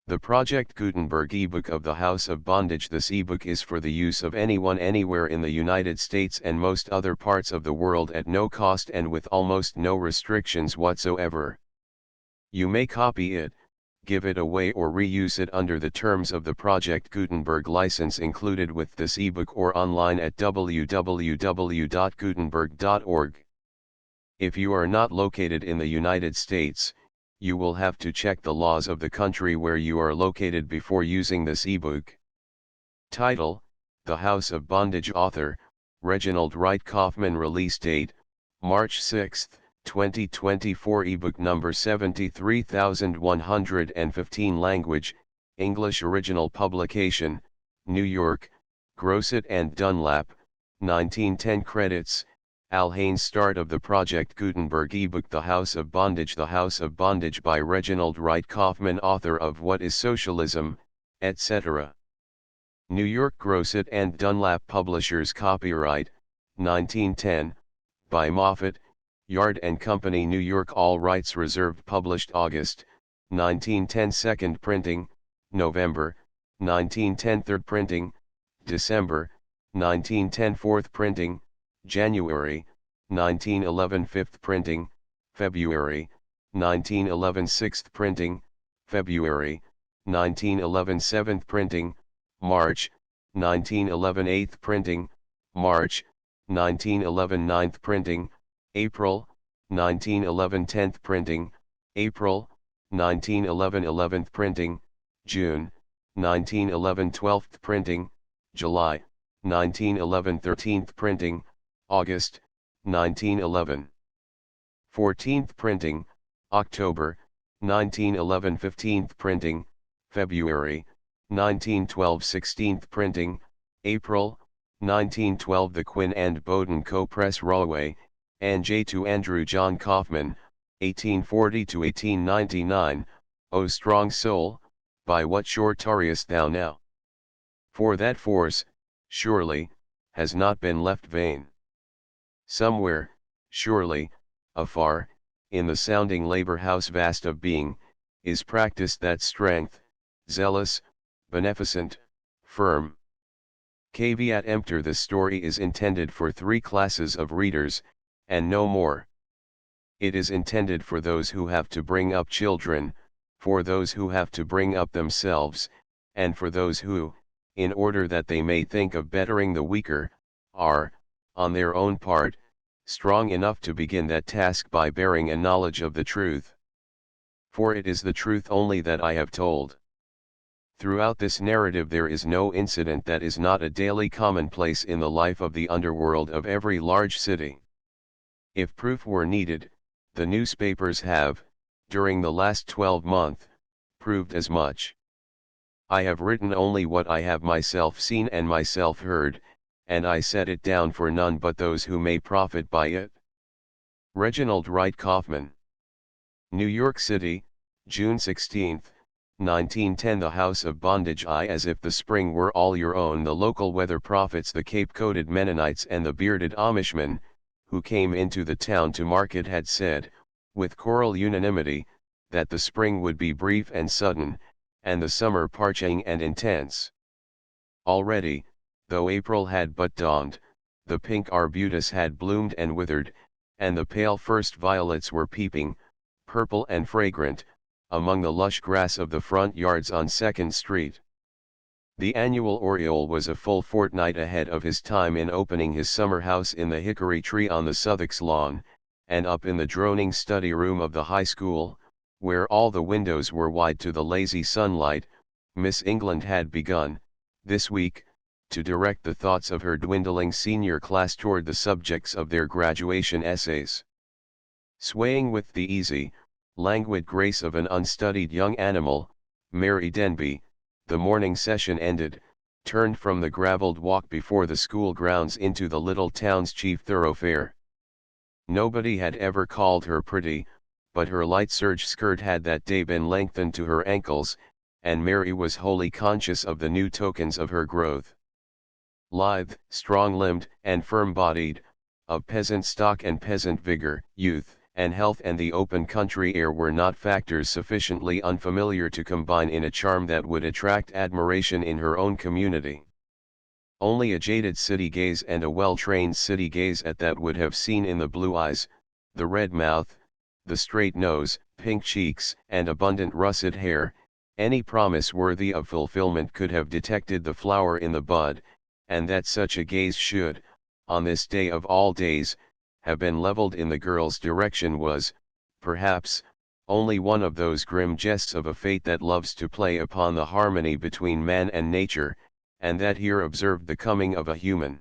The Project Gutenberg ebook of the House of Bondage. This ebook is for the use of anyone anywhere in the United States and most other parts of the world at no cost and with almost no restrictions whatsoever. You may copy it, give it away or reuse it under the terms of the Project Gutenberg license included with this ebook or online at www.gutenberg.org. If you are not located in the United States, you will have to check the laws of the country where you are located before using this ebook. Title: The House of Bondage. Author: Reginald Wright Kauffman. Release date: March 6, 2024. Ebook number 73115. Language: English. Original publication: New York, Grosset and Dunlap, 1910. Credits: Al Haynes. Start of the Project Gutenberg ebook. The House of Bondage. The House of Bondage by Reginald Wright Kauffman, author of What is Socialism, etc. New York, Grosset and Dunlap Publishers. Copyright, 1910, by Moffat, Yard and Company, New York. All rights reserved. Published August, 1910. Second printing, November, 1910. Third printing, December, 1910. Fourth printing, January, 1911. Fifth printing, February, 1911. Sixth printing, February, 1911. Seventh printing, March, 1911. Eighth printing, March, 1911. Ninth printing, April, 1911. Tenth printing, April, 1911. 11th printing, June, 1911. 12th printing, July, 1911. 13th printing, August, 1911. 14th printing, October, 1911. 15th printing, February, 1912. 16th printing, April, 1912. The Quinn and Bowden Co. Press. Raway, N.J. to Andrew John Kauffman, 1840–1899, O strong soul, by what shore tarriest thou now? For that force, surely, has not been left vain. Somewhere, surely, afar, in the sounding labor house vast of being, is practiced that strength, zealous, beneficent, firm. Caveat emptor. This story is intended for 3 classes of readers, and no more. It is intended for those who have to bring up children, for those who have to bring up themselves, and for those who, in order that they may think of bettering the weaker, are, on their own part, strong enough to begin that task by bearing a knowledge of the truth. For it is the truth only that I have told. Throughout this narrative there is no incident that is not a daily commonplace in the life of the underworld of every large city. If proof were needed, the newspapers have, during the last 12 months, proved as much. I have written only what I have myself seen and myself heard, and I set it down for none but those who may profit by it. Reginald Wright Kauffman. New York City, June 16, 1910. The House of Bondage. As if the spring were all your own. The local weather prophets, the Cape-coated Mennonites and the bearded Amishmen, who came into the town to market, had said, with choral unanimity, that the spring would be brief and sudden, and the summer parching and intense. Already, though April had but dawned, the pink arbutus had bloomed and withered, and the pale first violets were peeping, purple and fragrant, among the lush grass of the front yards on 2nd Street. The annual Oriole was a full fortnight ahead of his time in opening his summer house in the hickory tree on the Southwark's lawn, and up in the droning study room of the high school, where all the windows were wide to the lazy sunlight, Miss England had begun, this week, to direct the thoughts of her dwindling senior class toward the subjects of their graduation essays. Swaying with the easy, languid grace of an unstudied young animal, Mary Denby, the morning session ended, turned from the graveled walk before the school grounds into the little town's chief thoroughfare. Nobody had ever called her pretty, but her light serge skirt had that day been lengthened to her ankles, and Mary was wholly conscious of the new tokens of her growth. Lithe, strong-limbed, and firm-bodied, of peasant stock and peasant vigor, youth, and health and the open country air were not factors sufficiently unfamiliar to combine in a charm that would attract admiration in her own community. Only a jaded city gaze and a well-trained city gaze at that would have seen in the blue eyes, the red mouth, the straight nose, pink cheeks, and abundant russet hair, any promise worthy of fulfillment could have detected the flower in the bud, and that such a gaze should, on this day of all days, have been leveled in the girl's direction was, perhaps, only one of those grim jests of a fate that loves to play upon the harmony between man and nature, and that here observed the coming of a human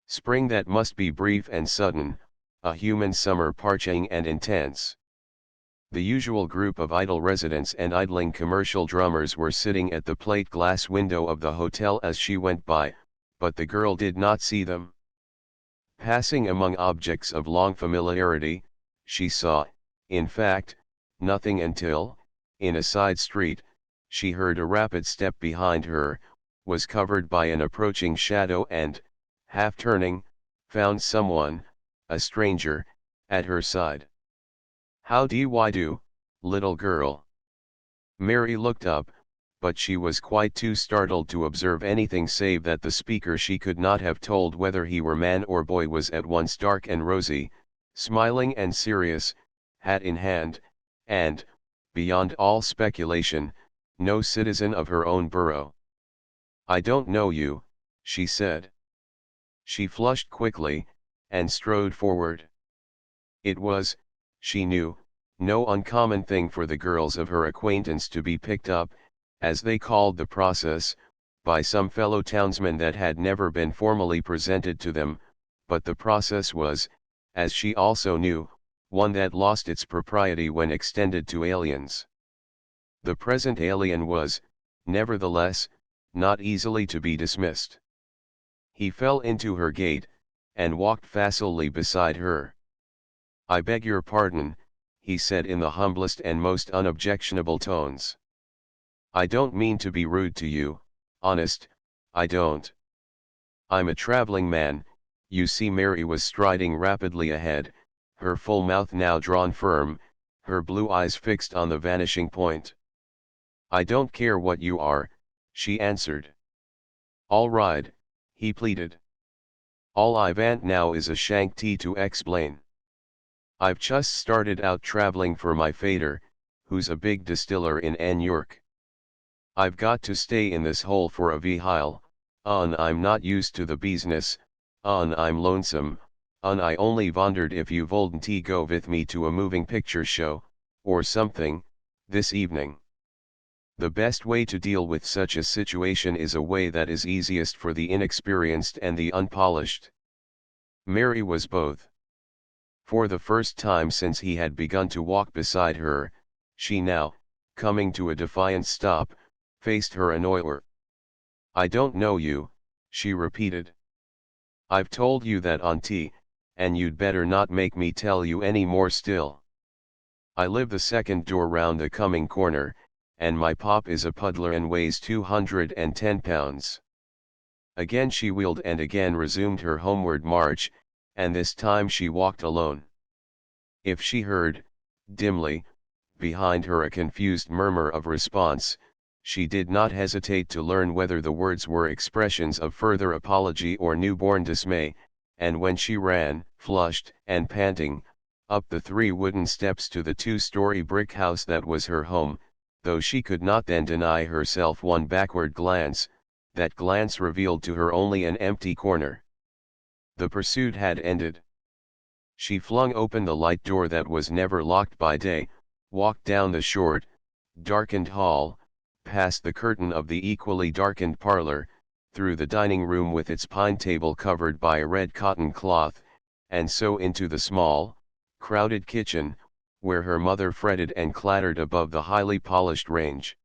spring that must be brief and sudden, a human summer parching and intense. The usual group of idle residents and idling commercial drummers were sitting at the plate glass window of the hotel as she went by, but the girl did not see them. Passing among objects of long familiarity, she saw, in fact, nothing until, in a side street, she heard a rapid step behind her, was covered by an approaching shadow and, half turning, found someone, a stranger, at her side. "How do you do, little girl?" Mary looked up, but she was quite too startled to observe anything save that the speaker, she could not have told whether he were man or boy, was at once dark and rosy, smiling and serious, hat in hand, and, beyond all speculation, no citizen of her own borough. "I don't know you," she said. She flushed quickly, and strode forward. It was, she knew, no uncommon thing for the girls of her acquaintance to be picked up, as they called the process, by some fellow townsman that had never been formally presented to them, but the process was, as she also knew, one that lost its propriety when extended to aliens. The present alien was, nevertheless, not easily to be dismissed. He fell into her gait, and walked facilely beside her. "I beg your pardon," he said in the humblest and most unobjectionable tones. "I don't mean to be rude to you, honest, I don't. I'm a traveling man." You see, Mary was striding rapidly ahead, her full mouth now drawn firm, her blue eyes fixed on the vanishing point. "I don't care what you are," she answered. "All right," he pleaded. "All I want now is a shank tea to explain. I've just started out traveling for my fader, who's a big distiller in New York. I've got to stay in this hole for a while, I'm not used to the business, I'm lonesome, I only wondered if you wouldn't go with me to a moving picture show, or something, this evening. The best way to deal with such a situation is a way that is easiest for the inexperienced and the unpolished." Mary was both. For the first time since he had begun to walk beside her, she now, coming to a defiant stop, faced her annoyer. "I don't know you," she repeated. "I've told you that, auntie, and you'd better not make me tell you any more still. I live the second door round the coming corner, and my pop is a puddler and weighs 210 pounds. Again she wheeled and again resumed her homeward march, and this time she walked alone. If she heard, dimly, behind her a confused murmur of response, she did not hesitate to learn whether the words were expressions of further apology or newborn dismay, and when she ran, flushed and panting, up the 3 wooden steps to the 2-story brick house that was her home, though she could not then deny herself one backward glance, that glance revealed to her only an empty corner. The pursuit had ended. She flung open the light door that was never locked by day, walked down the short, darkened hall, past the curtain of the equally darkened parlor, through the dining room with its pine table covered by a red cotton cloth, and so into the small, crowded kitchen, where her mother fretted and clattered above the highly polished range.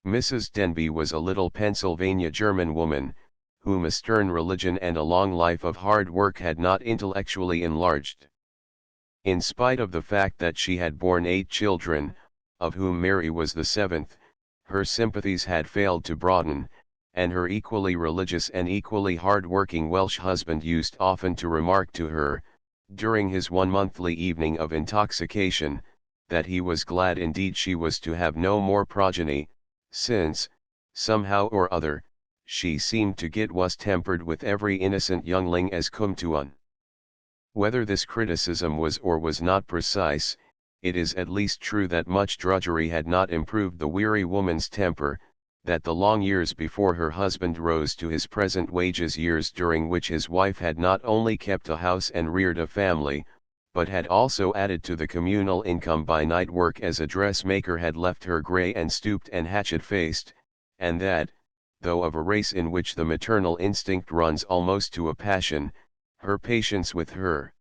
Mrs. Denby was a little Pennsylvania German woman, whom a stern religion and a long life of hard work had not intellectually enlarged. In spite of the fact that she had borne 8 children, of whom Mary was the 7th, her sympathies had failed to broaden, and her equally religious and equally hard-working Welsh husband used often to remark to her, during his one monthly evening of intoxication, that he was glad indeed she was to have no more progeny, since, somehow or other, she seemed to get was tempered with every innocent youngling as come to one. Whether this criticism was or was not precise, it is at least true that much drudgery had not improved the weary woman's temper, that the long years before her husband rose to his present wages, years during which his wife had not only kept a house and reared a family, but had also added to the communal income by night work as a dressmaker, had left her grey and stooped and hatchet-faced, and that, though of a race in which the maternal instinct runs almost to a passion, her patience with her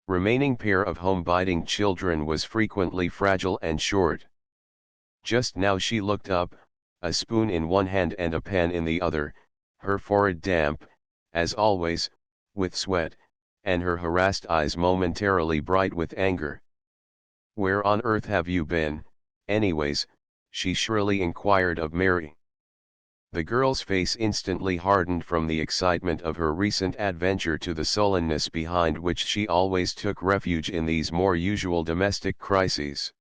remaining pair of home-biding children was frequently fragile and short. Just now she looked up, a spoon in one hand and a pan in the other, her forehead damp, as always, with sweat, and her harassed eyes momentarily bright with anger. "Where on earth have you been, anyways?" she shrilly inquired of Mary. The girl's face instantly hardened from the excitement of her recent adventure to the sullenness behind which she always took refuge in these more usual domestic crises.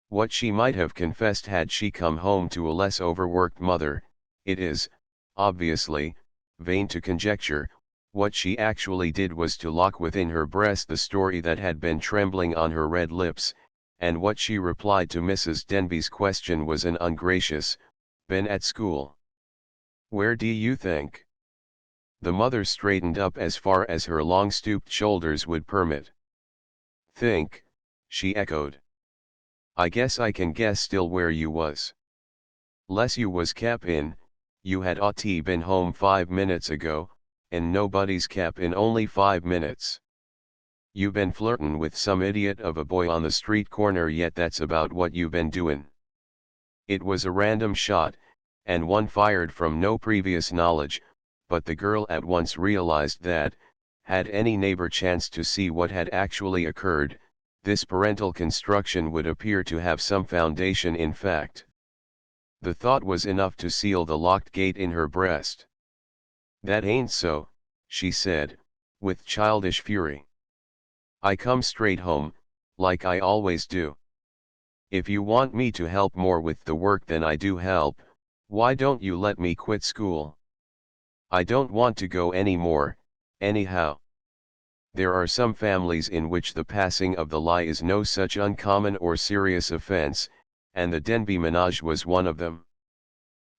What she might have confessed had she come home to a less overworked mother, it is, obviously, vain to conjecture. What she actually did was to lock within her breast the story that had been trembling on her red lips, and what she replied to Mrs. Denby's question was an ungracious, "Been at school? Where do you think?" The mother straightened up as far as her long stooped shoulders would permit. "Think," she echoed. "I guess I can guess still where you was. 'Less you was kep' in, you had oughty been home 5 minutes ago, and nobody's kep' in only 5 minutes. You been flirtin' with some idiot of a boy on the street corner, yet that's about what you been doin'." It was a random shot, and one fired from no previous knowledge, but the girl at once realized that, had any neighbor chanced to see what had actually occurred, this parental construction would appear to have some foundation in fact. The thought was enough to seal the locked gate in her breast. "That ain't so," she said, with childish fury. "I come straight home, like I always do. If you want me to help more with the work than I do help, why don't you let me quit school? I don't want to go any more, anyhow. There are some families in which the passing of the lie is no such uncommon or serious offense, and the Denby menage was one of them."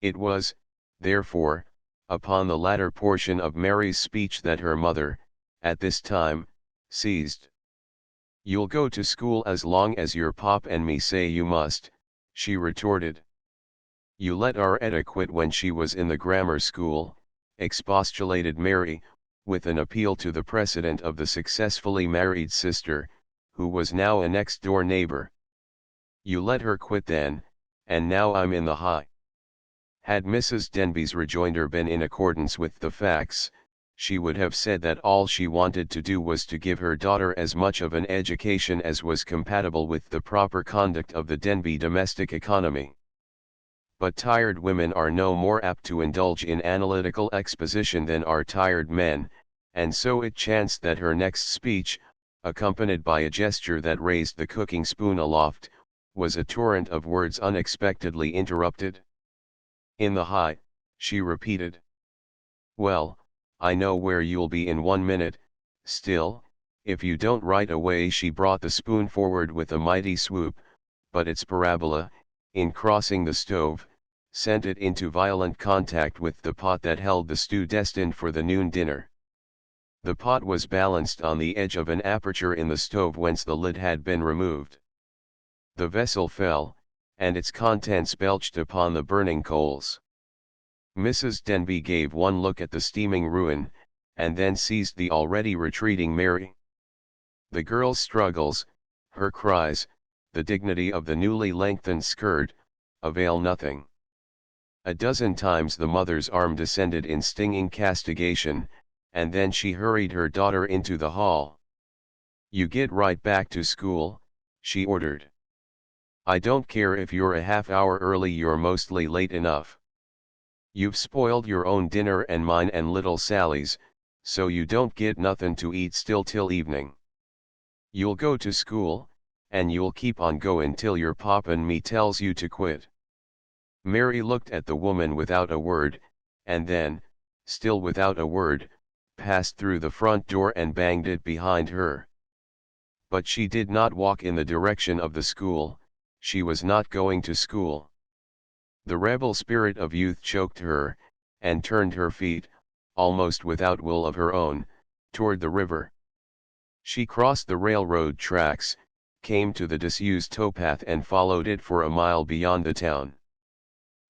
It was, therefore, upon the latter portion of Mary's speech that her mother, at this time, seized. "You'll go to school as long as your pop and me say you must," she retorted. "You let our Etta quit when she was in the grammar school," expostulated Mary, with an appeal to the precedent of the successfully married sister, who was now a next-door neighbor. "You let her quit then, and now I'm in the high." Had Mrs. Denby's rejoinder been in accordance with the facts, she would have said that all she wanted to do was to give her daughter as much of an education as was compatible with the proper conduct of the Denby domestic economy. But tired women are no more apt to indulge in analytical exposition than are tired men, and so it chanced that her next speech, accompanied by a gesture that raised the cooking spoon aloft, was a torrent of words unexpectedly interrupted. "In the high," she repeated. "Well, I know where you'll be in 1 minute, still, if you don't right away." She brought the spoon forward with a mighty swoop, but its parabola, in crossing the stove, sent it into violent contact with the pot that held the stew destined for the noon dinner. The pot was balanced on the edge of an aperture in the stove whence the lid had been removed. The vessel fell, and its contents belched upon the burning coals. Mrs. Denby gave one look at the steaming ruin, and then seized the already retreating Mary. The girl's struggles, her cries, the dignity of the newly lengthened skirt, avail nothing. A dozen times the mother's arm descended in stinging castigation, and then she hurried her daughter into the hall. "You get right back to school," she ordered. "I don't care if you're a half hour early, you're mostly late enough. You've spoiled your own dinner and mine and little Sally's, so you don't get nothin' to eat still till evening. You'll go to school, and you'll keep on goin' till your pop and me tells you to quit." Mary looked at the woman without a word, and then, still without a word, passed through the front door and banged it behind her. But she did not walk in the direction of the school. She was not going to school. The rebel spirit of youth choked her, and turned her feet, almost without will of her own, toward the river. She crossed the railroad tracks, came to the disused towpath and followed it for a mile beyond the town.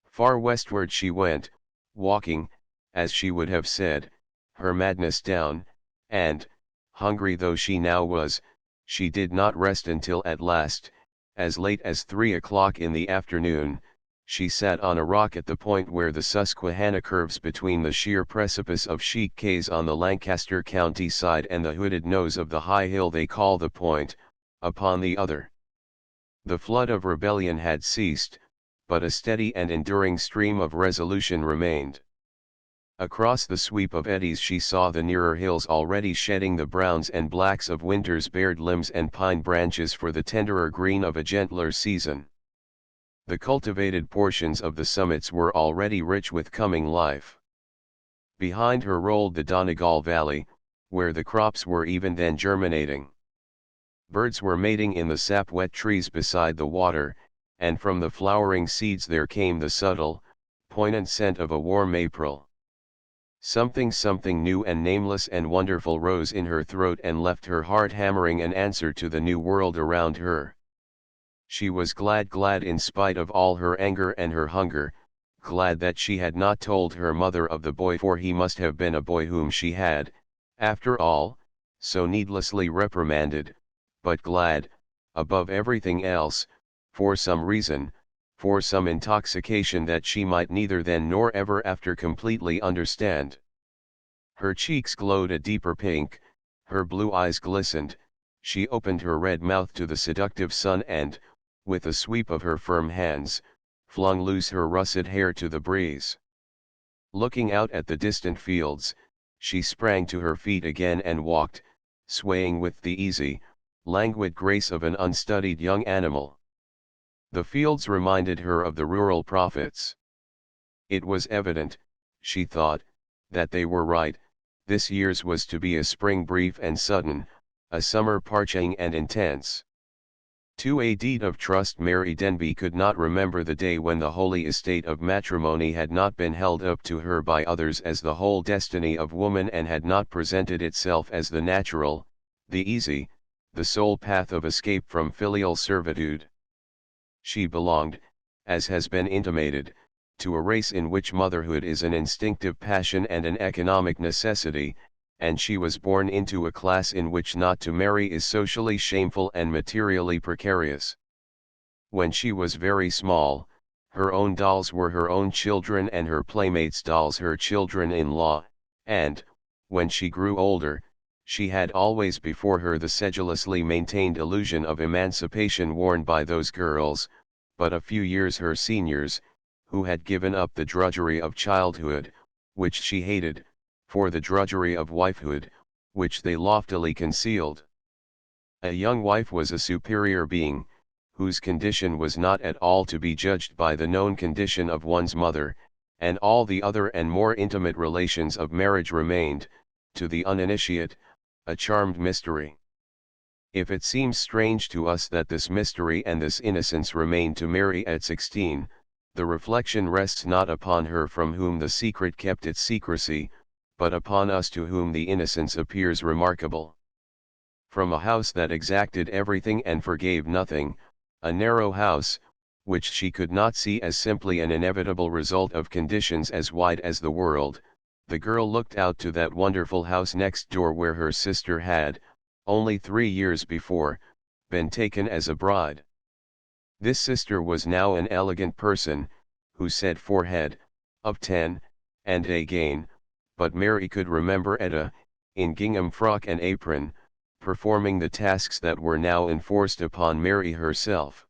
Far westward she went, walking, as she would have said, her madness down, and, hungry though she now was, she did not rest until at last, as late as 3 o'clock in the afternoon, she sat on a rock at the point where the Susquehanna curves between the sheer precipice of Sheik Cays on the Lancaster County side and the hooded nose of the high hill they call the Point, upon the other. The flood of rebellion had ceased, but a steady and enduring stream of resolution remained. Across the sweep of eddies she saw the nearer hills already shedding the browns and blacks of winter's bared limbs and pine branches for the tenderer green of a gentler season. The cultivated portions of the summits were already rich with coming life. Behind her rolled the Donegal Valley, where the crops were even then germinating. Birds were mating in the sap-wet trees beside the water, and from the flowering seeds there came the subtle, poignant scent of a warm April. Something new and nameless and wonderful rose in her throat and left her heart hammering an answer to the new world around her. She was glad in spite of all her anger and her hunger, glad that she had not told her mother of the boy, for he must have been a boy whom she had, after all, so needlessly reprimanded, but glad, above everything else, for some reason, for some intoxication that she might neither then nor ever after completely understand. Her cheeks glowed a deeper pink, her blue eyes glistened, she opened her red mouth to the seductive sun and, with a sweep of her firm hands, flung loose her russet hair to the breeze. Looking out at the distant fields, she sprang to her feet again and walked, swaying with the easy, languid grace of an unstudied young animal. The fields reminded her of the rural prophets. It was evident, she thought, that they were right. This year's was to be a spring brief and sudden, a summer parching and intense. To a deed of trust Mary Denby could not remember the day when the holy estate of matrimony had not been held up to her by others as the whole destiny of woman and had not presented itself as the natural, the easy, the sole path of escape from filial servitude. She belonged, as has been intimated, to a race in which motherhood is an instinctive passion and an economic necessity, and she was born into a class in which not to marry is socially shameful and materially precarious. When she was very small, her own dolls were her own children and her playmates' dolls her children-in-law, and, when she grew older, she had always before her the sedulously maintained illusion of emancipation worn by those girls, but a few years her seniors, who had given up the drudgery of childhood, which she hated, for the drudgery of wifehood, which they loftily concealed. A young wife was a superior being, whose condition was not at all to be judged by the known condition of one's mother, and all the other and more intimate relations of marriage remained, to the uninitiate, a charmed mystery. If it seems strange to us that this mystery and this innocence remained to Mary at 16, the reflection rests not upon her from whom the secret kept its secrecy, but upon us to whom the innocence appears remarkable. From a house that exacted everything and forgave nothing, a narrow house, which she could not see as simply an inevitable result of conditions as wide as the world, the girl looked out to that wonderful house next door where her sister had, only 3 years before, been taken as a bride. This sister was now an elegant person, who said forehead, of 10, and again, but Mary could remember Etta, in gingham frock and apron, performing the tasks that were now enforced upon Mary herself.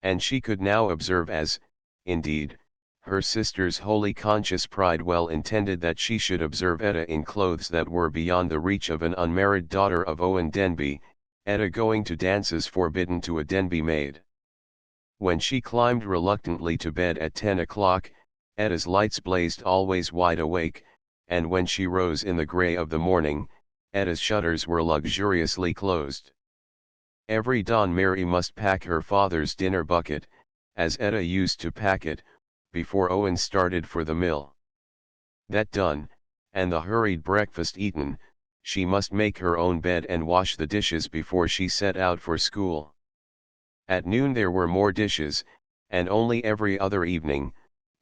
And she could now observe as, indeed, Her sister's wholly conscious pride well intended that she should observe Etta in clothes that were beyond the reach of an unmarried daughter of Owen Denby, Etta going to dances forbidden to a Denby maid. When she climbed reluctantly to bed at 10 o'clock, Etta's lights blazed always wide awake, and when she rose in the grey of the morning, Etta's shutters were luxuriously closed. Every dawn Mary must pack her father's dinner bucket, as Etta used to pack it, before Owen started for the mill. That done, and the hurried breakfast eaten, she must make her own bed and wash the dishes before she set out for school. At noon there were more dishes, and only every other evening,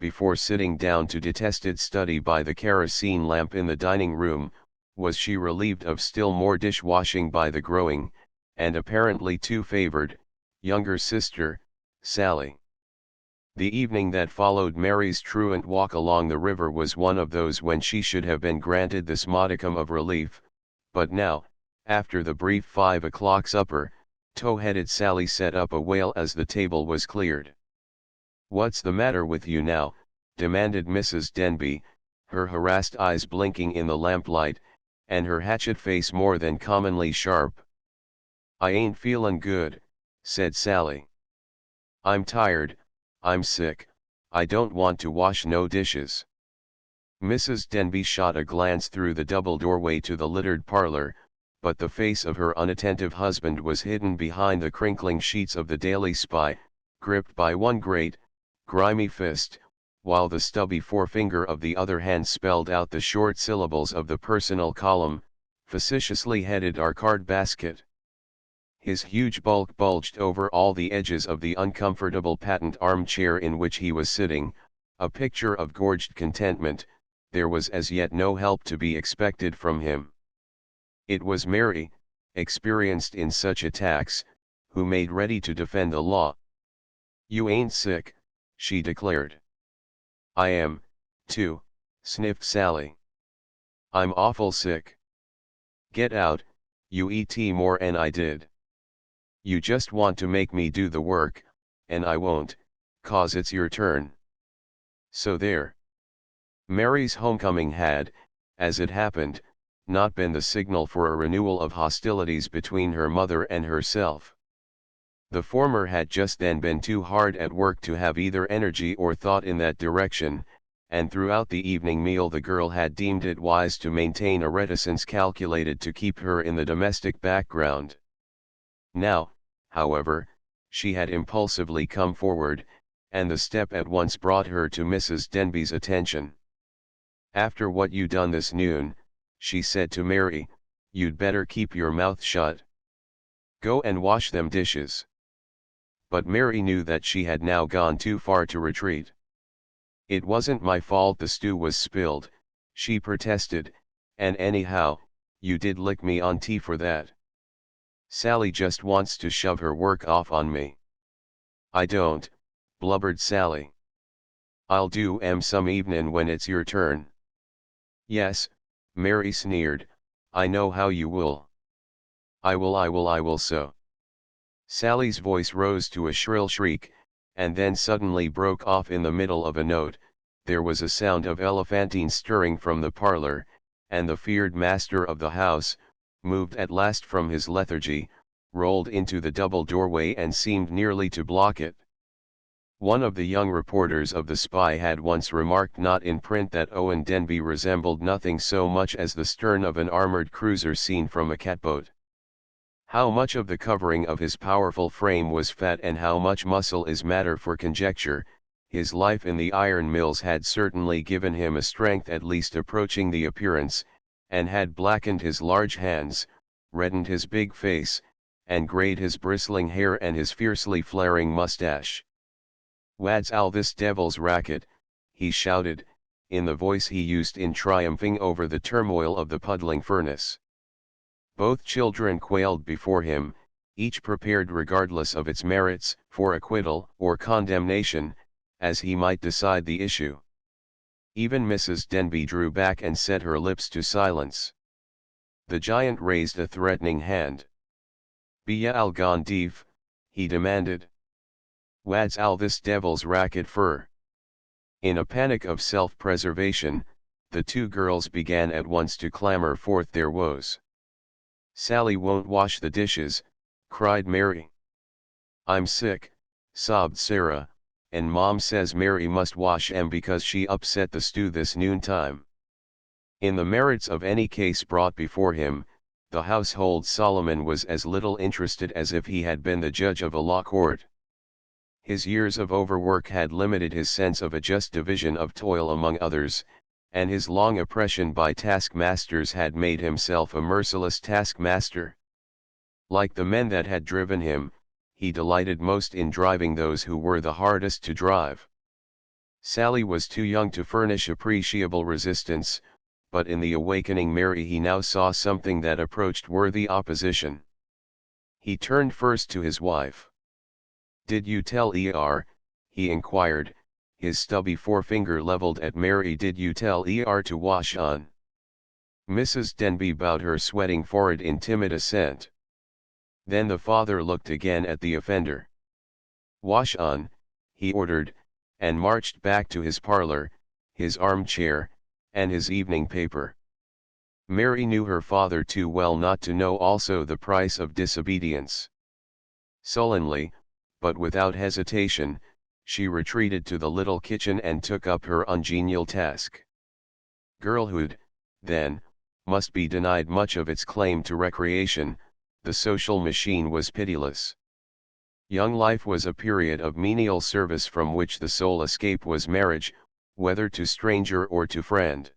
before sitting down to detested study by the kerosene lamp in the dining room, was she relieved of still more dish-washing by the growing, and apparently too favored, younger sister, Sally. The evening that followed Mary's truant walk along the river was one of those when she should have been granted this modicum of relief, but now, after the brief 5 o'clock supper, tow-headed Sally set up a wail as the table was cleared. "What's the matter with you now?" demanded Mrs. Denby, her harassed eyes blinking in the lamplight, and her hatchet face more than commonly sharp. "I ain't feelin' good," said Sally. "I'm tired, I'm sick, I don't want to wash no dishes." Mrs. Denby shot a glance through the double doorway to the littered parlor, but the face of her unattentive husband was hidden behind the crinkling sheets of the Daily Spy, gripped by one great, grimy fist, while the stubby forefinger of the other hand spelled out the short syllables of the personal column, facetiously headed "our card basket." His huge bulk bulged over all the edges of the uncomfortable patent armchair in which he was sitting, a picture of gorged contentment. There was as yet no help to be expected from him. It was Mary, experienced in such attacks, who made ready to defend the law. "You ain't sick," she declared. "I am, too," sniffed Sally. "I'm awful sick." "Get out, you eat more'n I did. You just want to make me do the work, and I won't, 'cause it's your turn. So there." Mary's homecoming had, as it happened, not been the signal for a renewal of hostilities between her mother and herself. The former had just then been too hard at work to have either energy or thought in that direction, and throughout the evening meal the girl had deemed it wise to maintain a reticence calculated to keep her in the domestic background. Now, however, she had impulsively come forward, and the step at once brought her to Mrs. Denby's attention. "After what you done this noon," she said to Mary, "you'd better keep your mouth shut. Go and wash them dishes." But Mary knew that she had now gone too far to retreat. "It wasn't my fault the stew was spilled," she protested, "and anyhow, you did lick me on tea for that. Sally just wants to shove her work off on me." "I don't," blubbered Sally. "I'll do some evenin' when it's your turn." "Yes," Mary sneered, "I know how you will. I will so." Sally's voice rose to a shrill shriek, and then suddenly broke off in the middle of a note. There was a sound of elephantine stirring from the parlor, and the feared master of the house, moved at last from his lethargy, rolled into the double doorway and seemed nearly to block it. One of the young reporters of the Spy had once remarked not in print that Owen Denby resembled nothing so much as the stern of an armored cruiser seen from a catboat. How much of the covering of his powerful frame was fat and how much muscle is matter for conjecture. His life in the iron mills had certainly given him a strength at least approaching the appearance, and had blackened his large hands, reddened his big face, and grayed his bristling hair and his fiercely flaring mustache. "What's all this devil's racket?" he shouted, in the voice he used in triumphing over the turmoil of the puddling furnace. Both children quailed before him, each prepared regardless of its merits, for acquittal or condemnation, as he might decide the issue. Even Mrs. Denby drew back and set her lips to silence. The giant raised a threatening hand. "Be ya all gone deef?" he demanded. "What's all this devil's racket fur?" In a panic of self-preservation, the two girls began at once to clamor forth their woes. "Sally won't wash the dishes," cried Mary. "I'm sick," sobbed Sarah, "and Mom says Mary must wash 'em because she upset the stew this noontime." In the merits of any case brought before him, the household Solomon was as little interested as if he had been the judge of a law court. His years of overwork had limited his sense of a just division of toil among others, and his long oppression by taskmasters had made himself a merciless taskmaster. Like the men that had driven him, he delighted most in driving those who were the hardest to drive. Sally was too young to furnish appreciable resistance, but in the awakening Mary he now saw something that approached worthy opposition. He turned first to his wife. "Did you tell he inquired, his stubby forefinger leveled at Mary, "did you tell to wash on?" Mrs. Denby bowed her sweating forehead in timid assent. Then the father looked again at the offender. "Wash on," he ordered, and marched back to his parlor, his armchair, and his evening paper. Mary knew her father too well not to know also the price of disobedience. Sullenly, but without hesitation, she retreated to the little kitchen and took up her ungenial task. Girlhood, then, must be denied much of its claim to recreation. The social machine was pitiless. Young life was a period of menial service from which the sole escape was marriage, whether to stranger or to friend.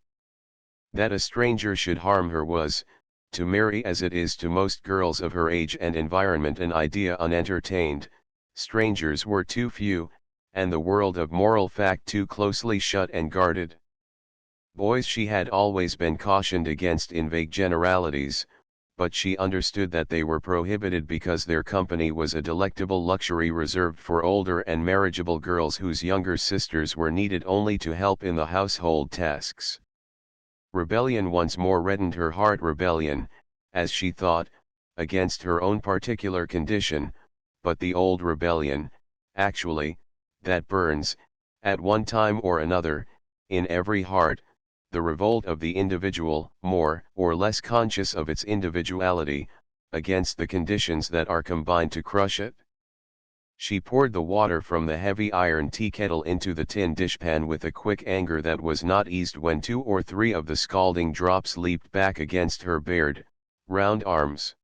That a stranger should harm her was, to Mary as it is to most girls of her age and environment, an idea unentertained. Strangers were too few, and the world of moral fact too closely shut and guarded. Boys she had always been cautioned against in vague generalities, but she understood that they were prohibited because their company was a delectable luxury reserved for older and marriageable girls whose younger sisters were needed only to help in the household tasks. Rebellion once more reddened her heart, rebellion, as she thought, against her own particular condition, but the old rebellion, actually, that burns, at one time or another, in every heart, the revolt of the individual, more or less conscious of its individuality, against the conditions that are combined to crush it. She poured the water from the heavy iron tea kettle into the tin dishpan with a quick anger that was not eased when 2 or 3 of the scalding drops leaped back against her bared, round arms.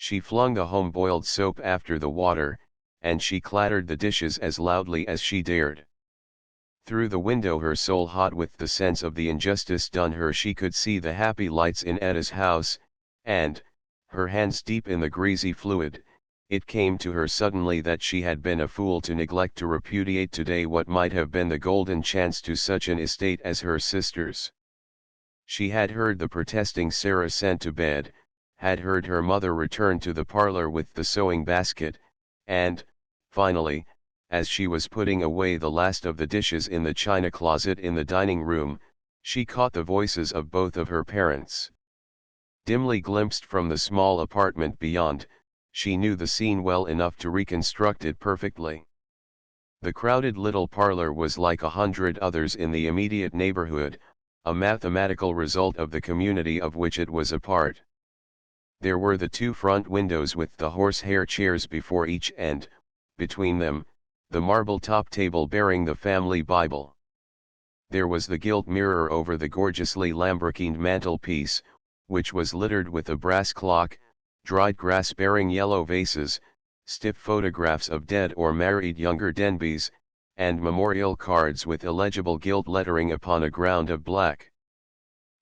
She flung the home-boiled soap after the water, and she clattered the dishes as loudly as she dared. Through the window, her soul hot with the sense of the injustice done her, she could see the happy lights in Etta's house, and, her hands deep in the greasy fluid, it came to her suddenly that she had been a fool to neglect to repudiate today what might have been the golden chance to such an estate as her sister's. She had heard the protesting Sarah sent to bed, had heard her mother return to the parlor with the sewing basket, and, finally, as she was putting away the last of the dishes in the china closet in the dining room, she caught the voices of both of her parents. Dimly glimpsed from the small apartment beyond, she knew the scene well enough to reconstruct it perfectly. The crowded little parlor was like 100 others in the immediate neighborhood, a mathematical result of the community of which it was a part. There were the 2 front windows with the horsehair chairs before each, and, between them, the marble-top table bearing the family Bible. There was the gilt mirror over the gorgeously lambrequined mantelpiece, which was littered with a brass clock, dried grass bearing yellow vases, stiff photographs of dead or married younger Denbys, and memorial cards with illegible gilt lettering upon a ground of black.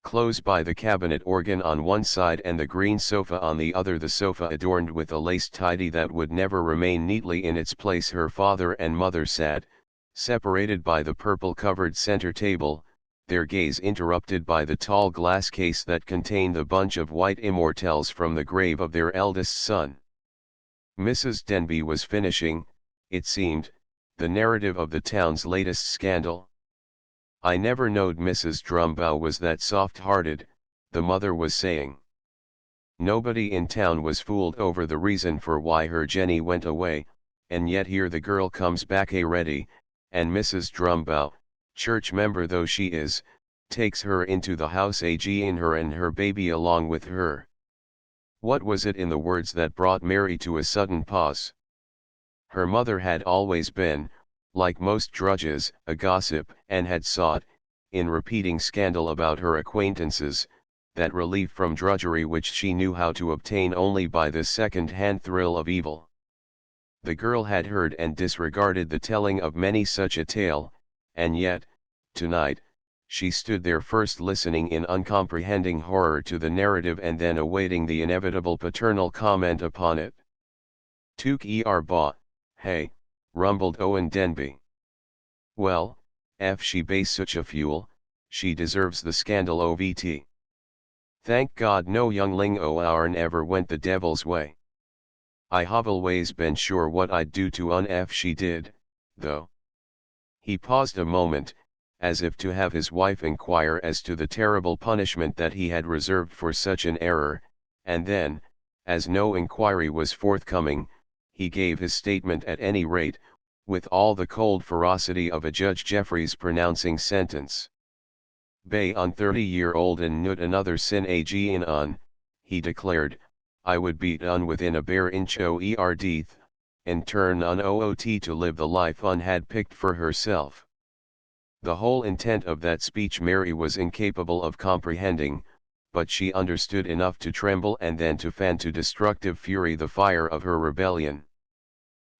Close by the cabinet organ on one side and the green sofa on the other, the sofa adorned with a lace tidy that would never remain neatly in its place, her father and mother sat, separated by the purple-covered center table, their gaze interrupted by the tall glass case that contained the bunch of white immortelles from the grave of their eldest son. Mrs. Denby was finishing, it seemed, the narrative of the town's latest scandal. "I never knowed Mrs. Drumbow was that soft-hearted," the mother was saying. "Nobody in town was fooled over the reason for why her Jenny went away, and yet here the girl comes back a-ready, and Mrs. Drumbow, church member though she is, takes her into the house in her and her baby along with her. What was it in the words that brought Mary to a sudden pause? Her mother had always been, like most drudges, a gossip, and had sought, in repeating scandal about her acquaintances, that relief from drudgery which she knew how to obtain only by the second-hand thrill of evil. The girl had heard and disregarded the telling of many such a tale, and yet, tonight, she stood there first listening in uncomprehending horror to the narrative and then awaiting the inevitable paternal comment upon it. "Took ba, hey," rumbled Owen Denby. "Well, if she base such a fool, she deserves the scandal ovt. Thank God no youngling o' ourn ever went the devil's way. I have always been sure what I'd do to un if she did, though." He paused a moment, as if to have his wife inquire as to the terrible punishment that he had reserved for such an error, and then, as no inquiry was forthcoming, he gave his statement at any rate, with all the cold ferocity of a Judge Jeffreys pronouncing sentence. "Bay on 30-year-old and nut another sin in un," he declared, "I would beat un within a bare inch o death, and turn un oot to live the life un had picked for herself." The whole intent of that speech Mary was incapable of comprehending, but she understood enough to tremble and then to fan to destructive fury the fire of her rebellion.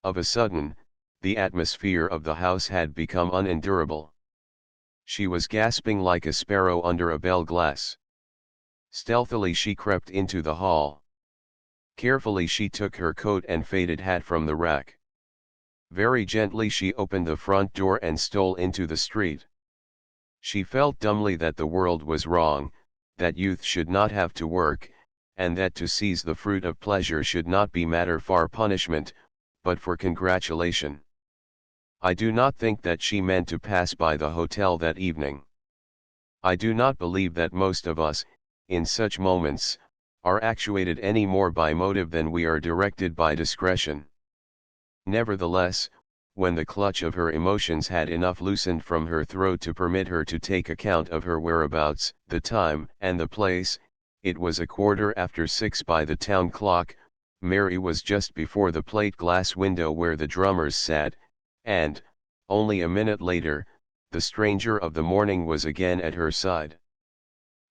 Of a sudden, the atmosphere of the house had become unendurable. She was gasping like a sparrow under a bell glass. Stealthily she crept into the hall. Carefully she took her coat and faded hat from the rack. Very gently she opened the front door and stole into the street. She felt dumbly that the world was wrong, that youth should not have to work, and that to seize the fruit of pleasure should not be matter for punishment, but for congratulation. I do not think that she meant to pass by the hotel that evening. I do not believe that most of us, in such moments, are actuated any more by motive than we are directed by discretion. Nevertheless, when the clutch of her emotions had enough loosened from her throat to permit her to take account of her whereabouts, the time, and the place, it was 6:15 by the town clock. Mary was just before the plate glass window where the drummers sat, and, only a minute later, the stranger of the morning was again at her side.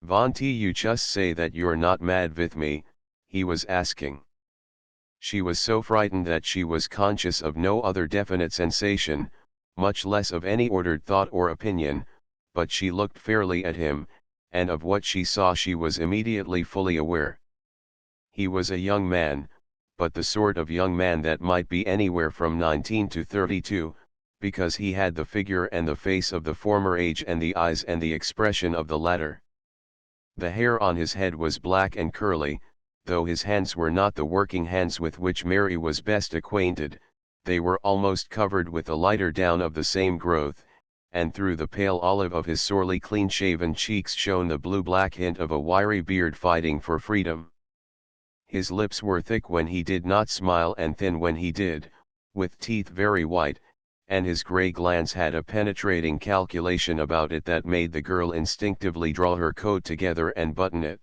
"Von't you just say that you're not mad with me?" he was asking. She was so frightened that she was conscious of no other definite sensation, much less of any ordered thought or opinion, but she looked fairly at him, and of what she saw she was immediately fully aware. He was a young man, but the sort of young man that might be anywhere from 19 to 32, because he had the figure and the face of the former age and the eyes and the expression of the latter. The hair on his head was black and curly, though his hands were not the working hands with which Mary was best acquainted. They were almost covered with a lighter down of the same growth, and through the pale olive of his sorely clean-shaven cheeks shone the blue-black hint of a wiry beard fighting for freedom. His lips were thick when he did not smile and thin when he did, with teeth very white, and his grey glance had a penetrating calculation about it that made the girl instinctively draw her coat together and button it.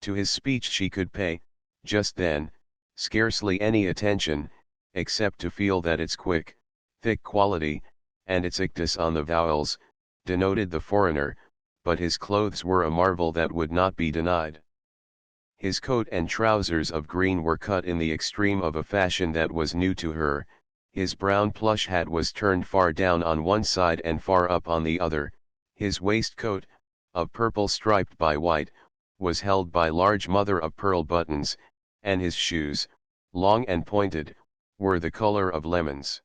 To his speech she could pay, just then, scarcely any attention, except to feel that its quick, thick quality, and its ictus on the vowels, denoted the foreigner, but his clothes were a marvel that would not be denied. His coat and trousers of green were cut in the extreme of a fashion that was new to her, his brown plush hat was turned far down on one side and far up on the other, his waistcoat, of purple striped by white, was held by large mother-of-pearl buttons, and his shoes, long and pointed, were the color of lemons.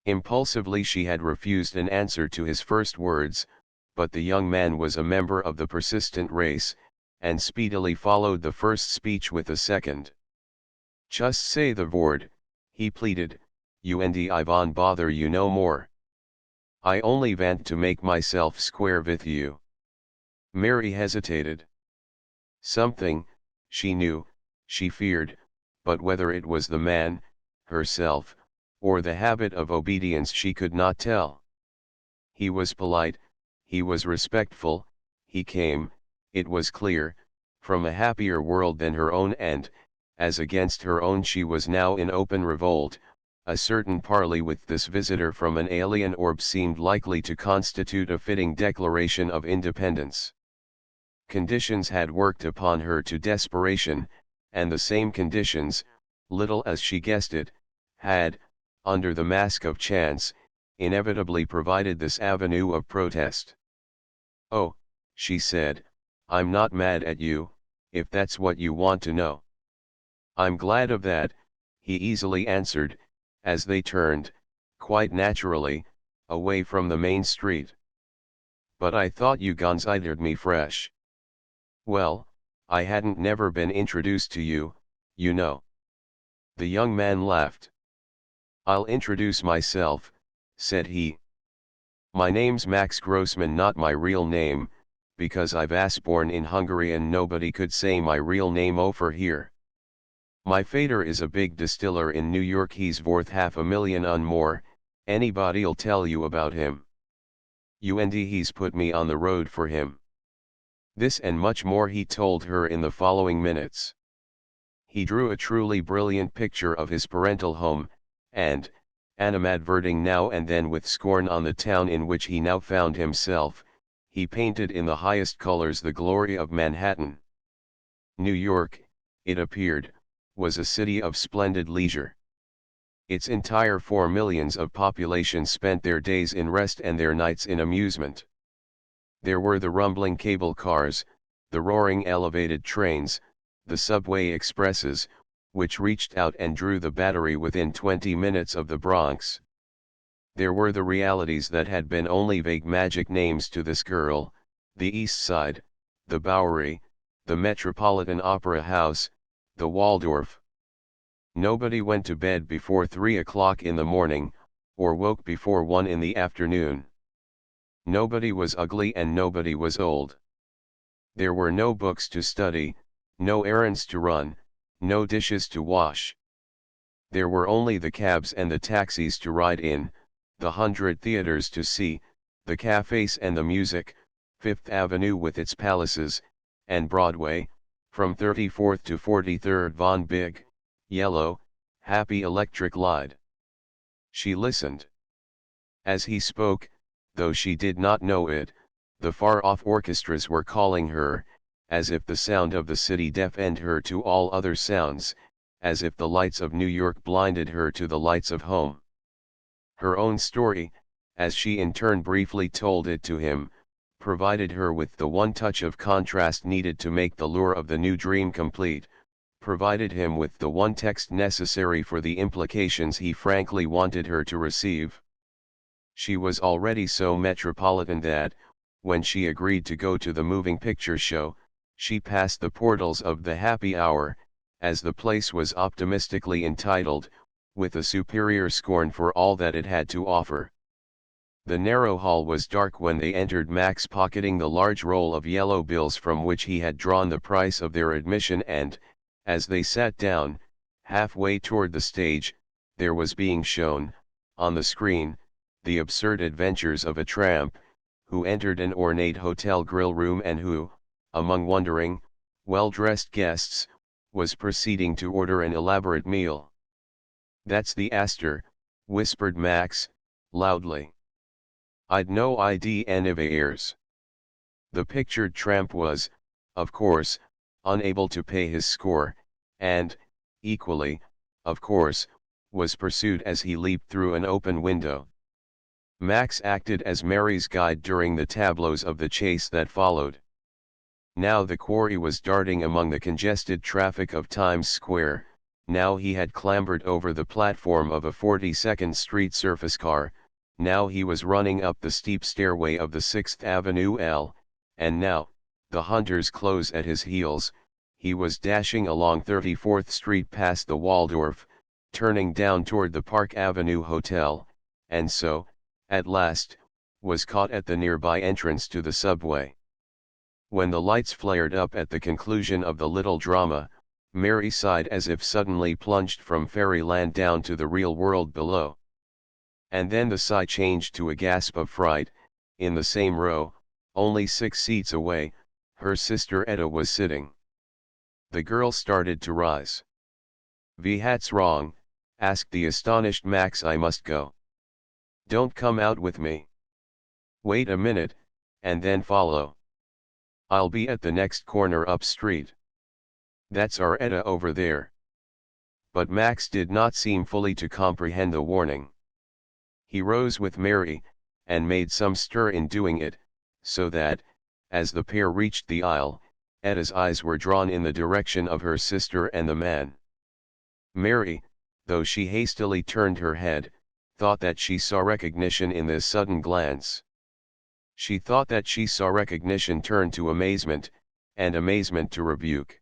Impulsively she had refused an answer to his first words, but the young man was a member of the persistent race, and speedily followed the first speech with a second. "Just say the word," he pleaded, "you and I von bother you no more. I only want to make myself square with you." Mary hesitated. Something, she knew, she feared, but whether it was the man, herself, or the habit of obedience she could not tell. He was polite, he was respectful, he came, it was clear, from a happier world than her own, and, as against her own, she was now in open revolt. A certain parley with this visitor from an alien orb seemed likely to constitute a fitting declaration of independence. Conditions had worked upon her to desperation, and the same conditions, little as she guessed it, had, under the mask of chance, inevitably provided this avenue of protest. "Oh," she said, "I'm not mad at you, if that's what you want to know." "I'm glad of that," he easily answered, as they turned, quite naturally, away from the main street. "But I thought you considered me fresh." "Well, I hadn't never been introduced to you, you know." The young man laughed. "I'll introduce myself," said he. "My name's Max Grossman, not my real name, because I was born in Hungary and nobody could say my real name over here. My fader is a big distiller in New York, he's worth $500,000 and more, anybody'll tell you about him. And he's put me on the road for him." This and much more he told her in the following minutes. He drew a truly brilliant picture of his parental home, and, animadverting now and then with scorn on the town in which he now found himself, he painted in the highest colors the glory of Manhattan. New York, it appeared, was a city of splendid leisure. Its entire 4 millions of population spent their days in rest and their nights in amusement. There were the rumbling cable cars, the roaring elevated trains, the subway expresses, which reached out and drew the Battery within 20 minutes of the Bronx. There were the realities that had been only vague magic names to this girl: the East Side, the Bowery, the Metropolitan Opera House, the Waldorf. Nobody went to bed before 3 o'clock in the morning, or woke before 1 in the afternoon. Nobody was ugly and nobody was old. There were no books to study, no errands to run, no dishes to wash. There were only the cabs and the taxis to ride in, the 100 theaters to see, the cafes and the music, Fifth Avenue with its palaces, and Broadway, from 34th to 43rd, Von big, yellow, happy electric light. She listened. As he spoke, though she did not know it, the far-off orchestras were calling her, as if the sound of the city deafened her to all other sounds, as if the lights of New York blinded her to the lights of home. Her own story, as she in turn briefly told it to him, provided her with the one touch of contrast needed to make the lure of the new dream complete, provided him with the one text necessary for the implications he frankly wanted her to receive. She was already so metropolitan that, when she agreed to go to the moving picture show, she passed the portals of the happy hour, as the place was optimistically entitled, with a superior scorn for all that it had to offer. The narrow hall was dark when they entered, Max pocketing the large roll of yellow bills from which he had drawn the price of their admission, and, as they sat down, halfway toward the stage, there was being shown, on the screen, the absurd adventures of a tramp, who entered an ornate hotel grill room and who, among wondering, well-dressed guests, was proceeding to order an elaborate meal. "That's the Astor," whispered Max, loudly. "I'd no idea any of airs." The pictured tramp was, of course, unable to pay his score, and, equally, of course, was pursued as he leaped through an open window. Max acted as Mary's guide during the tableaus of the chase that followed. Now the quarry was darting among the congested traffic of Times Square, now he had clambered over the platform of a 42nd Street surface car, now he was running up the steep stairway of the 6th Avenue L, and now, the hunter's clothes at his heels, he was dashing along 34th Street past the Waldorf, turning down toward the Park Avenue Hotel, and so, at last, was caught at the nearby entrance to the subway. When the lights flared up at the conclusion of the little drama, Mary sighed as if suddenly plunged from fairyland down to the real world below. And then the sigh changed to a gasp of fright, in the same row, only 6 seats away, her sister Etta was sitting. The girl started to rise. "What's wrong?" asked the astonished Max. "I must go." "Don't come out with me. Wait a minute, and then follow. I'll be at the next corner up street. That's our Etta over there." But Max did not seem fully to comprehend the warning. He rose with Mary, and made some stir in doing it, so that, as the pair reached the aisle, Etta's eyes were drawn in the direction of her sister and the man. Mary, though she hastily turned her head, thought that she saw recognition in this sudden glance. She thought that she saw recognition turn to amazement, and amazement to rebuke.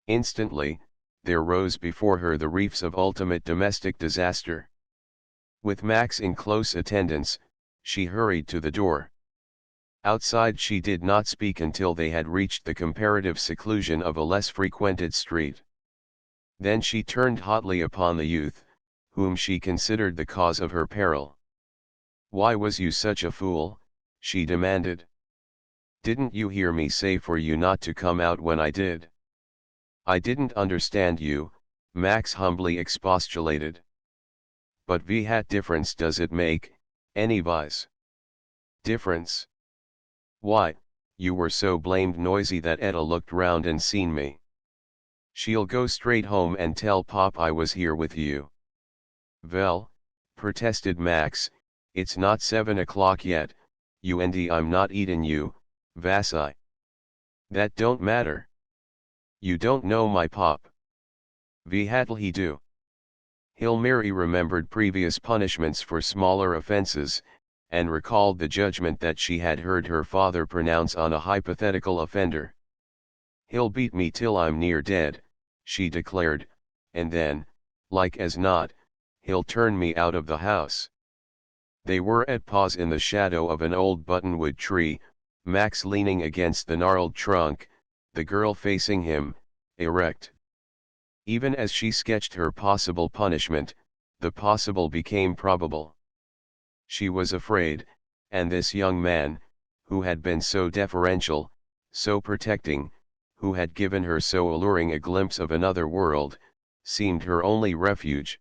Instantly, there rose before her the reefs of ultimate domestic disaster. With Max in close attendance, she hurried to the door. Outside she did not speak until they had reached the comparative seclusion of a less frequented street. Then she turned hotly upon the youth, whom she considered the cause of her peril. "Why was you such a fool?" she demanded. "Didn't you hear me say for you not to come out when I did?" "I didn't understand you," Max humbly expostulated. "But what difference does it make, anyways?" "Difference? Why, you were so blamed noisy that Etta looked round and seen me. She'll go straight home and tell Pop I was here with you." "Well," protested Max, "it's not 7 o'clock yet, you and I'm not eatin' you, vas I?" "That don't matter. You don't know my Pop." "What'll he do?" Mary remembered previous punishments for smaller offenses, and recalled the judgment that she had heard her father pronounce on a hypothetical offender. "He'll beat me till I'm near dead," she declared, "and then, like as not, he'll turn me out of the house." They were at pause in the shadow of an old buttonwood tree, Max leaning against the gnarled trunk, the girl facing him, erect. Even as she sketched her possible punishment, the possible became probable. She was afraid, and this young man, who had been so deferential, so protecting, who had given her so alluring a glimpse of another world, seemed her only refuge.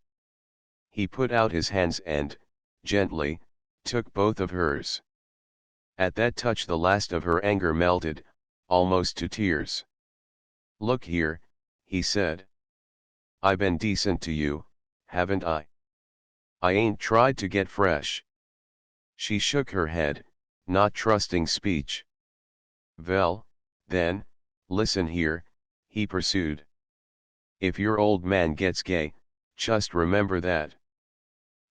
He put out his hands and, gently, took both of hers. At that touch the last of her anger melted, almost to tears. "Look here," he said. "I been decent to you, haven't I? I ain't tried to get fresh." She shook her head, not trusting speech. "Well, then, listen here," he pursued. "If your old man gets gay, just remember that.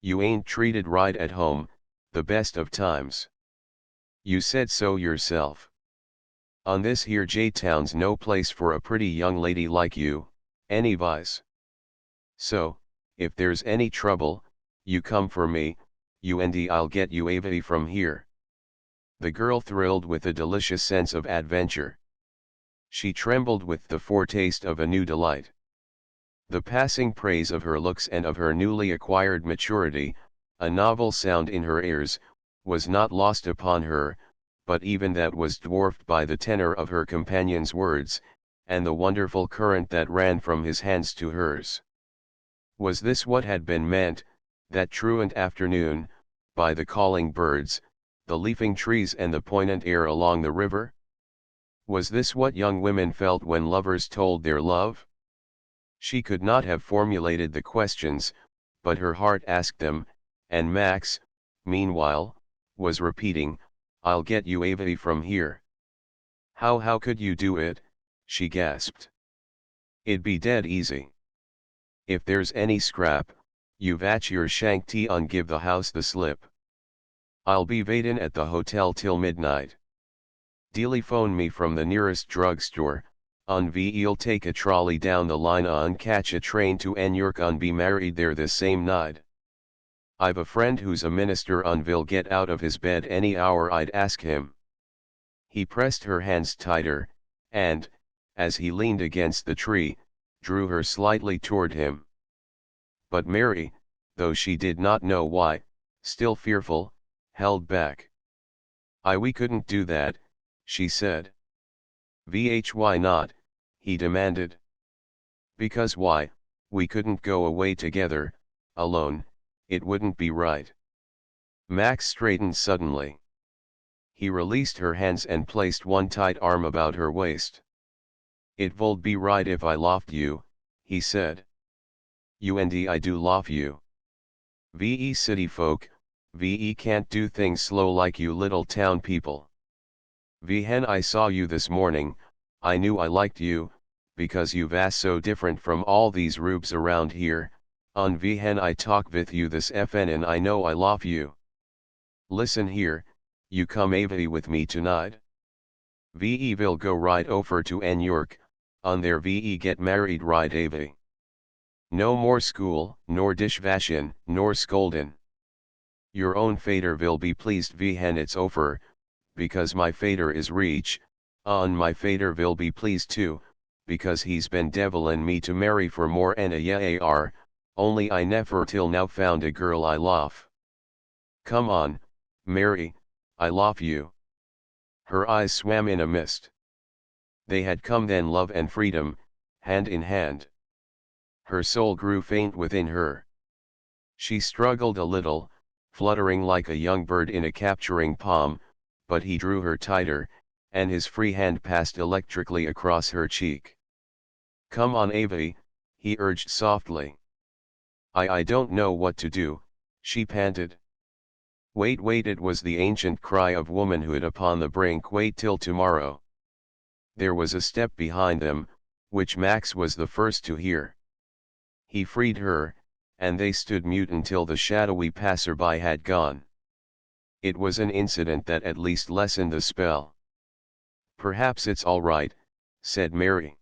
You ain't treated right at home, the best of times. You said so yourself. On this here J-Town's no place for a pretty young lady like you, anyways. So, if there's any trouble, you come for me, you and I'll get you away from here." The girl thrilled with a delicious sense of adventure. She trembled with the foretaste of a new delight. The passing praise of her looks and of her newly acquired maturity, a novel sound in her ears, was not lost upon her, but even that was dwarfed by the tenor of her companion's words, and the wonderful current that ran from his hands to hers. Was this what had been meant, that truant afternoon, by the calling birds, the leafing trees and the poignant air along the river? Was this what young women felt when lovers told their love? She could not have formulated the questions, but her heart asked them, and Max, meanwhile, was repeating, "I'll get you away from here." How could you do it?" she gasped. "It'd be dead easy. If there's any scrap, you've at your shank tea on give the house the slip. I'll be waitin' at the hotel till midnight. Telephone me from the nearest drugstore, we'll take a trolley down the line catch a train to New York be married there this same night. I've a friend who's a minister will get out of his bed any hour I'd ask him." He pressed her hands tighter, and, as he leaned against the tree, drew her slightly toward him. But Mary, though she did not know why, still fearful, held back. We couldn't do that, she said. Why not, he demanded. Because why, we couldn't go away together, alone, it wouldn't be right. Max straightened suddenly. He released her hands and placed one tight arm about her waist. It would be right if I loved you, he said. You and I do love you. Ve city folk, ve can't do things slow like you little town people. When I saw you this morning, I knew I liked you, because you've ass so different from all these rubes around here, on when I talk with you this FN and I know I love you. Listen here, you come Ava with me tonight. Ve will go right over to New York, on there ve get married right Ava. No more school, nor dishwashin, nor scoldin'. Your own fader will be pleased when it's over, because my fader is rich, my fader will be pleased too, because he's been devilin' me to marry for more and a year, only I never till now found a girl I love. Come on, Mary, I love you. Her eyes swam in a mist. They had come then, love and freedom, hand in hand. Her soul grew faint within her. She struggled a little, fluttering like a young bird in a capturing palm, but he drew her tighter, and his free hand passed electrically across her cheek. Come on Ava, he urged softly. I don't know what to do, she panted. Wait, it was the ancient cry of womanhood upon the brink. Wait till tomorrow. There was a step behind them, which Max was the first to hear. He freed her, and they stood mute until the shadowy passerby had gone. It was an incident that at least lessened the spell. Perhaps it's all right, said Mary.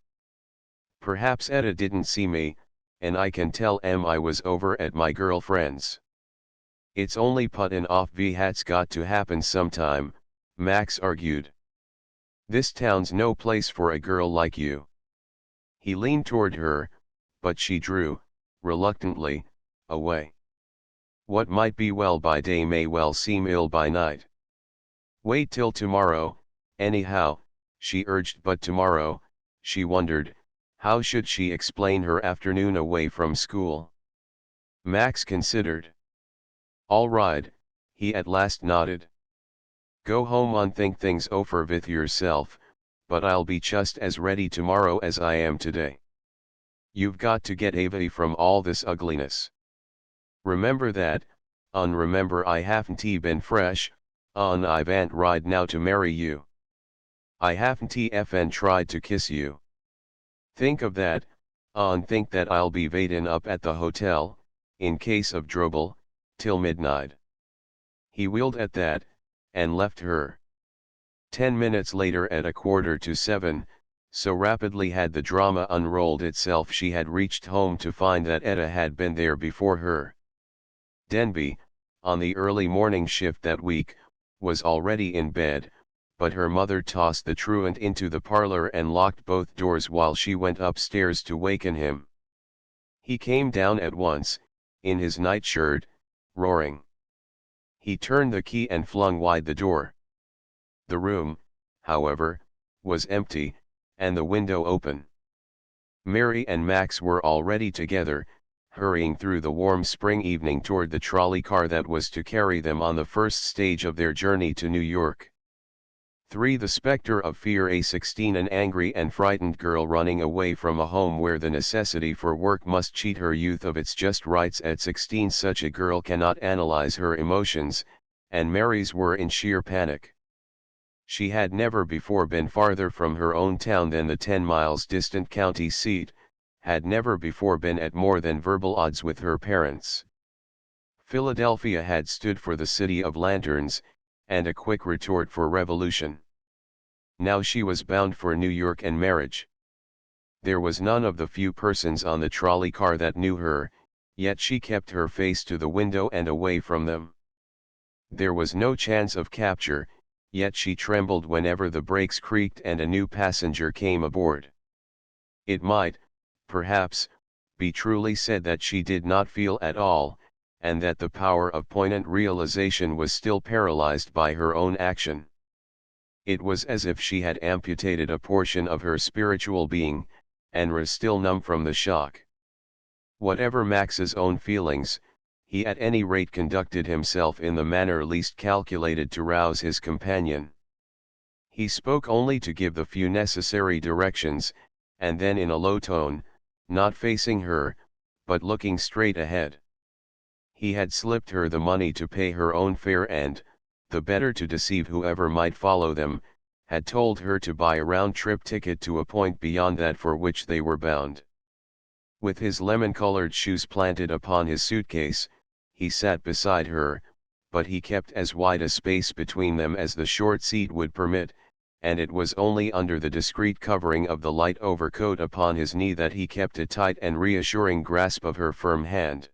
Perhaps Etta didn't see me, and I can tell I was over at my girlfriend's. It's only puttin' off hat's got to happen sometime, Max argued. This town's no place for a girl like you. He leaned toward her, but she drew, reluctantly, away. What might be well by day may well seem ill by night. Wait till tomorrow, anyhow, she urged. But tomorrow, she wondered, how should she explain her afternoon away from school? Max considered. All right, he at last nodded. Go home and think things over with yourself, but I'll be just as ready tomorrow as I am today. You've got to get Ava from all this ugliness. Remember that, remember I haven't been fresh, I van't ride now to marry you. I haven't fn tried to kiss you. Think of that, think that I'll be waitin' up at the hotel, in case of trouble, till midnight. He wheeled at that, and left her. 10 minutes later at 6:45, so rapidly had the drama unrolled itself, she had reached home to find that Etta had been there before her. Denby, on the early morning shift that week, was already in bed, but her mother tossed the truant into the parlor and locked both doors while she went upstairs to waken him. He came down at once, in his nightshirt, roaring. He turned the key and flung wide the door. The room, however, was empty, and the window open. Mary and Max were already together, hurrying through the warm spring evening toward the trolley car that was to carry them on the first stage of their journey to New York. 3. The specter of fear. 16. An angry and frightened girl running away from a home where the necessity for work must cheat her youth of its just rights. At 16, such a girl cannot analyze her emotions, and Mary's were in sheer panic. She had never before been farther from her own town than the 10 miles distant county seat, had never before been at more than verbal odds with her parents. Philadelphia had stood for the city of lanterns, and a quick retort for revolution. Now she was bound for New York and marriage. There was none of the few persons on the trolley car that knew her, yet she kept her face to the window and away from them. There was no chance of capture, yet she trembled whenever the brakes creaked and a new passenger came aboard. It might, perhaps, be truly said that she did not feel at all, and that the power of poignant realization was still paralyzed by her own action. It was as if she had amputated a portion of her spiritual being, and was still numb from the shock. Whatever Max's own feelings, he at any rate conducted himself in the manner least calculated to rouse his companion. He spoke only to give the few necessary directions, and then in a low tone, not facing her, but looking straight ahead. He had slipped her the money to pay her own fare and, the better to deceive whoever might follow them, had told her to buy a round-trip ticket to a point beyond that for which they were bound. With his lemon-colored shoes planted upon his suitcase, he sat beside her, but he kept as wide a space between them as the short seat would permit, and it was only under the discreet covering of the light overcoat upon his knee that he kept a tight and reassuring grasp of her firm hand.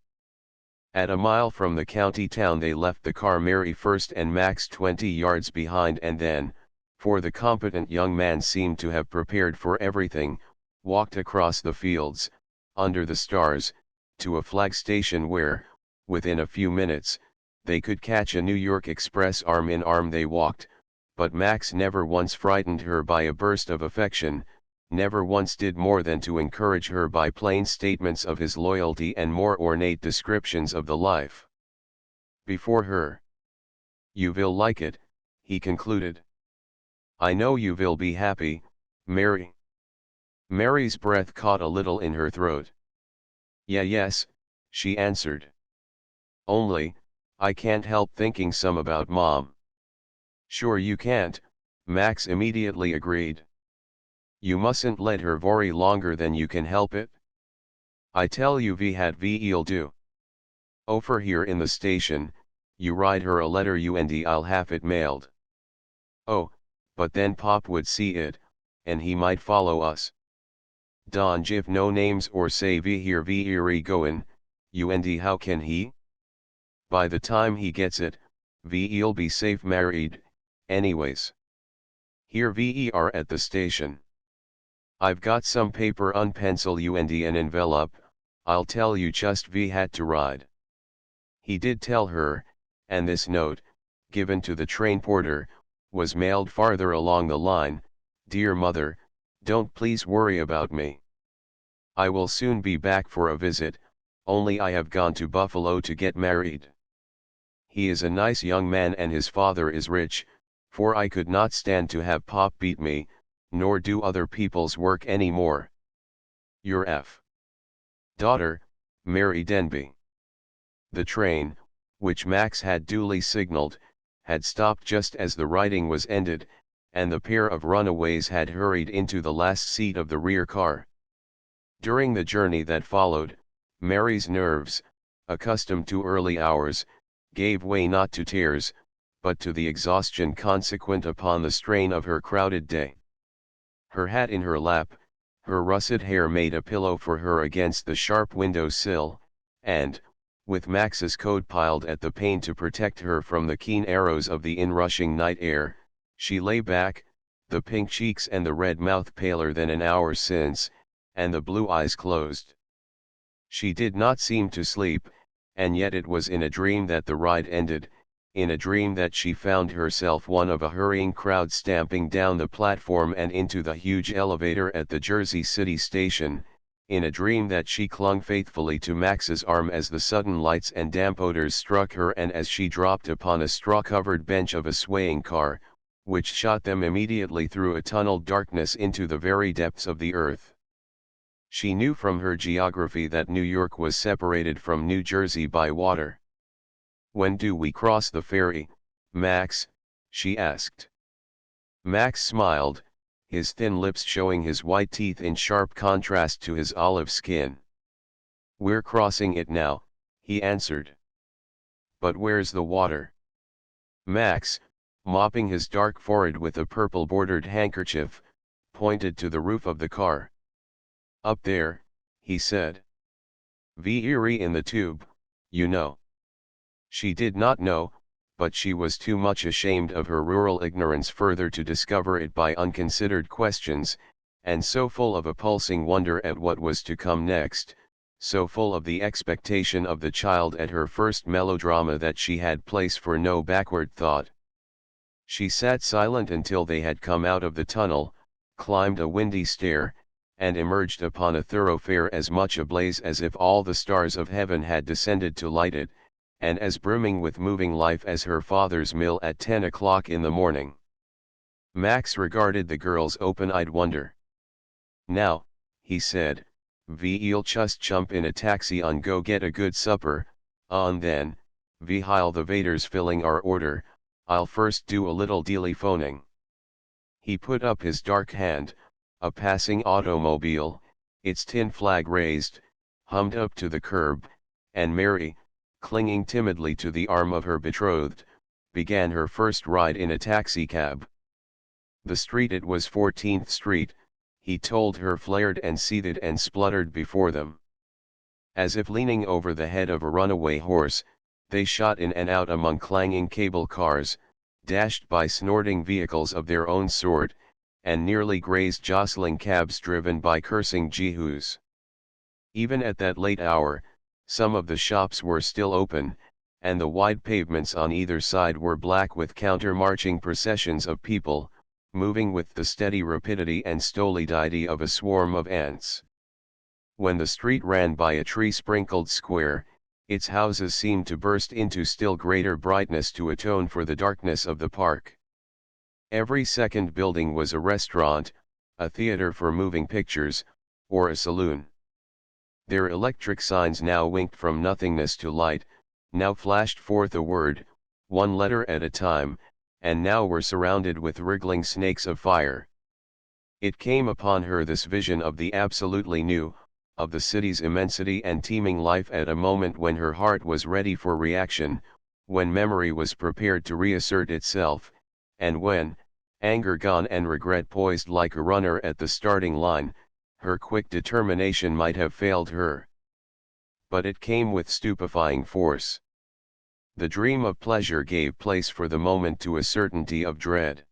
At a mile from the county town they left the car, Mary first and Max 20 yards behind, and then, for the competent young man seemed to have prepared for everything, walked across the fields, under the stars, to a flag station where, within a few minutes, they could catch a New York express. Arm in arm they walked, but Max never once frightened her by a burst of affection, never once did more than to encourage her by plain statements of his loyalty and more ornate descriptions of the life before her. "You will like it," he concluded. "I know you will be happy, Mary." Mary's breath caught a little in her throat. Yes," she answered. "Only, I can't help thinking some about Mom." "Sure you can't," Max immediately agreed. "You mustn't let her worry longer than you can help it. I tell you VE'll do. Over here in the station, you write her a letter and I'll have it mailed." "Oh, but then Pop would see it, and he might follow us." "Don't give no names or say here goin', and how can he? By the time he gets it, VE'll be safe married, anyways. Here we are at the station. I've got some paper unpencil and an envelope, I'll tell you just had to ride." He did tell her, and this note, given to the train porter, was mailed farther along the line: "Dear Mother, don't please worry about me. I will soon be back for a visit, only I have gone to Buffalo to get married. He is a nice young man and his father is rich, for I could not stand to have Pop beat me, nor do other people's work any more. Your F. Daughter, Mary Denby." The train, which Max had duly signaled, had stopped just as the writing was ended, and the pair of runaways had hurried into the last seat of the rear car. During the journey that followed, Mary's nerves, accustomed to early hours, gave way not to tears, but to the exhaustion consequent upon the strain of her crowded day. Her hat in her lap, her russet hair made a pillow for her against the sharp window sill, and, with Max's coat piled at the pane to protect her from the keen arrows of the inrushing night air, she lay back, the pink cheeks and the red mouth paler than an hour since, and the blue eyes closed. She did not seem to sleep, and yet it was in a dream that the ride ended, in a dream that she found herself one of a hurrying crowd stamping down the platform and into the huge elevator at the Jersey City station, in a dream that she clung faithfully to Max's arm as the sudden lights and damp odors struck her and as she dropped upon a straw-covered bench of a swaying car, which shot them immediately through a tunneled darkness into the very depths of the earth. She knew from her geography that New York was separated from New Jersey by water. "When do we cross the ferry, Max?" she asked. Max smiled, his thin lips showing his white teeth in sharp contrast to his olive skin. "We're crossing it now," he answered. "But where's the water?" Max, mopping his dark forehead with a purple-bordered handkerchief, pointed to the roof of the car. "Up there," he said. "Very in the tube, you know." She did not know, but she was too much ashamed of her rural ignorance further to discover it by unconsidered questions, and so full of a pulsing wonder at what was to come next, so full of the expectation of the child at her first melodrama that she had place for no backward thought. She sat silent until they had come out of the tunnel, climbed a windy stair, and emerged upon a thoroughfare as much ablaze as if all the stars of heaven had descended to light it, and as brimming with moving life as her father's mill at 10 o'clock in the morning. Max regarded the girl's open-eyed wonder. "Now," he said, "Ve'll just jump in a taxi and go get a good supper, and then, while the waiter's filling our order, I'll first do a little telephoning." He put up his dark hand. A passing automobile, its tin flag raised, hummed up to the curb, and Mary, clinging timidly to the arm of her betrothed, began her first ride in a taxicab. The street, it was 14th Street, he told her, flared and seethed and spluttered before them. As if leaning over the head of a runaway horse, they shot in and out among clanging cable cars, dashed by snorting vehicles of their own sort, and nearly grazed jostling cabs driven by cursing Jehus. Even at that late hour, some of the shops were still open, and the wide pavements on either side were black with counter-marching processions of people, moving with the steady rapidity and stolidity of a swarm of ants. When the street ran by a tree-sprinkled square, its houses seemed to burst into still greater brightness to atone for the darkness of the park. Every second building was a restaurant, a theater for moving pictures, or a saloon. Their electric signs now winked from nothingness to light, now flashed forth a word, one letter at a time, and now were surrounded with wriggling snakes of fire. It came upon her, this vision of the absolutely new, of the city's immensity and teeming life, at a moment when her heart was ready for reaction, when memory was prepared to reassert itself, and when, anger gone and regret poised like a runner at the starting line, her quick determination might have failed her. But it came with stupefying force. The dream of pleasure gave place for the moment to a certainty of dread.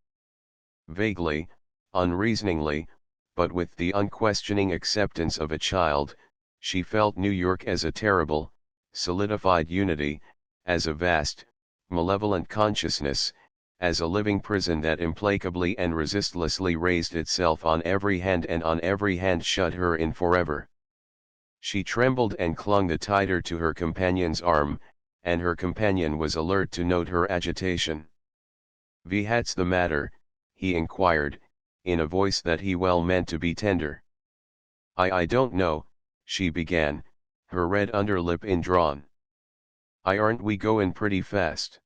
Vaguely, unreasoningly, but with the unquestioning acceptance of a child, she felt New York as a terrible, solidified unity, as a vast, malevolent consciousness, as a living prison that implacably and resistlessly raised itself on every hand, and on every hand shut her in forever. She trembled and clung the tighter to her companion's arm, and her companion was alert to note her agitation. "What's the matter?" he inquired, in a voice that he well meant to be tender. I don't know," she began, her red underlip indrawn. "Aren't we goin' pretty fast?"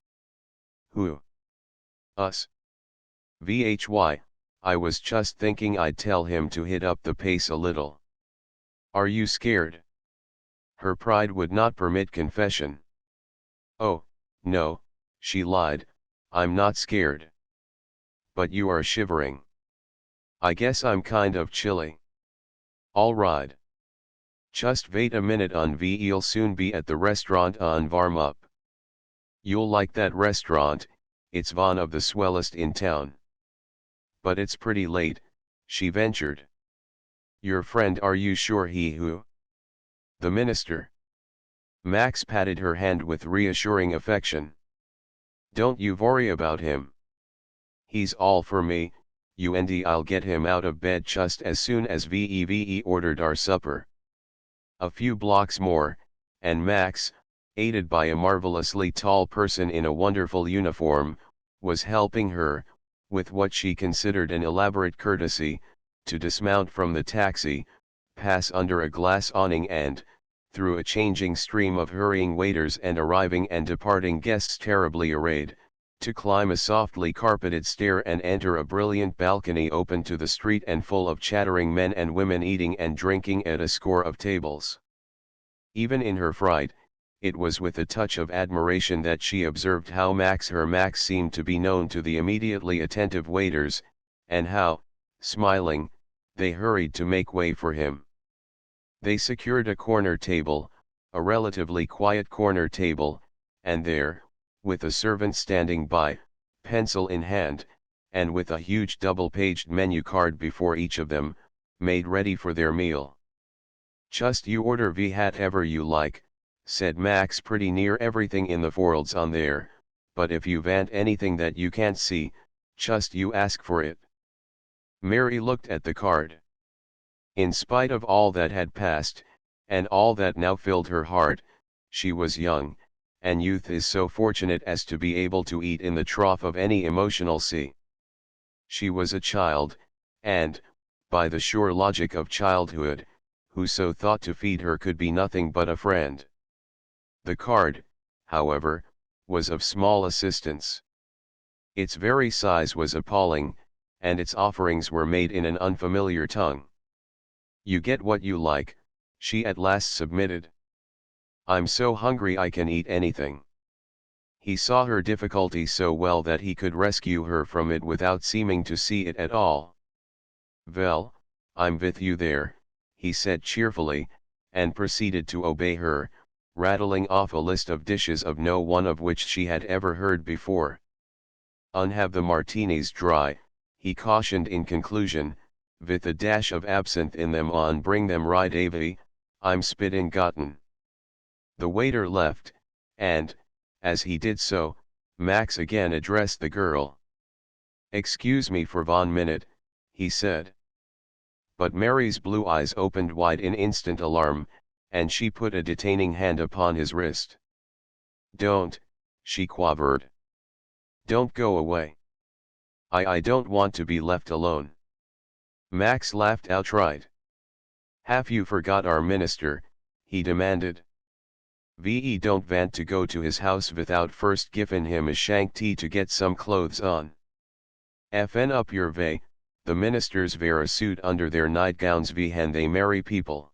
"Who?" "Us. Why, I was just thinking I'd tell him to hit up the pace a little." "Are you scared?" Her pride would not permit confession. "Oh, no," she lied, "I'm not scared." "But you are shivering." "I guess I'm kind of chilly." "All right. Just wait a minute and we'll soon be at the restaurant and warm up. You'll like that restaurant, it's one of the swellest in town." "But it's pretty late," she ventured. "Your friend, are you sure he who?" "The minister." Max patted her hand with reassuring affection. "Don't you worry about him. He's all for me, you and I'll get him out of bed just as soon as we've ordered our supper." A few blocks more, and Max, aided by a marvelously tall person in a wonderful uniform, was helping her, with what she considered an elaborate courtesy, to dismount from the taxi, pass under a glass awning and, through a changing stream of hurrying waiters and arriving and departing guests terribly arrayed, to climb a softly carpeted stair and enter a brilliant balcony open to the street and full of chattering men and women eating and drinking at a score of tables. Even in her fright, it was with a touch of admiration that she observed how her Max seemed to be known to the immediately attentive waiters, and how, smiling, they hurried to make way for him. They secured a corner table, a relatively quiet corner table, and there, with a servant standing by, pencil in hand, and with a huge double-paged menu card before each of them, made ready for their meal. "Just you order whatever you like," said Max, "pretty near everything in the world's on there, but if you want anything that you can't see, just you ask for it. Mary looked at the card. In spite of all that had passed, and all that now filled her heart, she was young, and youth is so fortunate as to be able to eat in the trough of any emotional sea. She was a child, and, by the sure logic of childhood, whoso thought to feed her could be nothing but a friend. The card, however, was of small assistance. Its very size was appalling, and its offerings were made in an unfamiliar tongue. "You get what you like," she at last submitted. "I'm so hungry I can eat anything." He saw her difficulty so well that he could rescue her from it without seeming to see it at all. "Well, I'm with you there," he said cheerfully, and proceeded to obey her, rattling off a list of dishes of no one of which she had ever heard before. "Unhave the martinis dry," he cautioned in conclusion, "with a dash of absinthe in them on bring them right avy, I'm spittin' gotten." The waiter left, and, as he did so, Max again addressed the girl. "Excuse me for 1 minute," he said. But Mary's blue eyes opened wide in instant alarm, and she put a detaining hand upon his wrist. "Don't," she quavered. "Don't go away. I don't want to be left alone." Max laughed outright. "Have you forgot our minister?" he demanded. "We don't want to go to his house without first givin' him a shank tea to get some clothes on. F'n up your way, the ministers wear a suit under their nightgowns when they marry people."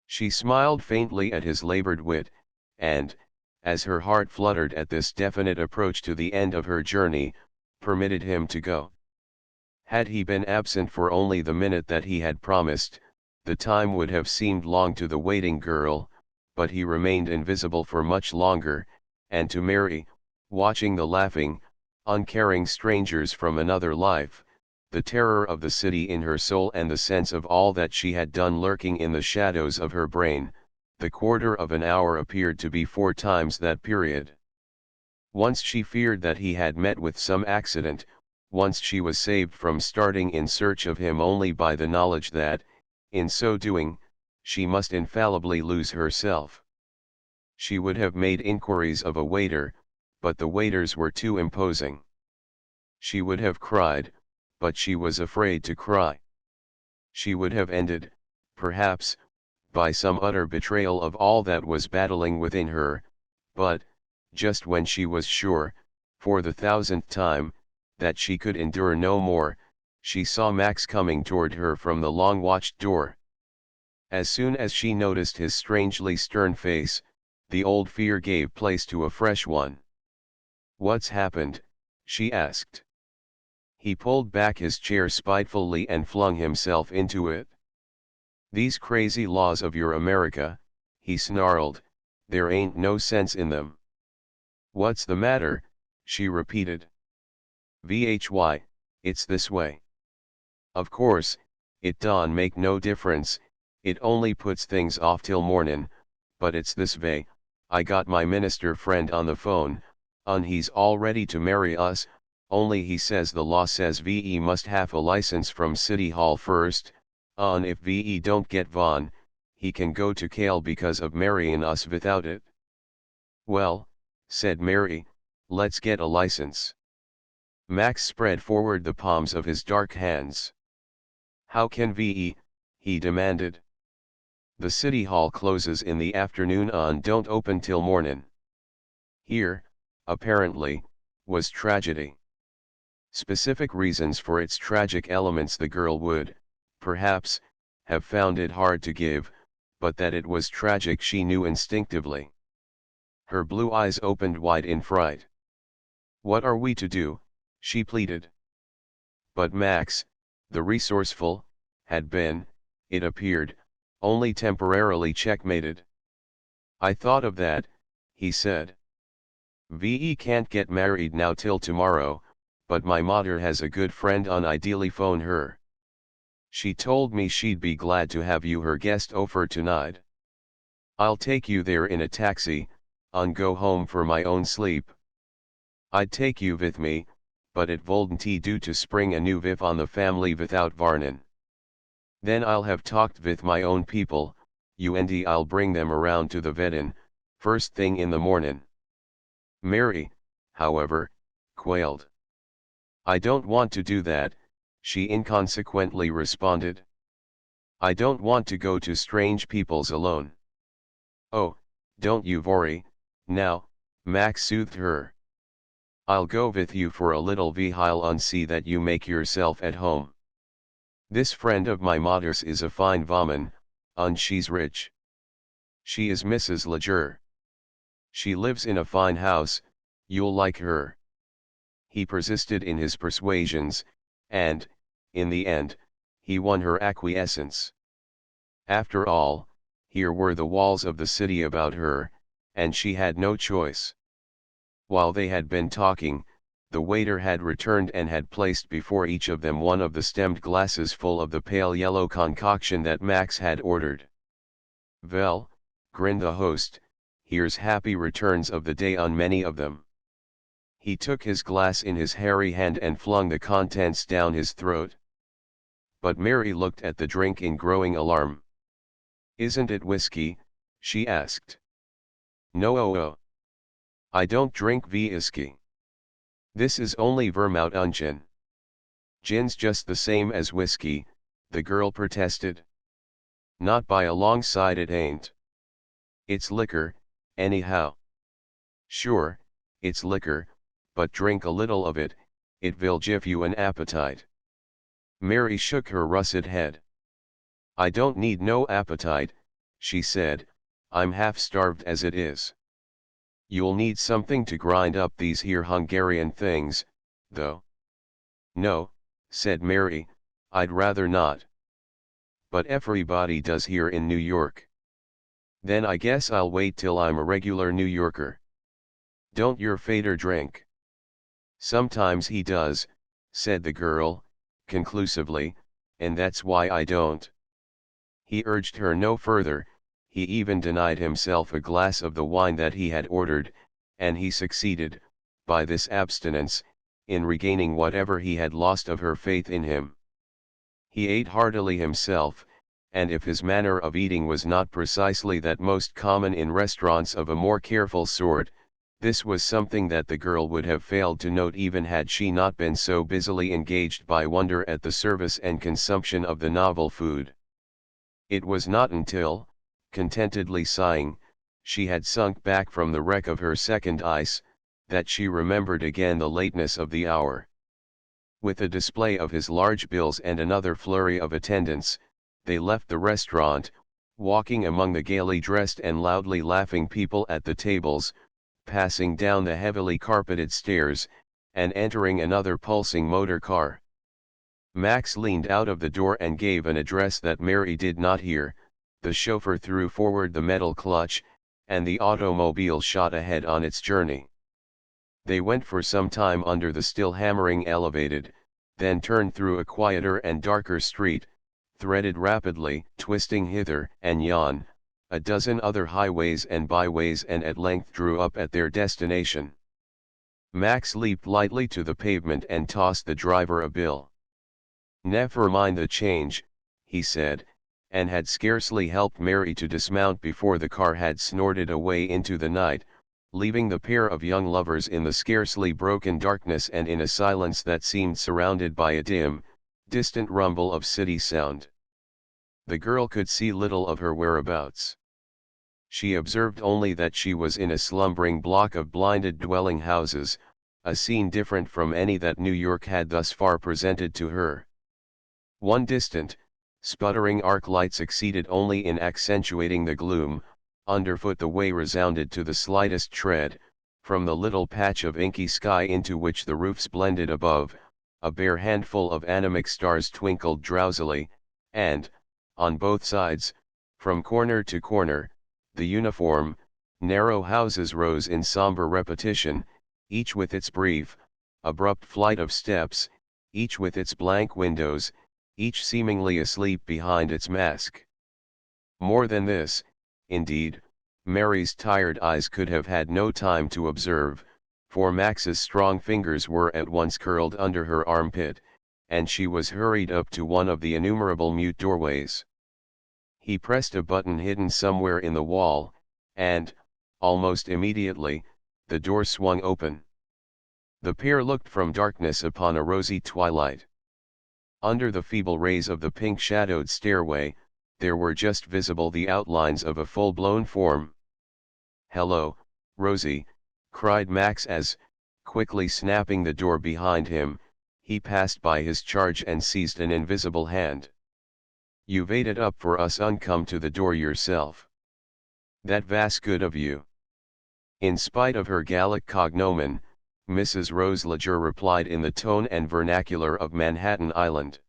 She smiled faintly at his labored wit, and, as her heart fluttered at this definite approach to the end of her journey, permitted him to go. Had he been absent for only the minute that he had promised, the time would have seemed long to the waiting girl, but he remained invisible for much longer, and to Mary, watching the laughing, uncaring strangers from another life, the terror of the city in her soul and the sense of all that she had done lurking in the shadows of her brain, the quarter of an hour appeared to be 4 times that period. Once she feared that he had met with some accident, once she was saved from starting in search of him only by the knowledge that, in so doing, she must infallibly lose herself. She would have made inquiries of a waiter, but the waiters were too imposing. She would have cried, but she was afraid to cry. She would have ended, perhaps, by some utter betrayal of all that was battling within her, but, just when she was sure, for the 1000th time, that she could endure no more, she saw Max coming toward her from the long-watched door. As soon as she noticed his strangely stern face, the old fear gave place to a fresh one. "What's happened?" she asked. He pulled back his chair spitefully and flung himself into it. "These crazy laws of your America," he snarled, "there ain't no sense in them." "What's the matter?" she repeated. "Why, it's this way. Of course, it don't make no difference, it only puts things off till mornin', but it's this way. I got my minister friend on the phone, and he's all ready to marry us, only he says the law says we must have a license from City Hall first, and if we don't get one, he can go to jail because of marrying us without it." "Well," said Mary, "let's get a license." Max spread forward the palms of his dark hands. "How can we?" he demanded. "The City Hall closes in the afternoon and don't open till mornin'." Here, apparently, was tragedy. Specific reasons for its tragic elements the girl would, perhaps, have found it hard to give, but that it was tragic she knew instinctively. Her blue eyes opened wide in fright. "What are we to do?" she pleaded. But Max, the resourceful, had been, it appeared, only temporarily checkmated. "I thought of that," he said. "We can't get married now till tomorrow, but my mother has a good friend and ideally phone her. She told me she'd be glad to have you her guest over tonight. I'll take you there in a taxi, and go home for my own sleep." I'd take you with me, but it wouldn't do to spring a new whip on the family without warning. Then I'll have talked with my own people, and I'll bring them around to the wedding, first thing in the morning. Mary, however, quailed. I don't want to do that, she inconsequently responded. I don't want to go to strange people's alone. Oh, don't you worry, now, Max soothed her. I'll go with you for a little while and see that you make yourself at home. This friend of my mother's is a fine woman, and she's rich. She is Mrs. Leger. She lives in a fine house, you'll like her. He persisted in his persuasions, and, in the end, he won her acquiescence. After all, here were the walls of the city about her, and she had no choice. While they had been talking, the waiter had returned and had placed before each of them one of the stemmed glasses full of the pale yellow concoction that Max had ordered. Well, grinned the host, here's happy returns of the day on many of them. He took his glass in his hairy hand and flung the contents down his throat. But Mary looked at the drink in growing alarm. Isn't it whiskey? She asked. No. I don't drink whiskey. This is only vermouth and gin. Gin's just the same as whiskey, the girl protested. Not by a long sight it ain't. It's liquor, anyhow. Sure, it's liquor, but drink a little of it, it will give you an appetite. Mary shook her russet head. I don't need no appetite, she said, I'm half starved as it is. You'll need something to grind up these here Hungarian things, though. No, said Mary, I'd rather not. But everybody does here in New York. Then I guess I'll wait till I'm a regular New Yorker. Don't your fader drink? Sometimes he does, said the girl, conclusively, and that's why I don't. He urged her no further, he even denied himself a glass of the wine that he had ordered, and he succeeded, by this abstinence, in regaining whatever he had lost of her faith in him. He ate heartily himself, and if his manner of eating was not precisely that most common in restaurants of a more careful sort, this was something that the girl would have failed to note even had she not been so busily engaged by wonder at the service and consumption of the novel food. It was not until, contentedly sighing, she had sunk back from the wreck of her second ice, that she remembered again the lateness of the hour. With a display of his large bills and another flurry of attendants, they left the restaurant, walking among the gaily dressed and loudly laughing people at the tables, passing down the heavily carpeted stairs, and entering another pulsing motor car. Max leaned out of the door and gave an address that Mary did not hear. The chauffeur threw forward the metal clutch, and the automobile shot ahead on its journey. They went for some time under the still hammering elevated, then turned through a quieter and darker street, threaded rapidly, twisting hither and yon, a dozen other highways and byways, and at length drew up at their destination. Max leaped lightly to the pavement and tossed the driver a bill. Never mind the change, he said, and had scarcely helped Mary to dismount before the car had snorted away into the night, leaving the pair of young lovers in the scarcely broken darkness and in a silence that seemed surrounded by a dim, distant rumble of city sound. The girl could see little of her whereabouts. She observed only that she was in a slumbering block of blinded dwelling houses, a scene different from any that New York had thus far presented to her. One distant, sputtering arc light succeeded only in accentuating the gloom. Underfoot the way resounded to the slightest tread, from the little patch of inky sky into which the roofs blended above, a bare handful of anemic stars twinkled drowsily, and, on both sides, from corner to corner, the uniform, narrow houses rose in somber repetition, each with its brief, abrupt flight of steps, each with its blank windows, each seemingly asleep behind its mask. More than this, indeed, Mary's tired eyes could have had no time to observe, for Max's strong fingers were at once curled under her armpit, and she was hurried up to one of the innumerable mute doorways. He pressed a button hidden somewhere in the wall, and, almost immediately, the door swung open. The pair looked from darkness upon a rosy twilight. Under the feeble rays of the pink-shadowed stairway, there were just visible the outlines of a full-blown form. "Hello, Rosie," cried Max as, quickly snapping the door behind him, he passed by his charge and seized an invisible hand. "You've ate it up for us come to the door yourself. That vas good of you." In spite of her Gallic cognomen, Mrs. Rose Leger replied in the tone and vernacular of Manhattan Island.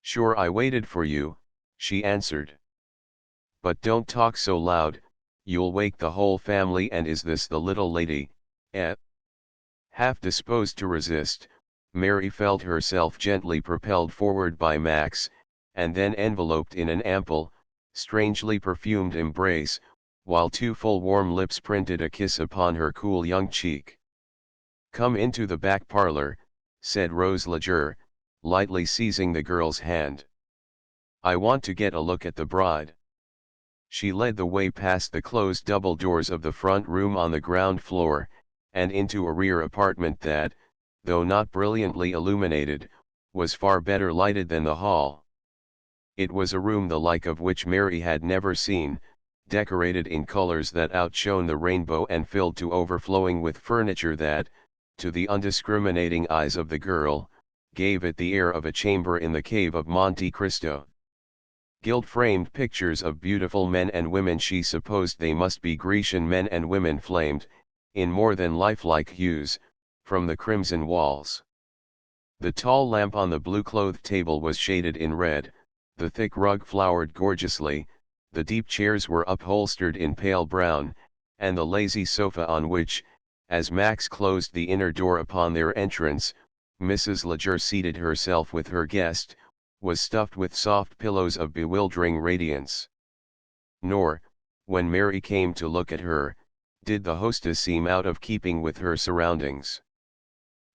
"Sure, I waited for you," she answered. "But don't talk so loud, you'll wake the whole family. And is this the little lady, eh?" Half disposed to resist, Mary felt herself gently propelled forward by Max, and then enveloped in an ample, strangely perfumed embrace, while two full warm lips printed a kiss upon her cool young cheek. "Come into the back parlor," said Rose Leger, lightly seizing the girl's hand. "I want to get a look at the bride." She led the way past the closed double doors of the front room on the ground floor, and into a rear apartment that, though not brilliantly illuminated, was far better lighted than the hall. It was a room the like of which Mary had never seen, decorated in colors that outshone the rainbow and filled to overflowing with furniture that, to the undiscriminating eyes of the girl, gave it the air of a chamber in the cave of Monte Cristo. Gilt-framed pictures of beautiful men and women, she supposed they must be Grecian men and women, flamed, in more than lifelike hues, from the crimson walls. The tall lamp on the blue-clothed table was shaded in red, the thick rug flowered gorgeously, the deep chairs were upholstered in pale brown, and the lazy sofa on which, as Max closed the inner door upon their entrance, Mrs. Leger seated herself with her guest, was stuffed with soft pillows of bewildering radiance. Nor, when Mary came to look at her, did the hostess seem out of keeping with her surroundings.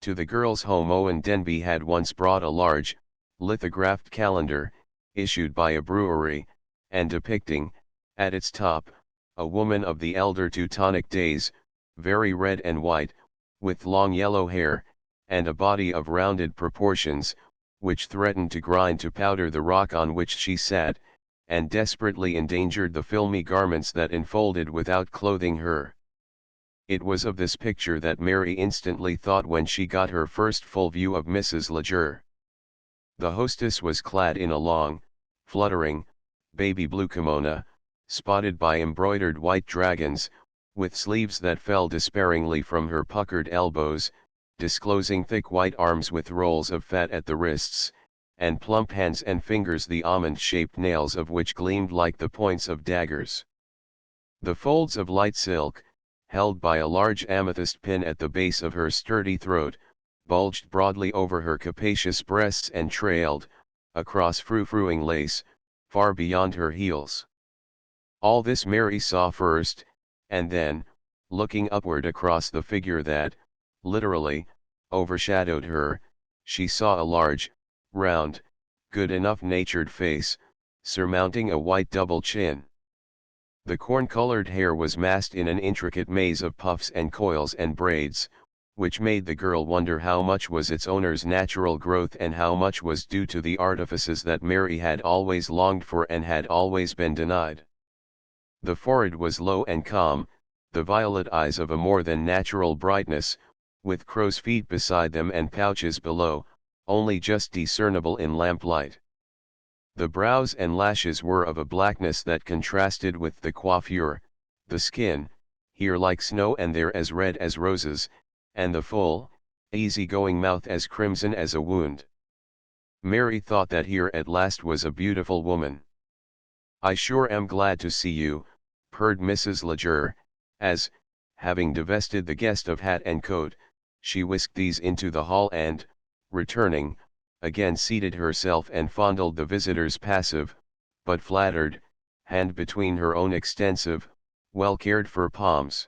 To the girls' home Owen Denby had once brought a large, lithographed calendar, issued by a brewery, and depicting, at its top, a woman of the elder Teutonic days, very red and white, with long yellow hair, and a body of rounded proportions, which threatened to grind to powder the rock on which she sat, and desperately endangered the filmy garments that enfolded without clothing her. It was of this picture that Mary instantly thought when she got her first full view of Mrs. Leger. The hostess was clad in a long, fluttering, baby blue kimono, spotted by embroidered white dragons, with sleeves that fell despairingly from her puckered elbows, disclosing thick white arms with rolls of fat at the wrists, and plump hands and fingers the almond-shaped nails of which gleamed like the points of daggers. The folds of light silk, held by a large amethyst pin at the base of her sturdy throat, bulged broadly over her capacious breasts and trailed, across frou-frouing lace, far beyond her heels. All this Mary saw first, and then, looking upward across the figure that, literally, overshadowed her, she saw a large, round, good enough natured face, surmounting a white double chin. The corn-colored hair was massed in an intricate maze of puffs and coils and braids, which made the girl wonder how much was its owner's natural growth and how much was due to the artifices that Mary had always longed for and had always been denied. The forehead was low and calm, the violet eyes of a more than natural brightness, with crow's feet beside them and pouches below, only just discernible in lamplight. The brows and lashes were of a blackness that contrasted with the coiffure, the skin, here like snow and there as red as roses, and the full, easy-going mouth as crimson as a wound. Mary thought that here at last was a beautiful woman. "I sure am glad to see you," purred Mrs. Leger, as, having divested the guest of hat and coat, she whisked these into the hall and, returning, again seated herself and fondled the visitor's passive, but flattered, hand between her own extensive, well-cared-for palms.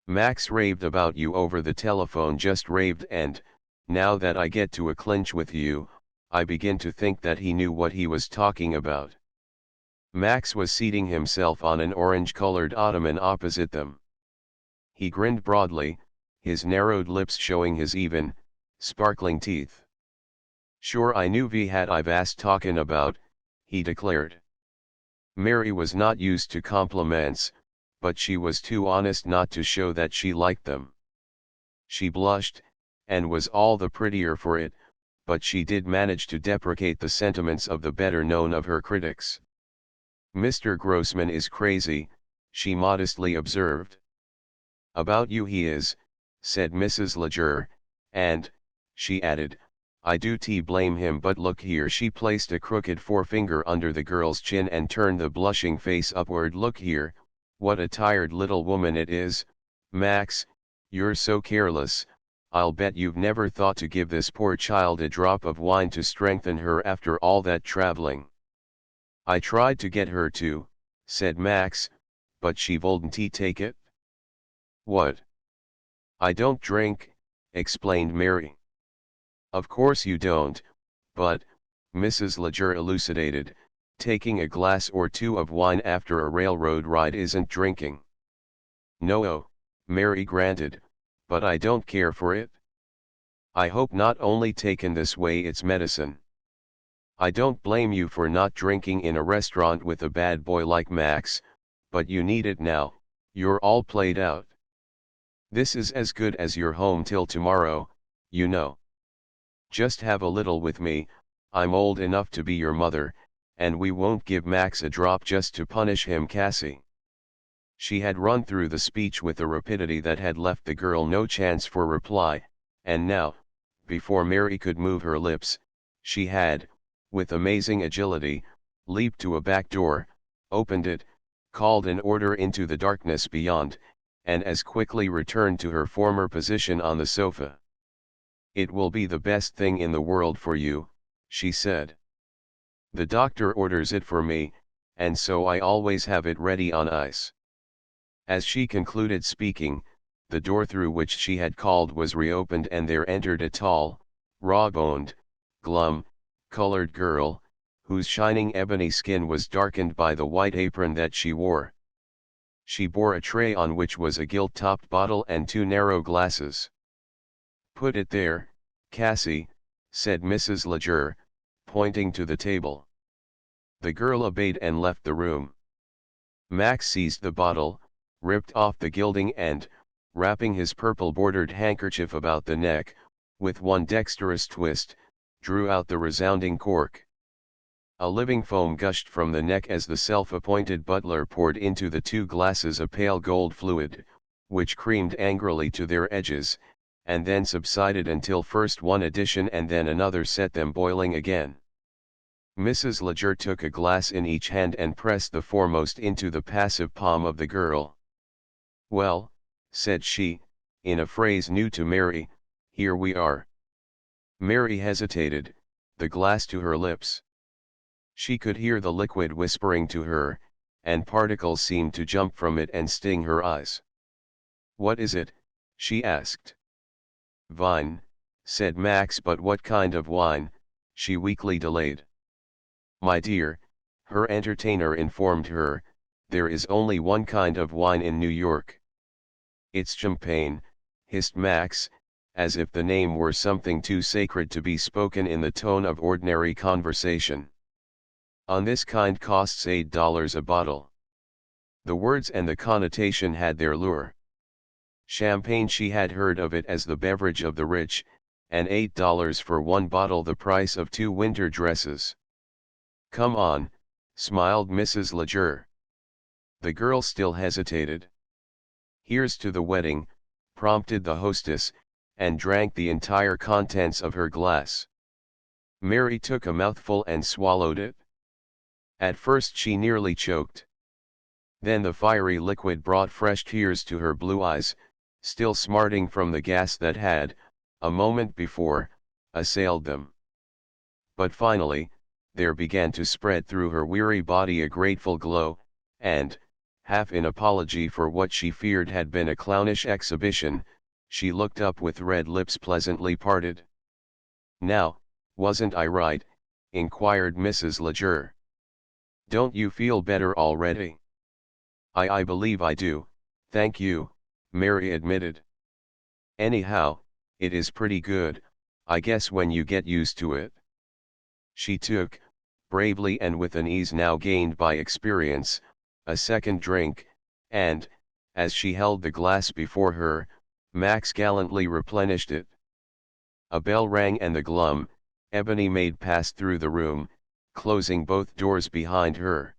Max raved about you over the telephone, just raved, and, now that I get to a clinch with you, I begin to think that he knew what he was talking about. Max was seating himself on an orange-colored ottoman opposite them. He grinned broadly, his narrowed lips showing his even, sparkling teeth. "Sure, I knew we had I was talking about," he declared. Mary was not used to compliments, but she was too honest not to show that she liked them. She blushed, and was all the prettier for it, but she did manage to deprecate the sentiments of the better known of her critics. "Mr. Grossman is crazy," she modestly observed. "About you he is," said Mrs. Leger, "and," she added, "I do blame him, but look here." She placed a crooked forefinger under the girl's chin and turned the blushing face upward. "Look here, what a tired little woman it is, Max, you're so careless. I'll bet you've never thought to give this poor child a drop of wine to strengthen her after all that traveling." "I tried to get her to," said Max, "but she wouldn't take it." "What? I don't drink," explained Mary. "Of course you don't, but," Mrs. Leger elucidated, "taking a glass or two of wine after a railroad ride isn't drinking." "No," Mary granted, "but I don't care for it. I hope not only taken this way it's medicine. I don't blame you for not drinking in a restaurant with a bad boy like Max, but you need it now, you're all played out. This is as good as your home till tomorrow, you know. Just have a little with me, I'm old enough to be your mother, and we won't give Max a drop just to punish him, Cassie." She had run through the speech with a rapidity that had left the girl no chance for reply, and now, before Mary could move her lips, she had, with amazing agility, leaped to a back door, opened it, called an order into the darkness beyond, and as quickly returned to her former position on the sofa. "It will be the best thing in the world for you," she said. "The doctor orders it for me, and so I always have it ready on ice." As she concluded speaking, the door through which she had called was reopened and there entered a tall, raw-boned, glum, colored girl, whose shining ebony skin was darkened by the white apron that she wore. She bore a tray on which was a gilt-topped bottle and two narrow glasses. "Put it there, Cassie," said Mrs. Leger, pointing to the table. The girl obeyed and left the room. Max seized the bottle, ripped off the gilding and, wrapping his purple-bordered handkerchief about the neck, with one dexterous twist, drew out the resounding cork. A living foam gushed from the neck as the self-appointed butler poured into the two glasses a pale gold fluid, which creamed angrily to their edges, and then subsided until first one addition and then another set them boiling again. Mrs. Leger took a glass in each hand and pressed the foremost into the passive palm of the girl. "Well," said she, in a phrase new to Mary, "here we are." Mary hesitated, the glass to her lips. She could hear the liquid whispering to her, and particles seemed to jump from it and sting her eyes. "What is it?" she asked. "Wine," said Max, "but what kind of wine?" she weakly delayed. "My dear," her entertainer informed her, "there is only one kind of wine in New York." "It's champagne," hissed Max, as if the name were something too sacred to be spoken in the tone of ordinary conversation. "On this kind costs $8 a bottle." The words and the connotation had their lure. Champagne, she had heard of it as the beverage of the rich, and $8 for one bottle the price of 2 winter dresses. "Come on," smiled Mrs. Leger. The girl still hesitated. "Here's to the wedding," prompted the hostess, and drank the entire contents of her glass. Mary took a mouthful and swallowed it. At first she nearly choked. Then the fiery liquid brought fresh tears to her blue eyes, still smarting from the gas that had, a moment before, assailed them. But finally, there began to spread through her weary body a grateful glow, and, Half in apology for what she feared had been a clownish exhibition, she looked up with red lips pleasantly parted. "Now, wasn't I right?" inquired Mrs. Leger. "Don't you feel better already?" I believe I do, thank you," Mary admitted. "Anyhow, it is pretty good, I guess, when you get used to it." She took, bravely and with an ease now gained by experience, a second drink, and, as she held the glass before her, Max gallantly replenished it. A bell rang and the glum, ebony maid passed through the room, closing both doors behind her.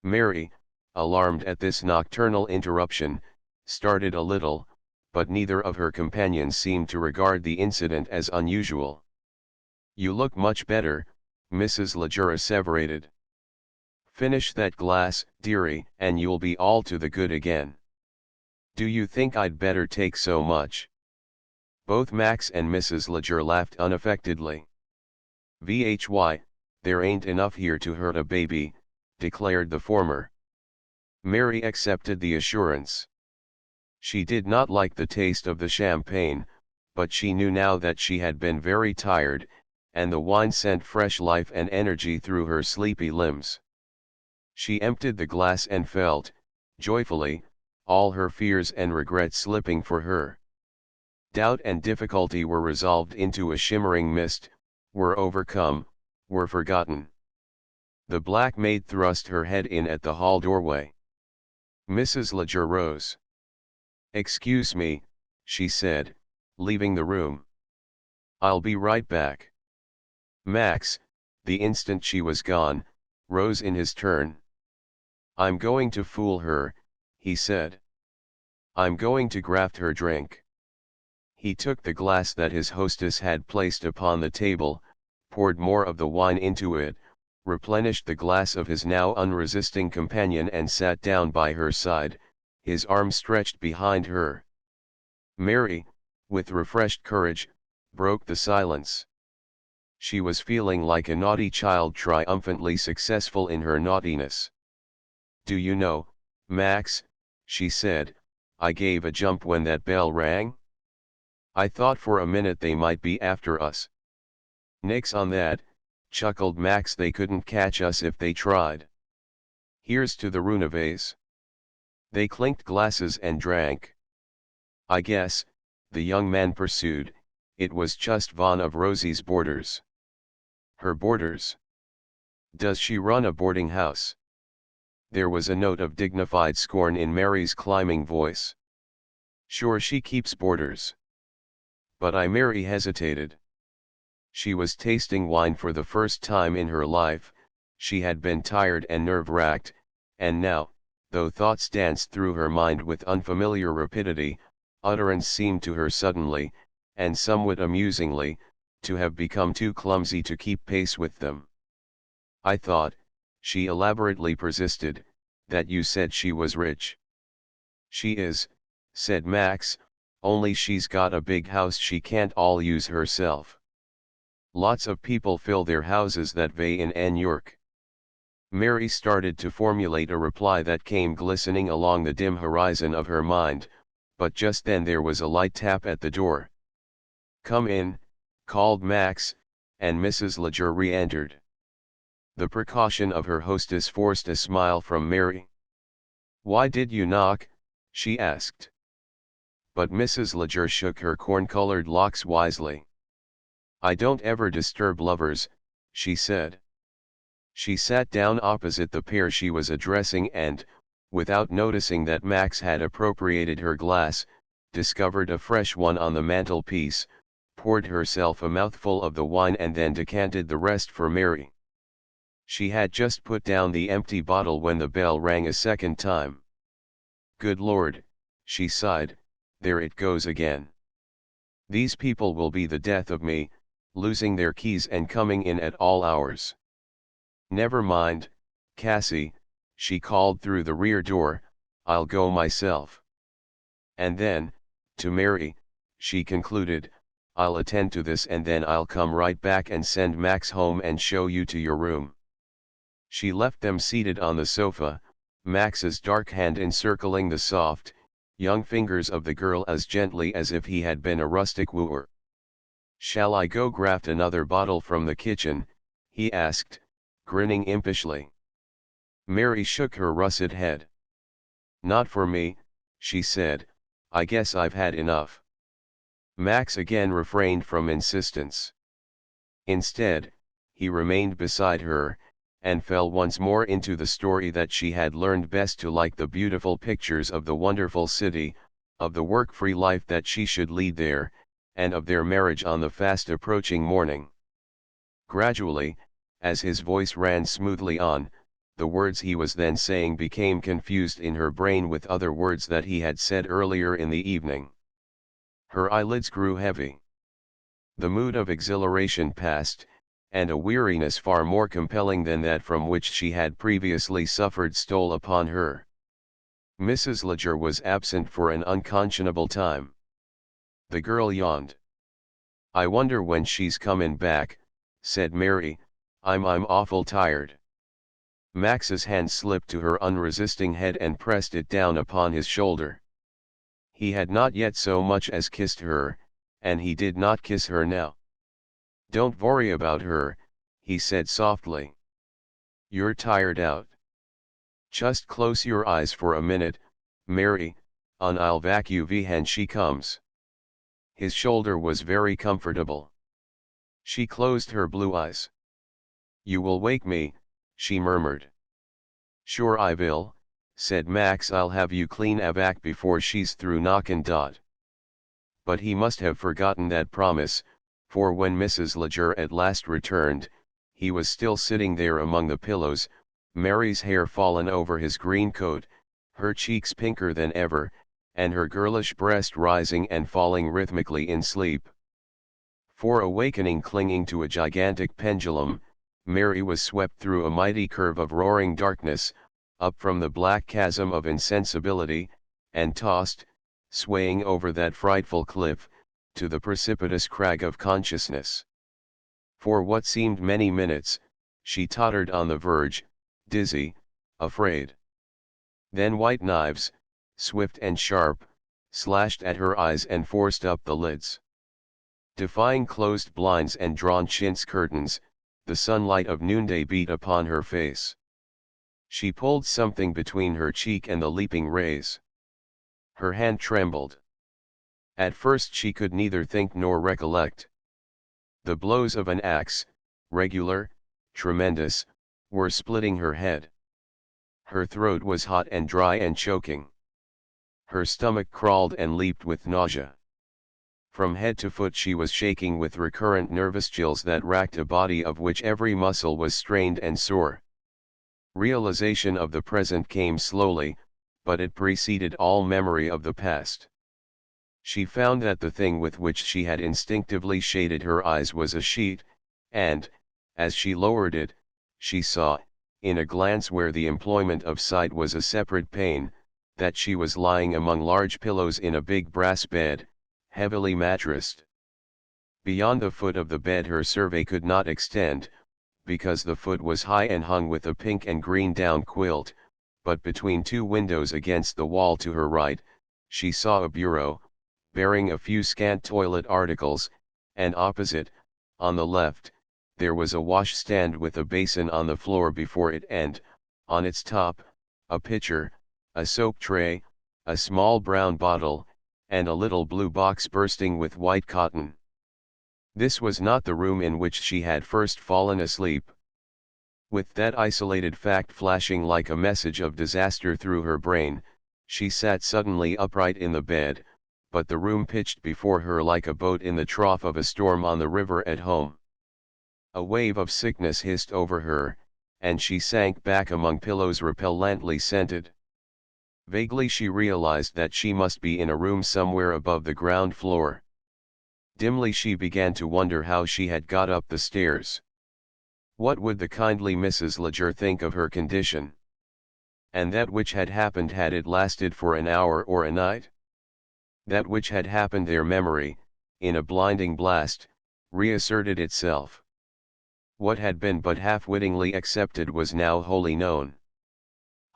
Mary, alarmed at this nocturnal interruption, started a little, but neither of her companions seemed to regard the incident as unusual. "You look much better," Mrs. Leger asseverated. "Finish that glass, dearie, and you'll be all to the good again." "Do you think I'd better take so much?" Both Max and Mrs. Leger laughed unaffectedly. "Vhy, there ain't enough here to hurt a baby," declared the former. Mary accepted the assurance. She did not like the taste of the champagne, but she knew now that she had been very tired, and the wine sent fresh life and energy through her sleepy limbs. She emptied the glass and felt, joyfully, all her fears and regrets slipping for her. Doubt and difficulty were resolved into a shimmering mist, were overcome, were forgotten. The black maid thrust her head in at the hall doorway. Mrs. Leger rose. "Excuse me," she said, leaving the room. "I'll be right back." Max, the instant she was gone, rose in his turn. "I'm going to fool her," he said. "I'm going to graft her drink." He took the glass that his hostess had placed upon the table, poured more of the wine into it, replenished the glass of his now unresisting companion and sat down by her side, his arm stretched behind her. Mary, with refreshed courage, broke the silence. She was feeling like a naughty child triumphantly successful in her naughtiness. "Do you know, Max," she said, "I gave a jump when that bell rang? I thought for a minute they might be after us." "Nix on that," chuckled Max, "they couldn't catch us if they tried. Here's to the Runaways." They clinked glasses and drank. "I guess," the young man pursued, "it was just one of Rosie's boarders." "Her boarders? Does she run a boarding house?" There was a note of dignified scorn in Mary's climbing voice. "Sure, she keeps boarders." "But Mary hesitated. She was tasting wine for the first time in her life, she had been tired and nerve-racked, and now, though thoughts danced through her mind with unfamiliar rapidity, utterance seemed to her suddenly, and somewhat amusingly, to have become too clumsy to keep pace with them. "I thought," she elaborately persisted, "that you said she was rich." "She is," said Max, "only she's got a big house she can't all use herself. Lots of people fill their houses that way in New York." Mary started to formulate a reply that came glistening along the dim horizon of her mind, but just then there was a light tap at the door. "Come in," called Max, and Mrs. Leger re-entered. The precaution of her hostess forced a smile from Mary. "Why did you knock?" she asked. But Mrs. Leger shook her corn-colored locks wisely. "I don't ever disturb lovers," she said. She sat down opposite the pair she was addressing and, without noticing that Max had appropriated her glass, discovered a fresh one on the mantelpiece, poured herself a mouthful of the wine and then decanted the rest for Mary. She had just put down the empty bottle when the bell rang a second time. "Good Lord," she sighed, "there it goes again. These people will be the death of me, losing their keys and coming in at all hours. Never mind, Cassie," she called through the rear door, "I'll go myself. And then, to Mary, she concluded, I'll attend to this and then I'll come right back and send Max home and show you to your room." She left them seated on the sofa, Max's dark hand encircling the soft, young fingers of the girl as gently as if he had been a rustic wooer. "Shall I go graft another bottle from the kitchen?" he asked, grinning impishly. Mary shook her russet head. "Not for me," she said, "I guess I've had enough." Max again refrained from insistence. Instead, he remained beside her, and fell once more into the story that she had learned best to like, the beautiful pictures of the wonderful city, of the work-free life that she should lead there, and of their marriage on the fast approaching morning. Gradually, as his voice ran smoothly on, the words he was then saying became confused in her brain with other words that he had said earlier in the evening. Her eyelids grew heavy. The mood of exhilaration passed, and a weariness far more compelling than that from which she had previously suffered stole upon her. Mrs. Leger was absent for an unconscionable time. The girl yawned. "I wonder when she's comin' back," said Mary. I'm awful tired." Max's hand slipped to her unresisting head and pressed it down upon his shoulder. He had not yet so much as kissed her, and he did not kiss her now. "Don't worry about her," he said softly. "You're tired out. Just close your eyes for a minute, Mary, and I'll vac you when she comes." His shoulder was very comfortable. She closed her blue eyes. "You will wake me," she murmured. "Sure I will," said Max. "I'll have you clean avac before she's through knockin'. But he must have forgotten that promise, for when Mrs. Leger at last returned, he was still sitting there among the pillows, Mary's hair fallen over his green coat, her cheeks pinker than ever, and her girlish breast rising and falling rhythmically in sleep. For awakening clinging to a gigantic pendulum, Mary was swept through a mighty curve of roaring darkness, up from the black chasm of insensibility, and tossed, swaying over that frightful cliff, to the precipitous crag of consciousness. For what seemed many minutes, she tottered on the verge, dizzy, afraid. Then white knives, swift and sharp, slashed at her eyes and forced up the lids. Defying closed blinds and drawn chintz curtains, the sunlight of noonday beat upon her face. She pulled something between her cheek and the leaping rays. Her hand trembled. At first she could neither think nor recollect. The blows of an axe, regular, tremendous, were splitting her head. Her throat was hot and dry and choking. Her stomach crawled and leaped with nausea. From head to foot she was shaking with recurrent nervous chills that racked a body of which every muscle was strained and sore. Realization of the present came slowly, but it preceded all memory of the past. She found that the thing with which she had instinctively shaded her eyes was a sheet, and, as she lowered it, she saw, in a glance where the employment of sight was a separate pain, that she was lying among large pillows in a big brass bed, heavily mattressed. Beyond the foot of the bed her survey could not extend, because the foot was high and hung with a pink and green down quilt, but between two windows against the wall to her right, she saw a bureau, bearing a few scant toilet articles, and opposite, on the left, there was a washstand with a basin on the floor before it and, on its top, a pitcher, a soap tray, a small brown bottle, and a little blue box bursting with white cotton. This was not the room in which she had first fallen asleep. With that isolated fact flashing like a message of disaster through her brain, she sat suddenly upright in the bed, but the room pitched before her like a boat in the trough of a storm on the river at home. A wave of sickness hissed over her, and she sank back among pillows repellently scented. Vaguely she realized that she must be in a room somewhere above the ground floor. Dimly she began to wonder how she had got up the stairs. What would the kindly Mrs. Leger think of her condition? And that which had happened, had it lasted for an hour or a night? That which had happened, their memory, in a blinding blast, reasserted itself. What had been but half-wittingly accepted was now wholly known.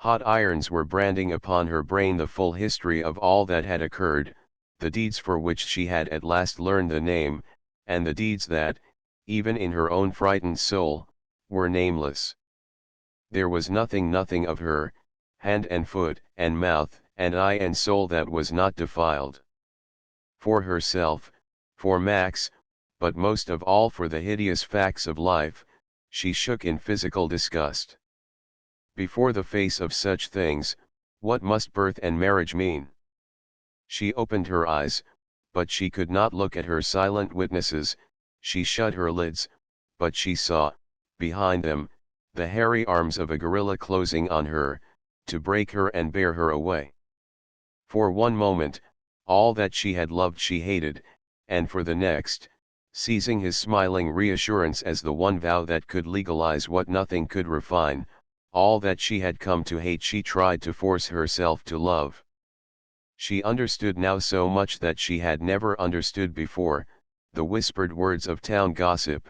Hot irons were branding upon her brain the full history of all that had occurred, the deeds for which she had at last learned the name, and the deeds that, even in her own frightened soul, were nameless. There was nothing of her, hand and foot and mouth and eye and soul that was not defiled. For herself, for Max, but most of all for the hideous facts of life, she shook in physical disgust. Before the face of such things, what must birth and marriage mean? She opened her eyes, but she could not look at her silent witnesses. She shut her lids, but she saw, behind them, the hairy arms of a gorilla closing on her, to break her and bear her away. For one moment, all that she had loved she hated, and for the next, seizing his smiling reassurance as the one vow that could legalize what nothing could refine, all that she had come to hate she tried to force herself to love. She understood now so much that she had never understood before, the whispered words of town gossip,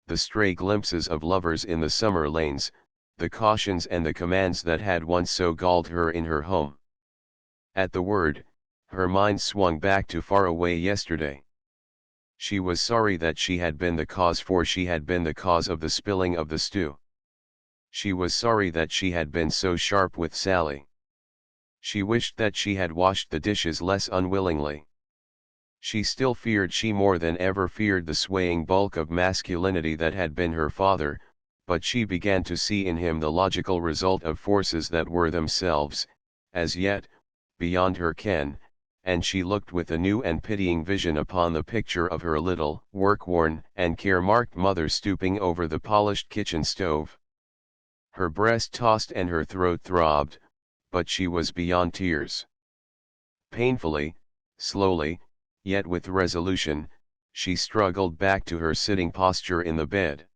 the stray glimpses of lovers in the summer lanes, the cautions and the commands that had once so galled her in her home. At the word, her mind swung back to far away yesterday. She was sorry that she had been the cause, for she had been the cause of the spilling of the stew. She was sorry that she had been so sharp with Sally. She wished that she had washed the dishes less unwillingly. She still feared, she more than ever feared, the swaying bulk of masculinity that had been her father, but she began to see in him the logical result of forces that were themselves, as yet, beyond her ken, and she looked with a new and pitying vision upon the picture of her little, work-worn, and care-marked mother stooping over the polished kitchen stove. Her breast tossed and her throat throbbed, but she was beyond tears. Painfully, slowly, yet with resolution, she struggled back to her sitting posture in the bed.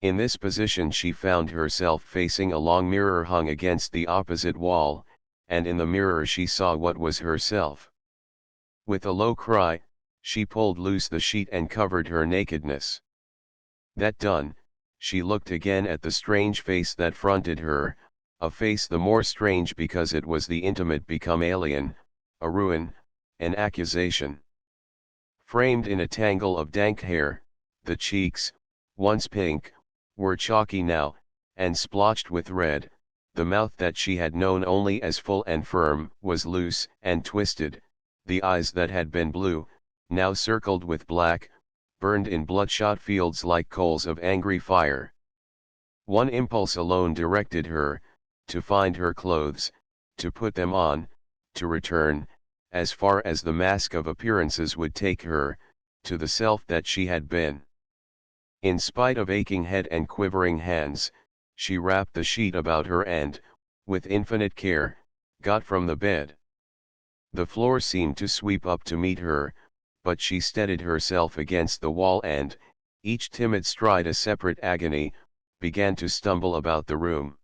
In this position she found herself facing a long mirror hung against the opposite wall, and in the mirror she saw what was herself. With a low cry, she pulled loose the sheet and covered her nakedness. That done, she looked again at the strange face that fronted her, a face the more strange because it was the intimate become alien, a ruin, an accusation. Framed in a tangle of dank hair, the cheeks, once pink, were chalky now, and splotched with red. The mouth that she had known only as full and firm was loose and twisted, the eyes that had been blue, now circled with black, burned in bloodshot fields like coals of angry fire. One impulse alone directed her, to find her clothes, to put them on, to return, as far as the mask of appearances would take her, to the self that she had been. In spite of aching head and quivering hands, she wrapped the sheet about her and, with infinite care, got from the bed. The floor seemed to sweep up to meet her, but she steadied herself against the wall and, each timid stride a separate agony, began to stumble about the room.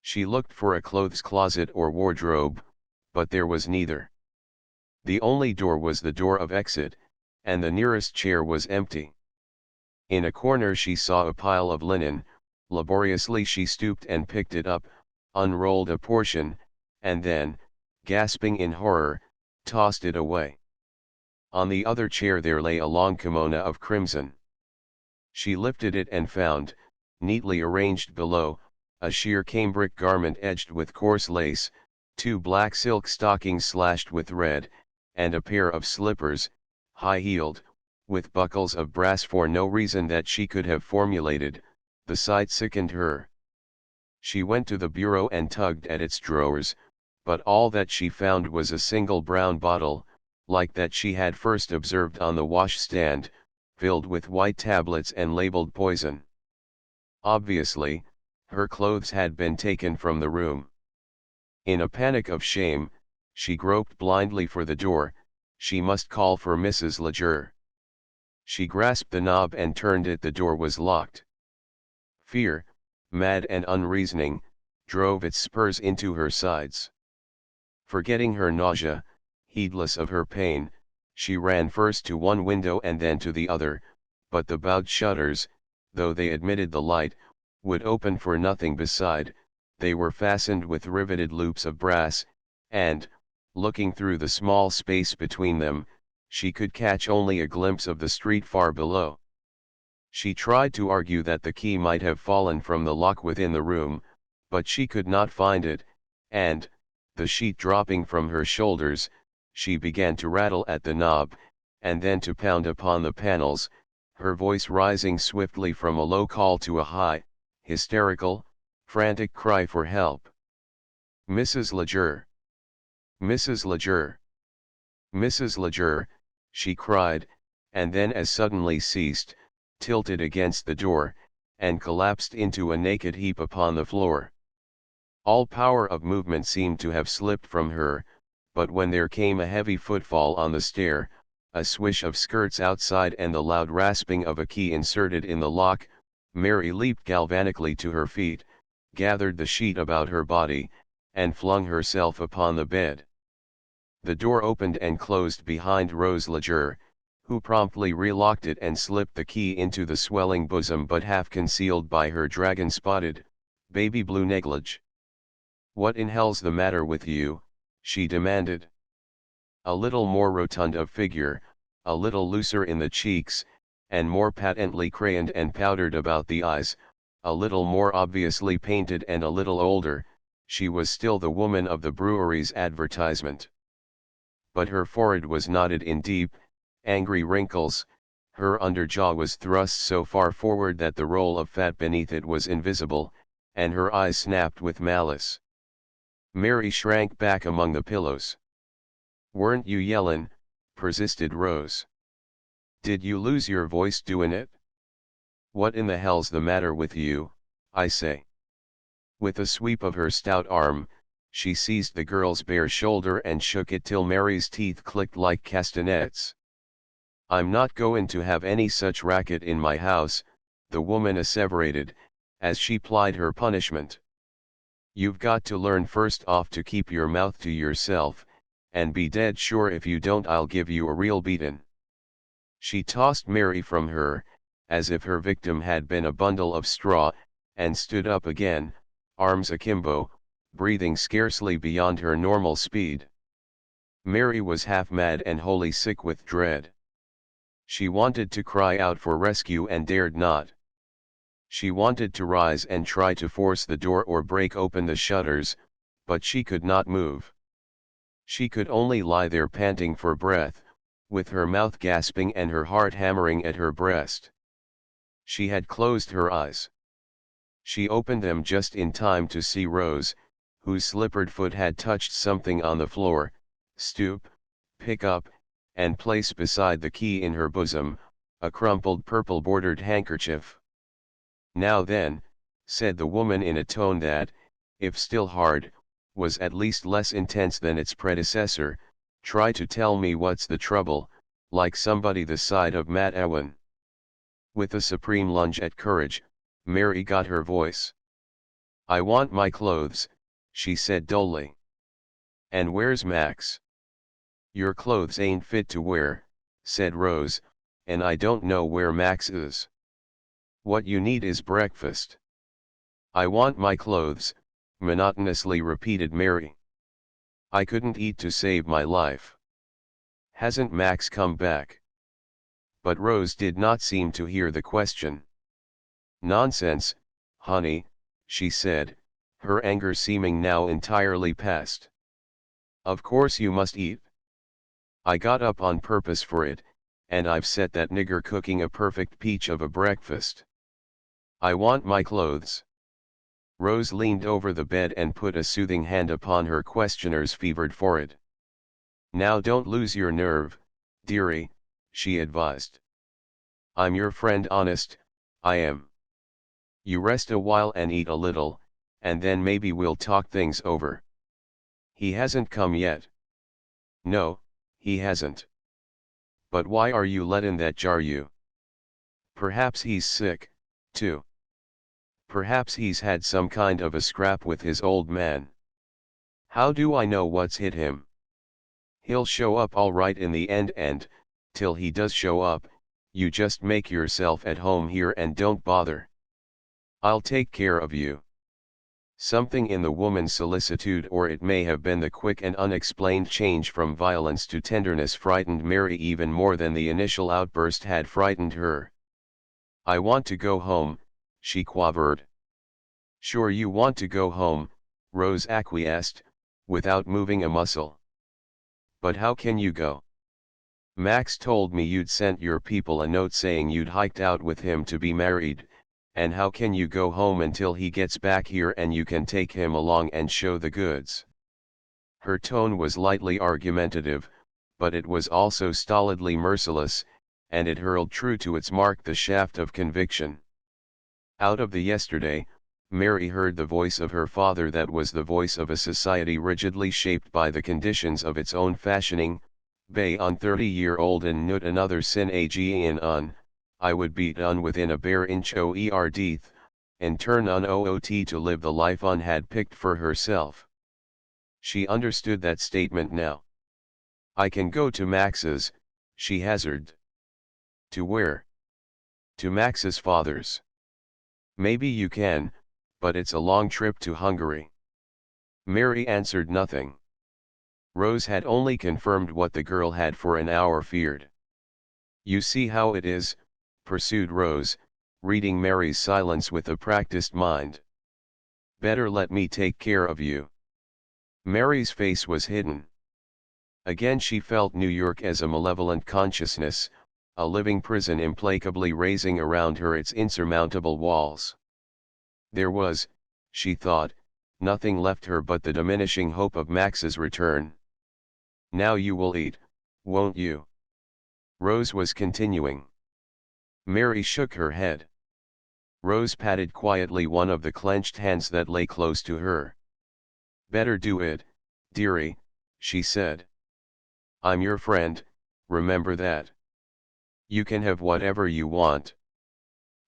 She looked for a clothes closet or wardrobe, but there was neither. The only door was the door of exit, and the nearest chair was empty. In a corner she saw a pile of linen. Laboriously she stooped and picked it up, unrolled a portion, and then, gasping in horror, tossed it away. On the other chair there lay a long kimono of crimson. She lifted it and found, neatly arranged below, a sheer cambric garment edged with coarse lace, 2 black silk stockings slashed with red, and a pair of slippers, high-heeled, with buckles of brass for no reason that she could have formulated. The sight sickened her. She went to the bureau and tugged at its drawers, but all that she found was a single brown bottle, like that she had first observed on the washstand, filled with white tablets and labeled poison. Obviously, her clothes had been taken from the room. In a panic of shame, she groped blindly for the door. She must call for Mrs. Leger. She grasped the knob and turned it. The door was locked. Fear, mad and unreasoning, drove its spurs into her sides. Forgetting her nausea, heedless of her pain, she ran first to one window and then to the other, but the bowed shutters, though they admitted the light, would open for nothing beside. They were fastened with riveted loops of brass, and, looking through the small space between them, she could catch only a glimpse of the street far below. She tried to argue that the key might have fallen from the lock within the room, but she could not find it, and, the sheet dropping from her shoulders, she began to rattle at the knob, and then to pound upon the panels, her voice rising swiftly from a low call to a high, hysterical, frantic cry for help. "Mrs. Leger! Mrs. Leger! Mrs. Leger!" she cried, and then as suddenly ceased, tilted against the door, and collapsed into a naked heap upon the floor. All power of movement seemed to have slipped from her, but when there came a heavy footfall on the stair, a swish of skirts outside and the loud rasping of a key inserted in the lock, Mary leaped galvanically to her feet, gathered the sheet about her body, and flung herself upon the bed. The door opened and closed behind Rose Leger, who promptly relocked it and slipped the key into the swelling bosom but half concealed by her dragon-spotted, baby blue negligee. "What in hell's the matter with you?" she demanded. A little more rotund of figure, a little looser in the cheeks, and more patently crayoned and powdered about the eyes, a little more obviously painted and a little older, she was still the woman of the brewery's advertisement. But her forehead was knotted in deep, angry wrinkles, her underjaw was thrust so far forward that the roll of fat beneath it was invisible, and her eyes snapped with malice. Mary shrank back among the pillows. "Weren't you yellin'?" persisted Rose. "Did you lose your voice doin' it? What in the hell's the matter with you, I say?" With a sweep of her stout arm, she seized the girl's bare shoulder and shook it till Mary's teeth clicked like castanets. "I'm not goin' to have any such racket in my house," the woman asseverated, as she plied her punishment. "You've got to learn first off to keep your mouth to yourself, and be dead sure if you don't I'll give you a real beatin'." She tossed Mary from her, as if her victim had been a bundle of straw, and stood up again, arms akimbo, breathing scarcely beyond her normal speed. Mary was half mad and wholly sick with dread. She wanted to cry out for rescue and dared not. She wanted to rise and try to force the door or break open the shutters, but she could not move. She could only lie there panting for breath, with her mouth gasping and her heart hammering at her breast. She had closed her eyes. She opened them just in time to see Rose, whose slippered foot had touched something on the floor, stoop, pick up, and place beside the key in her bosom, a crumpled purple-bordered handkerchief. "Now then," said the woman in a tone that, if still hard, was at least less intense than its predecessor, "try to tell me what's the trouble, like somebody the side of Matt Owen." With a supreme lunge at courage, Mary got her voice. "I want my clothes," she said dully. "And where's Max?" "Your clothes ain't fit to wear," said Rose, "and I don't know where Max is." "What you need is breakfast." "I want my clothes," monotonously repeated Mary. "I couldn't eat to save my life." "Hasn't Max come back?" But Rose did not seem to hear the question. "Nonsense, honey," she said, her anger seeming now entirely past. "Of course you must eat. I got up on purpose for it, and I've set that nigger cooking a perfect peach of a breakfast. I want my clothes." Rose leaned over the bed and put a soothing hand upon her questioner's fevered forehead. "Now don't lose your nerve, dearie," she advised. "I'm your friend, honest, I am. You rest a while and eat a little, and then maybe we'll talk things over." "He hasn't come yet." "No, he hasn't. But why are you lettin' that jar you? Perhaps he's sick, too. Perhaps he's had some kind of a scrap with his old man. How do I know what's hit him? He'll show up all right in the end, and, till he does show up, you just make yourself at home here and don't bother. I'll take care of you." Something in the woman's solicitude, or it may have been the quick and unexplained change from violence to tenderness, frightened Mary even more than the initial outburst had frightened her. "I want to go home," she quavered. "Sure you want to go home," Rose acquiesced, without moving a muscle. "But how can you go? Max told me you'd sent your people a note saying you'd hiked out with him to be married, and how can you go home until he gets back here and you can take him along and show the goods?" Her tone was lightly argumentative, but it was also stolidly merciless, and it hurled true to its mark the shaft of conviction. Out of the yesterday, Mary heard the voice of her father, that was the voice of a society rigidly shaped by the conditions of its own fashioning. "Bay on 30-year-old and nut another sin again on, I would be done within a bare inch oerdth, and turn on oot to live the life on had picked for herself." She understood that statement now. "I can go to Max's," she hazarded. "To where?" "To Max's father's." "Maybe you can, but it's a long trip to Hungary." Mary answered nothing. Rose had only confirmed what the girl had for an hour feared. "You see how it is," pursued Rose, reading Mary's silence with a practiced mind. "Better let me take care of you." Mary's face was hidden. Again she felt New York as a malevolent consciousness, a living prison implacably raising around her its insurmountable walls. There was, she thought, nothing left her but the diminishing hope of Max's return. "Now you will eat, won't you?" Rose was continuing. Mary shook her head. Rose patted quietly one of the clenched hands that lay close to her. "Better do it, dearie," she said. "I'm your friend, remember that. You can have whatever you want."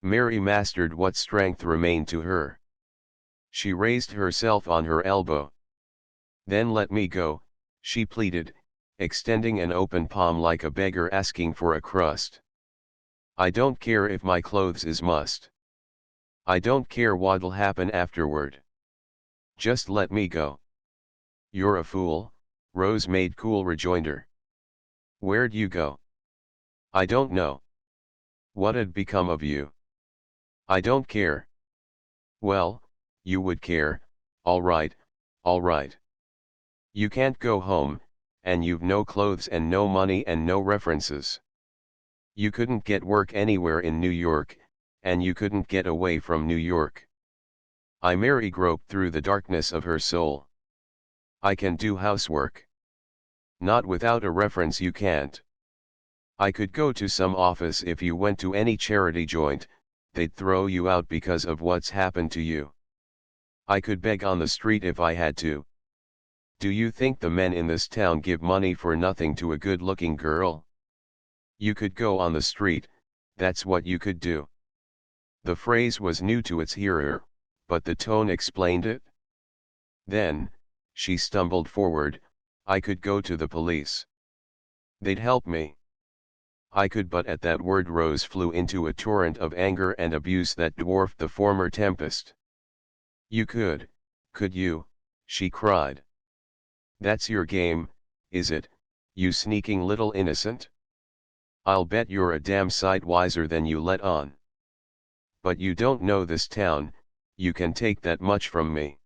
Mary mastered what strength remained to her. She raised herself on her elbow. "Then let me go," she pleaded, extending an open palm like a beggar asking for a crust. "I don't care if my clothes is mussed. I don't care what'll happen afterward. Just let me go." "You're a fool," Rose made cool rejoinder. "Where'd you go?" "I don't know." "What'd become of you?" "I don't care." "Well, you would care, all right, all right. You can't go home, and you've no clothes and no money and no references. You couldn't get work anywhere in New York, and you couldn't get away from New York." Mary groped through the darkness of her soul. "I can do housework." "Not without a reference you can't. I could go to some office. If you went to any charity joint, they'd throw you out because of what's happened to you. I could beg on the street if I had to. Do you think the men in this town give money for nothing to a good-looking girl? You could go on the street, that's what you could do." The phrase was new to its hearer, but the tone explained it. "Then," she stumbled forward, "I could go to the police. They'd help me. I could." But at that word Rose flew into a torrent of anger and abuse that dwarfed the former tempest. "You could you?" she cried. "That's your game, is it, you sneaking little innocent? I'll bet you're a damn sight wiser than you let on. But you don't know this town, you can take that much from me.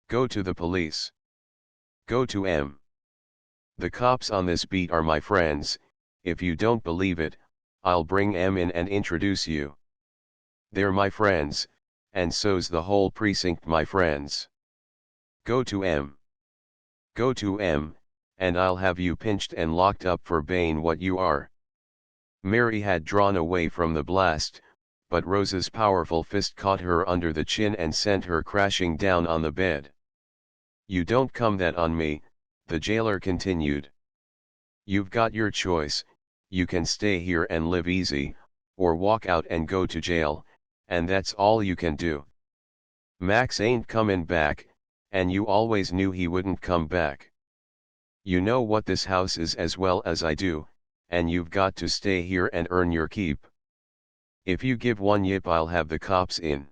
Go to the police. Go to 'em. The cops on this beat are my friends. If you don't believe it, I'll bring 'em in and introduce you. They're my friends, and so's the whole precinct my friends. Go to 'em. Go to 'em, and I'll have you pinched and locked up for being what you are." Mary had drawn away from the blast, but Rose's powerful fist caught her under the chin and sent her crashing down on the bed. "You don't come that on me," the jailer continued. "You've got your choice, you can stay here and live easy, or walk out and go to jail, and that's all you can do. Max ain't comin' back, and you always knew he wouldn't come back. You know what this house is as well as I do, and you've got to stay here and earn your keep. If you give one yip I'll have the cops in.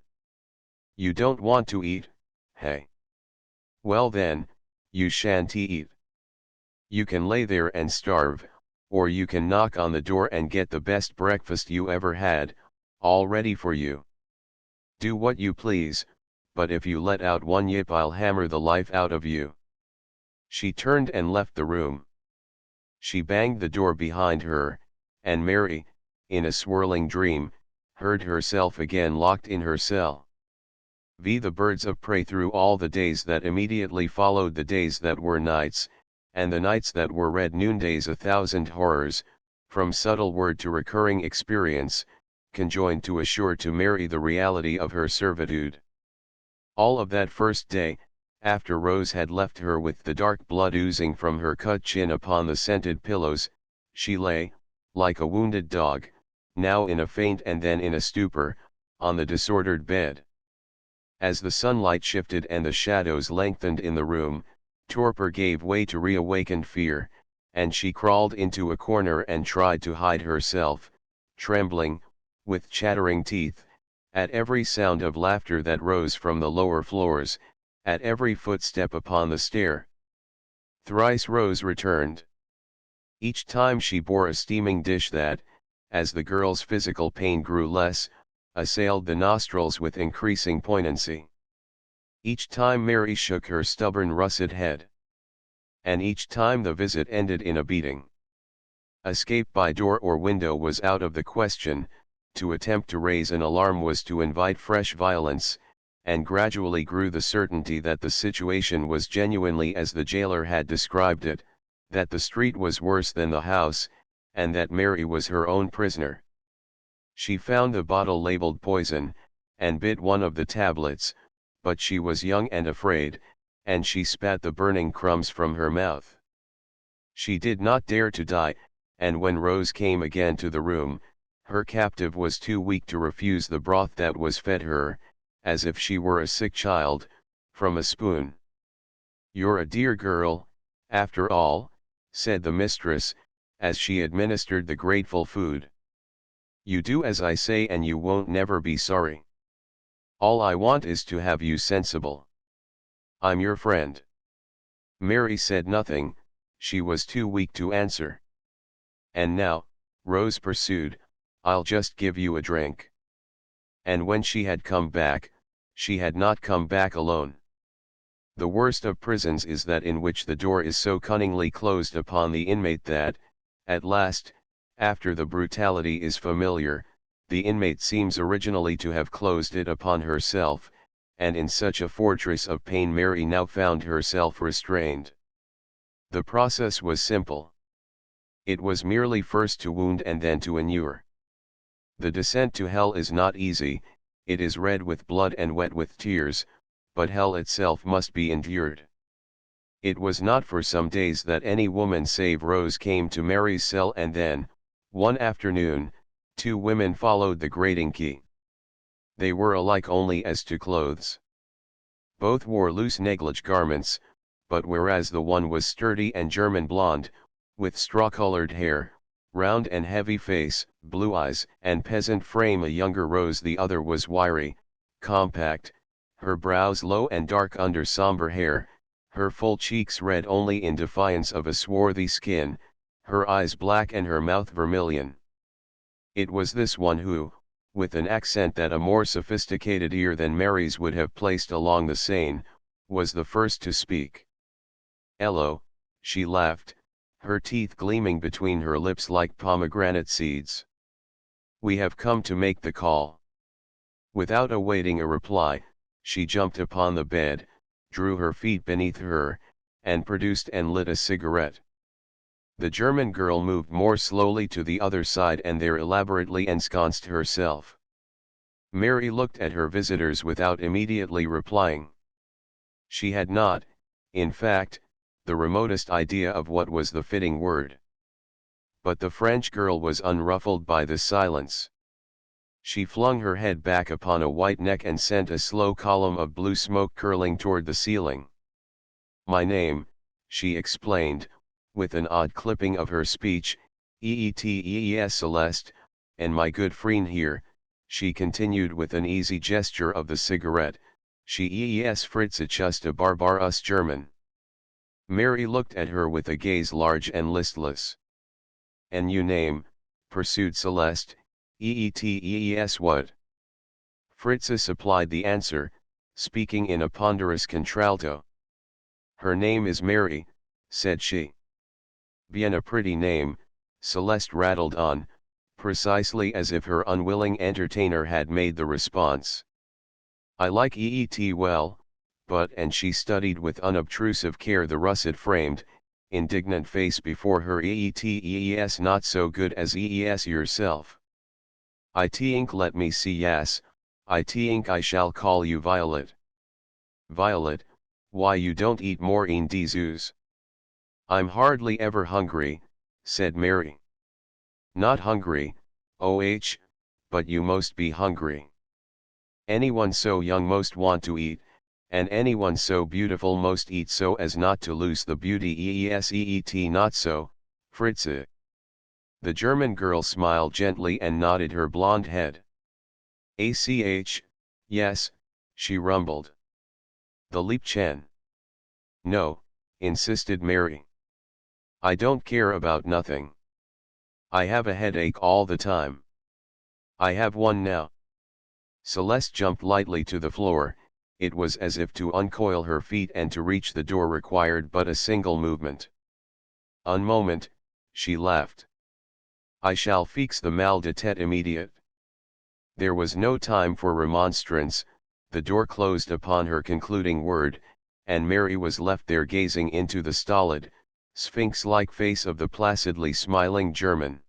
You don't want to eat, Hey. Well then, you shan't eat. You can lay there and starve, or you can knock on the door and get the best breakfast you ever had, all ready for you. Do what you please, but if you let out one yip I'll hammer the life out of you. She turned and left the room. She banged the door behind her, and Mary, in a swirling dream, heard herself again locked in her cell. The birds of prey through all the days that immediately followed the days that were nights, and the nights that were red noondays, 1,000 horrors, from subtle word to recurring experience, conjoined to assure to Mary the reality of her servitude. All of that first day, after Rose had left her with the dark blood oozing from her cut chin upon the scented pillows, she lay, like a wounded dog, now in a faint and then in a stupor, on the disordered bed. As the sunlight shifted and the shadows lengthened in the room, torpor gave way to reawakened fear, and she crawled into a corner and tried to hide herself, trembling, with chattering teeth, at every sound of laughter that rose from the lower floors, at every footstep upon the stair. Thrice Rose returned. Each time she bore a steaming dish that, as the girl's physical pain grew less, assailed the nostrils with increasing poignancy. Each time Mary shook her stubborn russet head. And each time the visit ended in a beating. Escape by door or window was out of the question. To attempt to raise an alarm was to invite fresh violence, and gradually grew the certainty that the situation was genuinely as the jailer had described it, that the street was worse than the house, and that Mary was her own prisoner. She found the bottle labeled poison, and bit one of the tablets, but she was young and afraid, and she spat the burning crumbs from her mouth. She did not dare to die, and when Rose came again to the room, her captive was too weak to refuse the broth that was fed her, as if she were a sick child, from a spoon. "You're a dear girl, after all," said the mistress, as she administered the grateful food. "You do as I say and you won't never be sorry. All I want is to have you sensible. I'm your friend." Mary said nothing, she was too weak to answer. "And now," Rose pursued, "I'll just give you a drink." And when she had come back, she had not come back alone. The worst of prisons is that in which the door is so cunningly closed upon the inmate that, at last, after the brutality is familiar, the inmate seems originally to have closed it upon herself, and in such a fortress of pain Mary now found herself restrained. The process was simple. It was merely first to wound and then to inure. The descent to hell is not easy, it is red with blood and wet with tears, but hell itself must be endured. It was not for some days that any woman save Rose came to Mary's cell, and then, one afternoon, two women followed the grating key. They were alike only as to clothes. Both wore loose negligee garments, but whereas the one was sturdy and German blonde, with straw-colored hair, round and heavy face, blue eyes and peasant frame, a younger Rose, the other was wiry, compact, her brows low and dark under somber hair, her full cheeks red only in defiance of a swarthy skin, her eyes black and her mouth vermilion. It was this one who, with an accent that a more sophisticated ear than Mary's would have placed along the Seine, was the first to speak. "Hello," she laughed, her teeth gleaming between her lips like pomegranate seeds. "We have come to make the call." Without awaiting a reply, she jumped upon the bed, drew her feet beneath her, and produced and lit a cigarette. The German girl moved more slowly to the other side and there elaborately ensconced herself. Mary looked at her visitors without immediately replying. She had not, in fact, the remotest idea of what was the fitting word. But the French girl was unruffled by this silence. She flung her head back upon a white neck and sent a slow column of blue smoke curling toward the ceiling. "My name," she explained, with an odd clipping of her speech, "Eetees Celeste, and my good friend here," she continued with an easy gesture of the cigarette, She es Fritze just a barbarous German. Mary looked at her with a gaze large and listless. And you name, pursued Celeste, Eetees what? Fritze supplied the answer, speaking in a ponderous contralto. Her name is Mary, said she. Bien a pretty name, Celeste rattled on, precisely as if her unwilling entertainer had made the response. I like Eet well, but and she studied with unobtrusive care the russet-framed, indignant face before her. Eets not so good as ees yourself. I think let me see yes, I think I shall call you Violet. Violet, why you don't eat more in die zoos? I'm hardly ever hungry, said Mary. Not hungry, oh, but you most be hungry. Anyone so young most want to eat, and anyone so beautiful most eat so as not to lose the beauty. Eet not so, Fritze. The German girl smiled gently and nodded her blonde head. Ach, yes, she rumbled. The Liebchen. No, insisted Mary. I don't care about nothing. I have a headache all the time. I have one now. Celeste jumped lightly to the floor. It was as if to uncoil her feet and to reach the door required but a single movement. Un moment, she laughed. I shall fix the mal de tête immediate. There was no time for remonstrance, the door closed upon her concluding word, and Mary was left there gazing into the stolid, sphinx-like face of the placidly smiling German.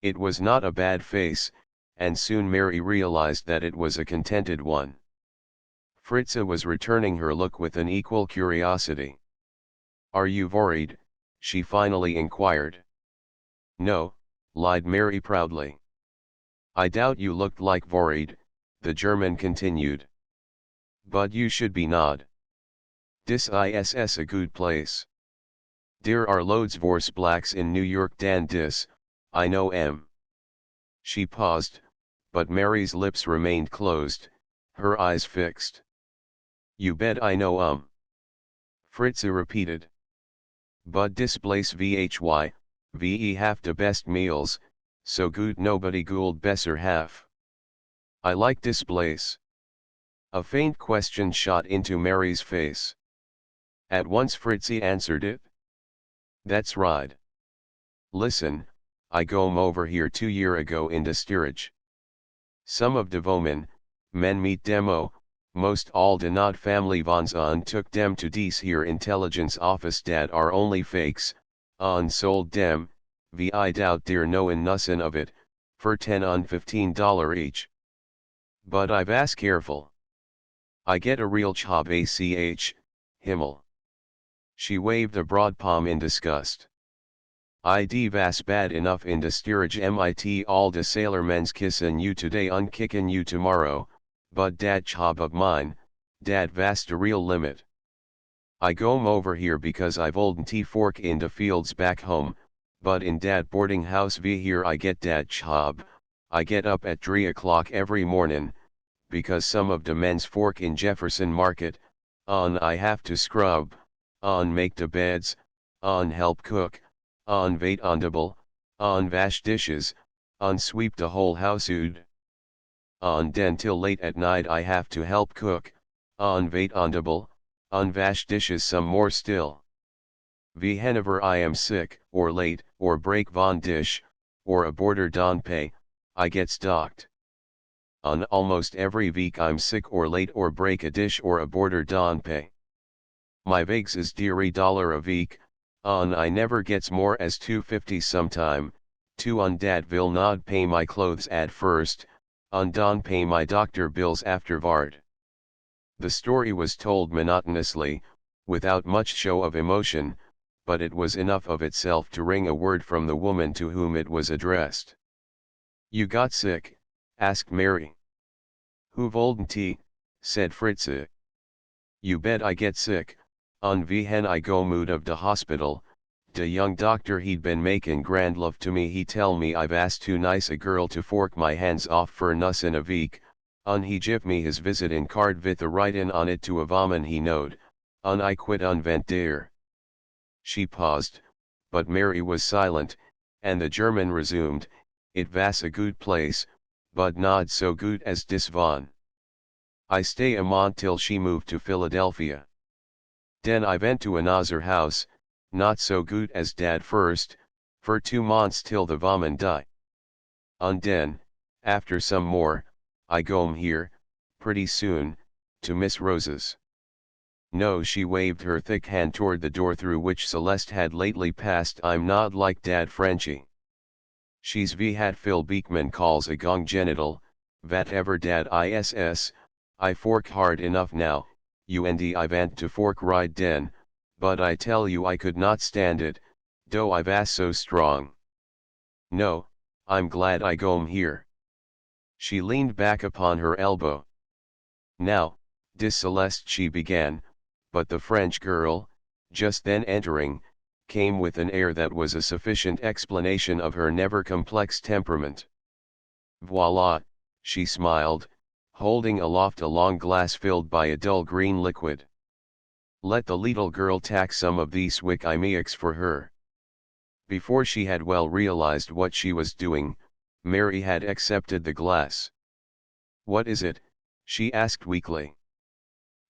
It was not a bad face, and soon Mary realized that it was a contented one. Fritze was returning her look with an equal curiosity. Are you worried? She finally inquired. No, lied Mary proudly. I doubt you looked like worried, the German continued. But you should be not. Dis is a good place. There are loads vorse blacks in New York dan dis, I know em. She paused, but Mary's lips remained closed, her eyes fixed. You bet I know Fritze repeated. But dis place ve have de best meals, so good nobody gould besser have. I like dis place. A faint question shot into Mary's face. At once Fritze answered it. That's right. Listen, I gome over here 2 year ago in de steerage. Some of de women, men meet demo, most all de not family vons on took dem to dies here intelligence office dat are only fakes, on sold dem, I doubt der knowin nussin of it, for $10 on $15 each. But I've asked careful. I get a real job Himmel. She waved a broad palm in disgust. Id vas bad enough in de steerage mit all de sailormen's kissin you today unkickin you tomorrow, but dat job of mine, dat vas de real limit. I gome over here because I've old tea fork in de fields back home, but in dat boarding house here I get dat job. I get up at 3 o'clock every mornin', because some of de men's fork in Jefferson Market, on I have to scrub, on make de beds, on help cook, on wait on table, on wash dishes, on sweep the whole house on den till late at night I have to help cook, on wait on table, on wash dishes some more still. Whenever I am sick, or late, or break von dish, or a border don pay, I get stocked. On almost every week I'm sick or late or break a dish or a border don pay. My wigs is dearie dollar a week, on I never gets more as $2.50 sometime, 2 on dat will not pay my clothes at first, on don pay my doctor bills afterward. The story was told monotonously, without much show of emotion, but it was enough of itself to wring a word from the woman to whom it was addressed. You got sick? Asked Mary. Who wollden tea? Said Fritze. You bet I get sick, on when I go mood of de hospital, de young doctor he'd been making grand love to me he tell me I've asked too nice a girl to fork my hands off for nussin a week, He give me his visit in card with the writing on it to a woman he knowed, I quit went there. She paused, but Mary was silent, and the German resumed, it was a good place, but not so good as dis one. I stay a month till she moved to Philadelphia. Den I went to another house, not so good as dad first, for 2 months till the woman die. Und den, after some more, I gome here, pretty soon, to Miss Rose's. No, she waved her thick hand toward the door through which Celeste had lately passed. I'm not like dad Frenchy. She's v hat Phil Beekman calls a gong genital, whatever dad iss, I fork hard enough now, and I vant to fork right den, but I tell you I could not stand it, though I vas so strong. No, I'm glad I gome here. She leaned back upon her elbow. Now, dis Celeste she began, but the French girl, just then entering, came with an air that was a sufficient explanation of her never complex temperament. Voila, she smiled, holding aloft a long glass filled by a dull green liquid. Let the little girl tack some of these wick I mix for her. Before she had well realized what she was doing, Mary had accepted the glass. What is it? She asked weakly.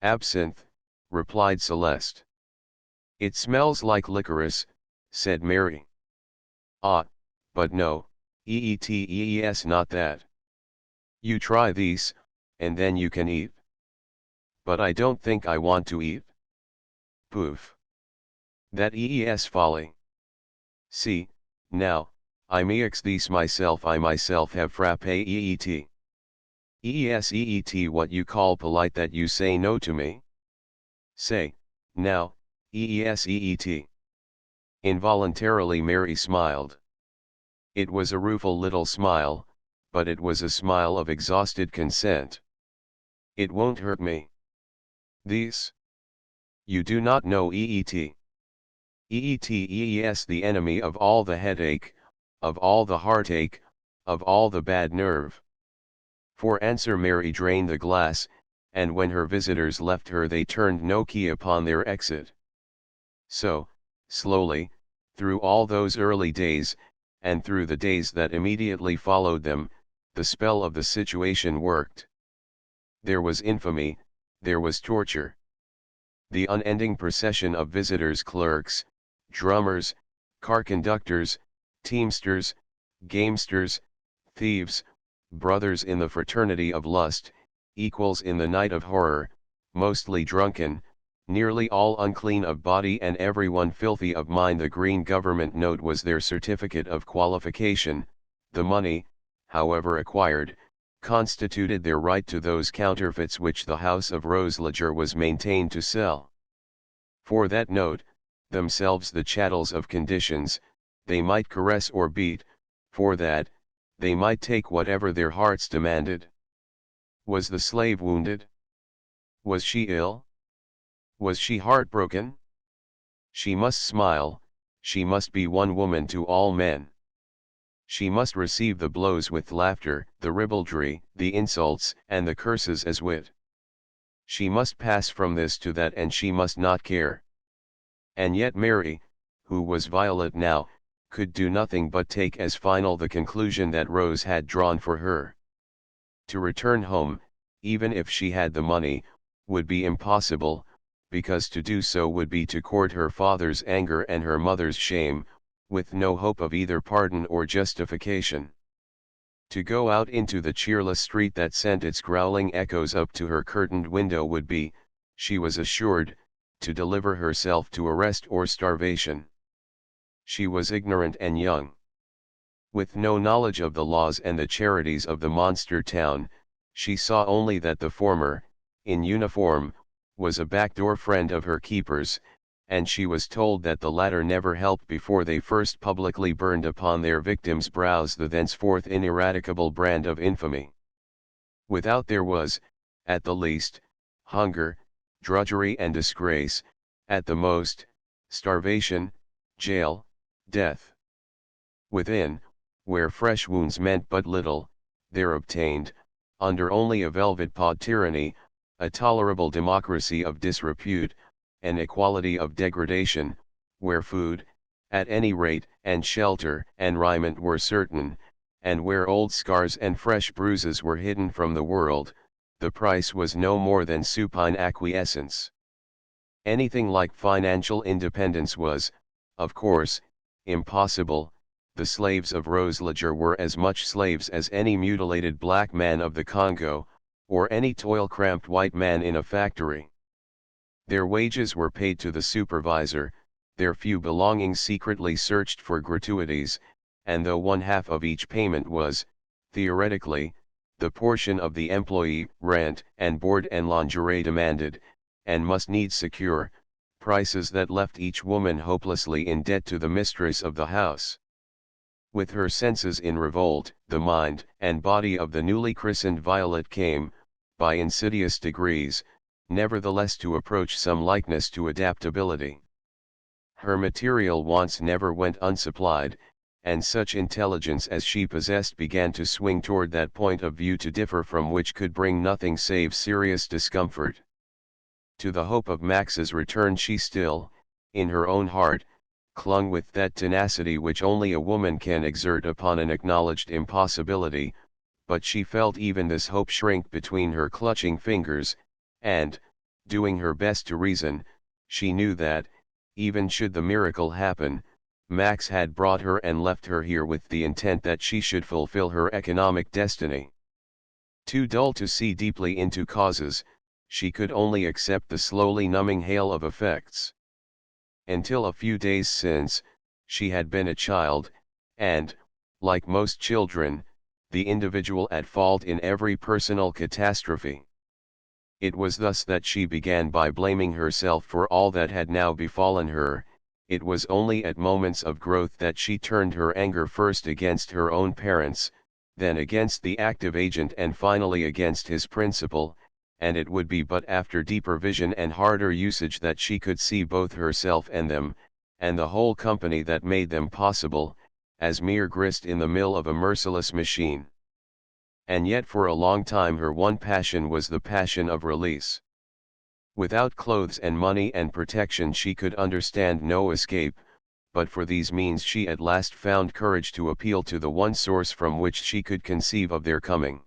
Absinthe, replied Celeste. It smells like licorice, said Mary. Ah, but no, eets not that. You try these, and then you can eat. But I don't think I want to eat. Poof. That folly. See, now, I mix these myself. I myself have frappe eet. What you call polite that you say no to me? Say, now, eet. Involuntarily Mary smiled. It was a rueful little smile, but it was a smile of exhausted consent. It won't hurt me. These? You do not know EET. EET the enemy of all the headache, of all the heartache, of all the bad nerve. For answer Mary drained the glass, and when her visitors left her they turned no key upon their exit. So, slowly, through all those early days, and through the days that immediately followed them, the spell of the situation worked. There was infamy, there was torture. The unending procession of visitors, clerks, drummers, car conductors, teamsters, gamesters, thieves, brothers in the fraternity of lust, equals in the night of horror, mostly drunken, nearly all unclean of body and everyone filthy of mind. The green government note was their certificate of qualification. The money, however acquired, constituted their right to those counterfeits which the House of Roselager was maintained to sell. For that note, themselves the chattels of conditions, they might caress or beat; for that, they might take whatever their hearts demanded. Was the slave wounded? Was she ill? Was she heartbroken? She must smile, she must be one woman to all men. She must receive the blows with laughter, the ribaldry, the insults, and the curses as wit. She must pass from this to that, and she must not care. And yet Mary, who was Violet now, could do nothing but take as final the conclusion that Rose had drawn for her. To return home, even if she had the money, would be impossible, because to do so would be to court her father's anger and her mother's shame, with no hope of either pardon or justification. To go out into the cheerless street that sent its growling echoes up to her curtained window would be, she was assured, to deliver herself to arrest or starvation. She was ignorant and young. With no knowledge of the laws and the charities of the monster town, she saw only that the former, in uniform, was a backdoor friend of her keepers, and she was told that the latter never helped before they first publicly burned upon their victims' brows the thenceforth ineradicable brand of infamy. Without there was, at the least, hunger, drudgery and disgrace, at the most, starvation, jail, death. Within, where fresh wounds meant but little, there obtained, under only a velvet pod tyranny, a tolerable democracy of disrepute, an equality of degradation, where food, at any rate, and shelter and raiment were certain, and where old scars and fresh bruises were hidden from the world, the price was no more than supine acquiescence. Anything like financial independence was, of course, impossible. The slaves of Roslager were as much slaves as any mutilated black man of the Congo, or any toil-cramped white man in a factory. Their wages were paid to the supervisor, their few belongings secretly searched for gratuities, and though one half of each payment was, theoretically, the portion of the employee, rent and board and lingerie demanded, and must needs secure, prices that left each woman hopelessly in debt to the mistress of the house. With her senses in revolt, the mind and body of the newly christened Violet came, by insidious degrees, nevertheless to approach some likeness to adaptability. Her material wants never went unsupplied, and such intelligence as she possessed began to swing toward that point of view to differ from which could bring nothing save serious discomfort. To the hope of Max's return she still, in her own heart, clung with that tenacity which only a woman can exert upon an acknowledged impossibility, but she felt even this hope shrink between her clutching fingers, and, doing her best to reason, she knew that, even should the miracle happen, Max had brought her and left her here with the intent that she should fulfill her economic destiny. Too dull to see deeply into causes, she could only accept the slowly numbing hail of effects. Until a few days since, she had been a child, and, like most children, the individual at fault in every personal catastrophe. It was thus that she began by blaming herself for all that had now befallen her. It was only at moments of growth that she turned her anger first against her own parents, then against the active agent and finally against his principal, and it would be but after deeper vision and harder usage that she could see both herself and them, and the whole company that made them possible, as mere grist in the mill of a merciless machine. And yet for a long time her one passion was the passion of release. Without clothes and money and protection she could understand no escape, but for these means she at last found courage to appeal to the one source from which she could conceive of their coming.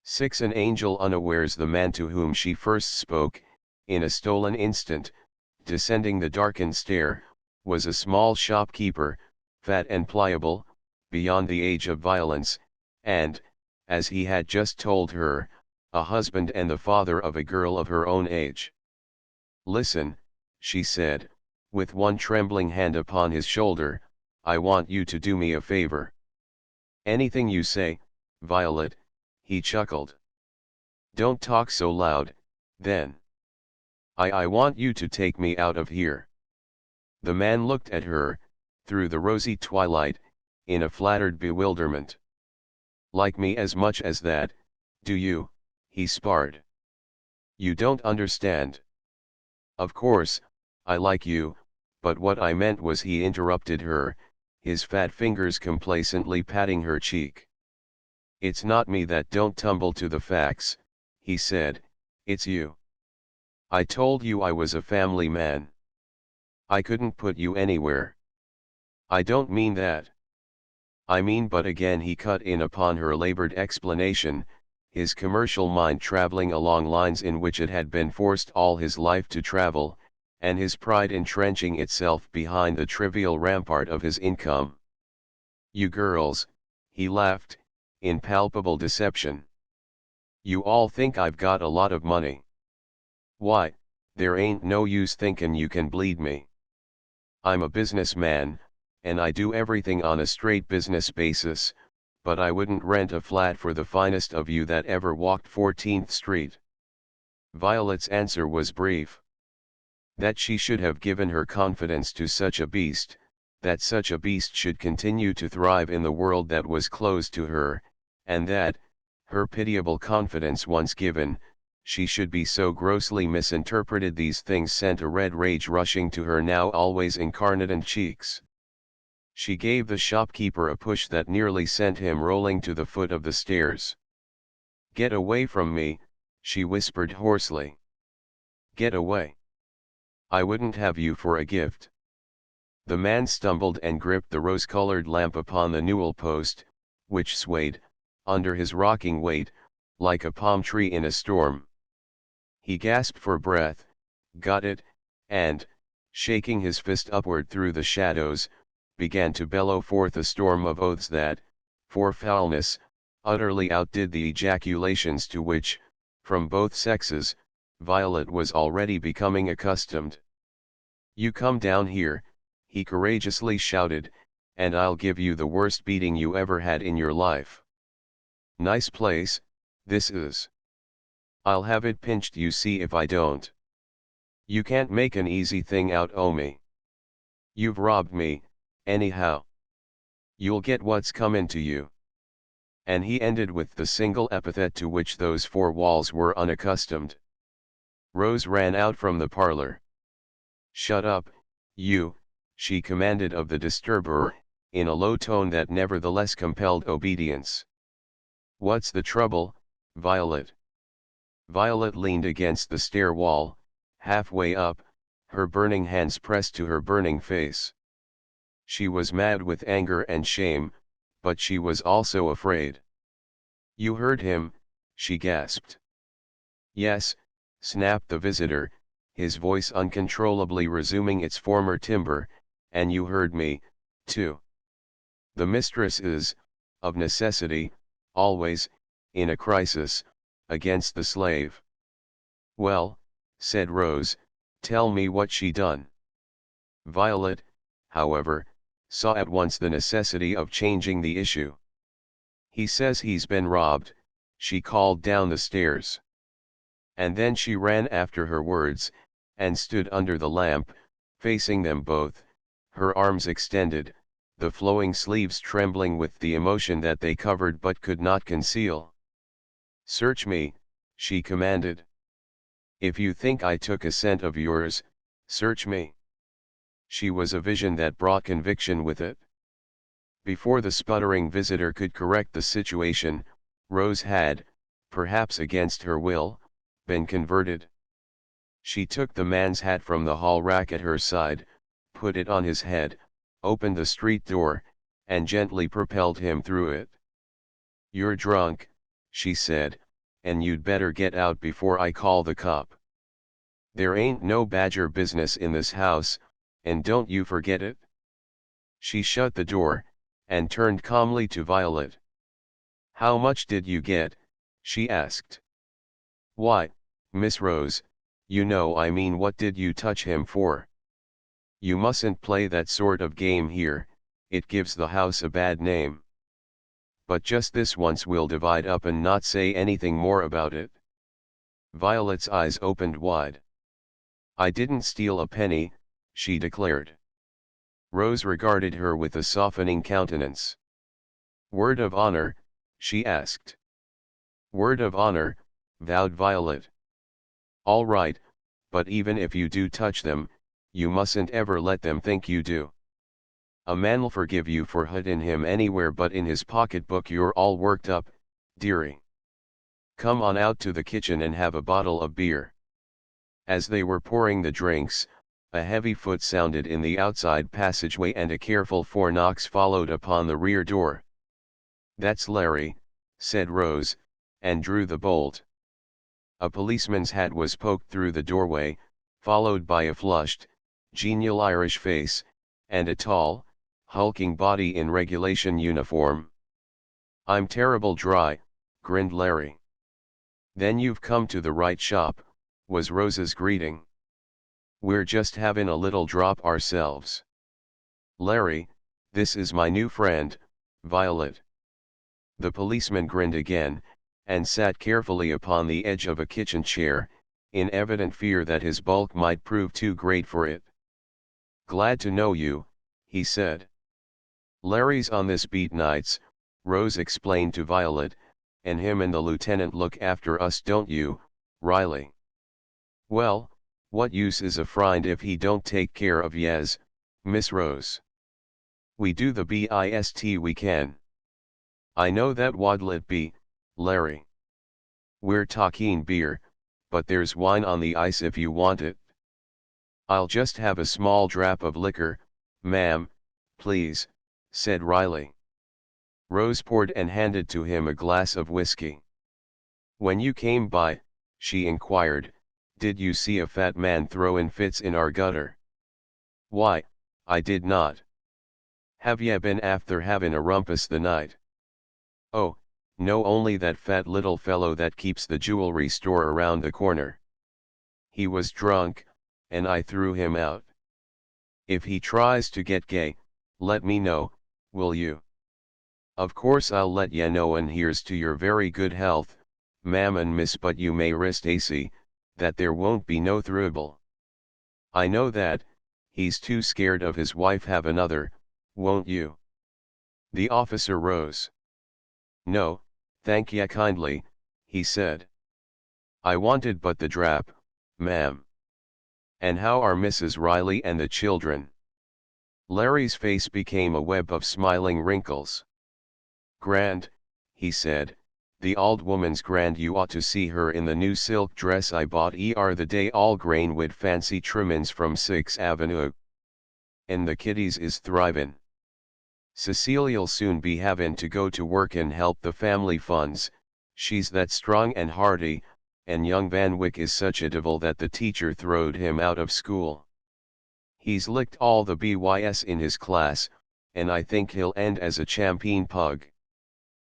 6. An angel unawares. The man to whom she first spoke, in a stolen instant, descending the darkened stair, was a small shopkeeper, fat and pliable, beyond the age of violence, and, as he had just told her, a husband and the father of a girl of her own age. "Listen," she said, with one trembling hand upon his shoulder, "I want you to do me a favor." "Anything you say, Violet," he chuckled. "Don't talk so loud, then. I want you to take me out of here." The man looked at her, through the rosy twilight, in a flattered bewilderment. "Like me as much as that, do you?" he sparred. "You don't understand." "Of course, I like you, but what I meant was," he interrupted her, his fat fingers complacently patting her cheek. "It's not me that don't tumble to the facts," he said, "it's you. I told you I was a family man. I couldn't put you anywhere." "I don't mean that. I mean," but again he cut in upon her labored explanation, his commercial mind traveling along lines in which it had been forced all his life to travel, and his pride entrenching itself behind the trivial rampart of his income. "You girls," he laughed, in palpable deception. "You all think I've got a lot of money. Why, there ain't no use thinkin' you can bleed me. I'm a businessman, and I do everything on a straight business basis, but I wouldn't rent a flat for the finest of you that ever walked 14th Street. Violet's answer was brief. That she should have given her confidence to such a beast, that such a beast should continue to thrive in the world that was closed to her, and that, her pitiable confidence once given, she should be so grossly misinterpreted. These things sent a red rage rushing to her now always incarnadine cheeks. She gave the shopkeeper a push that nearly sent him rolling to the foot of the stairs. Get away from me, she whispered hoarsely. Get away. I wouldn't have you for a gift. The man stumbled and gripped the rose-colored lamp upon the newel post, which swayed, under his rocking weight, like a palm tree in a storm. He gasped for breath, got it, and, shaking his fist upward through the shadows, began to bellow forth a storm of oaths that, for foulness, utterly outdid the ejaculations to which, from both sexes, Violet was already becoming accustomed. You come down here, he courageously shouted, and I'll give you the worst beating you ever had in your life. Nice place, this is. I'll have it pinched, you see if I don't. You can't make an easy thing out o' me. You've robbed me, anyhow. You'll get what's comin' to you. And he ended with the single epithet to which those four walls were unaccustomed. Rose ran out from the parlor. Shut up, you, she commanded of the disturber, in a low tone that nevertheless compelled obedience. What's the trouble, Violet? Violet leaned against the stair wall, halfway up, her burning hands pressed to her burning face. She was mad with anger and shame, but she was also afraid. You heard him, she gasped. Yes, snapped the visitor, his voice uncontrollably resuming its former timbre, and you heard me, too. The mistress is, of necessity, always, in a crisis, against the slave. Well, said Rose, tell me what she done. Violet, however, saw at once the necessity of changing the issue. He says he's been robbed, she called down the stairs. And then she ran after her words, and stood under the lamp, facing them both, her arms extended, the flowing sleeves trembling with the emotion that they covered but could not conceal. Search me, she commanded. If you think I took a cent of yours, search me. She was a vision that brought conviction with it. Before the sputtering visitor could correct the situation, Rose had, perhaps against her will, been converted. She took the man's hat from the hall rack at her side, put it on his head, opened the street door, and gently propelled him through it. You're drunk, she said, and you'd better get out before I call the cop. There ain't no badger business in this house, and don't you forget it. She shut the door, and turned calmly to Violet. How much did you get? She asked. Why, Miss Rose, you know I mean what did you touch him for? You mustn't play that sort of game here, it gives the house a bad name. But just this once we'll divide up and not say anything more about it. Violet's eyes opened wide. I didn't steal a penny, she declared. Rose regarded her with a softening countenance. Word of honor, she asked. Word of honor, vowed Violet. All right, but even if you do touch them, you mustn't ever let them think you do. A man'll forgive you for hiding him anywhere but in his pocketbook. You're all worked up, dearie. Come on out to the kitchen and have a bottle of beer. As they were pouring the drinks, a heavy foot sounded in the outside passageway and a careful 4 knocks followed upon the rear door. That's Larry, said Rose, and drew the bolt. A policeman's hat was poked through the doorway, followed by a flushed, genial Irish face, and a tall, hulking body in regulation uniform. I'm terrible dry, grinned Larry. Then you've come to the right shop, was Rose's greeting. We're just having a little drop ourselves. Larry, this is my new friend, Violet. The policeman grinned again, and sat carefully upon the edge of a kitchen chair, in evident fear that his bulk might prove too great for it. Glad to know you, he said. Larry's on this beat nights, Rose explained to Violet, and him and the lieutenant look after us, don't you, Riley? Well, what use is a friend if he don't take care of yez, Miss Rose? We do the best we can. I know that what'll it be, Larry? We're talking beer, but there's wine on the ice if you want it. I'll just have a small drap of liquor, ma'am, please, said Riley. Rose poured and handed to him a glass of whiskey. When you came by, she inquired, did you see a fat man throwin' fits in our gutter? Why, I did not. Have ye been after havin' a rumpus the night? Oh, no, only that fat little fellow that keeps the jewelry store around the corner. He was drunk, and I threw him out. If he tries to get gay, let me know, will you? Of course I'll let ye know, and here's to your very good health, ma'am and miss, but you may rest aisy, that there won't be no throuble. I know that, he's too scared of his wife have another, won't you? The officer rose. No, thank ye kindly, he said. I wanted but the drap, ma'am. And how are Mrs. Riley and the children? Larry's face became a web of smiling wrinkles. Grand, he said, the old woman's grand. You ought to see her in the new silk dress I bought the day, all grain wid fancy trimmings from 6th Avenue. And the kiddies is thrivin'. Cecilia'll soon be havin' to go to work and help the family funds, she's that strong and hearty, and young Van Wyck is such a devil that the teacher throwed him out of school. He's licked all the BYS in his class, and I think he'll end as a champeen pug.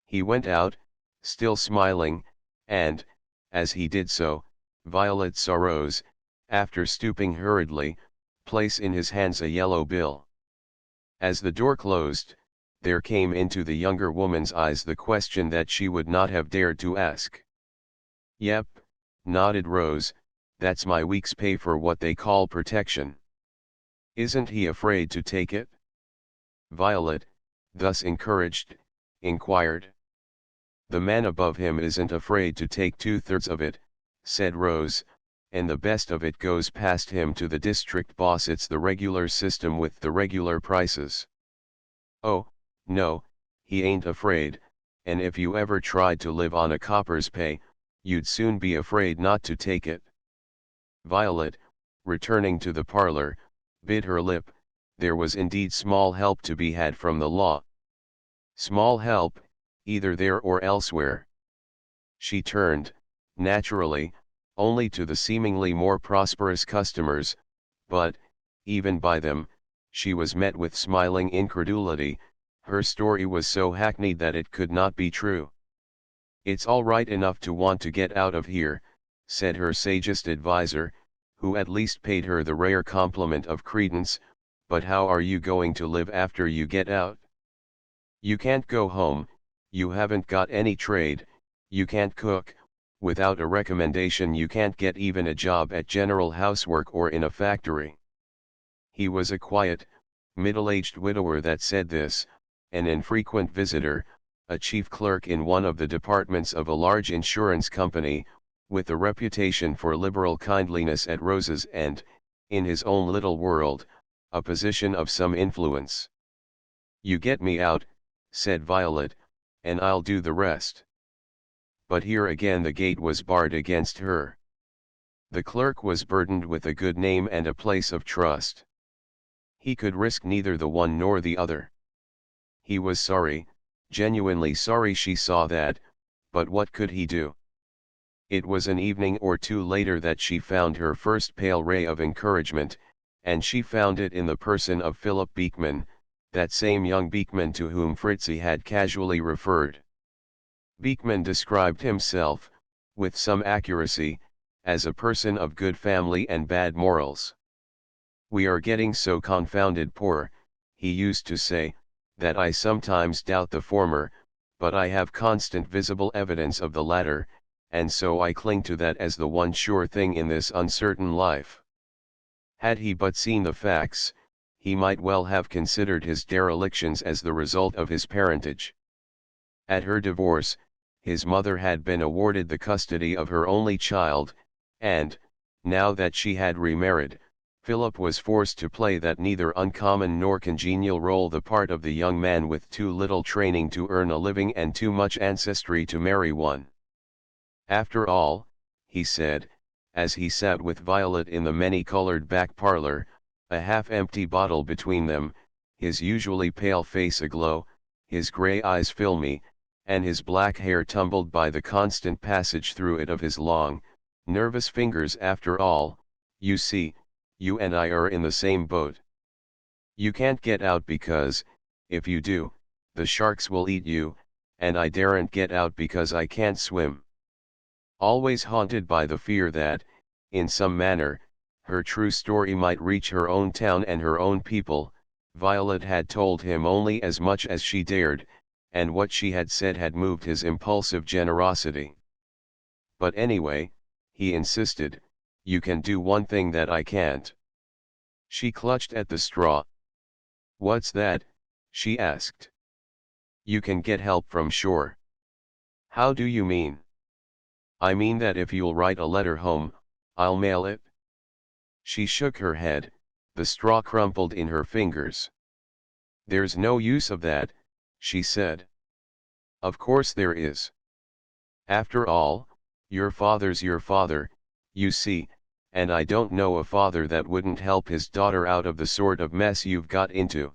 He went out, still smiling, and, as he did so, Violet saw Rose, after stooping hurriedly, place in his hands a yellow bill. As the door closed, there came into the younger woman's eyes the question that she would not have dared to ask. Yep, nodded Rose, that's my week's pay for what they call protection. Isn't he afraid to take it? Violet, thus encouraged, inquired. The man above him isn't afraid to take 2/3 of it, said Rose, and the best of it goes past him to the district boss. It's the regular system with the regular prices. Oh, no, he ain't afraid, and if you ever tried to live on a copper's pay, you'd soon be afraid not to take it. Violet, returning to the parlor, bit her lip. There was indeed small help to be had from the law. Small help, either there or elsewhere. She turned, naturally, only to the seemingly more prosperous customers, but, even by them, she was met with smiling incredulity. Her story was so hackneyed that it could not be true. It's all right enough to want to get out of here, said her sagest adviser, who at least paid her the rare compliment of credence, but how are you going to live after you get out? You can't go home, you haven't got any trade, you can't cook, without a recommendation you can't get even a job at general housework or in a factory. He was a quiet, middle-aged widower that said this, an infrequent visitor, a chief clerk in one of the departments of a large insurance company, with a reputation for liberal kindliness at Rose's and, in his own little world, a position of some influence. You get me out, said Violet, and I'll do the rest. But here again the gate was barred against her. The clerk was burdened with a good name and a place of trust. He could risk neither the one nor the other. He was sorry, genuinely sorry, she saw that, but what could he do? It was an evening or two later that she found her first pale ray of encouragement, and she found it in the person of Philip Beekman, that same young Beekman to whom Fritzie had casually referred. Beekman described himself, with some accuracy, as a person of good family and bad morals. We are getting so confounded poor, he used to say, that I sometimes doubt the former, but I have constant visible evidence of the latter, and so I cling to that as the one sure thing in this uncertain life. Had he but seen the facts, he might well have considered his derelictions as the result of his parentage. At her divorce, his mother had been awarded the custody of her only child, and, now that she had remarried, Philip was forced to play that neither uncommon nor congenial role, the part of the young man with too little training to earn a living and too much ancestry to marry one. After all, he said, as he sat with Violet in the many-colored back parlor, a half-empty bottle between them, his usually pale face aglow, his gray eyes filmy, and his black hair tumbled by the constant passage through it of his long, nervous fingers. After all, you see, you and I are in the same boat. You can't get out because, if you do, the sharks will eat you, and I daren't get out because I can't swim. Always haunted by the fear that, in some manner, her true story might reach her own town and her own people, Violet had told him only as much as she dared, and what she had said had moved his impulsive generosity. But anyway, he insisted, you can do one thing that I can't. She clutched at the straw. What's that? She asked. You can get help from shore. How do you mean? I mean that if you'll write a letter home, I'll mail it. She shook her head, the straw crumpled in her fingers. There's no use of that, she said. Of course there is. After all, your father's your father, you see, and I don't know a father that wouldn't help his daughter out of the sort of mess you've got into.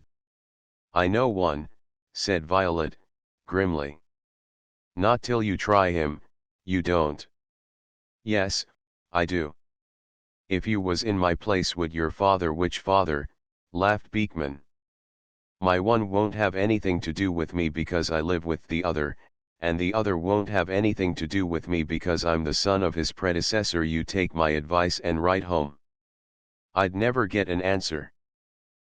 I know one, said Violet, grimly. Not till you try him, you don't. Yes, I do. If you was in my place would your father? Which father? Laughed Beekman. My one won't have anything to do with me because I live with the other, and the other won't have anything to do with me because I'm the son of his predecessor. You take my advice and write home. I'd never get an answer.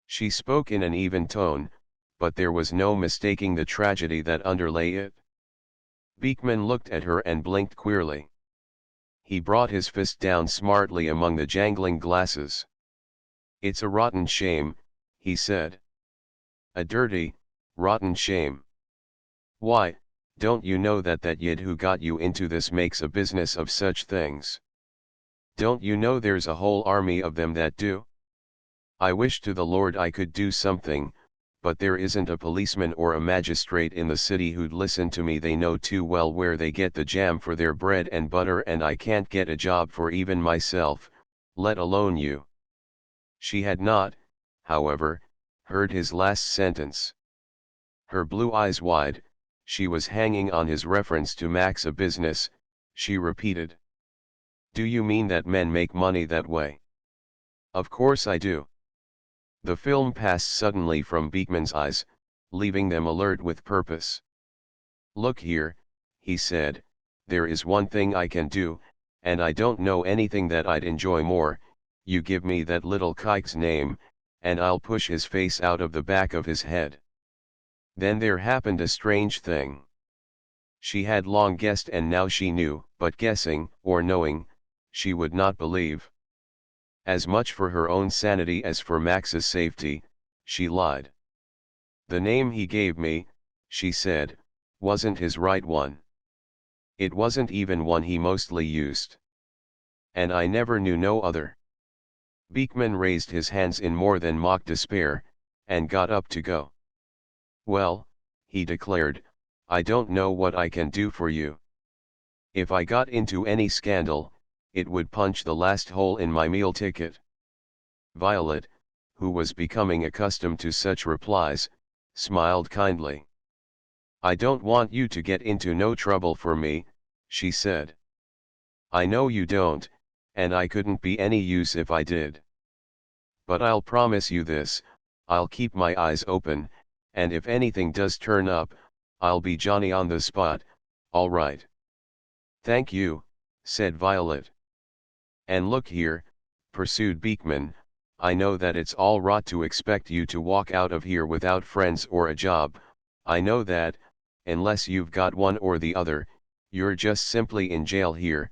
She spoke in an even tone, but there was no mistaking the tragedy that underlay it. Beekman looked at her and blinked queerly. He brought his fist down smartly among the jangling glasses. It's a rotten shame, he said. A dirty, rotten shame. Why, don't you know that yid who got you into this makes a business of such things? Don't you know there's a whole army of them that do? I wish to the Lord I could do something, but there isn't a policeman or a magistrate in the city who'd listen to me. They know too well where they get the jam for their bread and butter, and I can't get a job for even myself, let alone you. She had not, however, heard his last sentence. Her blue eyes wide, she was hanging on his reference to Max. A business, she repeated. Do you mean that men make money that way? Of course I do. The film passed suddenly from Beekman's eyes, leaving them alert with purpose. Look here, he said, there is one thing I can do, and I don't know anything that I'd enjoy more. You give me that little kike's name, and I'll push his face out of the back of his head. Then there happened a strange thing. She had long guessed and now she knew, but guessing, or knowing, she would not believe. As much for her own sanity as for Max's safety, she lied. The name he gave me, she said, wasn't his right one. It wasn't even one he mostly used. And I never knew no other. Beekman raised his hands in more than mock despair, and got up to go. Well, he declared, I don't know what I can do for you. If I got into any scandal, it would punch the last hole in my meal ticket. Violet, who was becoming accustomed to such replies, smiled kindly. I don't want you to get into no trouble for me, she said. I know you don't, and I couldn't be any use if I did. But I'll promise you this, I'll keep my eyes open, and if anything does turn up, I'll be Johnny on the spot, all right. Thank you, said Violet. And look here, pursued Beekman, I know that it's all rot to expect you to walk out of here without friends or a job. I know that, unless you've got one or the other, you're just simply in jail here,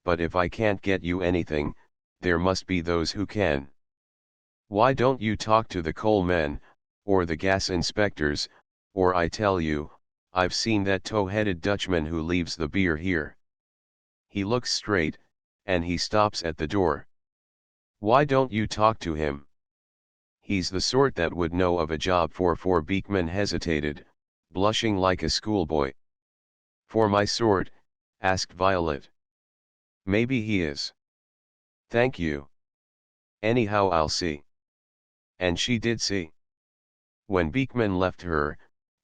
but if I can't get you anything, there must be those who can. Why don't you talk to the coal men, or the gas inspectors, or I tell you, I've seen that tow-headed Dutchman who leaves the beer here. He looks straight, and he stops at the door. Why don't you talk to him? He's the sort that would know of a job for Beekman hesitated, blushing like a schoolboy. For my sort, asked Violet. Maybe he is. Thank you. Anyhow, I'll see. And she did see. When Beekman left her,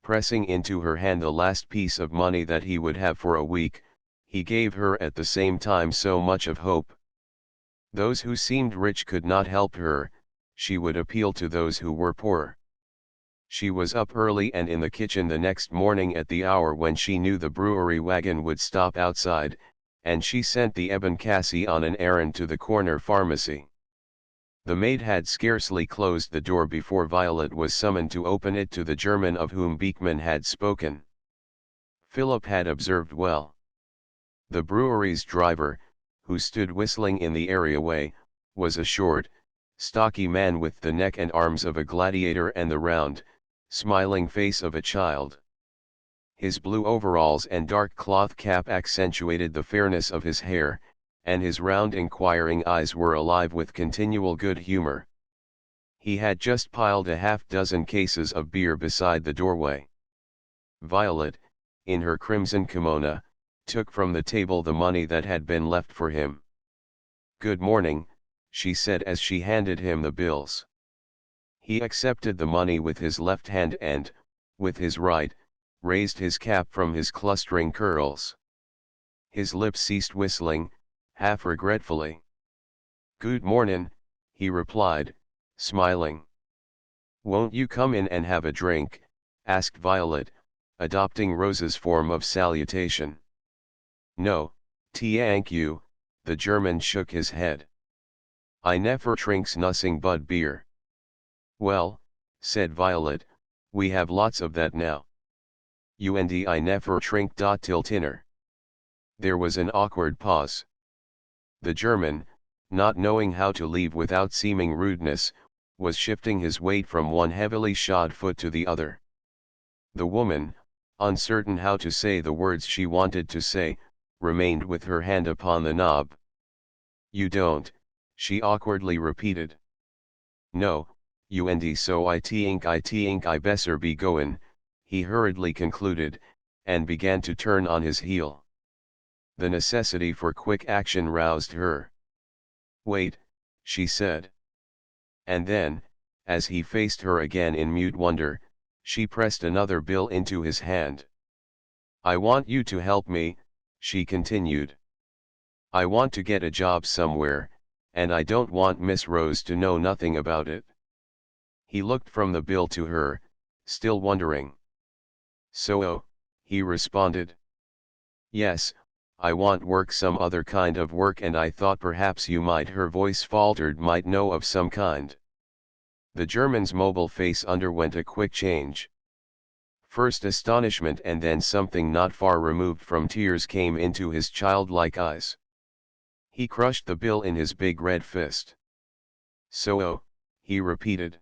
pressing into her hand the last piece of money that he would have for a week, he gave her at the same time so much of hope. Those who seemed rich could not help her, she would appeal to those who were poor. She was up early and in the kitchen the next morning at the hour when she knew the brewery wagon would stop outside, and she sent the ebon Cassie on an errand to the corner pharmacy. The maid had scarcely closed the door before Violet was summoned to open it to the German of whom Beekman had spoken. Philip had observed well. The brewery's driver, who stood whistling in the areaway, was a short, stocky man with the neck and arms of a gladiator and the round, smiling face of a child. His blue overalls and dark cloth cap accentuated the fairness of his hair, and his round inquiring eyes were alive with continual good humor. He had just piled a half-dozen cases of beer beside the doorway. Violet, in her crimson kimono, took from the table the money that had been left for him. "Good morning," she said as she handed him the bills. He accepted the money with his left hand and, with his right, raised his cap from his clustering curls. His lips ceased whistling, half regretfully. "Good mornin'," he replied, smiling. "Won't you come in and have a drink?" asked Violet, adopting Rose's form of salutation. "No, thank you," the German shook his head. "I never drinks nothing but beer." "Well," said Violet, "we have lots of that now. And I never drink dat till dinner." There was an awkward pause. The German, not knowing how to leave without seeming rudeness, was shifting his weight from one heavily shod foot to the other. The woman, uncertain how to say the words she wanted to say, remained with her hand upon the knob. "You don't," she awkwardly repeated. "No, and so I think I besser be goin'," he hurriedly concluded, and began to turn on his heel. The necessity for quick action roused her. "Wait," she said. And then, as he faced her again in mute wonder, she pressed another bill into his hand. "I want you to help me," she continued. "I want to get a job somewhere, and I don't want Miss Rose to know nothing about it." He looked from the bill to her, still wondering. "So, he responded. "Yes, I want work, some other kind of work, and I thought perhaps you might," her voice faltered, "might know of some kind." The German's mobile face underwent a quick change. First astonishment and then something not far removed from tears came into his childlike eyes. He crushed the bill in his big red fist. "So, he repeated.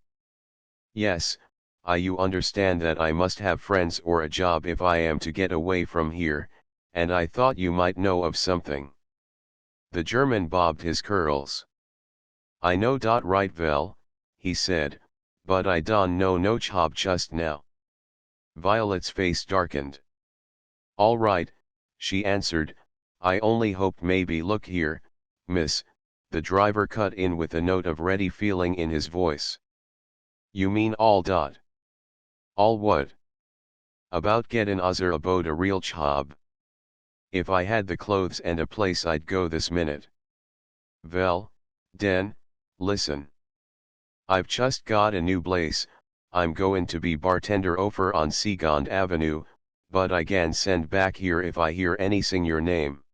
"Yes, you understand that I must have friends or a job if I am to get away from here, and I thought you might know of something." The German bobbed his curls. "I know dot right well," he said, "but I don't know no job just now." Violet's face darkened. "All right," she answered, "I only hoped maybe, look here, miss," the driver cut in with a note of ready feeling in his voice. "You mean all dot?" "All what?" "About gettin' other abode a real job. If I had the clothes and a place I'd go this minute." "Vell, den, listen. I've just got a new place, I'm goin' to be bartender over on Second Avenue, but I can send back here if I hear anything your name.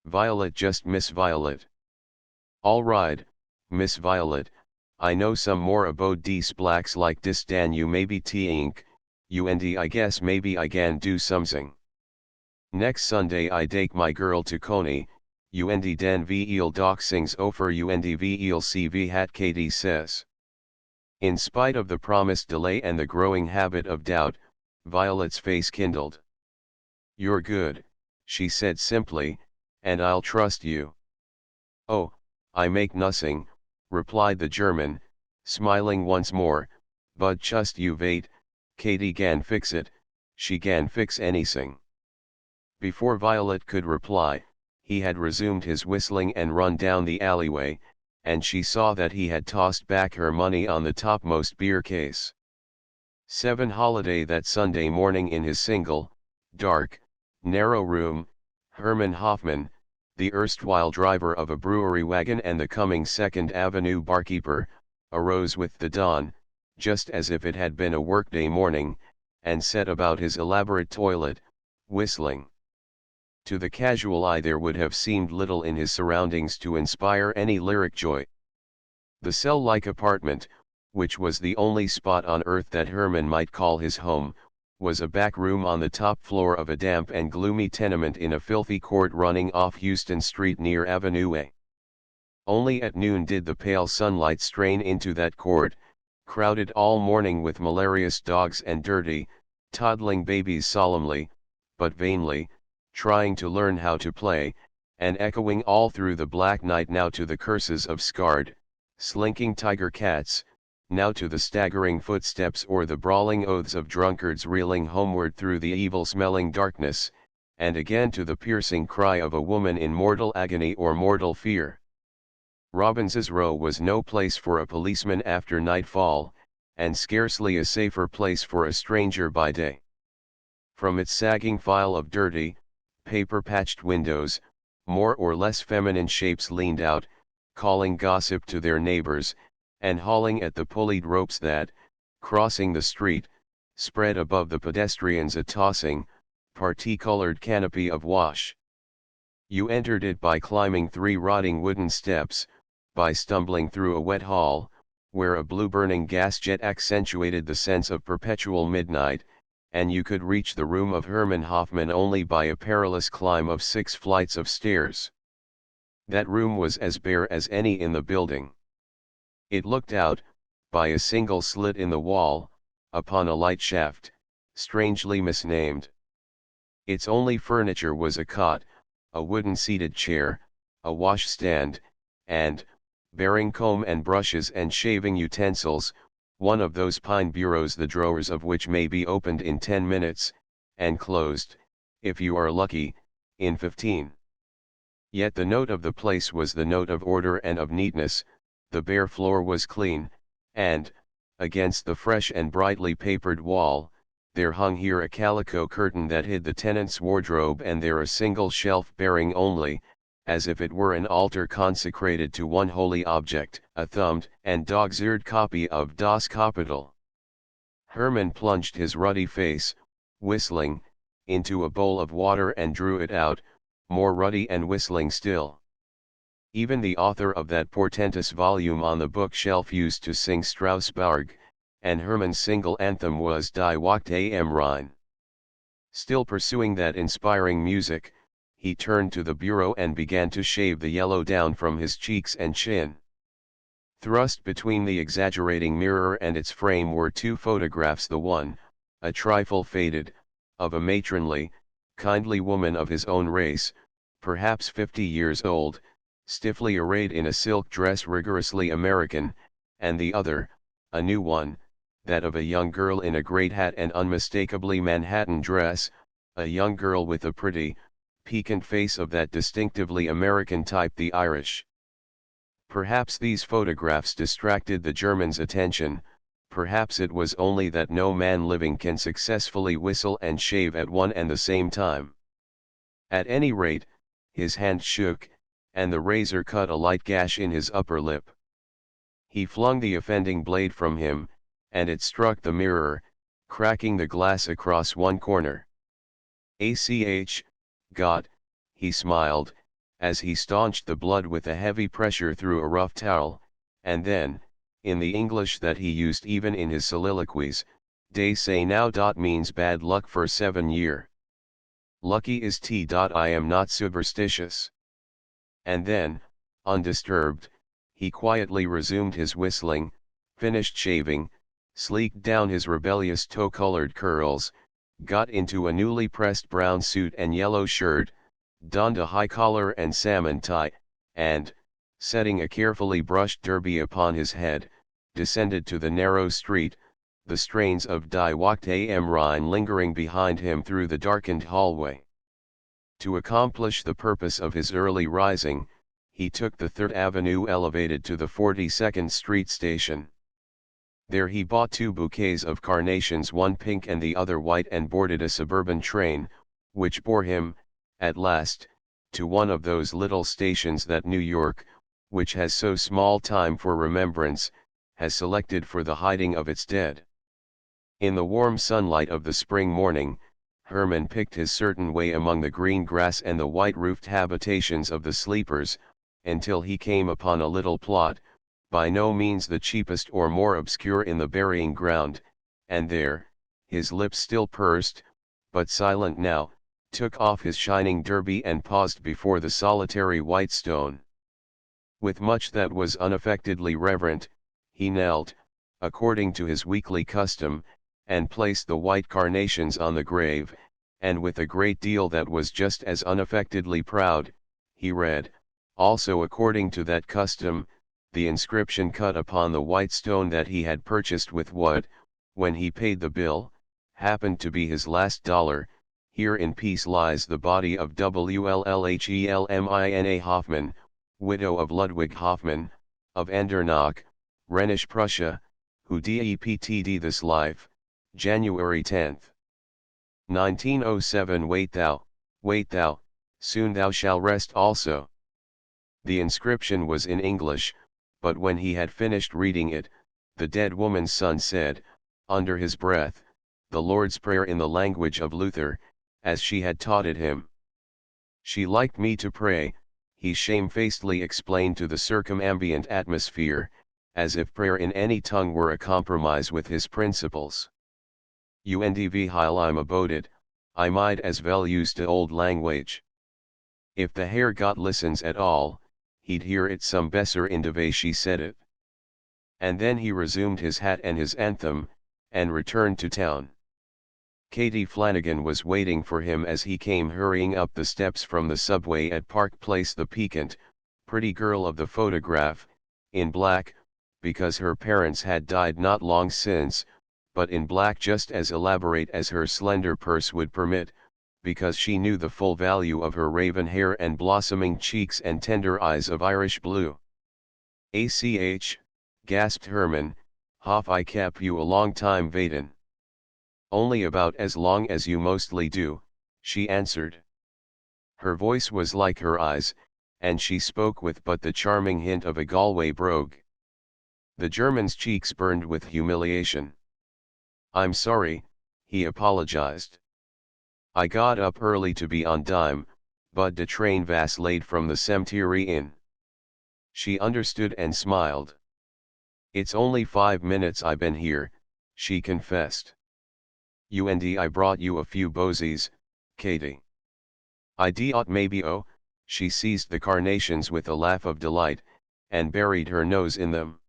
Violet, just Miss Violet." "All right, Miss Violet, I know some more abode dese blacks like dis dan you maybe t'ink, and I guess maybe I can do something. Next Sunday I take my girl to Coney, and den ve'll dock sings over and ve'll see v hat Katie says." In spite of the promised delay and the growing habit of doubt, Violet's face kindled. "You're good," she said simply, "and I'll trust you." "Oh, I make nothing," replied the German, smiling once more, "but just you wait, Katie can fix it, she can fix anything." Before Violet could reply, he had resumed his whistling and run down the alleyway, and she saw that he had tossed back her money on the topmost beer case. 7 Holiday that Sunday morning in his single, dark, narrow room, Herman Hoffman, the erstwhile driver of a brewery wagon and the coming Second Avenue barkeeper, arose with the dawn, just as if it had been a workday morning, and set about his elaborate toilet, whistling. To the casual eye there would have seemed little in his surroundings to inspire any lyric joy. The cell-like apartment, which was the only spot on earth that Herman might call his home, was a back room on the top floor of a damp and gloomy tenement in a filthy court running off Houston Street near Avenue A. Only at noon did the pale sunlight strain into that court, crowded all morning with malarious dogs and dirty, toddling babies solemnly, but vainly, trying to learn how to play, and echoing all through the black night now to the curses of scarred, slinking tiger cats, now to the staggering footsteps or the brawling oaths of drunkards reeling homeward through the evil-smelling darkness, and again to the piercing cry of a woman in mortal agony or mortal fear. Robbins's Row was no place for a policeman after nightfall, and scarcely a safer place for a stranger by day. From its sagging file of dirty, paper-patched windows, more or less feminine shapes leaned out, calling gossip to their neighbors, and hauling at the pulleyed ropes that, crossing the street, spread above the pedestrians a tossing, parti-colored canopy of wash. You entered it by climbing 3 rotting wooden steps, by stumbling through a wet hall, where a blue-burning gas jet accentuated the sense of perpetual midnight, and you could reach the room of Herman Hoffman only by a perilous climb of 6 flights of stairs. That room was as bare as any in the building. It looked out, by a single slit in the wall, upon a light shaft, strangely misnamed. Its only furniture was a cot, a wooden seated chair, a washstand, and, bearing comb and brushes and shaving utensils, one of those pine bureaus the drawers of which may be opened in 10 minutes, and closed, if you are lucky, in 15. Yet the note of the place was the note of order and of neatness. The bare floor was clean, and, against the fresh and brightly papered wall, there hung here a calico curtain that hid the tenant's wardrobe and there a single shelf bearing only, as if it were an altar consecrated to one holy object, a thumbed and dog's-eared copy of Das Kapital. Herman plunged his ruddy face, whistling, into a bowl of water and drew it out, more ruddy and whistling still. Even the author of that portentous volume on the bookshelf used to sing Strauss-Barg, and Herman's single anthem was Die Wacht am Rhein. Still pursuing that inspiring music, he turned to the bureau and began to shave the yellow down from his cheeks and chin. Thrust between the exaggerating mirror and its frame were 2 photographs, the one, a trifle faded, of a matronly, kindly woman of his own race, perhaps 50 years old, stiffly arrayed in a silk dress rigorously American, and the other, a new one, that of a young girl in a great hat and unmistakably Manhattan dress, a young girl with a pretty, piquant face of that distinctively American type, the Irish. Perhaps these photographs distracted the German's attention, perhaps it was only that no man living can successfully whistle and shave at one and the same time. At any rate, his hand shook, and the razor cut a light gash in his upper lip. He flung the offending blade from him, and it struck the mirror, cracking the glass across one corner. God, he smiled, as he staunched the blood with a heavy pressure through a rough towel, and then, in the English that he used even in his soliloquies, "Dey say now dot means bad luck for 7 year. Lucky is t. I am not superstitious." And then, undisturbed, he quietly resumed his whistling, finished shaving, sleeked down his rebellious tow-colored curls, got into a newly pressed brown suit and yellow shirt, donned a high collar and salmon tie, and, setting a carefully brushed derby upon his head, descended to the narrow street, the strains of Die Wacht am Rhein lingering behind him through the darkened hallway. To accomplish the purpose of his early rising, he took the 3rd Avenue elevated to the 42nd Street station. There he bought 2 bouquets of carnations, one pink and the other white, and boarded a suburban train, which bore him, at last, to one of those little stations that New York, which has so small time for remembrance, has selected for the hiding of its dead. In the warm sunlight of the spring morning, Herman picked his certain way among the green grass and the white-roofed habitations of the sleepers, until he came upon a little plot, by no means the cheapest or more obscure in the burying ground, and there, his lips still pursed, but silent now, took off his shining derby and paused before the solitary white stone. With much that was unaffectedly reverent, he knelt, according to his weekly custom, and placed the white carnations on the grave, and with a great deal that was just as unaffectedly proud, he read, also according to that custom, the inscription cut upon the white stone that he had purchased with what, when he paid the bill, happened to be his last dollar: "Here in peace lies the body of Wllhelmina Hoffman, widow of Ludwig Hoffman, of Andernach, Rhenish Prussia, who deptd this life, January 10, 1907. Wait thou, soon thou shalt rest also." The inscription was in English, but when he had finished reading it, the dead woman's son said, under his breath, the Lord's Prayer in the language of Luther, as she had taught it him. She liked me to pray, he shamefacedly explained to the circumambient atmosphere, as if prayer in any tongue were a compromise with his principles. Undv heil I'm aboded, I might as well use de old language. If the Herr Gott listens at all, he'd hear it some besser in de way she said it. And then he resumed his hat and his anthem, and returned to town. Katie Flanagan was waiting for him as he came hurrying up the steps from the subway at Park Place. The piquant, pretty girl of the photograph, in black, because her parents had died not long since, but in black just as elaborate as her slender purse would permit, because she knew the full value of her raven hair and blossoming cheeks and tender eyes of Irish blue. "ACH, gasped Herman, hoff I kept you a long time waitin'." "Only about as long as you mostly do," she answered. Her voice was like her eyes, and she spoke with but the charming hint of a Galway brogue. The German's cheeks burned with humiliation. "I'm sorry," he apologized. "I got up early to be on dime, but de train vas late from the cemetery inn." She understood and smiled. "It's only 5 minutes I been here," she confessed. "I brought you a few posies, Katie." "I ought maybe oh," she seized the carnations with a laugh of delight, and buried her nose in them.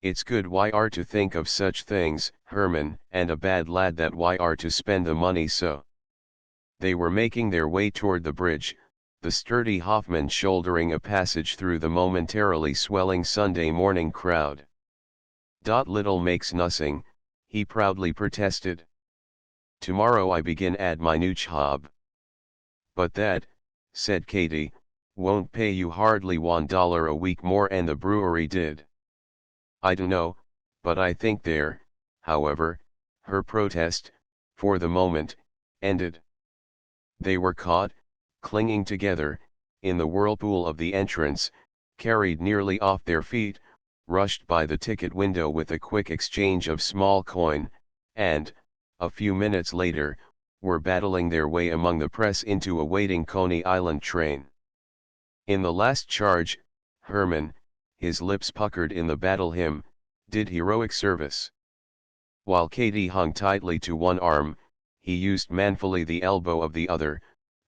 "It's good why are to think of such things, Herman, and a bad lad that why are to spend the money so." They were making their way toward the bridge, the sturdy Hoffman shouldering a passage through the momentarily swelling Sunday morning crowd. "Little makes nussing," he proudly protested. "Tomorrow I begin at my new job." "But that," said Katie, "won't pay you hardly $1 a week more and the brewery did." "I dunno, but I think there," however, her protest, for the moment, ended. They were caught, clinging together, in the whirlpool of the entrance, carried nearly off their feet, rushed by the ticket window with a quick exchange of small coin, and, a few minutes later, were battling their way among the press into a waiting Coney Island train. In the last charge, Herman, his lips puckered in the battle hymn, did heroic service. While Katie hung tightly to one arm, he used manfully the elbow of the other,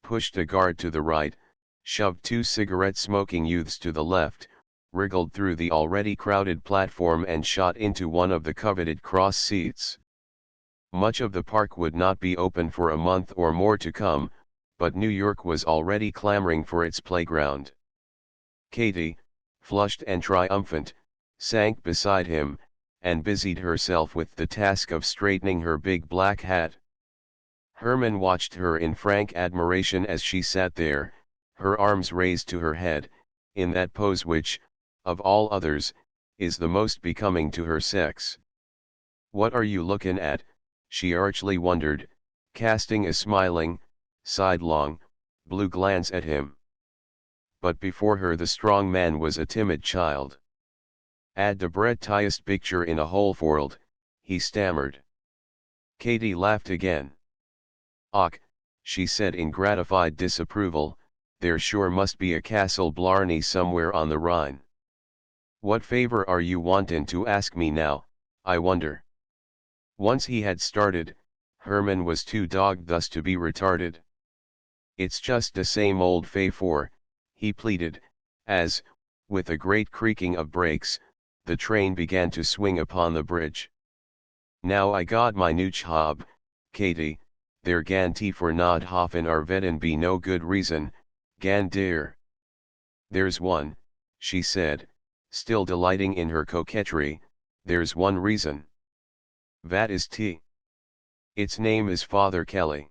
pushed a guard to the right, shoved 2 cigarette-smoking youths to the left, wriggled through the already crowded platform and shot into one of the coveted cross seats. Much of the park would not be open for a month or more to come, but New York was already clamoring for its playground. Katie, flushed and triumphant, sank beside him, and busied herself with the task of straightening her big black hat. Herman watched her in frank admiration as she sat there, her arms raised to her head, in that pose which, of all others, is the most becoming to her sex. "What are you lookin' at?" she archly wondered, casting a smiling, sidelong, blue glance at him. But before her the strong man was a timid child. "Ad the prettiest picture in a whole world," he stammered. Katy laughed again. "Och," she said in gratified disapproval, "there sure must be a Castle Blarney somewhere on the Rhine. What favor are you wantin' to ask me now, I wonder?" Once he had started, Herman was too dogged thus to be retarded. "It's just the same old favor," he pleaded, as, with a great creaking of brakes, the train began to swing upon the bridge. "Now I got my new job, Katy, there ganti for not hoffen arveden be no good reason, gan dear." "There's one," she said, still delighting in her coquetry, "there's one reason." "Vat is t? Its name is Father Kelly."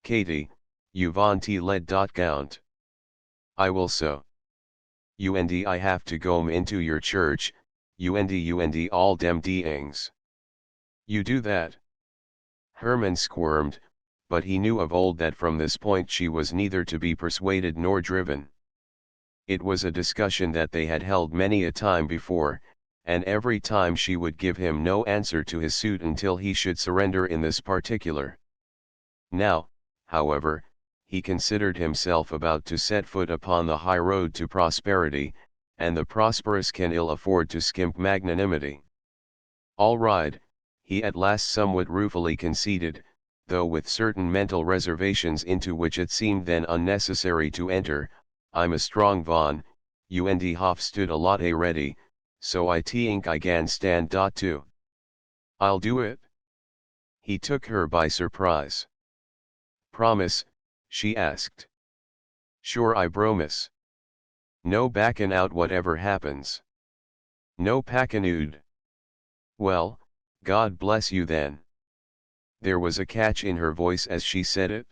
"Katy, you van t led dot gount." "I will so. Und I have to go into your church, und all dem deings." "You do that?" Herman squirmed, but he knew of old that from this point she was neither to be persuaded nor driven. It was a discussion that they had held many a time before, and every time she would give him no answer to his suit until he should surrender in this particular. Now, however, he considered himself about to set foot upon the high road to prosperity, and the prosperous can ill afford to skimp magnanimity. "All right," he at last somewhat ruefully conceded, though with certain mental reservations into which it seemed then unnecessary to enter, "I'm a strong von, und hof stood a lot a ready, so I think I gan stand dot too." "I'll do it." He took her by surprise. "Promise?" she asked. "Sure I promise. No backin' out whatever happens." "No packin' "Well, God bless you then." There was a catch in her voice as she said it.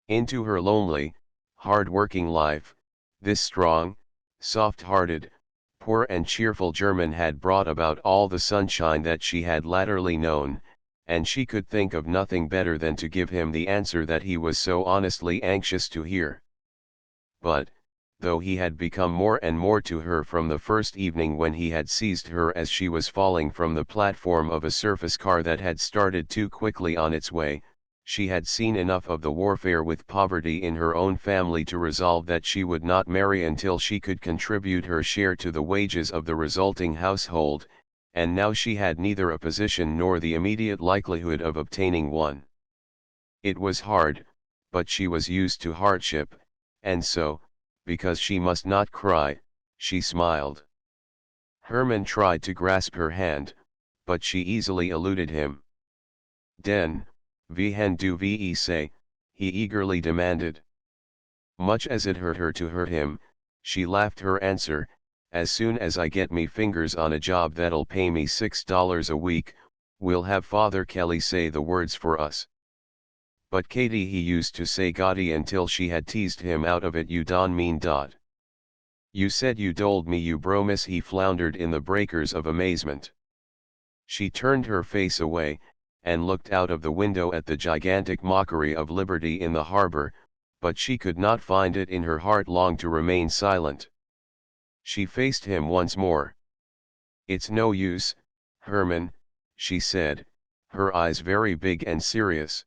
Into her lonely, hard-working life, this strong, soft-hearted, poor and cheerful German had brought about all the sunshine that she had latterly known, and she could think of nothing better than to give him the answer that he was so honestly anxious to hear. But, though he had become more and more to her from the first evening when he had seized her as she was falling from the platform of a surface car that had started too quickly on its way, she had seen enough of the warfare with poverty in her own family to resolve that she would not marry until she could contribute her share to the wages of the resulting household, and now she had neither a position nor the immediate likelihood of obtaining one. It was hard, but she was used to hardship, and so, because she must not cry, she smiled. Herman tried to grasp her hand, but she easily eluded him. "Den, wie hen du ve say?" he eagerly demanded. Much as it hurt her to hurt him, she laughed her answer, "As soon as I get me fingers on a job that'll pay me $6 a week, we'll have Father Kelly say the words for us." "But Katy," he used to say gaudy until she had teased him out of it, "you don mean dot. You said you told me you bromis," he floundered in the breakers of amazement. She turned her face away, and looked out of the window at the gigantic mockery of liberty in the harbor, but she could not find it in her heart long to remain silent. She faced him once more. "It's no use, Herman," she said, her eyes very big and serious.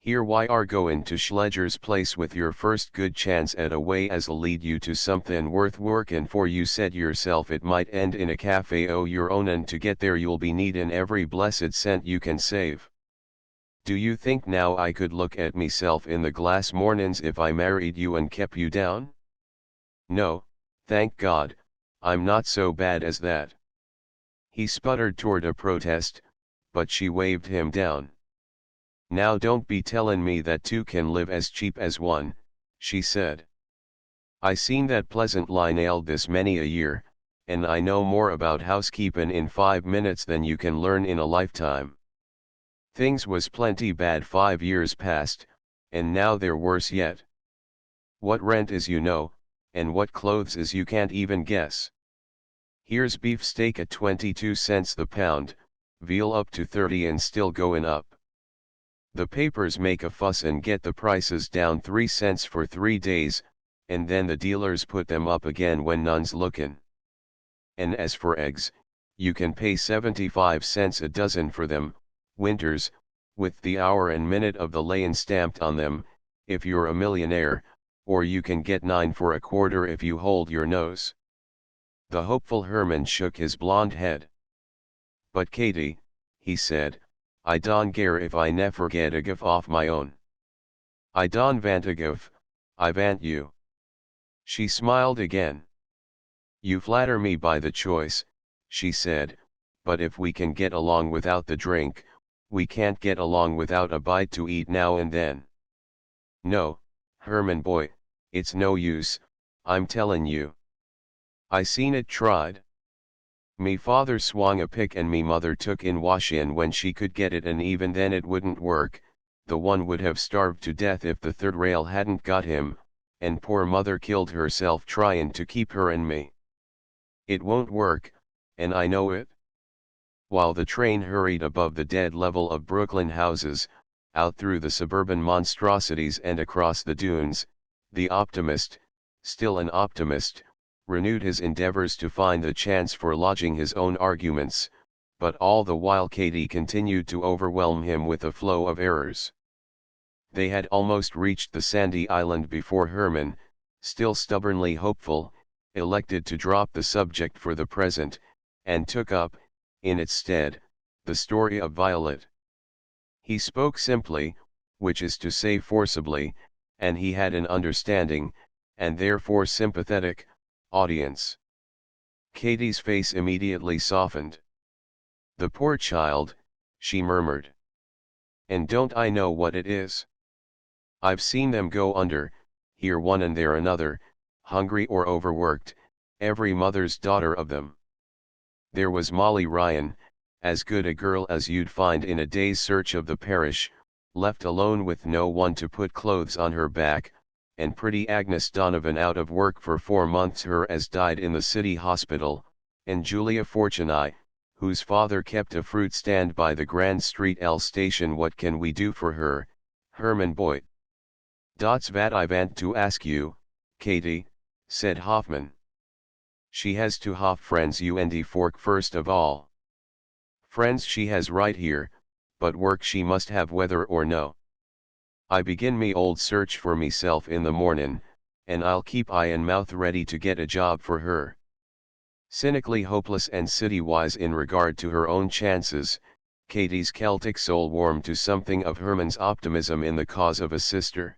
"Here why are goin' to Schledger's place with your first good chance at a way as'll lead you to somethin' worth workin' for. You said yourself it might end in a cafe o' your own, and to get there you'll be needin' every blessed cent you can save. Do you think now I could look at meself in the glass mornin's if I married you and kep' you down? No, thank God, I'm not so bad as that." He sputtered toward a protest, but she waved him down. "Now don't be tellin' me that two can live as cheap as one," she said. "I seen that pleasant lie nailed this many a year, and I know more about housekeepin' in 5 minutes than you can learn in a lifetime." Things was plenty bad 5 years past, and now they're worse yet. What rent is you know, and what clothes is you can't even guess. Here's beef steak at 22 cents the pound, veal up to 30 and still goin' up. The papers make a fuss and get the prices down 3 cents for 3 days, and then the dealers put them up again when none's lookin'. And as for eggs, you can pay 75 cents a dozen for them, Winters, with the hour and minute of the layin' stamped on them, if you're a millionaire, or you can get 9 for a quarter if you hold your nose. The hopeful Herman shook his blond head. But Katy, he said, I don't care if I never get a gif off my own. I don't want a gif, I want you. She smiled again. You flatter me by the choice, she said, but if we can get along without the drink, we can't get along without a bite to eat now and then. No, Herman boy, it's no use, I'm tellin' you. I seen it tried. Me father swung a pick and me mother took in washin' when she could get it, and even then it wouldn't work. The one would have starved to death if the third rail hadn't got him, and poor mother killed herself tryin' to keep her and me. It won't work, and I know it. While the train hurried above the dead level of Brooklyn houses, out through the suburban monstrosities and across the dunes, the optimist, still an optimist, renewed his endeavors to find a chance for lodging his own arguments, but all the while Katy continued to overwhelm him with a flow of errors. They had almost reached the sandy island before Herman, still stubbornly hopeful, elected to drop the subject for the present, and took up, in its stead, the story of Violet. He spoke simply, which is to say forcibly, and he had an understanding, and therefore sympathetic, audience. Katy's face immediately softened. The poor child, she murmured. And don't I know what it is? I've seen them go under, here one and there another, hungry or overworked, every mother's daughter of them. There was Molly Ryan, as good a girl as you'd find in a day's search of the parish, left alone with no one to put clothes on her back, and pretty Agnes Donovan out of work for 4 months, her as died in the city hospital, and Julia Fortuny, whose father kept a fruit stand by the Grand Street L station. What can we do for her, Herman boy? That's vad I want to ask you, Katy, said Hoffman. She has to have friends and fork first of all. Friends she has right here, but work she must have whether or no. I begin me old search for meself in the mornin', and I'll keep eye and mouth ready to get a job for her. Cynically hopeless and city-wise in regard to her own chances, Katy's Celtic soul warmed to something of Herman's optimism in the cause of a sister.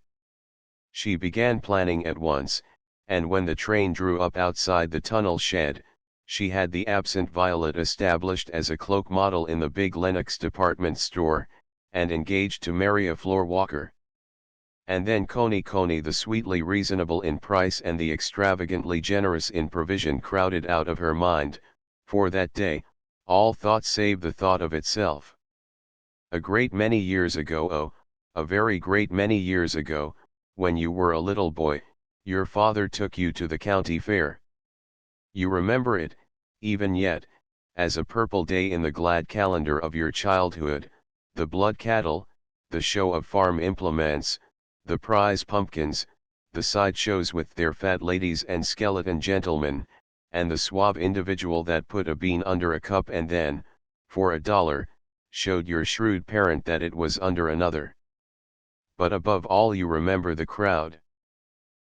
She began planning at once, and when the train drew up outside the tunnel shed, she had the absent Violet established as a cloak model in the big Lenox department store, and engaged to marry a floor walker. And then Coney the sweetly reasonable in price and the extravagantly generous in provision crowded out of her mind, for that day, all thought save the thought of itself. A great many years ago, oh, a very great many years ago, when you were a little boy, your father took you to the county fair. You remember it, even yet, as a purple day in the glad calendar of your childhood, the blood cattle, the show of farm implements, the prize pumpkins, the sideshows with their fat ladies and skeleton gentlemen, and the suave individual that put a bean under a cup and then, for $1, showed your shrewd parent that it was under another. But above all you remember the crowd.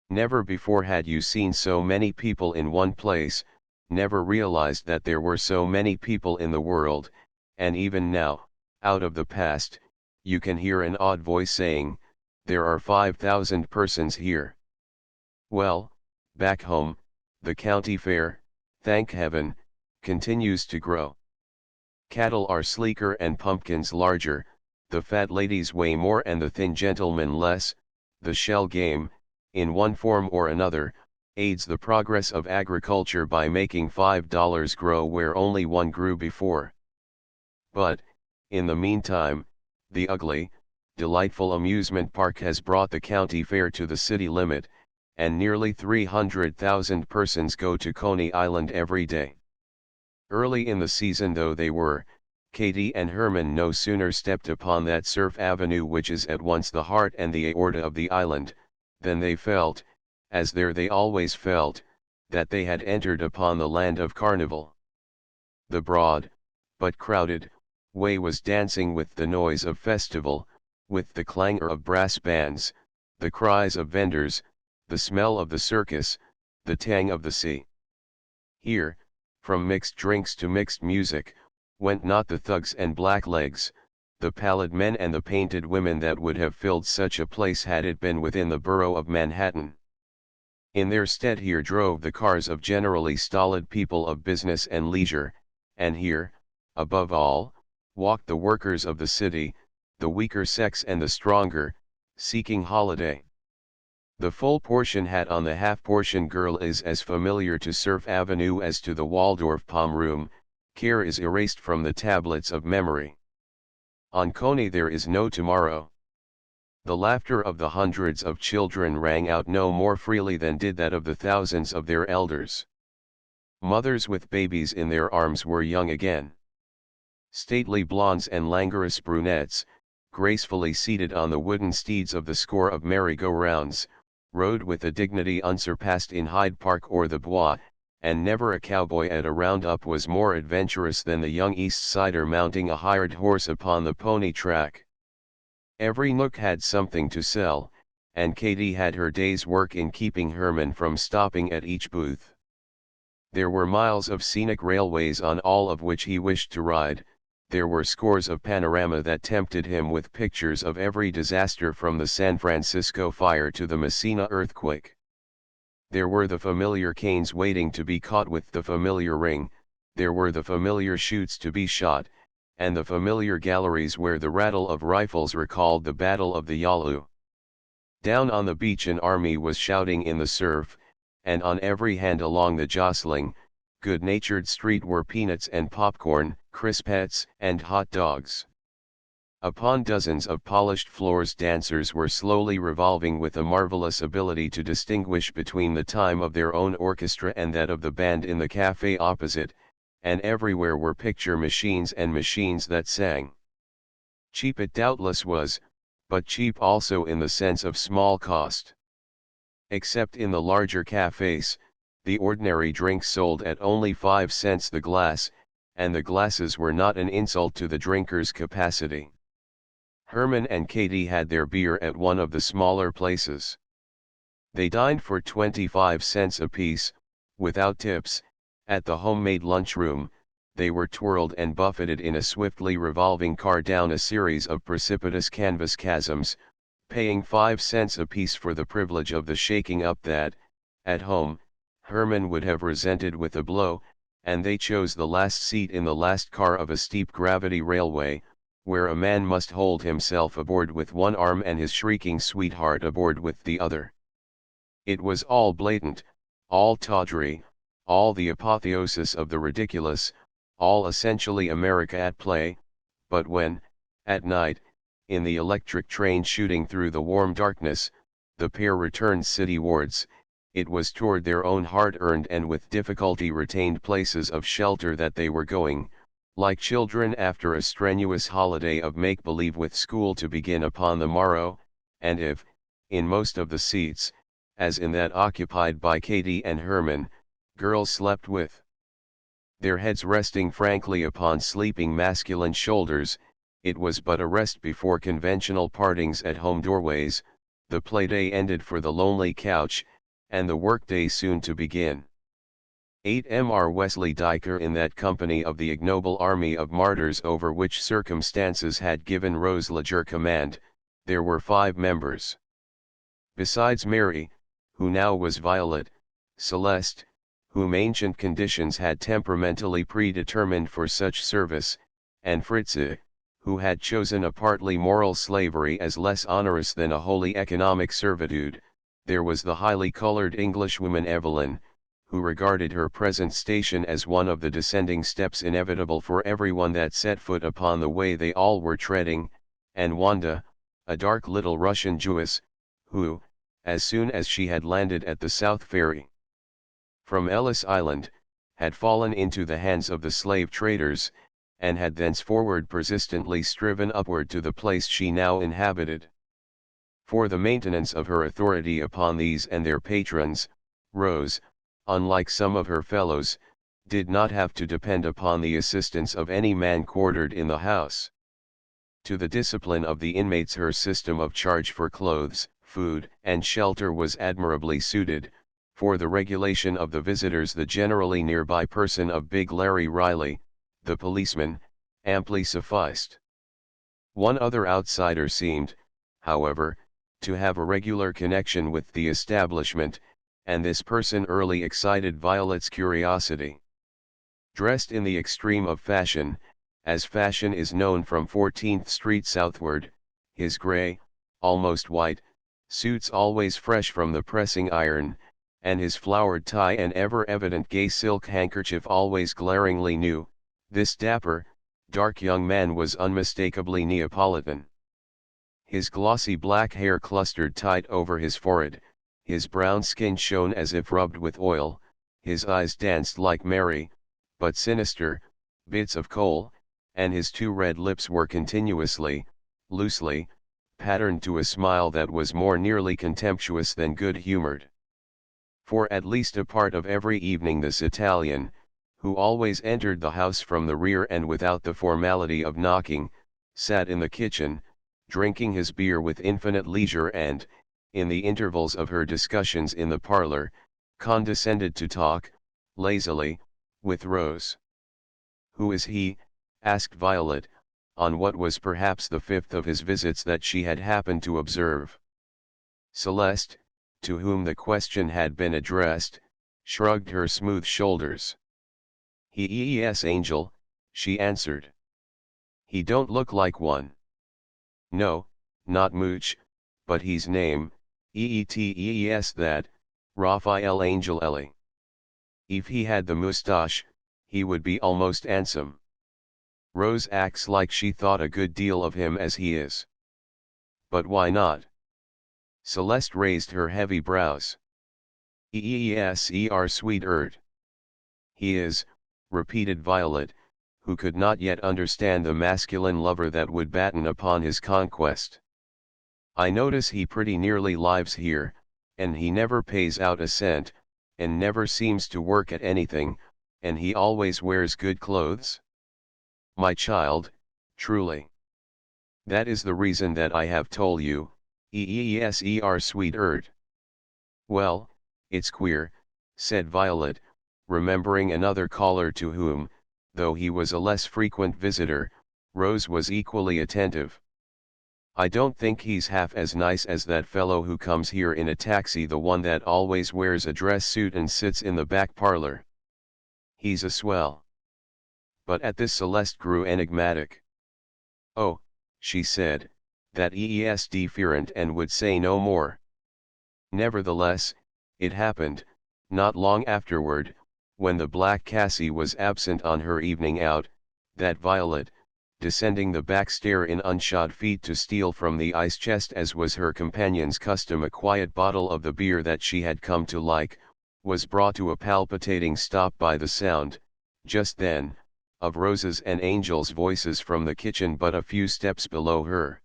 Never before had you seen so many people in one place, never realized that there were so many people in the world, and even now, out of the past, you can hear an odd voice saying, there are 5,000 persons here. Well, back home, the county fair, thank heaven, continues to grow. Cattle are sleeker and pumpkins larger, the fat ladies weigh more and the thin gentlemen less. The shell game, in one form or another, aids the progress of agriculture by making $5 grow where only $1 grew before. But, in the meantime, the ugly, delightful amusement park has brought the county fair to the city limit, and nearly 300,000 persons go to Coney Island every day. Early in the season though they were, Katie and Herman no sooner stepped upon that surf avenue which is at once the heart and the aorta of the island, than they felt, as there they always felt, that they had entered upon the land of carnival. The broad, but crowded, way was dancing with the noise of festival, with the clangor of brass bands, the cries of vendors, the smell of the circus, the tang of the sea. Here, from mixed drinks to mixed music, went not the thugs and blacklegs, the pallid men and the painted women that would have filled such a place had it been within the borough of Manhattan. In their stead here drove the cars of generally stolid people of business and leisure, and here, above all, walked the workers of the city, the weaker sex and the stronger, seeking holiday. The full portion hat on the half-portion girl is as familiar to Surf Avenue as to the Waldorf Palm Room, care is erased from the tablets of memory. On Coney there is no tomorrow. The laughter of the hundreds of children rang out no more freely than did that of the thousands of their elders. Mothers with babies in their arms were young again. Stately blondes and languorous brunettes, gracefully seated on the wooden steeds of the score of merry-go-rounds, rode with a dignity unsurpassed in Hyde Park or the Bois, and never a cowboy at a roundup was more adventurous than the young East Sider mounting a hired horse upon the pony track. Every nook had something to sell, and Katie had her day's work in keeping Herman from stopping at each booth. There were miles of scenic railways on all of which he wished to ride, there were scores of panorama that tempted him with pictures of every disaster from the San Francisco fire to the Messina earthquake. There were the familiar canes waiting to be caught with the familiar ring, there were the familiar shoots to be shot, and the familiar galleries where the rattle of rifles recalled the Battle of the Yalu. Down on the beach an army was shouting in the surf, and on every hand along the jostling, good-natured street were peanuts and popcorn, crispettes and hot dogs. Upon dozens of polished floors dancers were slowly revolving with a marvelous ability to distinguish between the time of their own orchestra and that of the band in the cafe opposite, and everywhere were picture machines and machines that sang. Cheap it doubtless was, but cheap also in the sense of small cost. Except in the larger cafes, the ordinary drinks sold at only 5 cents the glass, and the glasses were not an insult to the drinker's capacity. Herman and Katie had their beer at one of the smaller places. They dined for 25 cents apiece, without tips. At the homemade lunchroom, they were twirled and buffeted in a swiftly revolving car down a series of precipitous canvas chasms, paying 5 cents apiece for the privilege of the shaking up that, at home, Herman would have resented with a blow, and they chose the last seat in the last car of a steep gravity railway, where a man must hold himself aboard with one arm and his shrieking sweetheart aboard with the other. It was all blatant, all tawdry, all the apotheosis of the ridiculous, all essentially America at play, but when, at night, in the electric train shooting through the warm darkness, the pair returned citywards, it was toward their own hard-earned and with difficulty retained places of shelter that they were going, like children after a strenuous holiday of make-believe with school to begin upon the morrow, and if, in most of the seats, as in that occupied by Katie and Herman, girls slept with their heads resting frankly upon sleeping masculine shoulders, it was but a rest before conventional partings at home doorways, the playday ended for the lonely couch, and the workday soon to begin. 8 Mr. Wesley Diker in that company of the ignoble army of martyrs over which circumstances had given Rose Leger command, there were 5 members. Besides Mary, who now was Violet, Celeste, whom ancient conditions had temperamentally predetermined for such service, and Fritze, who had chosen a partly moral slavery as less onerous than a wholly economic servitude, there was the highly colored Englishwoman Evelyn, who regarded her present station as one of the descending steps inevitable for everyone that set foot upon the way they all were treading, and Wanda, a dark little Russian Jewess, who, as soon as she had landed at the South Ferry from Ellis Island, had fallen into the hands of the slave traders, and had thenceforward persistently striven upward to the place she now inhabited. For the maintenance of her authority upon these and their patrons, Rose, unlike some of her fellows, did not have to depend upon the assistance of any man quartered in the house. To the discipline of the inmates her system of charge for clothes, food, and shelter was admirably suited. For the regulation of the visitors the generally nearby person of Big Larry Riley, the policeman, amply sufficed. One other outsider seemed, however, to have a regular connection with the establishment, and this person early excited Violet's curiosity. Dressed in the extreme of fashion, as fashion is known from 14th Street southward, his gray, almost white, suits always fresh from the pressing iron, and his flowered tie and ever-evident gay silk handkerchief always glaringly new, this dapper, dark young man was unmistakably Neapolitan. His glossy black hair clustered tight over his forehead, his brown skin shone as if rubbed with oil, his eyes danced like merry, but sinister, bits of coal, and his two red lips were continuously, loosely, patterned to a smile that was more nearly contemptuous than good-humored. For at least a part of every evening this Italian, who always entered the house from the rear and without the formality of knocking, sat in the kitchen, drinking his beer with infinite leisure and, in the intervals of her discussions in the parlor, condescended to talk, lazily, with Rose. "Who is he?" asked Violet, on what was perhaps the fifth of his visits that she had happened to observe. Celeste, to whom the question had been addressed, shrugged her smooth shoulders. "He is Angel," she answered. "He don't look like one." "No, not mooch, but he's name, Eetees that, Raphael Angel Ellie. If he had the moustache, he would be almost handsome. Rose acts like she thought a good deal of him as he is." "But why not?" Celeste raised her heavy brows. "Eeser sweet erd." "He is," repeated Violet, who could not yet understand the masculine lover that would batten upon his conquest. "I notice he pretty nearly lives here, and he never pays out a cent, and never seems to work at anything, and he always wears good clothes." "My child, truly. That is the reason that I have told you, Eeser sweet erd." "Well, it's queer," said Violet, remembering another caller to whom, though he was a less frequent visitor, Rose was equally attentive. "I don't think he's half as nice as that fellow who comes here in a taxi, the one that always wears a dress suit and sits in the back parlor. He's a swell." But at this Celeste grew enigmatic. "Oh," she said, "that is deferent," and would say no more. Nevertheless, it happened, not long afterward, when the black Cassie was absent on her evening out, that Violet, descending the back stair in unshod feet to steal from the ice chest as was her companion's custom a quiet bottle of the beer that she had come to like, was brought to a palpitating stop by the sound, just then, of Rose's and Angel's voices from the kitchen but a few steps below her.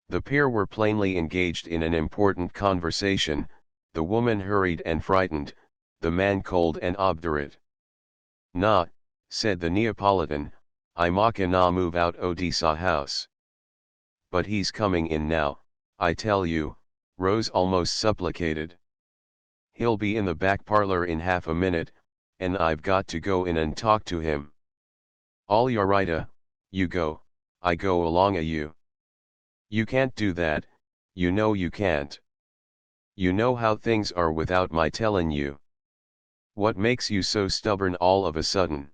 The pair were plainly engaged in an important conversation, the woman hurried and frightened, the man cold and obdurate. "Nah," said the Neapolitan, "I na move out Odessa house." "But he's coming in now, I tell you," Rose almost supplicated. "He'll be in the back parlor in half a minute, and I've got to go in and talk to him." "All right, you go, I go along a you." "You can't do that, you know you can't. You know how things are without my tellin' you. What makes you so stubborn all of a sudden?"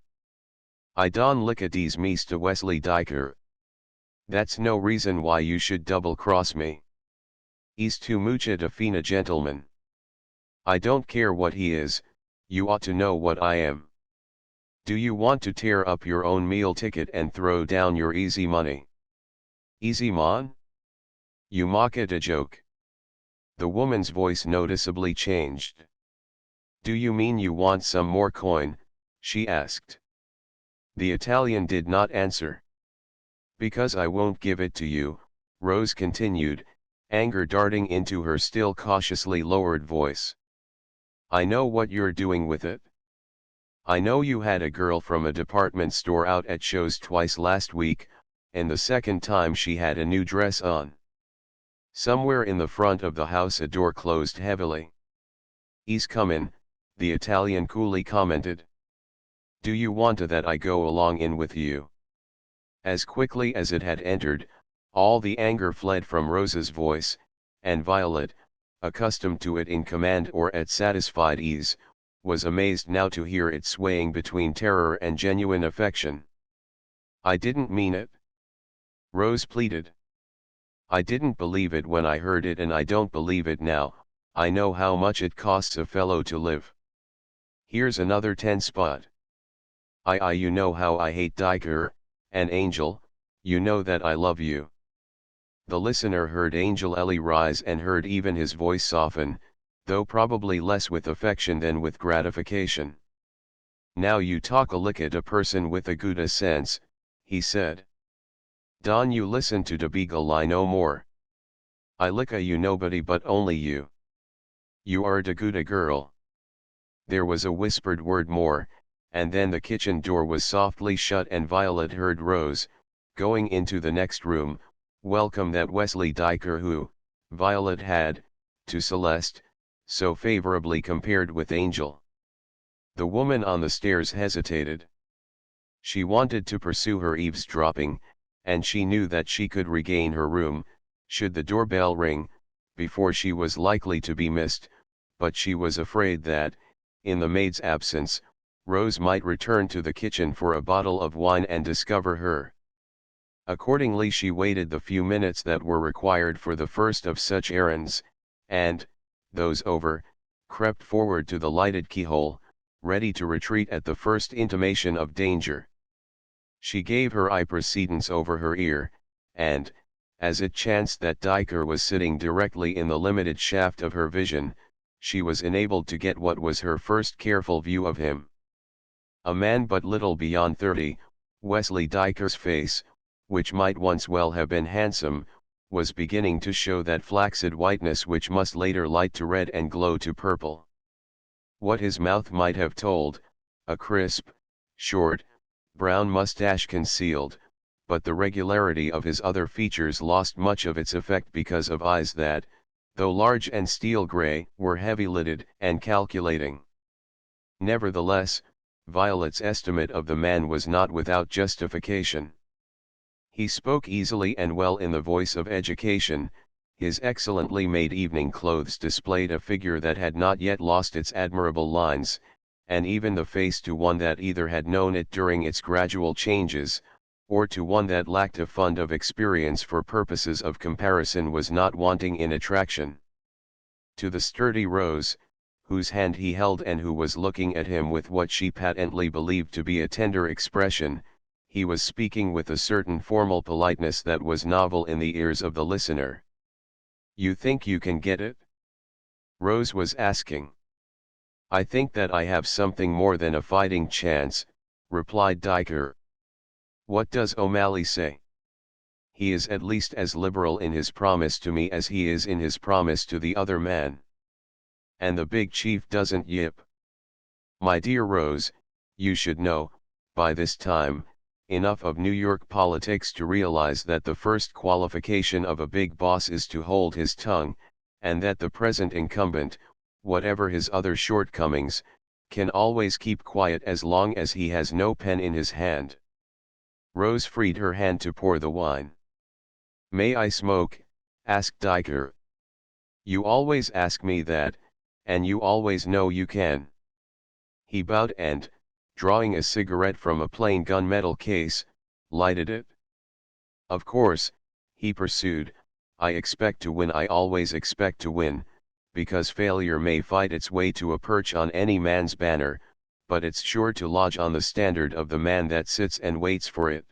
"I don lick at dese Mr. Wesley Diker." "That's no reason why you should double-cross me. He's too mucha de fina gentleman." "I don't care what he is, you ought to know what I am. Do you want to tear up your own meal ticket and throw down your easy money?" Easy mon? You mock at a joke. The woman's voice noticeably changed. Do you mean you want some more coin? She asked. The Italian did not answer. Because I won't give it to you, Rose continued, anger darting into her still cautiously lowered voice. I know what you're doing with it. I know you had a girl from a department store out at shows twice last week, and the second time she had a new dress on. Somewhere in the front of the house a door closed heavily. "'E's comin'," the Italian coolly commented. "Do you want that I go along in with you?" As quickly as it had entered, all the anger fled from Rose's voice, and Violet, accustomed to it in command or at satisfied ease, was amazed now to hear it swaying between terror and genuine affection. "I didn't mean it," Rose pleaded. "I didn't believe it when I heard it and I don't believe it now. I know how much it costs a fellow to live. Here's another 10 spot. You know how I hate Diker, and Angel, you know that I love you." The listener heard Angel Ellie rise and heard even his voice soften, though probably less with affection than with gratification. "Now you talk a lick at a person with a good sense," he said. "Don you listen to de beagle lie no more. I lick a you nobody but only you. You are de good a girl." There was a whispered word more, and then the kitchen door was softly shut and Violet heard Rose, going into the next room, welcome that Wesley Diker who, Violet had, to Celeste, so favorably compared with Angel. The woman on the stairs hesitated. She wanted to pursue her eavesdropping, and she knew that she could regain her room, should the doorbell ring, before she was likely to be missed, but she was afraid that, in the maid's absence, Rose might return to the kitchen for a bottle of wine and discover her. Accordingly she waited the few minutes that were required for the first of such errands, and, those over, crept forward to the lighted keyhole, ready to retreat at the first intimation of danger. She gave her eye precedence over her ear, and, as it chanced that Diker was sitting directly in the limited shaft of her vision, she was enabled to get what was her first careful view of him. A man but little beyond 30, Wesley Diker's face, which might once well have been handsome, was beginning to show that flaccid whiteness which must later light to red and glow to purple. What his mouth might have told, a crisp, short, brown mustache concealed, but the regularity of his other features lost much of its effect because of eyes that, though large and steel gray, were heavy-lidded and calculating. Nevertheless, Violet's estimate of the man was not without justification. He spoke easily and well in the voice of education, his excellently made evening clothes displayed a figure that had not yet lost its admirable lines, and even the face to one that either had known it during its gradual changes, or to one that lacked a fund of experience for purposes of comparison was not wanting in attraction. To the sturdy Rose, whose hand he held and who was looking at him with what she patently believed to be a tender expression, he was speaking with a certain formal politeness that was novel in the ears of the listener. "You think you can get it?" Rose was asking. "I think that I have something more than a fighting chance," replied Diker. "What does O'Malley say?" "He is at least as liberal in his promise to me as he is in his promise to the other man." "And the big chief doesn't yip?" "My dear Rose, you should know, by this time, enough of New York politics to realize that the first qualification of a big boss is to hold his tongue, and that the present incumbent, whatever his other shortcomings, can always keep quiet as long as he has no pen in his hand." Rose freed her hand to pour the wine. "May I smoke?" asked Diker. "You always ask me that, and you always know you can." He bowed and, drawing a cigarette from a plain gunmetal case, lighted it. "Of course," he pursued, "I expect to win. I always expect to win, because failure may fight its way to a perch on any man's banner, but it's sure to lodge on the standard of the man that sits and waits for it."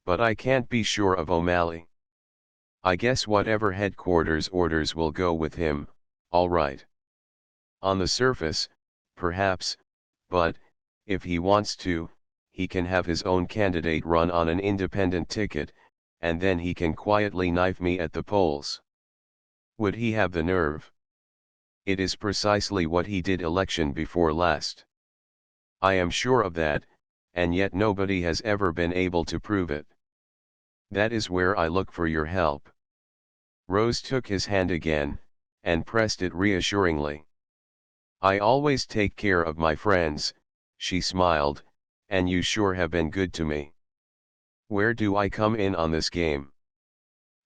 But I can't be sure of O'Malley. I guess whatever headquarters orders will go with him, all right. On the surface, perhaps, but, if he wants to, he can have his own candidate run on an independent ticket, and then he can quietly knife me at the polls. Would he have the nerve? It is precisely what he did election before last. I am sure of that, and yet nobody has ever been able to prove it. That is where I look for your help. Rose took his hand again, and pressed it reassuringly. I always take care of my friends, she smiled, and you sure have been good to me. Where do I come in on this game?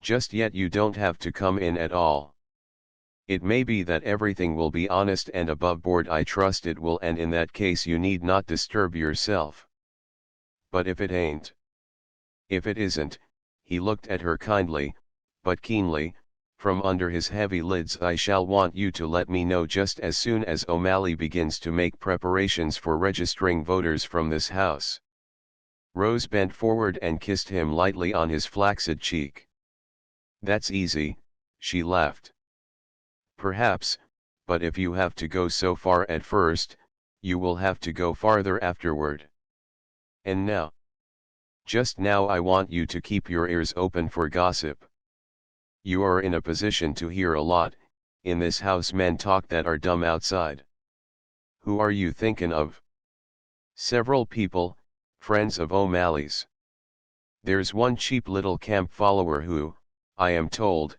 Just yet you don't have to come in at all. It may be that everything will be honest and above board. I trust it will, and in that case you need not disturb yourself. But if it ain't? If it isn't, he looked at her kindly, but keenly, from under his heavy lids. I shall want you to let me know just as soon as O'Malley begins to make preparations for registering voters from this house. Rose bent forward and kissed him lightly on his flaccid cheek. That's easy, she laughed. Perhaps, but if you have to go so far at first, you will have to go farther afterward. And now? Just now I want you to keep your ears open for gossip. You are in a position to hear a lot, in this house, men talk that are dumb outside. Who are you thinking of? Several people, friends of O'Malley's. There's one cheap little camp follower who, I am told,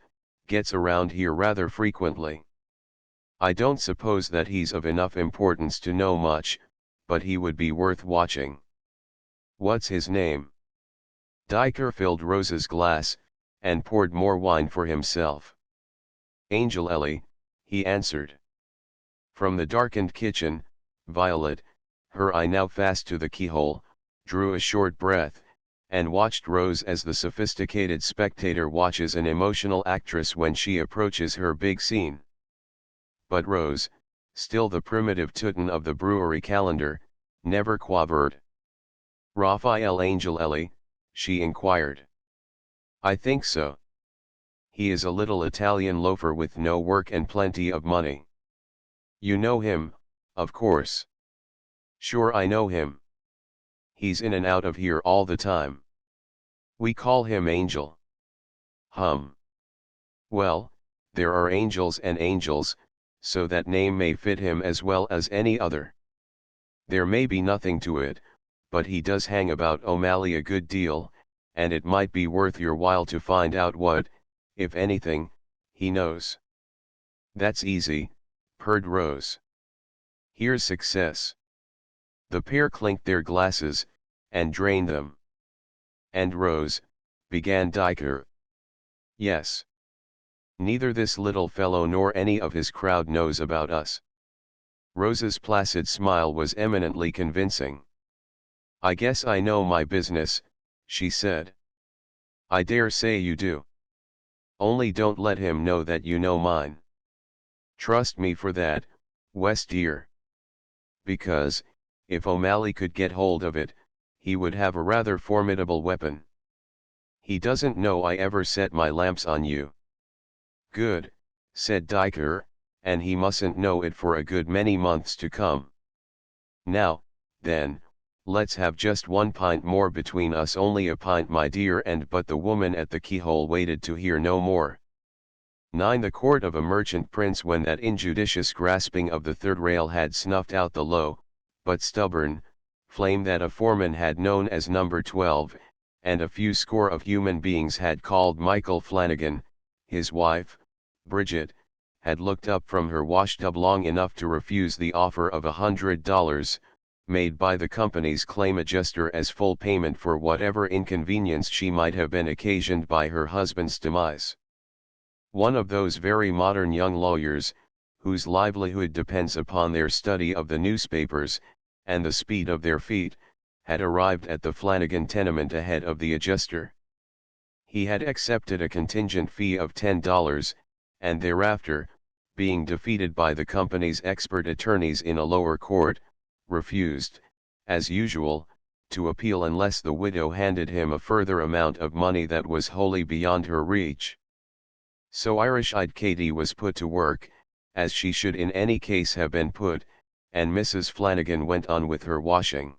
gets around here rather frequently. I don't suppose that he's of enough importance to know much, but he would be worth watching. What's his name? Diker filled Rose's glass, and poured more wine for himself. Angel Ellie, he answered. From the darkened kitchen, Violet, her eye now fast to the keyhole, drew a short breath, and watched Rose as the sophisticated spectator watches an emotional actress when she approaches her big scene. But Rose, still the primitive Teuton of the brewery calendar, never quavered. Raphael Angel Ellie, she inquired. I think so. He is a little Italian loafer with no work and plenty of money. You know him, of course. Sure, I know him. He's in and out of here all the time. We call him Angel. Well, there are angels and angels, so that name may fit him as well as any other. There may be nothing to it, but he does hang about O'Malley a good deal, and it might be worth your while to find out what, if anything, he knows. That's easy, purred Rose. Here's success. The pair clinked their glasses, and drained them. And Rose, began Diker. Yes. Neither this little fellow nor any of his crowd knows about us. Rose's placid smile was eminently convincing. I guess I know my business, she said. I dare say you do. Only don't let him know that you know mine. Trust me for that, Wes dear. Because, if O'Malley could get hold of it, he would have a rather formidable weapon. He doesn't know I ever set my lamps on you. Good, said Diker, and he mustn't know it for a good many months to come. Now, then, let's have just 1 pint more between us, only a pint, my dear. And but the woman at the keyhole waited to hear no more. 9. The court of a merchant prince. When that injudicious grasping of the third rail had snuffed out the low, but stubborn, flame that a foreman had known as number 12, and a few score of human beings had called Michael Flanagan, his wife, Bridget, had looked up from her washtub long enough to refuse the offer of $100, made by the company's claim adjuster as full payment for whatever inconvenience she might have been occasioned by her husband's demise. One of those very modern young lawyers, whose livelihood depends upon their study of the newspapers, and the speed of their feet, had arrived at the Flanagan tenement ahead of the adjuster. He had accepted a contingent fee of $10, and thereafter, being defeated by the company's expert attorneys in a lower court, refused, as usual, to appeal unless the widow handed him a further amount of money that was wholly beyond her reach. So Irish-eyed Katy was put to work, as she should in any case have been put, and Mrs. Flanagan went on with her washing.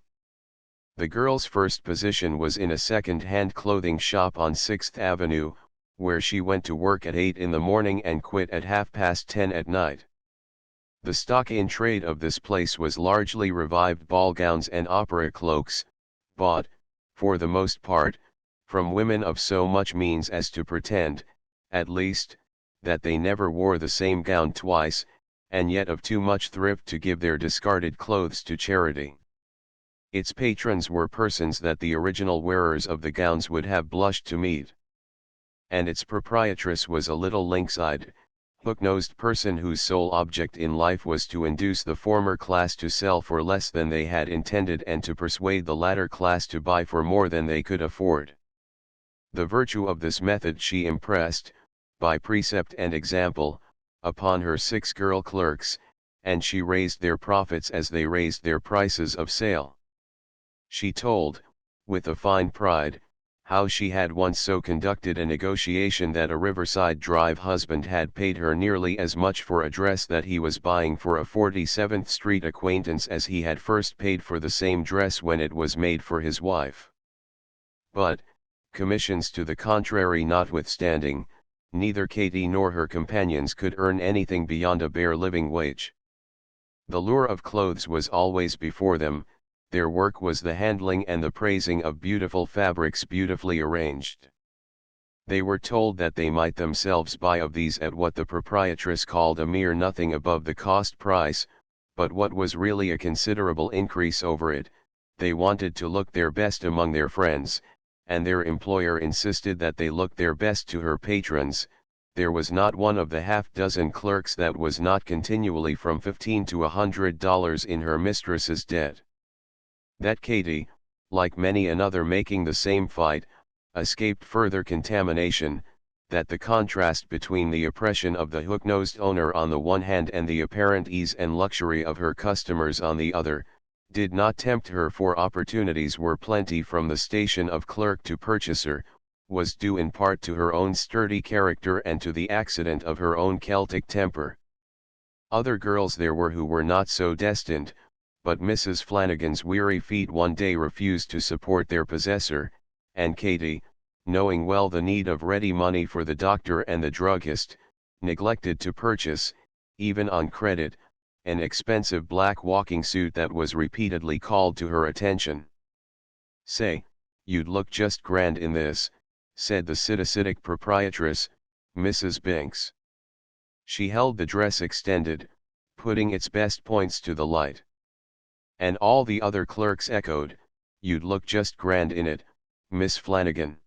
The girl's first position was in a second-hand clothing shop on 6th Avenue, where she went to work at 8 in the morning and quit at 10:30 at night. The stock in trade of this place was largely revived ball gowns and opera cloaks, bought, for the most part, from women of so much means as to pretend, at least, that they never wore the same gown twice, and yet of too much thrift to give their discarded clothes to charity. Its patrons were persons that the original wearers of the gowns would have blushed to meet. And its proprietress was a little lynx-eyed, hook-nosed person whose sole object in life was to induce the former class to sell for less than they had intended and to persuade the latter class to buy for more than they could afford. The virtue of this method she impressed, by precept and example, upon her 6 girl clerks, and she raised their profits as they raised their prices of sale. She told, with a fine pride, how she had once so conducted a negotiation that a Riverside Drive husband had paid her nearly as much for a dress that he was buying for a 47th Street acquaintance as he had first paid for the same dress when it was made for his wife. But, commissions to the contrary notwithstanding, neither Katy nor her companions could earn anything beyond a bare living wage. The lure of clothes was always before them. Their work was the handling and the praising of beautiful fabrics beautifully arranged. They were told that they might themselves buy of these at what the proprietress called a mere nothing above the cost price, but what was really a considerable increase over it. They wanted to look their best among their friends, and their employer insisted that they look their best to her patrons. There was not one of the half-dozen clerks that was not continually from $15 to $100 in her mistress's debt. That Katy, like many another making the same fight, escaped further contamination, that the contrast between the oppression of the hook-nosed owner on the one hand and the apparent ease and luxury of her customers on the other, did not tempt her, for opportunities were plenty from the station of clerk to purchaser, was due in part to her own sturdy character and to the accident of her own Celtic temper. Other girls there were who were not so destined, but Mrs. Flanagan's weary feet one day refused to support their possessor, and Katy, knowing well the need of ready money for the doctor and the druggist, neglected to purchase, even on credit, an expensive black walking suit that was repeatedly called to her attention. "Say, you'd look just grand in this," said the citizentic proprietress, Mrs. Binks. She held the dress extended, putting its best points to the light. And all the other clerks echoed, "You'd look just grand in it, Miss Flanagan."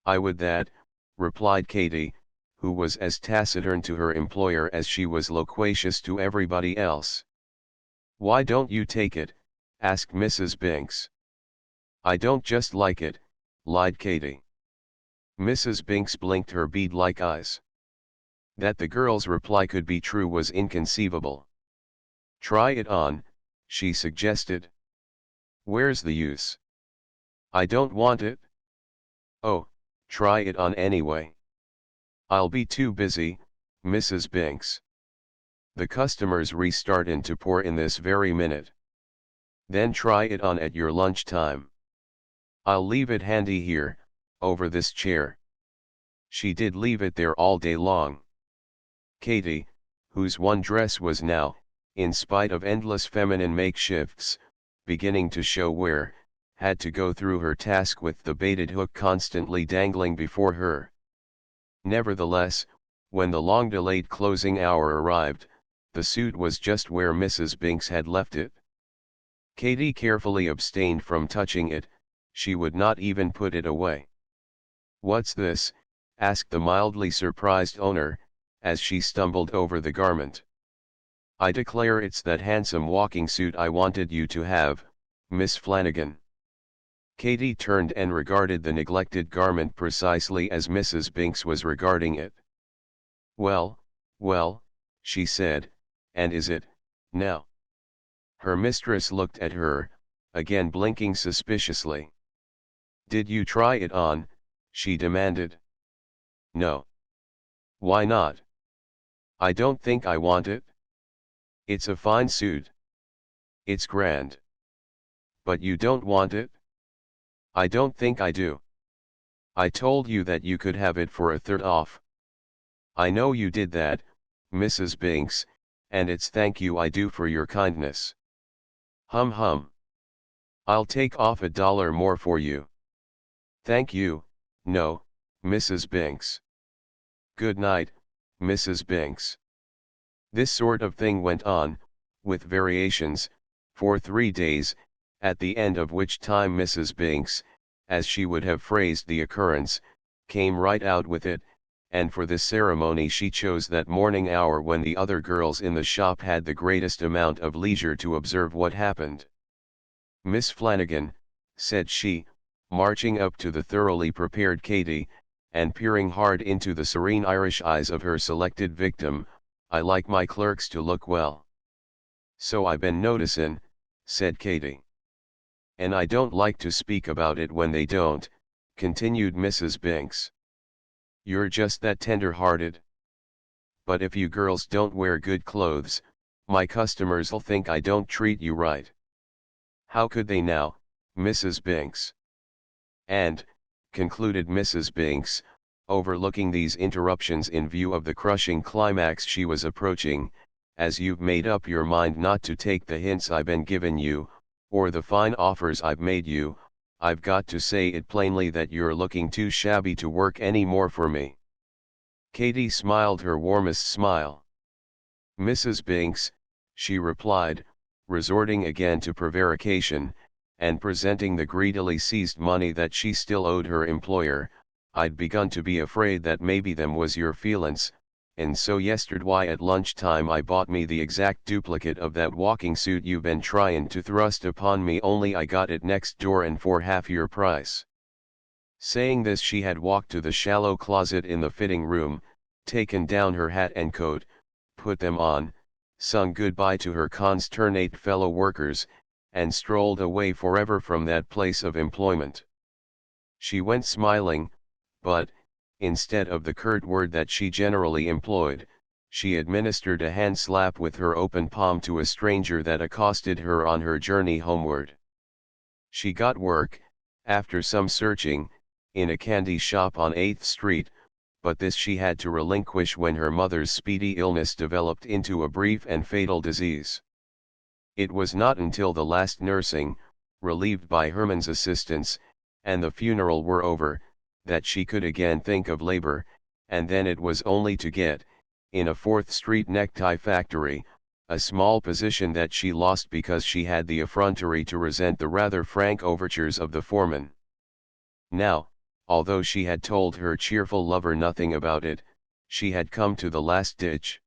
"I would that," replied Katy, who was as taciturn to her employer as she was loquacious to everybody else. "Why don't you take it?" asked Mrs. Binks. "I don't just like it," lied Katy. Mrs. Binks blinked her bead-like eyes. That the girl's reply could be true was inconceivable. "Try it on," she suggested. "Where's the use?" "I don't want it." "Oh, try it on anyway." "I'll be too busy, Mrs. Binks. The customers restartin' to pour in this very minute." "Then try it on at your lunch time." "I'll leave it handy here, over this chair." She did leave it there all day long. Katy, whose one dress was now, in spite of endless feminine makeshifts, beginning to show wear, had to go through her task with the baited hook constantly dangling before her. Nevertheless, when the long-delayed closing hour arrived, the suit was just where Mrs. Binks had left it. Katy carefully abstained from touching it. She would not even put it away. "What's this?" asked the mildly surprised owner, as she stumbled over the garment. "I declare it's that handsome walking suit I wanted you to have, Miss Flanagan." Katy turned and regarded the neglected garment precisely as Mrs. Binks was regarding it. "Well, well," she said, "and is it, now?" Her mistress looked at her, again blinking suspiciously. "Did you try it on?" she demanded. "No." "Why not?" "I don't think I want it." "It's a fine suit." "It's grand." "But you don't want it?" "I don't think I do." "I told you that you could have it for a third off." "I know you did that, Mrs. Binks, and it's thank you I do for your kindness." "Hum hum. I'll take off $1 more for you." "Thank you, no, Mrs. Binks." "Good night, Mrs. Binks." This sort of thing went on, with variations, for 3 days, at the end of which time Mrs. Binks, as she would have phrased the occurrence, came right out with it, and for this ceremony she chose that morning hour when the other girls in the shop had the greatest amount of leisure to observe what happened. "Miss Flanagan," said she, marching up to the thoroughly prepared Katy, and peering hard into the serene Irish eyes of her selected victim, "I like my clerks to look well." "So I been noticin'," said Katy. "And I don't like to speak about it when they don't," continued Mrs. Binks. "You're just that tender-hearted. But if you girls don't wear good clothes, my customers'll think I don't treat you right." "How could they now, Mrs. Binks?" "And," concluded Mrs. Binks, overlooking these interruptions in view of the crushing climax she was approaching, "as you've made up your mind not to take the hints I been givin' you, or the fine offers I've made you, I've got to say it plainly that you're looking too shabby to work any more for me." Katy smiled her warmest smile. "Mrs. Binks," she replied, resorting again to prevarication, and presenting the greedily seized money that she still owed her employer, "I'd begun to be afraid that maybe them was your feelin's, and so yesterdwhy at lunchtime I bought me the exact duplicate of that walking suit you been tryin' to thrust upon me, only I got it next door and for half your price." Saying this she had walked to the shallow closet in the fitting room, taken down her hat and coat, put them on, sung goodbye to her consternate fellow workers, and strolled away forever from that place of employment. She went smiling, but, instead of the curt word that she generally employed, she administered a hand slap with her open palm to a stranger that accosted her on her journey homeward. She got work, after some searching, in a candy shop on 8th Street, but this she had to relinquish when her mother's speedy illness developed into a brief and fatal disease. It was not until the last nursing, relieved by Herman's assistance, and the funeral were over, that she could again think of labor, and then it was only to get, in a 4th Street necktie factory, a small position that she lost because she had the effrontery to resent the rather frank overtures of the foreman. Now, although she had told her cheerful lover nothing about it, she had come to the last ditch.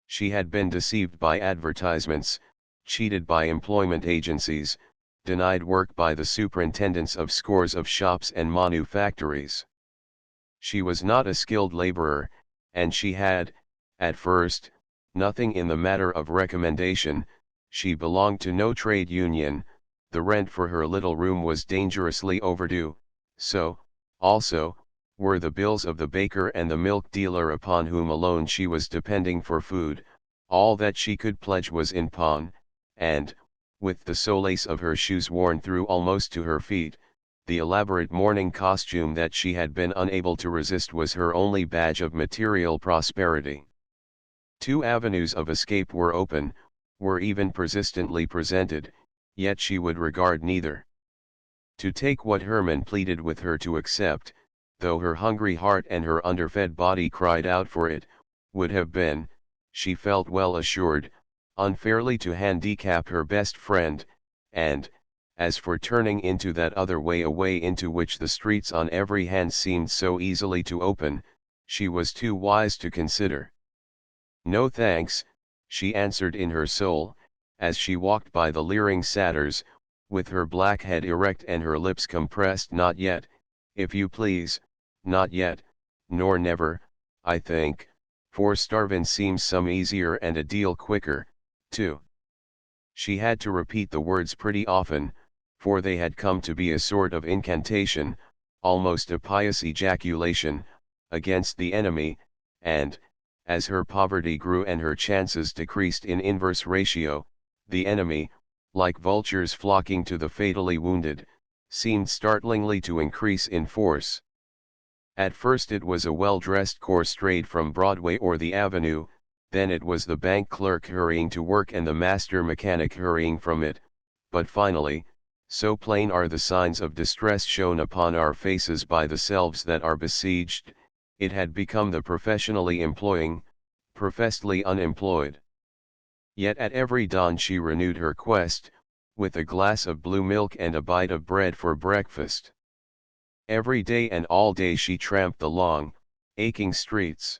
She had been deceived by advertisements, cheated by employment agencies, denied work by the superintendents of scores of shops and manufactories. She was not a skilled laborer, and she had, at first, nothing in the matter of recommendation. She belonged to no trade union, the rent for her little room was dangerously overdue, so, also, were the bills of the baker and the milk dealer upon whom alone she was depending for food. All that she could pledge was in pawn, and, with the solace of her shoes worn through almost to her feet, the elaborate morning costume that she had been unable to resist was her only badge of material prosperity. 2 avenues of escape were open, were even persistently presented, yet she would regard neither. To take what Herman pleaded with her to accept, though her hungry heart and her underfed body cried out for it, would have been, she felt well assured, unfairly to handicap her best friend, and, as for turning into that other way, a way into which the streets on every hand seemed so easily to open, she was too wise to consider. "No thanks," she answered in her soul, as she walked by the leering satyrs, with her black head erect and her lips compressed. "Not yet, if you please, not yet, nor never, I think, for starvin' seems some easier and a deal quicker, too." She had to repeat the words pretty often, for they had come to be a sort of incantation, almost a pious ejaculation, against the enemy, and, as her poverty grew and her chances decreased in inverse ratio, the enemy, like vultures flocking to the fatally wounded, seemed startlingly to increase in force. At first it was a well-dressed corps strayed from Broadway or the Avenue, then it was the bank clerk hurrying to work and the master mechanic hurrying from it, but finally, so plain are the signs of distress shown upon our faces by the selves that are besieged, it had become the professionally employing, professedly unemployed. Yet at every dawn she renewed her quest, with a glass of blue milk and a bite of bread for breakfast. Every day and all day she tramped the long, aching streets.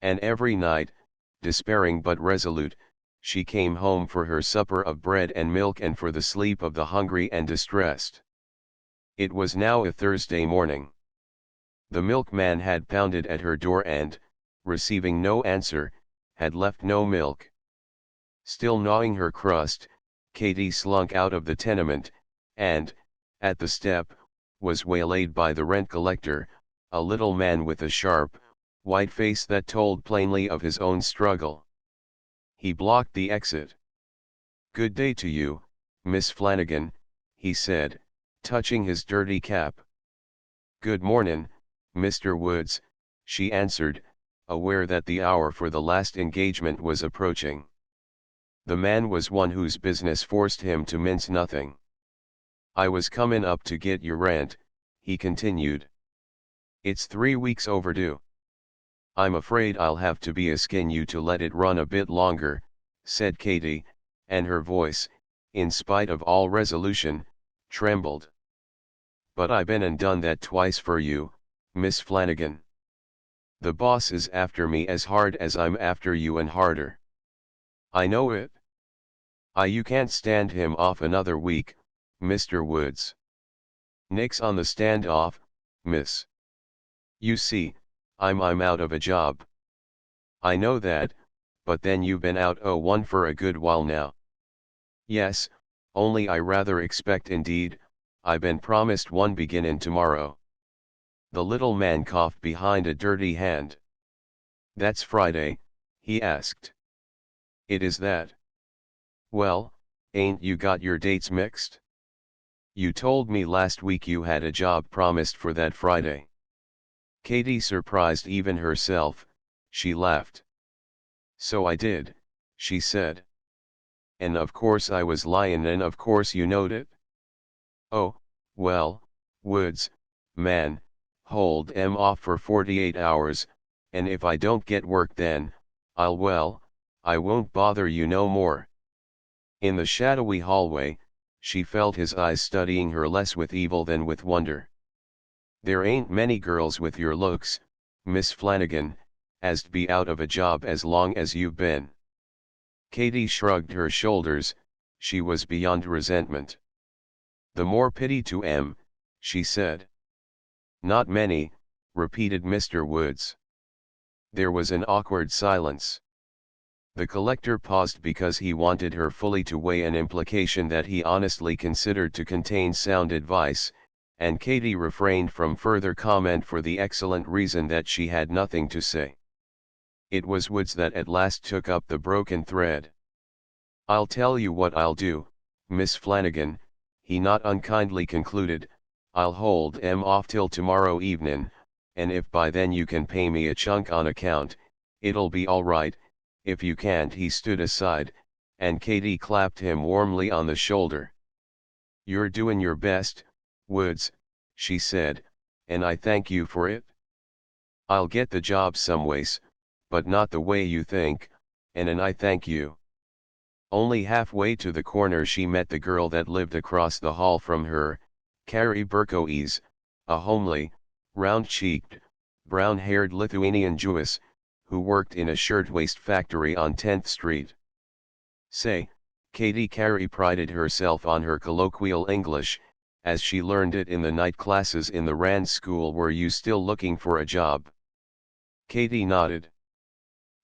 And every night, despairing but resolute, she came home for her supper of bread and milk and for the sleep of the hungry and distressed. It was now a Thursday morning. The milkman had pounded at her door and, receiving no answer, had left no milk. Still gnawing her crust, Katy slunk out of the tenement, and, at the step, was waylaid by the rent collector, a little man with a sharp, white face that told plainly of his own struggle. He blocked the exit. "Good day to you, Miss Flanagan," he said, touching his dirty cap. "Good mornin', Mr. Woods," she answered, aware that the hour for the last engagement was approaching. The man was one whose business forced him to mince nothing. "I was comin' up to get your rent," he continued. "It's 3 weeks overdue." "I'm afraid I'll have to be askin' you to let it run a bit longer," said Katy, and her voice, in spite of all resolution, trembled. "But I been and done that twice for you, Miss Flanagan. The boss is after me as hard as I'm after you and harder. I know it. You can't stand him off another week, Mr. Woods. Nix on the stand off, miss. You see, I'm out of a job. I know that, but then you've been out o' one for a good while now." "Yes, only I rather expect indeed, I been promised one beginnin' tomorrow." The little man coughed behind a dirty hand. "That's Friday?" he asked. "It is that." "Well, ain't you got your dates mixed? You told me last week you had a job promised for that Friday." Katy surprised even herself, she laughed. "So I did," she said. "And of course I was lyin' and of course you knowed it." "Oh, well, Woods, man, hold 'em off for 48 hours, and if I don't get work then, I won't bother you no more." In the shadowy hallway, she felt his eyes studying her less with evil than with wonder. "There ain't many girls with your looks, Miss Flanagan, as'd be out of a job as long as you've been." Katy shrugged her shoulders, she was beyond resentment. "The more pity to 'em," she said. "Not many," repeated Mr. Woods. There was an awkward silence. The collector paused because he wanted her fully to weigh an implication that he honestly considered to contain sound advice, and Katy refrained from further comment for the excellent reason that she had nothing to say. It was Woods that at last took up the broken thread. "I'll tell you what I'll do, Miss Flanagan," he not unkindly concluded, "I'll hold 'em off till tomorrow evenin', and if by then you can pay me a chunk on account, it'll be all right. If you can't," he stood aside, and Katy clapped him warmly on the shoulder. "You're doin' your best, Woods," she said, "and I thank you for it. I'll get the job someways, but not the way you think, and I thank you." Only halfway to the corner she met the girl that lived across the hall from her, Carrie Berkoes, a homely, round-cheeked, brown-haired Lithuanian Jewess, who worked in a shirtwaist factory on 10th Street. Say, Katy Carrie prided herself on her colloquial English, as she learned it in the night classes in the Rand School. "Were you still looking for a job?" Katy nodded.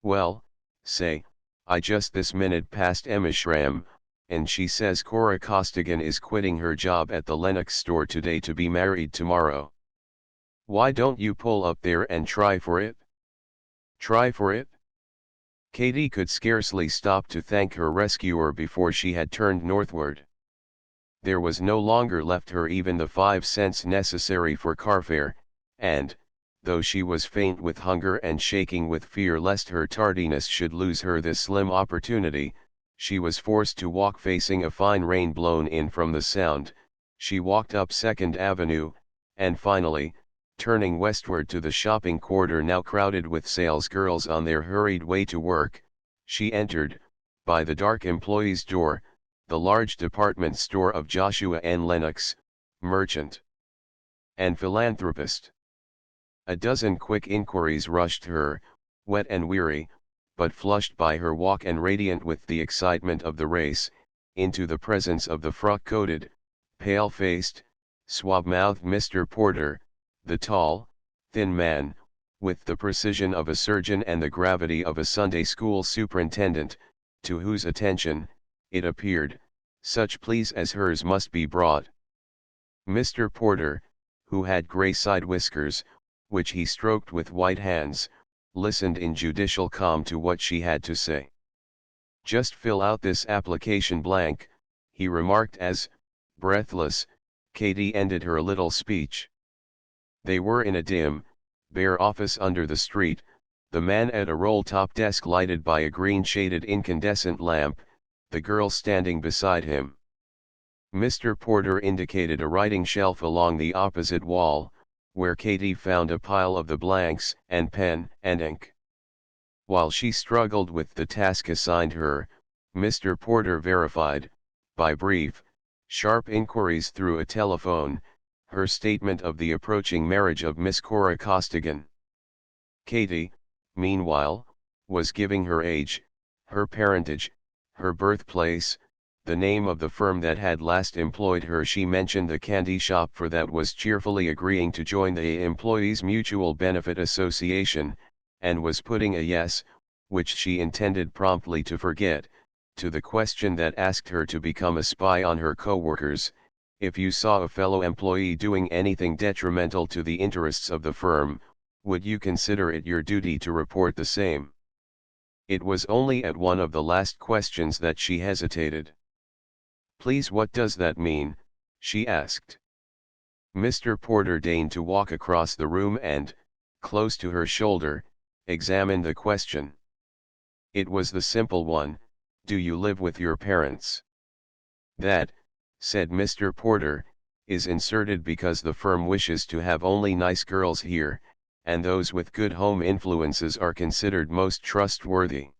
"Well, say, I just this minute passed Emishram, and she says Cora Costigan is quitting her job at the Lenox store today to be married tomorrow. Why don't you pull up there and try for it? Try for it? Katie could scarcely stop to thank her rescuer before she had turned northward. There was no longer left her even the 5 cents necessary for carfare, and, though she was faint with hunger and shaking with fear lest her tardiness should lose her this slim opportunity, she was forced to walk facing a fine rain blown in from the sound. She walked up 2nd Avenue, and finally, turning westward to the shopping quarter now crowded with salesgirls on their hurried way to work, she entered, by the dark employee's door, the large department store of Joshua N. Lennox, merchant and philanthropist. A dozen quick inquiries rushed her, wet and weary, but flushed by her walk and radiant with the excitement of the race, into the presence of the frock-coated, pale-faced, suave-mouthed Mr. Porter, the tall, thin man, with the precision of a surgeon and the gravity of a Sunday school superintendent, to whose attention, it appeared, such pleas as hers must be brought. Mr. Porter, who had grey side whiskers, which he stroked with white hands, listened in judicial calm to what she had to say. "Just fill out this application blank," he remarked as, breathless, Katie ended her little speech. They were in a dim, bare office under the street, the man at a roll-top desk lighted by a green-shaded incandescent lamp, the girl standing beside him. Mr. Porter indicated a writing shelf along the opposite wall, where Katie found a pile of the blanks and pen and ink. While she struggled with the task assigned her, Mr. Porter verified, by brief, sharp inquiries through a telephone, her statement of the approaching marriage of Miss Cora Costigan. Katie, meanwhile, was giving her age, her parentage, her birthplace, the name of the firm that had last employed her. She mentioned the candy shop for that was cheerfully agreeing to join the Employees Mutual Benefit Association, and was putting a yes, which she intended promptly to forget, to the question that asked her to become a spy on her co-workers. If you saw a fellow employee doing anything detrimental to the interests of the firm, would you consider it your duty to report the same? It was only at one of the last questions that she hesitated. "Please, what does that mean?" she asked. Mr. Porter deigned to walk across the room and, close to her shoulder, examine the question. It was the simple one: do you live with your parents? "That," said Mr. Porter, "is inserted because the firm wishes to have only nice girls here, and those with good home influences are considered most trustworthy."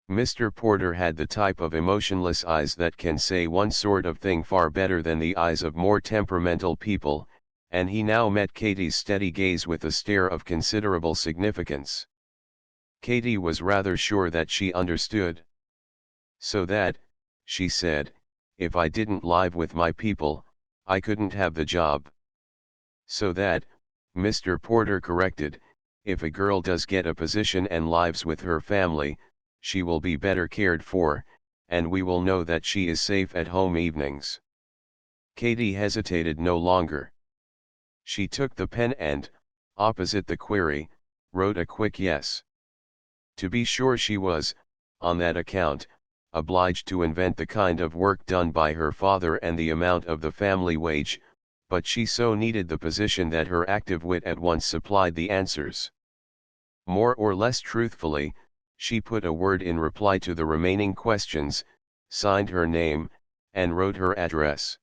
Mr. Porter had the type of emotionless eyes that can say one sort of thing far better than the eyes of more temperamental people, and he now met Katie's steady gaze with a stare of considerable significance. Katie was rather sure that she understood. "So that," she said, "if I didn't live with my people, I couldn't have the job." "So that," Mr. Porter corrected, "if a girl does get a position and lives with her family, she will be better cared for, and we will know that she is safe at home evenings." Katie hesitated no longer. She took the pen and, opposite the query, wrote a quick yes. To be sure, she was, on that account, obliged to invent the kind of work done by her father and the amount of the family wage, but she so needed the position that her active wit at once supplied the answers. More or less truthfully, she put a word in reply to the remaining questions, signed her name, and wrote her address.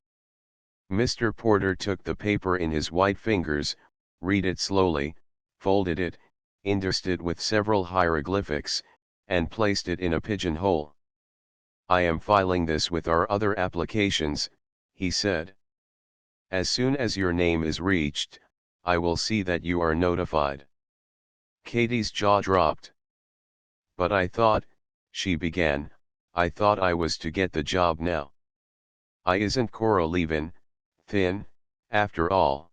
Mr. Porter took the paper in his white fingers, read it slowly, folded it, indexed it with several hieroglyphics, and placed it in a pigeonhole. "I am filing this with our other applications," he said. "As soon as your name is reached, I will see that you are notified." Katie's jaw dropped. "But I thought," she began, "I thought I was to get the job now. I isn't Cora leavin', thin, after all."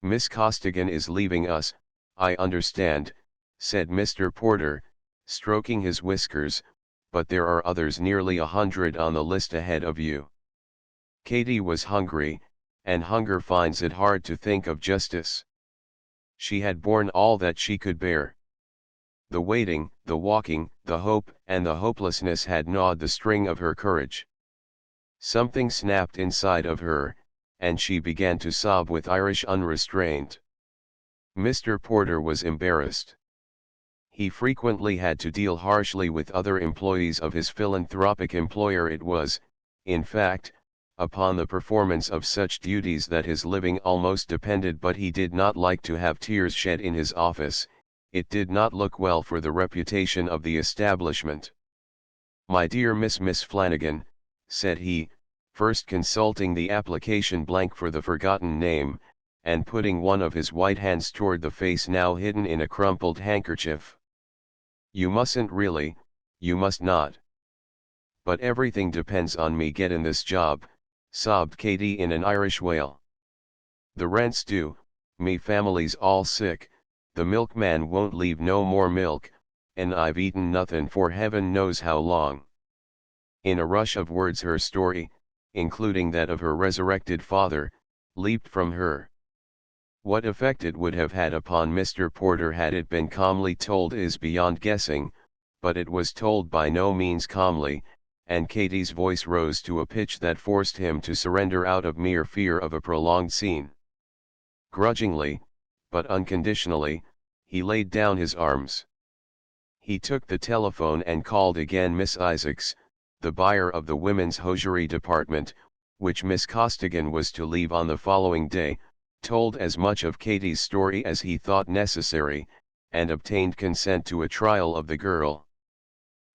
"Miss Costigan is leaving us, I understand," said Mr. Porter, stroking his whiskers, but there are others nearly 100 on the list ahead of you. Katie was hungry, and hunger finds it hard to think of justice. She had borne all that she could bear. The waiting, the walking, the hope, and the hopelessness had gnawed the string of her courage. Something snapped inside of her, and she began to sob with Irish unrestraint. Mr. Porter was embarrassed. He frequently had to deal harshly with other employees of his philanthropic employer. It was, in fact, upon the performance of such duties that his living almost depended, but he did not like to have tears shed in his office. It did not look well for the reputation of the establishment. "My dear Miss Flanagan," said he, first consulting the application blank for the forgotten name, and putting one of his white hands toward the face now hidden in a crumpled handkerchief. "You mustn't really, you must not." "But everything depends on me gettin' this job," sobbed Katie in an Irish wail. "The rent's due, me family's all sick, the milkman won't leave no more milk, and I've eaten nothin' for heaven knows how long." In a rush of words her story, including that of her resurrected father, leaped from her. What effect it would have had upon Mr. Porter had it been calmly told is beyond guessing, but it was told by no means calmly, and Katie's voice rose to a pitch that forced him to surrender out of mere fear of a prolonged scene. Grudgingly, but unconditionally, he laid down his arms. He took the telephone and called again. Miss Isaacs, the buyer of the women's hosiery department, which Miss Costigan was to leave on the following day, told as much of Katie's story as he thought necessary, and obtained consent to a trial of the girl.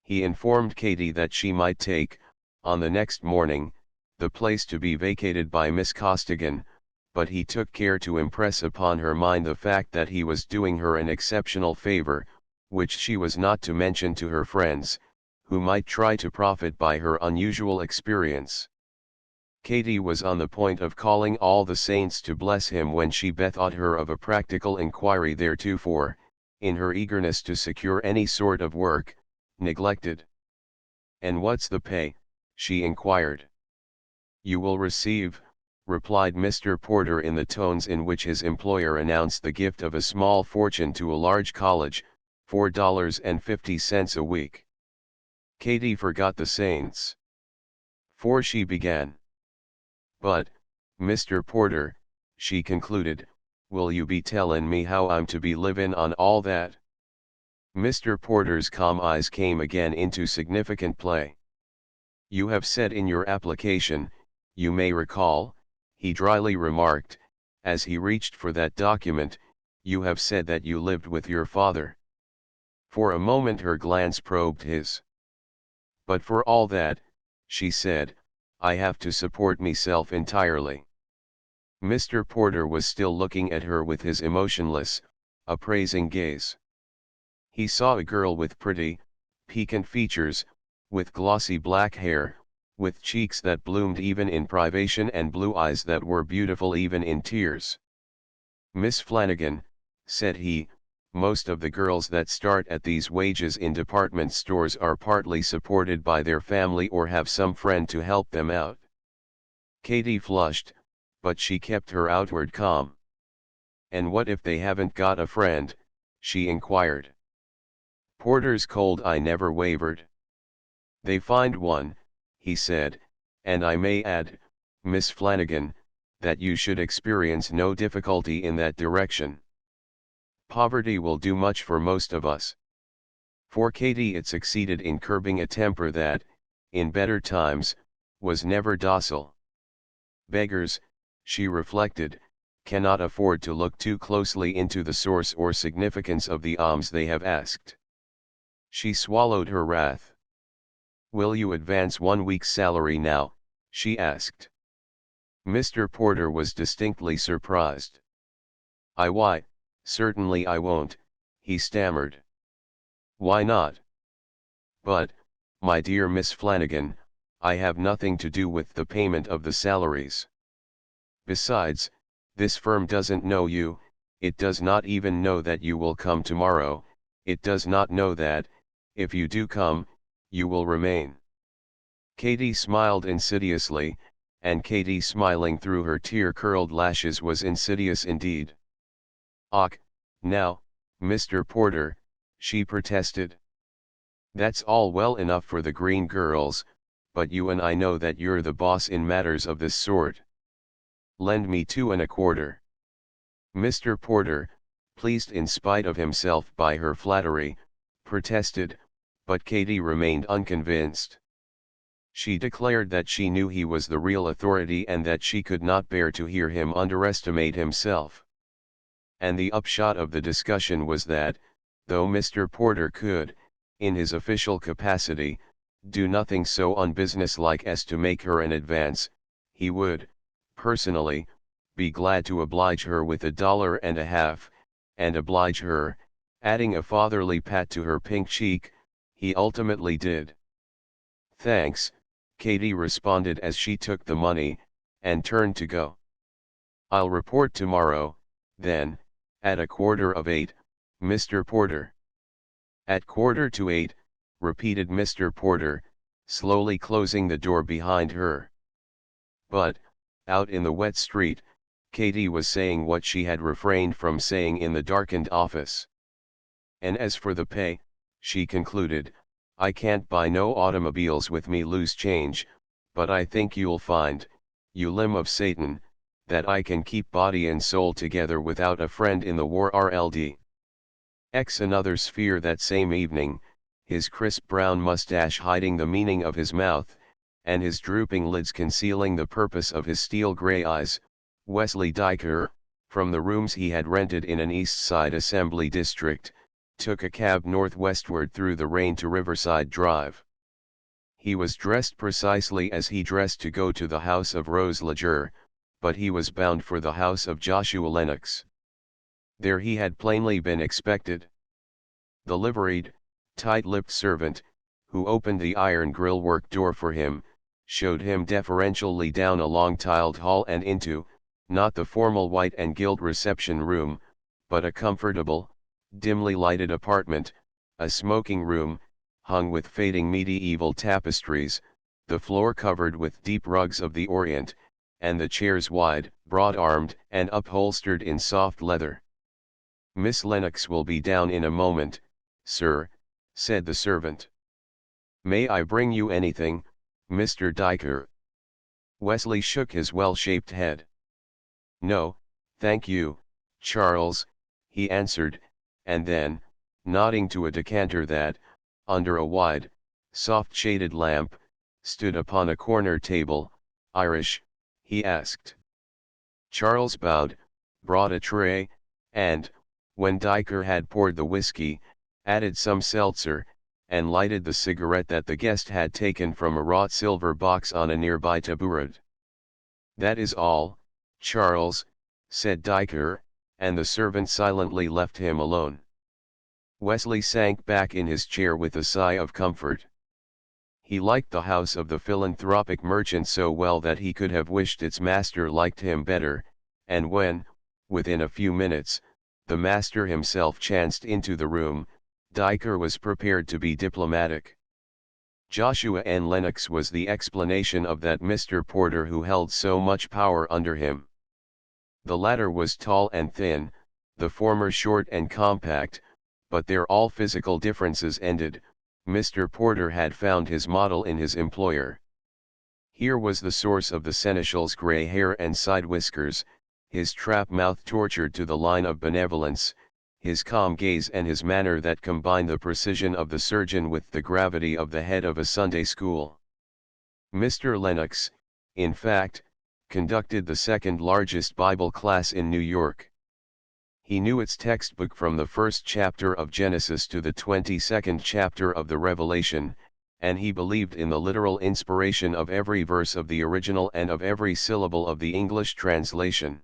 He informed Katie that she might take, on the next morning, the place to be vacated by Miss Costigan, but he took care to impress upon her mind the fact that he was doing her an exceptional favor, which she was not to mention to her friends, who might try to profit by her unusual experience. Katie was on the point of calling all the saints to bless him when she bethought her of a practical inquiry theretofore, in her eagerness to secure any sort of work, neglected. "And what's the pay?" she inquired. "You will receive," replied Mr. Porter in the tones in which his employer announced the gift of a small fortune to a large college, $4.50 a week. Katie forgot the saints. "For," she began. "But, Mr. Porter," she concluded, "will you be tellin' me how I'm to be livin' on all that?" Mr. Porter's calm eyes came again into significant play. "You have said in your application, you may recall," he dryly remarked, as he reached for that document, "you have said that you lived with your father." For a moment her glance probed his. "But for all that," she said, "I have to support meself entirely." Mr. Porter was still looking at her with his emotionless, appraising gaze. He saw a girl with pretty, piquant features, with glossy black hair, with cheeks that bloomed even in privation and blue eyes that were beautiful even in tears. "Miss Flanagan," said he, "most of the girls that start at these wages in department stores are partly supported by their family or have some friend to help them out." Katie flushed, but she kept her outward calm. "And what if they haven't got a friend?" she inquired. Porter's cold eye never wavered. "They find one," he said, "and I may add, Miss Flanagan, that you should experience no difficulty in that direction. Poverty will do much for most of us." For Katie it succeeded in curbing a temper that, in better times, was never docile. Beggars, she reflected, cannot afford to look too closely into the source or significance of the alms they have asked. She swallowed her wrath. "Will you advance 1 week's salary now?" she asked. Mr. Porter was distinctly surprised. Why, certainly I won't," he stammered. "Why not?" "But, my dear Miss Flanagan, I have nothing to do with the payment of the salaries. Besides, this firm doesn't know you, it does not even know that you will come tomorrow, it does not know that, if you do come, you will remain. Katie smiled insidiously, and Katie smiling through her tear-curled lashes was insidious indeed. "Och, now, Mr. Porter," she protested. "That's all well enough for the green girls, but you and I know that you're the boss in matters of this sort. Lend me 2 1/4. Mr. Porter, pleased in spite of himself by her flattery, protested, but Katie remained unconvinced. She declared that she knew he was the real authority and that she could not bear to hear him underestimate himself. And the upshot of the discussion was that, though Mr. Porter could, in his official capacity, do nothing so unbusinesslike as to make her an advance, he would, personally, be glad to oblige her with $1.50, and oblige her, adding a fatherly pat to her pink cheek, he ultimately did. "Thanks," Katie responded as she took the money, and turned to go. "I'll report tomorrow, then, at 7:15, Mr. Porter." "At 7:45, repeated Mr. Porter, slowly closing the door behind her. But, out in the wet street, Katie was saying what she had refrained from saying in the darkened office. "And as for the pay," she concluded, "I can't buy no automobiles with me loose change, but I think you'll find, you limb of Satan, that I can keep body and soul together without a friend in the war RLD. Another sphere that same evening, his crisp brown mustache hiding the meaning of his mouth, and his drooping lids concealing the purpose of his steel-gray eyes, Wesley Diker, from the rooms he had rented in an East Side Assembly district, took a cab northwestward through the rain to Riverside Drive. He was dressed precisely as he dressed to go to the house of Rose Leger, but he was bound for the house of Joshua Lennox. There he had plainly been expected. The liveried, tight-lipped servant, who opened the iron grillwork door for him, showed him deferentially down a long tiled hall and into, not the formal white and gilt reception room, but a comfortable, dimly lighted apartment, a smoking room, hung with fading medieval tapestries, the floor covered with deep rugs of the Orient, and the chairs wide, broad-armed, and upholstered in soft leather. "Miss Lennox will be down in a moment, sir," said the servant. "May I bring you anything, Mr. Diker?" Wesley shook his well-shaped head. "No, thank you, Charles," he answered, and then, nodding to a decanter that, under a wide, soft-shaded lamp, stood upon a corner table, "Irish?" he asked. Charles bowed, brought a tray, and, when Diker had poured the whiskey, added some seltzer, and lighted the cigarette that the guest had taken from a wrought silver box on a nearby tabouret. "That is all, Charles," said Diker, and the servant silently left him alone. Wesley sank back in his chair with a sigh of comfort. He liked the house of the philanthropic merchant so well that he could have wished its master liked him better, and when, within a few minutes, the master himself chanced into the room, Diker was prepared to be diplomatic. Joshua N. Lennox was the explanation of that Mr. Porter who held so much power under him. The latter was tall and thin, the former short and compact, but there all physical differences ended. Mr. Porter had found his model in his employer. Here was the source of the seneschal's gray hair and side whiskers, his trap mouth tortured to the line of benevolence, his calm gaze and his manner that combined the precision of the surgeon with the gravity of the head of a Sunday school. Mr. Lennox, in fact, conducted the second largest Bible class in New York. He knew its textbook from the first chapter of Genesis to the 22nd chapter of the Revelation, and he believed in the literal inspiration of every verse of the original and of every syllable of the English translation.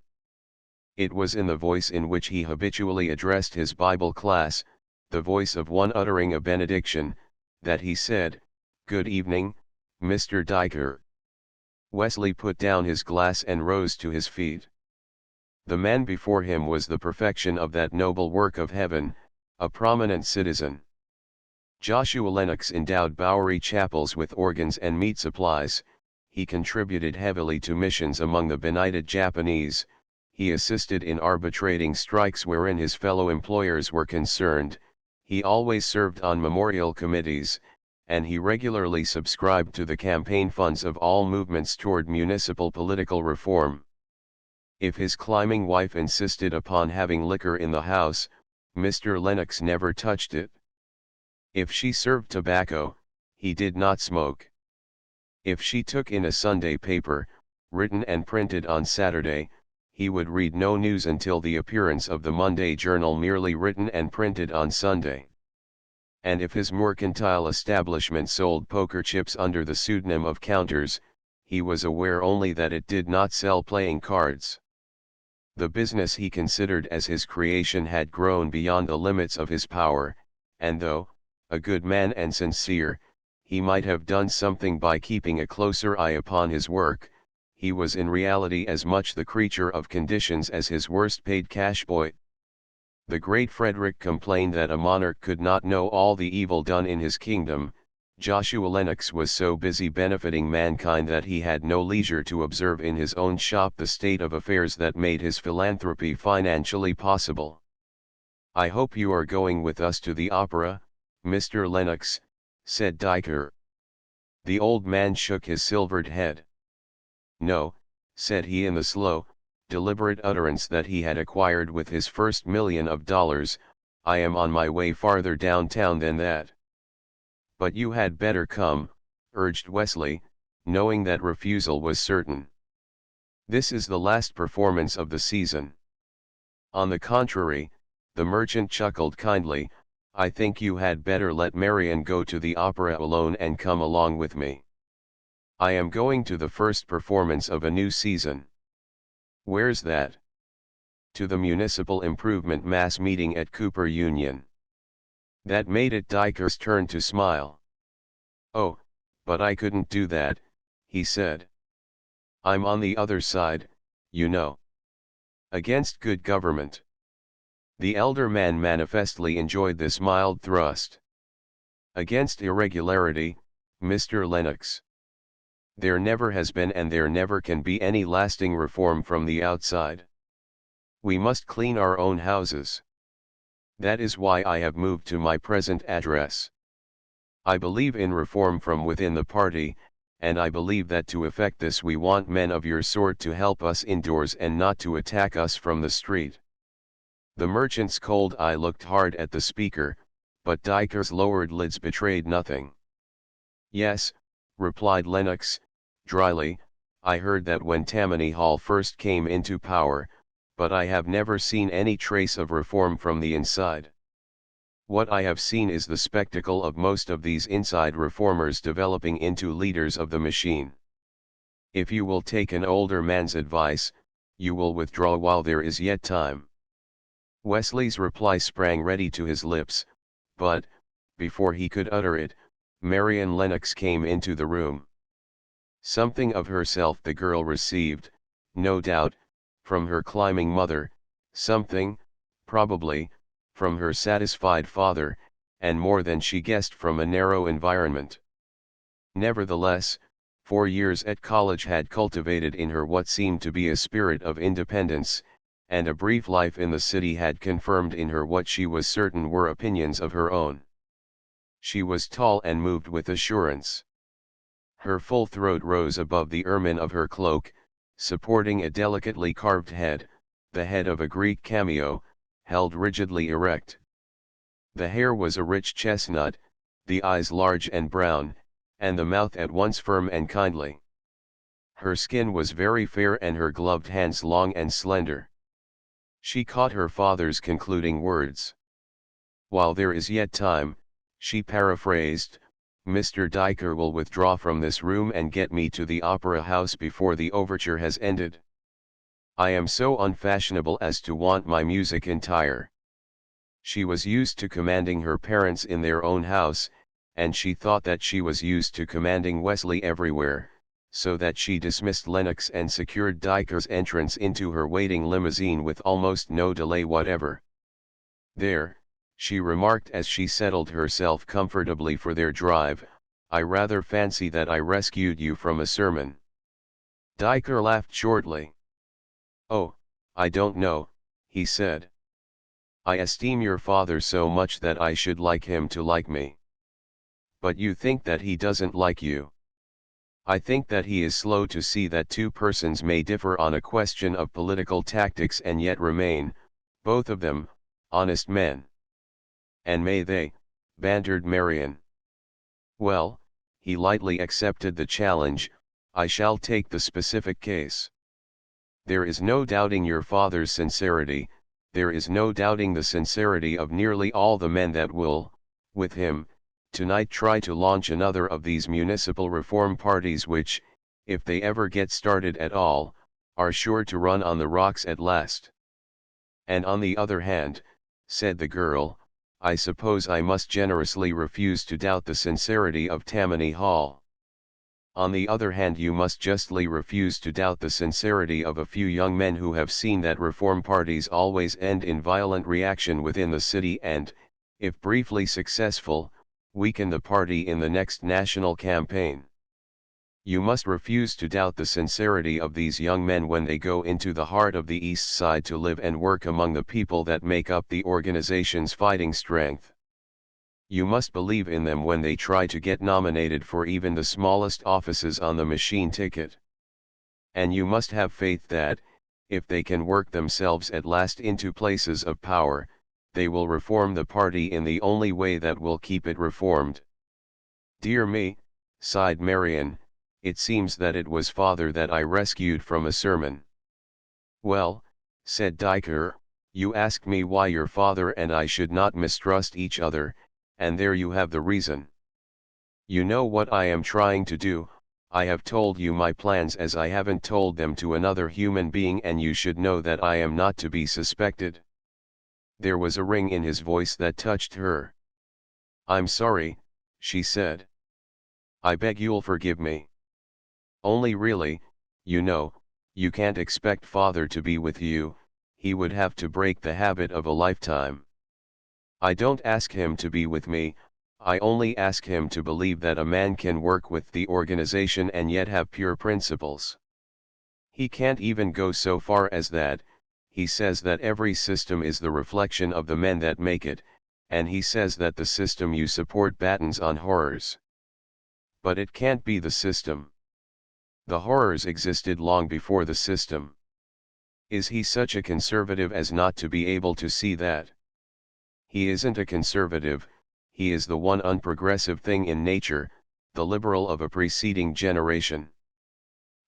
It was in the voice in which he habitually addressed his Bible class, the voice of one uttering a benediction, that he said, "Good evening, Mr. Diker." Wesley put down his glass and rose to his feet. The man before him was the perfection of that noble work of heaven, a prominent citizen. Joshua Lennox endowed Bowery chapels with organs and meat supplies, he contributed heavily to missions among the benighted Japanese, he assisted in arbitrating strikes wherein his fellow employers were concerned, he always served on memorial committees, and he regularly subscribed to the campaign funds of all movements toward municipal political reform. If his climbing wife insisted upon having liquor in the house, Mr. Lennox never touched it. If she served tobacco, he did not smoke. If she took in a Sunday paper, written and printed on Saturday, he would read no news until the appearance of the Monday journal merely written and printed on Sunday. And if his mercantile establishment sold poker chips under the pseudonym of Counters, he was aware only that it did not sell playing cards. The business he considered as his creation had grown beyond the limits of his power, and though, a good man and sincere, he might have done something by keeping a closer eye upon his work, he was in reality as much the creature of conditions as his worst paid cash boy. The great Frederick complained that a monarch could not know all the evil done in his kingdom. Joshua Lennox was so busy benefiting mankind that he had no leisure to observe in his own shop the state of affairs that made his philanthropy financially possible. "I hope you are going with us to the opera, Mr. Lennox," said Diker. The old man shook his silvered head. "No," said he in the slow, deliberate utterance that he had acquired with his first $1,000,000, "I am on my way farther downtown than that." "But you had better come," urged Wesley, knowing that refusal was certain. "This is the last performance of the season." "On the contrary," the merchant chuckled kindly, "I think you had better let Marian go to the opera alone and come along with me. I am going to the first performance of a new season." "Where's that?" "To the Municipal Improvement Mass Meeting at Cooper Union." That made it Diker's turn to smile. "Oh, but I couldn't do that," he said. "I'm on the other side, you know. Against good government." The elder man manifestly enjoyed this mild thrust. "Against irregularity, Mr. Lennox. There never has been and there never can be any lasting reform from the outside. We must clean our own houses. That is why I have moved to my present address. I believe in reform from within the party, and I believe that to effect this we want men of your sort to help us indoors and not to attack us from the street." The merchant's cold eye looked hard at the speaker, but Diker's lowered lids betrayed nothing. "Yes," replied Lennox, dryly, "I heard that when Tammany Hall first came into power, but I have never seen any trace of reform from the inside. What I have seen is the spectacle of most of these inside reformers developing into leaders of the machine. If you will take an older man's advice, you will withdraw while there is yet time." Wesley's reply sprang ready to his lips, but, before he could utter it, Marian Lennox came into the room. Something of herself the girl received, no doubt, from her climbing mother, something, probably, from her satisfied father, and more than she guessed from a narrow environment. Nevertheless, 4 years at college had cultivated in her what seemed to be a spirit of independence, and a brief life in the city had confirmed in her what she was certain were opinions of her own. She was tall and moved with assurance. Her full throat rose above the ermine of her cloak, supporting a delicately carved head, the head of a Greek cameo, held rigidly erect. The hair was a rich chestnut, the eyes large and brown, and the mouth at once firm and kindly. Her skin was very fair and her gloved hands long and slender. She caught her father's concluding words. "While there is yet time," she paraphrased, "Mr. Diker will withdraw from this room and get me to the opera house before the overture has ended. I am so unfashionable as to want my music entire." She was used to commanding her parents in their own house, and she thought that she was used to commanding Wesley everywhere, so that she dismissed Lennox and secured Diker's entrance into her waiting limousine with almost no delay whatever. There, she remarked as she settled herself comfortably for their drive, "I rather fancy that I rescued you from a sermon." Diker laughed shortly. "Oh, I don't know," he said. "I esteem your father so much that I should like him to like me." "But you think that he doesn't like you?" "I think that he is slow to see that two persons may differ on a question of political tactics and yet remain, both of them, honest men." "And may they?" bantered Marion. "Well," he lightly accepted the challenge, "I shall take the specific case. There is no doubting your father's sincerity, there is no doubting the sincerity of nearly all the men that will, with him, tonight try to launch another of these municipal reform parties which, if they ever get started at all, are sure to run on the rocks at last." "And on the other hand," said the girl, "I suppose I must generously refuse to doubt the sincerity of Tammany Hall." "On the other hand you must justly refuse to doubt the sincerity of a few young men who have seen that reform parties always end in violent reaction within the city and, if briefly successful, weaken the party in the next national campaign. You must refuse to doubt the sincerity of these young men when they go into the heart of the East Side to live and work among the people that make up the organization's fighting strength. You must believe in them when they try to get nominated for even the smallest offices on the machine ticket. And you must have faith that, if they can work themselves at last into places of power, they will reform the party in the only way that will keep it reformed." "Dear me," sighed Marion, "it seems that it was father that I rescued from a sermon." "Well," said Diker, "you asked me why your father and I should not mistrust each other, and there you have the reason. You know what I am trying to do, I have told you my plans as I haven't told them to another human being, and you should know that I am not to be suspected." There was a ring in his voice that touched her. "I'm sorry," she said. "I beg you'll forgive me. Only really, you know, you can't expect father to be with you, he would have to break the habit of a lifetime. I don't ask him to be with me, I only ask him to believe that a man can work with the organization and yet have pure principles. He can't even go so far as that. He says that every system is the reflection of the men that make it, and he says that the system you support battens on horrors. But it can't be the system. The horrors existed long before the system. Is he such a conservative as not to be able to see that? He isn't a conservative, he is the one unprogressive thing in nature, the liberal of a preceding generation.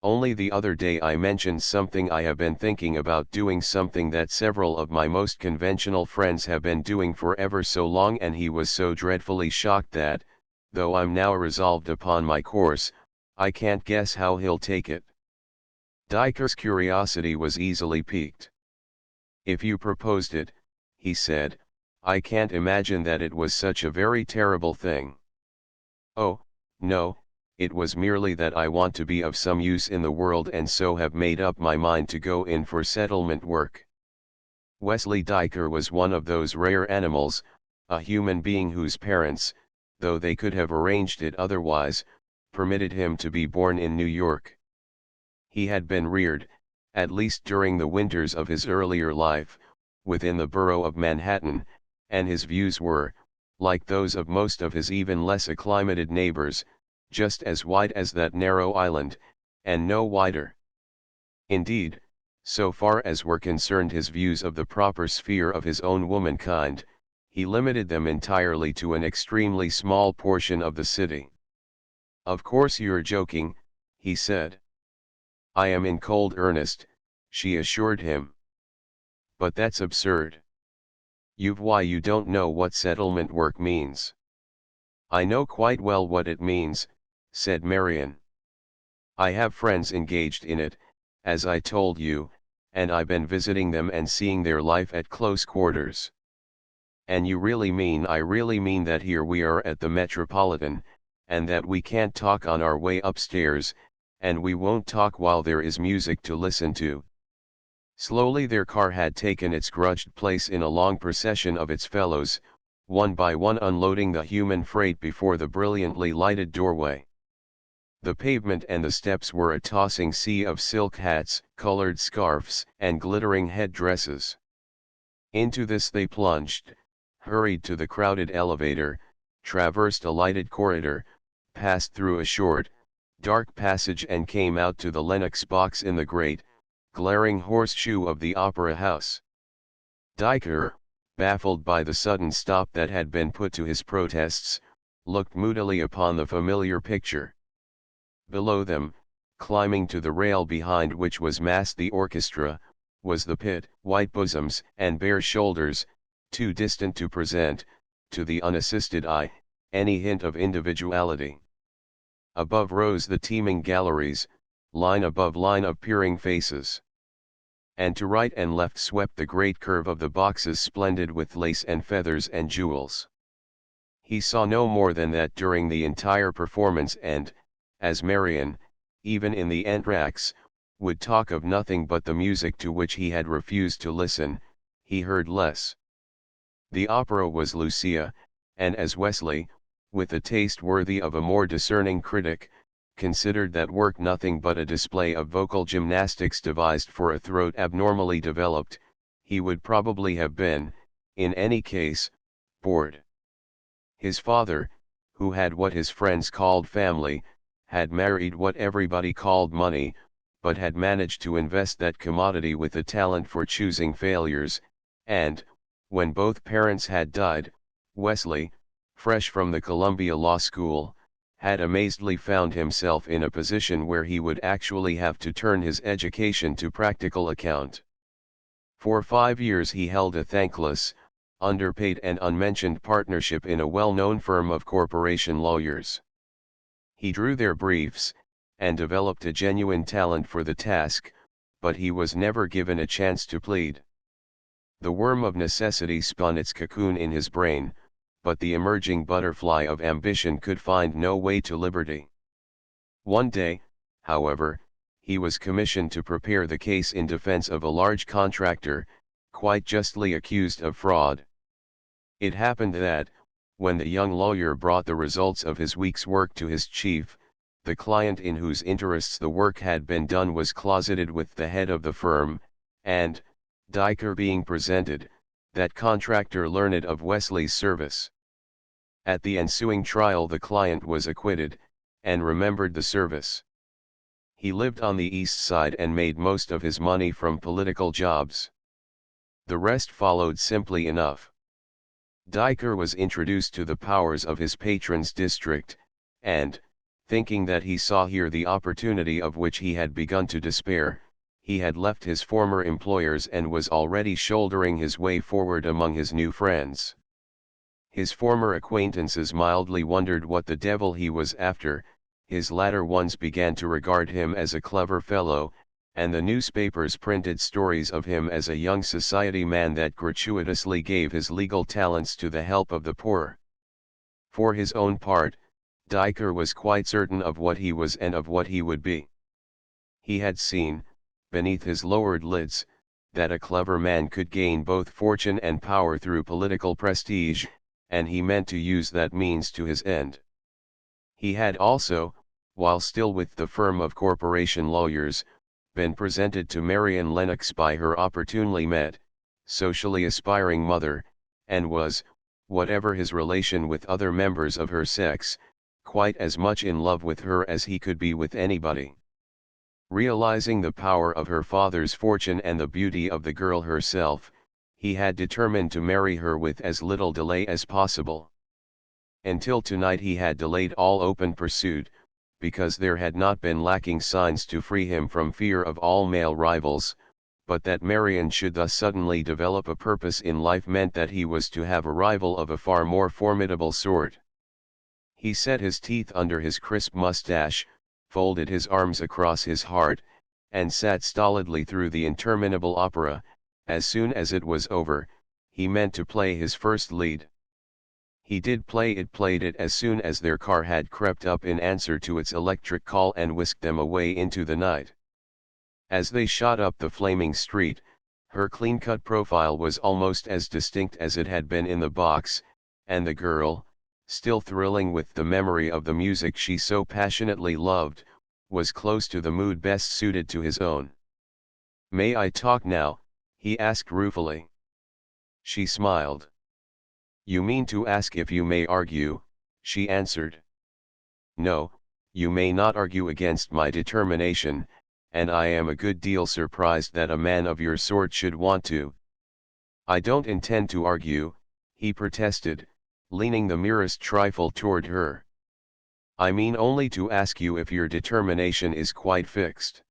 Only the other day I mentioned something I have been thinking about doing, something that several of my most conventional friends have been doing for ever so long, and he was so dreadfully shocked that, though I'm now resolved upon my course, I can't guess how he'll take it." Diker's curiosity was easily piqued. "If you proposed it," he said, "I can't imagine that it was such a very terrible thing." "Oh, no, it was merely that I want to be of some use in the world and so have made up my mind to go in for settlement work." Wesley Diker was one of those rare animals, a human being whose parents, though they could have arranged it otherwise, permitted him to be born in New York. He had been reared, at least during the winters of his earlier life, within the borough of Manhattan, and his views were, like those of most of his even less acclimated neighbors, just as wide as that narrow island, and no wider. Indeed, so far as were concerned his views of the proper sphere of his own womankind, he limited them entirely to an extremely small portion of the city. "Of course you're joking," he said. "I am in cold earnest," she assured him. "But that's absurd. You don't know what settlement work means." "I know quite well what it means," said Marion. "I have friends engaged in it, as I told you, and I've been visiting them and seeing their life at close quarters." "And you really mean?" "I really mean that here we are at the Metropolitan, and that we can't talk on our way upstairs, and we won't talk while there is music to listen to." Slowly their car had taken its grudged place in a long procession of its fellows, one by one unloading the human freight before the brilliantly lighted doorway. The pavement and the steps were a tossing sea of silk hats, colored scarfs, and glittering headdresses. Into this they plunged, hurried to the crowded elevator, traversed a lighted corridor, passed through a short, dark passage and came out to the Lenox box in the great, glaring horseshoe of the opera house. Diker, baffled by the sudden stop that had been put to his protests, looked moodily upon the familiar picture. Below them, climbing to the rail behind which was massed the orchestra, was the pit, white bosoms and bare shoulders, too distant to present, to the unassisted eye, any hint of individuality. Above rose the teeming galleries, line above line of peering faces. And to right and left swept the great curve of the boxes splendid with lace and feathers and jewels. He saw no more than that during the entire performance and, as Marion, even in the entr'actes, would talk of nothing but the music to which he had refused to listen, he heard less. The opera was Lucia, and as Wesley, with a taste worthy of a more discerning critic, considered that work nothing but a display of vocal gymnastics devised for a throat abnormally developed, he would probably have been, in any case, bored. His father, who had what his friends called family, had married what everybody called money, but had managed to invest that commodity with a talent for choosing failures, and, when both parents had died, Wesley, fresh from the Columbia Law School, had amazedly found himself in a position where he would actually have to turn his education to practical account. For 5 years he held a thankless, underpaid and unmentioned partnership in a well-known firm of corporation lawyers. He drew their briefs, and developed a genuine talent for the task, but he was never given a chance to plead. The worm of necessity spun its cocoon in his brain, but the emerging butterfly of ambition could find no way to liberty. One day, however, he was commissioned to prepare the case in defense of a large contractor, quite justly accused of fraud. It happened that, when the young lawyer brought the results of his week's work to his chief, the client in whose interests the work had been done was closeted with the head of the firm, and, Diker being presented, that contractor learned of Wesley's service. At the ensuing trial the client was acquitted, and remembered the service. He lived on the East Side and made most of his money from political jobs. The rest followed simply enough. Diker was introduced to the powers of his patron's district, and, thinking that he saw here the opportunity of which he had begun to despair, he had left his former employers and was already shouldering his way forward among his new friends. His former acquaintances mildly wondered what the devil he was after, his latter ones began to regard him as a clever fellow, and the newspapers printed stories of him as a young society man that gratuitously gave his legal talents to the help of the poor. For his own part, Diker was quite certain of what he was and of what he would be. He had seen, beneath his lowered lids, that a clever man could gain both fortune and power through political prestige, and he meant to use that means to his end. He had also, while still with the firm of corporation lawyers, been presented to Marion Lennox by her opportunely met, socially aspiring mother, and was, whatever his relation with other members of her sex, quite as much in love with her as he could be with anybody. Realizing the power of her father's fortune and the beauty of the girl herself, he had determined to marry her with as little delay as possible. Until tonight he had delayed all open pursuit, because there had not been lacking signs to free him from fear of all male rivals, but that Marion should thus suddenly develop a purpose in life meant that he was to have a rival of a far more formidable sort. He set his teeth under his crisp mustache, folded his arms across his heart, and sat stolidly through the interminable opera. As soon as it was over, he meant to play his first lead. He did played it as soon as their car had crept up in answer to its electric call and whisked them away into the night. As they shot up the flaming street, her clean-cut profile was almost as distinct as it had been in the box, and the girl, still thrilling with the memory of the music she so passionately loved, was close to the mood best suited to his own. "May I talk now?" he asked ruefully. She smiled. "You mean to ask if you may argue," she answered. "No, you may not argue against my determination, and I am a good deal surprised that a man of your sort should want to." "I don't intend to argue," he protested, leaning the merest trifle toward her. "I mean only to ask you if your determination is quite fixed."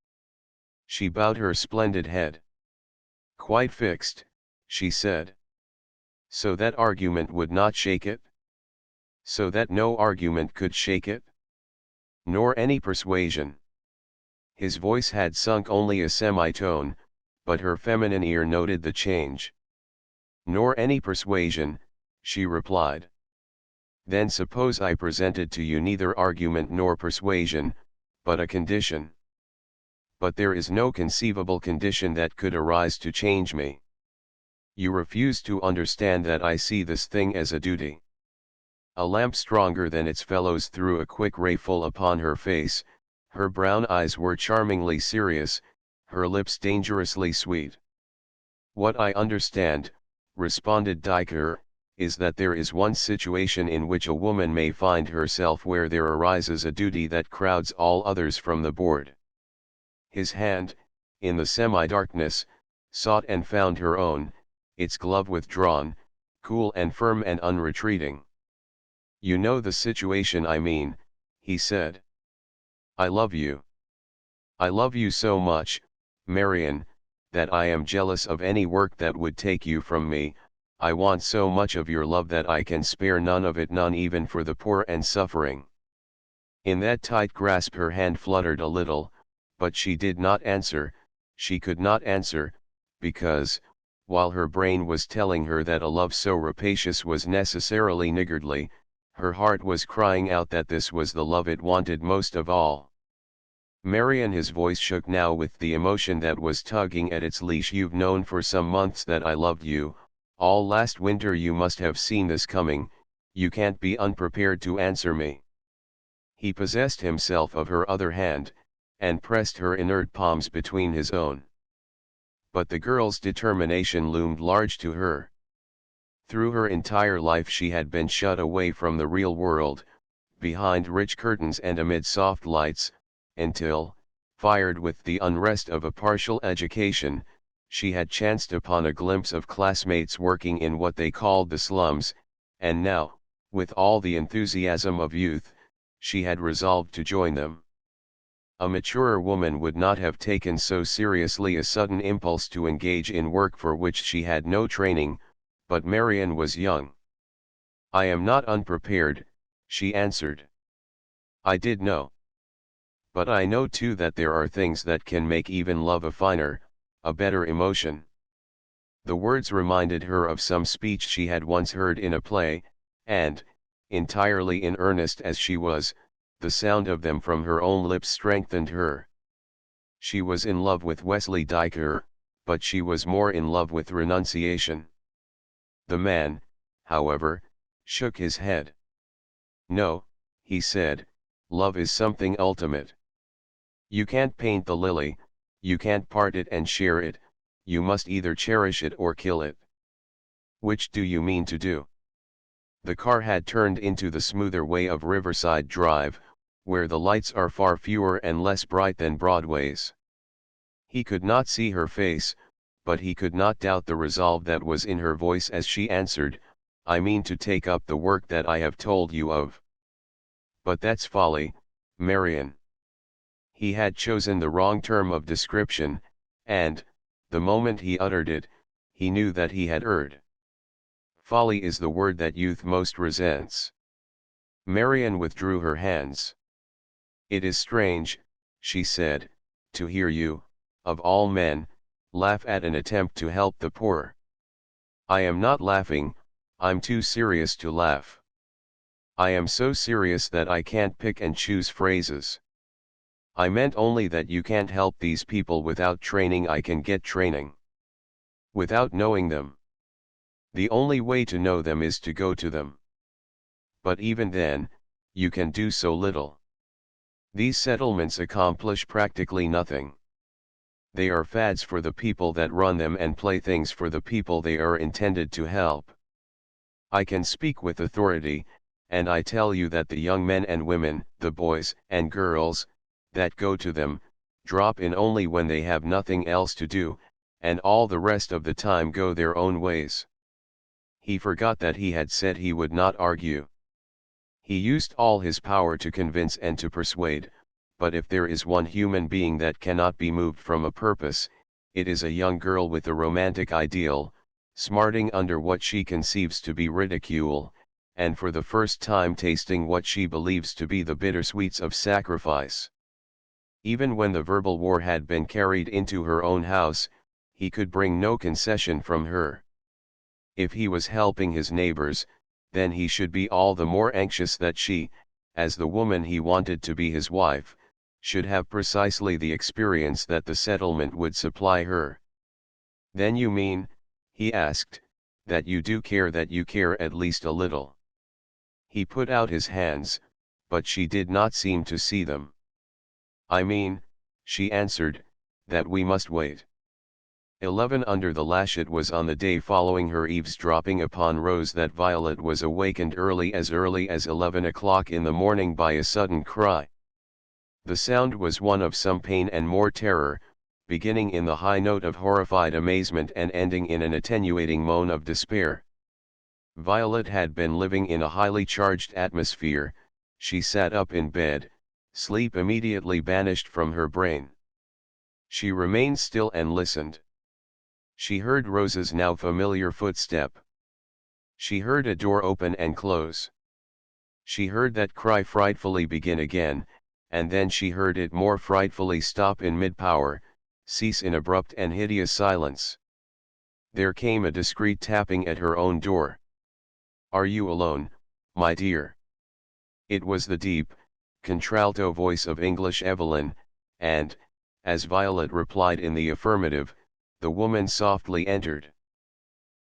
She bowed her splendid head. "Quite fixed," she said. "So that argument would not shake it?" "So that no argument could shake it?" "Nor any persuasion?" His voice had sunk only a semitone, but her feminine ear noted the change. "Nor any persuasion," she replied. "Then suppose I presented to you neither argument nor persuasion, but a condition." "But there is no conceivable condition that could arise to change me." "You refuse to understand that I see this thing as a duty." A lamp stronger than its fellows threw a quick ray full upon her face. Her brown eyes were charmingly serious, her lips dangerously sweet. "What I understand," responded Diker, "is that there is one situation in which a woman may find herself where there arises a duty that crowds all others from the board." His hand, in the semi-darkness, sought and found her own, its glove withdrawn, cool and firm and unretreating. "You know the situation I mean," he said. "I love you. I love you so much, Marion, that I am jealous of any work that would take you from me. I want so much of your love that I can spare none of it, none even for the poor and suffering." In that tight grasp her hand fluttered a little, but she did not answer. She could not answer, because, while her brain was telling her that a love so rapacious was necessarily niggardly, her heart was crying out that this was the love it wanted most of all. "Marion," his voice shook now with the emotion that was tugging at its leash, "you've known for some months that I loved you. All last winter you must have seen this coming. You can't be unprepared to answer me." He possessed himself of her other hand, and pressed her inert palms between his own. But the girl's determination loomed large to her. Through her entire life she had been shut away from the real world, behind rich curtains and amid soft lights, until, fired with the unrest of a partial education, she had chanced upon a glimpse of classmates working in what they called the slums, and now, with all the enthusiasm of youth, she had resolved to join them. A maturer woman would not have taken so seriously a sudden impulse to engage in work for which she had no training, but Marion was young. "I am not unprepared," she answered. "I did know. But I know too that there are things that can make even love a finer, a better emotion." The words reminded her of some speech she had once heard in a play, and, entirely in earnest as she was, the sound of them from her own lips strengthened her. She was in love with Wesley Diker, but she was more in love with renunciation. The man, however, shook his head. "No," he said, "love is something ultimate. You can't paint the lily, you can't part it and share it, you must either cherish it or kill it." "Which do you mean to do?" The car had turned into the smoother way of Riverside Drive, where the lights are far fewer and less bright than Broadway's. He could not see her face, but he could not doubt the resolve that was in her voice as she answered, "I mean to take up the work that I have told you of." "But that's folly, Marion." He had chosen the wrong term of description, and, the moment he uttered it, he knew that he had erred. Folly is the word that youth most resents. Marion withdrew her hands. "It is strange," she said, "to hear you, of all men, laugh at an attempt to help the poor." "I am not laughing, I'm too serious to laugh. I am so serious that I can't pick and choose phrases. I meant only that you can't help these people without training. I can get training. Without knowing them. The only way to know them is to go to them." but even then, you can do so little. These settlements accomplish practically nothing. They are fads for the people that run them and playthings for the people they are intended to help. I can speak with authority, and I tell you that the young men and women, the boys and girls, that go to them, drop in only when they have nothing else to do, and all the rest of the time go their own ways. He forgot that he had said he would not argue. He used all his power to convince and to persuade, but if there is one human being that cannot be moved from a purpose, it is a young girl with a romantic ideal, smarting under what she conceives to be ridicule, and for the first time tasting what she believes to be the bittersweets of sacrifice. Even when the verbal war had been carried into her own house, he could bring no concession from her. If he was helping his neighbors, then he should be all the more anxious that she, as the woman he wanted to be his wife, should have precisely the experience that the settlement would supply her. "Then you mean," he asked, "that you do care, that you care at least a little?" He put out his hands, but she did not seem to see them. "I mean," she answered, "that we must wait." 11 Under the lash. It was on the day following her eavesdropping upon Rose that Violet was awakened early as 11 o'clock in the morning by a sudden cry. The sound was one of some pain and more terror, beginning in the high note of horrified amazement and ending in an attenuating moan of despair. Violet had been living in a highly charged atmosphere. She sat up in bed, sleep immediately banished from her brain. She remained still and listened. She heard Rose's now familiar footstep. She heard a door open and close. She heard that cry frightfully begin again, and then she heard it more frightfully stop in mid-power, cease in abrupt and hideous silence. There came a discreet tapping at her own door. "Are you alone, my dear?" It was the deep, contralto voice of English Evelyn, and, as Violet replied in the affirmative, the woman softly entered.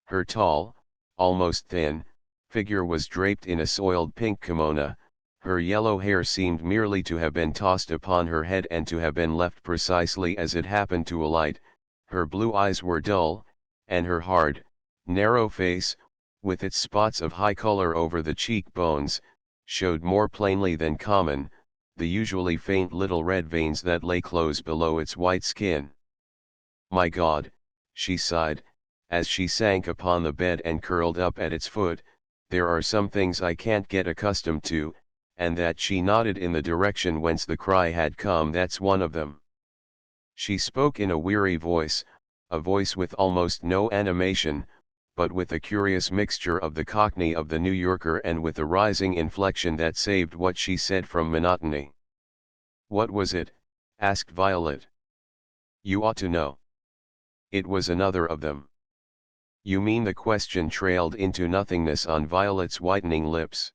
Her tall, almost thin, figure was draped in a soiled pink kimono. Her yellow hair seemed merely to have been tossed upon her head and to have been left precisely as it happened to alight. Her blue eyes were dull, and her hard, narrow face, with its spots of high color over the cheekbones, showed more plainly than common, the usually faint little red veins that lay close below its white skin. "My God," she sighed, as she sank upon the bed and curled up at its foot, "there are some things I can't get accustomed to," and that she nodded in the direction whence the cry had come. "That's one of them." She spoke in a weary voice, a voice with almost no animation, but with a curious mixture of the Cockney of the New Yorker and with a rising inflection that saved what she said from monotony. "What was it?" asked Violet. "You ought to know." It was another of them. "You mean?" The question trailed into nothingness on Violet's whitening lips.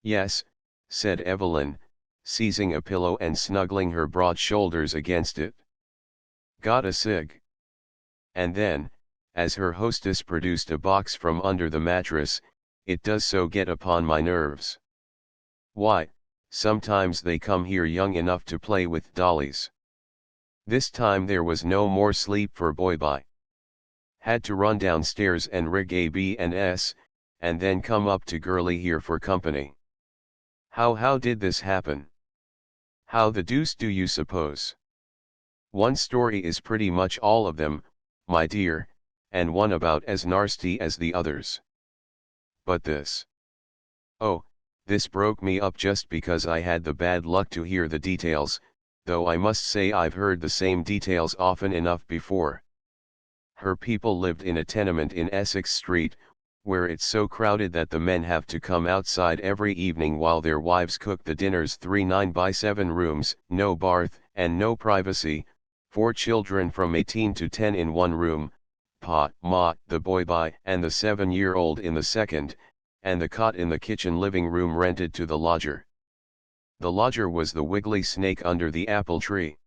"Yes," said Evelyn, seizing a pillow and snuggling her broad shoulders against it. "Got a cig?" And then, as her hostess produced a box from under the mattress, "It does so get upon my nerves. Why, sometimes they come here young enough to play with dollies." This time there was no more sleep for Boy-Bye. Had to run downstairs and rig a B&S, and then come up to Girlie here for company. How did this happen? How the deuce do you suppose? One story is pretty much all of them, my dear, and one about as nasty as the others. But this. Oh, this broke me up just because I had the bad luck to hear the details, though I must say I've heard the same details often enough before. Her people lived in a tenement in Essex Street, where it's so crowded that the men have to come outside every evening while their wives cook the dinners. 3 9x7 rooms, no bath, and no privacy, 4 children from 18 to 10 in one room, Pa, Ma, the boy-bye, and the 7-year-old in the second, and the cot in the kitchen living room rented to the lodger. The lodger was the wiggly snake under the apple tree.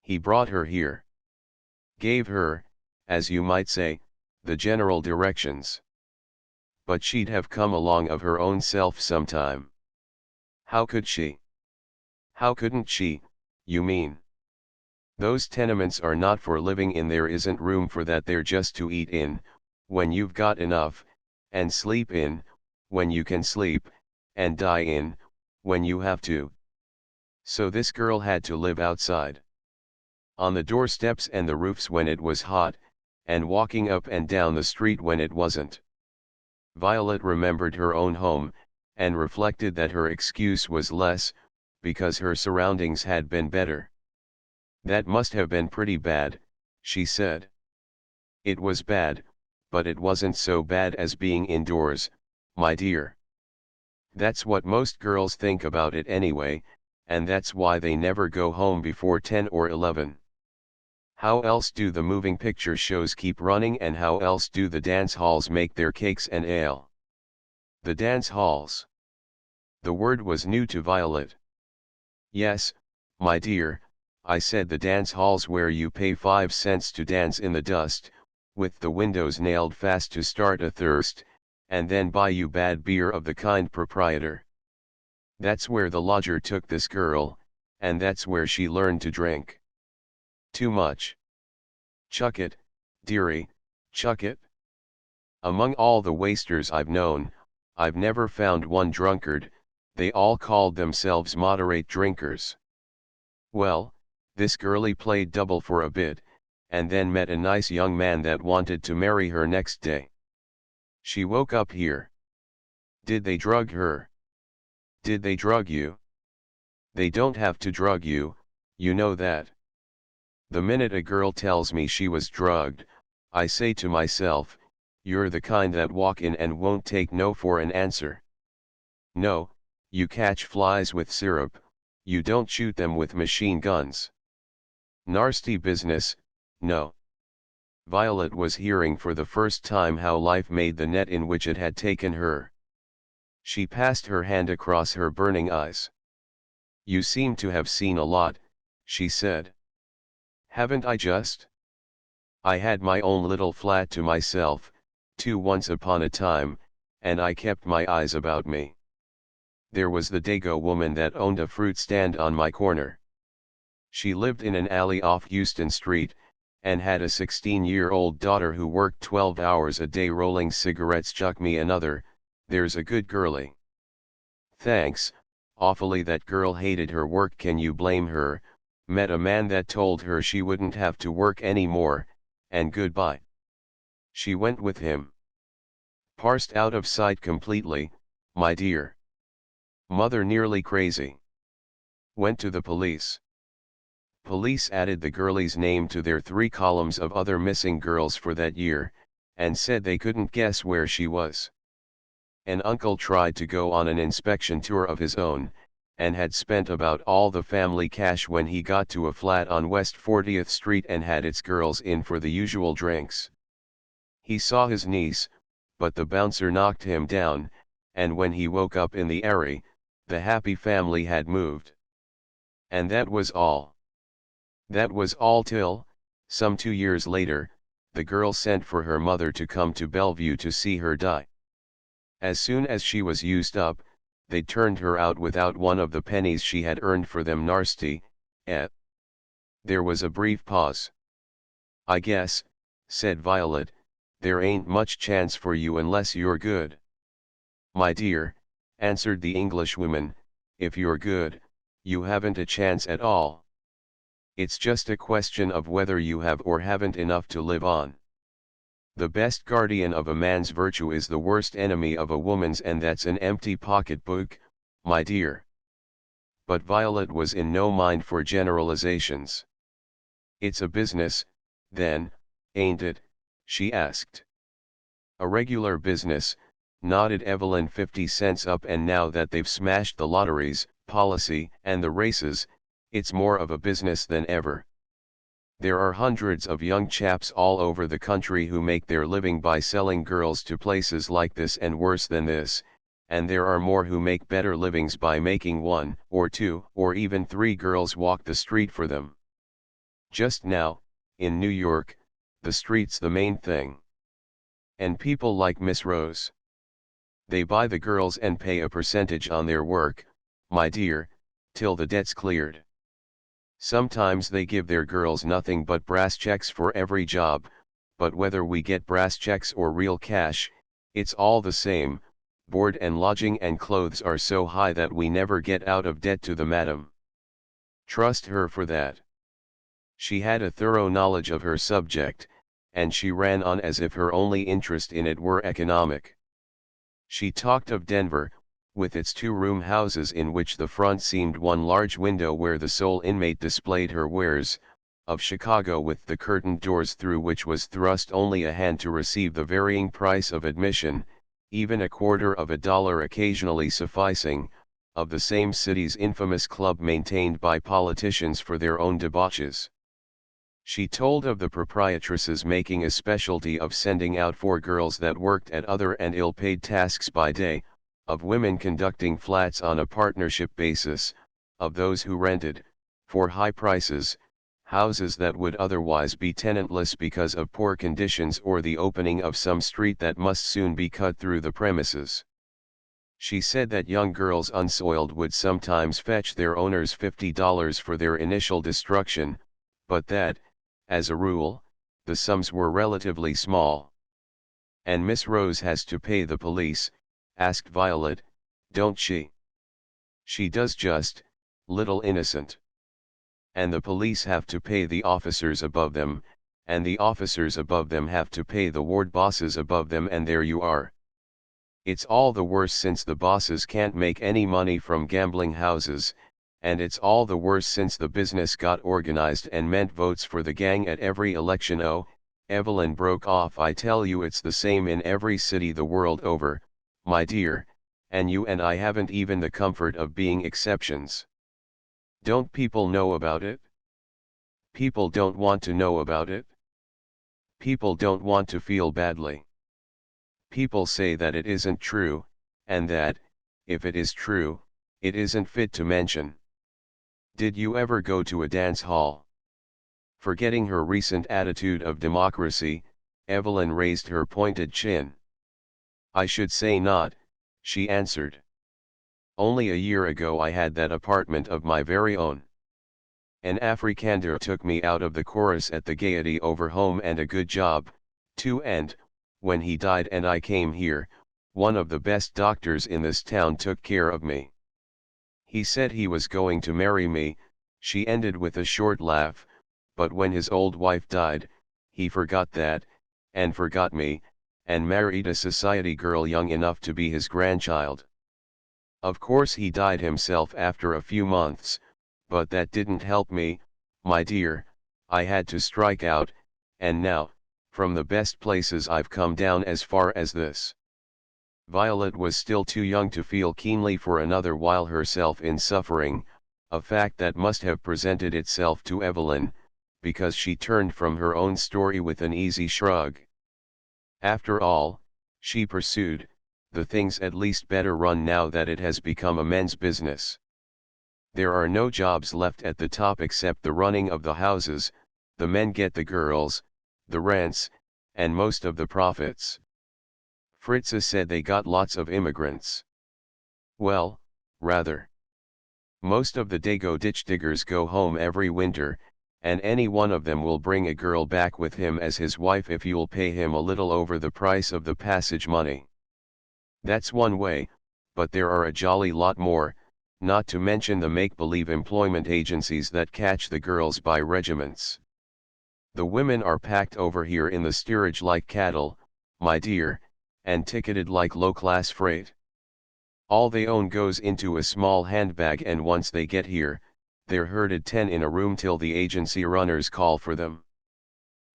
He brought her here. Gave her, as you might say, the general directions. but she'd have come along of her own self sometime. How could she? How couldn't she, you mean? Those tenements are not for living in, there isn't room for that, they're just to eat in, when you've got enough, and sleep in, when you can sleep, and die in, when you have to. So this girl had to live outside. On the doorsteps and the roofs when it was hot, and walking up and down the street when it wasn't. Violet remembered her own home, and reflected that her excuse was less, because her surroundings had been better. That must have been pretty bad, she said. It was bad, but it wasn't so bad as being indoors, my dear. That's what most girls think about it anyway, and that's why they never go home before 10 or 11. How else do the moving picture shows keep running, and how else do the dance halls make their cakes and ale? The dance halls. The word was new to Violet. Yes, my dear, I said the dance halls where you pay 5 cents to dance in the dust, with the windows nailed fast to start a thirst, and then buy you bad beer of the kind proprietor. That's where the lodger took this girl, and that's where she learned to drink. Too much. Chuck it, dearie, chuck it. Among all the wasters I've known, I've never found one drunkard, they all called themselves moderate drinkers. Well, this girlie played double for a bit, and then met a nice young man that wanted to marry her next day. She woke up here. Did they drug her? Did they drug you? They don't have to drug you, you know that. The minute a girl tells me she was drugged, I say to myself, you're the kind that walk in and won't take no for an answer. No, you catch flies with syrup, you don't shoot them with machine guns. Nasty business, no. Violet was hearing for the first time how life made the net in which it had taken her. She passed her hand across her burning eyes. You seem to have seen a lot, she said. Haven't I just? I had my own little flat to myself, too, once upon a time, and I kept my eyes about me. There was the Dago woman that owned a fruit stand on my corner. She lived in an alley off Houston Street, and had a 16-year-old daughter who worked 12 hours a day rolling cigarettes. Chuck me another, there's a good girlie. Thanks, awfully. That girl hated her work, can you blame her? Met a man that told her she wouldn't have to work anymore, and goodbye. She went with him. Parsed out of sight completely, my dear. Mother nearly crazy. Went to the police. Police added the girlie's name to their 3 columns of other missing girls for that year, and said they couldn't guess where she was. An uncle tried to go on an inspection tour of his own, and had spent about all the family cash when he got to a flat on West 40th Street and had its girls in for the usual drinks. He saw his niece, but the bouncer knocked him down, and when he woke up in the alley, the happy family had moved. And that was all. That was all till, some 2 years later, the girl sent for her mother to come to Bellevue to see her die. As soon as she was used up, they turned her out without one of the pennies she had earned for them. Nasty, eh? There was a brief pause. I guess, said Violet, there ain't much chance for you unless you're good. My dear, answered the Englishwoman, if you're good, you haven't a chance at all. It's just a question of whether you have or haven't enough to live on. The best guardian of a man's virtue is the worst enemy of a woman's, and that's an empty pocketbook, my dear. But Violet was in no mind for generalizations. It's a business, then, ain't it? She asked. A regular business, nodded Evelyn. 50 cents up, and now that they've smashed the lotteries, policy, and the races, it's more of a business than ever. There are hundreds of young chaps all over the country who make their living by selling girls to places like this and worse than this, and there are more who make better livings by making 1, or 2, or even 3 girls walk the street for them. Just now, in New York, the street's the main thing. And people like Miss Rose. They buy the girls and pay a percentage on their work, my dear, till the debt's cleared. Sometimes they give their girls nothing but brass checks for every job, but whether we get brass checks or real cash, it's all the same. Board and lodging and clothes are so high that we never get out of debt to the madam. Trust her for that. She had a thorough knowledge of her subject, and she ran on as if her only interest in it were economic. She talked of Denver, with its two-room houses in which the front seemed one large window where the sole inmate displayed her wares, of Chicago with the curtained doors through which was thrust only a hand to receive the varying price of admission, even $0.25 occasionally sufficing, of the same city's infamous club maintained by politicians for their own debauches. She told of the proprietresses making a specialty of sending out for girls that worked at other and ill-paid tasks by day, of women conducting flats on a partnership basis, of those who rented, for high prices, houses that would otherwise be tenantless because of poor conditions or the opening of some street that must soon be cut through the premises. She said that young girls unsoiled would sometimes fetch their owners $50 for their initial destruction, but that, as a rule, the sums were relatively small. "And Miss Rose has to pay the police?" asked Violet, "don't she?" "She does just, little innocent. And the police have to pay the officers above them, and the officers above them have to pay the ward bosses above them, and there you are. It's all the worse since the bosses can't make any money from gambling houses, and it's all the worse since the business got organized and meant votes for the gang at every election. Oh," Evelyn broke off, "I tell you it's the same in every city the world over, my dear, and you and I haven't even the comfort of being exceptions. Don't people know about it? People don't want to know about it. People don't want to feel badly. People say that it isn't true, and that, if it is true, it isn't fit to mention. Did you ever go to a dance hall?" Forgetting her recent attitude of democracy, Evelyn raised her pointed chin. "I should say not," she answered. "Only a year ago I had that apartment of my very own. An Afrikander took me out of the chorus at the Gaiety over home and a good job, too, and, when he died and I came here, one of the best doctors in this town took care of me. He said he was going to marry me," she ended with a short laugh, "but when his old wife died, he forgot that, and forgot me, and married a society girl young enough to be his grandchild. Of course he died himself after a few months, but that didn't help me, my dear. I had to strike out, and now, from the best places I've come down as far as this." Violet was still too young to feel keenly for another while herself in suffering, a fact that must have presented itself to Evelyn, because she turned from her own story with an easy shrug. "After all," she pursued, "the thing's at least better run now that it has become a men's business. There are no jobs left at the top except the running of the houses. The men get the girls, the rents, and most of the profits. Fritza said they got lots of immigrants." "Well, rather. Most of the Dago ditch diggers go home every winter, and any one of them will bring a girl back with him as his wife if you'll pay him a little over the price of the passage money. That's one way, but there are a jolly lot more, not to mention the make-believe employment agencies that catch the girls by regiments. The women are packed over here in the steerage like cattle, my dear, and ticketed like low-class freight. All they own goes into a small handbag, and once they get here, they're herded 10 in a room till the agency runners call for them.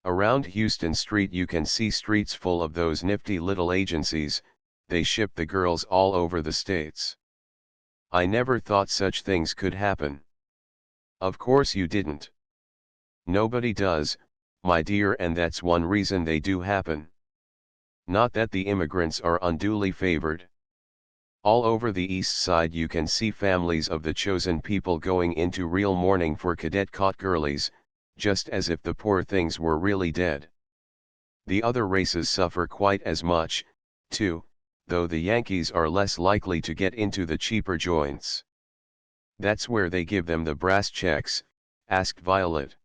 Around Houston Street you can see streets full of those nifty little agencies. They ship the girls all over the states. I never thought such things could happen." "Of course you didn't. Nobody does, my dear, and that's one reason they do happen. Not that the immigrants are unduly favored. All over the East Side you can see families of the chosen people going into real mourning for cadet-caught girlies, just as if the poor things were really dead. The other races suffer quite as much, too, though the Yankees are less likely to get into the cheaper joints. That's where they give them the brass checks, asked Violet.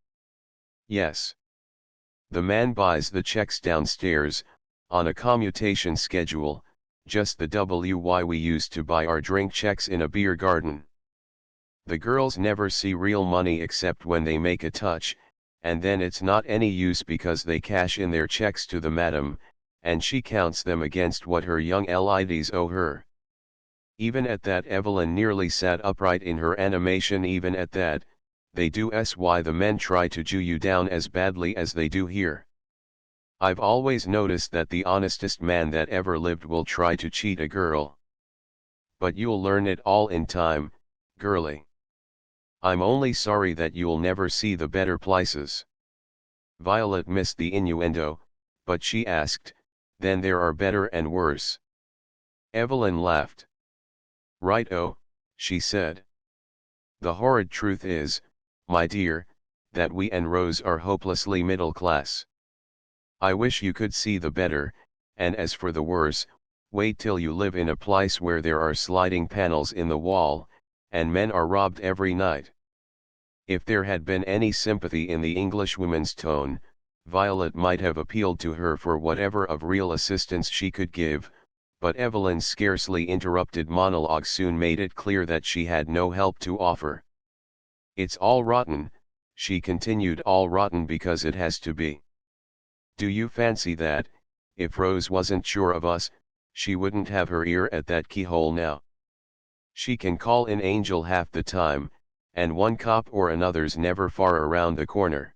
Yes. The man buys the checks downstairs, on a commutation schedule, just the way we used to buy our drink checks in a beer garden. The girls never see real money except when they make a touch, and then it's not any use because they cash in their checks to the madam, and she counts them against what her young lids owe her. Even at that, Evelyn nearly sat upright in her animation. Even at that, they do why the men try to Jew you down as badly as they do here. I've always noticed that the honestest man that ever lived will try to cheat a girl. But you'll learn it all in time, girlie. I'm only sorry that you'll never see the better places. Violet missed the innuendo, but she asked, then there are better and worse. Evelyn laughed. Right-o, she said. The horrid truth is, my dear, that we and Rose are hopelessly middle class. I wish you could see the better, and as for the worse, wait till you live in a place where there are sliding panels in the wall, and men are robbed every night. If there had been any sympathy in the Englishwoman's tone, Violet might have appealed to her for whatever of real assistance she could give, but Evelyn's scarcely interrupted monologue soon made it clear that she had no help to offer. It's all rotten, she continued, all rotten because it has to be. Do you fancy that, if Rose wasn't sure of us, she wouldn't have her ear at that keyhole now? She can call in Angel half the time, and one cop or another's never far around the corner.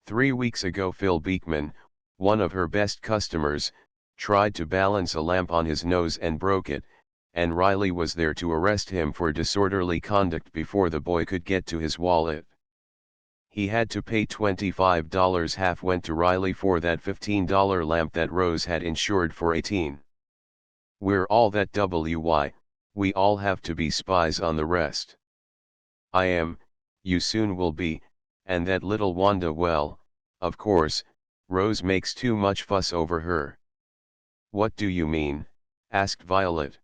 3 weeks ago Phil Beekman, one of her best customers, tried to balance a lamp on his nose and broke it, and Riley was there to arrest him for disorderly conduct before the boy could get to his wallet. He had to pay $25, half went to Riley for that $15 lamp that Rose had insured for $18. We're all that we all have to be spies on the rest. I am, you soon will be, and that little Wanda, well, of course, Rose makes too much fuss over her. What do you mean? Asked Violet.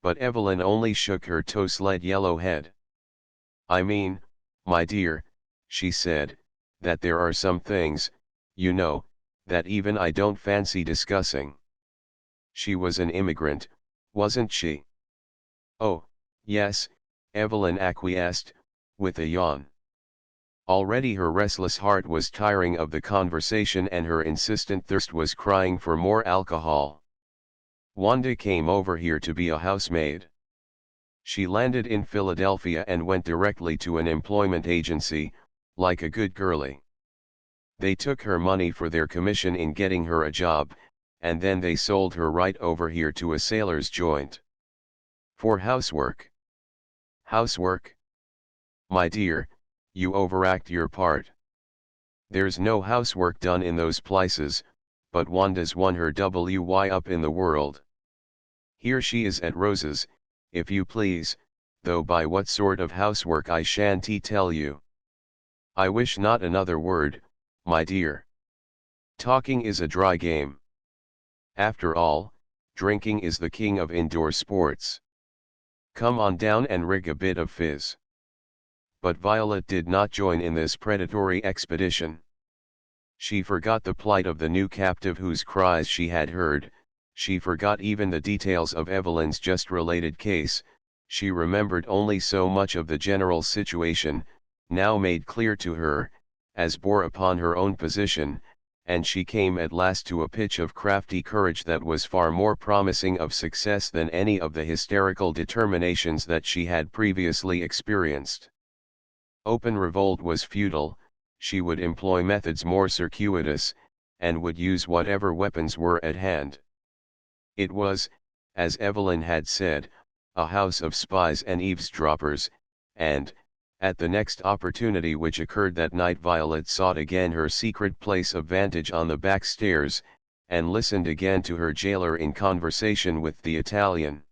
But Evelyn only shook her tow-sled yellow head. I mean, my dear, she said, that there are some things, you know, that even I don't fancy discussing. She was an immigrant, wasn't she? Oh, yes, Evelyn acquiesced, with a yawn. Already her restless heart was tiring of the conversation and her insistent thirst was crying for more alcohol. Wanda came over here to be a housemaid. She landed in Philadelphia and went directly to an employment agency, like a good girlie. They took her money for their commission in getting her a job, and then they sold her right over here to a sailor's joint. For housework. Housework? My dear, you overact your part. There's no housework done in those places, but Wanda's won her way up in the world. Here she is at Rose's, if you please, though by what sort of housework I shan't tell you. I wish not another word, my dear. Talking is a dry game. After all, drinking is the king of indoor sports. Come on down and rig a bit of fizz. But Violet did not join in this predatory expedition. She forgot the plight of the new captive whose cries she had heard, she forgot even the details of Evelyn's just related case, she remembered only so much of the general situation, now made clear to her, as bore upon her own position, and she came at last to a pitch of crafty courage that was far more promising of success than any of the hysterical determinations that she had previously experienced. Open revolt was futile, she would employ methods more circuitous, and would use whatever weapons were at hand. It was, as Evelyn had said, a house of spies and eavesdroppers, and, at the next opportunity which occurred that night, Violet sought again her secret place of vantage on the back stairs, and listened again to her jailer in conversation with the Italian.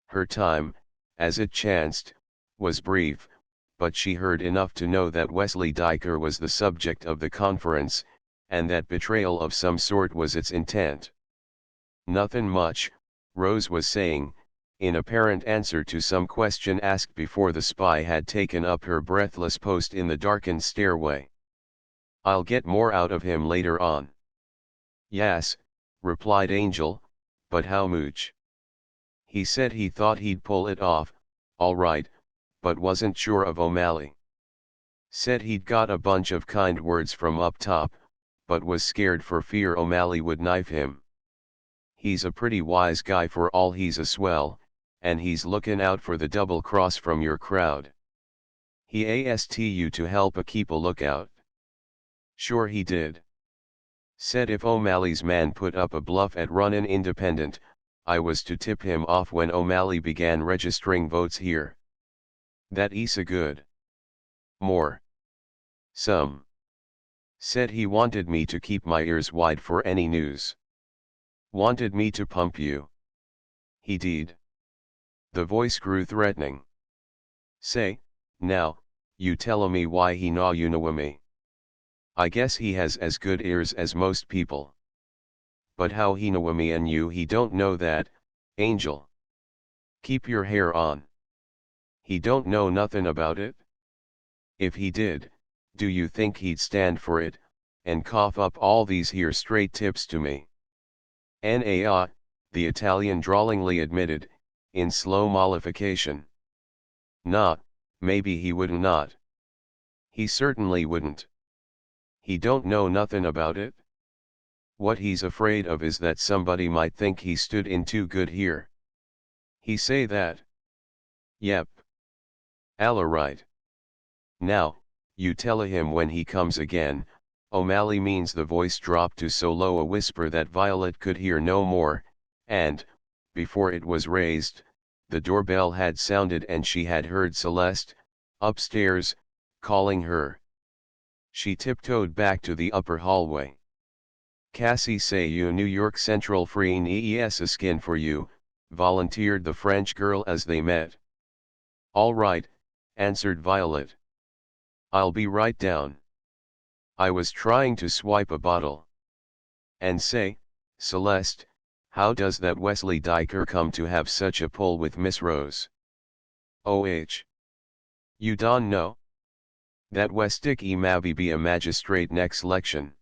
Her time, as it chanced, was brief, but she heard enough to know that Wesley Dyker was the subject of the conference, and that betrayal of some sort was its intent. Nothing much, Rose was saying, in apparent answer to some question asked before the spy had taken up her breathless post in the darkened stairway. I'll get more out of him later on. Yes, replied Angel, but how much? He said he thought he'd pull it off, all right, but wasn't sure of O'Malley. Said he'd got a bunch of kind words from up top, but was scared for fear O'Malley would knife him. He's a pretty wise guy for all he's a swell, and he's looking out for the double cross from your crowd. He asked you to help keep a lookout. Sure he did. Said if O'Malley's man put up a bluff at runnin' independent, I was to tip him off when O'Malley began registering votes here. That is a good. More. Some. Said he wanted me to keep my ears wide for any news. Wanted me to pump you. He did. The voice grew threatening. Say, now, you tell me why he know you know me. I guess he has as good ears as most people. But how he know me and you he don't know that, Angel. Keep your hair on. He don't know nothing about it? If he did, do you think he'd stand for it, and cough up all these here straight tips to me? Nah, the Italian drawlingly admitted, in slow mollification. Nah, maybe he wouldn't not. He certainly wouldn't. He don't know nothing about it? What he's afraid of is that somebody might think he stood in too good here. He say that? Yep. Alla right. Now, you tell him when he comes again, O'Malley means. The voice dropped to so low a whisper that Violet could hear no more, and, before it was raised, the doorbell had sounded and she had heard Celeste, upstairs, calling her. She tiptoed back to the upper hallway. Cassie say you New York Central freeing EES a skin for you, volunteered the French girl as they met. All right, answered Violet. I'll be right down. I was trying to swipe a bottle. And say, Celeste, how does that Wesley Diker come to have such a pull with Miss Rose? You don't know? That Westick maybe be a magistrate next 'lection.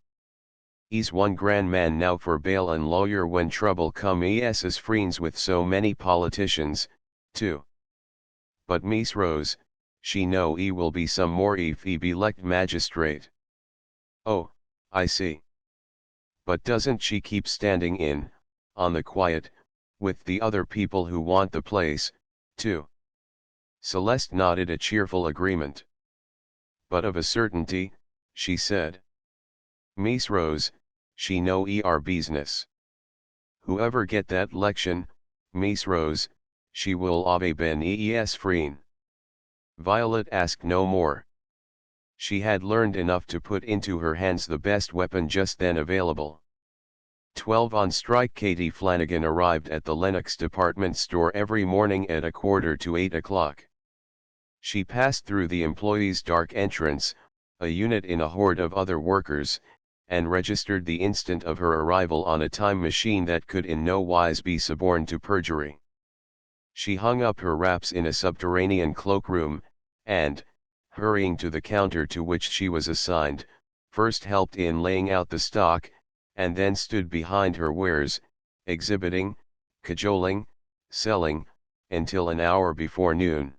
He's one grand man now for bail and lawyer when trouble come is friends with so many politicians, too. But Miss Rose, she know he will be some more if he be 'lect magistrate. Oh, I see. But doesn't she keep standing in, on the quiet, with the other people who want the place, too? Celeste nodded a cheerful agreement. But of a certainty, she said. Miss Rose, she know business. Whoever get that 'lection, Miss Rose, she will ave ben freen. Violet asked no more. She had learned enough to put into her hands the best weapon just then available. 12 on strike. Katie Flanagan arrived at the Lenox department store every morning at 7:45. She passed through the employees' dark entrance, a unit in a horde of other workers, and registered the instant of her arrival on a time machine that could in no wise be suborned to perjury. She hung up her wraps in a subterranean cloakroom, and, hurrying to the counter to which she was assigned, first helped in laying out the stock, and then stood behind her wares, exhibiting, cajoling, selling, until an hour before noon.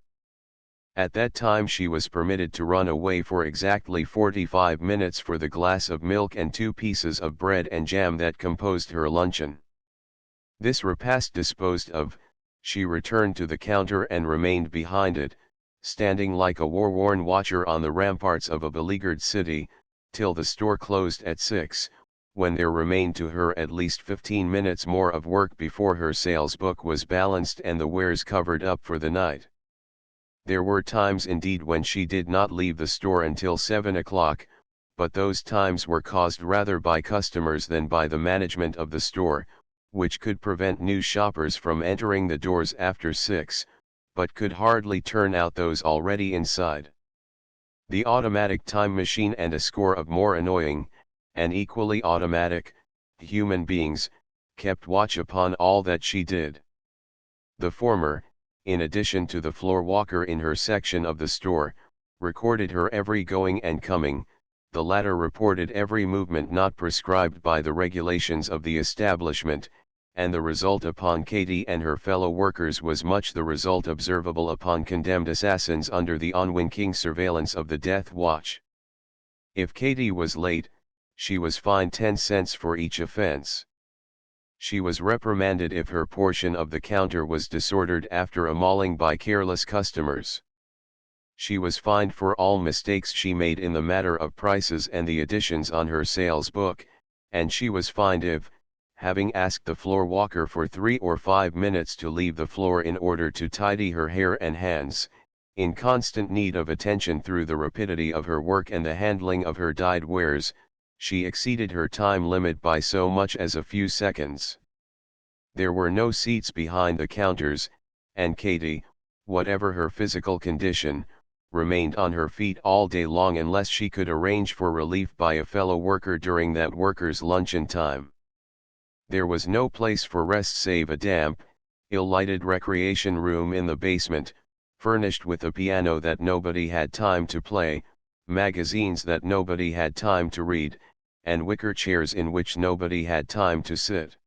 At that time she was permitted to run away for exactly 45 minutes for the glass of milk and 2 pieces of bread and jam that composed her luncheon. This repast disposed of, she returned to the counter and remained behind it, standing like a war-worn watcher on the ramparts of a beleaguered city, till the store closed at 6, when there remained to her at least 15 minutes more of work before her sales book was balanced and the wares covered up for the night. There were times indeed when she did not leave the store until 7 o'clock, but those times were caused rather by customers than by the management of the store, which could prevent new shoppers from entering the doors after 6, but could hardly turn out those already inside. The automatic time machine and a score of more annoying, and equally automatic, human beings, kept watch upon all that she did. The former, in addition to the floor walker in her section of the store, recorded her every going and coming, the latter reported every movement not prescribed by the regulations of the establishment, and the result upon Katie and her fellow workers was much the result observable upon condemned assassins under the unwinking surveillance of the death watch. If Katie was late, she was fined 10 cents for each offense. She was reprimanded if her portion of the counter was disordered after a mauling by careless customers. She was fined for all mistakes she made in the matter of prices and the additions on her sales book, and she was fined if, having asked the floor walker for 3 or 5 minutes to leave the floor in order to tidy her hair and hands, in constant need of attention through the rapidity of her work and the handling of her dyed wares, she exceeded her time limit by so much as a few seconds. There were no seats behind the counters, and Katie, whatever her physical condition, remained on her feet all day long unless she could arrange for relief by a fellow worker during that worker's luncheon time. There was no place for rest save a damp, ill-lighted recreation room in the basement, furnished with a piano that nobody had time to play, magazines that nobody had time to read, and wicker chairs in which nobody had time to sit.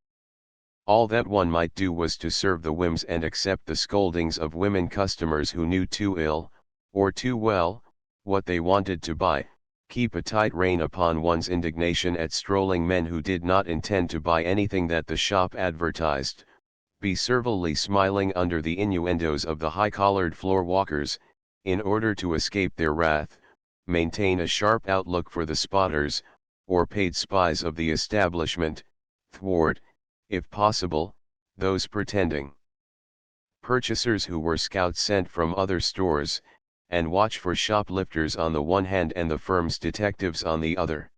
All that one might do was to serve the whims and accept the scoldings of women customers who knew too ill, or too well, what they wanted to buy, keep a tight rein upon one's indignation at strolling men who did not intend to buy anything that the shop advertised, be servilely smiling under the innuendos of the high-collared floor walkers, in order to escape their wrath, maintain a sharp outlook for the spotters, or paid spies of the establishment, thwart, if possible, those pretending purchasers who were scouts sent from other stores, and watch for shoplifters on the one hand and the firm's detectives on the other.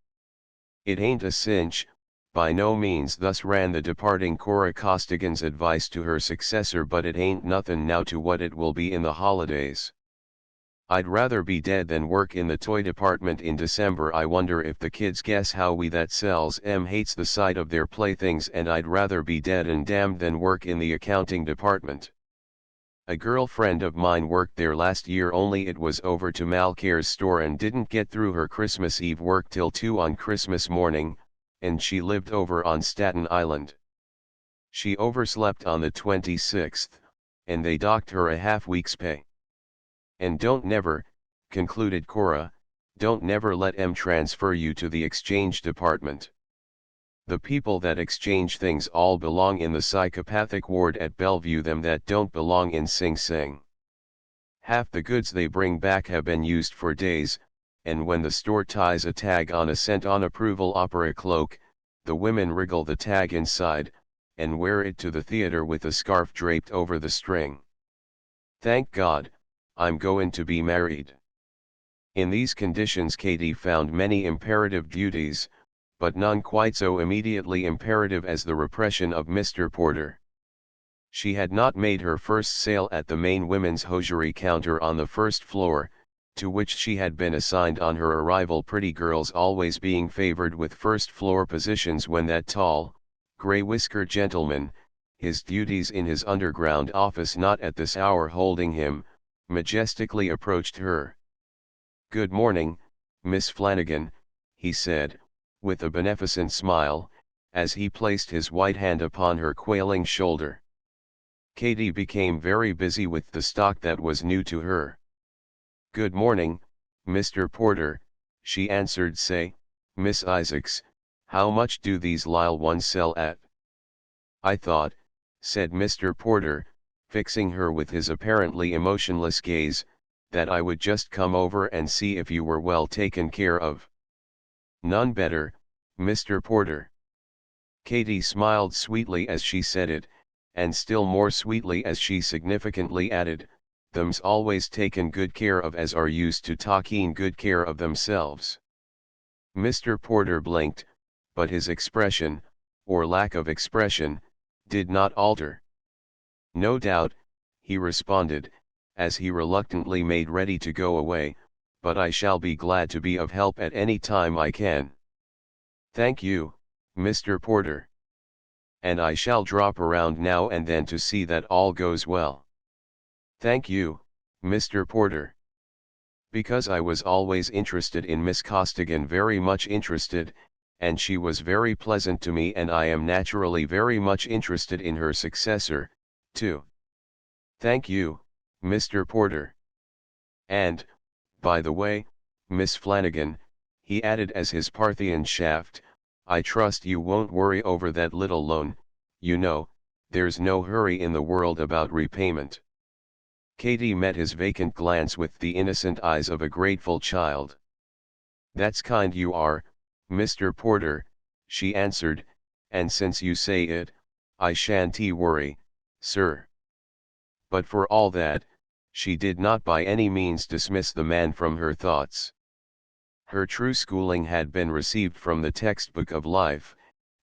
"It ain't a cinch, by no means," thus ran the departing Cora Costigan's advice to her successor, "but it ain't nothin' now to what it will be in the holidays. I'd rather be dead than work in the toy department in December. I wonder if the kids guess how we that sells 'em hates the sight of their playthings, and I'd rather be dead and damned than work in the accounting department. A girlfriend of mine worked there last year, only it was over to Malcare's store and didn't get through her Christmas Eve work till 2 on Christmas morning, and she lived over on Staten Island. She overslept on the 26th, and they docked her a half-week's pay. And don't never," concluded Cora, "don't never let 'em transfer you to the exchange department. The people that exchange things all belong in the psychopathic ward at Bellevue, them that don't belong in Sing Sing. Half the goods they bring back have been used for days, and when the store ties a tag on a sent-on approval opera cloak, the women wriggle the tag inside, and wear it to the theater with a scarf draped over the string. Thank God, I'm goin' to be married." In these conditions Katie found many imperative duties, but none quite so immediately imperative as the repression of Mr. Porter. She had not made her first sale at the main women's hosiery counter on the first floor, to which she had been assigned on her arrival, pretty girls always being favored with first floor positions when that tall, gray-whiskered gentleman, his duties in his underground office not at this hour holding him, majestically approached her. "Good morning, Miss Flanagan," he said, with a beneficent smile, as he placed his white hand upon her quailing shoulder. Katie became very busy with the stock that was new to her. "Good morning, Mr. Porter," she answered. "Say, Miss Isaacs, how much do these Lyle ones sell at?" "I thought," said Mr. Porter, fixing her with his apparently emotionless gaze, "that I would just come over and see if you were well taken care of." "None better, Mr. Porter." Katie smiled sweetly as she said it, and still more sweetly as she significantly added, "Them's always taken good care of as are used to taking good care of themselves." Mr. Porter blinked, but his expression, or lack of expression, did not alter. "No doubt," he responded, as he reluctantly made ready to go away, "but I shall be glad to be of help at any time I can." "Thank you, Mr. Porter." and I shall drop around now and then to see that all goes well. Thank you, Mr. Porter. Because I was always interested in Miss Costigan, very much interested, and she was very pleasant to me, and I am naturally very much interested in her successor, too. Thank you, Mr. Porter. And, by the way, Miss Flanagan, he added as his Parthian shaft, I trust you won't worry over that little loan, you know, there's no hurry in the world about repayment. Katie met his vacant glance with the innocent eyes of a grateful child. That's kind you are, Mr. Porter, she answered, and since you say it, I shan't worry, sir. But for all that, she did not by any means dismiss the man from her thoughts. Her true schooling had been received from the textbook of life,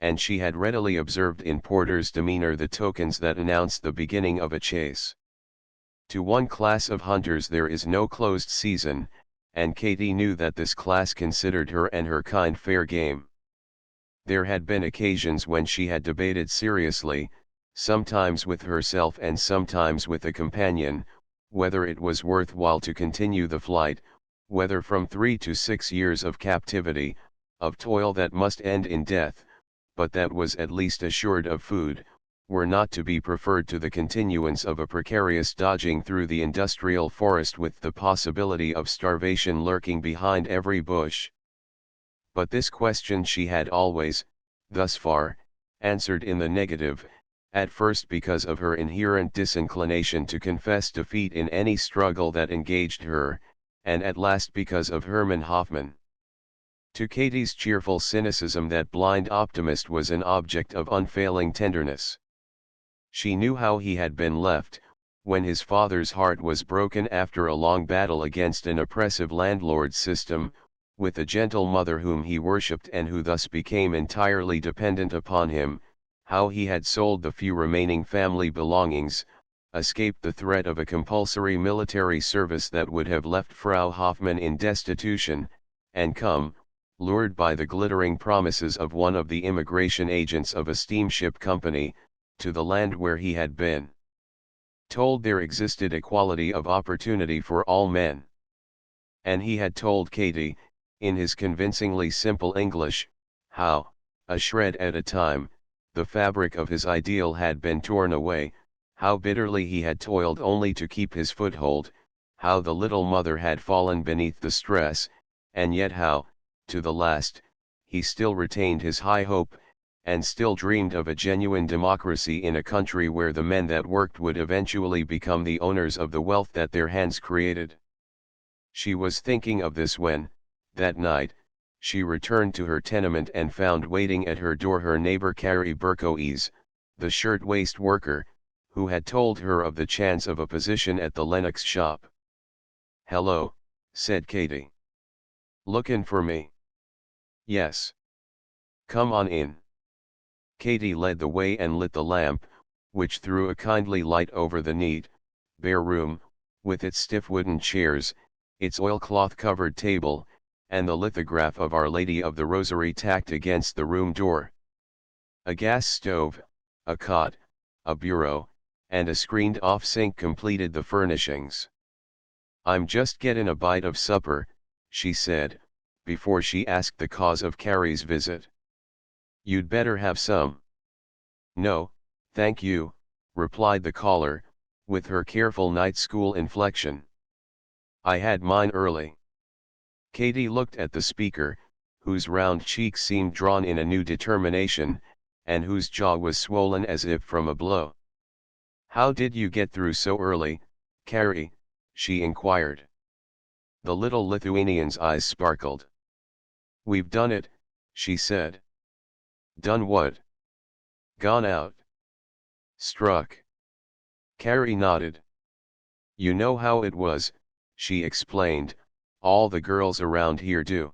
and she had readily observed in Porter's demeanor the tokens that announced the beginning of a chase. To one class of hunters there is no closed season, and Katie knew that this class considered her and her kind fair game. There had been occasions when she had debated seriously, sometimes with herself and sometimes with a companion, whether it was worth while to continue the flight, whether from 3 to 6 years of captivity, of toil that must end in death, but that was at least assured of food, were not to be preferred to the continuance of a precarious dodging through the industrial forest with the possibility of starvation lurking behind every bush. But this question she had always, thus far, answered in the negative, at first because of her inherent disinclination to confess defeat in any struggle that engaged her, and at last because of Hermann Hoffmann. To Katie's cheerful cynicism that blind optimist was an object of unfailing tenderness. She knew how he had been left, when his father's heart was broken after a long battle against an oppressive landlord system, with a gentle mother whom he worshipped and who thus became entirely dependent upon him, how he had sold the few remaining family belongings, escaped the threat of a compulsory military service that would have left Frau Hoffmann in destitution, and come, lured by the glittering promises of one of the immigration agents of a steamship company, to the land where he had been told there existed equality of opportunity for all men. And he had told Katie, in his convincingly simple English, how, a shred at a time, the fabric of his ideal had been torn away, how bitterly he had toiled only to keep his foothold, how the little mother had fallen beneath the stress, and yet how, to the last, he still retained his high hope, and still dreamed of a genuine democracy in a country where the men that worked would eventually become the owners of the wealth that their hands created. She was thinking of this when, that night, she returned to her tenement and found waiting at her door her neighbor Carrie Berkoes, the shirt-waist worker, who had told her of the chance of a position at the Lennox shop. "Hello," said Katie. "Lookin' for me?" "Yes." "Come on in." Katie led the way and lit the lamp, which threw a kindly light over the neat, bare room, with its stiff wooden chairs, its oilcloth-covered table, and the lithograph of Our Lady of the Rosary tacked against the room door. A gas stove, a cot, a bureau, and a screened-off sink completed the furnishings. "I'm just gettin' a bite of supper," she said, before she asked the cause of Carrie's visit. "You'd better have some." "No, thank you," replied the caller, with her careful night school inflection. "I had mine early." Katie looked at the speaker, whose round cheeks seemed drawn in a new determination, and whose jaw was swollen as if from a blow. "How did you get through so early, Carrie?" she inquired. The little Lithuanian's eyes sparkled. "We've done it," she said. "Done what?" "Gone out." "Struck." Carrie nodded. "You know how it was," she explained, "all the girls around here do.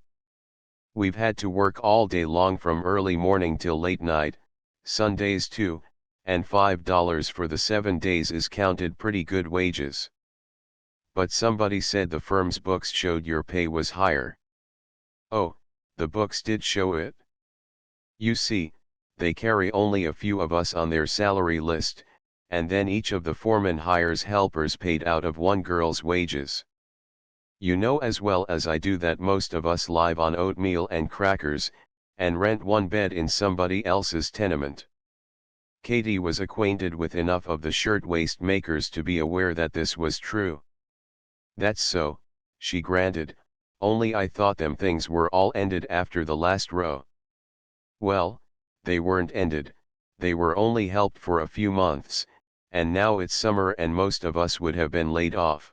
We've had to work all day long from early morning till late night, Sundays too, and $5 for the 7 days is counted pretty good wages. But somebody said the firm's books showed your pay was higher." "Oh, the books did show it? You see, they carry only a few of us on their salary list, and then each of the foremen hires helpers paid out of one girl's wages. You know as well as I do that most of us live on oatmeal and crackers, and rent one bed in somebody else's tenement. Katie was acquainted with enough of the shirtwaist makers to be aware that this was true. That's so, she granted, only I thought them things were all ended after the last row. Well, they weren't ended, they were only helped for a few months, and now it's summer and most of us would have been laid off.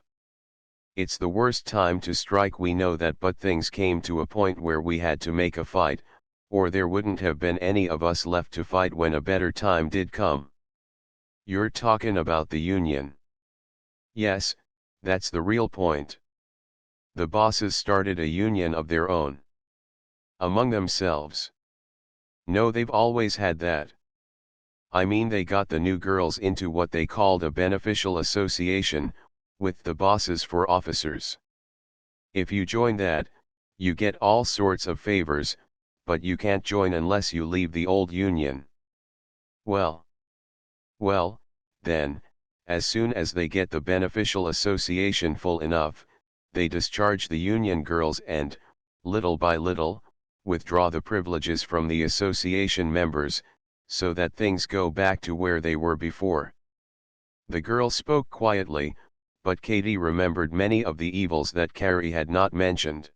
It's the worst time to strike, we know that, but things came to a point where we had to make a fight, or there wouldn't have been any of us left to fight when a better time did come. You're talking about the union. Yes, that's the real point. The bosses started a union of their own. Among themselves. No, they've always had that. I mean, they got the new girls into what they called a beneficial association, with the bosses for officers. If you join that, you get all sorts of favors, but you can't join unless you leave the old union. Well, then, as soon as they get the beneficial association full enough, they discharge the union girls and, little by little, withdraw the privileges from the association members, so that things go back to where they were before. The girl spoke quietly, but Katie remembered many of the evils that Carrie had not mentioned.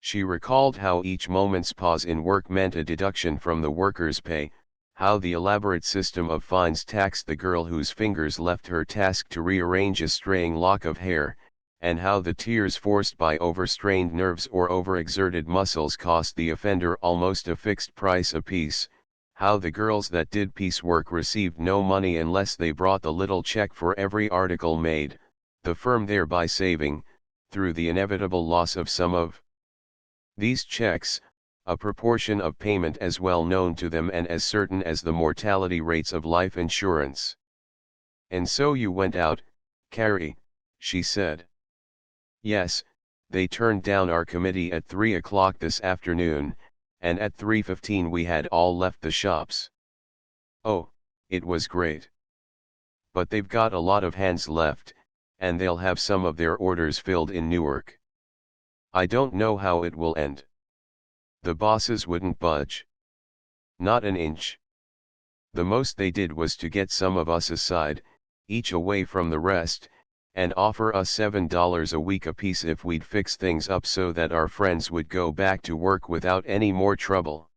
She recalled how each moment's pause in work meant a deduction from the worker's pay, how the elaborate system of fines taxed the girl whose fingers left her task to rearrange a straying lock of hair, and how the tears forced by overstrained nerves or overexerted muscles cost the offender almost a fixed price apiece, how the girls that did piecework received no money unless they brought the little check for every article made, the firm thereby saving, through the inevitable loss of some of these checks, a proportion of payment as well known to them and as certain as the mortality rates of life insurance. "And so you went out, Carrie," she said. "Yes, they turned down our committee at 3 o'clock this afternoon, and at 3:15 we had all left the shops. Oh, it was great. But they've got a lot of hands left, and they'll have some of their orders filled in Newark. I don't know how it will end. The bosses wouldn't budge. Not an inch. The most they did was to get some of us aside, each away from the rest, and offer us $7 a week apiece if we'd fix things up so that our friends would go back to work without any more trouble."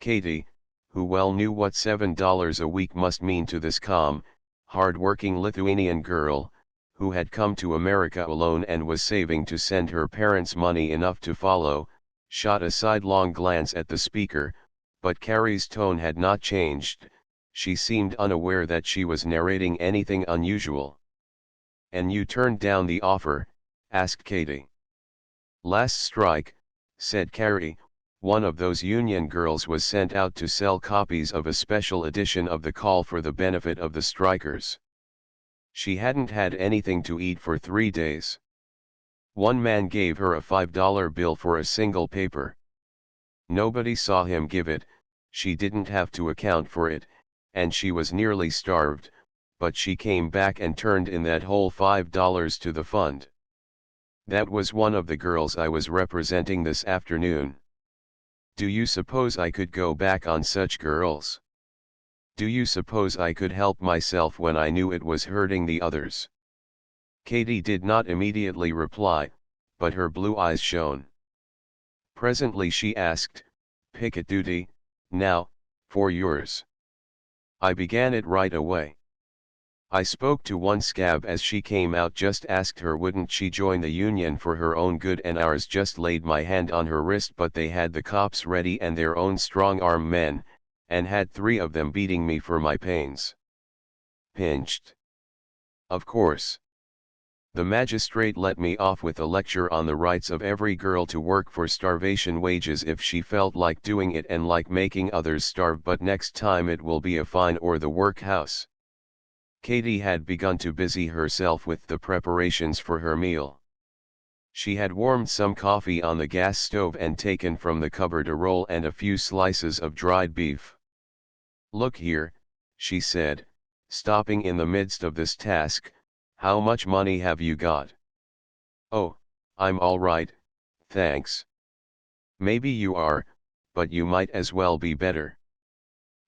Katie, who well knew what $7 a week must mean to this calm, hard-working Lithuanian girl, who had come to America alone and was saving to send her parents money enough to follow, shot a sidelong glance at the speaker, but Carrie's tone had not changed. She seemed unaware that she was narrating anything unusual. "And you turned down the offer?" asked Katie. "Last strike," said Carrie, "one of those union girls was sent out to sell copies of a special edition of the Call for the benefit of the strikers. She hadn't had anything to eat for 3 days. One man gave her a $5 bill for a single paper. Nobody saw him give it, she didn't have to account for it, and she was nearly starved, but she came back and turned in that whole $5 to the fund. That was one of the girls I was representing this afternoon. Do you suppose I could go back on such girls? Do you suppose I could help myself when I knew it was hurting the others?" Katie did not immediately reply, but her blue eyes shone. Presently she asked, "Picket duty, now, for yours?" "I began it right away. I spoke to one scab as she came out, just asked her wouldn't she join the union for her own good and ours, just laid my hand on her wrist, but they had the cops ready and their own strong-arm men, and had 3 of them beating me for my pains. Pinched. Of course. The magistrate let me off with a lecture on the rights of every girl to work for starvation wages if she felt like doing it and like making others starve, but next time it will be a fine or the workhouse." Katie had begun to busy herself with the preparations for her meal. She had warmed some coffee on the gas stove and taken from the cupboard a roll and a few slices of dried beef. Look here, she said, stopping in the midst of this task, how much money have you got? Oh, I'm all right, thanks. Maybe you are, but you might as well be better.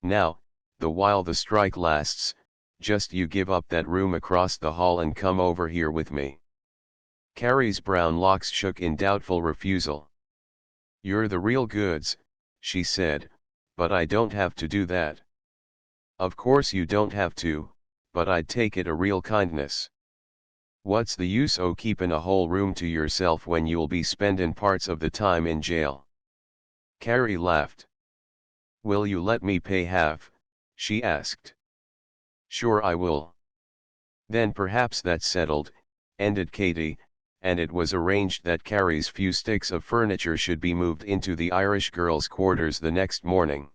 Now, the while the strike lasts, just you give up that room across the hall and come over here with me. Carrie's brown locks shook in doubtful refusal. You're the real goods, she said, but I don't have to do that. Of course you don't have to, but I'd take it a real kindness. What's the use o' keepin' a whole room to yourself when you'll be spendin' parts of the time in jail? Carrie laughed. Will you let me pay half? She asked. Sure I will. Then perhaps that's settled, ended Katie, and it was arranged that Carrie's few sticks of furniture should be moved into the Irish girls' quarters the next morning.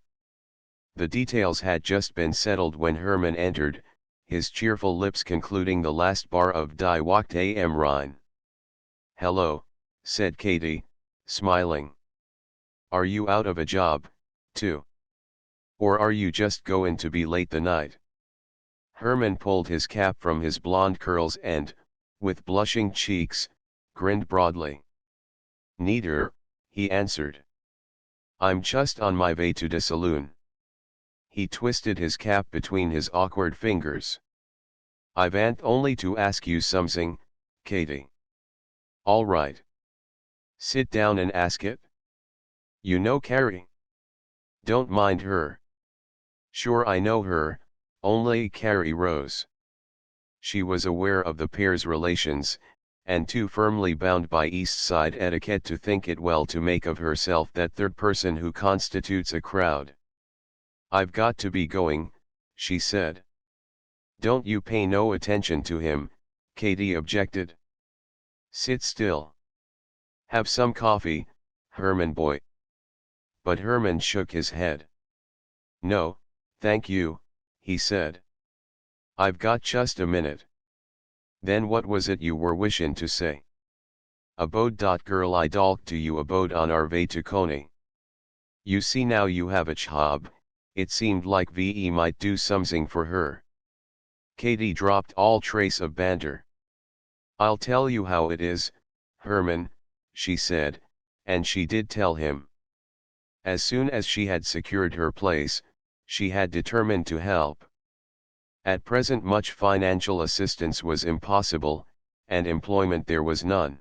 The details had just been settled when Herman entered, his cheerful lips concluding the last bar of Die Wacht am Rhein. Hello, said Katie, smiling. Are you out of a job, too? Or are you just goin' to be late the night? Herman pulled his cap from his blonde curls and, with blushing cheeks, grinned broadly. Neither, he answered. I'm just on my way to the saloon. He twisted his cap between his awkward fingers. I want only to ask you something, Katie. All right. Sit down and ask it. You know Carrie? Don't mind her. Sure I know her, only Carrie rose. She was aware of the pair's relations, and too firmly bound by East Side etiquette to think it well to make of herself that third person who constitutes a crowd. I've got to be going, she said. Don't you pay no attention to him, Katie objected. Sit still. Have some coffee, Herman boy. But Herman shook his head. No, thank you, he said. I've got just a minute. Then what was it you were wishin' to say? Abode. Girl, I talked to you abode on our way to Coney. You see now you have a job, it seemed like VE might do something for her. Katie dropped all trace of banter. I'll tell you how it is, Herman, she said, and she did tell him. As soon as she had secured her place, she had determined to help. At present much financial assistance was impossible, and employment there was none.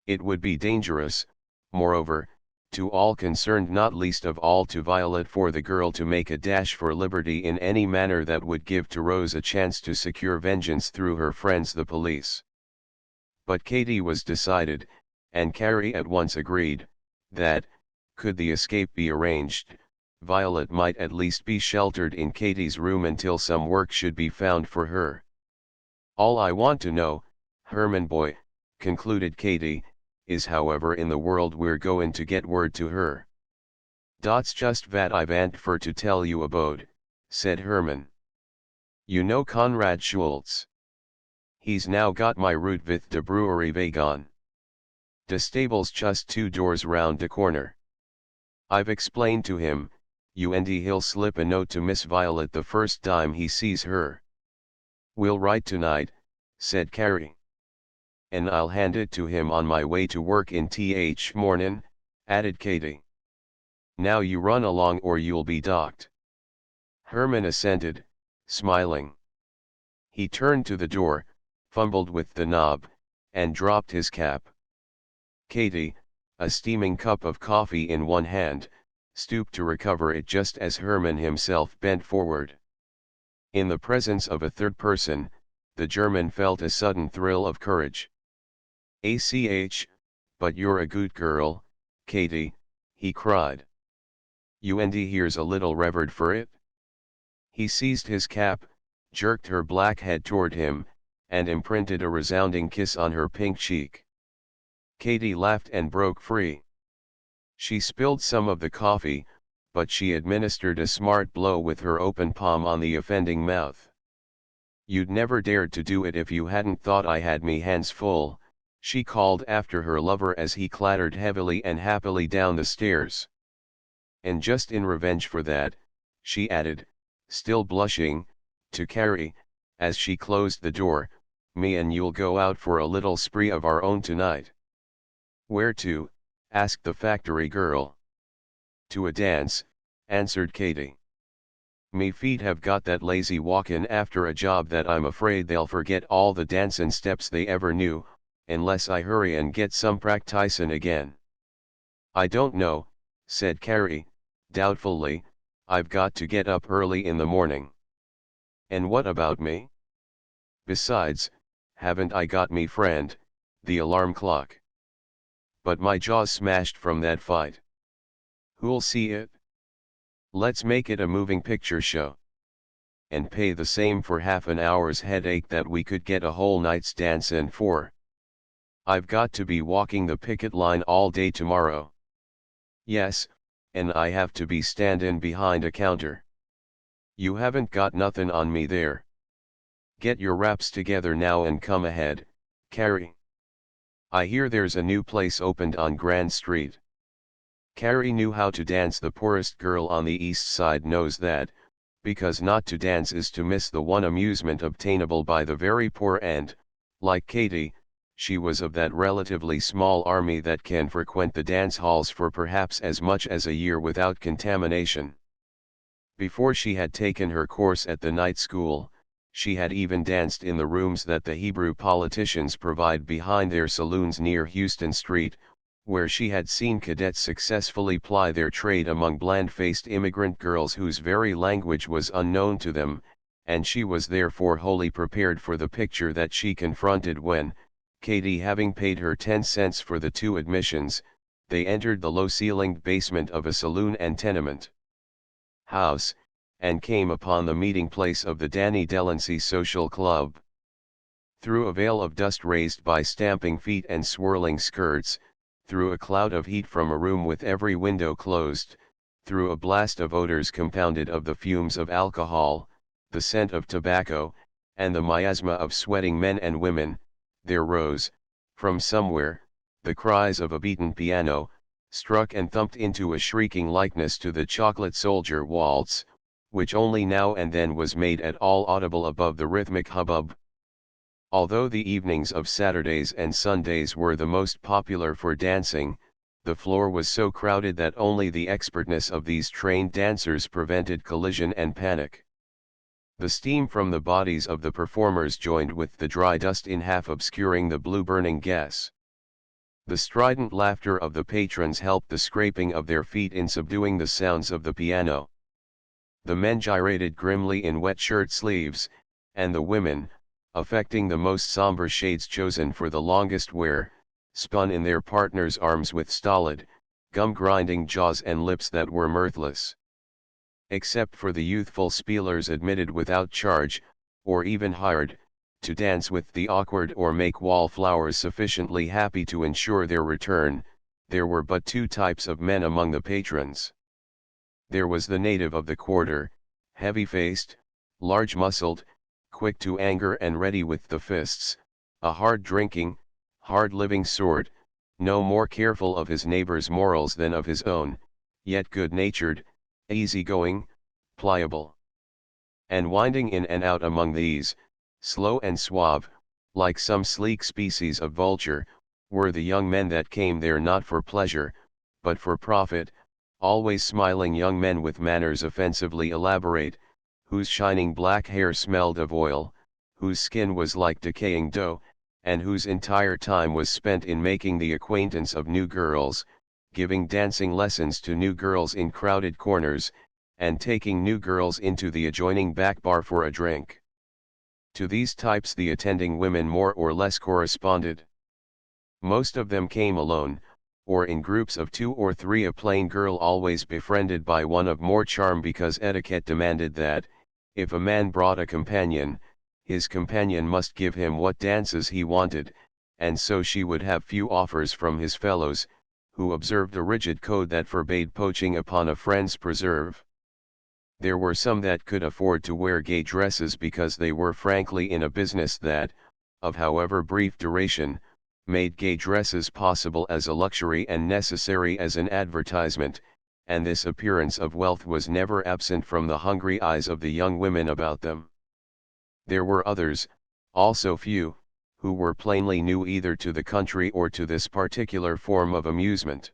It would be dangerous, moreover, to all concerned, not least of all to Violet, for the girl to make a dash for liberty in any manner that would give to Rose a chance to secure vengeance through her friends the police. But Katie was decided, and Carrie at once agreed, that, could the escape be arranged, Violet might at least be sheltered in Katie's room until some work should be found for her. All I want to know, Herman boy, concluded Katie, is however in the world we're goin' to get word to her. Dot's just vat I vant for to tell you abode, said Herman. You know Konrad Schultz. He's now got my route with de brewery wagon. De stable's just 2 doors round de corner. I've explained to him, you and he'll slip a note to Miss Violet the first time he sees her. We'll write tonight, said Carrie. And I'll hand it to him on my way to work in th mornin', added Katie. Now you run along or you'll be docked. Herman assented, smiling. He turned to the door, fumbled with the knob, and dropped his cap. Katie, a steaming cup of coffee in one hand, stooped to recover it just as Herman himself bent forward. In the presence of a third person, the German felt a sudden thrill of courage. But you're a good girl, Katie, he cried. You and here's a little revered for it? He seized his cap, jerked her black head toward him, and imprinted a resounding kiss on her pink cheek. Katie laughed and broke free. She spilled some of the coffee, but she administered a smart blow with her open palm on the offending mouth. You'd never dared to do it if you hadn't thought I had me hands full, she called after her lover as he clattered heavily and happily down the stairs. And just in revenge for that, she added, still blushing, to Carrie, as she closed the door, "me and you'll go out for a little spree of our own tonight." "Where to?" asked the factory girl. "To a dance," answered Katie. "Me feet have got that lazy walkin' after a job that I'm afraid they'll forget all the dancin' steps they ever knew, unless I hurry and get some practicin' again." "I don't know," said Carrie, doubtfully, "I've got to get up early in the morning." "And what about me? Besides, haven't I got me friend, the alarm clock? But my jaw's smashed from that fight. Who'll see it? Let's make it a moving picture show. And pay the same for half an hour's headache that we could get a whole night's dancin' for. I've got to be walking the picket line all day tomorrow. Yes, and I have to be standin' behind a counter. You haven't got nothin' on me there. Get your raps together now and come ahead, Carrie. I hear there's a new place opened on Grand Street." Carrie knew how to dance. The poorest girl on the east side knows that, because not to dance is to miss the one amusement obtainable by the very poor, and, like Katie, she was of that relatively small army that can frequent the dance halls for perhaps as much as a year without contamination. Before she had taken her course at the night school, she had even danced in the rooms that the Hebrew politicians provide behind their saloons near Houston Street, where she had seen cadets successfully ply their trade among bland-faced immigrant girls whose very language was unknown to them, and she was therefore wholly prepared for the picture that she confronted when, Katie having paid her 10 cents for the 2 admissions, they entered the low-ceilinged basement of a saloon and tenement house, and came upon the meeting place of the Danny Delancey Social Club. Through a veil of dust raised by stamping feet and swirling skirts, through a cloud of heat from a room with every window closed, through a blast of odors compounded of the fumes of alcohol, the scent of tobacco, and the miasma of sweating men and women, there rose, from somewhere, the cries of a beaten piano, struck and thumped into a shrieking likeness to the Chocolate Soldier Waltz, which only now and then was made at all audible above the rhythmic hubbub. Although the evenings of Saturdays and Sundays were the most popular for dancing, the floor was so crowded that only the expertness of these trained dancers prevented collision and panic. The steam from the bodies of the performers joined with the dry dust in half obscuring the blue burning gas. The strident laughter of the patrons helped the scraping of their feet in subduing the sounds of the piano. The men gyrated grimly in wet shirt sleeves, and the women, affecting the most somber shades chosen for the longest wear, spun in their partners' arms with stolid, gum-grinding jaws and lips that were mirthless. Except for the youthful spielers admitted without charge, or even hired, to dance with the awkward or make wallflowers sufficiently happy to ensure their return, there were but 2 types of men among the patrons. There was the native of the quarter, heavy-faced, large-muscled, quick to anger and ready with the fists, a hard-drinking, hard-living sort, no more careful of his neighbor's morals than of his own, yet good-natured, easy-going, pliable. And winding in and out among these, slow and suave, like some sleek species of vulture, were the young men that came there not for pleasure, but for profit, always smiling young men with manners offensively elaborate, whose shining black hair smelled of oil, whose skin was like decaying dough, and whose entire time was spent in making the acquaintance of new girls, giving dancing lessons to new girls in crowded corners, and taking new girls into the adjoining back bar for a drink. To these types the attending women more or less corresponded. Most of them came alone, or in groups of 2 or 3, a plain girl always befriended by one of more charm, because etiquette demanded that, if a man brought a companion, his companion must give him what dances he wanted, and so she would have few offers from his fellows, who observed a rigid code that forbade poaching upon a friend's preserve. There were some that could afford to wear gay dresses because they were frankly in a business that, of however brief duration, made gay dresses possible as a luxury and necessary as an advertisement, and this appearance of wealth was never absent from the hungry eyes of the young women about them. There were others, also few, who were plainly new either to the country or to this particular form of amusement.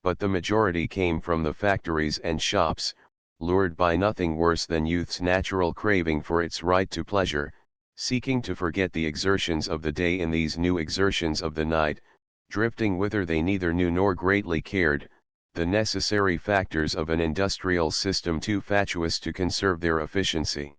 But the majority came from the factories and shops, lured by nothing worse than youth's natural craving for its right to pleasure, seeking to forget the exertions of the day in these new exertions of the night, drifting whither they neither knew nor greatly cared, the necessary factors of an industrial system too fatuous to conserve their efficiency.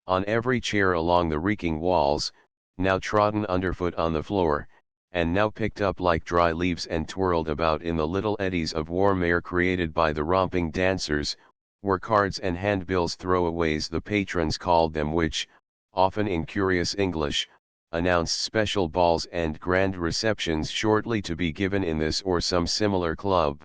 On every chair along the reeking walls, now trodden underfoot on the floor, and now picked up like dry leaves and twirled about in the little eddies of warm air created by the romping dancers, were cards and handbills, throwaways the patrons called them, which, often in curious English, announced special balls and grand receptions shortly to be given in this or some similar club.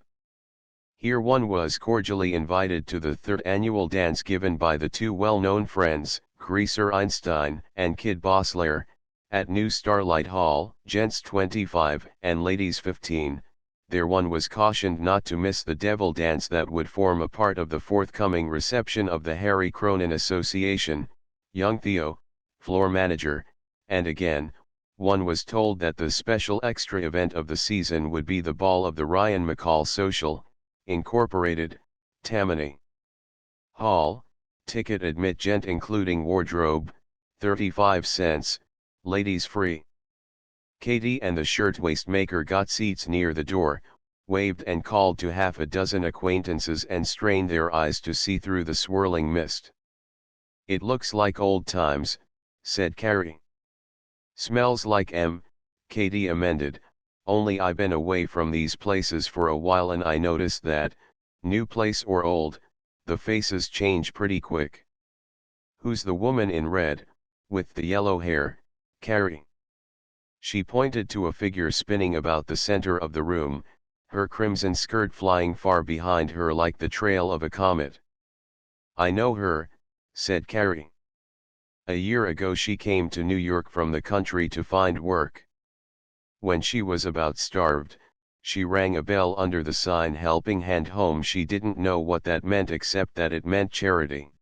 Here one was cordially invited to the third annual dance given by the two well-known friends, Greaser Einstein and Kid Bossler, at New Starlight Hall, gents 25 and ladies 15. There one was cautioned not to miss the devil dance that would form a part of the forthcoming reception of the Harry Cronin Association, young Theo, floor manager, and again, one was told that the special extra event of the season would be the ball of the Ryan McCall Social, Incorporated, Tammany Hall. Ticket admit gent including wardrobe, 35 cents, ladies free. Katie and the shirtwaist maker got seats near the door, waved and called to half a dozen acquaintances and strained their eyes to see through the swirling mist. "It looks like old times," said Carrie. "Smells like Katie amended, "only I been away from these places for a while and I noticed that, new place or old, the faces change pretty quick." "Who's the woman in red, with the yellow hair, Carrie?" She pointed to a figure spinning about the center of the room, her crimson skirt flying far behind her like the trail of a comet. "I know her," said Carrie. "A year ago she came to New York from the country to find work. When she was about starved, she rang a bell under the sign Helping Hand Home. She didn't know what that meant except that it meant charity.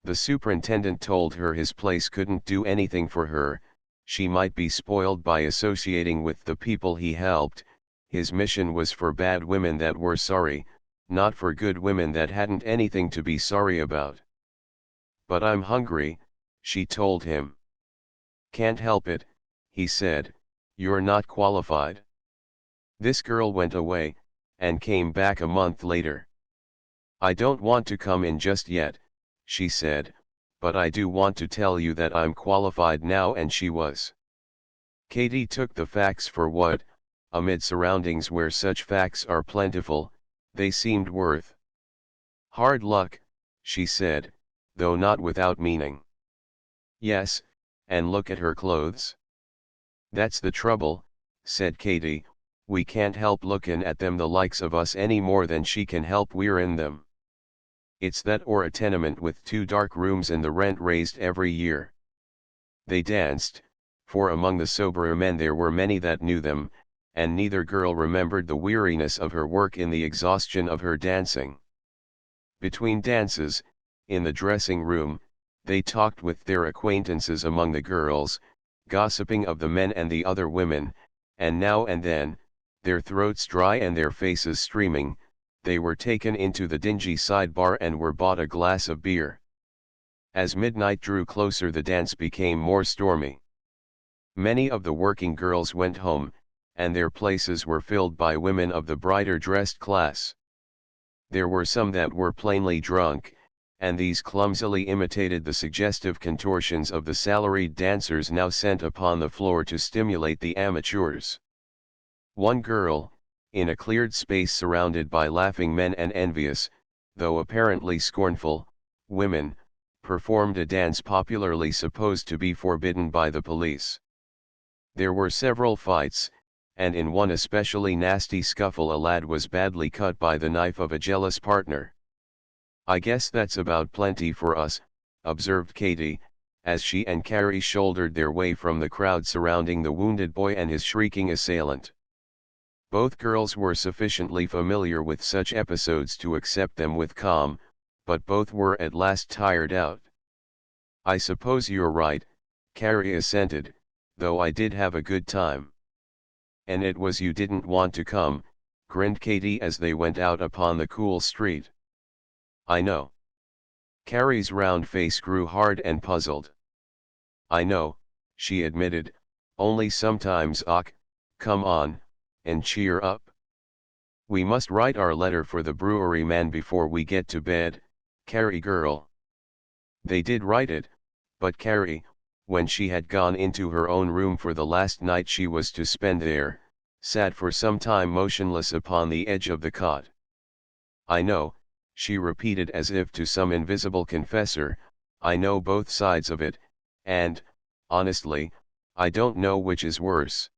The superintendent told her his place couldn't do anything for her, she might be spoiled by associating with the people he helped. His mission was for bad women that were sorry, not for good women that hadn't anything to be sorry about. But I'm hungry," she told him. "Can't help it," he said, "you're not qualified." This girl went away, and came back a month later. "I don't want to come in just yet," she said, "but I do want to tell you that I'm qualified now," and she was. Katie took the facts for what, amid surroundings where such facts are plentiful, they seemed worth. "Hard luck," she said, though not without meaning. "Yes, and look at her clothes." "That's the trouble," said Katie, "we can't help lookin' at them the likes of us any more than she can help we're in them. It's that or a tenement with 2 dark rooms and the rent raised every year." They danced, for among the soberer men there were many that knew them, and neither girl remembered the weariness of her work in the exhaustion of her dancing. Between dances, in the dressing room, they talked with their acquaintances among the girls, gossiping of the men and the other women, and now and then, their throats dry and their faces streaming, they were taken into the dingy sidebar and were bought a glass of beer. As midnight drew closer the dance became more stormy. Many of the working girls went home, and their places were filled by women of the brighter dressed class. There were some that were plainly drunk, and these clumsily imitated the suggestive contortions of the salaried dancers now sent upon the floor to stimulate the amateurs. One girl, in a cleared space surrounded by laughing men and envious, though apparently scornful, women, performed a dance popularly supposed to be forbidden by the police. There were several fights, and in one especially nasty scuffle a lad was badly cut by the knife of a jealous partner. "I guess that's about plenty for us," observed Katie, as she and Carrie shouldered their way from the crowd surrounding the wounded boy and his shrieking assailant. Both girls were sufficiently familiar with such episodes to accept them with calm, but both were at last tired out. "I suppose you're right," Carrie assented, "though I did have a good time." "And it was you didn't want to come," grinned Katie as they went out upon the cool street. "I know." Carrie's round face grew hard and puzzled. "I know," she admitted, "only sometimes come on, and cheer up. We must write our letter for the brewery man before we get to bed, Carrie girl." They did write it, but Carrie, when she had gone into her own room for the last night she was to spend there, sat for some time motionless upon the edge of the cot. "I know," she repeated as if to some invisible confessor, "I know both sides of it, and, honestly, I don't know which is worse.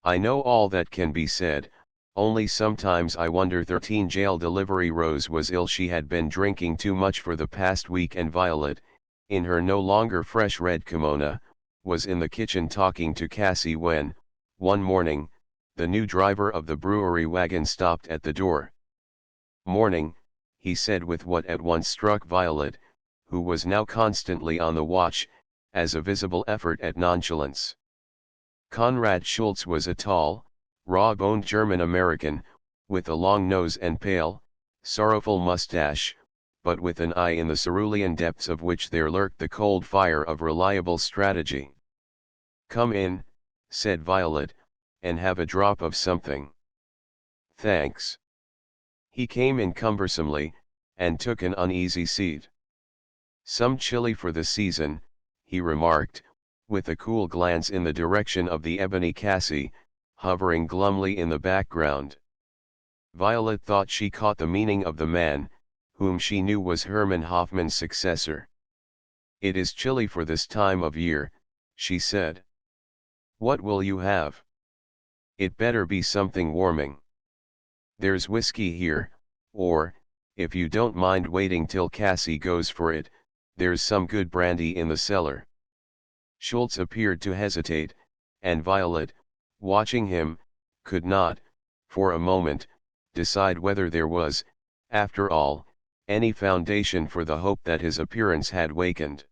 I know all that can be said, only sometimes I wonder." 13 Jail delivery. Rose was ill. She had been drinking too much for the past week, and Violet, in her no longer fresh red kimono, was in the kitchen talking to Cassie when, one morning, the new driver of the brewery wagon stopped at the door. "Morning," he said with what at once struck Violet, who was now constantly on the watch, as a visible effort at nonchalance. Konrad Schultz was a tall, raw-boned German-American, with a long nose and pale, sorrowful mustache, but with an eye in the cerulean depths of which there lurked the cold fire of reliable strategy. "Come in," said Violet, "and have a drop of something." "Thanks." He came in cumbersomely, and took an uneasy seat. "Some chilly for the season," he remarked, with a cool glance in the direction of the ebony Cassie, hovering glumly in the background. Violet thought she caught the meaning of the man, whom she knew was Hermann Hoffmann's successor. "It is chilly for this time of year," she said. "What will you have?" "It better be something warming. There's whiskey here, or, if you don't mind waiting till Cassie goes for it, there's some good brandy in the cellar." Schultz appeared to hesitate, and Violet, watching him, could not, for a moment, decide whether there was, after all, any foundation for the hope that his appearance had wakened.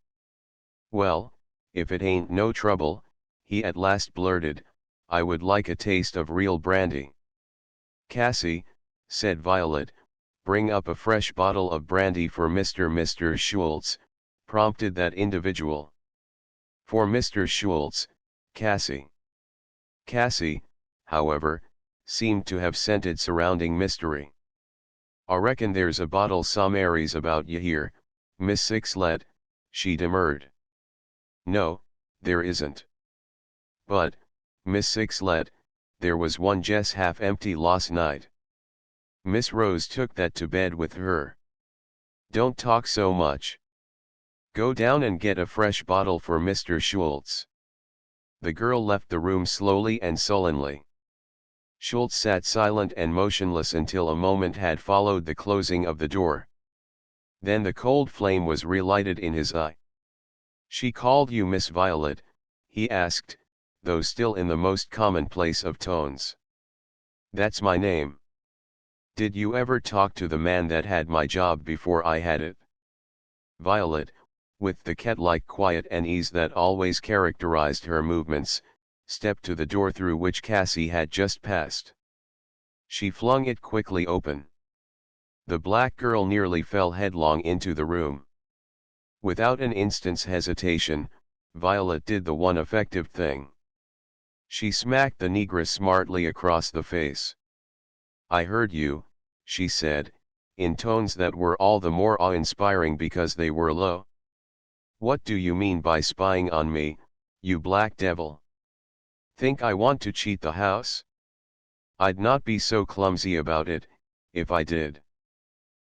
"Well, if it ain't no trouble," he at last blurted, "I would like a taste of real brandy." "Cassie," said Violet, "bring up a fresh bottle of brandy for Mr. Schultz," prompted that individual. "For Mr. Schultz, Cassie." Cassie, however, seemed to have scented surrounding mystery. "I reckon there's a bottle som'eres about ye here, Miss Sixlet," she demurred. "No, there isn't. But, Miss Sixlet, there was one just half empty last night. Miss Rose took that to bed with her." "Don't talk so much. Go down and get a fresh bottle for Mr. Schultz." The girl left the room slowly and sullenly. Schultz sat silent and motionless until a moment had followed the closing of the door. Then the cold flame was relighted in his eye. "She called you Miss Violet?" he asked, though still in the most commonplace of tones. "That's my name. Did you ever talk to the man that had my job before I had it?" Violet, with the cat-like quiet and ease that always characterized her movements, stepped to the door through which Cassie had just passed. She flung it quickly open. The black girl nearly fell headlong into the room. Without an instant's hesitation, Violet did the one effective thing. She smacked the negress smartly across the face. "I heard you," she said, in tones that were all the more awe-inspiring because they were low. "What do you mean by spying on me, you black devil? Think I want to cheat the house? I'd not be so clumsy about it, if I did.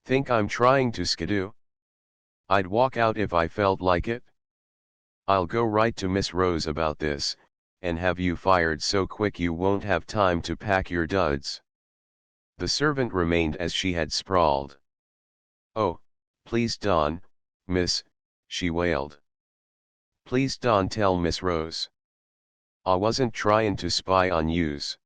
Think I'm trying to skidoo? I'd walk out if I felt like it. I'll go right to Miss Rose about this, and have you fired so quick you won't have time to pack your duds." The servant remained as she had sprawled. "Oh, please Don, miss," she wailed. "Please Don tell Miss Rose. I wasn't tryin' to spy on yous.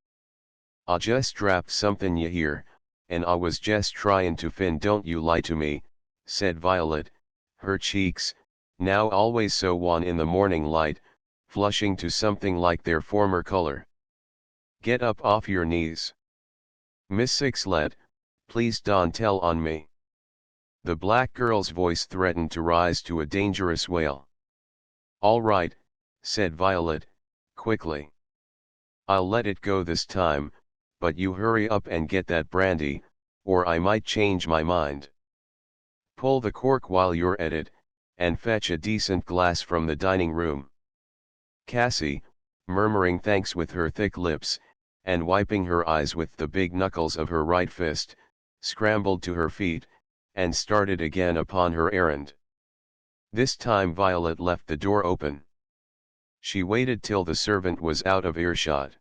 I just dropped something ya here, and I was just tryin' to fin don't you lie to me, said Violet, her cheeks, now always so wan in the morning light, flushing to something like their former color. Get up off your knees. Miss Sixlet, please don't tell on me. The black girl's voice threatened to rise to a dangerous wail. All right, said Violet, quickly. I'll let it go this time, but you hurry up and get that brandy, or I might change my mind. Pull the cork while you're at it, and fetch a decent glass from the dining room. Cassie, murmuring thanks with her thick lips, and wiping her eyes with the big knuckles of her right fist, scrambled to her feet, and started again upon her errand. This time Violet left the door open. She waited till the servant was out of earshot.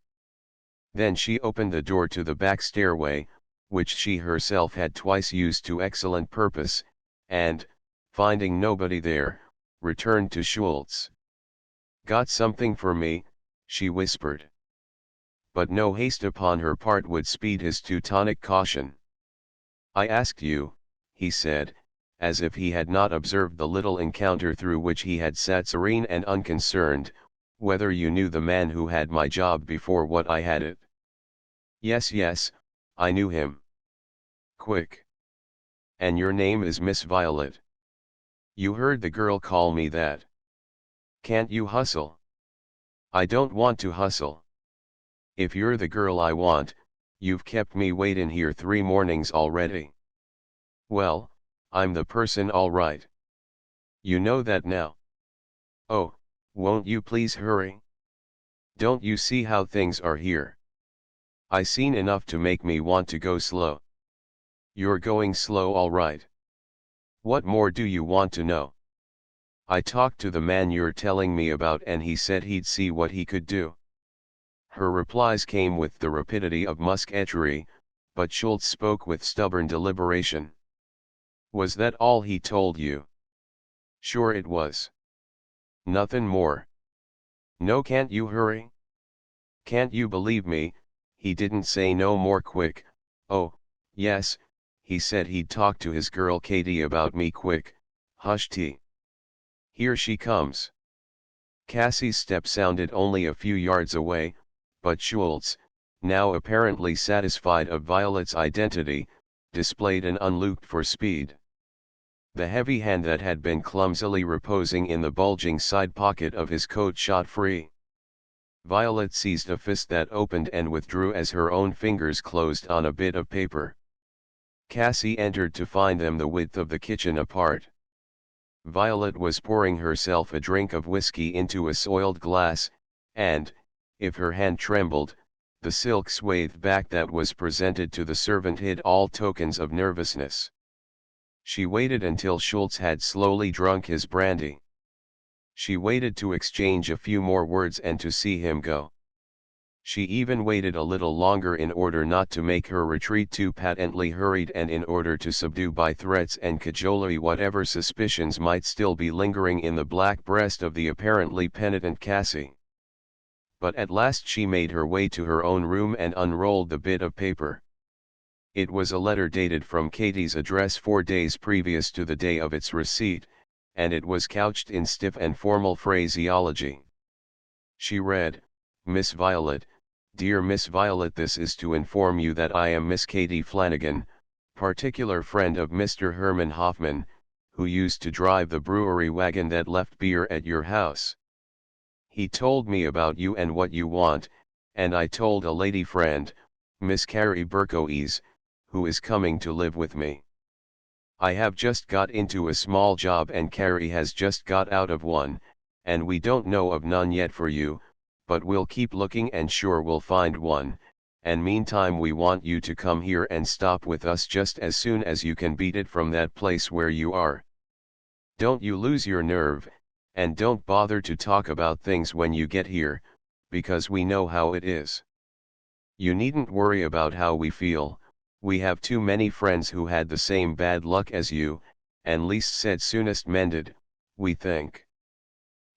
Then she opened the door to the back stairway, which she herself had twice used to excellent purpose, and, finding nobody there, returned to Schultz. Got something for me, she whispered. But no haste upon her part would speed his Teutonic caution. I asked you, he said, as if he had not observed the little encounter through which he had sat serene and unconcerned, whether you knew the man who had my job before what I had it. Yes, I knew him. Quick. And your name is Miss Violet. You heard the girl call me that. Can't you hustle? I don't want to hustle. If you're the girl I want, you've kept me waitin' here 3 mornings already. Well, I'm the person all right. You know that now. Oh, won't you please hurry? Don't you see how things are here? I seen enough to make me want to go slow. You're going slow all right. What more do you want to know? I talked to the man you're telling me about and he said he'd see what he could do. Her replies came with the rapidity of musketry, but Schultz spoke with stubborn deliberation. Was that all he told you? Sure it was. Nothing more. No, can't you hurry? Can't you believe me? He didn't say no more quick. Oh, yes, he said he'd talk to his girl Katie about me quick. Hush tea. Here she comes. Cassie's step sounded only a few yards away, but Schultz, now apparently satisfied of Violet's identity, displayed an unlooked-for speed. The heavy hand that had been clumsily reposing in the bulging side pocket of his coat shot free. Violet seized a fist that opened and withdrew as her own fingers closed on a bit of paper. Cassie entered to find them the width of the kitchen apart. Violet was pouring herself a drink of whiskey into a soiled glass, and, if her hand trembled, the silk swathed back that was presented to the servant hid all tokens of nervousness. She waited until Schultz had slowly drunk his brandy. She waited to exchange a few more words and to see him go. She even waited a little longer in order not to make her retreat too patently hurried and in order to subdue by threats and cajolery whatever suspicions might still be lingering in the black breast of the apparently penitent Cassie. But at last she made her way to her own room and unrolled the bit of paper. It was a letter dated from Katie's address 4 days previous to the day of its receipt, and it was couched in stiff and formal phraseology. She read, Miss Violet, Dear Miss Violet, this is to inform you that I am Miss Katie Flanagan, particular friend of Mr. Herman Hoffman, who used to drive the brewery wagon that left beer at your house. He told me about you and what you want, and I told a lady friend, Miss Carrie Berkoes, who is coming to live with me. I have just got into a small job and Carrie has just got out of one, and we don't know of none yet for you, but we'll keep looking and sure we'll find one, and meantime we want you to come here and stop with us just as soon as you can beat it from that place where you are. Don't you lose your nerve, and don't bother to talk about things when you get here, because we know how it is. You needn't worry about how we feel, we have too many friends who had the same bad luck as you, and least said soonest mended, we think.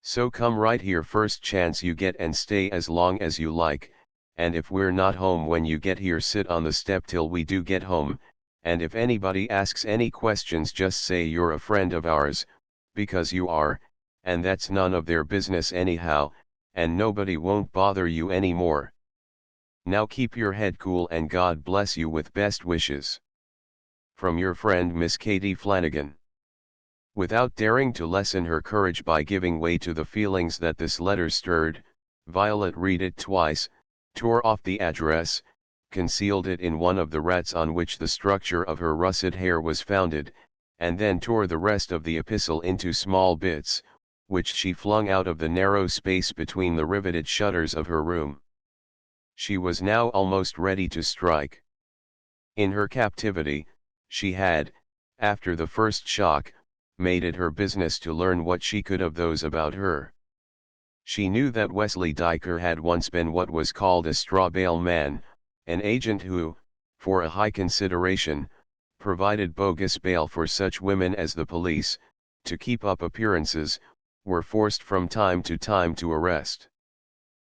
So come right here first chance you get and stay as long as you like, and if we're not home when you get here, sit on the step till we do get home, and if anybody asks any questions just say you're a friend of ours, because you are, and that's none of their business anyhow, and nobody won't bother you anymore. Now keep your head cool and God bless you with best wishes. From your friend Miss Katie Flanagan. Without daring to lessen her courage by giving way to the feelings that this letter stirred, Violet read it twice, tore off the address, concealed it in one of the rats on which the structure of her russet hair was founded, and then tore the rest of the epistle into small bits, which she flung out of the narrow space between the riveted shutters of her room. She was now almost ready to strike. In her captivity, she had, after the first shock, made it her business to learn what she could of those about her. She knew that Wesley Diker had once been what was called a straw bale man, an agent who, for a high consideration, provided bogus bail for such women as the police, to keep up appearances, were forced from time to arrest.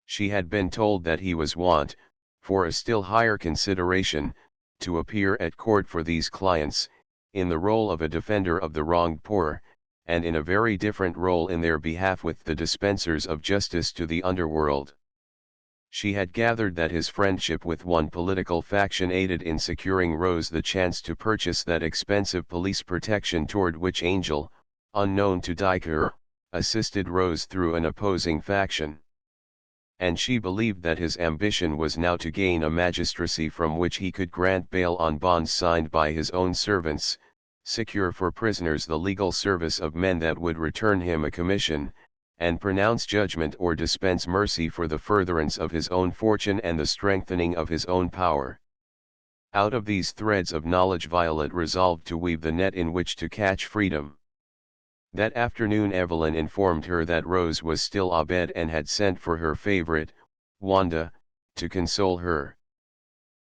She had been told that he was wont, for a still higher consideration, to appear at court for these clients, in the role of a defender of the wronged poor, and in a very different role in their behalf with the dispensers of justice to the underworld. She had gathered that his friendship with one political faction aided in securing Rose the chance to purchase that expensive police protection toward which Angel, unknown to Diker, assisted Rose through an opposing faction. And she believed that his ambition was now to gain a magistracy from which he could grant bail on bonds signed by his own servants, secure for prisoners the legal service of men that would return him a commission, and pronounce judgment or dispense mercy for the furtherance of his own fortune and the strengthening of his own power. Out of these threads of knowledge Violet resolved to weave the net in which to catch freedom. That afternoon Evelyn informed her that Rose was still abed and had sent for her favorite, Wanda, to console her.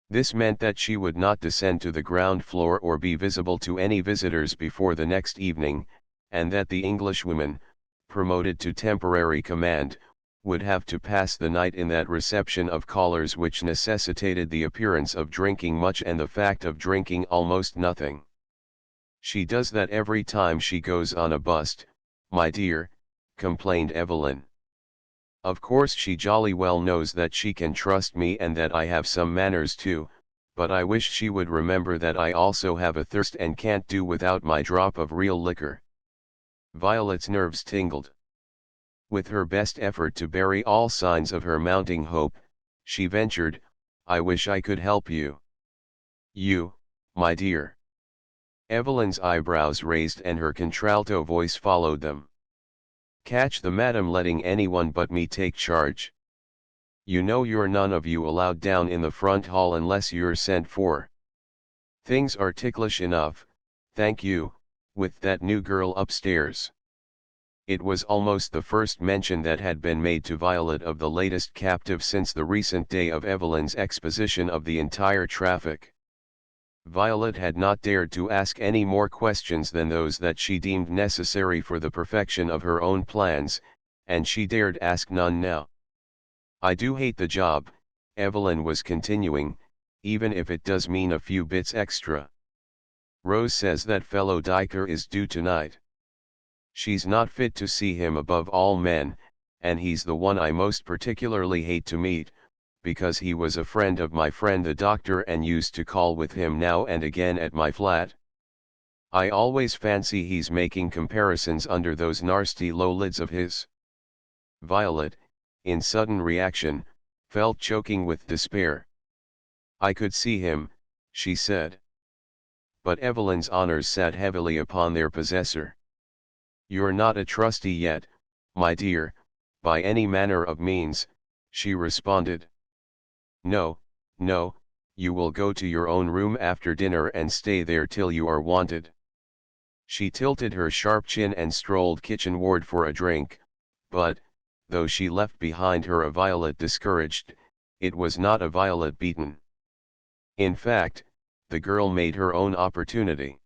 This meant that she would not descend to the ground floor or be visible to any visitors before the next evening, and that the Englishwoman, promoted to temporary command, would have to pass the night in that reception of callers which necessitated the appearance of drinking much and the fact of drinking almost nothing. "She does that every time she goes on a bust, my dear," complained Evelyn. "Of course she jolly well knows that she can trust me and that I have some manners too, but I wish she would remember that I also have a thirst and can't do without my drop of real liquor." Violet's nerves tingled. With her best effort to bury all signs of her mounting hope, she ventured, "I wish I could help you." "You, my dear?" Evelyn's eyebrows raised and her contralto voice followed them. "Catch the madam letting anyone but me take charge. You know you're none of you allowed down in the front hall unless you're sent for. Things are ticklish enough, thank you, with that new girl upstairs." It was almost the first mention that had been made to Violet of the latest captive since the recent day of Evelyn's exposition of the entire traffic. Violet had not dared to ask any more questions than those that she deemed necessary for the perfection of her own plans, and she dared ask none now. "I do hate the job," Evelyn was continuing, "even if it does mean a few bits extra. Rose says that fellow Diker is due tonight. She's not fit to see him above all men, and he's the one I most particularly hate to meet, because he was a friend of my friend the doctor and used to call with him now and again at my flat. I always fancy he's making comparisons under those nasty low lids of his." Violet, in sudden reaction, felt choking with despair. "I could see him," she said. But Evelyn's honors sat heavily upon their possessor. "You're not a trustee yet, my dear, by any manner of means," she responded. "No, no, you will go to your own room after dinner and stay there till you are wanted." She tilted her sharp chin and strolled kitchenward for a drink, but, though she left behind her a Violet discouraged, it was not a Violet beaten. In fact, the girl made her own opportunity.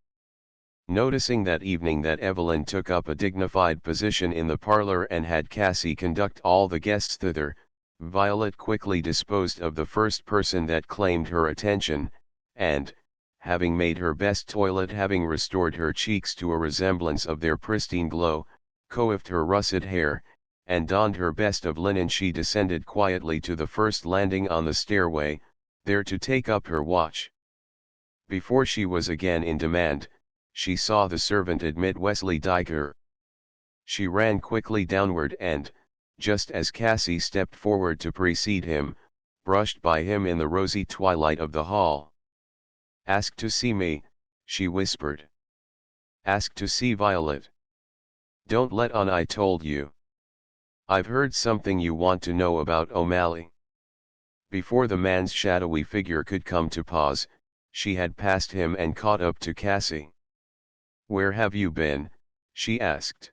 Noticing that evening that Evelyn took up a dignified position in the parlor and had Cassie conduct all the guests thither, Violet quickly disposed of the first person that claimed her attention, and, having made her best toilet, having restored her cheeks to a resemblance of their pristine glow, coiffed her russet hair, and donned her best of linen, she descended quietly to the first landing on the stairway, there to take up her watch. Before she was again in demand, she saw the servant admit Wesley Diker. She ran quickly downward and, just as Cassie stepped forward to precede him, brushed by him in the rosy twilight of the hall. "Ask to see me," she whispered. "Ask to see Violet. Don't let on I told you. I've heard something you want to know about O'Malley." Before the man's shadowy figure could come to pause, she had passed him and caught up to Cassie. "Where have you been?" she asked.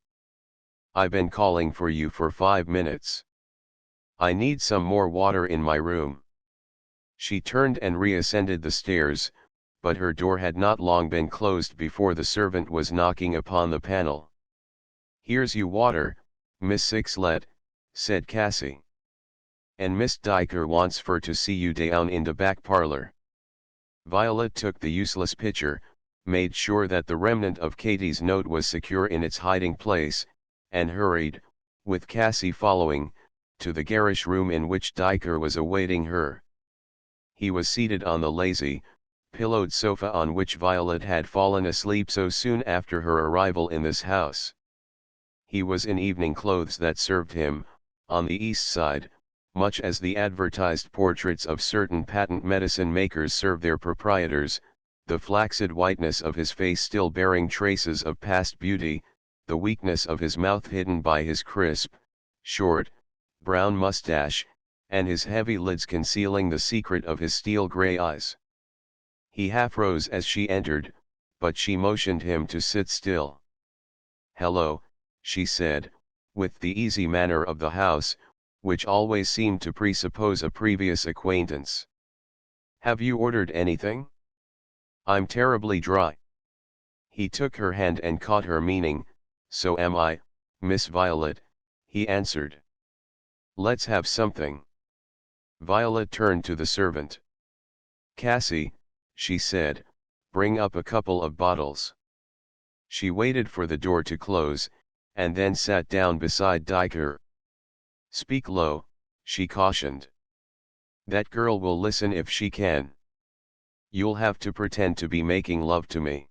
"I been calling for you for 5 minutes. I need some more water in my room." She turned and reascended the stairs, but her door had not long been closed before the servant was knocking upon the panel. "Here's you water, Miss Sixlet," said Cassie. "And Miss Diker wants fer to see you down in the back parlor." Violet took the useless pitcher, made sure that the remnant of Katie's note was secure in its hiding place, and hurried, with Cassie following, to the garish room in which Diker was awaiting her. He was seated on the lazy, pillowed sofa on which Violet had fallen asleep so soon after her arrival in this house. He was in evening clothes that served him, on the east side, much as the advertised portraits of certain patent medicine makers serve their proprietors, the flaccid whiteness of his face still bearing traces of past beauty, the weakness of his mouth hidden by his crisp, short, brown mustache, and his heavy lids concealing the secret of his steel-gray eyes. He half rose as she entered, but she motioned him to sit still. "Hello," she said, with the easy manner of the house, which always seemed to presuppose a previous acquaintance. "Have you ordered anything? I'm terribly dry." He took her hand and caught her meaning. "So am I, Miss Violet," he answered. "Let's have something." Violet turned to the servant. "Cassie," she said, "bring up a couple of bottles." She waited for the door to close, and then sat down beside Diker. "Speak low," she cautioned. "That girl will listen if she can. You'll have to pretend to be making love to me."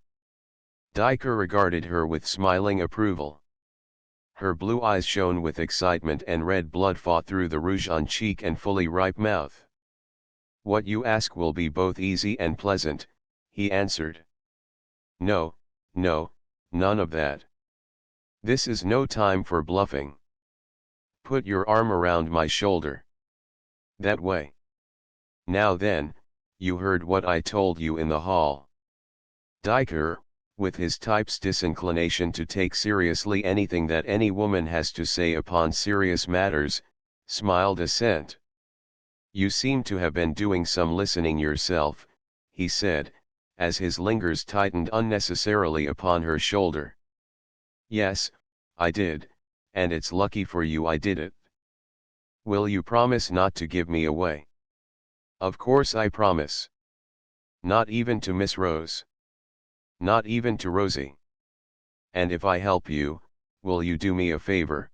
Diker regarded her with smiling approval. Her blue eyes shone with excitement and red blood fought through the rouge on cheek and fully ripe mouth. "What you ask will be both easy and pleasant," he answered. "No, no, none of that. This is no time for bluffing. Put your arm around my shoulder. That way. Now then, you heard what I told you in the hall." Diker, with his type's disinclination to take seriously anything that any woman has to say upon serious matters, smiled assent. "You seem to have been doing some listening yourself," he said, as his lingers tightened unnecessarily upon her shoulder. "Yes, I did, and it's lucky for you I did it. Will you promise not to give me away?" "Of course I promise. Not even to Miss Rose?" "Not even to Rosie." "And if I help you, will you do me a favor?"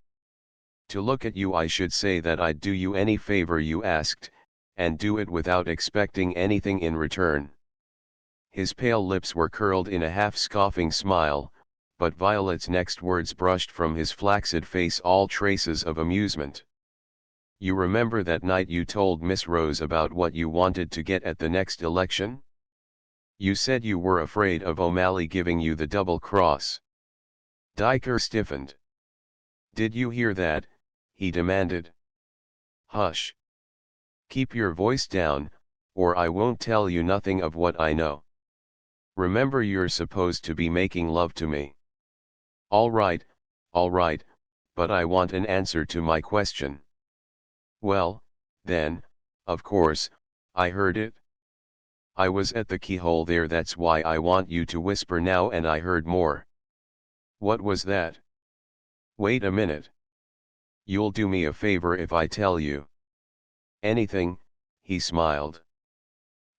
"To look at you I should say that I'd do you any favor you asked, and do it without expecting anything in return." His pale lips were curled in a half-scoffing smile, but Violet's next words brushed from his flaccid face all traces of amusement. "You remember that night you told Miss Rose about what you wanted to get at the next election? You said you were afraid of O'Malley giving you the double cross." Diker stiffened. "Did you hear that?" he demanded. "Hush. Keep your voice down, or I won't tell you nothing of what I know. Remember you're supposed to be making love to me." All right, but I want an answer to my question." "Well, then, of course, I heard it. I was at the keyhole there, that's why I want you to whisper now, and I heard more." "What was that?" "Wait a minute. You'll do me a favor if I tell you." Anything, he smiled.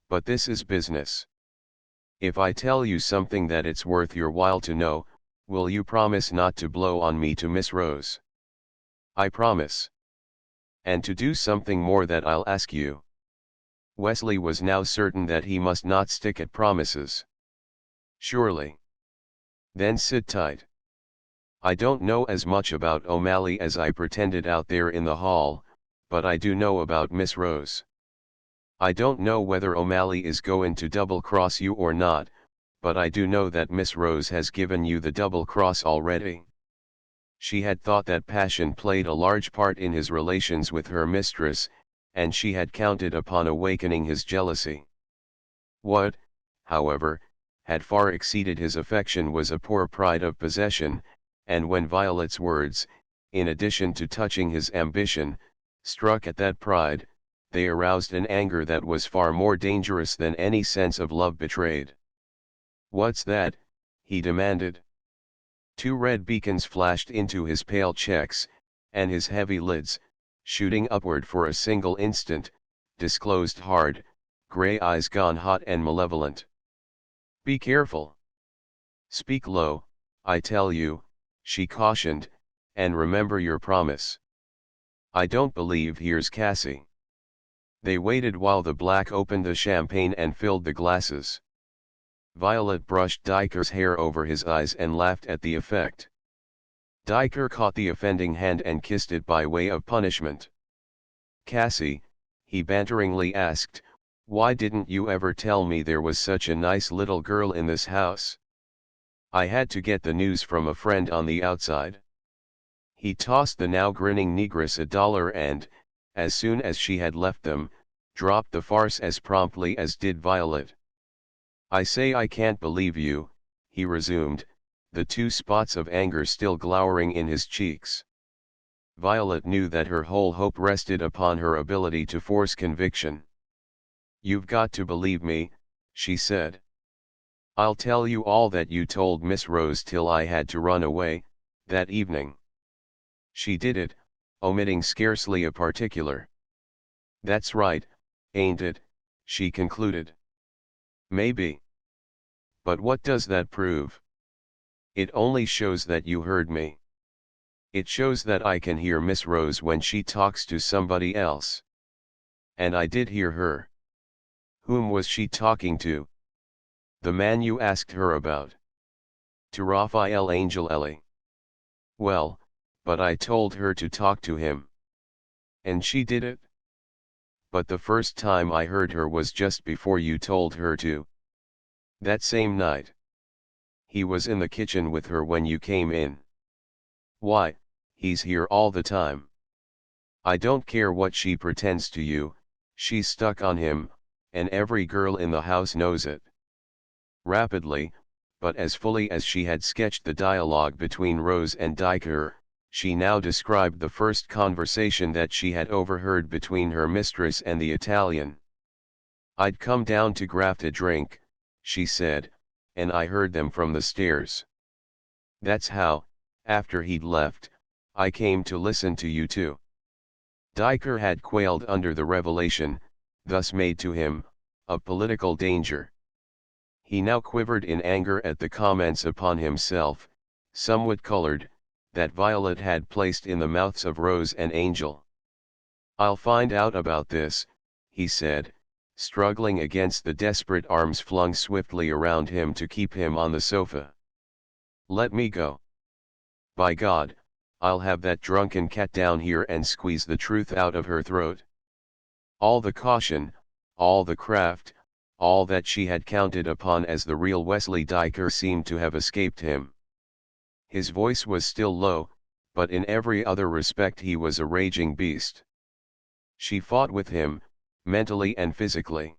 But this is business. If I tell you something that it's worth your while to know, will you promise not to blow on me to Miss Rose? I promise. And to do something more that I'll ask you. Wesley was now certain that he must not stick at promises. Surely. Then sit tight. I don't know as much about O'Malley as I pretended out there in the hall, but I do know about Miss Rose. I don't know whether O'Malley is going to double-cross you or not, but I do know that Miss Rose has given you the double-cross already. She had thought that passion played a large part in his relations with her mistress, and she had counted upon awakening his jealousy. What, however, had far exceeded his affection was a poor pride of possession, and when Violet's words, in addition to touching his ambition, struck at that pride, they aroused an anger that was far more dangerous than any sense of love betrayed. "What's that?" he demanded. Two red beacons flashed into his pale checks, and his heavy lids, shooting upward for a single instant, disclosed hard, gray eyes gone hot and malevolent. "Be careful. Speak low, I tell you," she cautioned, "and remember your promise. I don't believe here's Cassie." They waited while the black opened the champagne and filled the glasses. Violet brushed Diker's hair over his eyes and laughed at the effect. Diker caught the offending hand and kissed it by way of punishment. "Cassie," he banteringly asked, "why didn't you ever tell me there was such a nice little girl in this house? I had to get the news from a friend on the outside." He tossed the now grinning negress $1 and, as soon as she had left them, dropped the farce as promptly as did Violet. "I say, I can't believe you," he resumed, the two spots of anger still glowering in his cheeks. Violet knew that her whole hope rested upon her ability to force conviction. "You've got to believe me," she said. "I'll tell you all that you told Miss Rose till I had to run away, that evening." She did it, omitting scarcely a particular. "That's right, ain't it?" she concluded. "Maybe. But what does that prove? It only shows that you heard me. It shows that I can hear Miss Rose when she talks to somebody else. And I did hear her. Whom was she talking to? The man you asked her about. To Raphael Angelelli. Well, but I told her to talk to him. And she did it? But the first time I heard her was just before you told her to. That same night. He was in the kitchen with her when you came in. Why, he's here all the time. I don't care what she pretends to you, she's stuck on him, and every girl in the house knows it." Rapidly, but as fully as she had sketched the dialogue between Rose and Diker, she now described the first conversation that she had overheard between her mistress and the Italian. "I'd come down to graft a drink," she said, "and I heard them from the stairs. That's how, after he'd left, I came to listen to you too." Diker had quailed under the revelation, thus made to him, of political danger. He now quivered in anger at the comments upon himself, somewhat colored, that Violet had placed in the mouths of Rose and Angel. "I'll find out about this," he said, struggling against the desperate arms flung swiftly around him to keep him on the sofa. "Let me go. By God, I'll have that drunken cat down here and squeeze the truth out of her throat." All the caution, all the craft, all that she had counted upon as the real Wesley Diker seemed to have escaped him. His voice was still low, but in every other respect he was a raging beast. She fought with him, mentally and physically.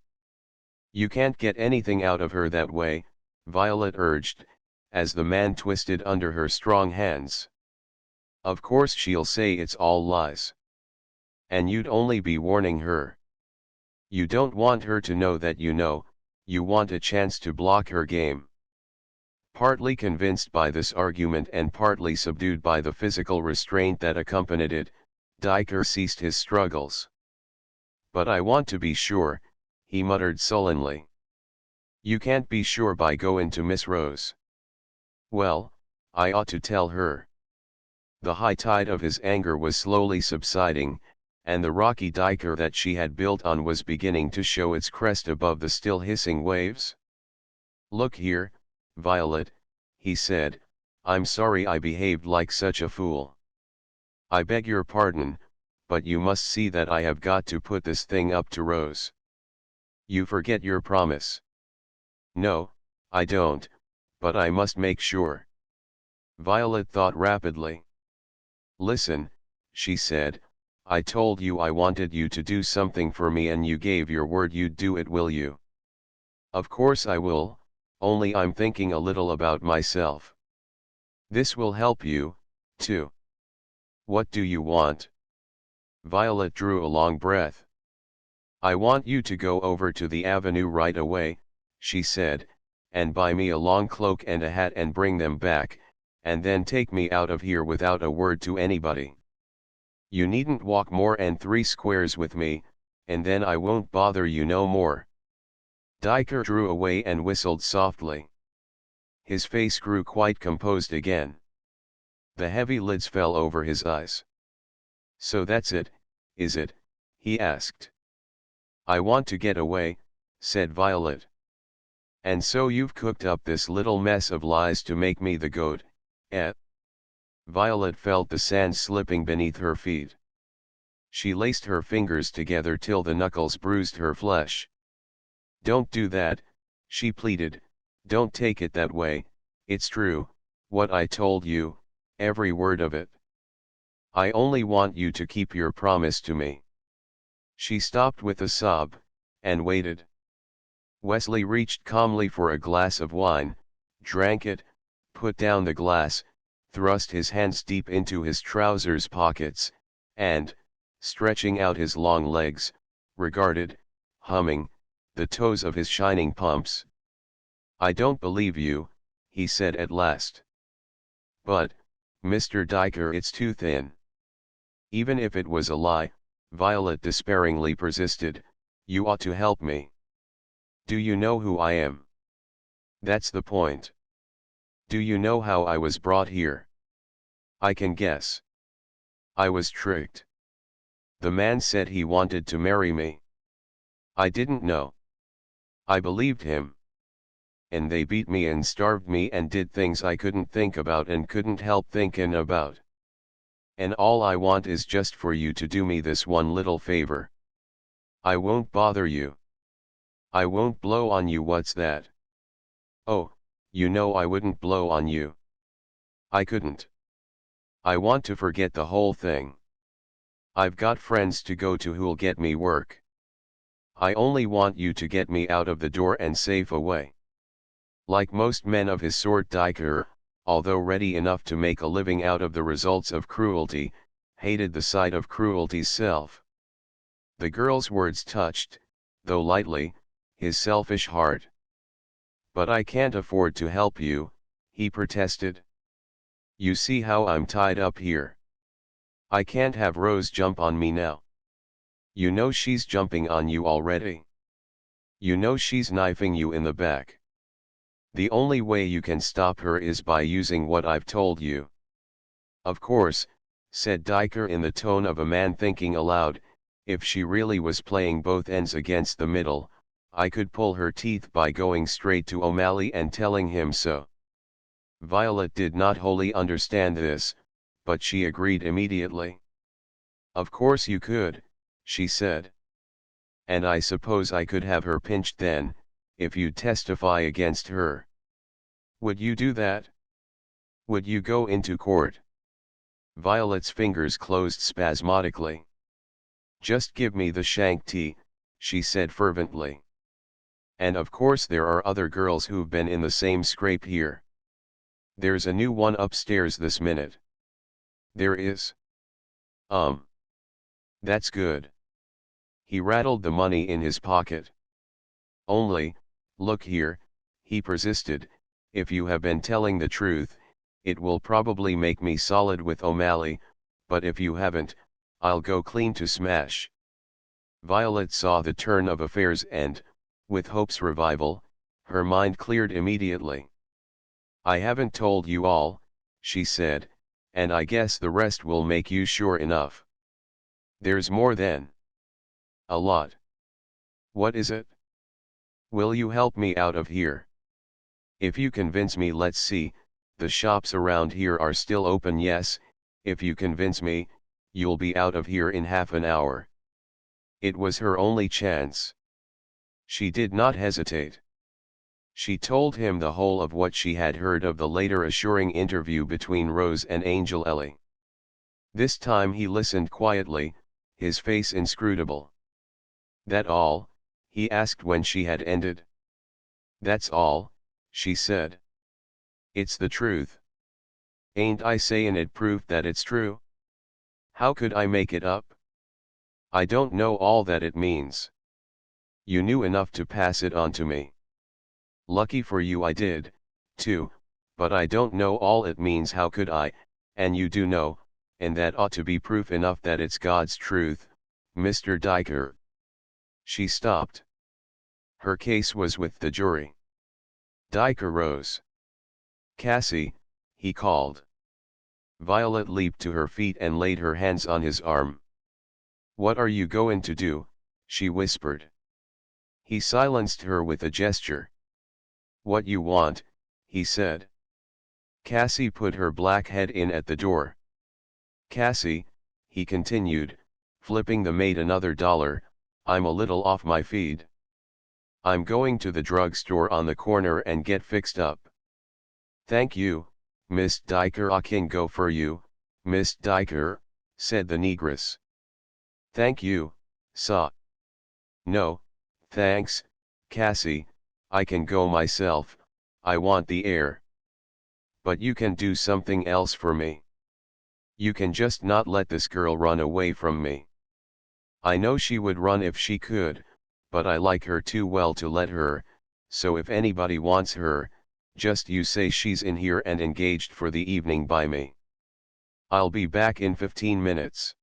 "You can't get anything out of her that way," Violet urged, as the man twisted under her strong hands. "Of course she'll say it's all lies. And you'd only be warning her. You don't want her to know that you know, you want a chance to block her game." Partly convinced by this argument and partly subdued by the physical restraint that accompanied it, Diker ceased his struggles. But I want to be sure, he muttered sullenly. You can't be sure by goin' to Miss Rose. Well, I ought to tell her. The high tide of his anger was slowly subsiding, and the rocky diker that she had built on was beginning to show its crest above the still hissing waves. Look here, Violet, he said, I'm sorry I behaved like such a fool. I beg your pardon, but you must see that I have got to put this thing up to Rose. You forget your promise. No, I don't, but I must make sure. Violet thought rapidly. Listen, she said, I told you I wanted you to do something for me and you gave your word you'd do it, will you? Of course I will, only I'm thinking a little about myself. This will help you, too. What do you want? Violet drew a long breath. I want you to go over to the avenue right away, she said, and buy me a long cloak and a hat and bring them back, and then take me out of here without a word to anybody. You needn't walk more than 3 squares with me, and then I won't bother you no more. Diker drew away and whistled softly. His face grew quite composed again. The heavy lids fell over his eyes. So that's it, is it? He asked. I want to get away, said Violet. And so you've cooked up this little mess of lies to make me the goat, eh? Violet felt the sand slipping beneath her feet. She laced her fingers together till the knuckles bruised her flesh. Don't do that, she pleaded, don't take it that way, it's true, what I told you, every word of it. I only want you to keep your promise to me. She stopped with a sob, and waited. Wesley reached calmly for a glass of wine, drank it, put down the glass, thrust his hands deep into his trousers pockets, and, stretching out his long legs, regarded, humming, the toes of his shining pumps. I don't believe you, he said at last. But, Mr. Diker, it's too thin. Even if it was a lie, Violet despairingly persisted, you ought to help me. Do you know who I am? That's the point. Do you know how I was brought here? I can guess. I was tricked. The man said he wanted to marry me. I didn't know. I believed him. And they beat me and starved me and did things I couldn't think about and couldn't help thinking about. And all I want is just for you to do me this one little favor. I won't bother you. I won't blow on you, what's that? Oh, you know I wouldn't blow on you. I couldn't. I want to forget the whole thing. I've got friends to go to who'll get me work. I only want you to get me out of the door and safe away. Like most men of his sort, Diker, although ready enough to make a living out of the results of cruelty, hated the sight of cruelty's self. The girl's words touched, though lightly, his selfish heart. But I can't afford to help you, he protested. You see how I'm tied up here. I can't have Rose jump on me now. You know she's jumping on you already. You know she's knifing you in the back. The only way you can stop her is by using what I've told you. Of course, said Diker in the tone of a man thinking aloud, if she really was playing both ends against the middle, I could pull her teeth by going straight to O'Malley and telling him so. Violet did not wholly understand this, but she agreed immediately. Of course you could, she said. And I suppose I could have her pinched then, if you'd testify against her. Would you do that? Would you go into court? Violet's fingers closed spasmodically. Just give me the shank tea, she said fervently. And of course there are other girls who've been in the same scrape here. There's a new one upstairs this minute. There is? That's good. He rattled the money in his pocket. Only, look here, he persisted, if you have been telling the truth, it will probably make me solid with O'Malley, but if you haven't, I'll go clean to smash. Violet saw the turn of affairs and, with hope's revival, her mind cleared immediately. "I haven't told you all," she said, "and I guess the rest will make you sure enough." "There's more then?" "A lot." "What is it?" "Will you help me out of here?" "If you convince me. Let's see, the shops around here are still open. Yes, if you convince me, you'll be out of here in half an hour." It was her only chance. She did not hesitate. She told him the whole of what she had heard of the later assuring interview between Rose and Angel Ellie. This time he listened quietly, his face inscrutable. "That all?" he asked when she had ended. "That's all," she said. "It's the truth. Ain't I sayin' it proof that it's true? How could I make it up? I don't know all that it means. You knew enough to pass it on to me. Lucky for you I did, too, but I don't know all it means. How could I, and you do know, and that ought to be proof enough that it's God's truth, Mr. Diker." She stopped. Her case was with the jury. Diker rose. "Cassie," he called. Violet leaped to her feet and laid her hands on his arm. "What are you going to do?" she whispered. He silenced her with a gesture. "What you want," he said. Cassie put her black head in at the door. "Cassie," he continued, flipping the maid another $1, "I'm a little off my feed. I'm going to the drugstore on the corner and get fixed up." "Thank you, Miss Diker. I can go for you, Miss Diker," said the negress. "Thank you, sir." "No, thanks, Cassie, I can go myself, I want the air." "But you can do something else for me. You can just not let this girl run away from me." "I know she would run if she could, but I like her too well to let her, so if anybody wants her, just you say she's in here and engaged for the evening by me. I'll be back in 15 minutes.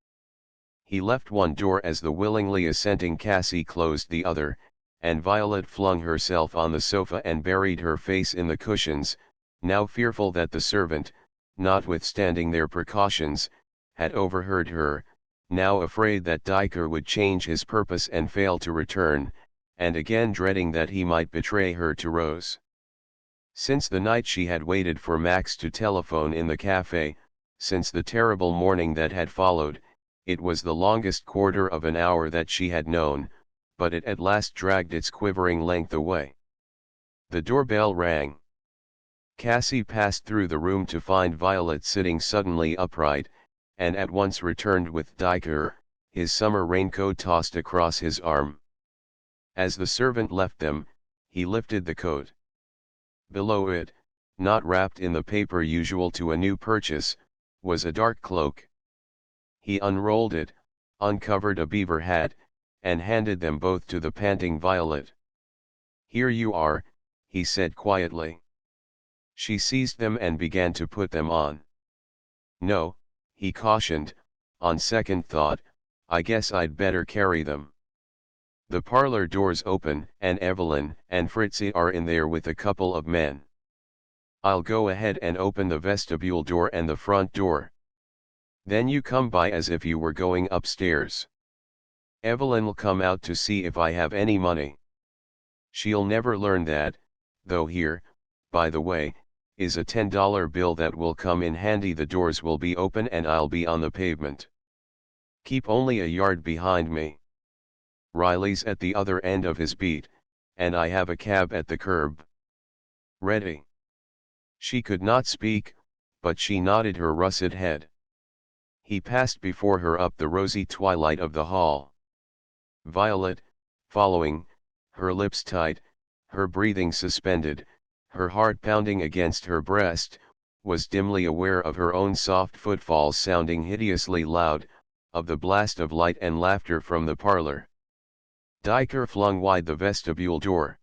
He left one door as the willingly assenting Cassie closed the other, and Violet flung herself on the sofa and buried her face in the cushions, now fearful that the servant, notwithstanding their precautions, had overheard her, now afraid that Diker would change his purpose and fail to return, and again dreading that he might betray her to Rose. Since the night she had waited for Max to telephone in the cafe, since the terrible morning that had followed, it was the longest quarter of an hour that she had known, but it at last dragged its quivering length away. The doorbell rang. Cassie passed through the room to find Violet sitting suddenly upright, and at once returned with Diker, his summer raincoat tossed across his arm. As the servant left them, he lifted the coat. Below it, not wrapped in the paper usual to a new purchase, was a dark cloak. He unrolled it, uncovered a beaver hat, and handed them both to the panting Violet. "Here you are," he said quietly. She seized them and began to put them on. "No," he cautioned, "on second thought, I guess I'd better carry them. The parlor door's open and Evelyn and Fritzy are in there with a couple of men. I'll go ahead and open the vestibule door and the front door. Then you come by as if you were going upstairs. Evelyn'll come out to see if I have any money. She'll never learn that, though here, by the way, is a $10 bill that will come in handy. The doors will be open and I'll be on the pavement. Keep only a yard behind me. Riley's at the other end of his beat, and I have a cab at the curb. Ready?" She could not speak, but she nodded her russet head. He passed before her up the rosy twilight of the hall. Violet, following, her lips tight, her breathing suspended, her heart pounding against her breast, was dimly aware of her own soft footfalls sounding hideously loud, of the blast of light and laughter from the parlor. Diker flung wide the vestibule door.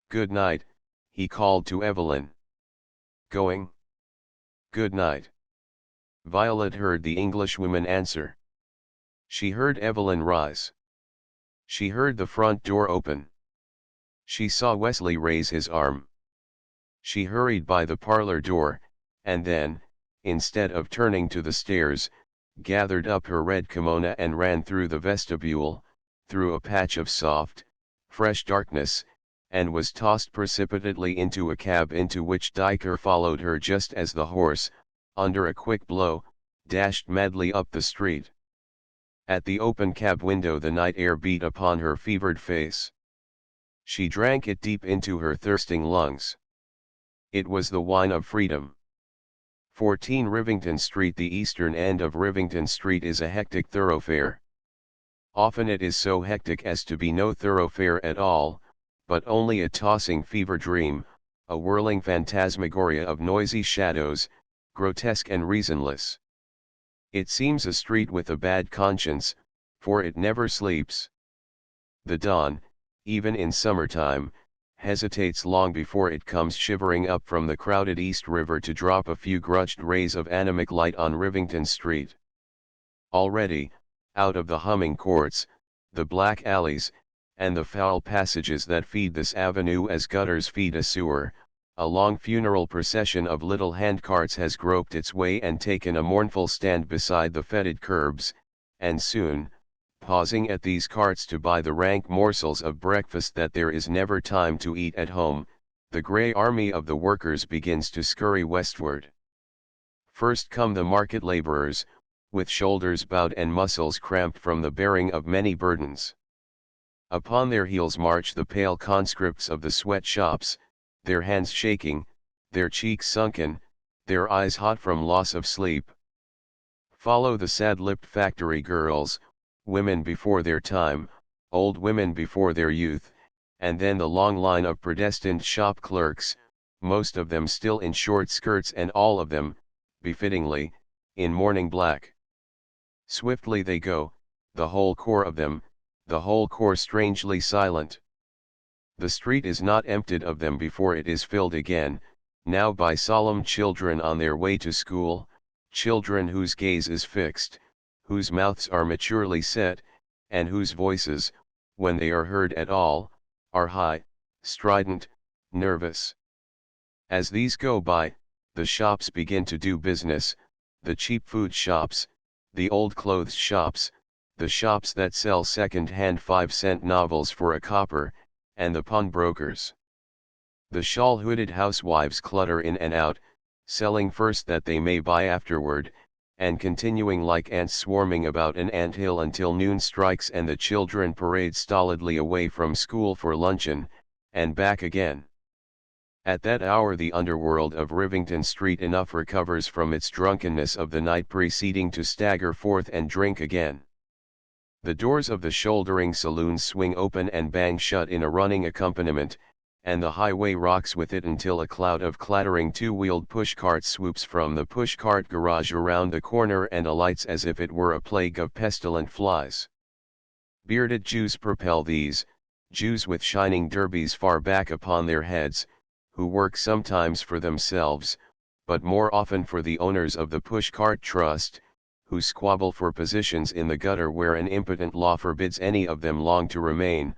"Good night," he called to Evelyn. "Going?" "Good night." Violet heard the Englishwoman answer. She heard Evelyn rise. She heard the front door open. She saw Wesley raise his arm. She hurried by the parlor door, and then, instead of turning to the stairs, gathered up her red kimono and ran through the vestibule, through a patch of soft, fresh darkness, and was tossed precipitately into a cab into which Diker followed her just as the horse, under a quick blow, dashed madly up the street. At the open cab window the night air beat upon her fevered face. She drank it deep into her thirsting lungs. It was the wine of freedom. 14 Rivington Street. The eastern end of Rivington Street is a hectic thoroughfare. Often it is so hectic as to be no thoroughfare at all, but only a tossing fever dream, a whirling phantasmagoria of noisy shadows, grotesque and reasonless. It seems a street with a bad conscience, for it never sleeps. The dawn, even in summertime, hesitates long before it comes shivering up from the crowded East River to drop a few grudged rays of anemic light on Rivington Street. Already, out of the humming courts, the black alleys, and the foul passages that feed this avenue as gutters feed a sewer, a long funeral procession of little handcarts has groped its way and taken a mournful stand beside the fetid curbs, and soon, pausing at these carts to buy the rank morsels of breakfast that there is never time to eat at home, the grey army of the workers begins to scurry westward. First come the market labourers, with shoulders bowed and muscles cramped from the bearing of many burdens. Upon their heels march the pale conscripts of the sweatshops, their hands shaking, their cheeks sunken, their eyes hot from loss of sleep. Follow the sad-lipped factory girls, women before their time, old women before their youth, and then the long line of predestined shop clerks, most of them still in short skirts and all of them, befittingly, in morning black. Swiftly they go, the whole corps of them, the whole corps strangely silent. The street is not emptied of them before it is filled again, now by solemn children on their way to school, children whose gaze is fixed, whose mouths are maturely set, and whose voices, when they are heard at all, are high, strident, nervous. As these go by, the shops begin to do business, the cheap food shops, the old clothes shops, the shops that sell second-hand 5-cent novels for a copper, and the pawnbrokers. The shawl-hooded housewives clutter in and out, selling first that they may buy afterward, and continuing like ants swarming about an ant-hill until noon strikes and the children parade stolidly away from school for luncheon, and back again. At that hour the underworld of Rivington Street enough recovers from its drunkenness of the night preceding to stagger forth and drink again. The doors of the shouldering saloons swing open and bang shut in a running accompaniment, and the highway rocks with it until a cloud of clattering two-wheeled pushcarts swoops from the pushcart garage around the corner and alights as if it were a plague of pestilent flies. Bearded Jews propel these, Jews with shining derbies far back upon their heads, who work sometimes for themselves, but more often for the owners of the pushcart trust, who squabble for positions in the gutter where an impotent law forbids any of them long to remain,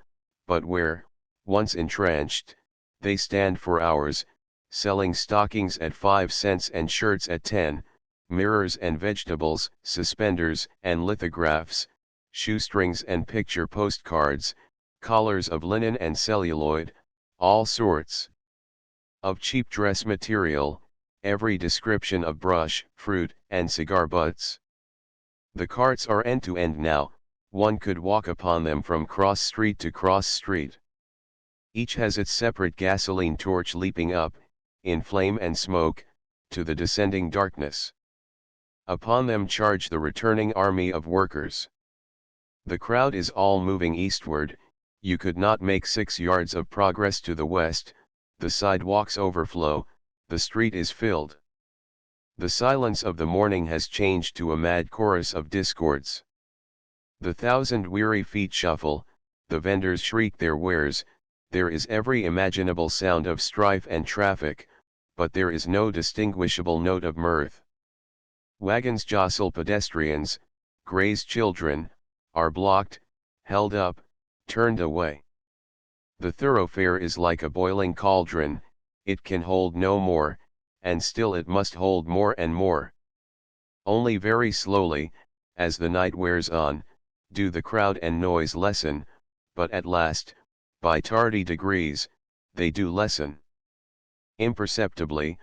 but where, once entrenched, they stand for hours, selling stockings at 5 cents and shirts at 10, mirrors and vegetables, suspenders and lithographs, shoestrings and picture postcards, collars of linen and celluloid, all sorts of cheap dress material, every description of brush, fruit, and cigar butts. The carts are end to end now, one could walk upon them from cross street to cross street. Each has its separate gasoline torch leaping up, in flame and smoke, to the descending darkness. Upon them charge the returning army of workers. The crowd is all moving eastward, you could not make 6 yards of progress to the west, the sidewalks overflow, the street is filled. The silence of the morning has changed to a mad chorus of discords. The 1,000 weary feet shuffle, the vendors shriek their wares, there is every imaginable sound of strife and traffic, but there is no distinguishable note of mirth. Wagons jostle pedestrians, graze children, are blocked, held up, turned away. The thoroughfare is like a boiling cauldron, it can hold no more, and still it must hold more and more. Only very slowly, as the night wears on, do the crowd and noise lessen, but at last, by tardy degrees, they do lessen. Imperceptibly,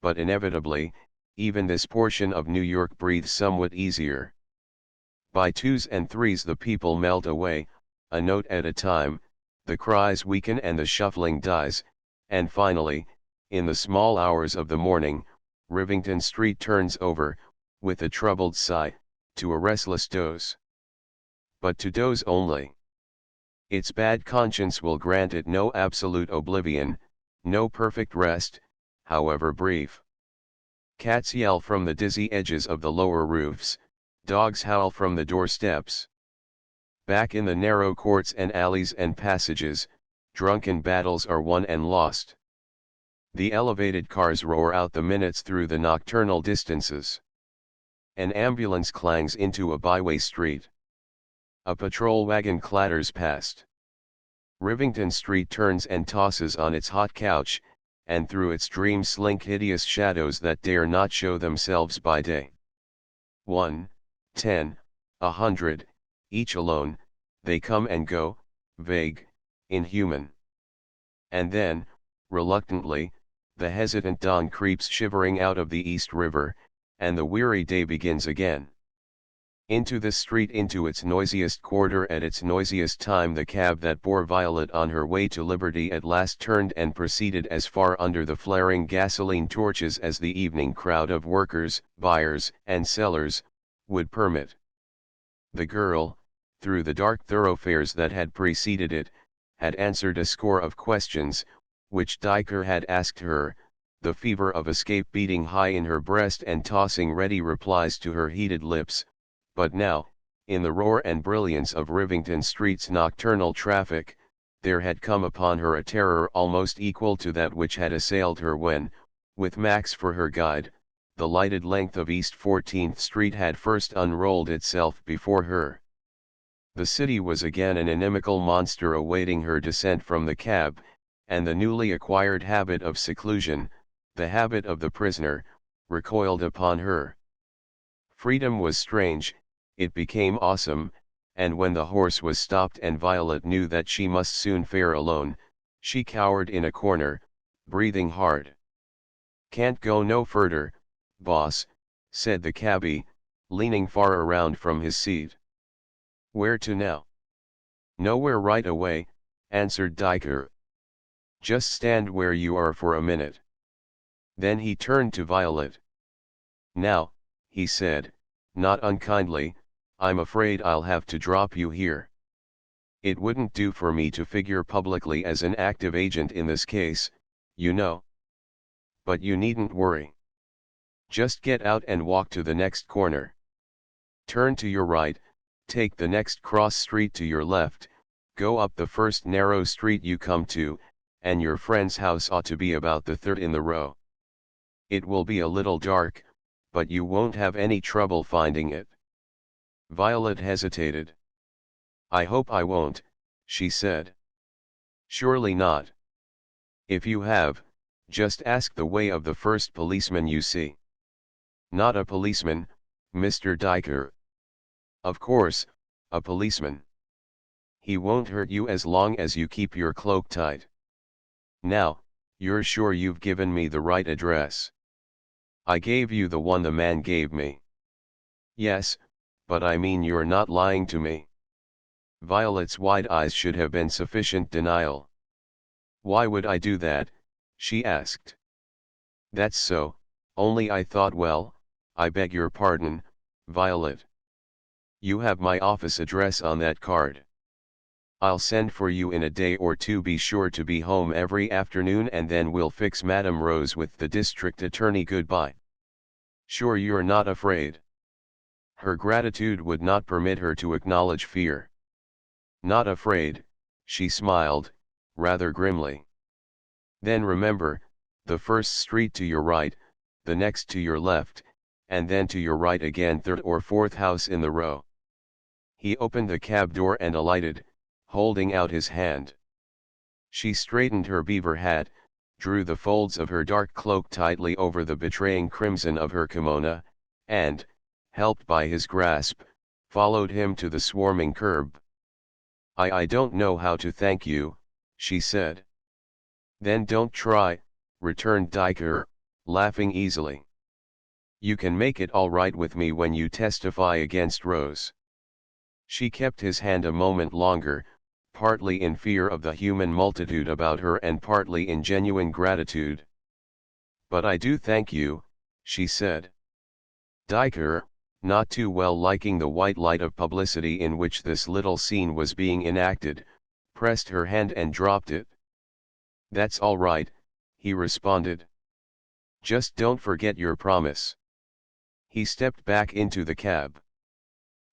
but inevitably, even this portion of New York breathes somewhat easier. By twos and threes the people melt away, a note at a time, the cries weaken and the shuffling dies, and finally, in the small hours of the morning, Rivington Street turns over, with a troubled sigh, to a restless doze. But to doze only. Its bad conscience will grant it no absolute oblivion, no perfect rest, however brief. Cats yell from the dizzy edges of the lower roofs, dogs howl from the doorsteps. Back in the narrow courts and alleys and passages, drunken battles are won and lost. The elevated cars roar out the minutes through the nocturnal distances. An ambulance clangs into a byway street. A patrol wagon clatters past. Rivington Street turns and tosses on its hot couch, and through its dreams slink hideous shadows that dare not show themselves by day. 1, 10, 100, each alone, they come and go, vague, inhuman. And then, reluctantly, the hesitant dawn creeps shivering out of the East River, and the weary day begins again. Into the street, into its noisiest quarter at its noisiest time, the cab that bore Violet on her way to liberty at last turned and proceeded as far under the flaring gasoline torches as the evening crowd of workers, buyers, and sellers would permit. The girl, through the dark thoroughfares that had preceded it, had answered a score of questions, which Diker had asked her, the fever of escape beating high in her breast and tossing ready replies to her heated lips. But now, in the roar and brilliance of Rivington Street's nocturnal traffic, there had come upon her a terror almost equal to that which had assailed her when, with Max for her guide, the lighted length of East 14th Street had first unrolled itself before her. The city was again an inimical monster awaiting her descent from the cab, and the newly acquired habit of seclusion, the habit of the prisoner, recoiled upon her. Freedom was strange, it became awesome, and when the horse was stopped and Violet knew that she must soon fare alone, she cowered in a corner, breathing hard. "Can't go no further, boss," said the cabbie, leaning far around from his seat. "Where to now?" "Nowhere right away," answered Diker. "Just stand where you are for a minute." Then he turned to Violet. "Now," he said, not unkindly, "I'm afraid I'll have to drop you here. It wouldn't do for me to figure publicly as an active agent in this case, you know. But you needn't worry. Just get out and walk to the next corner. Turn to your right, take the next cross street to your left, go up the first narrow street you come to, and your friend's house ought to be about the third in the row. It will be a little dark, but you won't have any trouble finding it." Violet hesitated. "I hope I won't," she said. "Surely not. If you have, just ask the way of the first policeman you see." "Not a policeman, Mr. Diker." "Of course, a policeman. He won't hurt you as long as you keep your cloak tight. Now, you're sure you've given me the right address?" "I gave you the one the man gave me." "Yes, but I mean you're not lying to me." Violet's wide eyes should have been sufficient denial. "Why would I do that?" she asked. "That's so, only I thought, well, I beg your pardon, Violet. You have my office address on that card. I'll send for you in a day or two. Be sure to be home every afternoon and then we'll fix Madame Rose with the district attorney. Goodbye. Sure you're not afraid?" Her gratitude would not permit her to acknowledge fear. "Not afraid," she smiled, rather grimly. "Then remember, the first street to your right, the next to your left, and then to your right again, third or fourth house in the row." He opened the cab door and alighted, holding out his hand. She straightened her beaver hat, drew the folds of her dark cloak tightly over the betraying crimson of her kimono, and, helped by his grasp, followed him to the swarming curb. I don't know how to thank you," she said. "Then don't try," returned Diker, laughing easily. "You can make it all right with me when you testify against Rose." She kept his hand a moment longer, partly in fear of the human multitude about her and partly in genuine gratitude. "But I do thank you," she said. Diker, not too well liking the white light of publicity in which this little scene was being enacted, pressed her hand and dropped it. "That's all right," he responded. "Just don't forget your promise." He stepped back into the cab.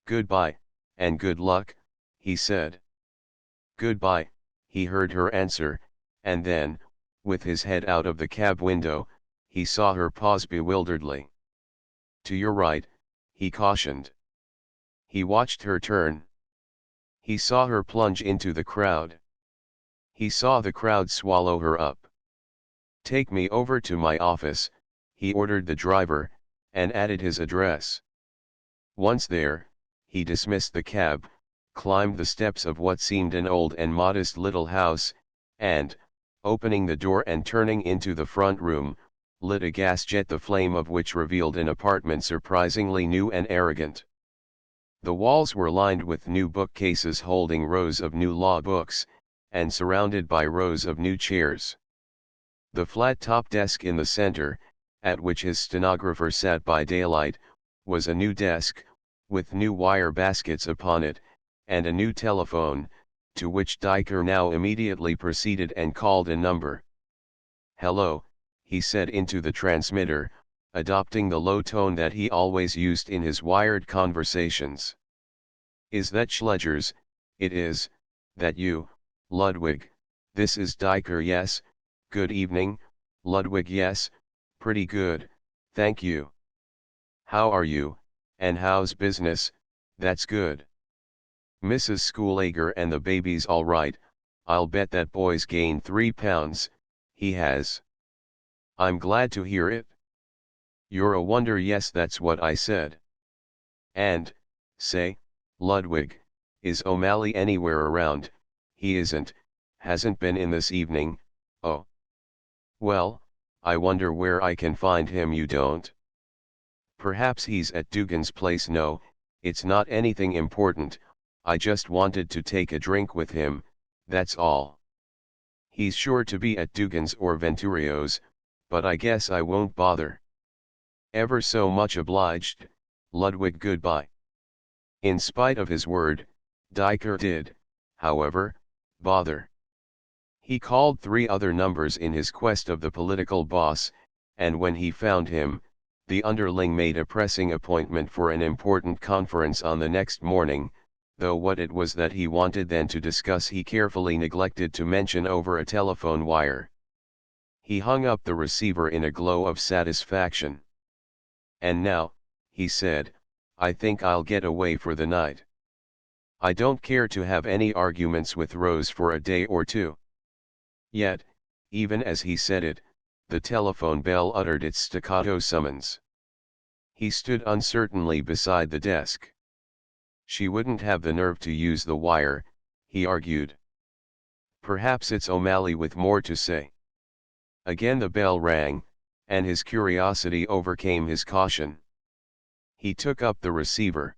"Goodbye, and good luck," he said. "Goodbye," he heard her answer, and then, with his head out of the cab window, he saw her pause bewilderedly. "To your right," he cautioned. He watched her turn. He saw her plunge into the crowd. He saw the crowd swallow her up. "Take me over to my office," he ordered the driver, and added his address. Once there, he dismissed the cab, climbed the steps of what seemed an old and modest little house, and, opening the door and turning into the front room, lit a gas jet the flame of which revealed an apartment surprisingly new and arrogant. The walls were lined with new bookcases holding rows of new law books, and surrounded by rows of new chairs. The flat-top desk in the center, at which his stenographer sat by daylight, was a new desk, with new wire baskets upon it, and a new telephone, to which Diker now immediately proceeded and called a number. "Hello," he said into the transmitter, adopting the low tone that he always used in his wired conversations. "Is that Schlegers?" "It is. That you, Ludwig? This is Diker. Yes. Good evening, Ludwig. Yes, pretty good, thank you. How are you, and how's business?" "That's good. Mrs. Schoolager and the baby's all right. I'll bet that boy's gained 3 pounds, he has." "I'm glad to hear it." "You're a wonder." "Yes, that's what I said." "And, say, Ludwig, is O'Malley anywhere around?" "He isn't, hasn't been in this evening." "Oh. Well, I wonder where I can find him." "You don't?" "Perhaps he's at Dugan's place." "No, it's not anything important, I just wanted to take a drink with him, that's all." "He's sure to be at Dugan's or Venturio's, but I guess I won't bother." "Ever so much obliged, Ludwig. Goodbye." In spite of his word, Diker did, however, bother. He called 3 other numbers in his quest of the political boss, and when he found him, the underling made a pressing appointment for an important conference on the next morning, though what it was that he wanted then to discuss he carefully neglected to mention over a telephone wire. He hung up the receiver in a glow of satisfaction. "And now," he said, "I think I'll get away for the night. I don't care to have any arguments with Rose for a day or 2. Yet, even as he said it, the telephone bell uttered its staccato summons. He stood uncertainly beside the desk. She wouldn't have the nerve to use the wire, he argued. Perhaps it's O'Malley with more to say. Again the bell rang, and his curiosity overcame his caution. He took up the receiver.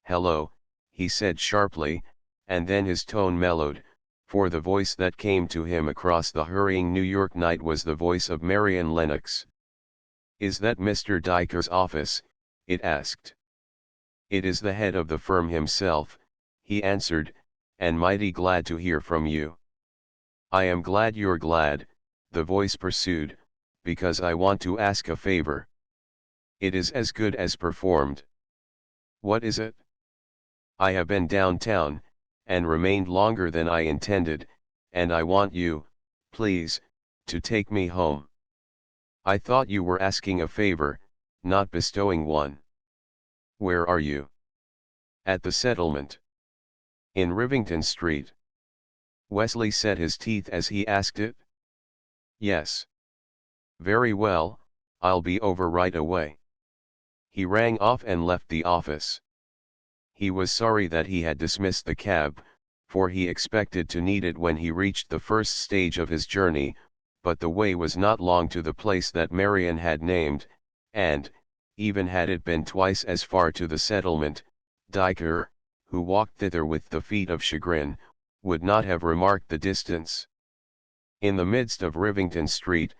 "Hello," he said sharply, and then his tone mellowed, for the voice that came to him across the hurrying New York night was the voice of Marian Lennox. "Is that Mr. Diker's office?" it asked. "It is the head of the firm himself," he answered, "and mighty glad to hear from you." "I am glad you're glad," the voice pursued, "because I want to ask a favor. It is as good as performed." "What is it?" "I have been downtown, and remained longer than I intended, and I want you, please, to take me home." "I thought you were asking a favor, not bestowing one." "Where are you?" "At the settlement." In Rivington Street. Wesley set his teeth as he asked it. Yes. Very well, I'll be over right away. He rang off and left the office. He was sorry that he had dismissed the cab, for he expected to need it when he reached the first stage of his journey, but the way was not long to the place that Marion had named, and, even had it been twice as far to the settlement, Diker, who walked thither with the feet of chagrin, would not have remarked the distance. In the midst of Rivington Street,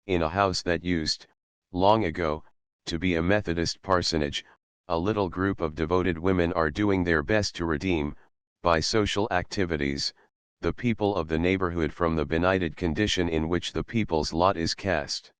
in a house that used, long ago, to be a Methodist parsonage, a little group of devoted women are doing their best to redeem, by social activities, the people of the neighborhood from the benighted condition in which the people's lot is cast.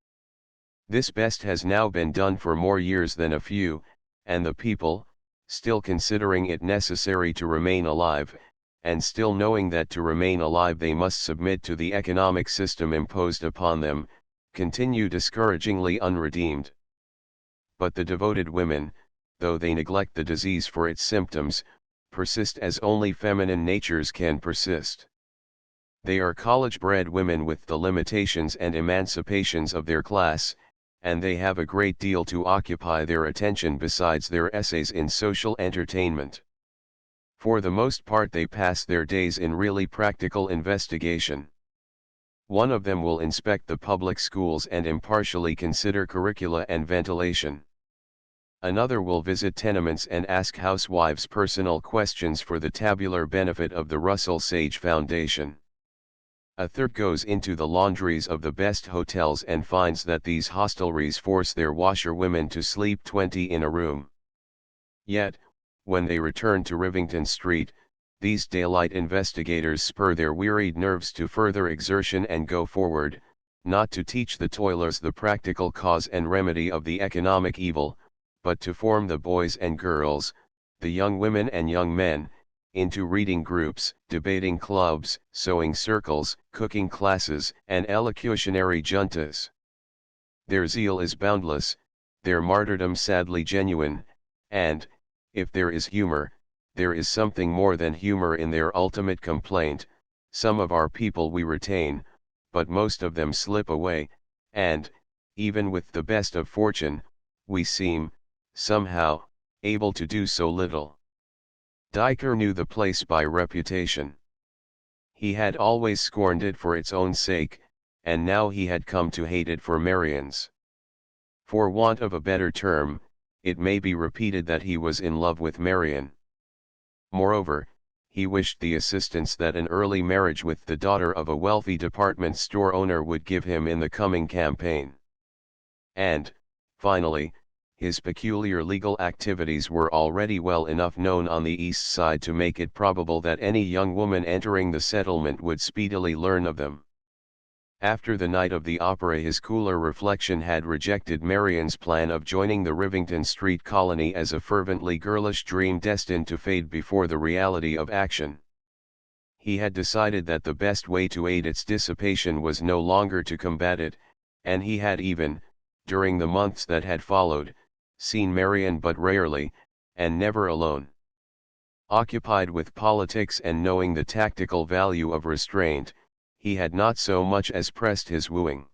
This best has now been done for more years than a few, and the people, still considering it necessary to remain alive, and still knowing that to remain alive they must submit to the economic system imposed upon them, continue discouragingly unredeemed. But the devoted women, though they neglect the disease for its symptoms, persist as only feminine natures can persist. They are college-bred women with the limitations and emancipations of their class, and they have a great deal to occupy their attention besides their essays in social entertainment. For the most part they pass their days in really practical investigation. One of them will inspect the public schools and impartially consider curricula and ventilation. Another will visit tenements and ask housewives personal questions for the tabular benefit of the Russell Sage Foundation. A third goes into the laundries of the best hotels and finds that these hostelries force their washerwomen to sleep 20 in a room. Yet, when they return to Rivington Street, these daylight investigators spur their wearied nerves to further exertion and go forward, not to teach the toilers the practical cause and remedy of the economic evil, but to form the boys and girls, the young women and young men, into reading groups, debating clubs, sewing circles, cooking classes, and elocutionary juntas. Their zeal is boundless, their martyrdom sadly genuine, and, if there is humor, there is something more than humor in their ultimate complaint. Some of our people we retain, but most of them slip away, and, even with the best of fortune, we seem, somehow, able to do so little. Diker knew the place by reputation. He had always scorned it for its own sake, and now he had come to hate it for Marion's. For want of a better term, it may be repeated that he was in love with Marion. Moreover, he wished the assistance that an early marriage with the daughter of a wealthy department store owner would give him in the coming campaign. And, finally, his peculiar legal activities were already well enough known on the East Side to make it probable that any young woman entering the settlement would speedily learn of them. After the night of the opera his cooler reflection had rejected Marion's plan of joining the Rivington Street colony as a fervently girlish dream destined to fade before the reality of action. He had decided that the best way to aid its dissipation was no longer to combat it, and he had even, during the months that had followed, seen Marion but rarely, and never alone. Occupied with politics and knowing the tactical value of restraint, he had not so much as pressed his wooing.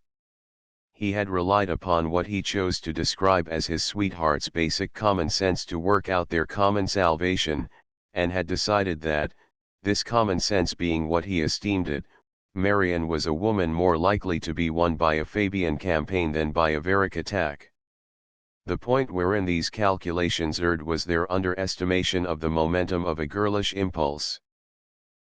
He had relied upon what he chose to describe as his sweetheart's basic common sense to work out their common salvation, and had decided that, this common sense being what he esteemed it, Marion was a woman more likely to be won by a Fabian campaign than by a Varick attack. The point wherein these calculations erred was their underestimation of the momentum of a girlish impulse.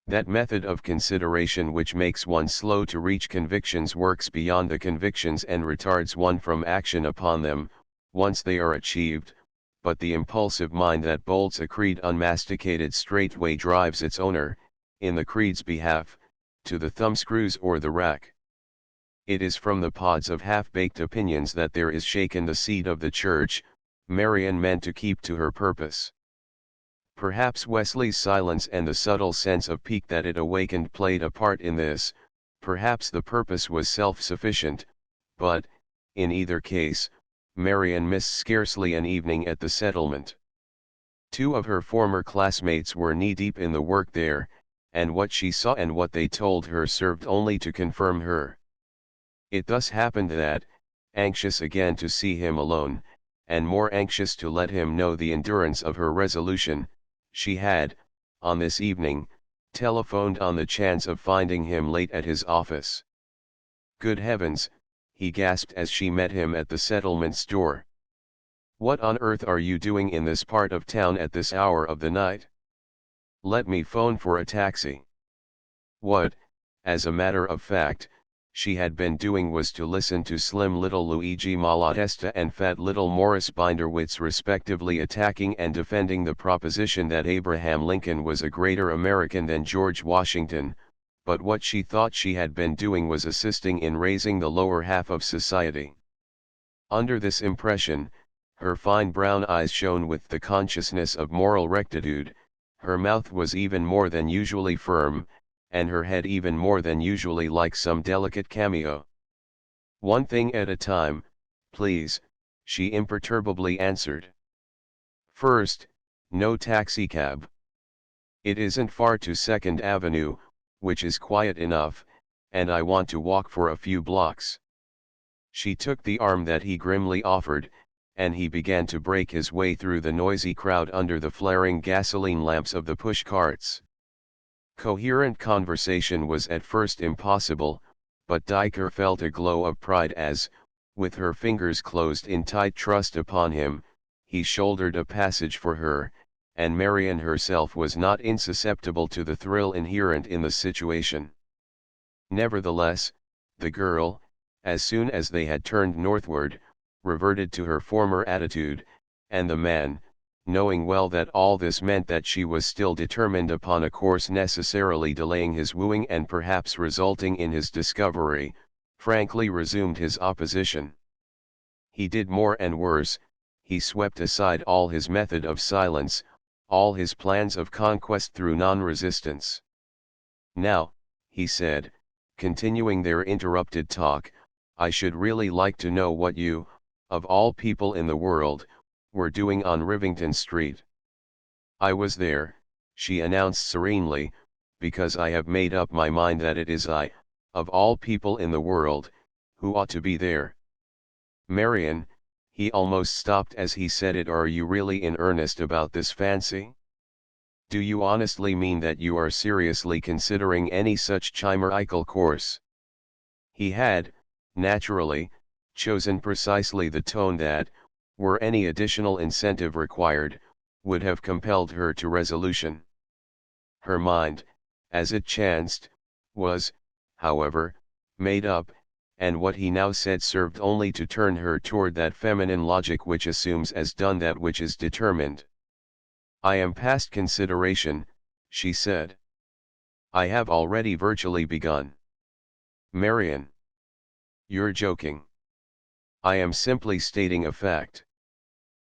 That method of consideration which makes one slow to reach convictions works beyond the convictions and retards one from action upon them, once they are achieved, but the impulsive mind that bolts a creed unmasticated straightway drives its owner, in the creed's behalf, to the thumbscrews or the rack. It is from the pods of half-baked opinions that there is shaken the seed of the church. Marion meant to keep to her purpose. Perhaps Wesley's silence and the subtle sense of pique that it awakened played a part in this, perhaps the purpose was self-sufficient, but, in either case, Marion missed scarcely an evening at the settlement. Two of her former classmates were knee-deep in the work there, and what she saw and what they told her served only to confirm her. It thus happened that, anxious again to see him alone, and more anxious to let him know the endurance of her resolution, she had, on this evening, telephoned on the chance of finding him late at his office. "Good heavens," he gasped as she met him at the settlement's door. "What on earth are you doing in this part of town at this hour of the night? Let me phone for a taxi." What, as a matter of fact, she had been doing was to listen to slim little Luigi Malatesta and fat little Morris Binderwitz respectively attacking and defending the proposition that Abraham Lincoln was a greater American than George Washington, but what she thought she had been doing was assisting in raising the lower half of society. Under this impression, her fine brown eyes shone with the consciousness of moral rectitude, her mouth was even more than usually firm, and her head even more than usually like some delicate cameo. "One thing at a time, please," she imperturbably answered. "First, no taxicab. It isn't far to 2nd Avenue, which is quiet enough, and I want to walk for a few blocks." She took the arm that he grimly offered, and he began to break his way through the noisy crowd under the flaring gasoline lamps of the push carts. Coherent conversation was at first impossible, but Diker felt a glow of pride as, with her fingers closed in tight trust upon him, he shouldered a passage for her, and Marian herself was not insusceptible to the thrill inherent in the situation. Nevertheless, the girl, as soon as they had turned northward, reverted to her former attitude, and the man, knowing well that all this meant that she was still determined upon a course necessarily delaying his wooing and perhaps resulting in his discovery, frankly resumed his opposition. He did more and worse, he swept aside all his method of silence, all his plans of conquest through non-resistance. "Now," he said, continuing their interrupted talk, "I should really like to know what you, of all people in the world, were doing on Rivington Street." "I was there," she announced serenely, "because I have made up my mind that it is I, of all people in the world, who ought to be there." "Marian," he almost stopped as he said it, "are you really in earnest about this fancy? Do you honestly mean that you are seriously considering any such chimerical course?" He had, naturally, chosen precisely the tone that, were any additional incentive required, would have compelled her to resolution. Her mind, as it chanced, was, however, made up, and what he now said served only to turn her toward that feminine logic which assumes as done that which is determined. "I am past consideration," she said. "I have already virtually begun." "Marian, you're joking." "I am simply stating a fact."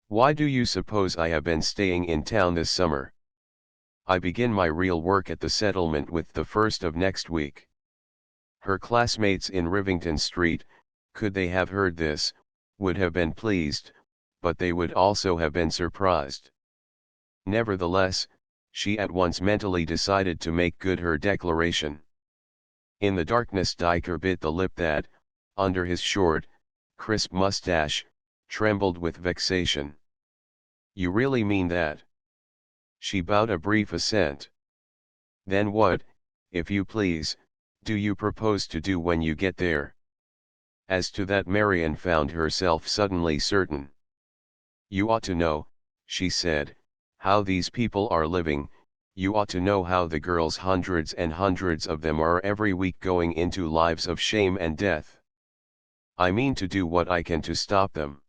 "Why do you suppose I have been staying in town this summer? I begin my real work at the settlement with the first of next week." Her classmates in Rivington Street, could they have heard this, would have been pleased, but they would also have been surprised. Nevertheless, she at once mentally decided to make good her declaration. In the darkness Diker bit the lip that, under his short, crisp mustache, trembled with vexation. "You really mean that?" She bowed a brief assent. "Then what, if you please, do you propose to do when you get there?" As to that Marian found herself suddenly certain. "You ought to know," she said, "how these people are living, you ought to know how the girls, hundreds and hundreds of them, are every week going into lives of shame and death. I mean to do what I can to stop them."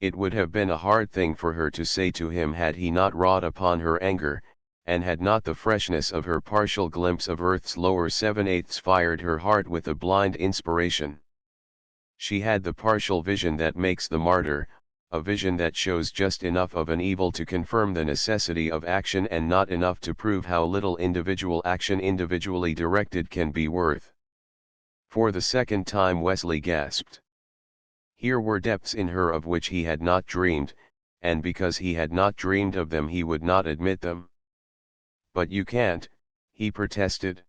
It would have been a hard thing for her to say to him had he not wrought upon her anger, and had not the freshness of her partial glimpse of earth's lower 7/8 fired her heart with a blind inspiration. She had the partial vision that makes the martyr, a vision that shows just enough of an evil to confirm the necessity of action and not enough to prove how little individual action individually directed can be worth. For the second time Wesley gasped. Here were depths in her of which he had not dreamed, and because he had not dreamed of them he would not admit them. But you can't, he protested.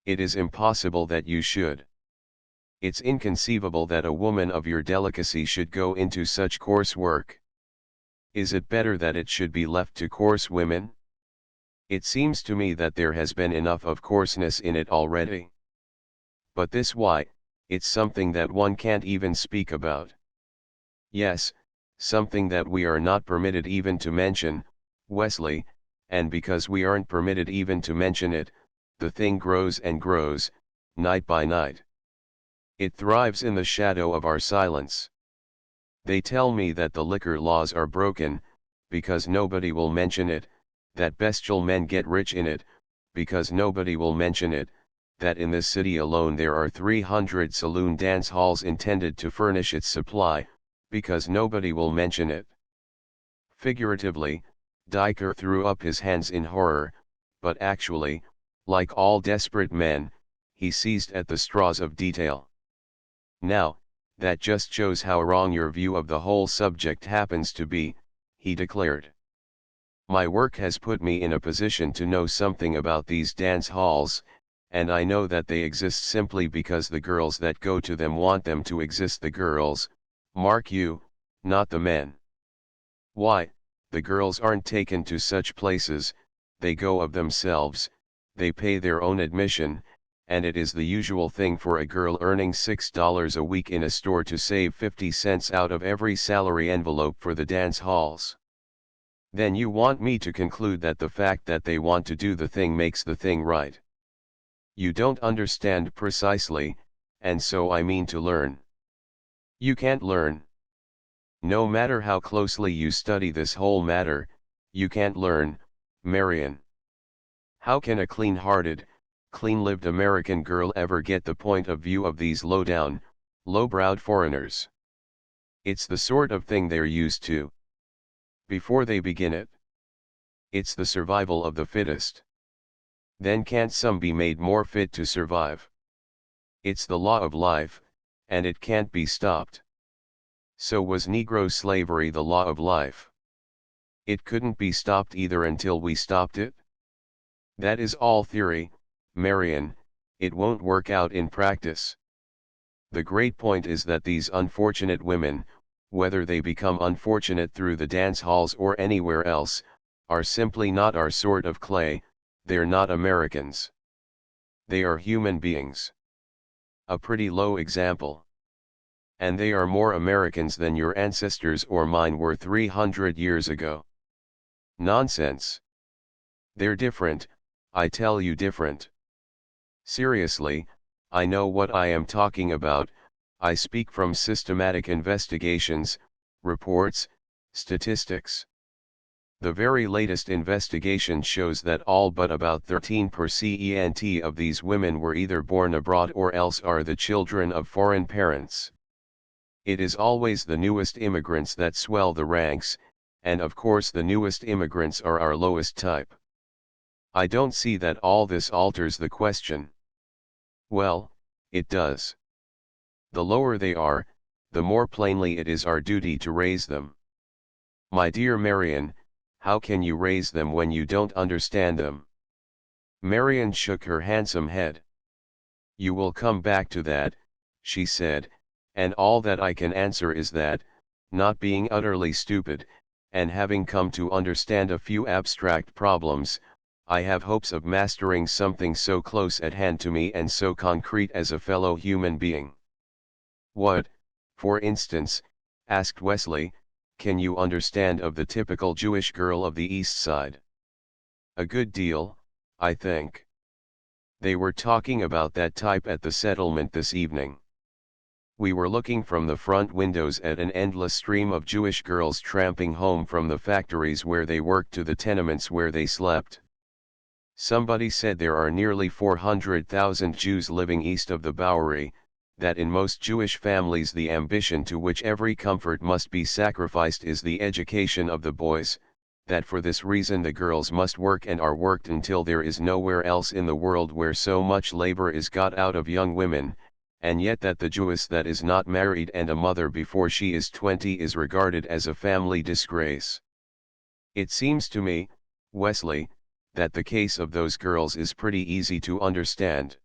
It is impossible that you should. It's inconceivable that a woman of your delicacy should go into such coarse work. Is it better that it should be left to coarse women? It seems to me that there has been enough of coarseness in it already. But this why, it's something that one can't even speak about. Yes, something that we are not permitted even to mention, Wesley, and because we aren't permitted even to mention it, the thing grows and grows, night by night. It thrives in the shadow of our silence. They tell me that the liquor laws are broken, because nobody will mention it, that bestial men get rich in it, because nobody will mention it, that in this city alone there are 300 saloon dance halls intended to furnish its supply, because nobody will mention it. Figuratively, Diker threw up his hands in horror, but actually, like all desperate men, he seized at the straws of detail. Now, that just shows how wrong your view of the whole subject happens to be, he declared. My work has put me in a position to know something about these dance halls, and I know that they exist simply because the girls that go to them want them to exist. The girls, mark you, not the men. Why, the girls aren't taken to such places, they go of themselves, they pay their own admission, and it is the usual thing for a girl earning $6 a week in a store to save 50 cents out of every salary envelope for the dance halls. Then you want me to conclude that the fact that they want to do the thing makes the thing right. You don't understand precisely, and so I mean to learn. You can't learn. No matter how closely you study this whole matter, you can't learn, Marion. How can a clean-hearted, clean-lived American girl ever get the point of view of these low-down, low-browed foreigners? It's the sort of thing they're used to. Before they begin it, it's the survival of the fittest. Then can't some be made more fit to survive? It's the law of life, and it can't be stopped. So was Negro slavery the law of life? It couldn't be stopped either until we stopped it? That is all theory, Marion, it won't work out in practice. The great point is that these unfortunate women, whether they become unfortunate through the dance halls or anywhere else, are simply not our sort of clay, they're not Americans. They are human beings. A pretty low example. And they are more Americans than your ancestors or mine were 300 years ago. Nonsense. They're different, I tell you different. Seriously, I know what I am talking about, I speak from systematic investigations, reports, statistics. The very latest investigation shows that all but about 13% of these women were either born abroad or else are the children of foreign parents. It is always the newest immigrants that swell the ranks, and of course the newest immigrants are our lowest type. I don't see that all this alters the question. Well, it does. The lower they are, the more plainly it is our duty to raise them. My dear Marion, how can you raise them when you don't understand them? Marion shook her handsome head. You will come back to that, she said, and all that I can answer is that, not being utterly stupid, and having come to understand a few abstract problems, I have hopes of mastering something so close at hand to me and so concrete as a fellow human being. What, for instance, asked Wesley, can you understand of the typical Jewish girl of the East Side? A good deal, I think. They were talking about that type at the settlement this evening. We were looking from the front windows at an endless stream of Jewish girls tramping home from the factories where they worked to the tenements where they slept. Somebody said there are nearly 400,000 Jews living east of the Bowery, that in most Jewish families the ambition to which every comfort must be sacrificed is the education of the boys, that for this reason the girls must work and are worked until there is nowhere else in the world where so much labor is got out of young women, and yet that the Jewess that is not married and a mother before she is 20 is regarded as a family disgrace. It seems to me, Wesley, that the case of those girls is pretty easy to understand.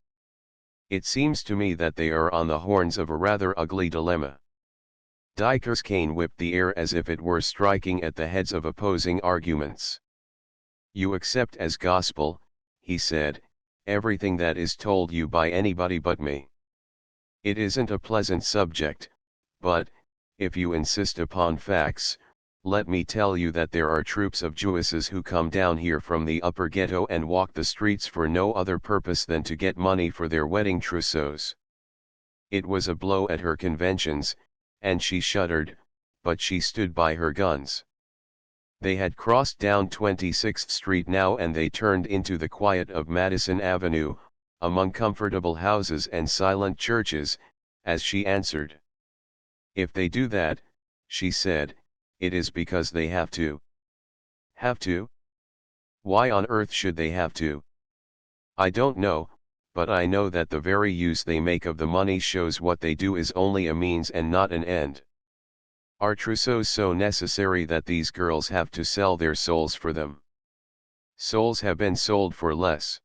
It seems to me that they are on the horns of a rather ugly dilemma. Diker's cane whipped the air as if it were striking at the heads of opposing arguments. You accept as gospel, he said, everything that is told you by anybody but me. It isn't a pleasant subject, but, if you insist upon facts, let me tell you that there are troops of Jewesses who come down here from the upper ghetto and walk the streets for no other purpose than to get money for their wedding trousseaux. It was a blow at her conventions, and she shuddered, but she stood by her guns. They had crossed down 26th Street now and they turned into the quiet of Madison Avenue, among comfortable houses and silent churches, as she answered. If they do that, she said, it is because they have to. Have to? Why on earth should they have to? I don't know, but I know that the very use they make of the money shows what they do is only a means and not an end. Are trousseaux so necessary that these girls have to sell their souls for them? Souls have been sold for less.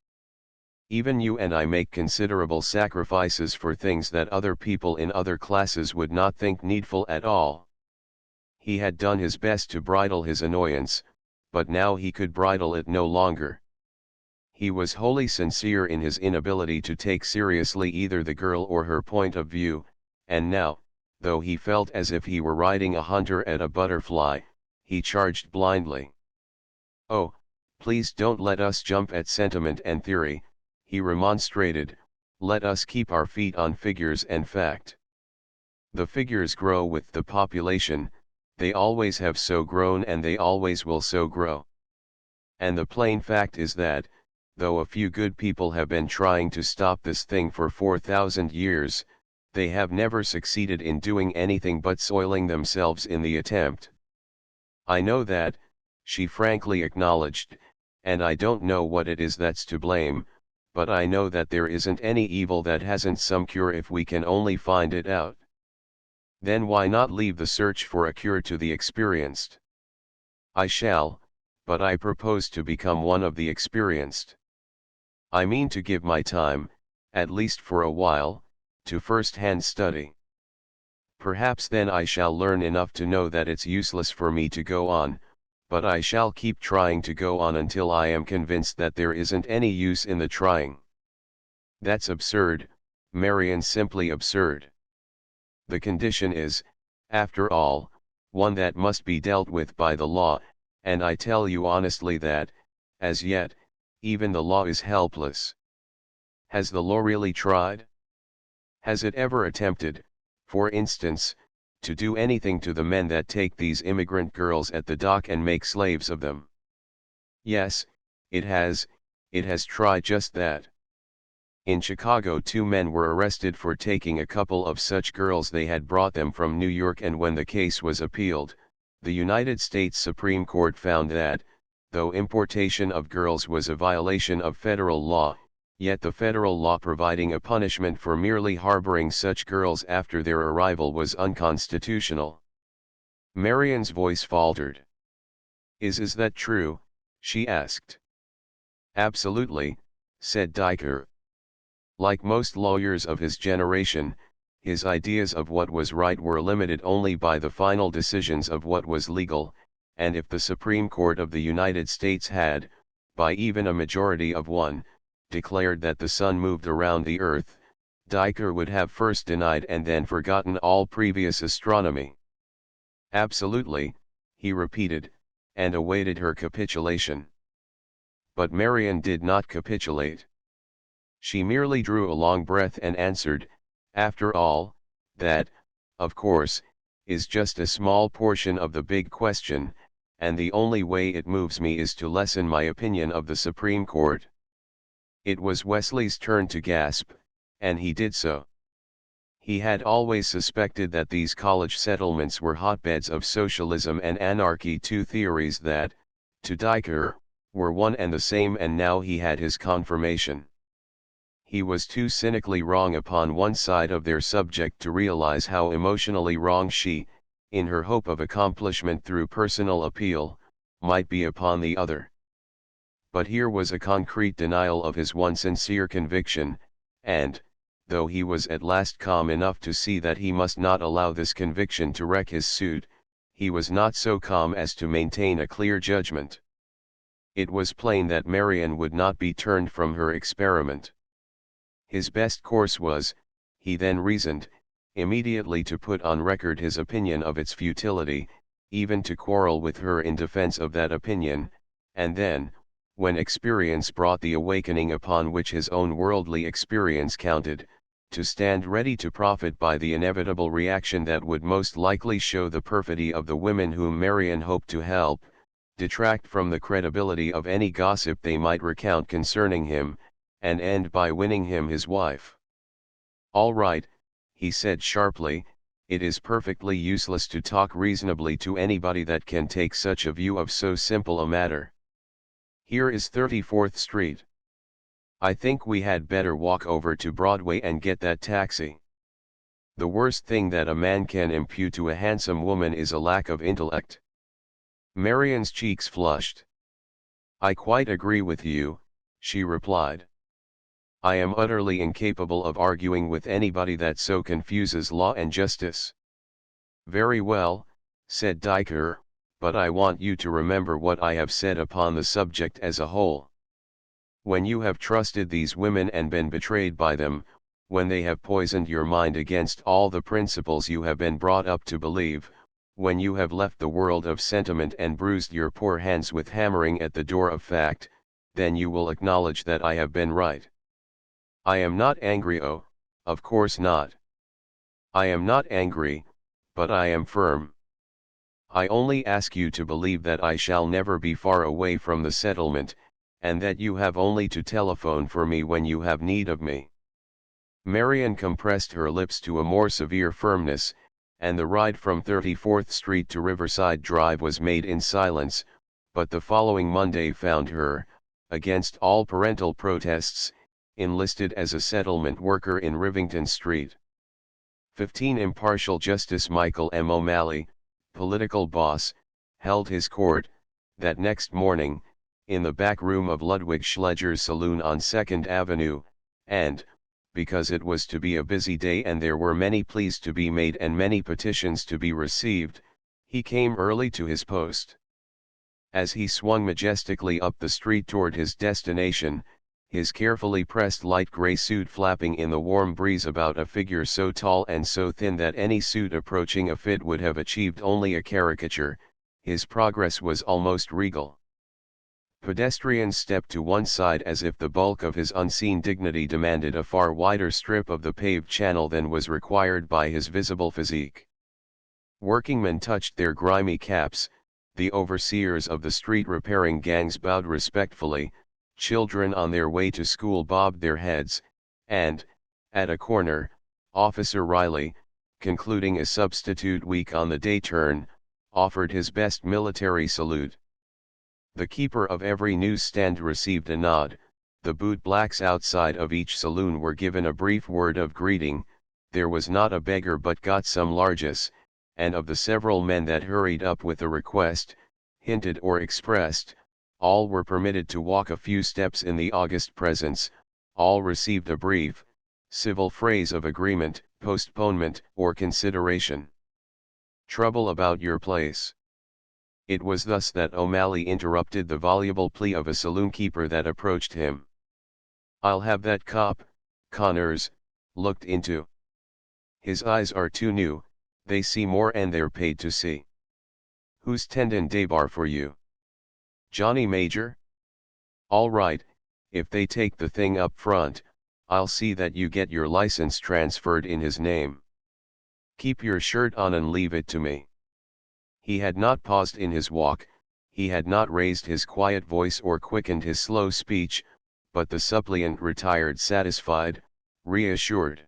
Even you and I make considerable sacrifices for things that other people in other classes would not think needful at all. He had done his best to bridle his annoyance, but now he could bridle it no longer. He was wholly sincere in his inability to take seriously either the girl or her point of view, and now, though he felt as if he were riding a hunter at a butterfly, he charged blindly. Oh, please don't let us jump at sentiment and theory, he remonstrated, let us keep our feet on figures and fact. The figures grow with the population, they always have so grown and they always will so grow. And the plain fact is that, though a few good people have been trying to stop this thing for 4,000 years, they have never succeeded in doing anything but soiling themselves in the attempt. I know that, she frankly acknowledged, and I don't know what it is that's to blame, but I know that there isn't any evil that hasn't some cure if we can only find it out. Then why not leave the search for a cure to the experienced? I shall, but I propose to become one of the experienced. I mean to give my time, at least for a while, to first-hand study. Perhaps then I shall learn enough to know that it's useless for me to go on, but I shall keep trying to go on until I am convinced that there isn't any use in the trying. That's absurd, Marian, simply absurd. The condition is, after all, one that must be dealt with by the law, and I tell you honestly that, as yet, even the law is helpless. Has the law really tried? Has it ever attempted, for instance, to do anything to the men that take these immigrant girls at the dock and make slaves of them? Yes, it has tried just that. In Chicago 2 men were arrested for taking a couple of such girls. They had brought them from New York, and when the case was appealed, the United States Supreme Court found that, though importation of girls was a violation of federal law, yet the federal law providing a punishment for merely harboring such girls after their arrival was unconstitutional. Marian's voice faltered. Is that true? She asked. Absolutely, said Diker. Like most lawyers of his generation, his ideas of what was right were limited only by the final decisions of what was legal, and if the Supreme Court of the United States had, by even a majority of 1, declared that the sun moved around the earth, Diker would have first denied and then forgotten all previous astronomy. Absolutely, he repeated, and awaited her capitulation. But Marian did not capitulate. She merely drew a long breath and answered, after all, that, of course, is just a small portion of the big question, and the only way it moves me is to lessen my opinion of the Supreme Court. It was Wesley's turn to gasp, and he did so. He had always suspected that these college settlements were hotbeds of socialism and anarchy, 2 theories that, to Diker, were one and the same, and now he had his confirmation. he was too cynically wrong upon one side of their subject to realize how emotionally wrong she, in her hope of accomplishment through personal appeal, might be upon the other. But here was a concrete denial of his one sincere conviction, and, though he was at last calm enough to see that he must not allow this conviction to wreck his suit, he was not so calm as to maintain a clear judgment. It was plain that Marian would not be turned from her experiment. His best course was, he then reasoned, immediately to put on record his opinion of its futility, even to quarrel with her in defense of that opinion, and then, when experience brought the awakening upon which his own worldly experience counted, to stand ready to profit by the inevitable reaction that would most likely show the perfidy of the women whom Marian hoped to help, detract from the credibility of any gossip they might recount concerning him, and end by winning him his wife. "All right," he said sharply, "it is perfectly useless to talk reasonably to anybody that can take such a view of so simple a matter. Here is 34th Street. I think we had better walk over to Broadway and get that taxi. The worst thing that a man can impute to a handsome woman is a lack of intellect." Marian's cheeks flushed. "I quite agree with you," she replied. "I am utterly incapable of arguing with anybody that so confuses law and justice." "Very well," said Diker, "but I want you to remember what I have said upon the subject as a whole. When you have trusted these women and been betrayed by them, when they have poisoned your mind against all the principles you have been brought up to believe, when you have left the world of sentiment and bruised your poor hands with hammering at the door of fact, then you will acknowledge that I have been right. I am not angry, oh, of course not. I am not angry, but I am firm. I only ask you to believe that I shall never be far away from the settlement, and that you have only to telephone for me when you have need of me." Marian compressed her lips to a more severe firmness, and the ride from 34th Street to Riverside Drive was made in silence, but the following Monday found her, against all parental protests, enlisted as a settlement worker in Rivington Street. 15 Impartial Justice Michael M. O'Malley, political boss, held his court, that next morning, in the back room of Ludwig Schledger's saloon on 2nd Avenue, and, because it was to be a busy day and there were many pleas to be made and many petitions to be received, he came early to his post. As he swung majestically up the street toward his destination, his carefully pressed light gray suit flapping in the warm breeze about a figure so tall and so thin that any suit approaching a fit would have achieved only a caricature, his progress was almost regal. Pedestrians stepped to one side as if the bulk of his unseen dignity demanded a far wider strip of the paved channel than was required by his visible physique. Workingmen touched their grimy caps, the overseers of the street repairing gangs bowed respectfully, children on their way to school bobbed their heads, and, at a corner, Officer Riley, concluding a substitute week on the day turn, offered his best military salute. The keeper of every newsstand received a nod, the bootblacks outside of each saloon were given a brief word of greeting, there was not a beggar but got some largesse, and of the several men that hurried up with a request, hinted or expressed, all were permitted to walk a few steps in the august presence, all received a brief, civil phrase of agreement, postponement, or consideration. "Trouble about your place." It was thus that O'Malley interrupted the voluble plea of a saloon-keeper that approached him. "I'll have that cop, Connors, looked into. His eyes are too new, they see more and they're paid to see. Who's tendin' day bar for you? Johnny Major? All right, if they take the thing up front, I'll see that you get your license transferred in his name. Keep your shirt on and leave it to me." He had not paused in his walk, he had not raised his quiet voice or quickened his slow speech, but the suppliant retired satisfied, reassured.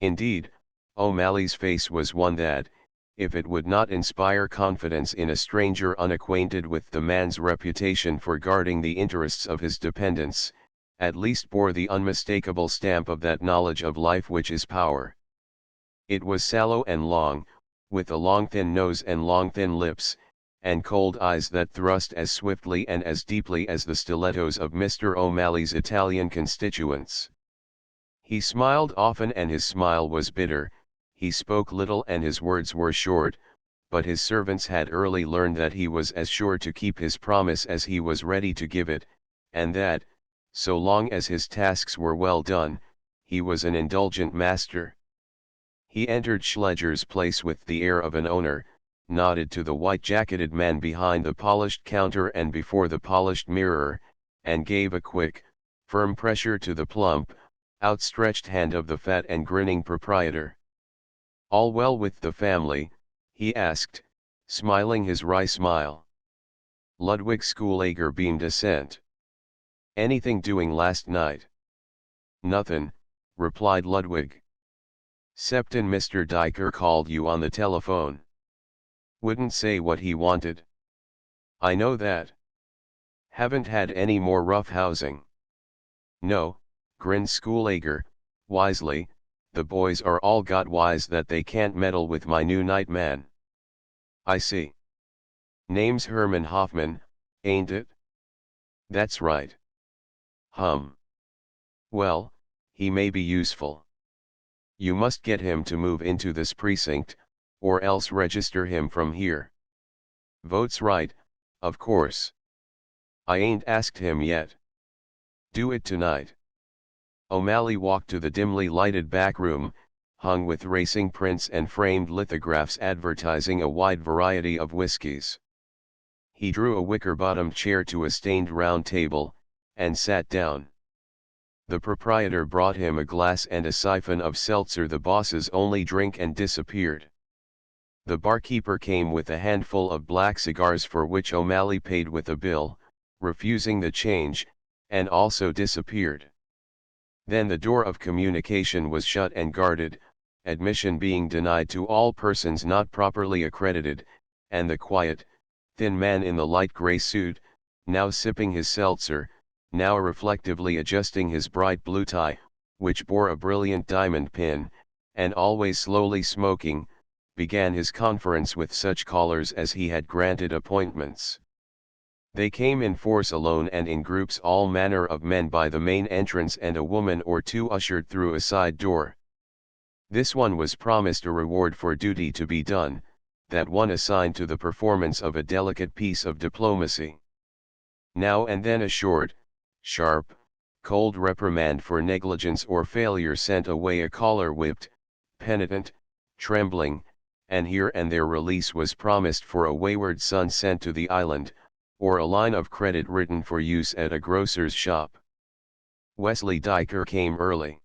Indeed, O'Malley's face was one that, if it would not inspire confidence in a stranger unacquainted with the man's reputation for guarding the interests of his dependents, at least bore the unmistakable stamp of that knowledge of life which is power. It was sallow and long, with a long thin nose and long thin lips, and cold eyes that thrust as swiftly and as deeply as the stilettos of Mr. O'Malley's Italian constituents. He smiled often and his smile was bitter, he spoke little and his words were short, but his servants had early learned that he was as sure to keep his promise as he was ready to give it, and that, so long as his tasks were well done, he was an indulgent master. He entered Schlegel's place with the air of an owner, nodded to the white-jacketed man behind the polished counter and before the polished mirror, and gave a quick, firm pressure to the plump, outstretched hand of the fat and grinning proprietor. "All well with the family?" he asked, smiling his wry smile. Ludwig Schulager beamed assent. "Anything doing last night?" "Nothin'," replied Ludwig. "Septin Mr. Diker called you on the telephone." "Wouldn't say what he wanted." "I know that." "Haven't had any more rough housing?" "No," grinned Schulager, wisely, "the boys are all got wise that they can't meddle with my new night man." "I see. Name's Herman Hoffman, ain't it?" "That's right." "Hum. Well, he may be useful. You must get him to move into this precinct, or else register him from here." "Votes right, of course." "I ain't asked him yet." "Do it tonight." O'Malley walked to the dimly lighted back room, hung with racing prints and framed lithographs advertising a wide variety of whiskies. He drew a wicker-bottomed chair to a stained round table, and sat down. The proprietor brought him a glass and a siphon of seltzer, the boss's only drink, and disappeared. The barkeeper came with a handful of black cigars for which O'Malley paid with a bill, refusing the change, and also disappeared. Then the door of communication was shut and guarded, admission being denied to all persons not properly accredited, and the quiet, thin man in the light gray suit, now sipping his seltzer, now reflectively adjusting his bright blue tie, which bore a brilliant diamond pin, and always slowly smoking, began his conference with such callers as he had granted appointments. They came in force, alone and in groups, all manner of men by the main entrance, and a woman or two ushered through a side door. This one was promised a reward for duty to be done, that one assigned to the performance of a delicate piece of diplomacy. Now and then a short, sharp, cold reprimand for negligence or failure sent away a caller whipped, penitent, trembling, and here and there release was promised for a wayward son sent to the island, or a line of credit written for use at a grocer's shop. Wesley Diker came early.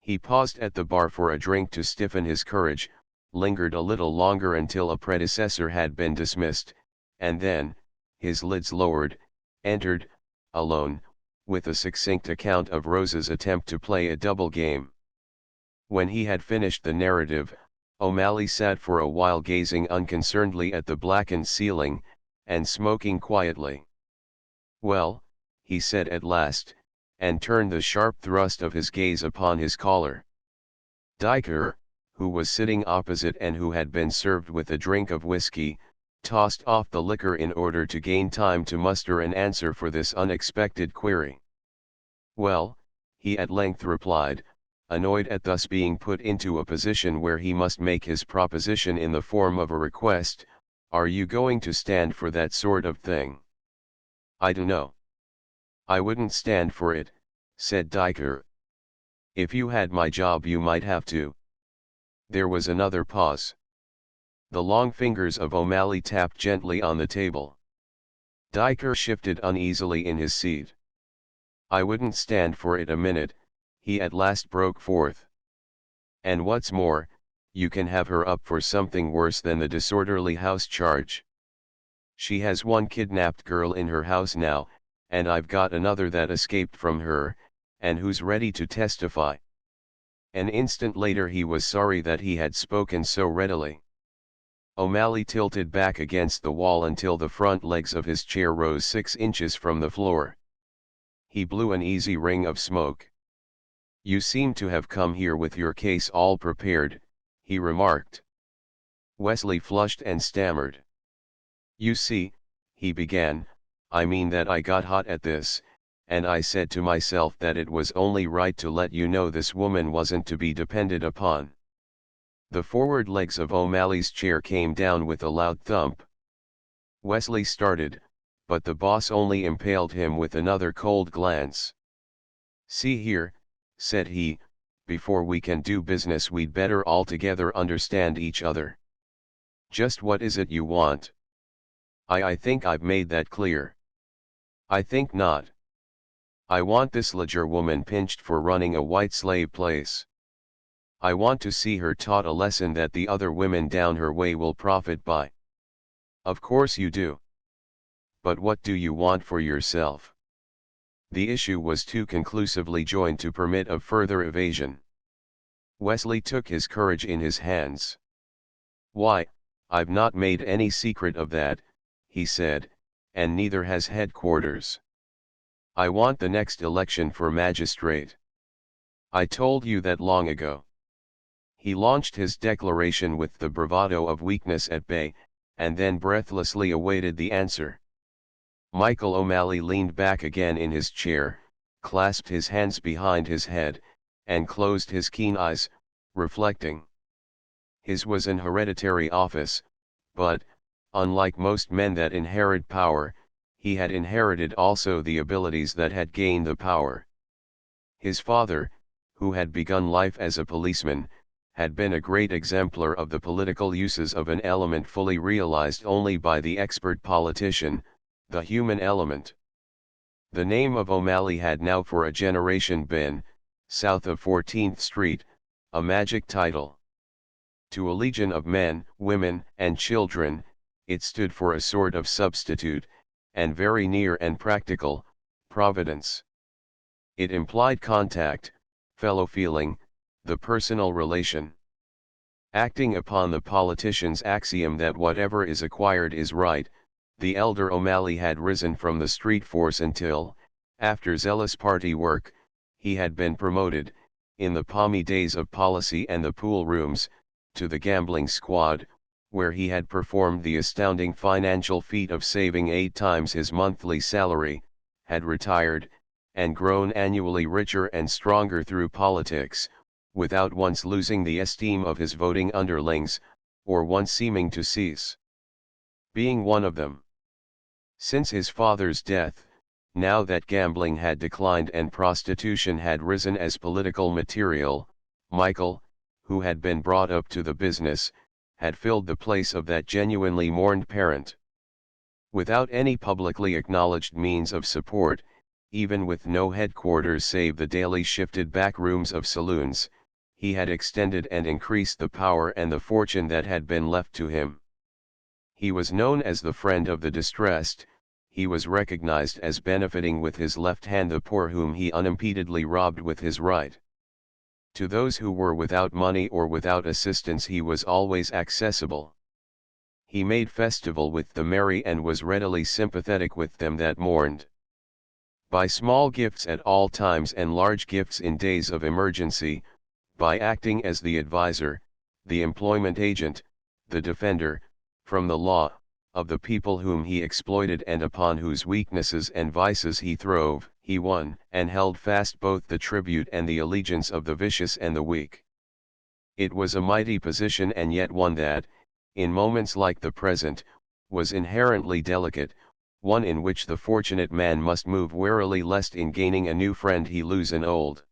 He paused at the bar for a drink to stiffen his courage, lingered a little longer until a predecessor had been dismissed, and then, his lids lowered, entered, alone, with a succinct account of Rose's attempt to play a double game. When he had finished the narrative, O'Malley sat for a while gazing unconcernedly at the blackened ceiling, and smoking quietly. "Well," he said at last, and turned the sharp thrust of his gaze upon his caller. Diker, who was sitting opposite and who had been served with a drink of whiskey, tossed off the liquor in order to gain time to muster an answer for this unexpected query. "Well," he at length replied, annoyed at thus being put into a position where he must make his proposition in the form of a request, "are you going to stand for that sort of thing?" "I dunno. I wouldn't stand for it," said Diker. "If you had my job you might have to." There was another pause. The long fingers of O'Malley tapped gently on the table. Diker shifted uneasily in his seat. "I wouldn't stand for it a minute," he at last broke forth. "And what's more, you can have her up for something worse than the disorderly house charge. She has one kidnapped girl in her house now, and I've got another that escaped from her, and who's ready to testify." An instant later he was sorry that he had spoken so readily. O'Malley tilted back against the wall until the front legs of his chair rose 6 inches from the floor. He blew an easy ring of smoke. "You seem to have come here with your case all prepared," he remarked. Wesley flushed and stammered. "You see," he began, "I mean that I got hot at this, and I said to myself that it was only right to let you know this woman wasn't to be depended upon." The forward legs of O'Malley's chair came down with a loud thump. Wesley started, but the boss only impaled him with another cold glance. "See here," said he, "before we can do business we'd better altogether understand each other. Just what is it you want?" I think I've made that clear." "I think not. I want this Ledger woman pinched for running a white slave place. I want to see her taught a lesson that the other women down her way will profit by." "Of course you do. But what do you want for yourself?" The issue was too conclusively joined to permit of further evasion. Wesley took his courage in his hands. "Why, I've not made any secret of that," he said, "and neither has headquarters. I want the next election for magistrate. I told you that long ago." He launched his declaration with the bravado of weakness at bay, and then breathlessly awaited the answer. Michael O'Malley leaned back again in his chair, clasped his hands behind his head, and closed his keen eyes, reflecting. His was an hereditary office, but, unlike most men that inherit power, he had inherited also the abilities that had gained the power. His father, who had begun life as a policeman, had been a great exemplar of the political uses of an element fully realized only by the expert politician, the human element. The name of O'Malley had now for a generation been, south of 14th Street, a magic title. To a legion of men, women, and children, it stood for a sort of substitute, and very near and practical, Providence. It implied contact, fellow-feeling, the personal relation. Acting upon the politician's axiom that whatever is acquired is right, the elder O'Malley had risen from the street force until, after zealous party work, he had been promoted, in the palmy days of policy and the pool rooms, to the gambling squad, where he had performed the astounding financial feat of saving 8 times his monthly salary, had retired, and grown annually richer and stronger through politics, without once losing the esteem of his voting underlings, or once seeming to cease being one of them. Since his father's death, now that gambling had declined and prostitution had risen as political material, Michael, who had been brought up to the business, had filled the place of that genuinely mourned parent. Without any publicly acknowledged means of support, even with no headquarters save the daily shifted back rooms of saloons, he had extended and increased the power and the fortune that had been left to him. He was known as the friend of the distressed, he was recognized as benefiting with his left hand the poor whom he unimpededly robbed with his right. To those who were without money or without assistance he was always accessible. He made festival with the merry and was readily sympathetic with them that mourned. By small gifts at all times and large gifts in days of emergency, by acting as the advisor, the employment agent, the defender, from the law, of the people whom he exploited and upon whose weaknesses and vices he throve, he won and held fast both the tribute and the allegiance of the vicious and the weak. It was a mighty position and yet one that, in moments like the present, was inherently delicate, one in which the fortunate man must move warily lest in gaining a new friend he lose an old.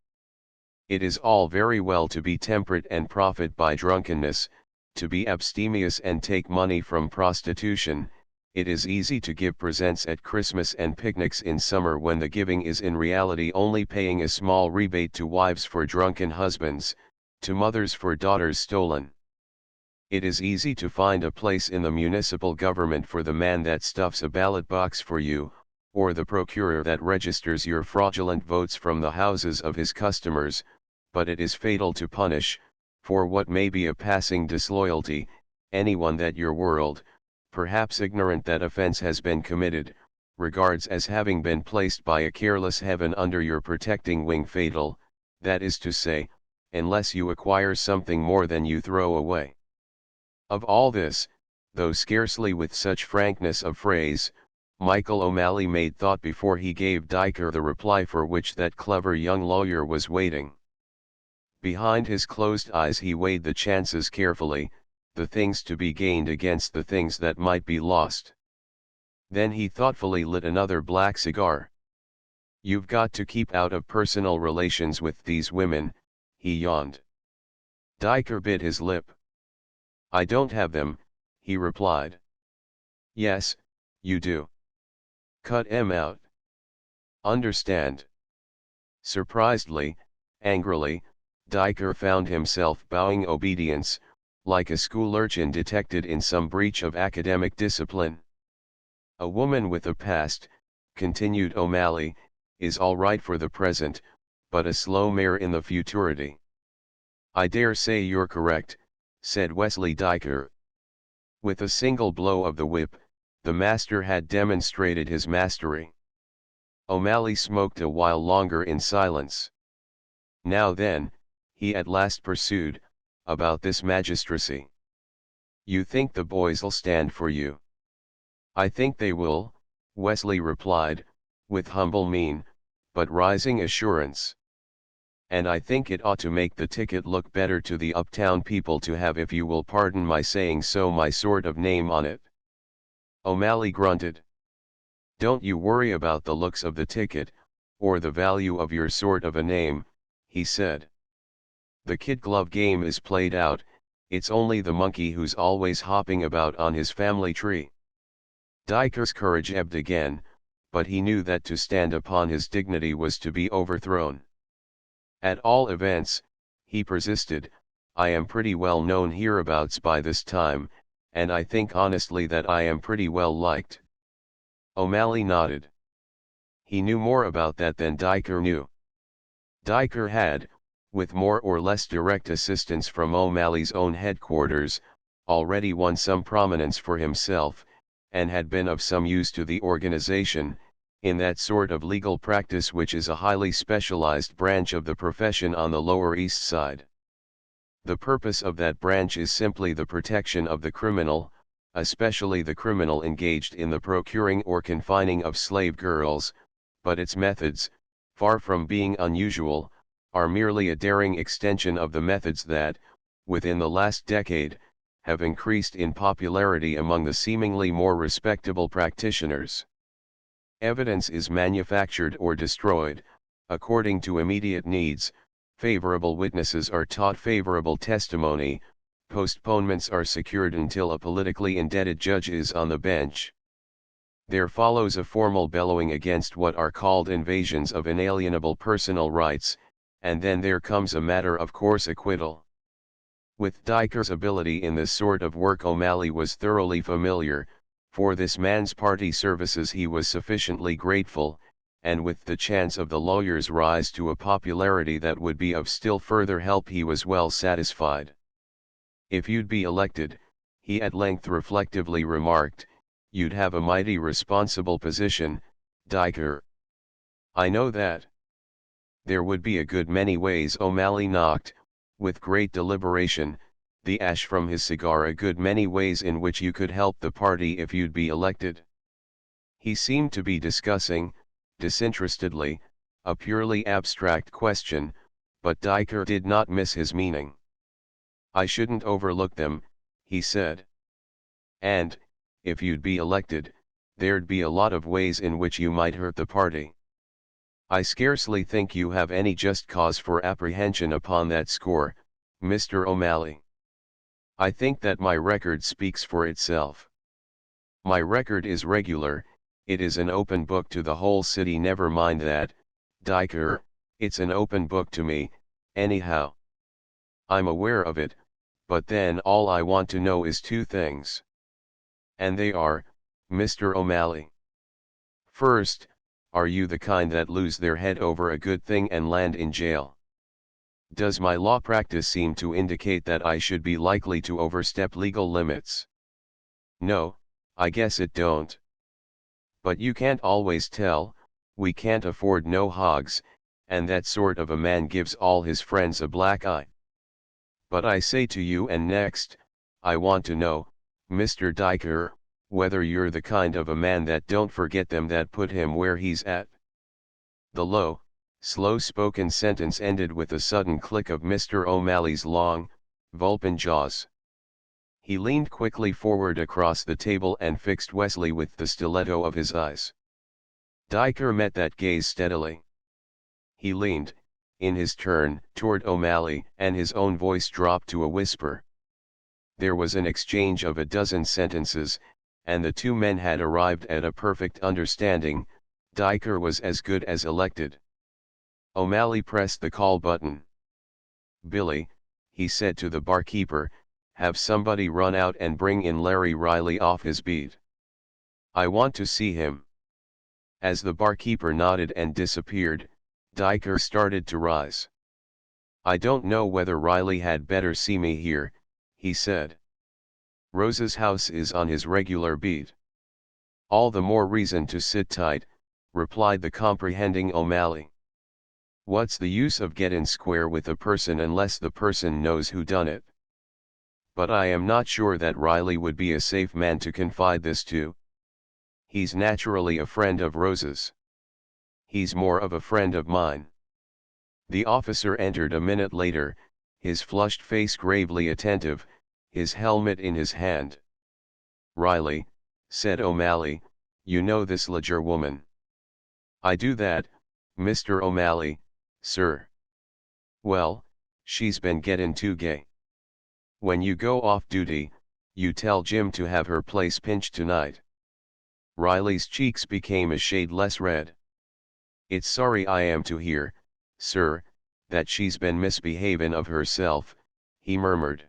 It is all very well to be temperate and profit by drunkenness, to be abstemious and take money from prostitution. It is easy to give presents at Christmas and picnics in summer when the giving is in reality only paying a small rebate to wives for drunken husbands, to mothers for daughters stolen. It is easy to find a place in the municipal government for the man that stuffs a ballot box for you, or the procurer that registers your fraudulent votes from the houses of his customers, but it is fatal to punish, for what may be a passing disloyalty, anyone that your world, perhaps ignorant that offense has been committed, regards as having been placed by a careless heaven under your protecting wing fatal, that is to say, unless you acquire something more than you throw away. Of all this, though scarcely with such frankness of phrase, Michael O'Malley made thought before he gave Diker the reply for which that clever young lawyer was waiting. Behind his closed eyes he weighed the chances carefully, the things to be gained against the things that might be lost. Then he thoughtfully lit another black cigar. "You've got to keep out of personal relations with these women," he yawned. Diker bit his lip. "I don't have them," he replied. "Yes, you do. Cut 'em out. Understand?" Surprisedly, angrily, Diker found himself bowing obedience, like a school urchin detected in some breach of academic discipline. "A woman with a past," continued O'Malley, "is all right for the present, but a slow mare in the futurity." "I dare say you're correct," said Wesley Diker. With a single blow of the whip, the master had demonstrated his mastery. O'Malley smoked a while longer in silence. "Now then," he at last pursued, "about this magistracy. You think the boys'll stand for you?" "I think they will," Wesley replied, with humble mien, but rising assurance. "And I think it ought to make the ticket look better to the uptown people to have, if you will pardon my saying so, my sort of name on it." O'Malley grunted. "Don't you worry about the looks of the ticket, or the value of your sort of a name," he said. "The kid glove game is played out, it's only the monkey who's always hopping about on his family tree." Diker's courage ebbed again, but he knew that to stand upon his dignity was to be overthrown. "At all events," he persisted, "I am pretty well known hereabouts by this time, and I think honestly that I am pretty well liked." O'Malley nodded. He knew more about that than Diker knew. Diker had, with more or less direct assistance from O'Malley's own headquarters, already won some prominence for himself, and had been of some use to the organization, in that sort of legal practice which is a highly specialized branch of the profession on the Lower East Side. The purpose of that branch is simply the protection of the criminal, especially the criminal engaged in the procuring or confining of slave girls, but its methods, far from being unusual, are merely a daring extension of the methods that, within the last decade, have increased in popularity among the seemingly more respectable practitioners. Evidence is manufactured or destroyed, according to immediate needs, favorable witnesses are taught favorable testimony, postponements are secured until a politically indebted judge is on the bench. There follows a formal bellowing against what are called invasions of inalienable personal rights, and then there comes a matter of course acquittal. With Diker's ability in this sort of work O'Malley was thoroughly familiar. For this man's party services he was sufficiently grateful, and with the chance of the lawyer's rise to a popularity that would be of still further help he was well satisfied. "If you'd be elected," he at length reflectively remarked, "you'd have a mighty responsible position, Diker." "I know that. There would be a good many ways." O'Malley knocked, with great deliberation, the ash from his cigar. "A good many ways in which you could help the party if you'd be elected." He seemed to be discussing, disinterestedly, a purely abstract question, but Diker did not miss his meaning. "I shouldn't overlook them," he said. "And, if you'd be elected, there'd be a lot of ways in which you might hurt the party. I scarcely think you have any just cause for apprehension upon that score, Mr. O'Malley. I think that my record speaks for itself. My record is regular, it is an open book to the whole city. Never mind that, Diker, it's an open book to me, anyhow. I'm aware of it, but then all I want to know is two things. And they are, Mr. O'Malley. First, are you the kind that lose their head over a good thing and land in jail? Does my law practice seem to indicate that I should be likely to overstep legal limits? No, I guess it don't. But you can't always tell, we can't afford no hogs, and that sort of a man gives all his friends a black eye. But I say to you, and next, I want to know, Mr. Diker, whether you're the kind of a man that don't forget them that put him where he's at." The low, slow-spoken sentence ended with a sudden click of Mr. O'Malley's long, vulpine jaws. He leaned quickly forward across the table and fixed Wesley with the stiletto of his eyes. Diker met that gaze steadily. He leaned, in his turn, toward O'Malley, and his own voice dropped to a whisper. There was an exchange of a dozen sentences, and the two men had arrived at a perfect understanding. Diker was as good as elected. O'Malley pressed the call button. "Billy," he said to the barkeeper, "have somebody run out and bring in Larry Riley off his beat. I want to see him." As the barkeeper nodded and disappeared, Diker started to rise. "I don't know whether Riley had better see me here," he said. "Rose's house is on his regular beat." "All the more reason to sit tight," replied the comprehending O'Malley. "What's the use of gettin' square with a person unless the person knows who done it? But I am not sure that Riley would be a safe man to confide this to. He's naturally a friend of Rose's. He's more of a friend of mine." The officer entered a minute later, his flushed face gravely attentive, his helmet in his hand. "Riley," said O'Malley, "you know this Ledger woman?" "I do that, Mr. O'Malley, sir." "Well, she's been gettin' too gay. When you go off duty, you tell Jim to have her place pinched tonight." Riley's cheeks became a shade less red. "It's sorry I am to hear, sir, that she's been misbehavin' of herself," he murmured.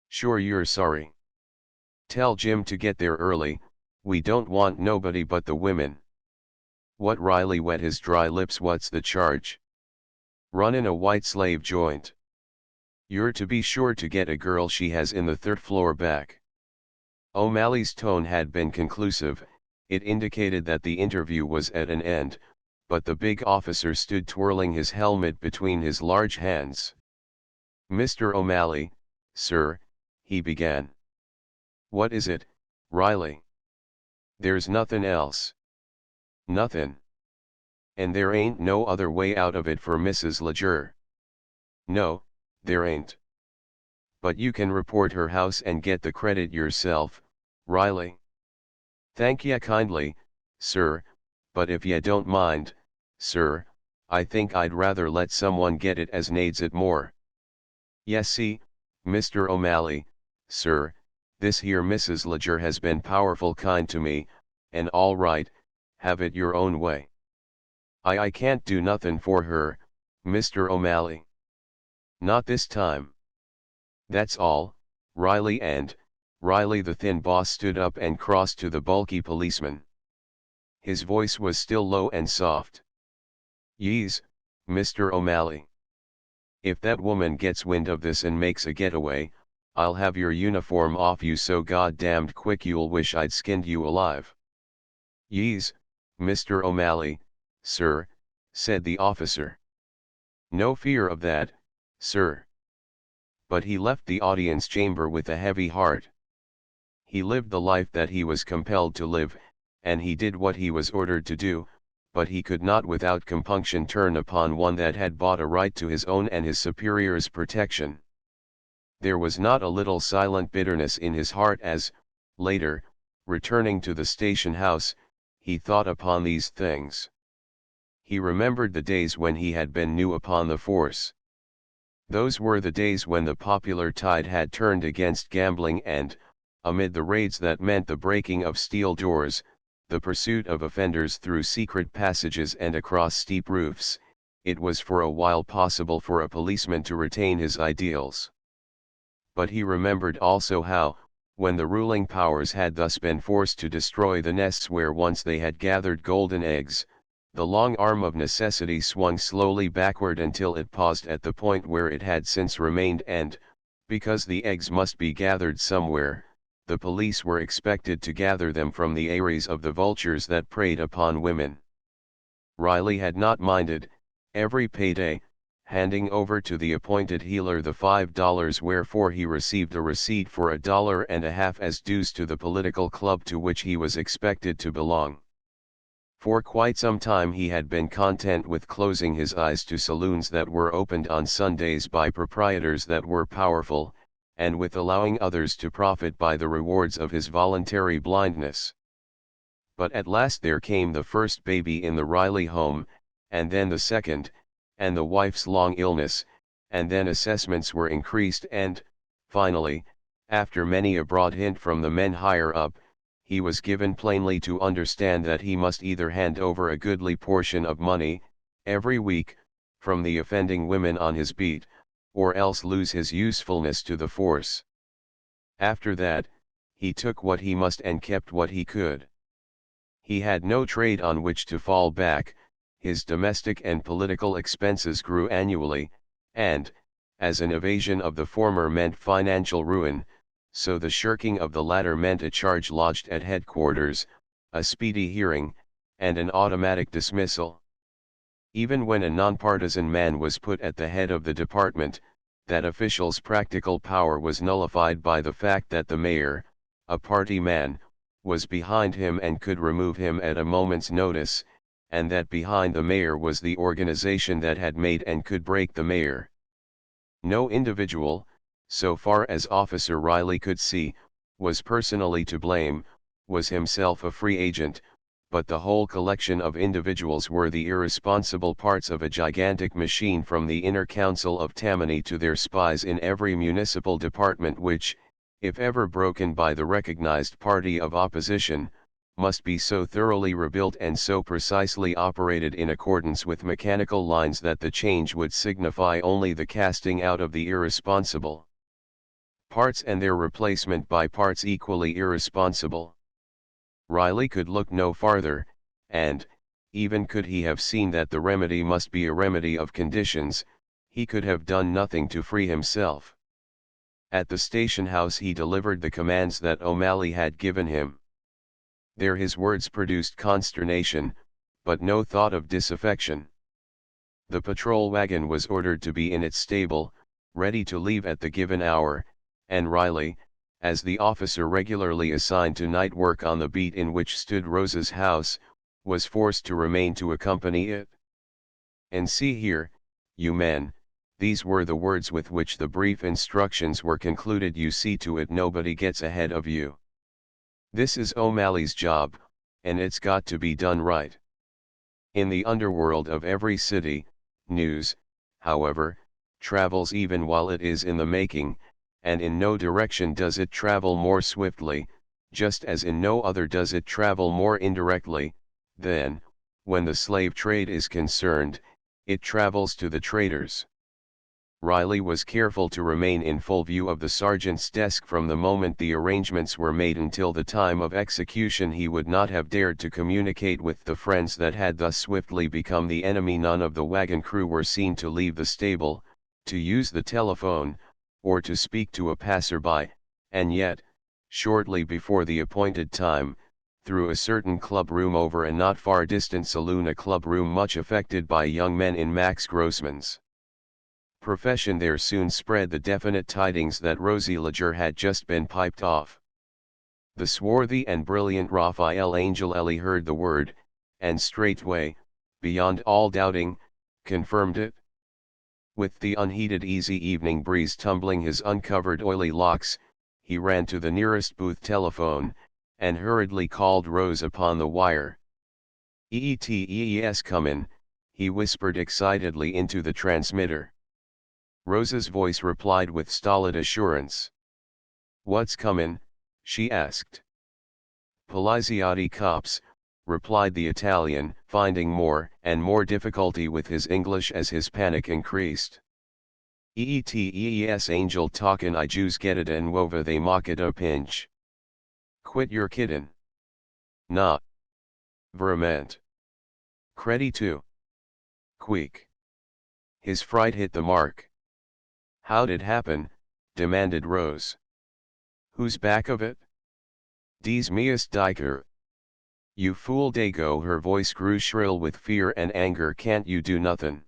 "Sure you're sorry. Tell Jim to get there early, we don't want nobody but the women." "What?" Riley wet his dry lips. "What's the charge?" "Runnin' a white slave joint. You're to be sure to get a girl she has in the third floor back." O'Malley's tone had been conclusive, it indicated that the interview was at an end, but the big officer stood twirling his helmet between his large hands. "Mr. O'Malley, sir," he began. "What is it, Riley?" "There's nothin' else." "Nothin'? And there ain't no other way out of it for Mrs. Ledger?" "No, there ain't. But you can report her house and get the credit yourself, Riley." "Thank ye kindly, sir, but if ye don't mind, sir, I think I'd rather let someone get it as nades it more. Yes, see, Mr. O'Malley, sir, this here Mrs. Ledger has been powerful kind to me, and all right, have it your own way. I can't do nothin' for her, Mr. O'Malley. Not this time. That's all, Riley." And Riley, the thin boss, stood up and crossed to the bulky policeman. His voice was still low and soft. "Yees, Mr. O'Malley. If that woman gets wind of this and makes a getaway, I'll have your uniform off you so goddamned quick you'll wish I'd skinned you alive." "Yees, Mr. O'Malley, sir," said the officer. "No fear of that, sir." But he left the audience chamber with a heavy heart. He lived the life that he was compelled to live, and he did what he was ordered to do, but he could not without compunction turn upon one that had bought a right to his own and his superior's protection. There was not a little silent bitterness in his heart as, later, returning to the station house, he thought upon these things. He remembered the days when he had been new upon the force. Those were the days when the popular tide had turned against gambling and, amid the raids that meant the breaking of steel doors, the pursuit of offenders through secret passages and across steep roofs, it was for a while possible for a policeman to retain his ideals. But he remembered also how, when the ruling powers had thus been forced to destroy the nests where once they had gathered golden eggs, the long arm of necessity swung slowly backward until it paused at the point where it had since remained and, because the eggs must be gathered somewhere, the police were expected to gather them from the eyries of the vultures that preyed upon women. Riley had not minded, every payday, handing over to the appointed healer the $5, wherefore he received a receipt for $1.50 as dues to the political club to which he was expected to belong. For quite some time he had been content with closing his eyes to saloons that were opened on Sundays by proprietors that were powerful, and with allowing others to profit by the rewards of his voluntary blindness. But at last there came the first baby in the Riley home, and then the second, and the wife's long illness, and then assessments were increased and, finally, after many a broad hint from the men higher up, he was given plainly to understand that he must either hand over a goodly portion of money, every week, from the offending women on his beat, or else lose his usefulness to the force. After that, he took what he must and kept what he could. He had no trade on which to fall back, his domestic and political expenses grew annually, and, as an evasion of the former meant financial ruin, so the shirking of the latter meant a charge lodged at headquarters, a speedy hearing, and an automatic dismissal. Even when a nonpartisan man was put at the head of the department, that official's practical power was nullified by the fact that the mayor, a party man, was behind him and could remove him at a moment's notice, and that behind the mayor was the organization that had made and could break the mayor. No individual, so far as Officer Riley could see, was personally to blame, was himself a free agent, but the whole collection of individuals were the irresponsible parts of a gigantic machine, from the inner council of Tammany to their spies in every municipal department which, if ever broken by the recognized party of opposition, must be so thoroughly rebuilt and so precisely operated in accordance with mechanical lines that the change would signify only the casting out of the irresponsible parts and their replacement by parts equally irresponsible. Riley could look no farther, and, even could he have seen that the remedy must be a remedy of conditions, he could have done nothing to free himself. At the station house he delivered the commands that O'Malley had given him. There his words produced consternation, but no thought of disaffection. The patrol wagon was ordered to be in its stable, ready to leave at the given hour, and Riley, as the officer regularly assigned to night work on the beat in which stood Rose's house, was forced to remain to accompany it. "And see here, you men," these were the words with which the brief instructions were concluded, "you see to it nobody gets ahead of you. This is O'Malley's job, and it's got to be done right." In the underworld of every city, news, however, travels even while it is in the making, and in no direction does it travel more swiftly, just as in no other does it travel more indirectly, than, when the slave trade is concerned, it travels to the traders. Riley was careful to remain in full view of the sergeant's desk from the moment the arrangements were made until the time of execution. He would not have dared to communicate with the friends that had thus swiftly become the enemy. None of the wagon crew were seen to leave the stable, to use the telephone, or to speak to a passerby, and yet, shortly before the appointed time, through a certain club room over a not far distant saloon, a club room much affected by young men in Max Grossman's profession, there soon spread the definite tidings that Rosie Leger had just been piped off. The swarthy and brilliant Raphael Angelelli heard the word, and straightway, beyond all doubting, confirmed it. With the unheated easy evening breeze tumbling his uncovered oily locks, he ran to the nearest booth telephone, and hurriedly called Rose upon the wire. "EETEES comin'," he whispered excitedly into the transmitter. Rose's voice replied with stolid assurance. "What's comin'?" she asked. "Poliziati cops," replied the Italian, finding more and more difficulty with his English as his panic increased. "EETEES angel talkin', I Jews get it and wova they mock it a pinch. Quit your kiddin'. Nah. Verament. Credi too. Queek." His fright hit the mark. "How'd it happen?" demanded Rose. "Who's back of it?" Dies meist Diker. You fool Dago, her voice grew shrill with fear and anger. Can't you do nothin'?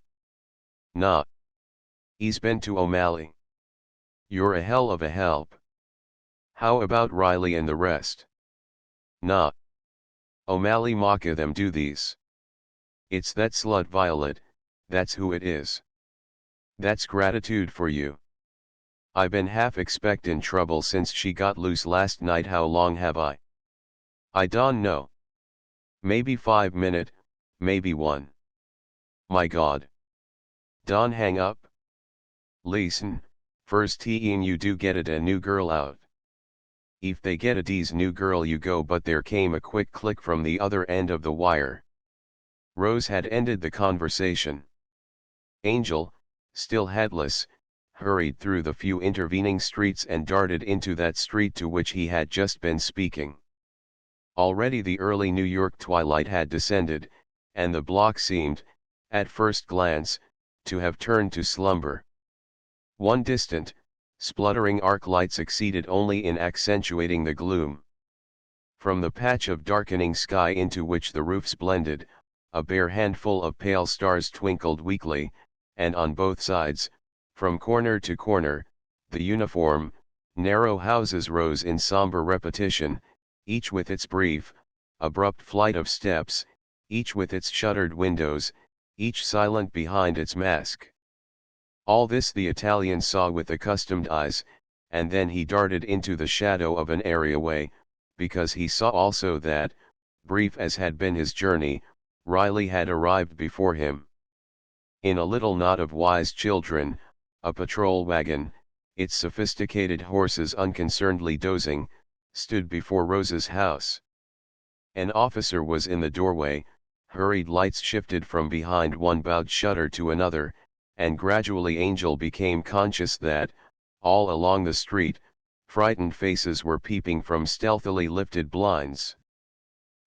Nah. He's been to O'Malley. You're a hell of a help. How about Riley and the rest? Nah. O'Malley mocka them do these. It's that slut Violet, that's who it is. That's gratitude for you. I been half expectin' trouble since she got loose last night. How long have I? I don't know. Maybe 5 minute, maybe 1. My God. Don hang up. Listen, first thing you do get it a new girl out. If they get a D's new girl you go. But there came a quick click from the other end of the wire. Rose had ended the conversation. Angel, still headless, hurried through the few intervening streets and darted into that street to which he had just been speaking. Already the early New York twilight had descended, and the block seemed, at first glance, to have turned to slumber. One distant, spluttering arc light succeeded only in accentuating the gloom. From the patch of darkening sky into which the roofs blended, a bare handful of pale stars twinkled weakly, and on both sides, from corner to corner, the uniform, narrow houses rose in somber repetition, each with its brief, abrupt flight of steps, each with its shuttered windows, each silent behind its mask. All this the Italian saw with accustomed eyes, and then he darted into the shadow of an areaway, because he saw also that, brief as had been his journey, Riley had arrived before him. In a little knot of wise children, a patrol wagon, its sophisticated horses unconcernedly dozing, stood before Rose's house. An officer was in the doorway, hurried lights shifted from behind one bowed shutter to another, and gradually Angel became conscious that, all along the street, frightened faces were peeping from stealthily lifted blinds.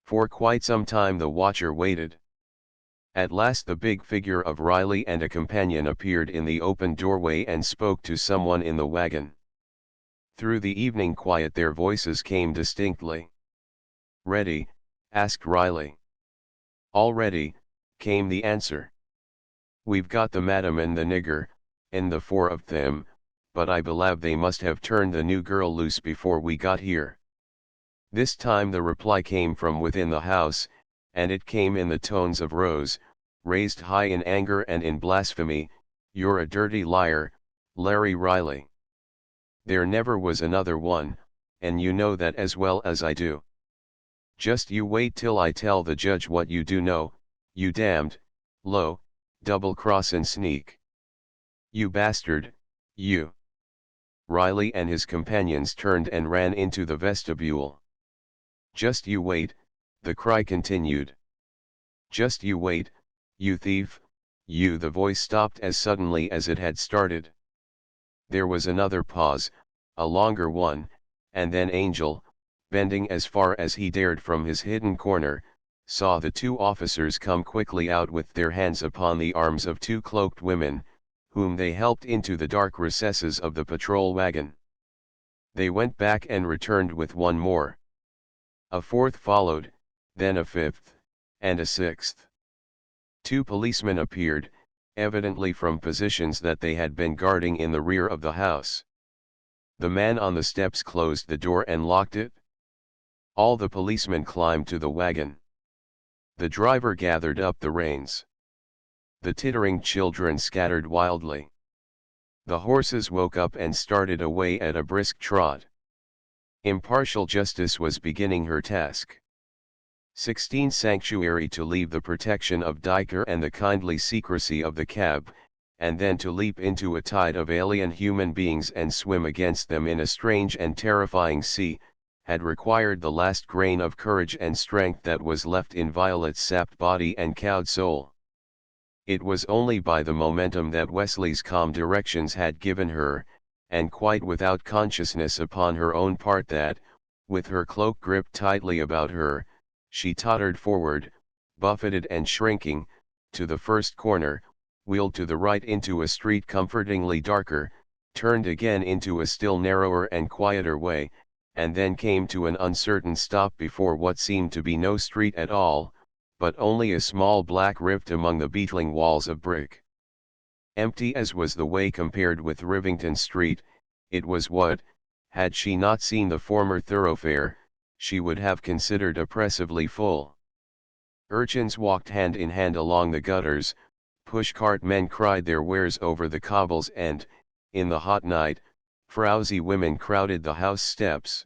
For quite some time the watcher waited. At last the big figure of Riley and a companion appeared in the open doorway and spoke to someone in the wagon. Through the evening quiet their voices came distinctly. "Ready?" asked Riley. "All ready," came the answer. "We've got the madam and the nigger, and the 4 of them, but I believe they must have turned the new girl loose before we got here." This time the reply came from within the house, and it came in the tones of Rose, raised high in anger and in blasphemy. "You're a dirty liar, Larry Riley. There never was another one, and you know that as well as I do. Just you wait till I tell the judge what you do know, you damned, low, double-crossin' sneak. You bastard, you." Riley and his companions turned and ran into the vestibule. "Just you wait," the cry continued. "Just you wait, you thief, you." The voice stopped as suddenly as it had started. There was another pause, a longer one, and then Angel, bending as far as he dared from his hidden corner, saw the 2 officers come quickly out with their hands upon the arms of 2 cloaked women, whom they helped into the dark recesses of the patrol wagon. They went back and returned with 1 more. A 4th followed, then a 5th, and a 6th. 2 policemen appeared, evidently from positions that they had been guarding in the rear of the house. The man on the steps closed the door and locked it. All the policemen climbed to the wagon. The driver gathered up the reins. The tittering children scattered wildly. The horses woke up and started away at a brisk trot. Impartial justice was beginning her task. 16 Sanctuary to leave the protection of Diker and the kindly secrecy of the cab, and then to leap into a tide of alien human beings and swim against them in a strange and terrifying sea, had required the last grain of courage and strength that was left in Violet's sapped body and cowed soul. It was only by the momentum that Wesley's calm directions had given her, and quite without consciousness upon her own part, that, with her cloak gripped tightly about her, she tottered forward, buffeted and shrinking, to the first corner, wheeled to the right into a street comfortingly darker, turned again into a still narrower and quieter way, and then came to an uncertain stop before what seemed to be no street at all, but only a small black rift among the beetling walls of brick. Empty as was the way compared with Rivington Street, it was what, had she not seen the former thoroughfare, she would have considered oppressively full. Urchins walked hand in hand along the gutters, pushcart men cried their wares over the cobbles and, in the hot night, frowsy women crowded the house steps.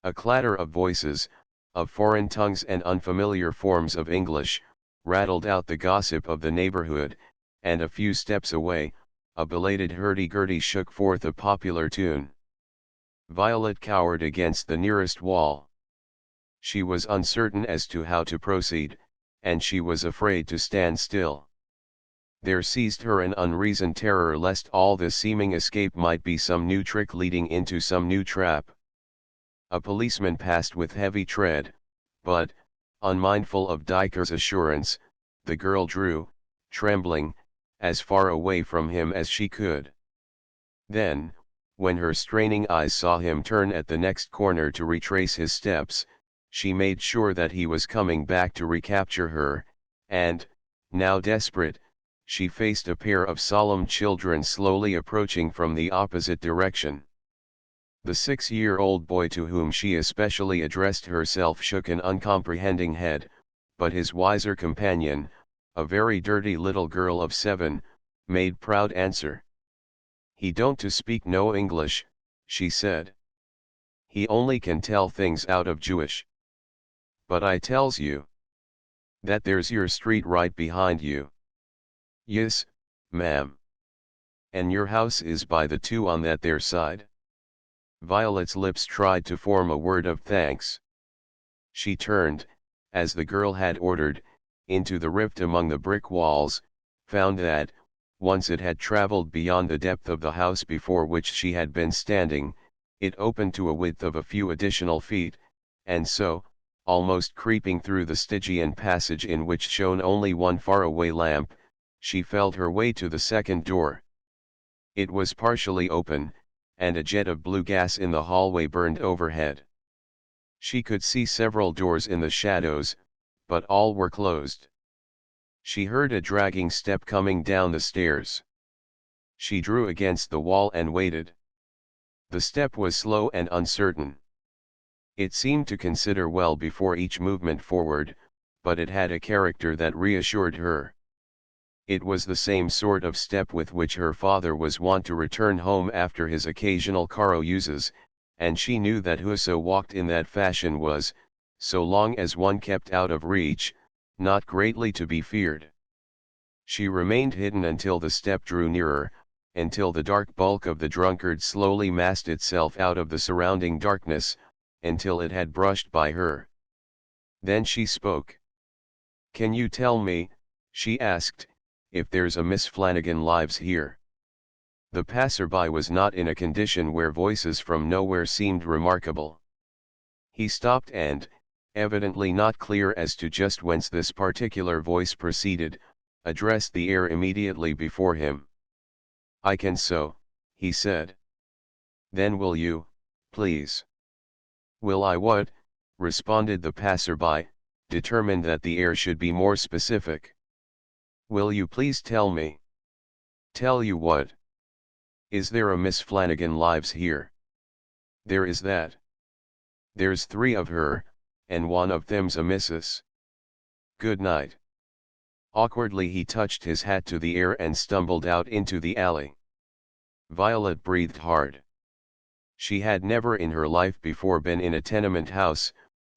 A clatter of voices, of foreign tongues and unfamiliar forms of English, rattled out the gossip of the neighborhood, and a few steps away, a belated hurdy-gurdy shook forth a popular tune. Violet cowered against the nearest wall. She was uncertain as to how to proceed, and she was afraid to stand still. There seized her an unreasoned terror lest all this seeming escape might be some new trick leading into some new trap. A policeman passed with heavy tread, but, unmindful of Dyker's assurance, the girl drew, trembling, as far away from him as she could. Then, when her straining eyes saw him turn at the next corner to retrace his steps, she made sure that he was coming back to recapture her, and, now desperate, she faced a pair of solemn children slowly approaching from the opposite direction. The 6-year-old boy to whom she especially addressed herself shook an uncomprehending head, but his wiser companion, a very dirty little girl of 7, made proud answer. "He don't to speak no English," she said. "He only can tell things out of Jewish. But I tells you that there's your street right behind you." "Yis, ma'am. And your house is by the two on that there side?" Violet's lips tried to form a word of thanks. She turned, as the girl had ordered, into the rift among the brick walls, found that, once it had traveled beyond the depth of the house before which she had been standing, it opened to a width of a few additional feet, and so, almost creeping through the Stygian passage in which shone only one faraway lamp, she felt her way to the second door. It was partially open, and a jet of blue gas in the hallway burned overhead. She could see several doors in the shadows, but all were closed. She heard a dragging step coming down the stairs. She drew against the wall and waited. The step was slow and uncertain. It seemed to consider well before each movement forward, but it had a character that reassured her. It was the same sort of step with which her father was wont to return home after his occasional carousals, and she knew that whoso walked in that fashion was, so long as one kept out of reach, not greatly to be feared. She remained hidden until the step drew nearer, until the dark bulk of the drunkard slowly massed itself out of the surrounding darkness, until it had brushed by her. Then she spoke. "Can you tell me," she asked, "if there's a Miss Flanagan lives here?" The passerby was not in a condition where voices from nowhere seemed remarkable. He stopped and, evidently not clear as to just whence this particular voice proceeded, addressed the air immediately before him. "I can so," he said. "Then will you, please?" "Will I what?" responded the passerby, determined that the air should be more specific. "Will you please tell me?" "Tell you what?" "Is there a Miss Flanagan lives here?" "There is that. There's 3 of her, and one of them's a missus." "Good night." Awkwardly he touched his hat to the air and stumbled out into the alley. Violet breathed hard. She had never in her life before been in a tenement house,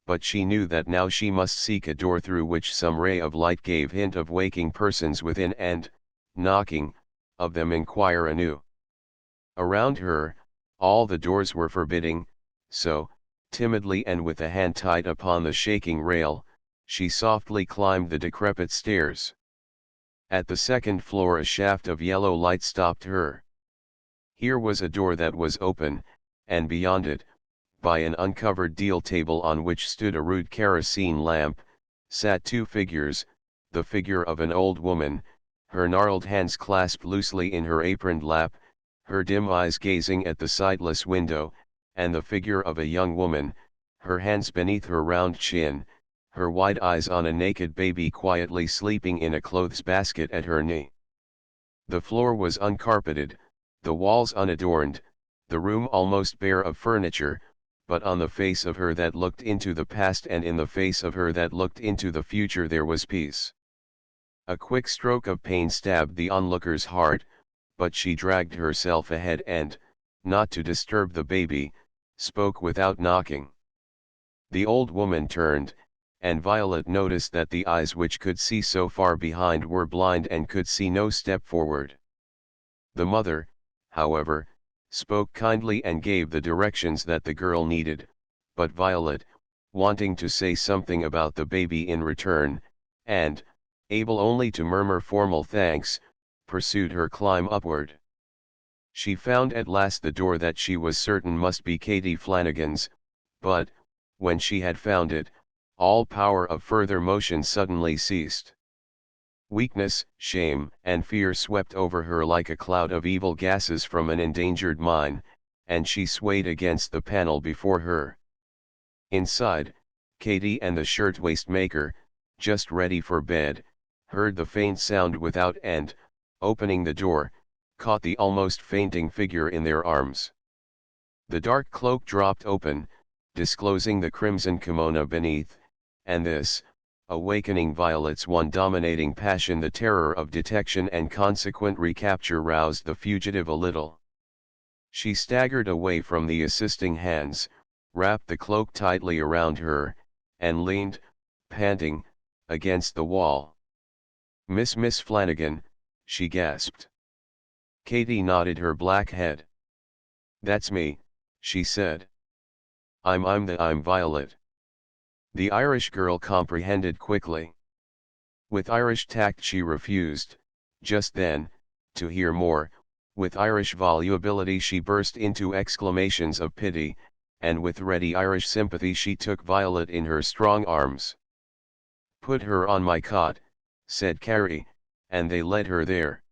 but she knew that now she must seek a door through which some ray of light gave hint of waking persons within and, knocking, of them inquire anew. Around her, all the doors were forbidding, so, timidly and with a hand tight upon the shaking rail, she softly climbed the decrepit stairs. At the second floor a shaft of yellow light stopped her. Here was a door that was open, and beyond it, by an uncovered deal table on which stood a rude kerosene lamp, sat 2 figures, the figure of an old woman, her gnarled hands clasped loosely in her aproned lap, her dim eyes gazing at the sightless window, and the figure of a young woman, her hands beneath her round chin, her wide eyes on a naked baby quietly sleeping in a clothes basket at her knee. The floor was uncarpeted, the walls unadorned, the room almost bare of furniture, but on the face of her that looked into the past and in the face of her that looked into the future there was peace. A quick stroke of pain stabbed the onlooker's heart, but she dragged herself ahead and, not to disturb the baby, spoke without knocking. The old woman turned, and Violet noticed that the eyes which could see so far behind were blind and could see no step forward. The mother, however, spoke kindly and gave the directions that the girl needed, but Violet, wanting to say something about the baby in return, and, able only to murmur formal thanks, pursued her climb upward. She found at last the door that she was certain must be Katie Flanagan's, but, when she had found it, all power of further motion suddenly ceased. Weakness, shame, and fear swept over her like a cloud of evil gases from an endangered mine, and she swayed against the panel before her. Inside, Katie and the shirtwaist maker, just ready for bed, heard the faint sound without and, opening the door, caught the almost fainting figure in their arms. The dark cloak dropped open, disclosing the crimson kimono beneath, and this, awakening Violet's one dominating passion, the terror of detection and consequent recapture, roused the fugitive a little. She staggered away from the assisting hands, wrapped the cloak tightly around her, and leaned, panting, against the wall. Miss Flanagan," she gasped. Katie nodded her black head. "That's me," she said. I'm Violet." The Irish girl comprehended quickly. With Irish tact she refused, just then, to hear more. With Irish volubility she burst into exclamations of pity, and with ready Irish sympathy she took Violet in her strong arms. "Put her on my cot," said Carrie, and they led her there.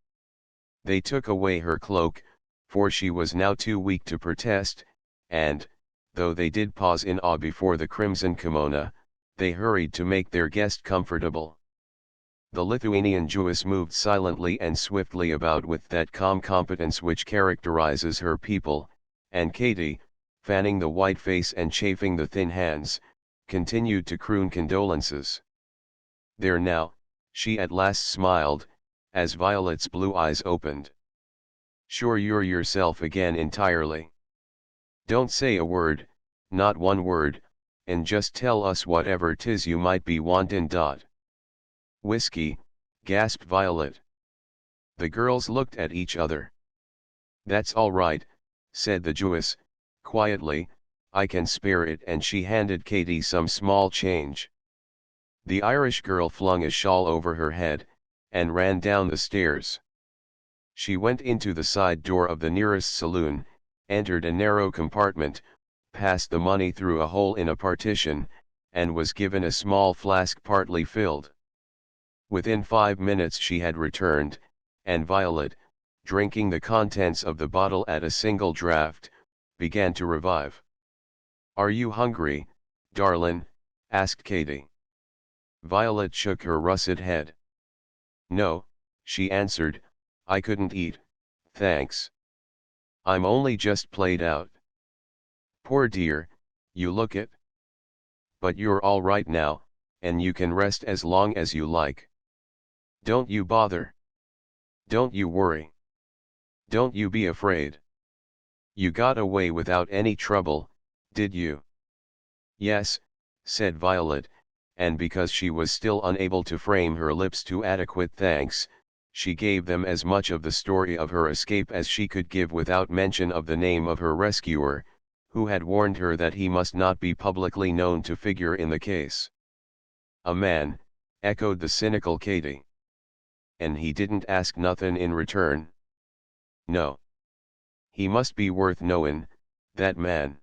They took away her cloak, for she was now too weak to protest, and, though they did pause in awe before the crimson kimono, they hurried to make their guest comfortable. The Lithuanian Jewess moved silently and swiftly about with that calm competence which characterizes her people, and Katie, fanning the white face and chafing the thin hands, continued to croon condolences. "There now," she at last smiled, as Violet's blue eyes opened. "Sure you're yourself again entirely. Don't say a word, not one word, and just tell us whatever 'tis you might be wantin'. "Whiskey," gasped Violet. The girls looked at each other. "That's all right," said the Jewess, quietly, "I can spare it," and she handed Katie some small change. The Irish girl flung a shawl over her head, and ran down the stairs. She went into the side door of the nearest saloon, entered a narrow compartment, passed the money through a hole in a partition, and was given a small flask partly filled. Within 5 minutes she had returned, and Violet, drinking the contents of the bottle at a single draught, began to revive. "Are you hungry, darlin'?" asked Katie. Violet shook her russet head. "No," she answered, "I couldn't eat, thanks. I'm only just played out." "Poor dear, you look it. But you're all right now, and you can rest as long as you like. Don't you bother. Don't you worry. Don't you be afraid. You got away without any trouble, did you?" "Yes," said Violet, and because she was still unable to frame her lips to adequate thanks, she gave them as much of the story of her escape as she could give without mention of the name of her rescuer, who had warned her that he must not be publicly known to figure in the case. "A man," echoed the cynical Katie. "And he didn't ask nothin' in return?" "No. He must be worth knowin', that man.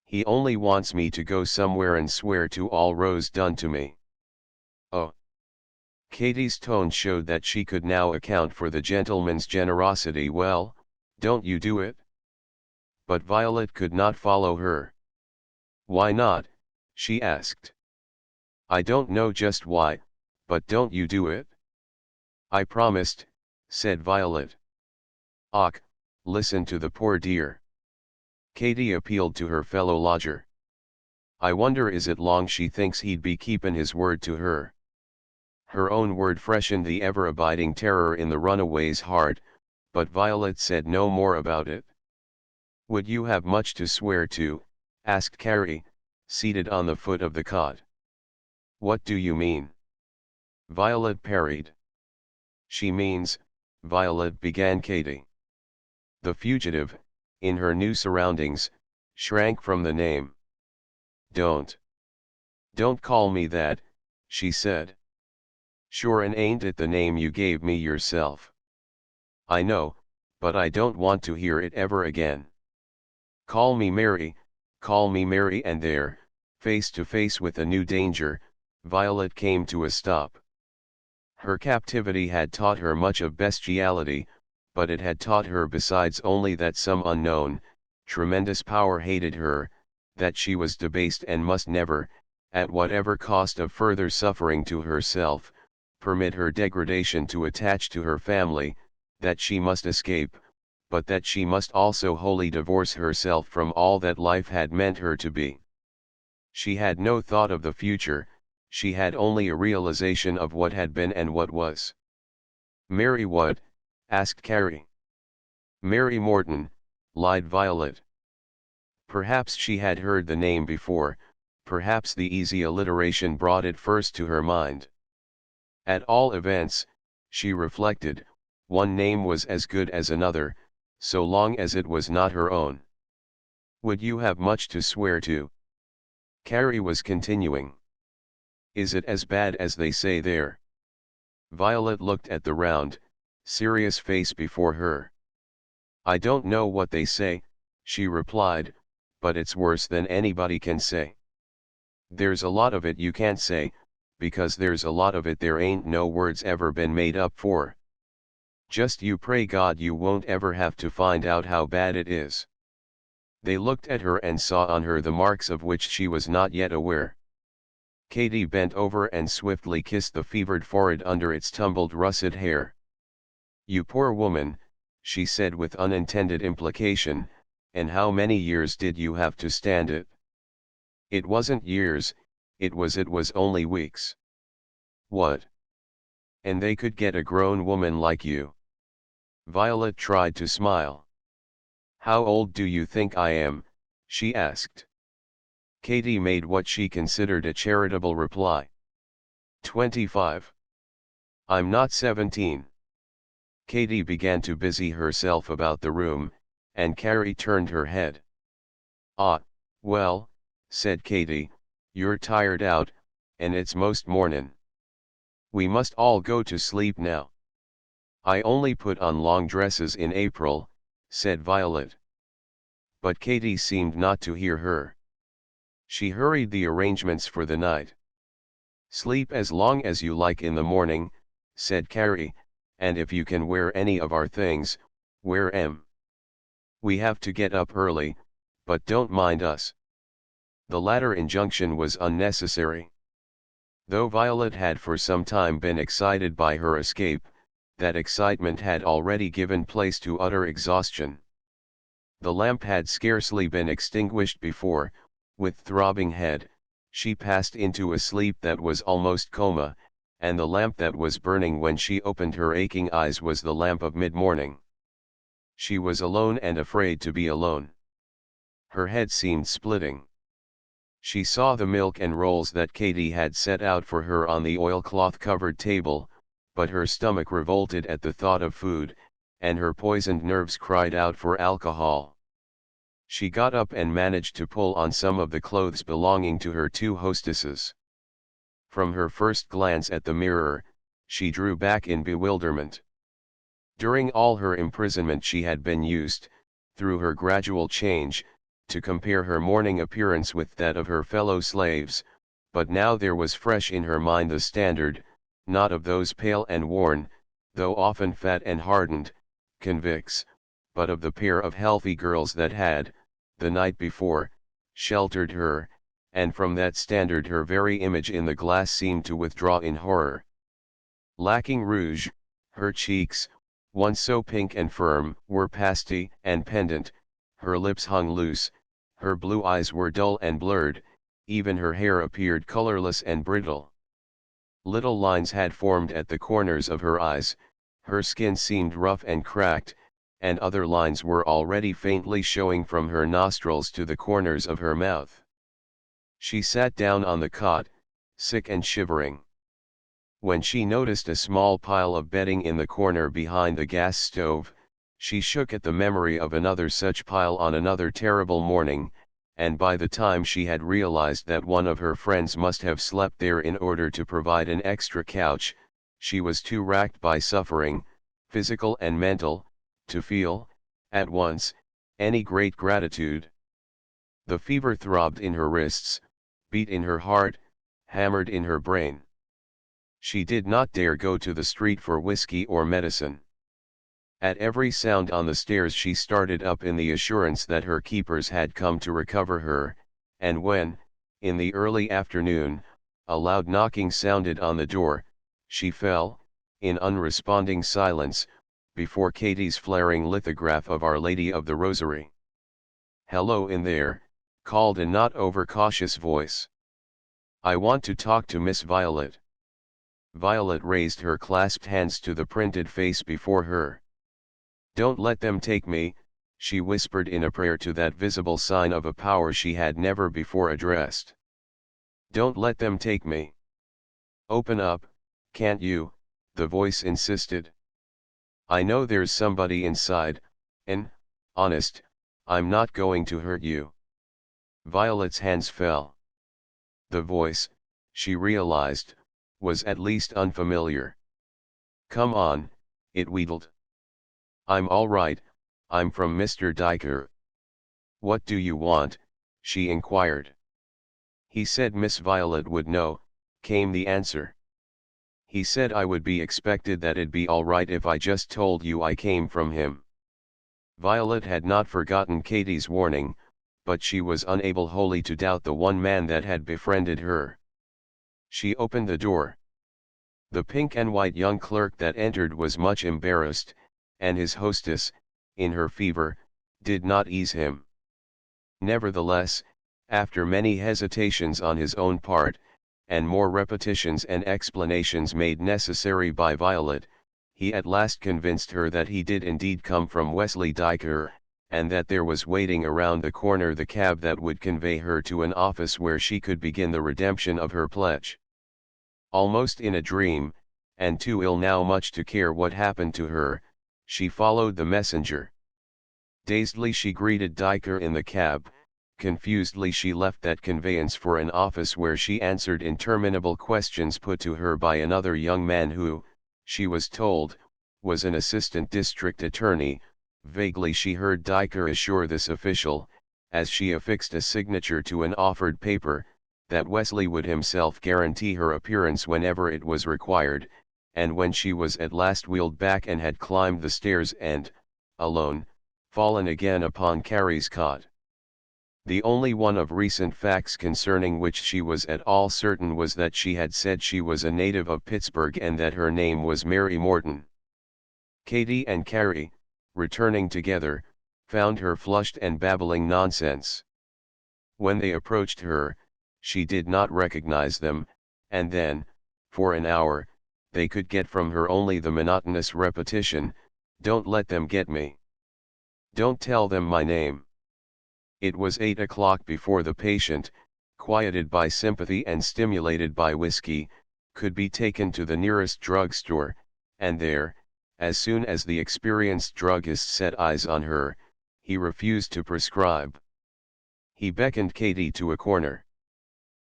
He only wants me to go somewhere and swear to all Rose done to me." "Oh." Katie's tone showed that she could now account for the gentleman's generosity. "Well, don't you do it?" But Violet could not follow her. "Why not?" she asked. "I don't know just why, but don't you do it?" "I promised," said Violet. "Och, listen to the poor dear." Katy appealed to her fellow lodger. "I wonder is it long she thinks he'd be keepin' his word to her." Her own word freshened the ever-abiding terror in the runaway's heart, but Violet said no more about it. "Would you have much to swear to?" asked Carrie, seated on the foot of the cot. "What do you mean?" Violet parried. "She means," Violet began Katy. The fugitive, in her new surroundings, shrank from the name. Don't call me that," she said. "Sure and ain't it the name you gave me yourself?" "I know, but I don't want to hear it ever again." Call me Mary," and there, face to face with a new danger, Violet came to a stop. Her captivity had taught her much of bestiality, but it had taught her besides only that some unknown, tremendous power hated her, that she was debased and must never, at whatever cost of further suffering to herself, permit her degradation to attach to her family, that she must escape, but that she must also wholly divorce herself from all that life had meant her to be. She had no thought of the future, she had only a realization of what had been and what was. "Mary what?" asked Carrie. "Mary Morton," lied Violet. Perhaps she had heard the name before, perhaps the easy alliteration brought it first to her mind. At all events, she reflected, one name was as good as another, so long as it was not her own. "Would you have much to swear to?" Carrie was continuing. "Is it as bad as they say there?" Violet looked at the round, serious face before her. "I don't know what they say," she replied, "but it's worse than anybody can say. There's a lot of it you can't say, because there's a lot of it there ain't no words ever been made up for. Just you pray God you won't ever have to find out how bad it is." They looked at her and saw on her the marks of which she was not yet aware. Katy bent over and swiftly kissed the fevered forehead under its tumbled russet hair. "You poor woman," she said with unintended implication, "and how many years did you have to stand it?" "It wasn't years, it was only weeks." "What? And they could get a grown woman like you?" Violet tried to smile. "How old do you think I am?" she asked. Katy made what she considered a charitable reply. 25. "I'm not 17. Katy began to busy herself about the room, and Carrie turned her head. "Ah, well," said Katy, "you're tired out, and it's most mornin'. We must all go to sleep now." "I only put on long dresses in April," said Violet. But Katy seemed not to hear her. She hurried the arrangements for the night. "Sleep as long as you like in the morning," said Carrie, "and if you can wear any of our things, wear 'em. We have to get up early, but don't mind us." The latter injunction was unnecessary. Though Violet had for some time been excited by her escape, that excitement had already given place to utter exhaustion. The lamp had scarcely been extinguished before, with throbbing head, she passed into a sleep that was almost coma, and the lamp that was burning when she opened her aching eyes was the lamp of mid-morning. She was alone and afraid to be alone. Her head seemed splitting. She saw the milk and rolls that Katy had set out for her on the oilcloth-covered table, but her stomach revolted at the thought of food, and her poisoned nerves cried out for alcohol. She got up and managed to pull on some of the clothes belonging to her two hostesses. From her first glance at the mirror, she drew back in bewilderment. During all her imprisonment she had been used, through her gradual change, to compare her morning appearance with that of her fellow slaves, but now there was fresh in her mind the standard, not of those pale and worn, though often fat and hardened, convicts, but of the pair of healthy girls that had, the night before, sheltered her, and from that standard her very image in the glass seemed to withdraw in horror. Lacking rouge, her cheeks, once so pink and firm, were pasty and pendant, her lips hung loose, her blue eyes were dull and blurred, even her hair appeared colorless and brittle. Little lines had formed at the corners of her eyes, her skin seemed rough and cracked, and other lines were already faintly showing from her nostrils to the corners of her mouth. She sat down on the cot, sick and shivering. When she noticed a small pile of bedding in the corner behind the gas stove, she shook at the memory of another such pile on another terrible morning, and by the time she had realized that one of her friends must have slept there in order to provide an extra couch, she was too racked by suffering, physical and mental, to feel, at once, any great gratitude. The fever throbbed in her wrists, beat in her heart, hammered in her brain. She did not dare go to the street for whiskey or medicine. At every sound on the stairs she started up in the assurance that her keepers had come to recover her, and when, in the early afternoon, a loud knocking sounded on the door, she fell, in unresponding silence, before Katie's flaring lithograph of Our Lady of the Rosary. "Hello in there," called a not overcautious voice. "I want to talk to Miss Violet." Violet raised her clasped hands to the printed face before her. "Don't let them take me," she whispered in a prayer to that visible sign of a power she had never before addressed. "Don't let them take me." "Open up, can't you?" the voice insisted. "I know there's somebody inside, and, honest, I'm not going to hurt you." Violet's hands fell. The voice, she realized, was at least unfamiliar. "Come on," it wheedled. "I'm all right, I'm from Mr. Diker." "What do you want?" she inquired. "He said Miss Violet would know," came the answer. "He said I would be expected, that it'd be all right if I just told you I came from him." Violet had not forgotten Katie's warning, but she was unable wholly to doubt the one man that had befriended her. She opened the door. The pink and white young clerk that entered was much embarrassed, and his hostess, in her fever, did not ease him. Nevertheless, after many hesitations on his own part, and more repetitions and explanations made necessary by Violet, he at last convinced her that he did indeed come from Wesley Diker, and that there was waiting around the corner the cab that would convey her to an office where she could begin the redemption of her pledge. Almost in a dream, and too ill now much to care what happened to her, she followed the messenger. Dazedly she greeted Diker in the cab, confusedly she left that conveyance for an office where she answered interminable questions put to her by another young man who, she was told, was an assistant district attorney. Vaguely she heard Diker assure this official, as she affixed a signature to an offered paper, that Wesley would himself guarantee her appearance whenever it was required, and when she was at last wheeled back and had climbed the stairs and, alone, fallen again upon Carrie's cot. The only one of recent facts concerning which she was at all certain was that she had said she was a native of Pittsburgh and that her name was Mary Morton. Katie and Carrie, returning together, found her flushed and babbling nonsense. When they approached her, she did not recognize them, and then, for an hour, they could get from her only the monotonous repetition, "Don't let them get me. Don't tell them my name." It was 8 o'clock before the patient, quieted by sympathy and stimulated by whiskey, could be taken to the nearest drugstore, and there, as soon as the experienced druggist set eyes on her, he refused to prescribe. He beckoned Katie to a corner.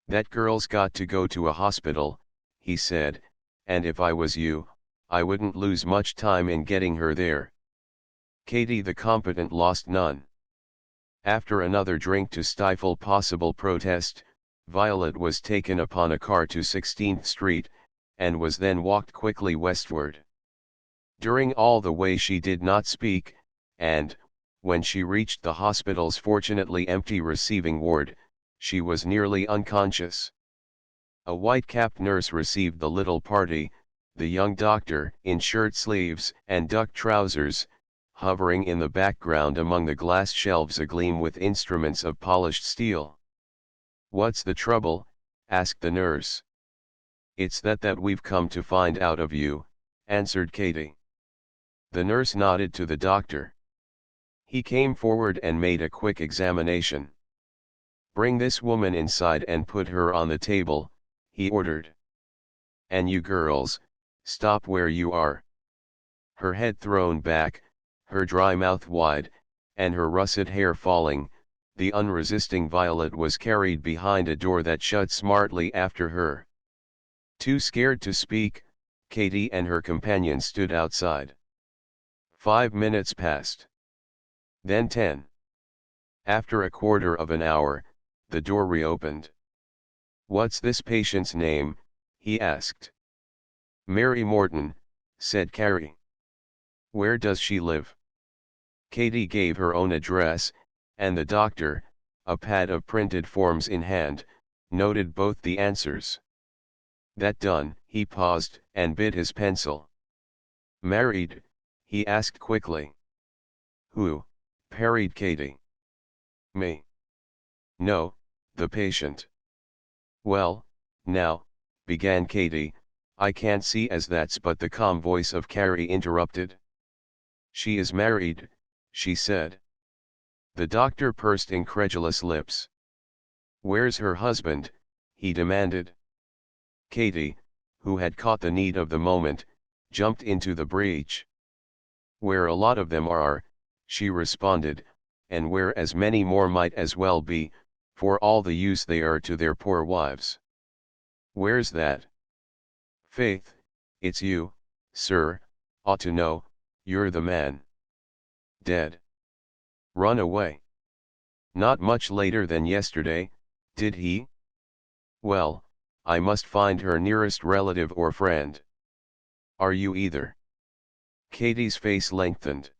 "That girl's got to go to a hospital," he said, "and if I was you, I wouldn't lose much time in getting her there." Katie the competent lost none. After another drink to stifle possible protest, Violet was taken upon a car to 16th Street, and was then walked quickly westward. During all the way she did not speak, and, When she reached the hospital's fortunately empty receiving ward, she was nearly unconscious. A white-capped nurse received the little party, the young doctor, in shirt sleeves and duck trousers, hovering in the background among the glass shelves agleam with instruments of polished steel. "What's the trouble?" asked the nurse. "It's that we've come to find out of you," answered Katie. The nurse nodded to the doctor. He came forward and made a quick examination. "Bring this woman inside and put her on the table," he ordered. "And you girls, stop where you are." Her head thrown back, her dry mouth wide, and her russet hair falling, the unresisting Violet was carried behind a door that shut smartly after her. Too scared to speak, Katie and her companion stood outside. 5 minutes passed. Then 10. After a quarter of an hour, the door reopened. "What's this patient's name?" he asked. "Mary Morton," said Carrie. "Where does she live?" Katie gave her own address, and the doctor, a pad of printed forms in hand, noted both the answers. That done, he paused and bit his pencil. "Married?" he asked quickly. "Who?" parried Katie. "Me." "No, the patient." "Well, now," began Katie, "I can't see as that's," but the calm voice of Carrie interrupted. "She is married," she said. The doctor pursed incredulous lips. "Where's her husband?" he demanded. Katie, who had caught the need of the moment, jumped into the breach. "Where a lot of them are," she responded, "and where as many more might as well be, for all the use they are to their poor wives." "Where's that?" "Faith, it's you, sir, ought to know, you're the man." "Dead." "Run away." "Not much later than yesterday, did he?" "Well, I must find her nearest relative or friend." "Are you either?" Katie's face lengthened.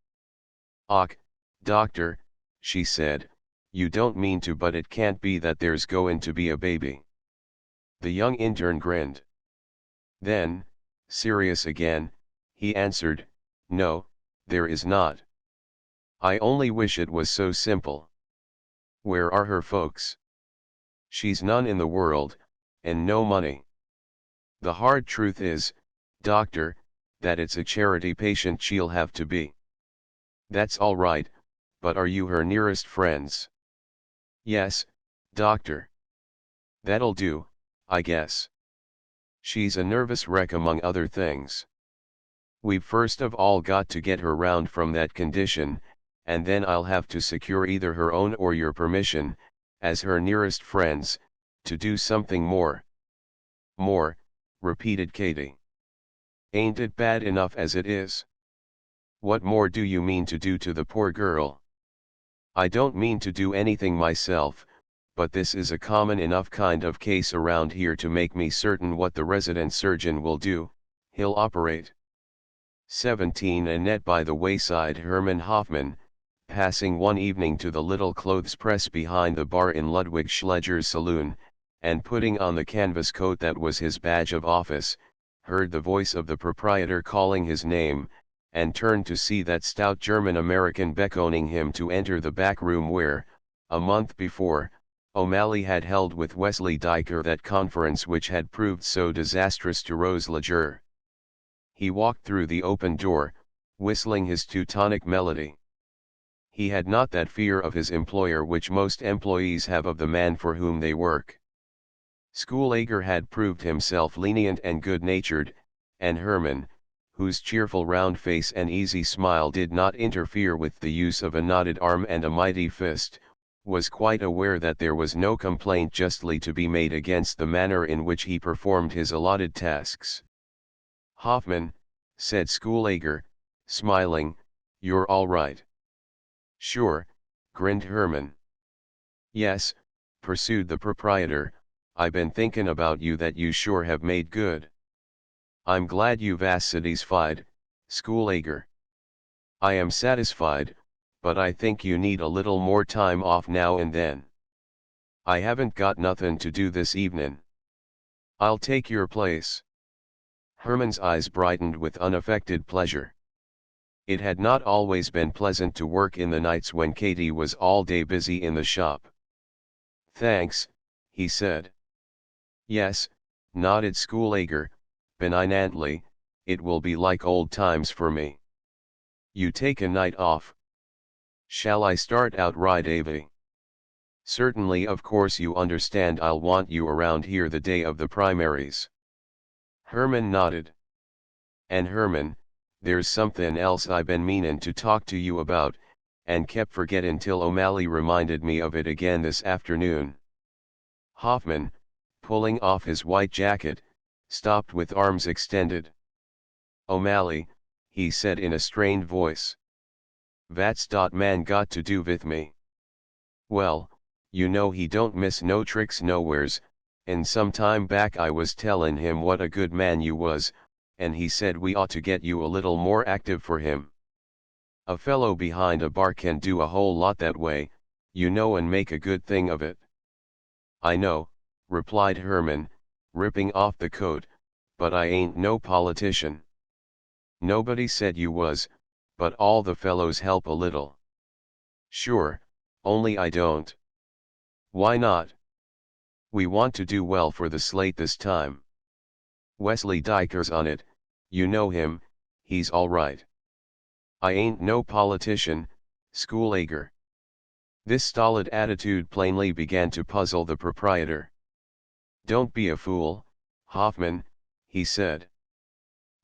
"Och, doctor," she said, "you don't mean to, but it can't be that there's goin' to be a baby." The young intern grinned. Then, serious again, he answered, "No, there is not. I only wish it was so simple." "Where are her folks?" "She's none in the world, and no money." "The hard truth is, doctor, that it's a charity patient she'll have to be." "That's all right, but are you her nearest friends?" "Yes, doctor." "That'll do, I guess. She's a nervous wreck among other things. We've first of all got to get her round from that condition, and then I'll have to secure either her own or your permission, as her nearest friends, to do something more." "More," repeated Katie. "Ain't it bad enough as it is?" "What more do you mean to do to the poor girl?" "I don't mean to do anything myself, but this is a common enough kind of case around here to make me certain what the resident surgeon will do. He'll operate." 17 Annette. By the wayside, Herman Hoffman, passing one evening to the little clothes press behind the bar in Ludwig Schleger's saloon, and putting on the canvas coat that was his badge of office, heard the voice of the proprietor calling his name, and turned to see that stout German-American beckoning him to enter the back room where, a month before, O'Malley had held with Wesley Diker that conference which had proved so disastrous to Rose Leger. He walked through the open door, whistling his Teutonic melody. He had not that fear of his employer which most employees have of the man for whom they work. Schoolager had proved himself lenient and good-natured, and Herman, whose cheerful round face and easy smile did not interfere with the use of a knotted arm and a mighty fist, was quite aware that there was no complaint justly to be made against the manner in which he performed his allotted tasks. "Hoffman," said Schoolager, smiling, "you're all right." "Sure," grinned Herman. "Yes," pursued the proprietor, "I been thinkin' about you that you sure have made good. I'm glad you've satisfied, Schoolager." "I am satisfied, but I think you need a little more time off now and then. I haven't got nothin' to do this evenin'. I'll take your place. Herman's eyes brightened with unaffected pleasure. It had not always been pleasant to work in the nights when Katie was all day busy in the shop. Thanks, he said. Yes, nodded Schoolager, benignantly, it will be like old times for me. You take a night off. Shall I start out right away? Certainly, of course, you understand I'll want you around here the day of the primaries. Herman nodded. And Herman, there's something else I been meanin' to talk to you about, and kept forgettin' till O'Malley reminded me of it again this afternoon. Hoffman, pulling off his white jacket, stopped with arms extended. O'Malley, he said in a strained voice. Vat's dot man got to do with me. Well, you know he don't miss no tricks nowheres, and some time back I was tellin' him what a good man you was, and he said we ought to get you a little more active for him. A fellow behind a bar can do a whole lot that way, you know, and make a good thing of it. I know, replied Herman, ripping off the coat, but I ain't no politician. Nobody said you was, but all the fellows help a little. Sure, only I don't. Why not? We want to do well for the slate this time. Wesley Diker's on it, you know him, he's all right. I ain't no politician, Schoolager. This stolid attitude plainly began to puzzle the proprietor. Don't be a fool, Hoffman, he said.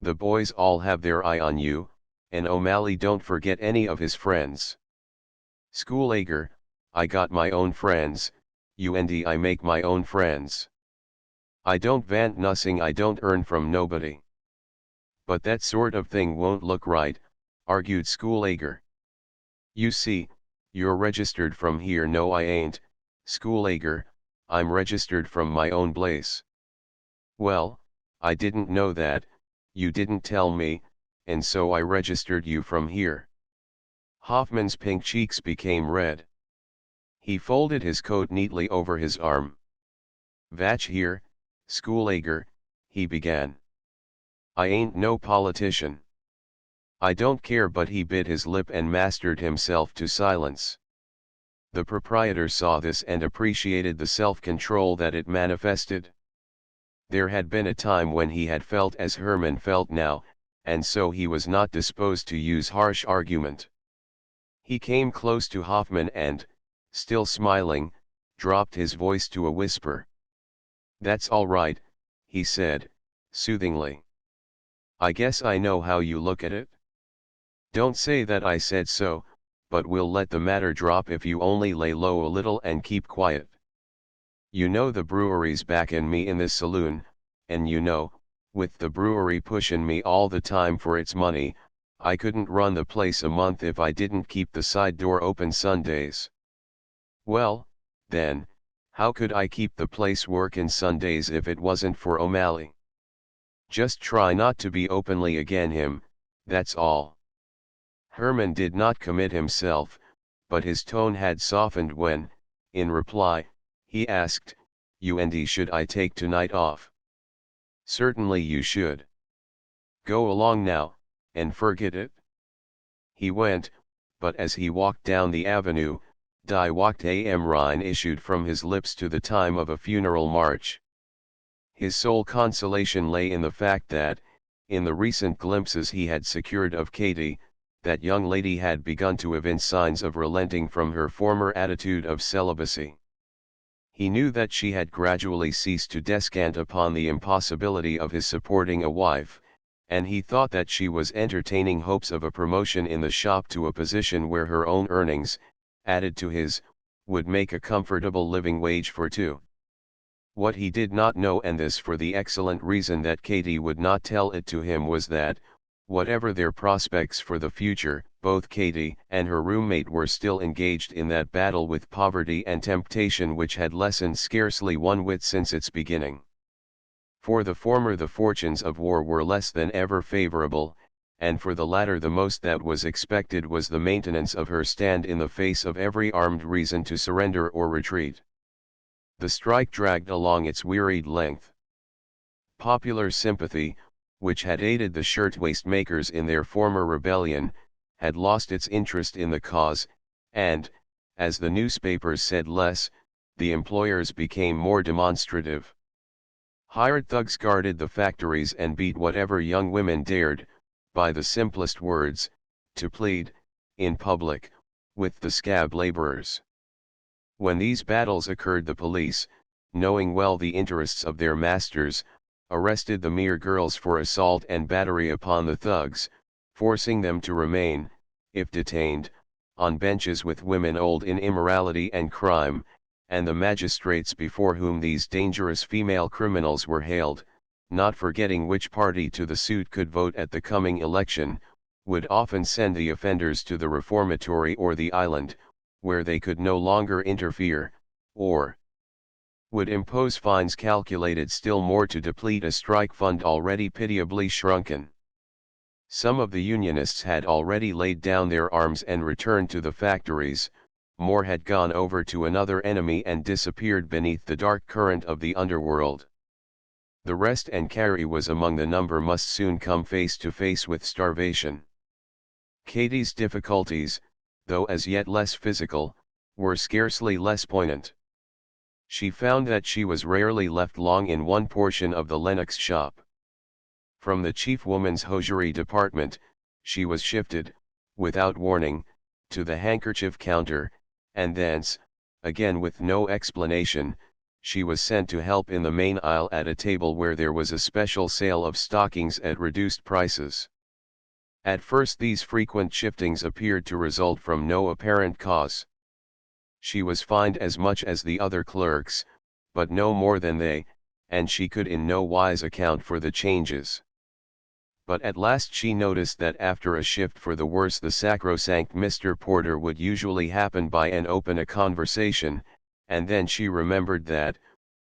The boys all have their eye on you, and O'Malley don't forget any of his friends. Schoolager, I got my own friends, and I make my own friends. I don't vant nussing I don't earn from nobody. But that sort of thing won't look right, argued Schoolager. You see, you're registered from here. No, I ain't, Schoolager, I'm registered from my own place. Well, I didn't know that, you didn't tell me, and so I registered you from here. Hoffman's pink cheeks became red. He folded his coat neatly over his arm. Vatch here, Schoolager, he began. I ain't no politician. I don't care, but he bit his lip and mastered himself to silence. The proprietor saw this and appreciated the self-control that it manifested. There had been a time when he had felt as Herman felt now, and so he was not disposed to use harsh argument. He came close to Hoffman and, still smiling, dropped his voice to a whisper. That's all right, he said, soothingly. I guess I know how you look at it. Don't say that I said so, but we'll let the matter drop if you only lay low a little and keep quiet. You know the brewery's backin' me in this saloon, and you know, with the brewery pushin' me all the time for its money, I couldn't run the place a month if I didn't keep the side door open Sundays. Well, then, how could I keep the place workin' Sundays if it wasn't for O'Malley? Just try not to be openly agin him, that's all. Herman did not commit himself, but his tone had softened when, in reply, he asked, should I take tonight off? Certainly you should. Go along now, and forget it. He went, but as he walked down the avenue, Die Wacht am Rhein issued from his lips to the time of a funeral march. His sole consolation lay in the fact that, in the recent glimpses he had secured of Katie, that young lady had begun to evince signs of relenting from her former attitude of celibacy. He knew that she had gradually ceased to descant upon the impossibility of his supporting a wife, and he thought that she was entertaining hopes of a promotion in the shop to a position where her own earnings, added to his, would make a comfortable living wage for two. What he did not know, and this for the excellent reason that Katie would not tell it to him, was that, whatever their prospects for the future, both Katie and her roommate were still engaged in that battle with poverty and temptation which had lessened scarcely one whit since its beginning. For the former the fortunes of war were less than ever favorable, and for the latter the most that was expected was the maintenance of her stand in the face of every armed reason to surrender or retreat. The strike dragged along its wearied length. Popular sympathy, which had aided the shirtwaist makers in their former rebellion, had lost its interest in the cause, and, as the newspapers said less, the employers became more demonstrative. Hired thugs guarded the factories and beat whatever young women dared, by the simplest words, to plead, in public, with the scab laborers. When these battles occurred, the police, knowing well the interests of their masters, arrested the mere girls for assault and battery upon the thugs, forcing them to remain, if detained, on benches with women old in immorality and crime, and the magistrates before whom these dangerous female criminals were haled, not forgetting which party to the suit could vote at the coming election, would often send the offenders to the reformatory or the island, where they could no longer interfere, or would impose fines calculated still more to deplete a strike fund already pitiably shrunken. Some of the Unionists had already laid down their arms and returned to the factories, more had gone over to another enemy and disappeared beneath the dark current of the underworld. The rest, and Carrie was among the number, must soon come face to face with starvation. Katie's difficulties, though as yet less physical, were scarcely less poignant. She found that she was rarely left long in one portion of the Lenox shop. From the chief woman's hosiery department, she was shifted, without warning, to the handkerchief counter, and thence, again with no explanation, she was sent to help in the main aisle at a table where there was a special sale of stockings at reduced prices. At first these frequent shiftings appeared to result from no apparent cause. She was fined as much as the other clerks, but no more than they, and she could in no wise account for the changes. But at last she noticed that after a shift for the worse the sacrosanct Mr. Porter would usually happen by and open a conversation, and then she remembered that,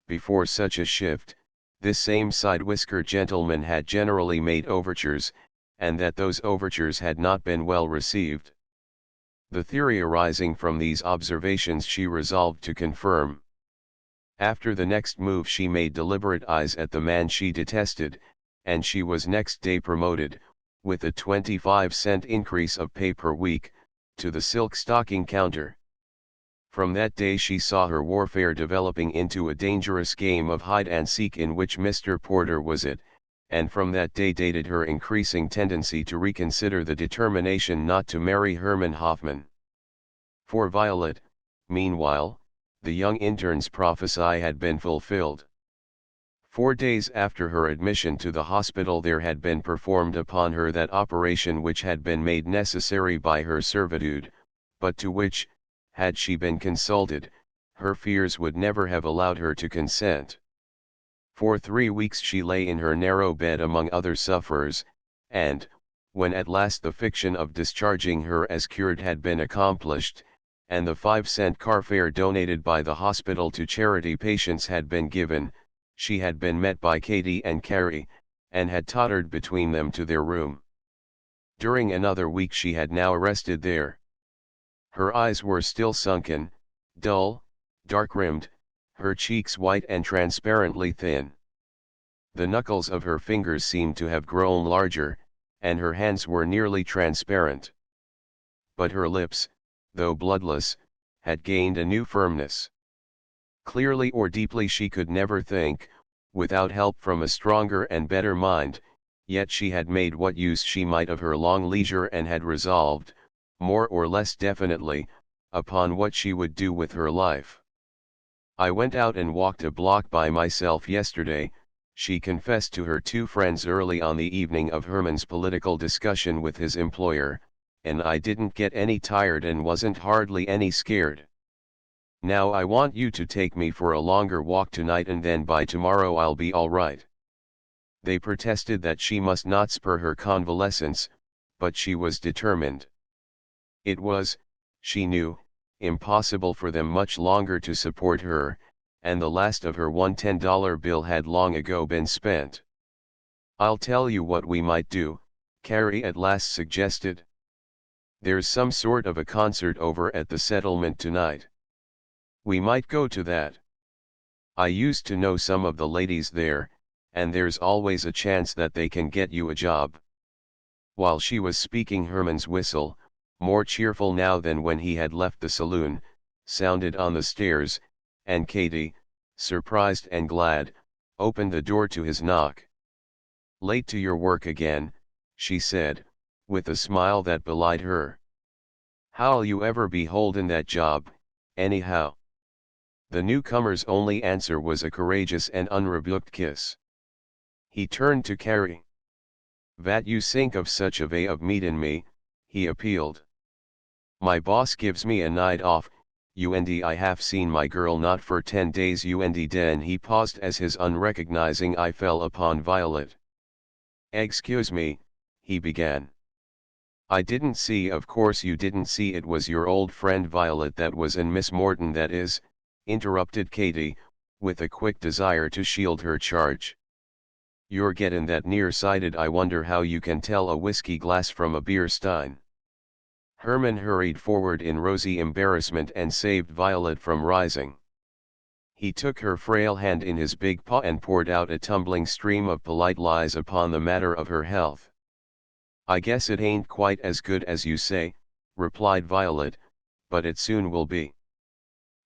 before such a shift, this same side-whiskered gentleman had generally made overtures, and that those overtures had not been well received. The theory arising from these observations she resolved to confirm. After the next move she made deliberate eyes at the man she detested, and she was next day promoted, with a 25-cent increase of pay per week, to the silk stocking counter. From that day she saw her warfare developing into a dangerous game of hide-and-seek in which Mr. Porter was it, and from that day dated her increasing tendency to reconsider the determination not to marry Herman Hoffman. For Violet, meanwhile, the young intern's prophecy had been fulfilled. 4 days after her admission to the hospital there had been performed upon her that operation which had been made necessary by her servitude, but to which, had she been consulted, her fears would never have allowed her to consent. For 3 weeks she lay in her narrow bed among other sufferers, and, when at last the fiction of discharging her as cured had been accomplished, and the 5-cent car fare donated by the hospital to charity patients had been given, she had been met by Katie and Carrie, and had tottered between them to their room. During another week she had now rested there. Her eyes were still sunken, dull, dark-rimmed, her cheeks white and transparently thin. The knuckles of her fingers seemed to have grown larger, and her hands were nearly transparent. But her lips, though bloodless, had gained a new firmness. Clearly or deeply she could never think, without help from a stronger and better mind, yet she had made what use she might of her long leisure and had resolved, more or less definitely, upon what she would do with her life. "I went out and walked a block by myself yesterday," she confessed to her 2 friends early on the evening of Herman's political discussion with his employer, "and I didn't get any tired and wasn't hardly any scared. Now I want you to take me for a longer walk tonight and then by tomorrow I'll be all right." They protested that she must not spur her convalescence, but she was determined. It was, she knew, impossible for them much longer to support her, and the last of her one $10 bill had long ago been spent. "I'll tell you what we might do," Carrie at last suggested. There's some sort of a concert over at the settlement tonight. We might go to that. I used to know some of the ladies there, and there's always a chance that they can get you a job. While she was speaking, Herman's whistle, more cheerful now than when he had left the saloon, sounded on the stairs, and Katie, surprised and glad, opened the door to his knock. "Late to your work again," she said, with a smile that belied her. "How'll you ever be holdin' that job, anyhow?" The newcomer's only answer was a courageous and unrebuked kiss. He turned to Carrie. "Vat you think of such a way of meetin' me?" he appealed. "My boss gives me a night off, and I have seen my girl not for 10 days and then he paused as his unrecognizing eye fell upon Violet. "Excuse me," he began. "I didn't see, of course you didn't see, it was your old friend Violet that was, and Miss Morton that is," interrupted Katie, with a quick desire to shield her charge. "You're gettin' that near-sighted, I wonder how you can tell a whiskey glass from a beer stein." Herman hurried forward in rosy embarrassment and saved Violet from rising. He took her frail hand in his big paw and poured out a tumbling stream of polite lies upon the matter of her health. "I guess it ain't quite as good as you say," replied Violet, "but it soon will be.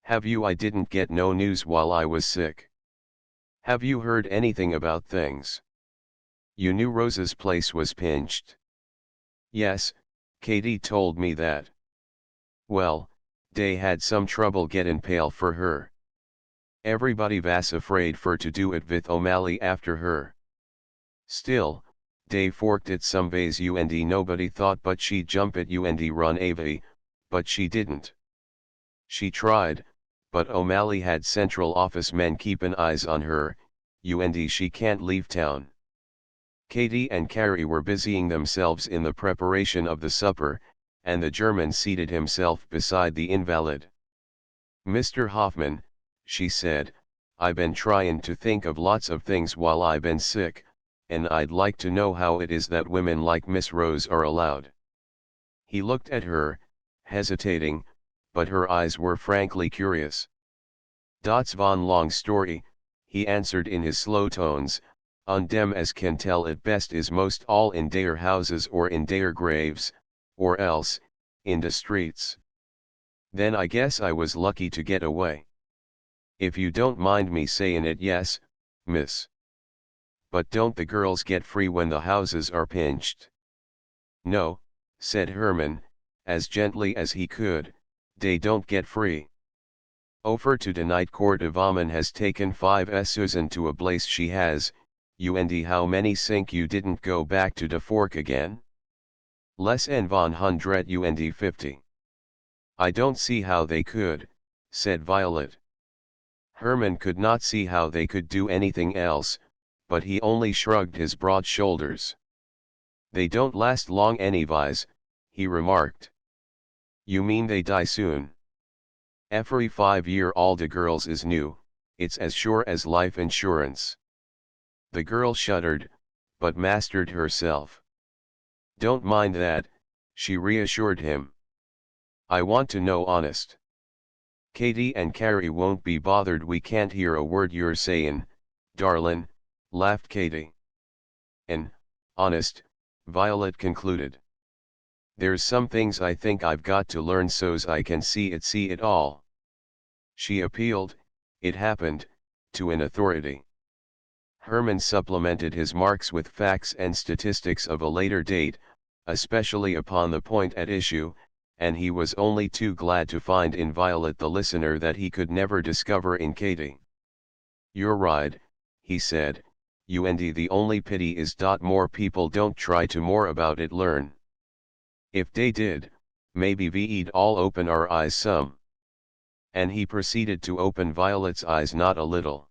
Have you? I didn't get no news while I was sick. Have you heard anything about things? You knew Rose's place was pinched?" "Yes, Katie told me that." "Well, dey had some trouble gettin' pale for her. Everybody vas afraid for to do it with O'Malley after her. Still, dey forked it some ways and nobody thought but she'd jump at and run away, but she didn't. She tried, but O'Malley had central office men keepin' eyes on her, and she can't leave town." Katie and Carrie were busying themselves in the preparation of the supper, and the German seated himself beside the invalid. "Mr. Hoffman," she said, "I been tryin' to think of lots of things while I been sick, and I'd like to know how it is that women like Miss Rose are allowed." He looked at her, hesitating, but her eyes were frankly curious. "Dot's von long story," he answered in his slow tones, "und dem as can tell it best is most all in deir houses or in deir graves, or else, in de streets. Then I guess I was lucky to get away. If you don't mind me sayin' it, yes, miss." "But don't the girls get free when the houses are pinched?" "No," said Herman, as gently as he could, "dey don't get free. Over to de night court of Amen has taken 5 Susan to a place she has, and how many sink you didn't go back to de fork again? Less en 150. "I don't see how they could," said Violet. Herman could not see how they could do anything else, but he only shrugged his broad shoulders. "They don't last long anyways," he remarked. "You mean they die soon? Every 5 year all de girls is new, it's as sure as life insurance." The girl shuddered, but mastered herself. "Don't mind that," she reassured him. "I want to know honest." "Katie and Carrie won't be bothered, we can't hear a word you're sayin', darlin'," laughed Katie. "And, honest," Violet concluded. "There's some things I think I've got to learn so's I can see it all." She appealed, it happened, to an authority. Herman supplemented his marks with facts and statistics of a later date, especially upon the point at issue, and he was only too glad to find in Violet the listener that he could never discover in Katie. "You're right," he said, and the only pity is more people don't try to more about it learn. If they did, maybe we'd all open our eyes some." And he proceeded to open Violet's eyes not a little.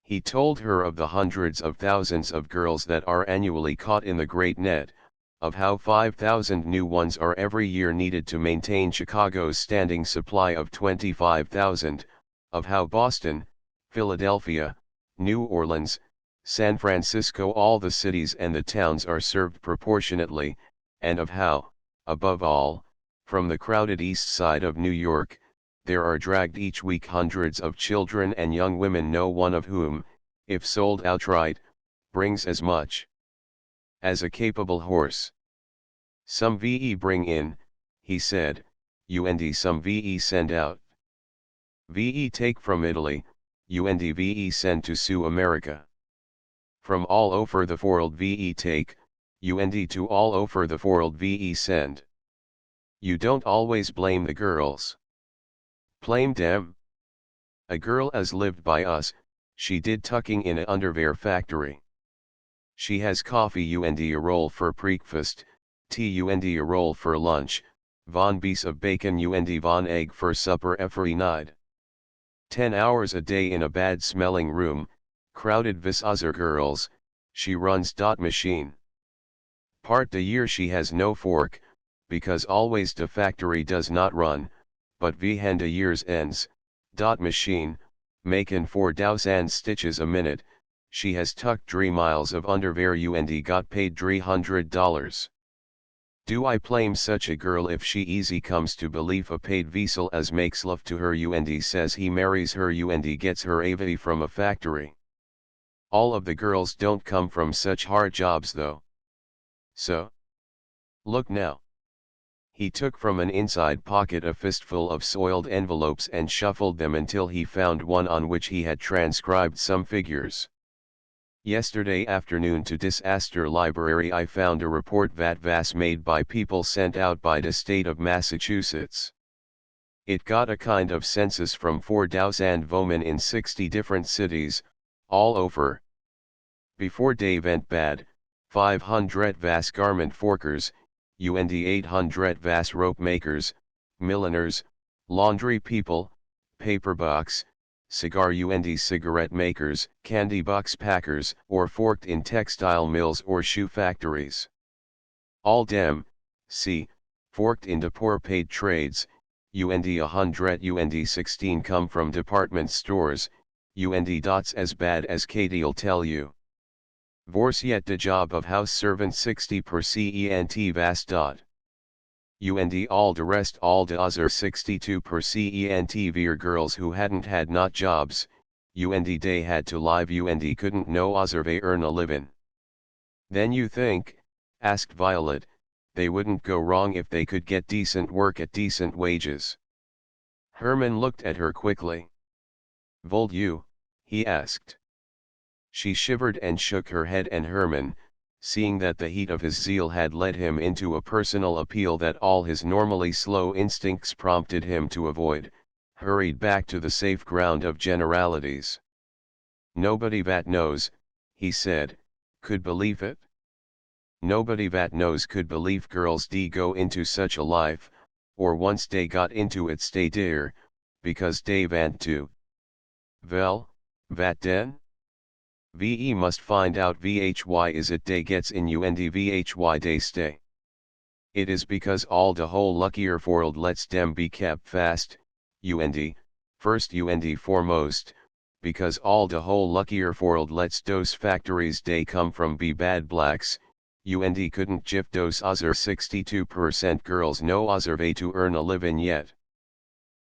He told her of the hundreds of thousands of girls that are annually caught in the great net, of how 5,000 new ones are every year needed to maintain Chicago's standing supply of 25,000, of how Boston, Philadelphia, New Orleans, San Francisco, all the cities and the towns are served proportionately, and of how, above all, from the crowded east side of New York, there are dragged each week hundreds of children and young women, no one of whom, if sold outright, brings as much as a capable horse. Some VE bring in, he said, and some VE send out. VE take from Italy, and VE send to Sue America. From all over the world VE take, and to all over the world VE send. You don't always blame the girls. Blame them. A girl as lived by us, she did tucking in a underwear factory. She has coffee and a roll for breakfast, tea and a roll for lunch, von piece of bacon and von egg for supper every night. 10 hours a day in a bad smelling room, crowded with other girls, she runs dot machine. Part the year she has no fork, because always the factory does not run, but vhend a year's ends, dot machine, makin' 4,000 stitches a minute, she has tucked 3 miles of underwear and got paid $300. Do I blame such a girl if she easy comes to believe a paid vessel as makes love to her and says he marries her and gets her avy from a factory? All of the girls don't come from such hard jobs though. So? Look now. He took from an inside pocket a fistful of soiled envelopes and shuffled them until he found one on which he had transcribed some figures. Yesterday afternoon to Disaster Library I found a report that was made by people sent out by the state of Massachusetts. It got a kind of census from 4,000 women in 60 different cities, all over. Before day went bad, 500 was garment forkers, and 800 was rope makers, milliners, laundry people, paper box, cigar and cigarette makers, candy box packers, or forked in textile mills or shoe factories. All dem, see, forked in the poor paid trades, and 100 and 16 come from department stores, and dots as bad as Katie'll tell you. Vorse yet the job of house servant 60 per cent vas dot. And all the rest all the other 62 per cent veer girls who hadn't had not jobs, and they had to live and couldn't no other way earn a living. Then you think, asked Violet, they wouldn't go wrong if they could get decent work at decent wages. Herman looked at her quickly. Vold you? He asked. She shivered and shook her head, and Herman, seeing that the heat of his zeal had led him into a personal appeal that all his normally slow instincts prompted him to avoid, hurried back to the safe ground of generalities. Nobody that knows, he said, could believe it. Nobody that knows could believe girls go into such a life, or once they got into it stay there, because they want to. Well, that den? VE must find out why is it they gets in and why they stay. It is because all the whole luckier world lets them be kept fast, and, first and foremost, because all the whole luckier world lets those factories they come from be bad blacks, and couldn't give those other 62% girls no other way to earn a living yet.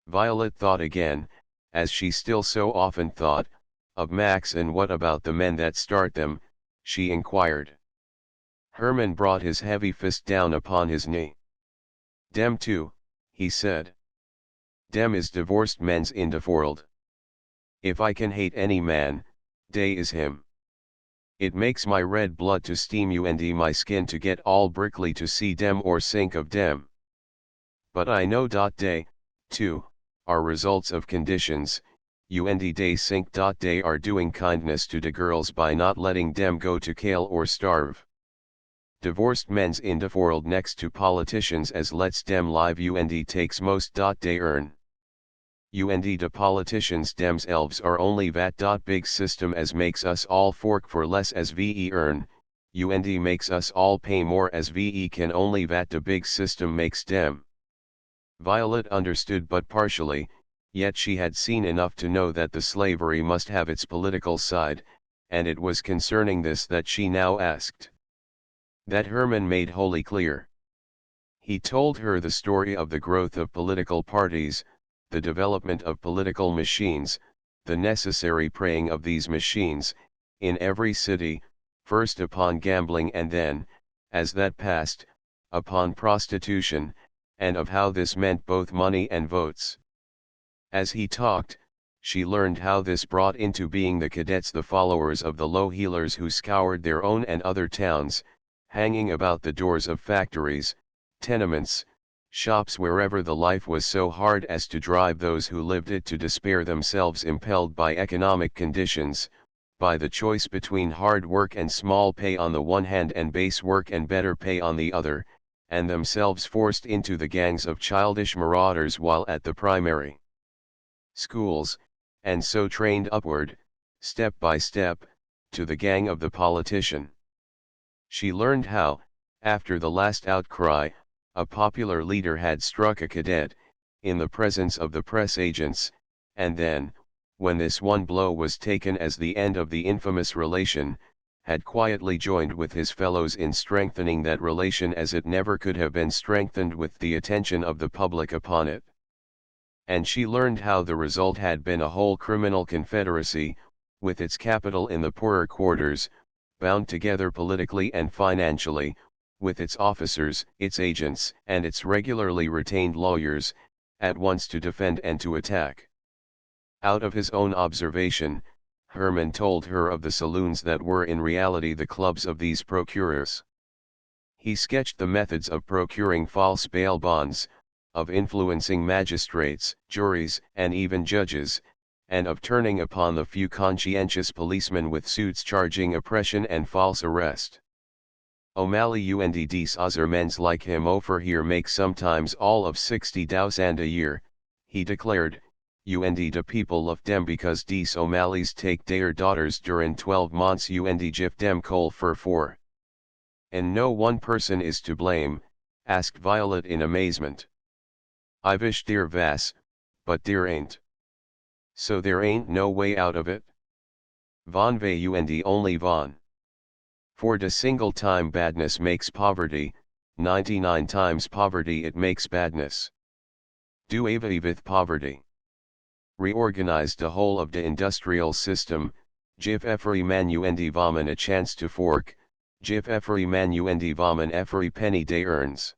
Violet thought again, as she still so often thought, of Max. And what about the men that start them, she inquired. Herman brought his heavy fist down upon his knee. Dem too, he said. Dem is divorced men's in the world. If I can hate any man, day is him. It makes my red blood to steam and my skin to get all brickly to see dem or sink of dem. But I know day, too, are results of conditions, and they sink. They are doing kindness to the girls by not letting dem go to kale or starve. Divorced men's in the world next to politicians as lets dem live and takes most. They earn. And the politicians themselves are only that big system as makes us all fork for less as VE earn, and makes us all pay more as VE can only that the big system makes dem. Violet understood but partially, yet she had seen enough to know that the slavery must have its political side, and it was concerning this that she now asked. That Hermann made wholly clear. He told her the story of the growth of political parties, the development of political machines, the necessary preying of these machines, in every city, first upon gambling and then, as that passed, upon prostitution, and of how this meant both money and votes. As he talked, she learned how this brought into being the cadets, the followers of the low heelers who scoured their own and other towns, hanging about the doors of factories, tenements, shops, wherever the life was so hard as to drive those who lived it to despair, themselves impelled by economic conditions, by the choice between hard work and small pay on the one hand and base work and better pay on the other, and themselves forced into the gangs of childish marauders while at the primary schools, and so trained upward, step by step, to the gang of the politician. She learned how, after the last outcry, a popular leader had struck a cadet, in the presence of the press agents, and then, when this one blow was taken as the end of the infamous relation, had quietly joined with his fellows in strengthening that relation as it never could have been strengthened with the attention of the public upon it. And she learned how the result had been a whole criminal confederacy, with its capital in the poorer quarters, bound together politically and financially, with its officers, its agents, and its regularly retained lawyers, at once to defend and to attack. Out of his own observation, Hermann told her of the saloons that were in reality the clubs of these procurers. He sketched the methods of procuring false bail bonds, of influencing magistrates, juries, and even judges, and of turning upon the few conscientious policemen with suits charging oppression and false arrest. O'Malley und dies other mens like him over here make sometimes all of 60,000 a year, he declared, und de people love dem because dies O'Malleys take their daughters during 12 months und give dem coal for. And no one person is to blame, asked Violet in amazement. I wish there was, but there ain't. So there ain't no way out of it? Von way und only von. For de single time badness makes poverty, 99 times poverty it makes badness. Do away with poverty. Reorganize the whole of the industrial system, give every man und woman a chance to fork, give every man und woman every penny they earns.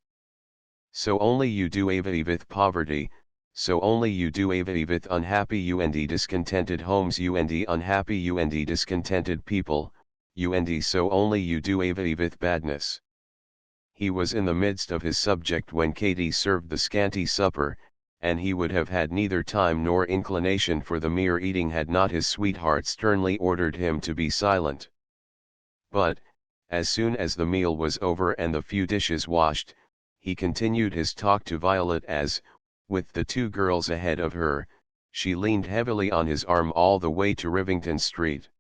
So only you do away with poverty, so only you do away with unhappy und discontented homes und unhappy und discontented people, und so only you do away with badness. He was in the midst of his subject when Katie served the scanty supper, and he would have had neither time nor inclination for the mere eating had not his sweetheart sternly ordered him to be silent. But, as soon as the meal was over and the few dishes washed, he continued his talk to Violet as, with the two girls ahead of her, she leaned heavily on his arm all the way to Rivington Street.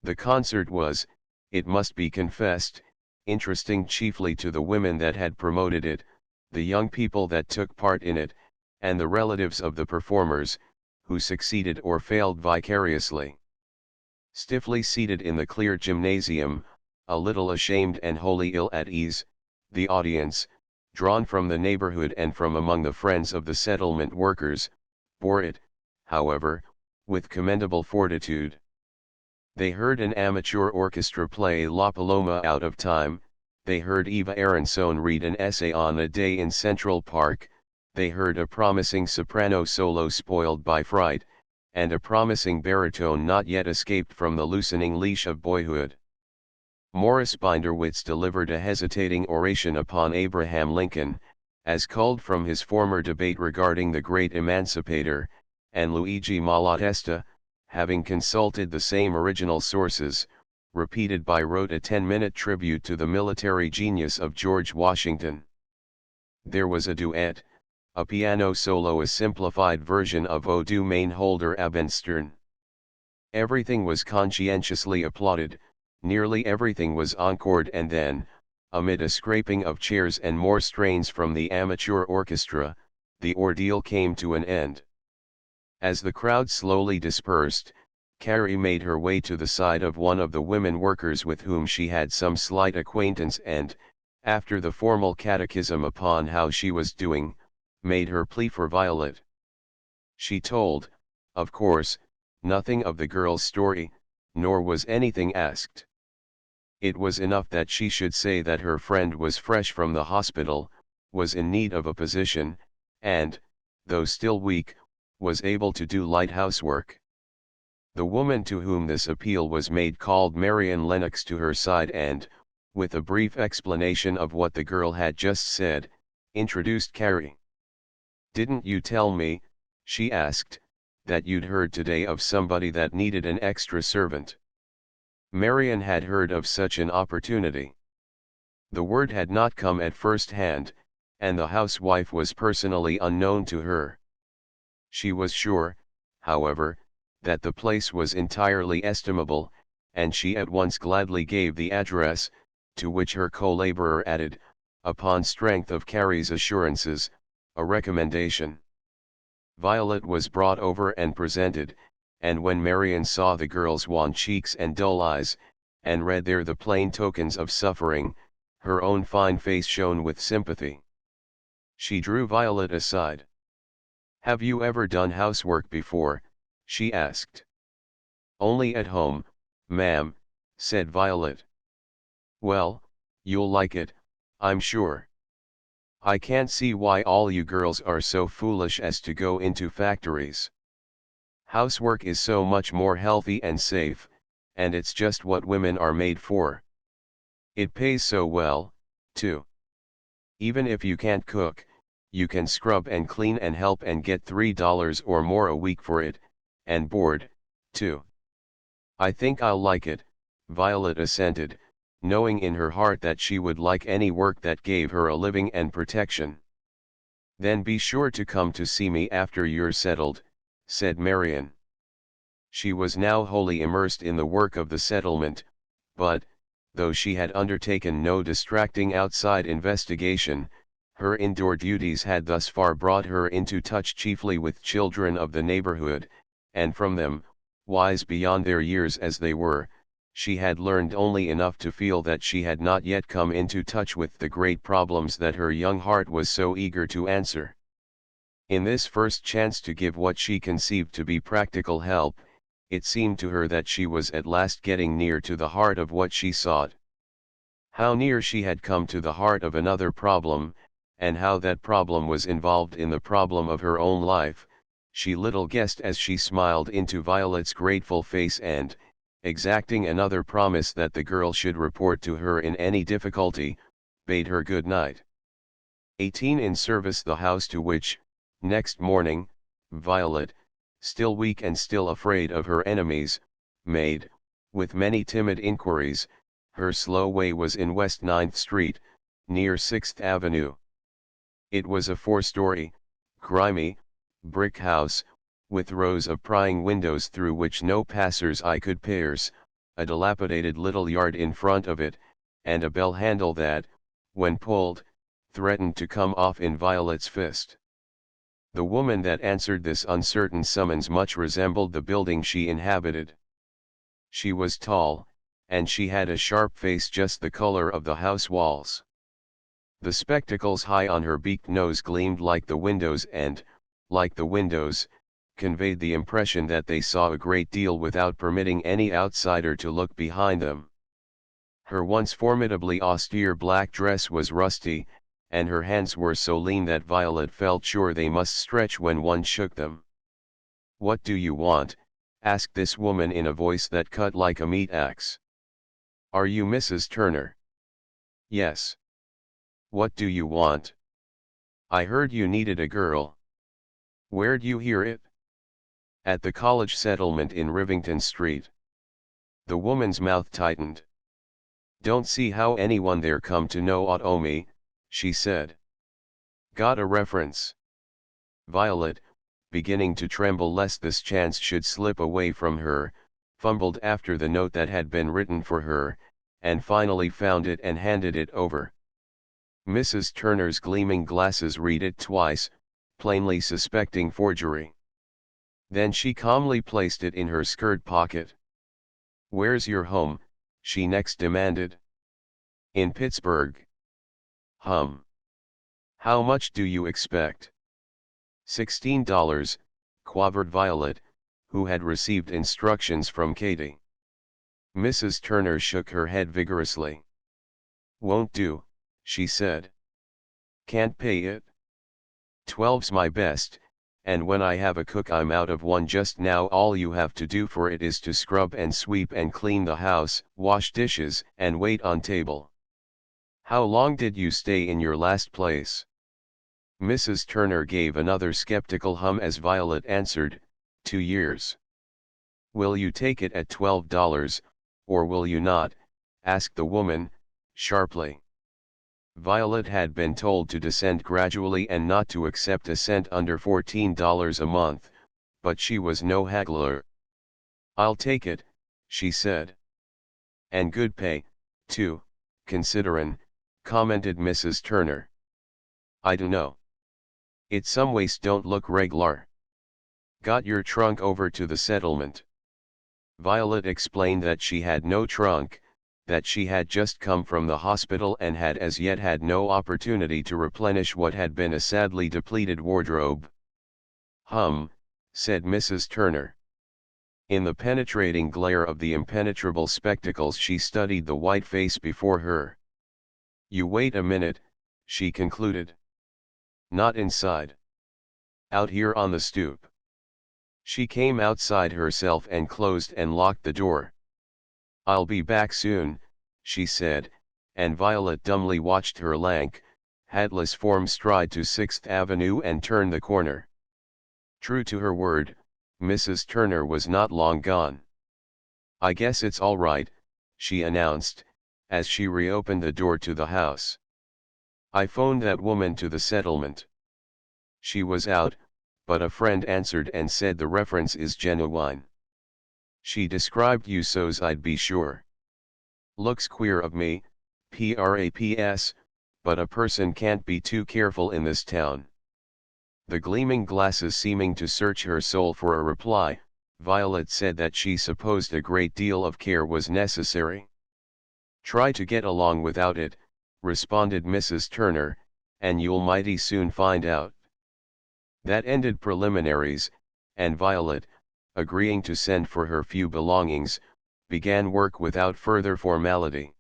The concert was, it must be confessed, interesting chiefly to the women that had promoted it, the young people that took part in it, and the relatives of the performers, who succeeded or failed vicariously. Stiffly seated in the clear gymnasium, a little ashamed and wholly ill at ease, the audience, drawn from the neighborhood and from among the friends of the settlement workers, bore it, however, with commendable fortitude. They heard an amateur orchestra play La Paloma out of time, they heard Eva Aronson read an essay on a day in Central Park, they heard a promising soprano solo spoiled by fright, and a promising baritone not yet escaped from the loosening leash of boyhood. Morris Binderwitz delivered a hesitating oration upon Abraham Lincoln, as culled from his former debate regarding the great emancipator, and Luigi Malatesta, having consulted the same original sources, repeated by rote a 10-minute tribute to the military genius of George Washington. There was a duet, a piano solo, a simplified version of O du mein Holder Abendstern. Everything was conscientiously applauded, nearly everything was encored, and then, amid a scraping of chairs and more strains from the amateur orchestra, the ordeal came to an end. As the crowd slowly dispersed, Carrie made her way to the side of one of the women workers with whom she had some slight acquaintance and, after the formal catechism upon how she was doing, made her plea for Violet. She told, of course, nothing of the girl's story, nor was anything asked. It was enough that she should say that her friend was fresh from the hospital, was in need of a position, and, though still weak, was able to do light housework. The woman to whom this appeal was made called Marian Lennox to her side and, with a brief explanation of what the girl had just said, introduced Carrie. "Didn't you tell me," she asked, "that you'd heard today of somebody that needed an extra servant?" Marian had heard of such an opportunity. The word had not come at first hand, and the housewife was personally unknown to her. She was sure, however, that the place was entirely estimable, and she at once gladly gave the address, to which her co-laborer added, upon strength of Carrie's assurances, a recommendation. Violet was brought over and presented, and when Marian saw the girl's wan cheeks and dull eyes, and read there the plain tokens of suffering, her own fine face shone with sympathy. She drew Violet aside. "Have you ever done housework before?" she asked. "Only at home, ma'am," said Violet. "Well, you'll like it, I'm sure. I can't see why all you girls are so foolish as to go into factories. Housework is so much more healthy and safe, and it's just what women are made for. It pays so well, too. Even if you can't cook, you can scrub and clean and help and get $3 or more a week for it, and board, too." "I think I'll like it," Violet assented, knowing in her heart that she would like any work that gave her a living and protection. "Then be sure to come to see me after you're settled," said Marian. She was now wholly immersed in the work of the settlement, but, though she had undertaken no distracting outside investigation, her indoor duties had thus far brought her into touch chiefly with children of the neighborhood, and from them, wise beyond their years as they were, she had learned only enough to feel that she had not yet come into touch with the great problems that her young heart was so eager to answer. In this first chance to give what she conceived to be practical help, it seemed to her that she was at last getting near to the heart of what she sought. How near she had come to the heart of another problem, and how that problem was involved in the problem of her own life, she little guessed as she smiled into Violet's grateful face and, exacting another promise that the girl should report to her in any difficulty, bade her good night. 18 In service the house to which, next morning, Violet, still weak and still afraid of her enemies, made, with many timid inquiries, her slow way was in West 9th Street, near 6th Avenue. It was a 4-story, grimy, brick house, with rows of prying windows through which no passers-by could pierce, a dilapidated little yard in front of it, and a bell handle that, when pulled, threatened to come off in Violet's fist. The woman that answered this uncertain summons much resembled the building she inhabited. She was tall, and she had a sharp face just the color of the house walls. The spectacles high on her beaked nose gleamed like the windows and, like the windows, conveyed the impression that they saw a great deal without permitting any outsider to look behind them. Her once formidably austere black dress was rusty, and her hands were so lean that Violet felt sure they must stretch when one shook them. "What do you want?" asked this woman in a voice that cut like a meat axe. "Are you Mrs. Turner?" "Yes." "What do you want?" "I heard you needed a girl." "Where'd you hear it?" "At the college settlement in Rivington Street." The woman's mouth tightened. "Don't see how anyone there come to know aught o' me," she said. "Got a reference?" Violet, beginning to tremble lest this chance should slip away from her, fumbled after the note that had been written for her, and finally found it and handed it over. Mrs. Turner's gleaming glasses read it twice, plainly suspecting forgery. Then she calmly placed it in her skirt pocket. "Where's your home?" she next demanded. "In Pittsburgh." "Hum. How much do you expect?" $16, quavered Violet, who had received instructions from Katie. Mrs. Turner shook her head vigorously. "Won't do," she said. "Can't pay it. 12's my best, and when I have a cook I'm out of one just now. All you have to do for it is to scrub and sweep and clean the house, wash dishes, and wait on table." "How long did you stay in your last place?" Mrs. Turner gave another skeptical hum as Violet answered, 2 years. "Will you take it at $12, or will you not?" asked the woman, sharply. Violet had been told to descend gradually and not to accept a cent under $14 a month, but she was no haggler. "I'll take it," she said. "And good pay, too, considerin'," commented Mrs. Turner. "I dunno. It some ways don't look reg'lar." "Got your trunk over to the settlement?" Violet explained that she had no trunk, that she had just come from the hospital and had as yet had no opportunity to replenish what had been a sadly depleted wardrobe. "Hum," said Mrs. Turner. In the penetrating glare of the impenetrable spectacles she studied the white face before her. "You wait a minute," she concluded. "Not inside. Out here on the stoop." She came outside herself and closed and locked the door. "I'll be back soon," she said, and Violet dumbly watched her lank, hatless form stride to 6th Avenue and turn the corner. True to her word, Mrs. Turner was not long gone. "I guess it's all right," she announced, as she reopened the door to the house. "I phoned that woman to the settlement. She was out, but a friend answered and said the reference is genuine. She described you so's I'd be sure. Looks queer of me, praps, but a person can't be too careful in this town." The gleaming glasses seeming to search her soul for a reply, Violet said that she supposed a great deal of care was necessary. "Try to get along without it," responded Mrs. Turner, "and you'll mighty soon find out." That ended preliminaries, and Violet, agreeing to send for her few belongings, began work without further formality.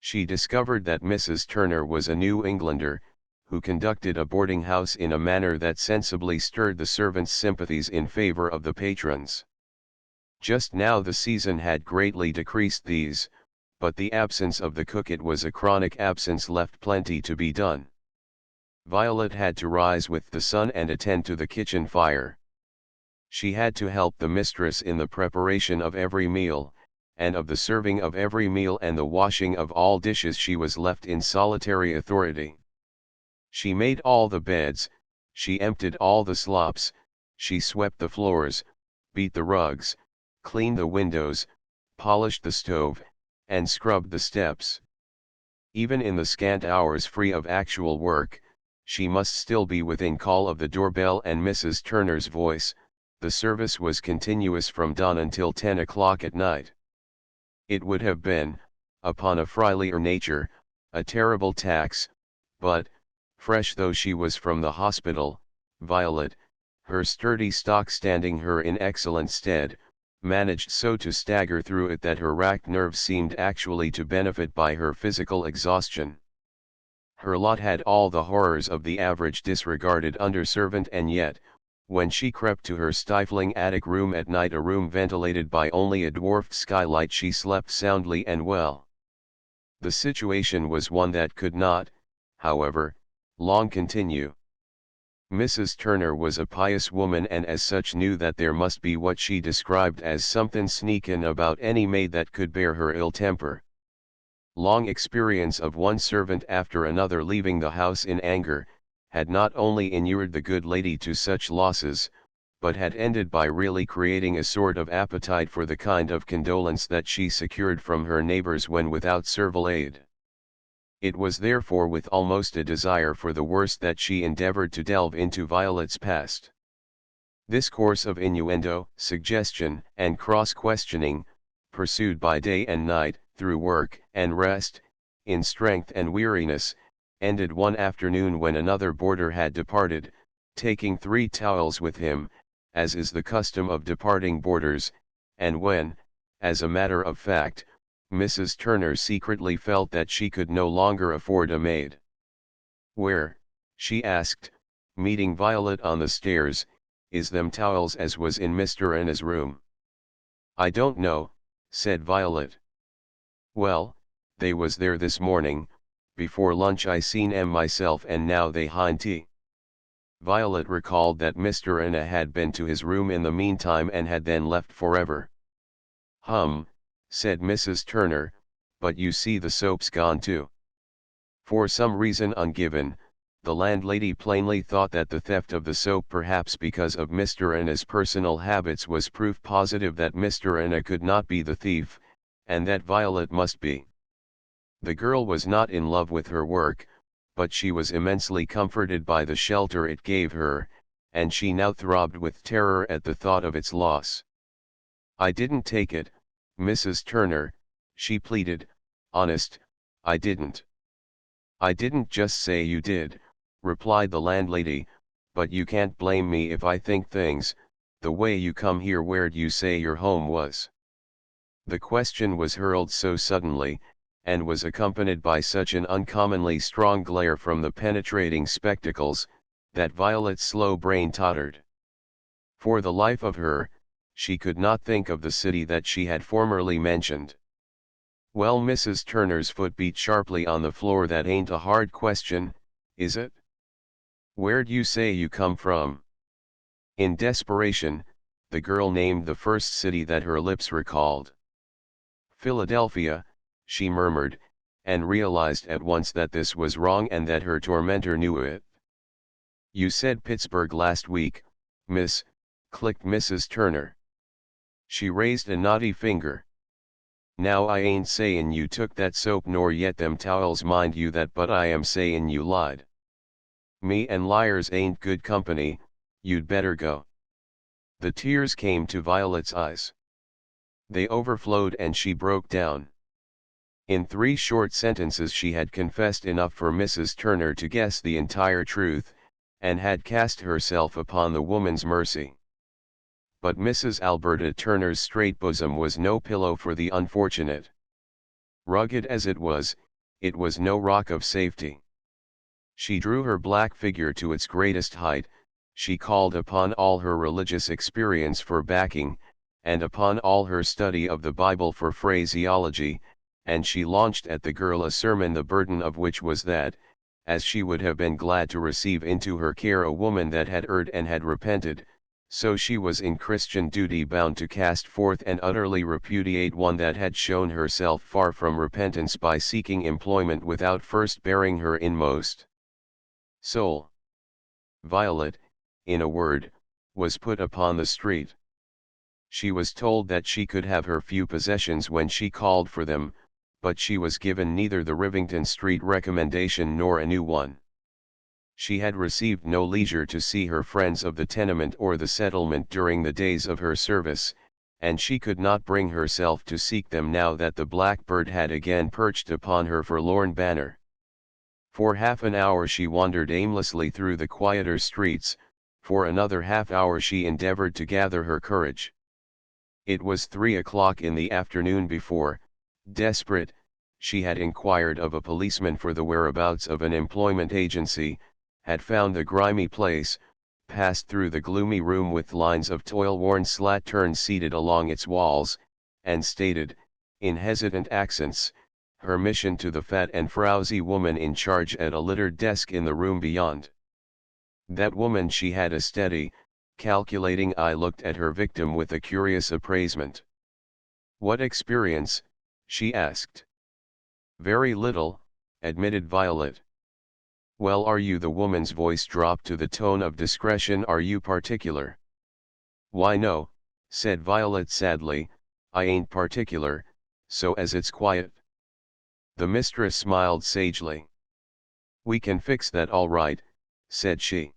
She discovered that Mrs. Turner was a New Englander, who conducted a boarding house in a manner that sensibly stirred the servants' sympathies in favor of the patrons. Just now the season had greatly decreased these, but the absence of the cook, it was a chronic absence, left plenty to be done. Violet had to rise with the sun and attend to the kitchen fire. She had to help the mistress in the preparation of every meal, and of the serving of every meal and the washing of all dishes she was left in solitary authority. She made all the beds, she emptied all the slops, she swept the floors, beat the rugs, cleaned the windows, polished the stove, and scrubbed the steps. Even in the scant hours free of actual work, she must still be within call of the doorbell and Mrs. Turner's voice. The service was continuous from dawn until 10 o'clock at night. It would have been, upon a friendlier nature, a terrible tax, but, fresh though she was from the hospital, Violet, her sturdy stock standing her in excellent stead, managed so to stagger through it that her racked nerves seemed actually to benefit by her physical exhaustion. Her lot had all the horrors of the average disregarded underservant, and yet, when she crept to her stifling attic room at night, a room ventilated by only a dwarfed skylight, she slept soundly and well. The situation was one that could not, however, long continue. Mrs. Turner was a pious woman, and as such knew that there must be what she described as something sneakin' about any maid that could bear her ill temper. Long experience of one servant after another leaving the house in anger, had not only inured the good lady to such losses, but had ended by really creating a sort of appetite for the kind of condolence that she secured from her neighbors when without servile aid. It was therefore with almost a desire for the worst that she endeavored to delve into Violet's past. This course of innuendo, suggestion, and cross-questioning, pursued by day and night, through work and rest, in strength and weariness, ended one afternoon when another boarder had departed, taking 3 towels with him, as is the custom of departing boarders, and when, as a matter of fact, Mrs. Turner secretly felt that she could no longer afford a maid. "Where," she asked, meeting Violet on the stairs, "is them towels as was in Mr. Anna's room?" "I don't know," said Violet. "Well, they was there this morning, before lunch I seen 'em myself, and now they hind tea." Violet recalled that Mr. Anna had been to his room in the meantime and had then left forever. Said Mrs. Turner, "but you see the soap's gone too." For some reason ungiven, the landlady plainly thought that the theft of the soap, perhaps because of Mr. Anna's personal habits, was proof positive that Mr. Anna could not be the thief, and that Violet must be. The girl was not in love with her work, but she was immensely comforted by the shelter it gave her, and she now throbbed with terror at the thought of its loss. "I didn't take it, Mrs. Turner," she pleaded, "honest, I didn't." "I didn't just say you did," replied the landlady, "but you can't blame me if I think things, the way you come here. Where'd you say your home was?" The question was hurled so suddenly, and was accompanied by such an uncommonly strong glare from the penetrating spectacles, that Violet's slow brain tottered. For the life of her, she could not think of the city that she had formerly mentioned. "Well," Mrs. Turner's foot beat sharply on the floor, "that ain't a hard question, is it? Where'd you say you come from?" In desperation, the girl named the first city that her lips recalled. "Philadelphia," she murmured, and realized at once that this was wrong and that her tormentor knew it. "You said Pittsburgh last week, miss," clicked Mrs. Turner. She raised a naughty finger. "Now I ain't sayin' you took that soap nor yet them towels, mind you that, but I am sayin' you lied. Me and liars ain't good company, you'd better go." The tears came to Violet's eyes. They overflowed and she broke down. In 3 short sentences she had confessed enough for Mrs. Turner to guess the entire truth, and had cast herself upon the woman's mercy. But Mrs. Alberta Turner's straight bosom was no pillow for the unfortunate. Rugged as it was no rock of safety. She drew her black figure to its greatest height, she called upon all her religious experience for backing, and upon all her study of the Bible for phraseology, and she launched at the girl a sermon the burden of which was that, as she would have been glad to receive into her care a woman that had erred and had repented, so she was in Christian duty bound to cast forth and utterly repudiate one that had shown herself far from repentance by seeking employment without first bearing her inmost soul. Violet, in a word, was put upon the street. She was told that she could have her few possessions when she called for them, but she was given neither the Rivington Street recommendation nor a new one. She had received no leisure to see her friends of the tenement or the settlement during the days of her service, and she could not bring herself to seek them now that the blackbird had again perched upon her forlorn banner. For half an hour she wandered aimlessly through the quieter streets, for another half hour she endeavored to gather her courage. It was 3 o'clock in the afternoon before, desperate, she had inquired of a policeman for the whereabouts of an employment agency, had found the grimy place, passed through the gloomy room with lines of toil-worn slatterns seated along its walls, and stated, in hesitant accents, her mission to the fat and frowsy woman in charge at a littered desk in the room beyond. That woman, she had a steady, calculating eye, looked at her victim with a curious appraisement. "What experience?" she asked. "Very little," admitted Violet. "Well, are you?" The woman's voice dropped to the tone of discretion. "Are you particular?" "Why, no," said Violet sadly, "I ain't particular, so as it's quiet." The mistress smiled sagely. "We can fix that all right," said she.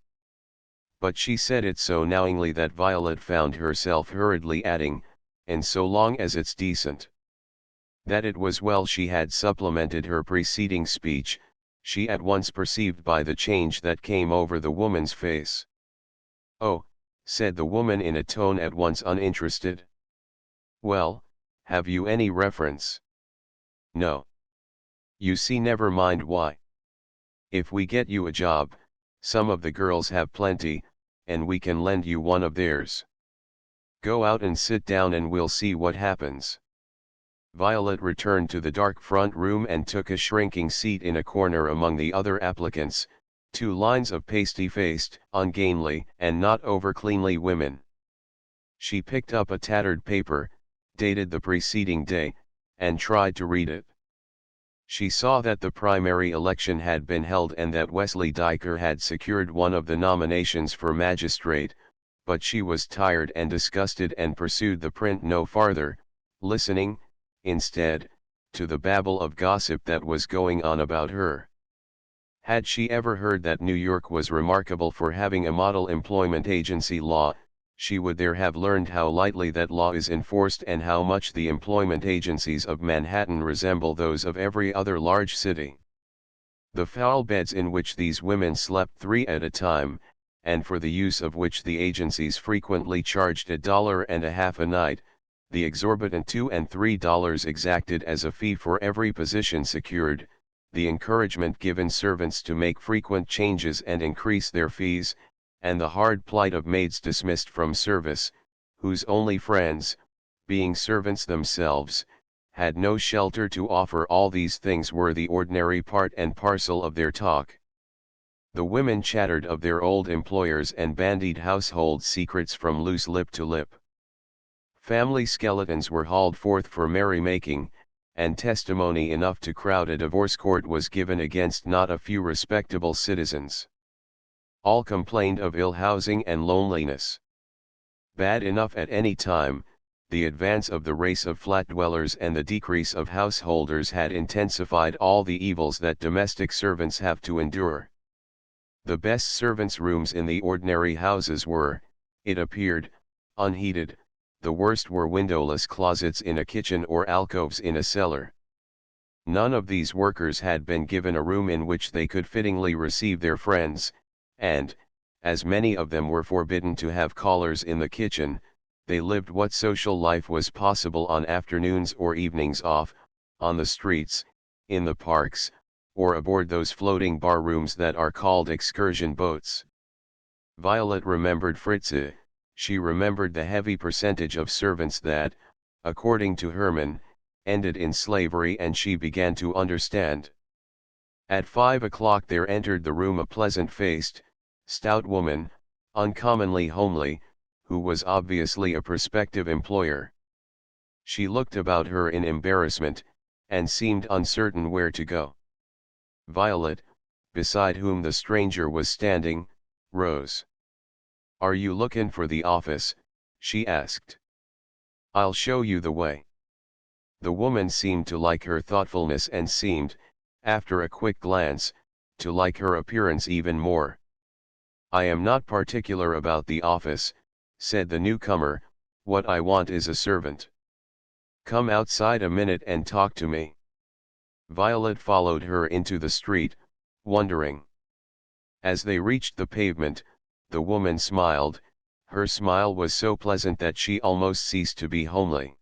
But she said it so knowingly that Violet found herself hurriedly adding, "and so long as it's decent." That it was well she had supplemented her preceding speech, she at once perceived by the change that came over the woman's face. "Oh," said the woman in a tone at once uninterested. "Well, have you any reference?" "No." "You see, never mind why. If we get you a job, some of the girls have plenty, and we can lend you one of theirs. Go out and sit down and we'll see what happens." Violet returned to the dark front room and took a shrinking seat in a corner among the other applicants, 2 lines of pasty-faced, ungainly, and not over-cleanly women. She picked up a tattered paper, dated the preceding day, and tried to read it. She saw that the primary election had been held and that Wesley Diker had secured one of the nominations for magistrate, but she was tired and disgusted and pursued the print no farther, listening, instead, to the babble of gossip that was going on about her. Had she ever heard that New York was remarkable for having a model employment agency law, she would there have learned how lightly that law is enforced and how much the employment agencies of Manhattan resemble those of every other large city. The foul beds in which these women slept 3 at a time, and for the use of which the agencies frequently charged $1.50 a night, the exorbitant $2 and $3 exacted as a fee for every position secured, the encouragement given servants to make frequent changes and increase their fees, and the hard plight of maids dismissed from service, whose only friends, being servants themselves, had no shelter to offer. All these things were the ordinary part and parcel of their talk. The women chattered of their old employers and bandied household secrets from loose lip to lip. Family skeletons were hauled forth for merrymaking, and testimony enough to crowd a divorce court was given against not a few respectable citizens. All complained of ill housing and loneliness. Bad enough at any time, the advance of the race of flat dwellers and the decrease of householders had intensified all the evils that domestic servants have to endure. The best servants' rooms in the ordinary houses were, it appeared, unheated. The worst were windowless closets in a kitchen or alcoves in a cellar. None of these workers had been given a room in which they could fittingly receive their friends, and, as many of them were forbidden to have callers in the kitchen, they lived what social life was possible on afternoons or evenings off, on the streets, in the parks, or aboard those floating bar rooms that are called excursion boats. Violet remembered Fritze. She remembered the heavy percentage of servants that, according to Herman, ended in slavery, and she began to understand. At 5 o'clock there entered the room a pleasant-faced, stout woman, uncommonly homely, who was obviously a prospective employer. She looked about her in embarrassment, and seemed uncertain where to go. Violet, beside whom the stranger was standing, rose. "Are you lookin' for the office?" she asked. "I'll show you the way." The woman seemed to like her thoughtfulness and seemed, after a quick glance, to like her appearance even more. "I am not particular about the office," said the newcomer, "what I want is a servant. Come outside a minute and talk to me." Violet followed her into the street, wondering. As they reached the pavement, the woman smiled. Her smile was so pleasant that she almost ceased to be homely.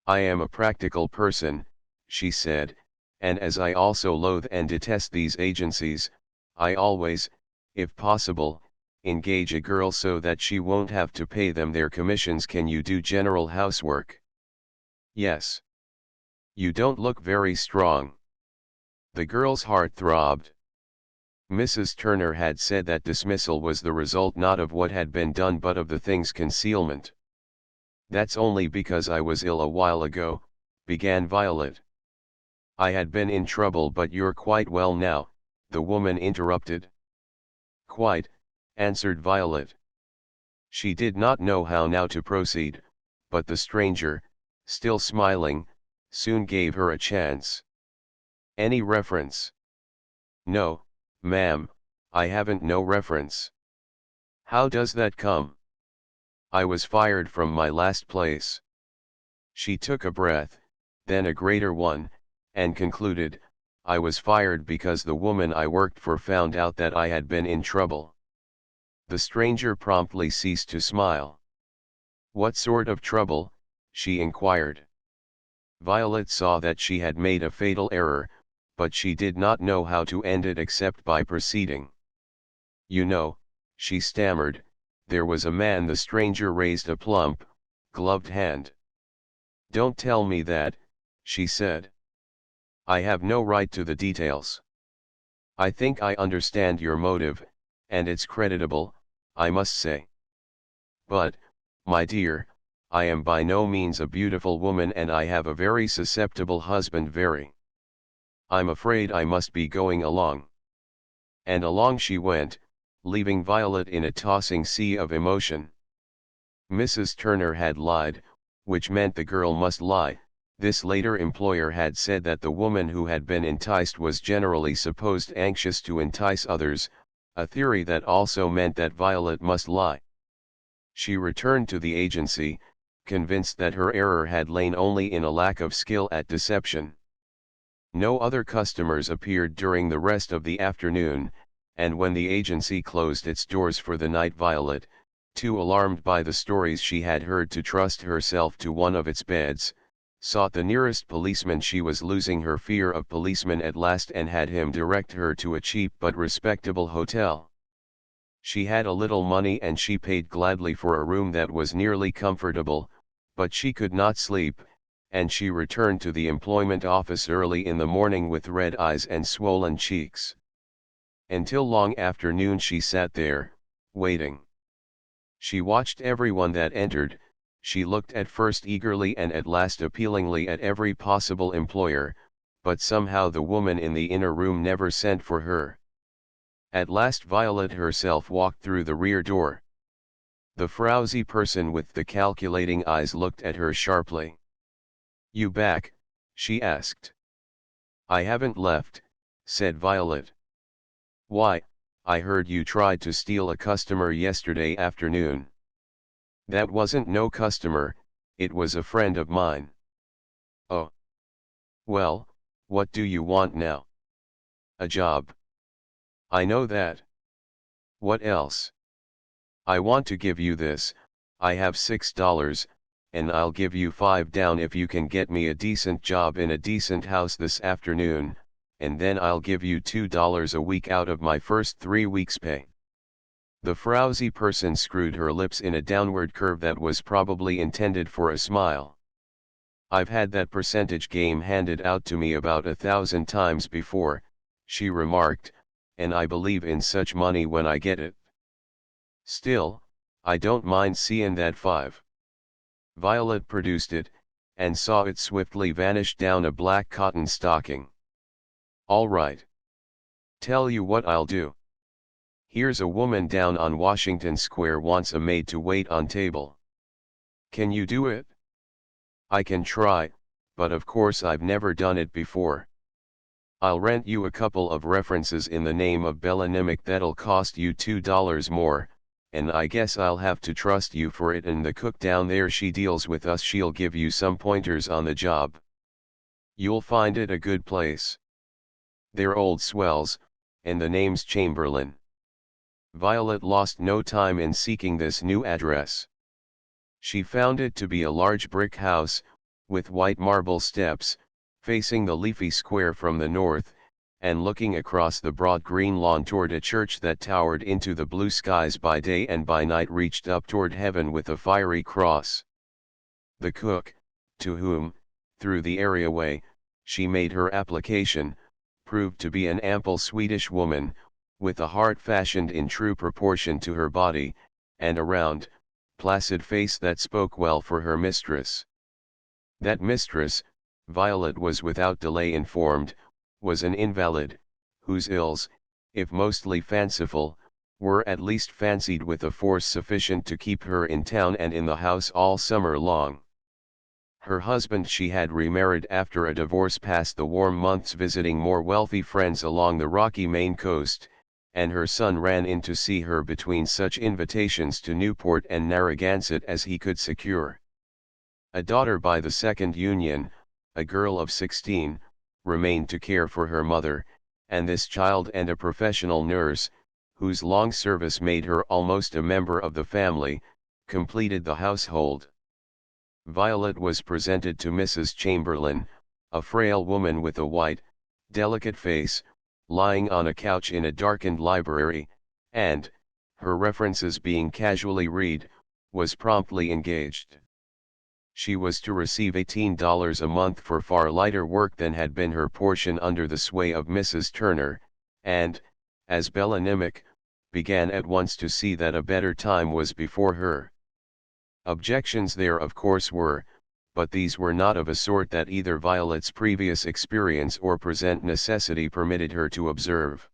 "I am a practical person," she said, "and as I also loathe and detest these agencies, I always, if possible, engage a girl so that she won't have to pay them their commissions. Can you do general housework?" "Yes." "You don't look very strong." The girl's heart throbbed. Mrs. Turner had said that dismissal was the result not of what had been done but of the thing's concealment. "That's only because I was ill a while ago," began Violet. "I had been in trouble, but you're quite well now," the woman interrupted. "Quite," answered Violet. She did not know how now to proceed, but the stranger, still smiling, soon gave her a chance. "Any reference?" "No, ma'am, I haven't no reference." How does that come? I was fired from my last place. She took a breath, then a greater one, and concluded, I was fired because the woman I worked for found out that I had been in trouble. The stranger promptly ceased to smile. What sort of trouble? She inquired. Violet saw that she had made a fatal error, but she did not know how to end it except by proceeding. You know, she stammered, there was a man. The stranger raised a plump, gloved hand. Don't tell me that, she said. I have no right to the details. I think I understand your motive, and it's creditable, I must say. But, my dear, I am by no means a beautiful woman and I have a very susceptible husband. I'm afraid I must be going along. And along she went, leaving Violet in a tossing sea of emotion. Mrs. Turner had lied, which meant the girl must lie. This later employer had said that the woman who had been enticed was generally supposed anxious to entice others, a theory that also meant that Violet must lie. She returned to the agency, convinced that her error had lain only in a lack of skill at deception. No other customers appeared during the rest of the afternoon, and when the agency closed its doors for the night, Violet, too alarmed by the stories she had heard to trust herself to one of its beds, sought the nearest policeman. She was losing her fear of policemen at last and had him direct her to a cheap but respectable hotel. She had a little money and she paid gladly for a room that was nearly comfortable, but she could not sleep, and she returned to the employment office early in the morning with red eyes and swollen cheeks. Until long after noon she sat there, waiting. She watched everyone that entered. She looked at first eagerly and at last appealingly at every possible employer, but somehow the woman in the inner room never sent for her. At last Violet herself walked through the rear door. The frowsy person with the calculating eyes looked at her sharply. You back? She asked. I haven't left, said Violet. Why, I heard you tried to steal a customer yesterday afternoon. That wasn't no customer, it was a friend of mine. Oh. Well, what do you want now? A job. I know that. What else? I want to give you this. I have $6, and I'll give you $5 down if you can get me a decent job in a decent house this afternoon, and then I'll give you $2 a week out of my first 3 weeks' pay. The frowsy person screwed her lips in a downward curve that was probably intended for a smile. I've had that percentage game handed out to me about 1,000 times before, she remarked, and I believe in such money when I get it. Still, I don't mind seeing that 5. Violet produced it, and saw it swiftly vanish down a black cotton stocking. All right. Tell you what I'll do. Here's a woman down on Washington Square wants a maid to wait on table. Can you do it? I can try, but of course I've never done it before. I'll rent you a couple of references in the name of Bellanimic that'll cost you $2 more, and I guess I'll have to trust you for it, and the cook down there, she deals with us, she'll give you some pointers on the job. You'll find it a good place. They're old swells, and the name's Chamberlain. Violet lost no time in seeking this new address. She found it to be a large brick house, with white marble steps, facing the leafy square from the north, and looking across the broad green lawn toward a church that towered into the blue skies by day and by night reached up toward heaven with a fiery cross. The cook, to whom, through the areaway, she made her application, proved to be an ample Swedish woman, with a heart fashioned in true proportion to her body, and a round, placid face that spoke well for her mistress. That mistress, Violet was without delay informed, was an invalid, whose ills, if mostly fanciful, were at least fancied with a force sufficient to keep her in town and in the house all summer long. Her husband she had remarried after a divorce, passed the warm months visiting more wealthy friends along the rocky Maine coast, and her son ran in to see her between such invitations to Newport and Narragansett as he could secure. A daughter by the second union, a girl of 16, remained to care for her mother, and this child and a professional nurse, whose long service made her almost a member of the family, completed the household. Violet was presented to Mrs. Chamberlain, a frail woman with a white, delicate face, lying on a couch in a darkened library, and, her references being casually read, was promptly engaged. She was to receive $18 a month for far lighter work than had been her portion under the sway of Mrs. Turner, and, as Bella Nimick, began at once to see that a better time was before her. Objections there of course were, but these were not of a sort that either Violet's previous experience or present necessity permitted her to observe.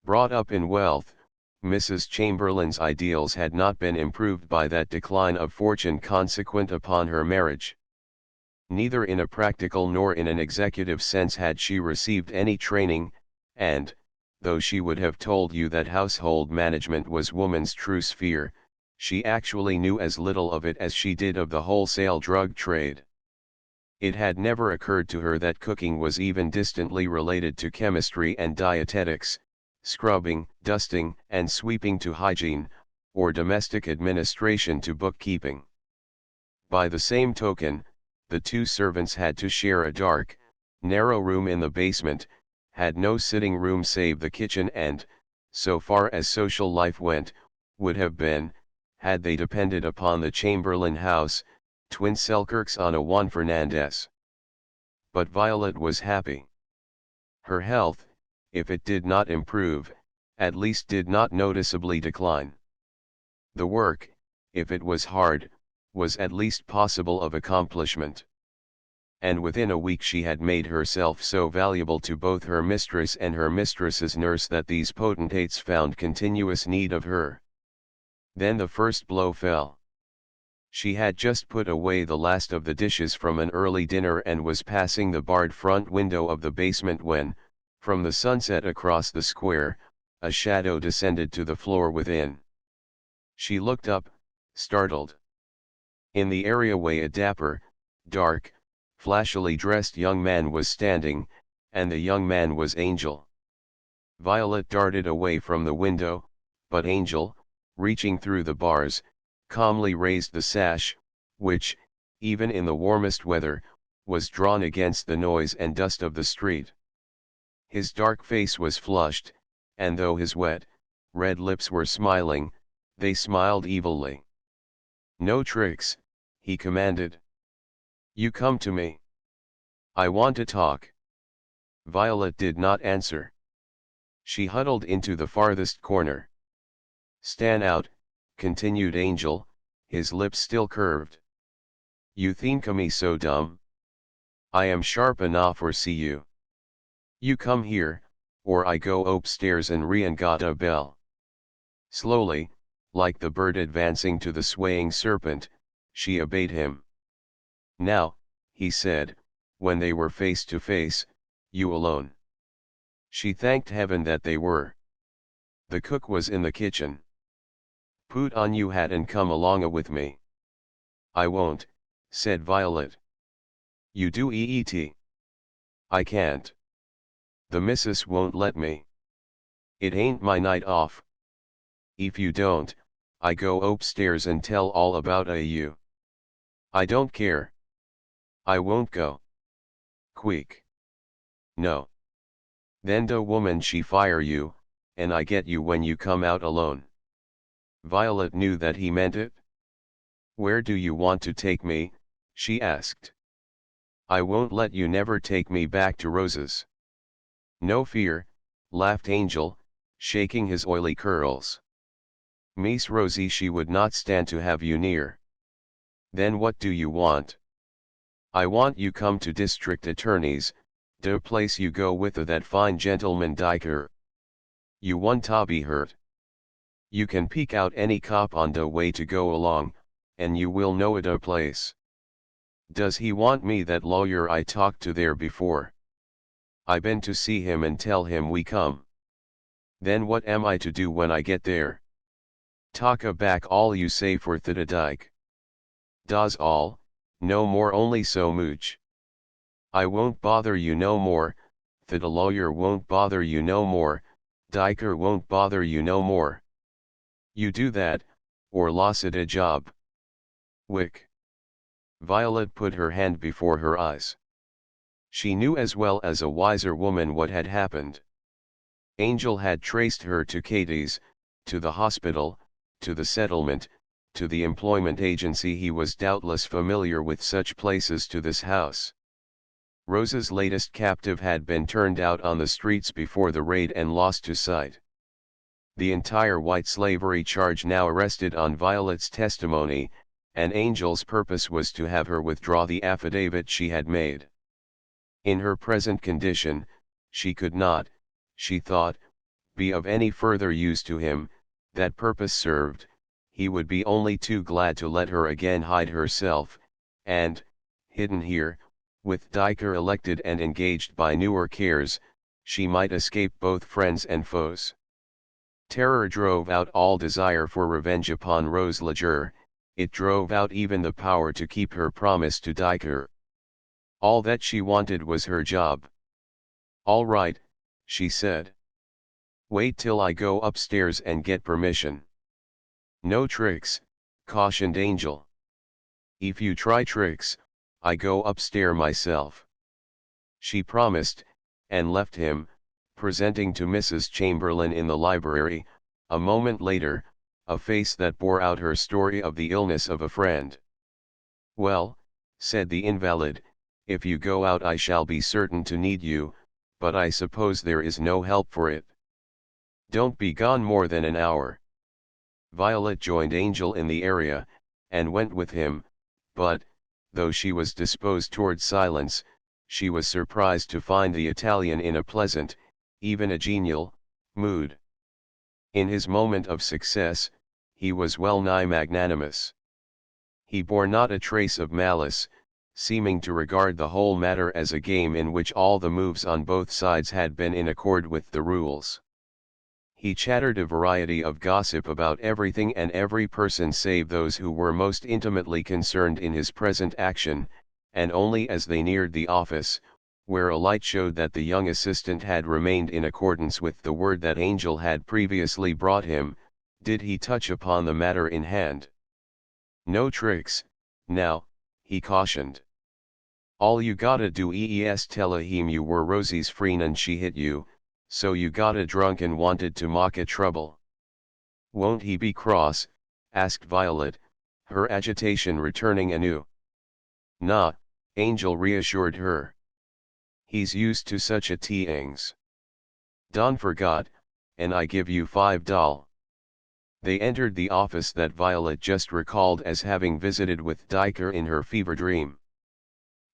Brought up in wealth, Mrs. Chamberlain's ideals had not been improved by that decline of fortune consequent upon her marriage. Neither in a practical nor in an executive sense had she received any training, and, though she would have told you that household management was woman's true sphere, she actually knew as little of it as she did of the wholesale drug trade. It had never occurred to her that cooking was even distantly related to chemistry and dietetics, scrubbing, dusting, and sweeping to hygiene, or domestic administration to bookkeeping. By the same token, the two servants had to share a dark, narrow room in the basement, had no sitting room save the kitchen and, so far as social life went, would have been, had they depended upon the Chamberlain house, twin Selkirks on a Juan Fernandez. But Violet was happy. Her health, if it did not improve, at least did not noticeably decline. The work, if it was hard, was at least possible of accomplishment. And within a week she had made herself so valuable to both her mistress and her mistress's nurse that these potentates found continuous need of her. Then the first blow fell. She had just put away the last of the dishes from an early dinner and was passing the barred front window of the basement when, from the sunset across the square, a shadow descended to the floor within. She looked up, startled. In the areaway a dapper, dark, flashily dressed young man was standing, and the young man was Angel. Violet darted away from the window, but Angel, reaching through the bars, calmly raised the sash, which, even in the warmest weather, was drawn against the noise and dust of the street. His dark face was flushed, and though his wet, red lips were smiling, they smiled evilly. "No tricks," he commanded. "You come to me. I want to talk." Violet did not answer. She huddled into the farthest corner. "Stan out," continued Angel, his lips still curved. "You thinka me so dumb? I am sharp enough for see you. You come here, or I go upstairs and ring a bell." Slowly, like the bird advancing to the swaying serpent, she obeyed him. "Now," he said, when they were face to face, "you alone." She thanked heaven that they were. The cook was in the kitchen. "Put on you hat and come alonga with me." "I won't," said Violet. "You do eet." "I can't. The missus won't let me. It ain't my night off. If you don't, I go upstairs and tell all about you." "I don't care. I won't go." "Quick." "No. Then the woman she fire you, and I get you when you come out alone." Violet knew that he meant it. "Where do you want to take me?" she asked. "I won't let you never take me back to Rose's." "No fear," laughed Angel, shaking his oily curls. "Miss Rosie she would not stand to have you near." "Then what do you want?" "I want you come to district attorney's, de place you go with that fine gentleman Diker. You want to be hurt. You can peek out any cop on the way to go along, and you will know it a place. Does he want me that lawyer I talked to there before? I been to see him and tell him we come." Then what am I to do when I get there? Taka back all you say for theta dike. Das all, no more only so much. I won't bother you no more, theta lawyer won't bother you no more, diker won't bother you no more. You do that, or loss it a job. Wick. Violet put her hand before her eyes. She knew as well as a wiser woman what had happened. Angel had traced her to Katie's, to the hospital, to the settlement, to the employment agency. He was doubtless familiar with such places, to this house. Rose's latest captive had been turned out on the streets before the raid and lost to sight. The entire white slavery charge now rested on Violet's testimony, and Angel's purpose was to have her withdraw the affidavit she had made. In her present condition, she could not, she thought, be of any further use to him. That purpose served, he would be only too glad to let her again hide herself, and, hidden here, with Diker elected and engaged by newer cares, she might escape both friends and foes. Terror drove out all desire for revenge upon Rose Leger, it drove out even the power to keep her promise to Diker. All that she wanted was her job. "All right," she said. "Wait till I go upstairs and get permission." "No tricks," cautioned Angel. "If you try tricks, I go upstairs myself." She promised, and left him, presenting to Mrs. Chamberlain in the library, a moment later, a face that bore out her story of the illness of a friend. "Well," said the invalid, "if you go out I shall be certain to need you, but I suppose there is no help for it. Don't be gone more than an hour." Violet joined Angel in the area, and went with him, but, though she was disposed toward silence, she was surprised to find the Italian in a pleasant, even a genial, mood. In his moment of success, he was well nigh magnanimous. He bore not a trace of malice, seeming to regard the whole matter as a game in which all the moves on both sides had been in accord with the rules. He chattered a variety of gossip about everything and every person save those who were most intimately concerned in his present action, and only as they neared the office, where a light showed that the young assistant had remained in accordance with the word that Angel had previously brought him, did he touch upon the matter in hand. "No tricks, now," he cautioned. "All you gotta do is tell him you were Rosie's friend and she hit you, so you gotta drunk and wanted to mock a trouble." "Won't he be cross?" asked Violet, her agitation returning anew. "Nah," Angel reassured her. "He's used to such a teachings. Don forgot, and I give you $5. They entered the office that Violet just recalled as having visited with Diker in her fever dream.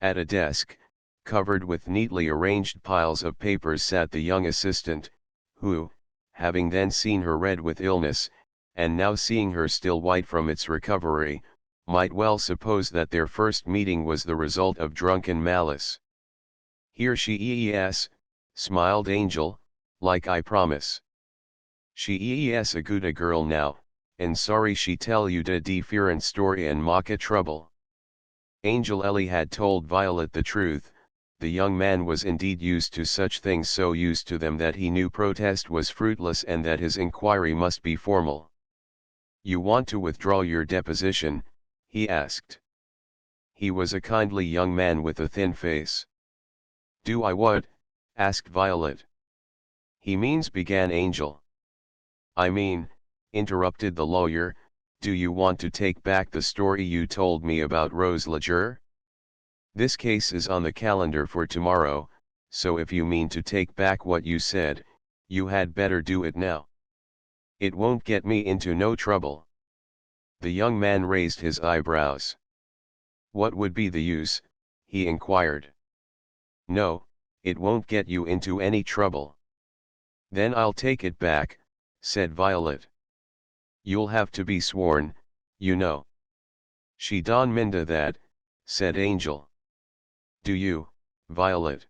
At a desk, covered with neatly arranged piles of papers, sat the young assistant, who, having then seen her red with illness, and now seeing her still white from its recovery, might well suppose that their first meeting was the result of drunken malice. "Here she is," smiled Angel, "like I promise. She is a good girl now, and sorry she tell you the different story and mock a trouble." Angel Ellie had told Violet the truth. The young man was indeed used to such things, so used to them that he knew protest was fruitless and that his inquiry must be formal. "You want to withdraw your deposition?" he asked. He was a kindly young man with a thin face. "Do I what?" asked Violet. "He means," began Angel. "I mean," interrupted the lawyer, "do you want to take back the story you told me about Rose Leger? This case is on the calendar for tomorrow, so if you mean to take back what you said, you had better do it now. It won't get me into no trouble." The young man raised his eyebrows. "What would be the use?" he inquired. "No, it won't get you into any trouble." "Then I'll take it back," said Violet. "You'll have to be sworn, you know." "She don't minda that," said Angel. "Do you, Violet?"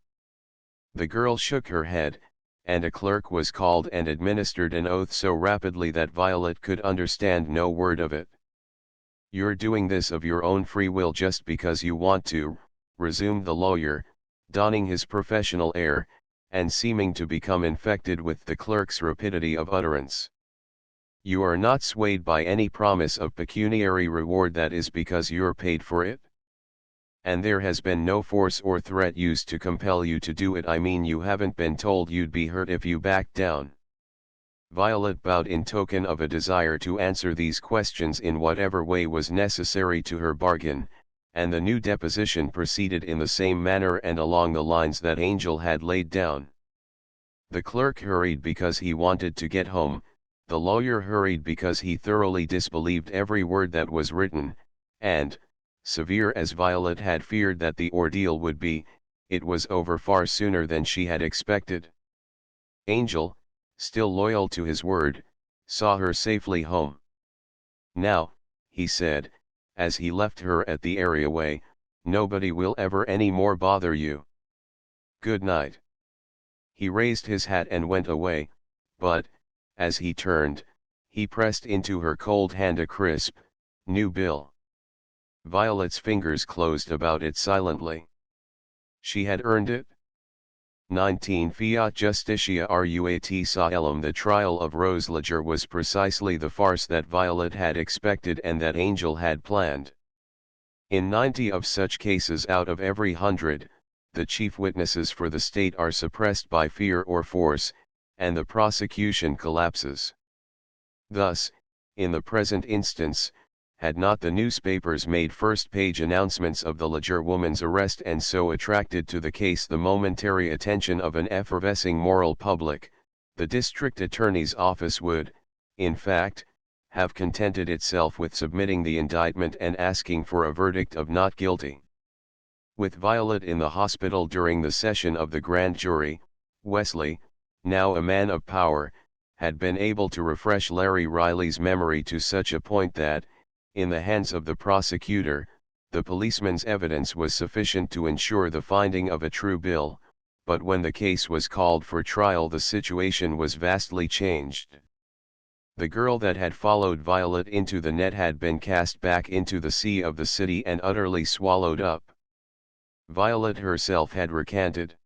The girl shook her head, and a clerk was called and administered an oath so rapidly that Violet could understand no word of it. "You're doing this of your own free will just because you want to," resumed the lawyer, donning his professional air, and seeming to become infected with the clerk's rapidity of utterance. "You are not swayed by any promise of pecuniary reward, that is because you're paid for it? And there has been no force or threat used to compel you to do it. I mean, you haven't been told you'd be hurt if you backed down?" Violet bowed in token of a desire to answer these questions in whatever way was necessary to her bargain, and the new deposition proceeded in the same manner and along the lines that Angel had laid down. The clerk hurried because he wanted to get home, the lawyer hurried because he thoroughly disbelieved every word that was written, and, severe as Violet had feared that the ordeal would be, it was over far sooner than she had expected. Angel, still loyal to his word, saw her safely home. "Now," he said, as he left her at the areaway, "nobody will ever any more bother you. Good night." He raised his hat and went away, but, as he turned, he pressed into her cold hand a crisp, new bill. Violet's fingers closed about it silently. She had earned it. 19 Fiat Justitia Ruat Saelum. The trial of Rose Leger was precisely the farce that Violet had expected and that Angel had planned. In 90 of such cases out of every 100, the chief witnesses for the state are suppressed by fear or force, and the prosecution collapses. Thus, in the present instance, had not the newspapers made first-page announcements of the Leger woman's arrest and so attracted to the case the momentary attention of an effervescing moral public, the district attorney's office would, in fact, have contented itself with submitting the indictment and asking for a verdict of not guilty. With Violet in the hospital during the session of the grand jury, Wesley, now a man of power, had been able to refresh Larry Riley's memory to such a point that, in the hands of the prosecutor, the policeman's evidence was sufficient to ensure the finding of a true bill, but when the case was called for trial the situation was vastly changed. The girl that had followed Violet into the net had been cast back into the sea of the city and utterly swallowed up. Violet herself had recanted.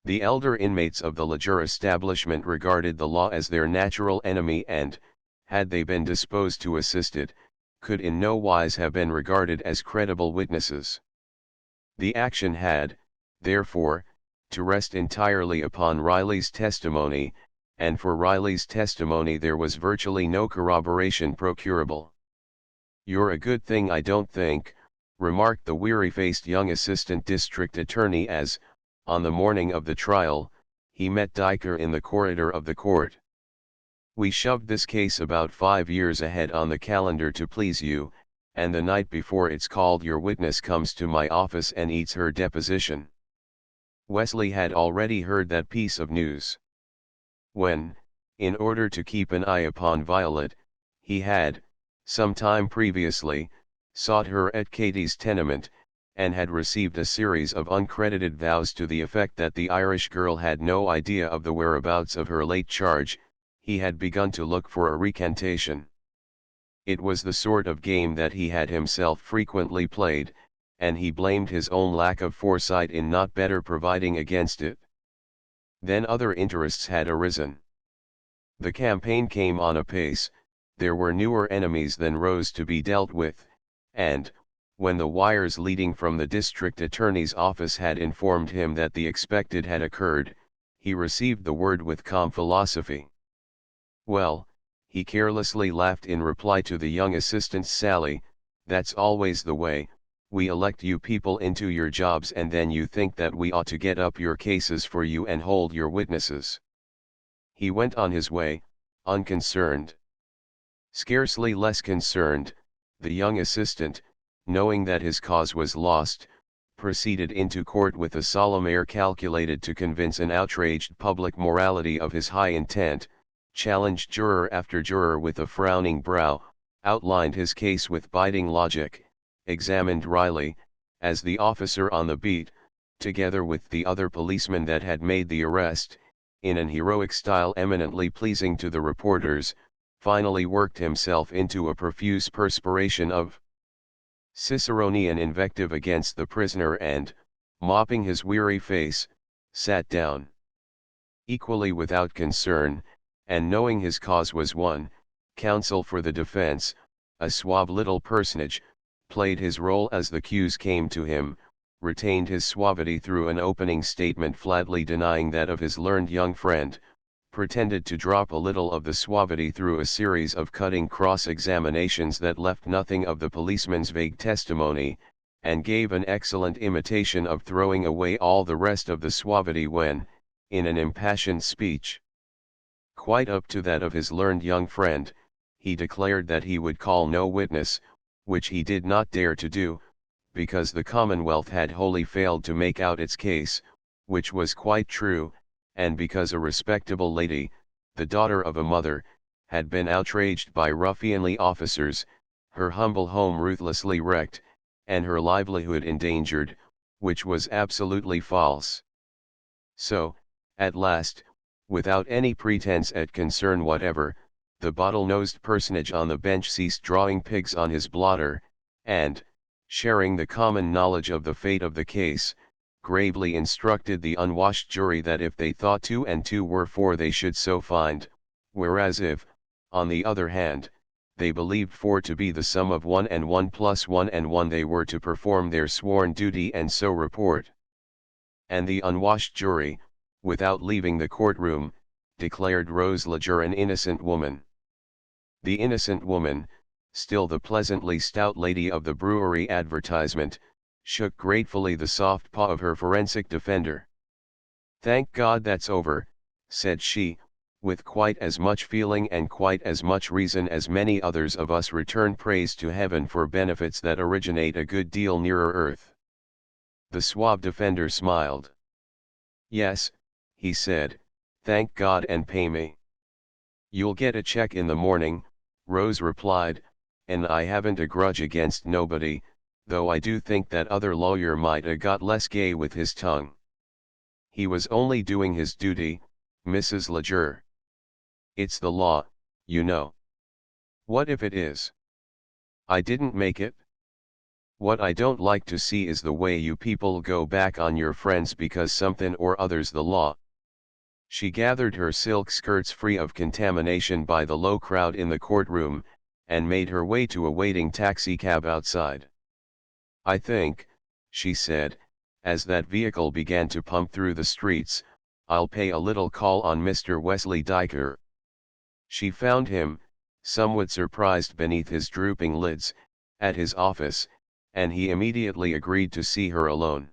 The elder inmates of the Leger establishment regarded the law as their natural enemy and, had they been disposed to assist it, could in no wise have been regarded as credible witnesses. The action had, therefore, to rest entirely upon Riley's testimony, and for Riley's testimony there was virtually no corroboration procurable. "You're a good thing I don't think," remarked the weary-faced young assistant district attorney as, on the morning of the trial, he met Diker in the corridor of the court. "We shoved this case about 5 years ahead on the calendar to please you, and the night before it's called your witness comes to my office and eats her deposition." Wesley had already heard that piece of news. When, in order to keep an eye upon Violet, he had, some time previously, sought her at Katie's tenement, and had received a series of uncredited vows to the effect that the Irish girl had no idea of the whereabouts of her late charge, he had begun to look for a recantation. It was the sort of game that he had himself frequently played, and he blamed his own lack of foresight in not better providing against it. Then other interests had arisen. The campaign came on apace, there were newer enemies than Rose to be dealt with, and, when the wires leading from the district attorney's office had informed him that the expected had occurred, he received the word with calm philosophy. "Well," he carelessly laughed in reply to the young assistant's sally, "that's always the way, we elect you people into your jobs and then you think that we ought to get up your cases for you and hold your witnesses." He went on his way, unconcerned. Scarcely less concerned, the young assistant, knowing that his cause was lost, proceeded into court with a solemn air calculated to convince an outraged public morality of his high intent, challenged juror after juror with a frowning brow, outlined his case with biting logic, examined Riley, as the officer on the beat, together with the other policeman that had made the arrest, in an heroic style eminently pleasing to the reporters, finally worked himself into a profuse perspiration of Ciceronian invective against the prisoner and, mopping his weary face, sat down. Equally without concern, and knowing his cause was won, counsel for the defense, a suave little personage, played his role as the cues came to him, retained his suavity through an opening statement flatly denying that of his learned young friend, pretended to drop a little of the suavity through a series of cutting cross-examinations that left nothing of the policeman's vague testimony, and gave an excellent imitation of throwing away all the rest of the suavity when, in an impassioned speech, quite up to that of his learned young friend, he declared that he would call no witness, which he did not dare to do, because the Commonwealth had wholly failed to make out its case, which was quite true, and because a respectable lady, the daughter of a mother, had been outraged by ruffianly officers, her humble home ruthlessly wrecked, and her livelihood endangered, which was absolutely false. So, at last, without any pretense at concern whatever, the bottle-nosed personage on the bench ceased drawing pigs on his blotter, and, sharing the common knowledge of the fate of the case, gravely instructed the unwashed jury that if they thought 2 and 2 were 4 they should so find, whereas if, on the other hand, they believed 4 to be the sum of 1 and 1 plus 1 and 1 they were to perform their sworn duty and so report. And the unwashed jury, without leaving the courtroom, declared Rose Leger an innocent woman. The innocent woman, still the pleasantly stout lady of the brewery advertisement, shook gratefully the soft paw of her forensic defender. "Thank God that's over," said she, with quite as much feeling and quite as much reason as many others of us return praise to heaven for benefits that originate a good deal nearer earth. The suave defender smiled. "Yes," he said, "thank God and pay me." "You'll get a check in the morning," Rose replied, "and I haven't a grudge against nobody, though I do think that other lawyer might a got less gay with his tongue. He was only doing his duty, Mrs. Leger. It's the law, you know." "What if it is? I didn't make it. What I don't like to see is the way you people go back on your friends because something or other's the law." She gathered her silk skirts free of contamination by the low crowd in the courtroom, and made her way to a waiting taxicab outside. "I think," she said, as that vehicle began to pump through the streets, "I'll pay a little call on Mr. Wesley Diker." She found him, somewhat surprised beneath his drooping lids, at his office, and he immediately agreed to see her alone.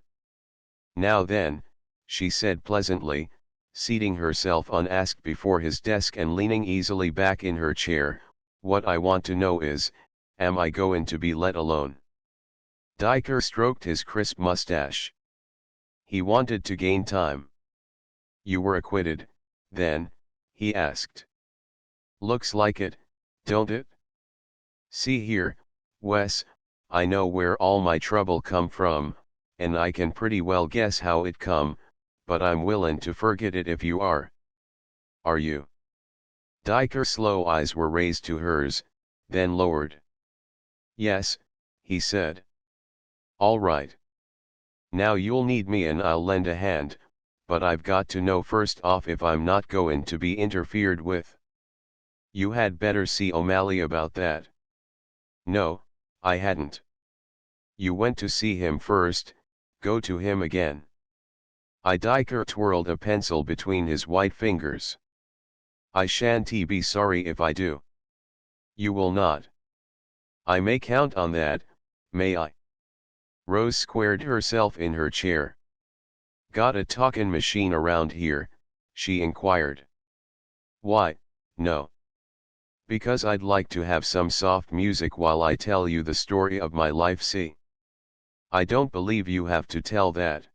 "Now then," she said pleasantly, seating herself unasked before his desk and leaning easily back in her chair, "what I want to know is, am I goin' to be let alone?" Diker stroked his crisp mustache. He wanted to gain time. "You were acquitted, then?" he asked. "Looks like it, don't it? See here, Wes, I know where all my trouble come from, and I can pretty well guess how it come, but I'm willin' to forget it if you are. Are you?" Diker's slow eyes were raised to hers, then lowered. "Yes," he said. "All right. Now you'll need me and I'll lend a hand, but I've got to know first off if I'm not goin' to be interfered with." "You had better see O'Malley about that." "No, I hadn't." "You went to see him first, go to him again." Diker twirled a pencil between his white fingers. "I shan't be sorry if I do." "You will not." "I may count on that, may I?" Rose squared herself in her chair. "Got a talkin' machine around here?" she inquired. "Why, no. Because I'd like to have some soft music while I tell you the story of my life, see? I don't believe you have to tell that."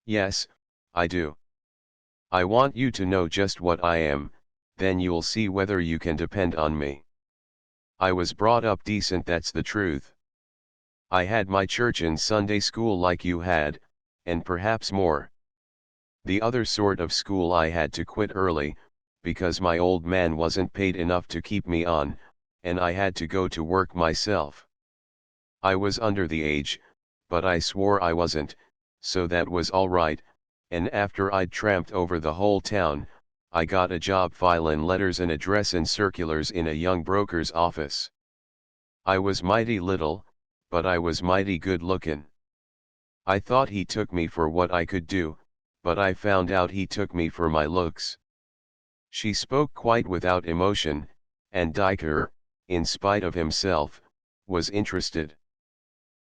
"Yes, I do. I want you to know just what I am, then you'll see whether you can depend on me. I was brought up decent, that's the truth. I had my church and Sunday school like you had, and perhaps more. The other sort of school I had to quit early, because my old man wasn't paid enough to keep me on, and I had to go to work myself. I was under the age, but I swore I wasn't, so that was all right, and after I'd tramped over the whole town, I got a job filin' letters and addressin' circulars in a young broker's office. I was mighty little, but I was mighty good lookin'. I thought he took me for what I could do, but I found out he took me for my looks. She spoke quite without emotion, and Diker, in spite of himself, was interested.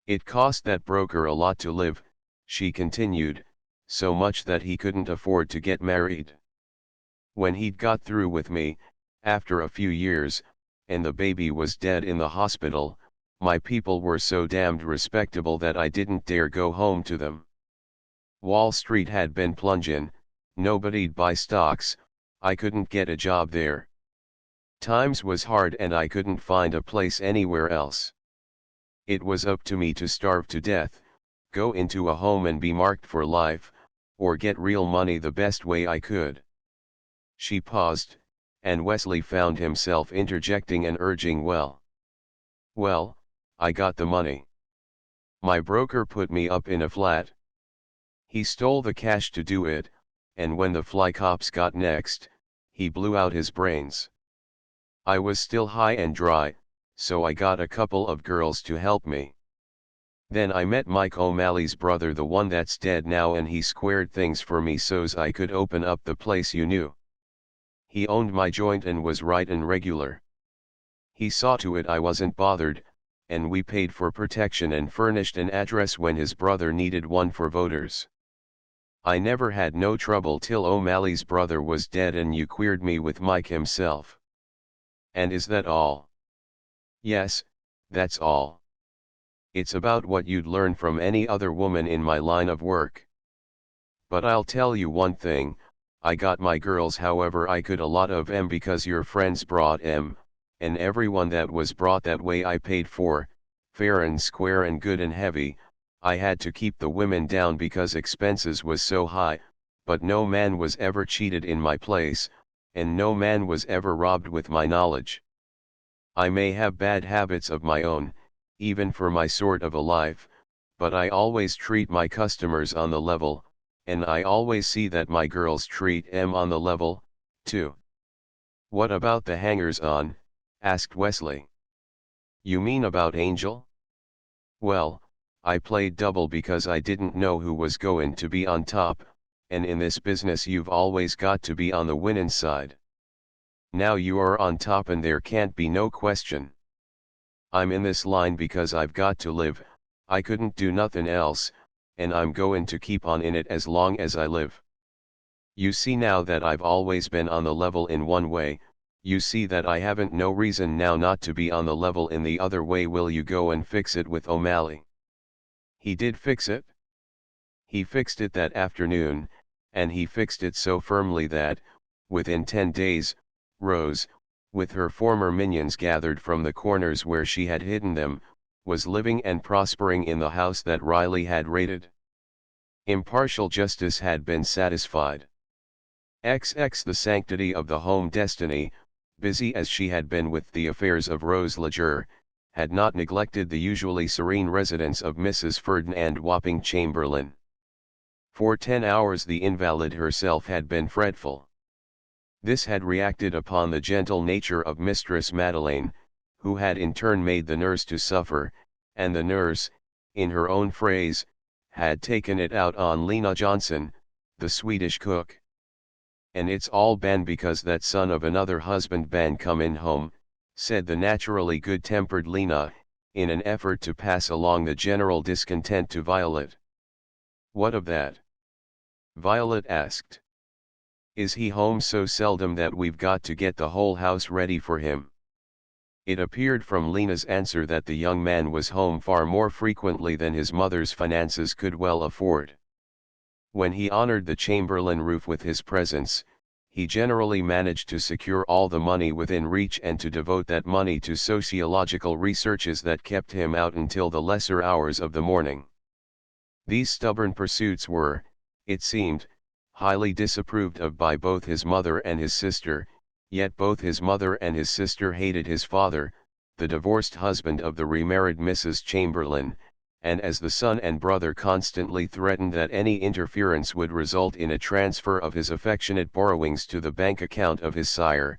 It cost that broker a lot to live, she continued, so much that he couldn't afford to get married. When he'd got through with me, after a few years, and the baby was dead in the hospital, my people were so damned respectable that I didn't dare go home to them. Wall Street had been plungin', nobody'd buy stocks, I couldn't get a job there. Times was hard and I couldn't find a place anywhere else. It was up to me to starve to death, go into a home and be marked for life, or get real money the best way I could. She paused, and Wesley found himself interjecting and urging, well, I got the money. My broker put me up in a flat. He stole the cash to do it, and when the fly cops got next, he blew out his brains. I was still high and dry, so I got a couple of girls to help me. Then I met Mike O'Malley's brother, the one that's dead now, and he squared things for me so's I could open up the place you knew. He owned my joint and was right and regular. He saw to it I wasn't bothered, and we paid for protection and furnished an address when his brother needed one for voters. I never had no trouble till O'Malley's brother was dead and you queered me with Mike himself. And is that all? Yes, that's all. It's about what you'd learn from any other woman in my line of work. But I'll tell you one thing, I got my girls however I could, a lot of 'em because your friends brought 'em, and everyone that was brought that way I paid for, fair and square and good and heavy. I had to keep the women down because expenses was so high, but no man was ever cheated in my place, and no man was ever robbed with my knowledge. I may have bad habits of my own, even for my sort of a life, but I always treat my customers on the level, and I always see that my girls treat 'em on the level, too. What about the hangers-on? Asked Wesley. You mean about Angel? Well, I played double because I didn't know who was goin' to be on top, and in this business you've always got to be on the winnin' side. Now you are on top and there can't be no question. I'm in this line because I've got to live, I couldn't do nothin' else, and I'm goin' to keep on in it as long as I live. You see now that I've always been on the level in one way, you see that I haven't no reason now not to be on the level in the other way. Will you go and fix it with O'Malley? He did fix it. He fixed it that afternoon, and he fixed it so firmly that, within 10 days, Rose, with her former minions gathered from the corners where she had hidden them, was living and prospering in the house that Riley had raided. Impartial justice had been satisfied. XX the sanctity of the home destiny, busy as she had been with the affairs of Rose Leger, had not neglected the usually serene residence of Mrs. Ferdinand Wapping Chamberlain. For 10 hours the invalid herself had been fretful. This had reacted upon the gentle nature of Mistress Madeleine, who had in turn made the nurse to suffer, and the nurse, in her own phrase, had taken it out on Lena Johnson, the Swedish cook. And it's all ban because that son of another husband ban come in home, said the naturally good-tempered Lena, in an effort to pass along the general discontent to Violet. What of that? Violet asked. Is he home so seldom that we've got to get the whole house ready for him? It appeared from Lena's answer that the young man was home far more frequently than his mother's finances could well afford. When he honored the Chamberlain roof with his presence, he generally managed to secure all the money within reach and to devote that money to sociological researches that kept him out until the lesser hours of the morning. These stubborn pursuits were, it seemed, highly disapproved of by both his mother and his sister, yet both his mother and his sister hated his father, the divorced husband of the remarried Mrs. Chamberlain, and as the son and brother constantly threatened that any interference would result in a transfer of his affectionate borrowings to the bank account of his sire,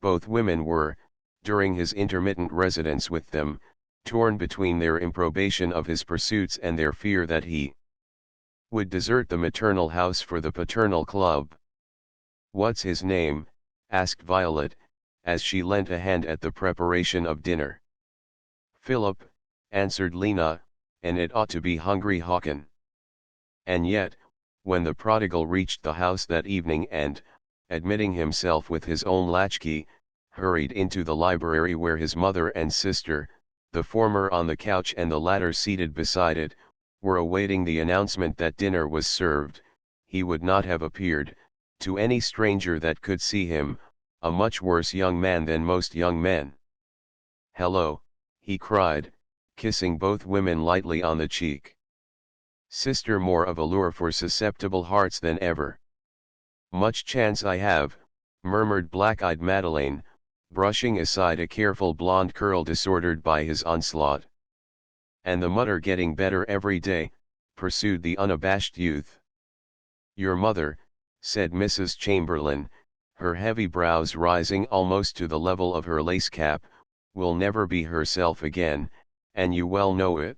both women were, during his intermittent residence with them, torn between their improbation of his pursuits and their fear that he would desert the maternal house for the paternal club. "What's his name?" asked Violet, as she lent a hand at the preparation of dinner. "Philip," answered Lena, "and it ought to be Hungry Hawken." And yet, when the prodigal reached the house that evening and, admitting himself with his own latchkey, hurried into the library where his mother and sister, the former on the couch and the latter seated beside it, were awaiting the announcement that dinner was served, he would not have appeared, to any stranger that could see him, a much worse young man than most young men. "Hello," he cried, kissing both women lightly on the cheek. "Sister, more of a lure for susceptible hearts than ever." "Much chance I have," murmured black-eyed Madeleine, brushing aside a careful blonde curl disordered by his onslaught. "And the mutter getting better every day," pursued the unabashed youth. "Your mother," said Mrs. Chamberlain, her heavy brows rising almost to the level of her lace cap, "will never be herself again, and you well know it."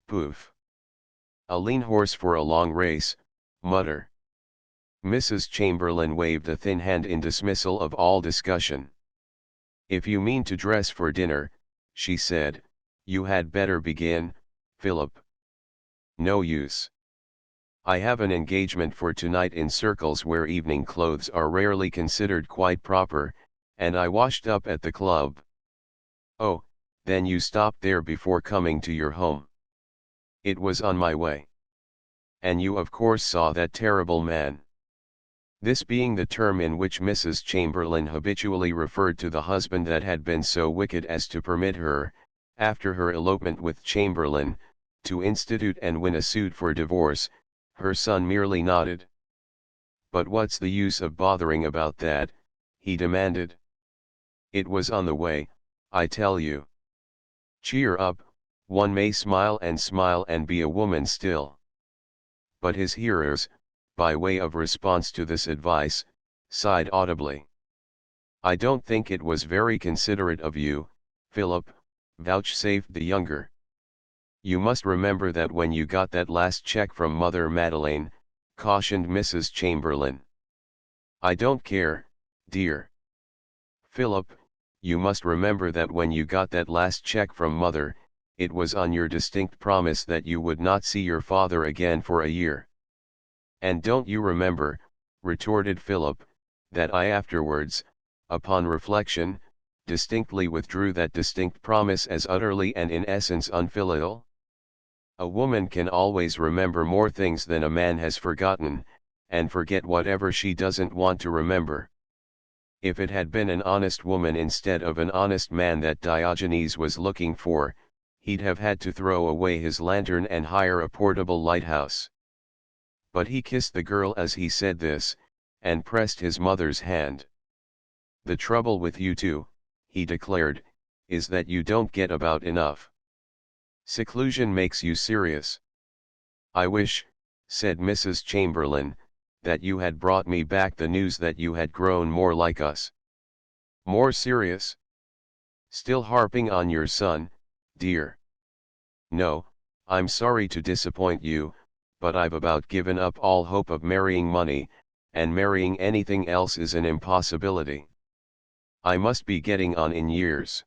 "Poof! A lean horse for a long race, mutter." Mrs. Chamberlain waved a thin hand in dismissal of all discussion. "If you mean to dress for dinner," she said, "you had better begin, Philip." "No use. I have an engagement for tonight in circles where evening clothes are rarely considered quite proper, and I washed up at the club." "Oh, then you stopped there before coming to your home." "It was on my way." "And you of course saw that terrible man." This being the term in which Mrs. Chamberlain habitually referred to the husband that had been so wicked as to permit her, after her elopement with Chamberlain, to institute and win a suit for divorce, her son merely nodded. "But what's the use of bothering about that?" he demanded. "It was on the way, I tell you." "Cheer up, one may smile and be a woman still." But his hearers, by way of response to this advice, sighed audibly. "I don't think it was very considerate of you, Philip," vouchsafed the younger. "You must remember that when you got that last check from Mother Madeleine," cautioned Mrs. Chamberlain. "I don't care, dear." "Philip, you must remember that when you got that last check from Mother, it was on your distinct promise that you would not see your father again for a year." "And don't you remember," retorted Philip, "that I afterwards, upon reflection, distinctly withdrew that distinct promise as utterly and in essence unfilial? A woman can always remember more things than a man has forgotten, and forget whatever she doesn't want to remember. If it had been an honest woman instead of an honest man that Diogenes was looking for, he'd have had to throw away his lantern and hire a portable lighthouse." But he kissed the girl as he said this, and pressed his mother's hand. "The trouble with you two," he declared, "is that you don't get about enough. Seclusion makes you serious." "I wish," said Mrs. Chamberlain, "that you had brought me back the news that you had grown more like us." "More serious? Still harping on your son, dear?" "No, I'm sorry to disappoint you, but I've about given up all hope of marrying money, and marrying anything else is an impossibility. I must be getting on in years.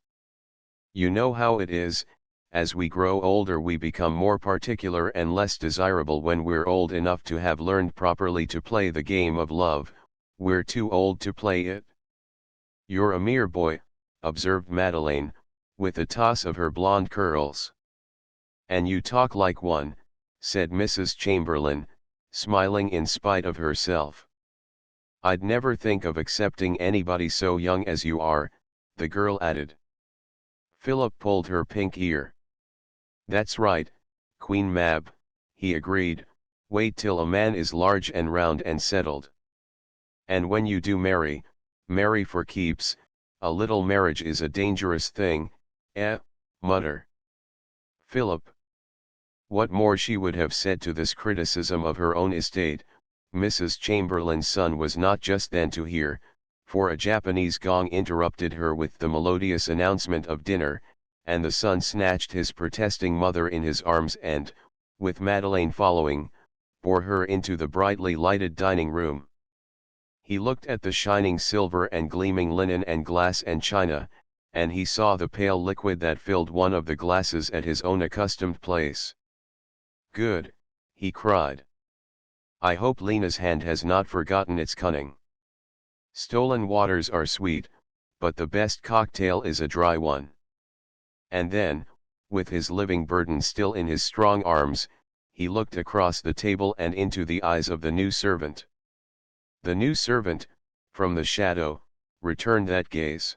You know how it is, as we grow older we become more particular and less desirable. When we're old enough to have learned properly to play the game of love, we're too old to play it." "You're a mere boy," observed Madeleine, with a toss of her blonde curls. "And you talk like one," said Mrs. Chamberlain, smiling in spite of herself. "I'd never think of accepting anybody so young as you are," the girl added. Philip pulled her pink ear. "That's right, Queen Mab," he agreed, Wait till a man is large and round and settled. And when you do marry, marry for keeps. A little marriage is a dangerous thing, mutter. Philip. What more she would have said to this criticism of her own estate, Mrs. Chamberlain's son was not just then to hear, for a Japanese gong interrupted her with the melodious announcement of dinner, and the son snatched his protesting mother in his arms and, with Madeleine following, bore her into the brightly lighted dining room. He looked at the shining silver and gleaming linen and glass and china, and he saw the pale liquid that filled one of the glasses at his own accustomed place. Good, he cried. I hope Lena's hand has not forgotten its cunning. Stolen waters are sweet, but the best cocktail is a dry one. And then, with his living burden still in his strong arms, he looked across the table and into the eyes of the new servant. The new servant, from the shadow, returned that gaze.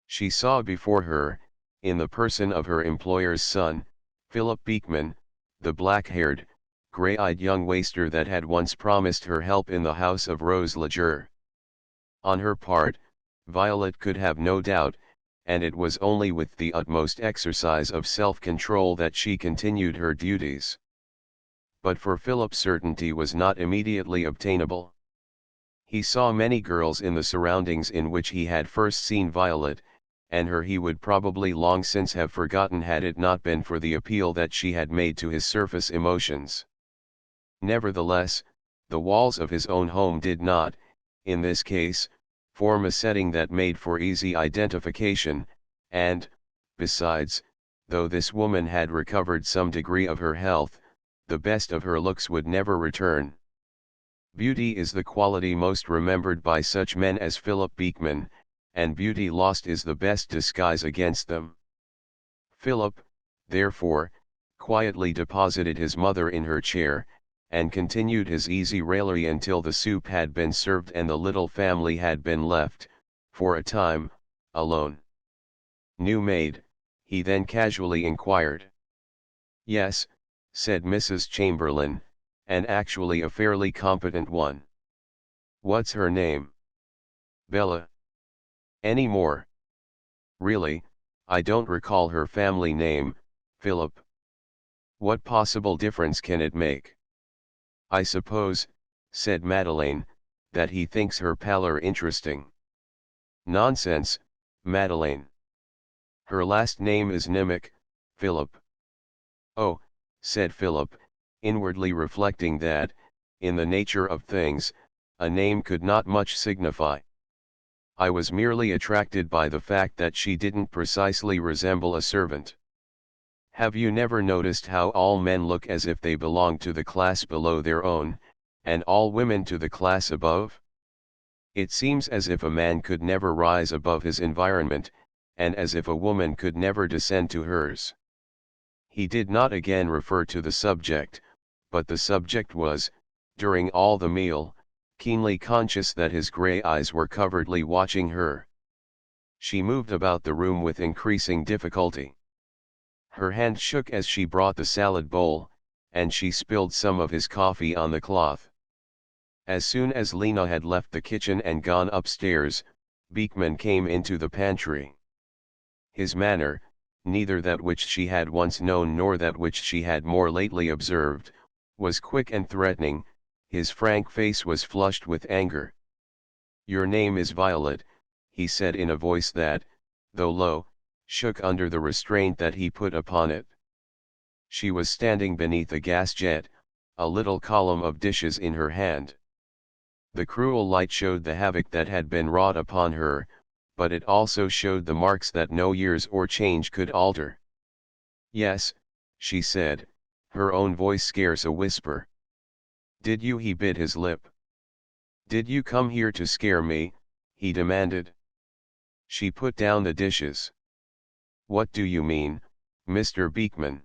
She saw before her, in the person of her employer's son, Philip Beekman, the black-haired, grey-eyed young waster that had once promised her help in the house of Rose Leger. On her part, Violet could have no doubt, and it was only with the utmost exercise of self-control that she continued her duties. But for Philip certainty was not immediately obtainable. He saw many girls in the surroundings in which he had first seen Violet, and her he would probably long since have forgotten had it not been for the appeal that she had made to his surface emotions. Nevertheless, the walls of his own home did not, in this case, form a setting that made for easy identification, and, besides, though this woman had recovered some degree of her health, the best of her looks would never return. Beauty is the quality most remembered by such men as Philip Beekman, and beauty lost is the best disguise against them. Philip, therefore, quietly deposited his mother in her chair, and continued his easy raillery until the soup had been served and the little family had been left, for a time, alone. New maid, he then casually inquired. Yes, said Mrs. Chamberlain, and actually a fairly competent one. What's her name? Bella. Any more? Really, I don't recall her family name, Philip. What possible difference can it make? I suppose, said Madeleine, that he thinks her pallor interesting. Nonsense, Madeleine. Her last name is Nimick, Philip. Oh, said Philip, inwardly reflecting that, in the nature of things, a name could not much signify. I was merely attracted by the fact that she didn't precisely resemble a servant. Have you never noticed how all men look as if they belonged to the class below their own, and all women to the class above? It seems as if a man could never rise above his environment, and as if a woman could never descend to hers. He did not again refer to the subject, but the subject was, during all the meal, keenly conscious that his grey eyes were covertly watching her. She moved about the room with increasing difficulty. Her hand shook as she brought the salad bowl, and she spilled some of his coffee on the cloth. As soon as Lena had left the kitchen and gone upstairs, Beekman came into the pantry. His manner, neither that which she had once known nor that which she had more lately observed, was quick and threatening. His frank face was flushed with anger. Your name is Violet, he said in a voice that, though low, shook under the restraint that he put upon it. She was standing beneath a gas jet, a little column of dishes in her hand. The cruel light showed the havoc that had been wrought upon her, but it also showed the marks that no years or change could alter. Yes, she said, her own voice scarce a whisper. Did you? He bit his lip. Did you come here to scare me? He demanded. She put down the dishes. What do you mean, Mr. Beekman?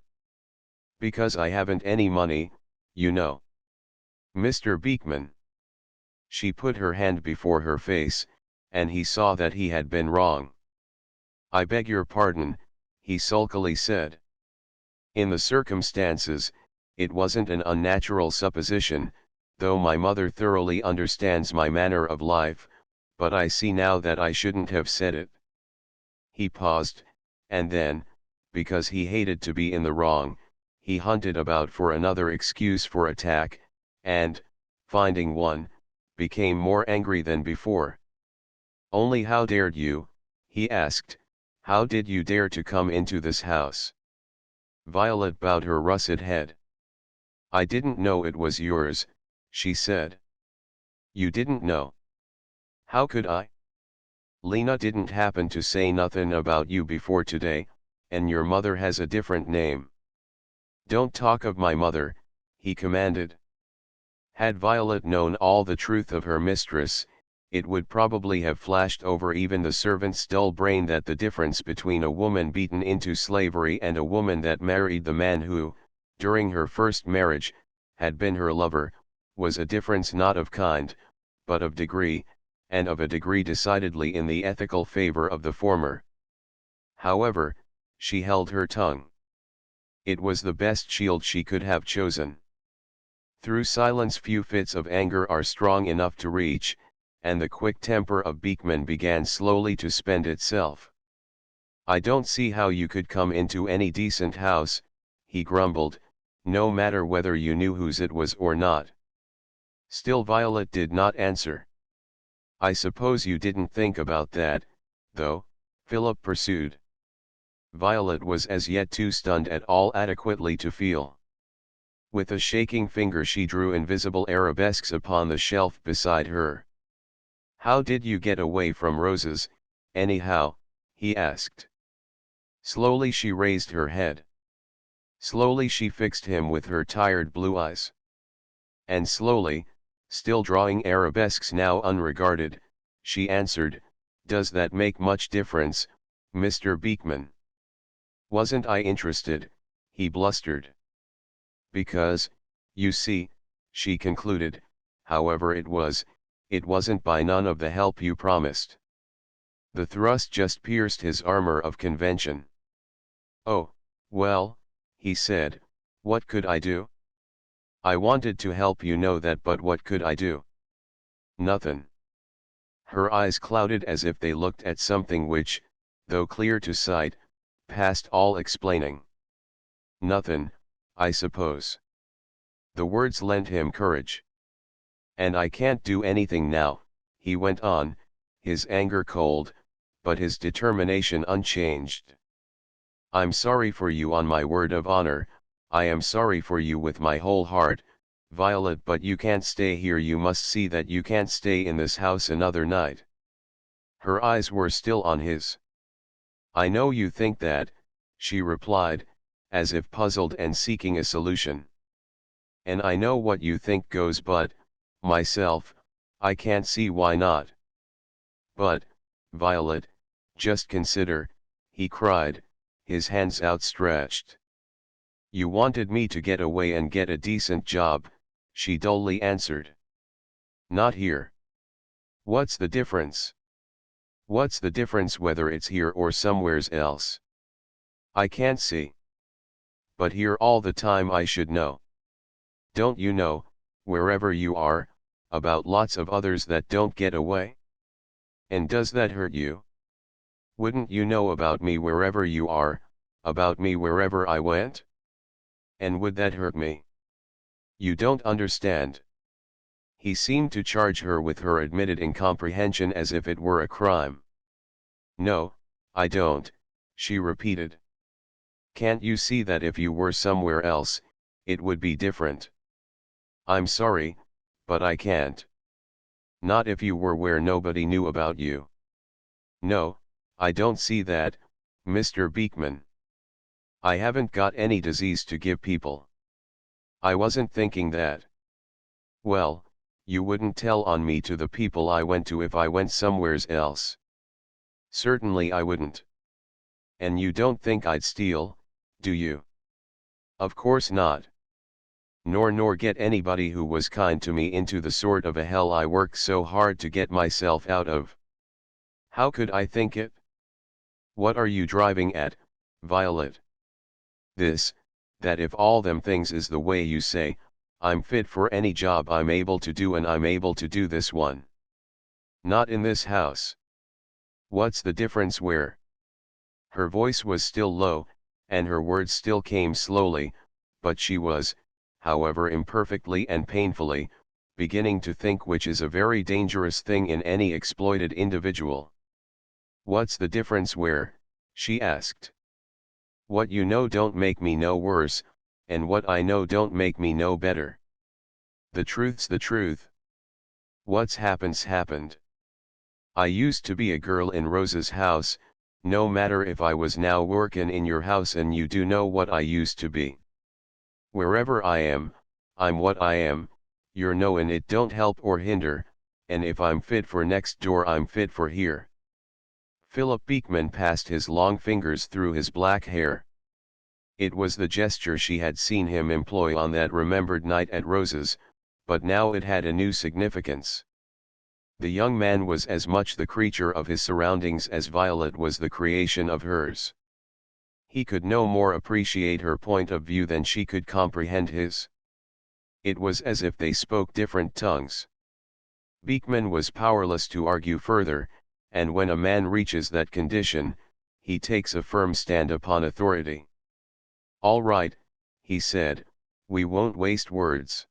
Because I haven't any money, you know. Mr. Beekman. She put her hand before her face, and he saw that he had been wrong. I beg your pardon, he sulkily said. In the circumstances, It wasn't an unnatural supposition, though my mother thoroughly understands my manner of life, but I see now that I shouldn't have said it. He paused, and then, because he hated to be in the wrong, he hunted about for another excuse for attack, and, finding one, became more angry than before. "Only how dared you?" he asked. "How did you dare to come into this house?" Violet bowed her russet head. "I didn't know it was yours," she said. "You didn't know? How could I? Lena didn't happen to say nothing about you before today, and your mother has a different name." "Don't talk of my mother," he commanded. Had Violet known all the truth of her mistress, it would probably have flashed over even the servant's dull brain that the difference between a woman beaten into slavery and a woman that married the man who, during her first marriage, had been her lover, was a difference not of kind, but of degree, and of a degree decidedly in the ethical favor of the former. However, she held her tongue. It was the best shield she could have chosen. Through silence few fits of anger are strong enough to reach, and the quick temper of Beekman began slowly to spend itself. "I don't see how you could come into any decent house," he grumbled, "no matter whether you knew whose it was or not." Still Violet did not answer. "I suppose you didn't think about that, though," Philip pursued. Violet was as yet too stunned at all adequately to feel. With a shaking finger she drew invisible arabesques upon the shelf beside her. "How did you get away from Rose's, anyhow?" he asked. Slowly she raised her head. Slowly she fixed him with her tired blue eyes. And slowly, still drawing arabesques now unregarded, she answered, "Does that make much difference, Mr. Beekman?" "Wasn't I interested?" he blustered. "Because, you see," she concluded, "however it wasn't by none of the help you promised." The thrust just pierced his armor of convention. "Oh, well," he said, "what could I do? I wanted to help you know that, but what could I do? Nothin'." Her eyes clouded as if they looked at something which, though clear to sight, passed all explaining. "Nothin', I suppose." The words lent him courage. "And I can't do anything now," he went on, his anger cold, but his determination unchanged. "I'm sorry for you on my word of honor, I am sorry for you with my whole heart, Violet, but you can't stay here. You must see that you can't stay in this house another night." Her eyes were still on his. "I know you think that," she replied, as if puzzled and seeking a solution. "And I know what you think goes, but, myself, I can't see why not." "But, Violet, just consider," he cried, his hands outstretched. "You wanted me to get away and get a decent job," she dully answered. "Not here." "What's the difference? What's the difference whether it's here or somewheres else?" "I can't see." "But here all the time I should know. Don't you know, wherever you are, about lots of others that don't get away? And does that hurt you? Wouldn't you know about me wherever you are, about me wherever I went? And would that hurt me? You don't understand." He seemed to charge her with her admitted incomprehension as if it were a crime. "No, I don't," she repeated. "Can't you see that if you were somewhere else, it would be different? I'm sorry, but I can't. Not if you were where nobody knew about you." "No, I don't see that, Mr. Beekman. I haven't got any disease to give people. I wasn't thinking that." "Well, you wouldn't tell on me to the people I went to if I went somewheres else." "Certainly I wouldn't." "And you don't think I'd steal, do you?" "Of course not. Nor get anybody who was kind to me into the sort of a hell I work so hard to get myself out of. How could I think it? What are you driving at, Violet?" This, that if all them things is the way you say, I'm fit for any job I'm able to do, and I'm able to do this one. Not in this house. What's the difference where? Her voice was still low, and her words still came slowly, but she was, however imperfectly and painfully, beginning to think, which is a very dangerous thing in any exploited individual. What's the difference where? She asked. What you know don't make me no worse, and what I know don't make me no better. The truth's the truth. What's happened's happened. I used to be a girl in Rose's house, no matter if I was now workin' in your house, and you do know what I used to be. Wherever I am, I'm what I am, you're knowin' it don't help or hinder, and if I'm fit for next door I'm fit for here. Philip Beekman passed his long fingers through his black hair. It was the gesture she had seen him employ on that remembered night at Rose's, but now it had a new significance. The young man was as much the creature of his surroundings as Violet was the creation of hers. He could no more appreciate her point of view than she could comprehend his. It was as if they spoke different tongues. Beekman was powerless to argue further, and when a man reaches that condition, he takes a firm stand upon authority. All right, he said, we won't waste words.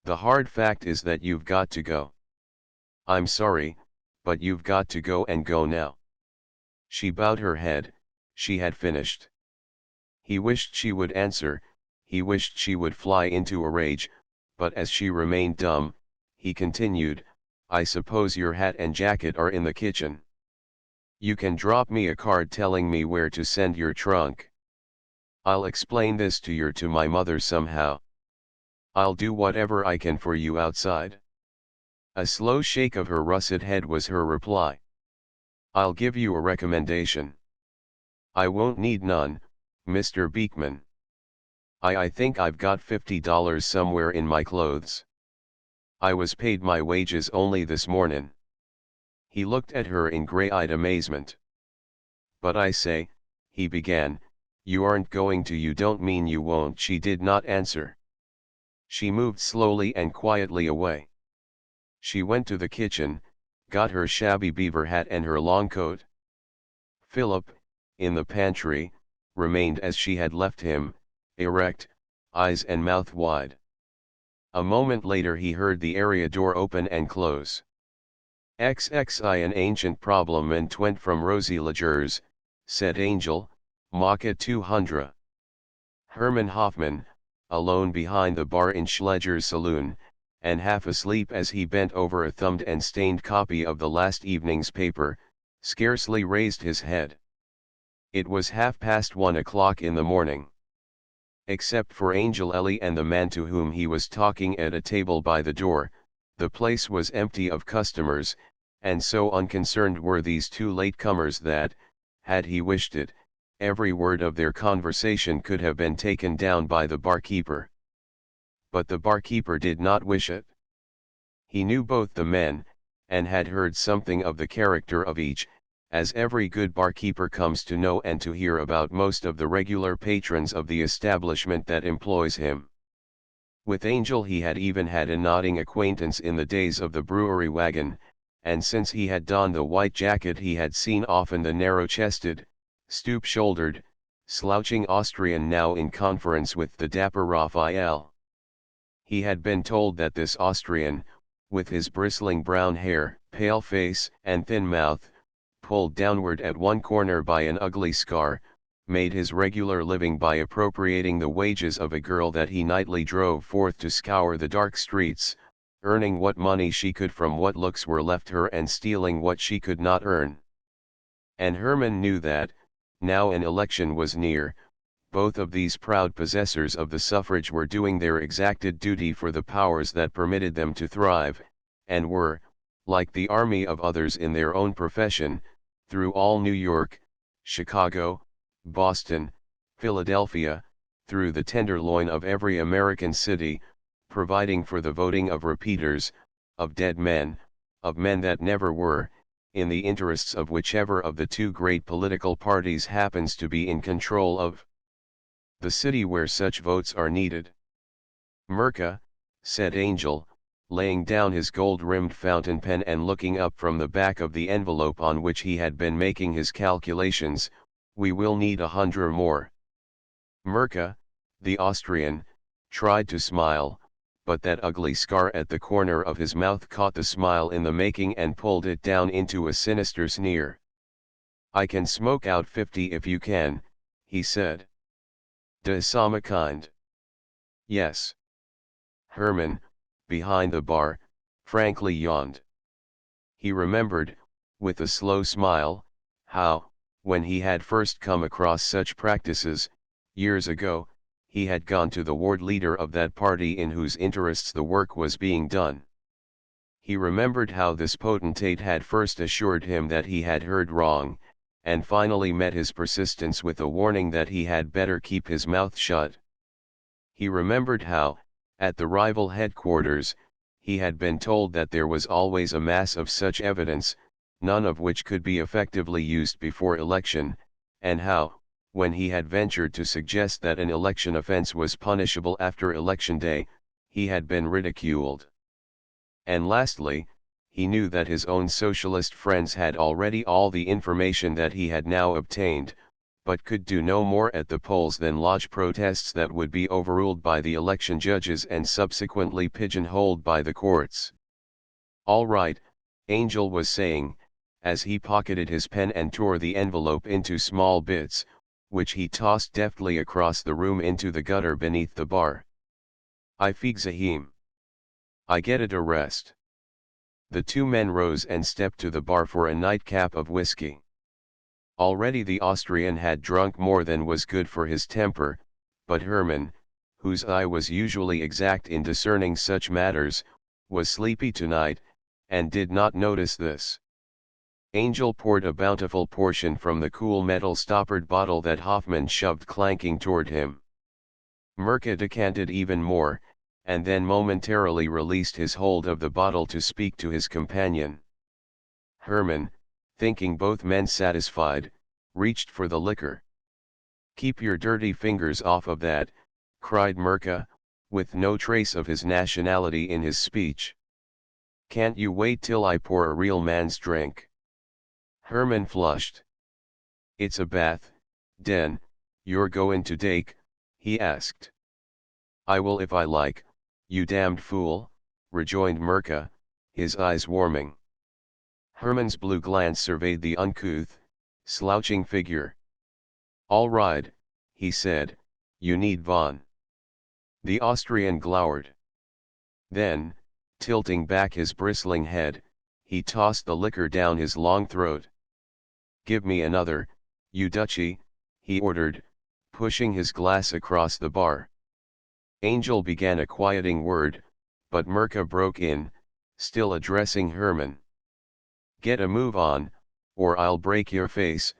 The hard fact is that you've got to go. I'm sorry, but you've got to go, and go now. She bowed her head. She had finished. He wished she would answer, he wished she would fly into a rage, but as she remained dumb, he continued, I suppose your hat and jacket are in the kitchen. You can drop me a card telling me where to send your trunk. I'll explain this to my mother somehow. I'll do whatever I can for you outside. A slow shake of her russet head was her reply. I'll give you a recommendation. I won't need none, Mr. Beekman. I think I've got $50 somewhere in my clothes. I was paid my wages only this mornin'. He looked at her in grey-eyed amazement. But I say, he began, you aren't going to. You don't mean you won't. She did not answer. She moved slowly and quietly away. She went to the kitchen, got her shabby beaver hat and her long coat. Philip, in the pantry, remained as she had left him, erect, eyes and mouth wide. A moment later he heard the area door open and close. XXI an ancient problem and twent from Rosie Legers, said Angel, Maka 200. Herman Hoffman, alone behind the bar in Schleger's saloon, and half asleep as he bent over a thumbed and stained copy of the last evening's paper, scarcely raised his head. It was 1:30 in the morning. Except for Angel Ellie and the man to whom he was talking at a table by the door, the place was empty of customers, and so unconcerned were these two latecomers that, had he wished it, every word of their conversation could have been taken down by the barkeeper. But the barkeeper did not wish it. He knew both the men, and had heard something of the character of each, as every good barkeeper comes to know and to hear about most of the regular patrons of the establishment that employs him. With Angel he had even had a nodding acquaintance in the days of the brewery wagon, and since he had donned the white jacket he had seen often the narrow-chested, stoop-shouldered, slouching Austrian now in conference with the dapper Raphael. He had been told that this Austrian, with his bristling brown hair, pale face and thin mouth, pulled downward at one corner by an ugly scar, made his regular living by appropriating the wages of a girl that he nightly drove forth to scour the dark streets, earning what money she could from what looks were left her and stealing what she could not earn. And Herman knew that, now an election was near, both of these proud possessors of the suffrage were doing their exacted duty for the powers that permitted them to thrive, and were, like the army of others in their own profession, through all New York, Chicago, Boston, Philadelphia, through the tenderloin of every American city, providing for the voting of repeaters, of dead men, of men that never were, in the interests of whichever of the two great political parties happens to be in control of the city where such votes are needed. Mirka, said Angel, laying down his gold-rimmed fountain pen and looking up from the back of the envelope on which he had been making his calculations, we will need 100 more. Mirka, the Austrian, tried to smile, but that ugly scar at the corner of his mouth caught the smile in the making and pulled it down into a sinister sneer. I can smoke out 50 if you can, he said. De sama kind. Yes. Herman, behind the bar, frankly yawned. He remembered, with a slow smile, how, when he had first come across such practices, years ago, he had gone to the ward leader of that party in whose interests the work was being done. He remembered how this potentate had first assured him that he had heard wrong, and finally met his persistence with a warning that he had better keep his mouth shut. He remembered how, at the rival headquarters, he had been told that there was always a mass of such evidence, none of which could be effectively used before election, and how, when he had ventured to suggest that an election offense was punishable after election day, he had been ridiculed. And lastly, he knew that his own socialist friends had already all the information that he had now obtained, but could do no more at the polls than lodge protests that would be overruled by the election judges and subsequently pigeonholed by the courts. All right, Angel was saying, as he pocketed his pen and tore the envelope into small bits, which he tossed deftly across the room into the gutter beneath the bar. I figzahim. I get it a rest. The two men rose and stepped to the bar for a nightcap of whiskey. Already the Austrian had drunk more than was good for his temper, but Herman, whose eye was usually exact in discerning such matters, was sleepy tonight, and did not notice this. Angel poured a bountiful portion from the cool metal-stoppered bottle that Hoffman shoved clanking toward him. Mirka decanted even more, and then momentarily released his hold of the bottle to speak to his companion. Herman, thinking both men satisfied, reached for the liquor. Keep your dirty fingers off of that, cried Mirka, with no trace of his nationality in his speech. Can't you wait till I pour a real man's drink? Herman flushed. It's a bath, den, you're goin' to take, he asked. I will if I like, you damned fool, rejoined Mirka, his eyes warming. Herman's blue glance surveyed the uncouth, slouching figure. All right, he said, you need von. The Austrian glowered. Then, tilting back his bristling head, he tossed the liquor down his long throat. Give me another, you Dutchie, he ordered, pushing his glass across the bar. Angel began a quieting word, but Mirka broke in, still addressing Herman. Get a move on, or I'll break your face,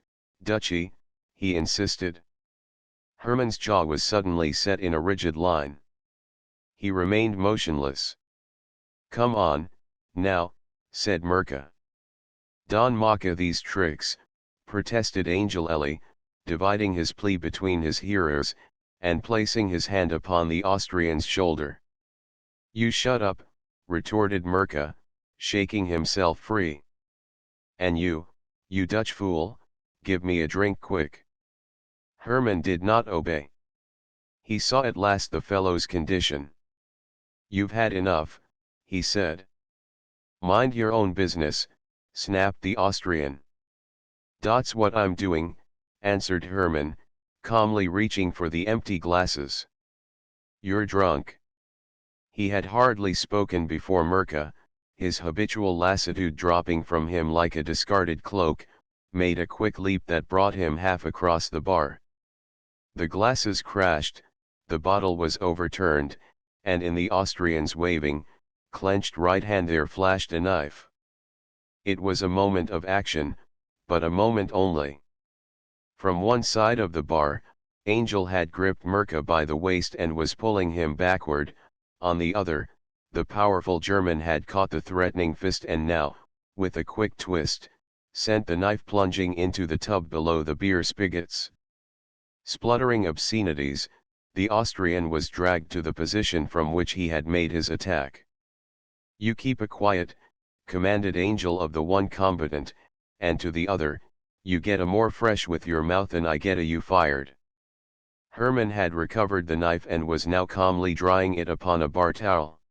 Dutchie, he insisted. Herman's jaw was suddenly set in a rigid line. He remained motionless. Come on, now, said Mirka. Don Maka these tricks, protested Angel Ellie, dividing his plea between his hearers, and placing his hand upon the Austrian's shoulder. You shut up, retorted Mirka, shaking himself free. And you Dutch fool, give me a drink quick. Herman did not obey. He saw at last the fellow's condition. You've had enough, he said. Mind your own business, snapped the Austrian. That's what I'm doing, answered Herman, calmly reaching for the empty glasses. You're drunk. He had hardly spoken before Mirka, his habitual lassitude dropping from him like a discarded cloak, made a quick leap that brought him half across the bar. The glasses crashed, the bottle was overturned, and in the Austrian's waving, clenched right hand there flashed a knife. It was a moment of action, but a moment only. From one side of the bar, Angel had gripped Mirka by the waist and was pulling him backward, on the other, the powerful German had caught the threatening fist and now, with a quick twist, sent the knife plunging into the tub below the beer spigots. Spluttering obscenities, the Austrian was dragged to the position from which he had made his attack. "You keep a quiet," commanded Angel of the one combatant, and to the other, "You get a more fresh with your mouth than I get a you fired." Herman had recovered the knife and was now calmly drying it upon a bar towel.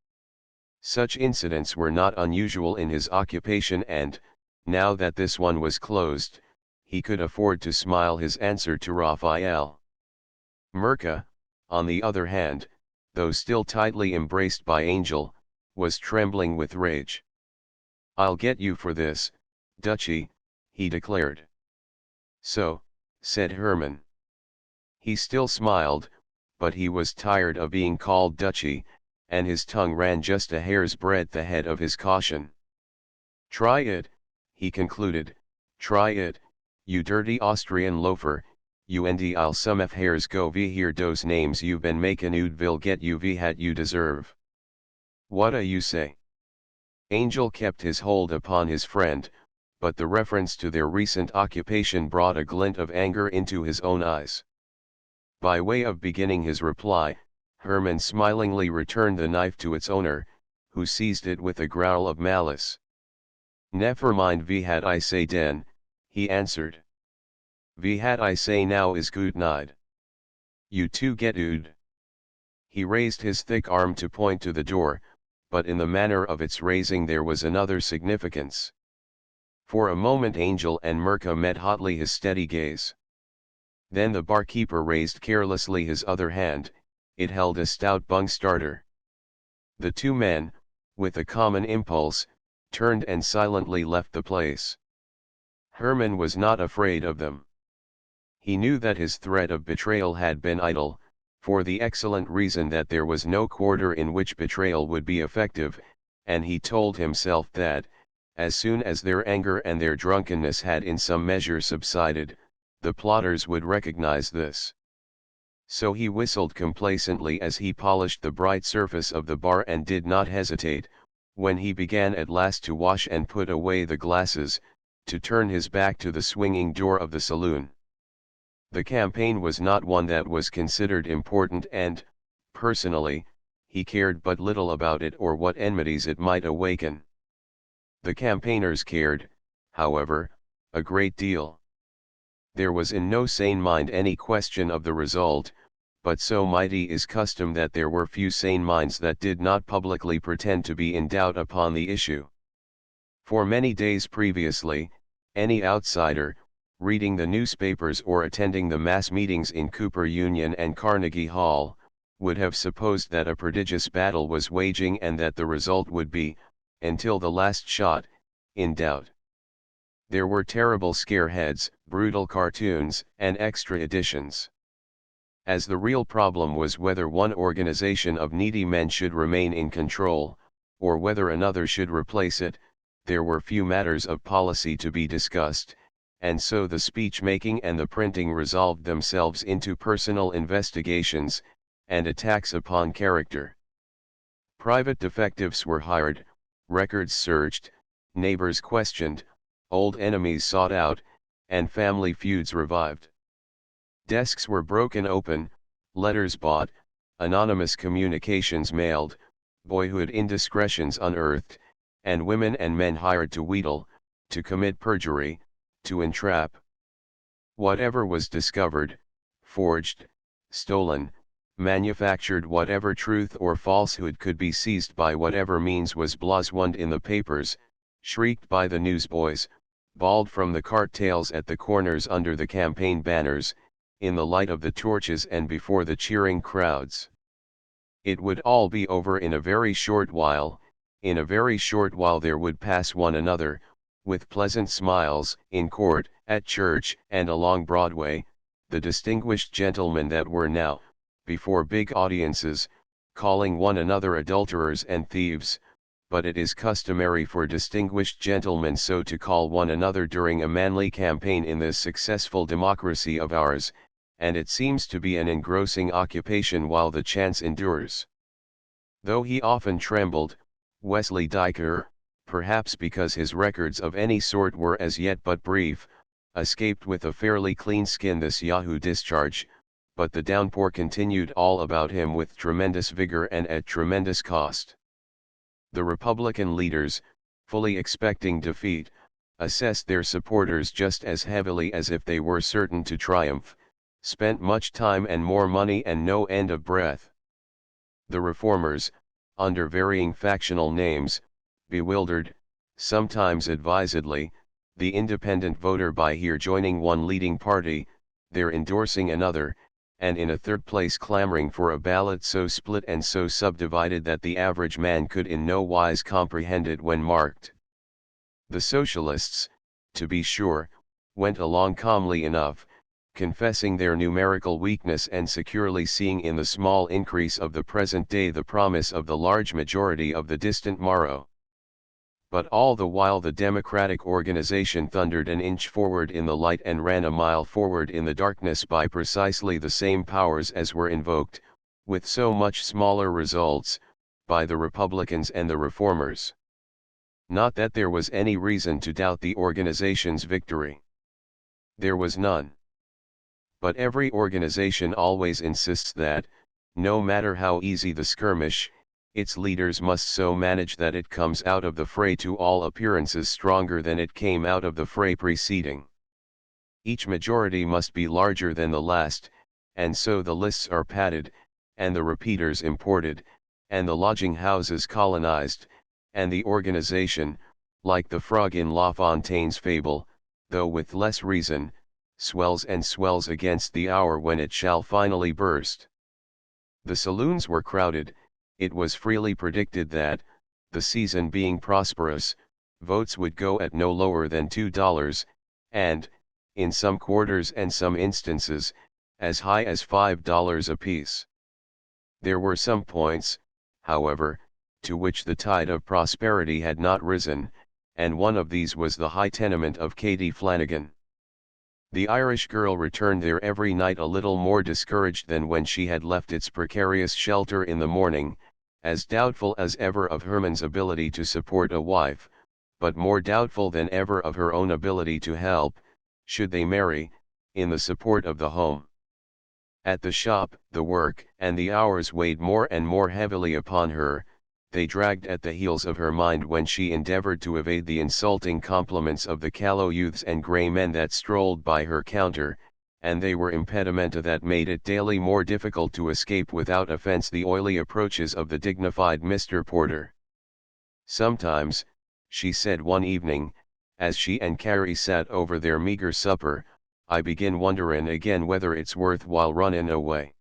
Such incidents were not unusual in his occupation and, now that this one was closed, he could afford to smile his answer to Raphael. Mirka, on the other hand, though still tightly embraced by Angel, was trembling with rage. "I'll get you for this, Dutchy," he declared. "So," said Herman. He still smiled, but he was tired of being called Dutchy, and his tongue ran just a hair's breadth ahead of his caution. "Try it," he concluded, "try it, you dirty Austrian loafer, you and I'll some f hairs go v hear dose names you been makin' ood will get you v hat you deserve. What a you say?" Angel kept his hold upon his friend, but the reference to their recent occupation brought a glint of anger into his own eyes. By way of beginning his reply, Herman smilingly returned the knife to its owner, who seized it with a growl of malice. "Never mind v hat I say den," he answered. "V hat I say now is good night. You two get ood." He raised his thick arm to point to the door, but in the manner of its raising there was another significance. For a moment Angel and Mirka met hotly his steady gaze. Then the barkeeper raised carelessly his other hand, it held a stout bung starter. The two men, with a common impulse, turned and silently left the place. Herman was not afraid of them. He knew that his threat of betrayal had been idle, for the excellent reason that there was no quarter in which betrayal would be effective, and he told himself that, as soon as their anger and their drunkenness had in some measure subsided, the plotters would recognize this. So he whistled complacently as he polished the bright surface of the bar and did not hesitate, when he began at last to wash and put away the glasses, to turn his back to the swinging door of the saloon. The campaign was not one that was considered important and, personally, he cared but little about it or what enmities it might awaken. The campaigners cared, however, a great deal. There was in no sane mind any question of the result, but so mighty is custom that there were few sane minds that did not publicly pretend to be in doubt upon the issue. For many days previously, any outsider, reading the newspapers or attending the mass meetings in Cooper Union and Carnegie Hall, would have supposed that a prodigious battle was waging and that the result would be, until the last shot, in doubt. There were terrible scareheads, brutal cartoons, and extra editions. As the real problem was whether one organization of needy men should remain in control, or whether another should replace it, there were few matters of policy to be discussed, and so the speech-making and the printing resolved themselves into personal investigations, and attacks upon character. Private detectives were hired, records searched, neighbors questioned, old enemies sought out, and family feuds revived. Desks were broken open, letters bought, anonymous communications mailed, boyhood indiscretions unearthed, and women and men hired to wheedle, to commit perjury, to entrap. Whatever was discovered, forged, stolen, manufactured, whatever truth or falsehood could be seized by whatever means was blazoned in the papers, shrieked by the newsboys, bawled from the cart tails at the corners under the campaign banners, in the light of the torches and before the cheering crowds. It would all be over in a very short while. In a very short while there would pass one another, with pleasant smiles, in court, at church, and along Broadway, the distinguished gentlemen that were now, before big audiences, calling one another adulterers and thieves, but it is customary for distinguished gentlemen so to call one another during a manly campaign in this successful democracy of ours, and it seems to be an engrossing occupation while the chance endures. Though he often trembled, Wesley Diker, perhaps because his records of any sort were as yet but brief, escaped with a fairly clean skin this Yahoo discharge, but the downpour continued all about him with tremendous vigor and at tremendous cost. The Republican leaders, fully expecting defeat, assessed their supporters just as heavily as if they were certain to triumph, spent much time and more money and no end of breath. The reformers, under varying factional names, bewildered, sometimes advisedly, the independent voter by here joining one leading party, there endorsing another, and in a third place clamoring for a ballot so split and so subdivided that the average man could in no wise comprehend it when marked. The socialists, to be sure, went along calmly enough, confessing their numerical weakness and securely seeing in the small increase of the present day the promise of the large majority of the distant morrow. But all the while the democratic organization thundered an inch forward in the light and ran a mile forward in the darkness by precisely the same powers as were invoked, with so much smaller results, by the Republicans and the Reformers. Not that there was any reason to doubt the organization's victory. There was none. But every organization always insists that, no matter how easy the skirmish, its leaders must so manage that it comes out of the fray to all appearances stronger than it came out of the fray preceding. Each majority must be larger than the last, and so the lists are padded, and the repeaters imported, and the lodging houses colonized, and the organization, like the frog in La Fontaine's fable, though with less reason, swells and swells against the hour when it shall finally burst. The saloons were crowded. It was freely predicted that, the season being prosperous, votes would go at no lower than $2, and, in some quarters and some instances, as high as $5 apiece. There were some points, however, to which the tide of prosperity had not risen, and one of these was the high tenement of Katie Flanagan. The Irish girl returned there every night a little more discouraged than when she had left its precarious shelter in the morning, as doubtful as ever of Herman's ability to support a wife, but more doubtful than ever of her own ability to help, should they marry, in the support of the home. At the shop, the work and the hours weighed more and more heavily upon her. They dragged at the heels of her mind when she endeavored to evade the insulting compliments of the callow youths and grey men that strolled by her counter, and they were impedimenta that made it daily more difficult to escape without offence the oily approaches of the dignified Mr. Porter. Sometimes, she said one evening, as she and Carrie sat over their meagre supper, I begin wonderin' again whether it's worth while runnin' away.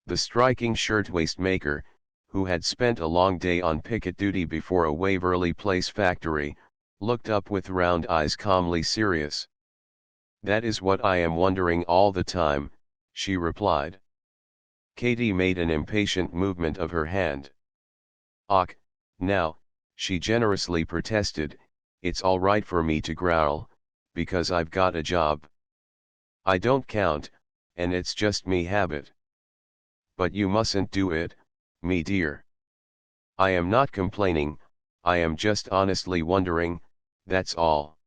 The striking shirtwaist maker, who had spent a long day on picket duty before a Waverly Place factory, looked up with round eyes calmly serious. That is what I am wondering all the time, she replied. Katie made an impatient movement of her hand. Och, now, she generously protested, it's all right for me to growl, because I've got a job. I don't count, and it's just me habit. But you mustn't do it, me dear. I am not complaining, I am just honestly wondering, that's all.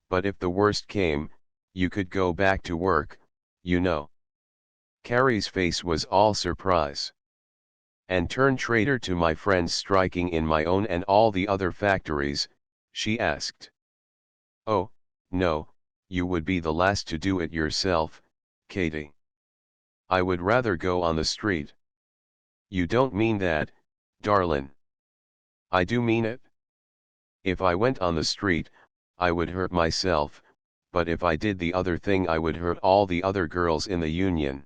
But if the worst came, you could go back to work, you know. Carrie's face was all surprise. And turn traitor to my friends striking in my own and all the other factories, she asked. Oh, no, you would be the last to do it yourself, Katie. I would rather go on the street. You don't mean that, darlin'. I do mean it. If I went on the street, I would hurt myself, but if I did the other thing I would hurt all the other girls in the union.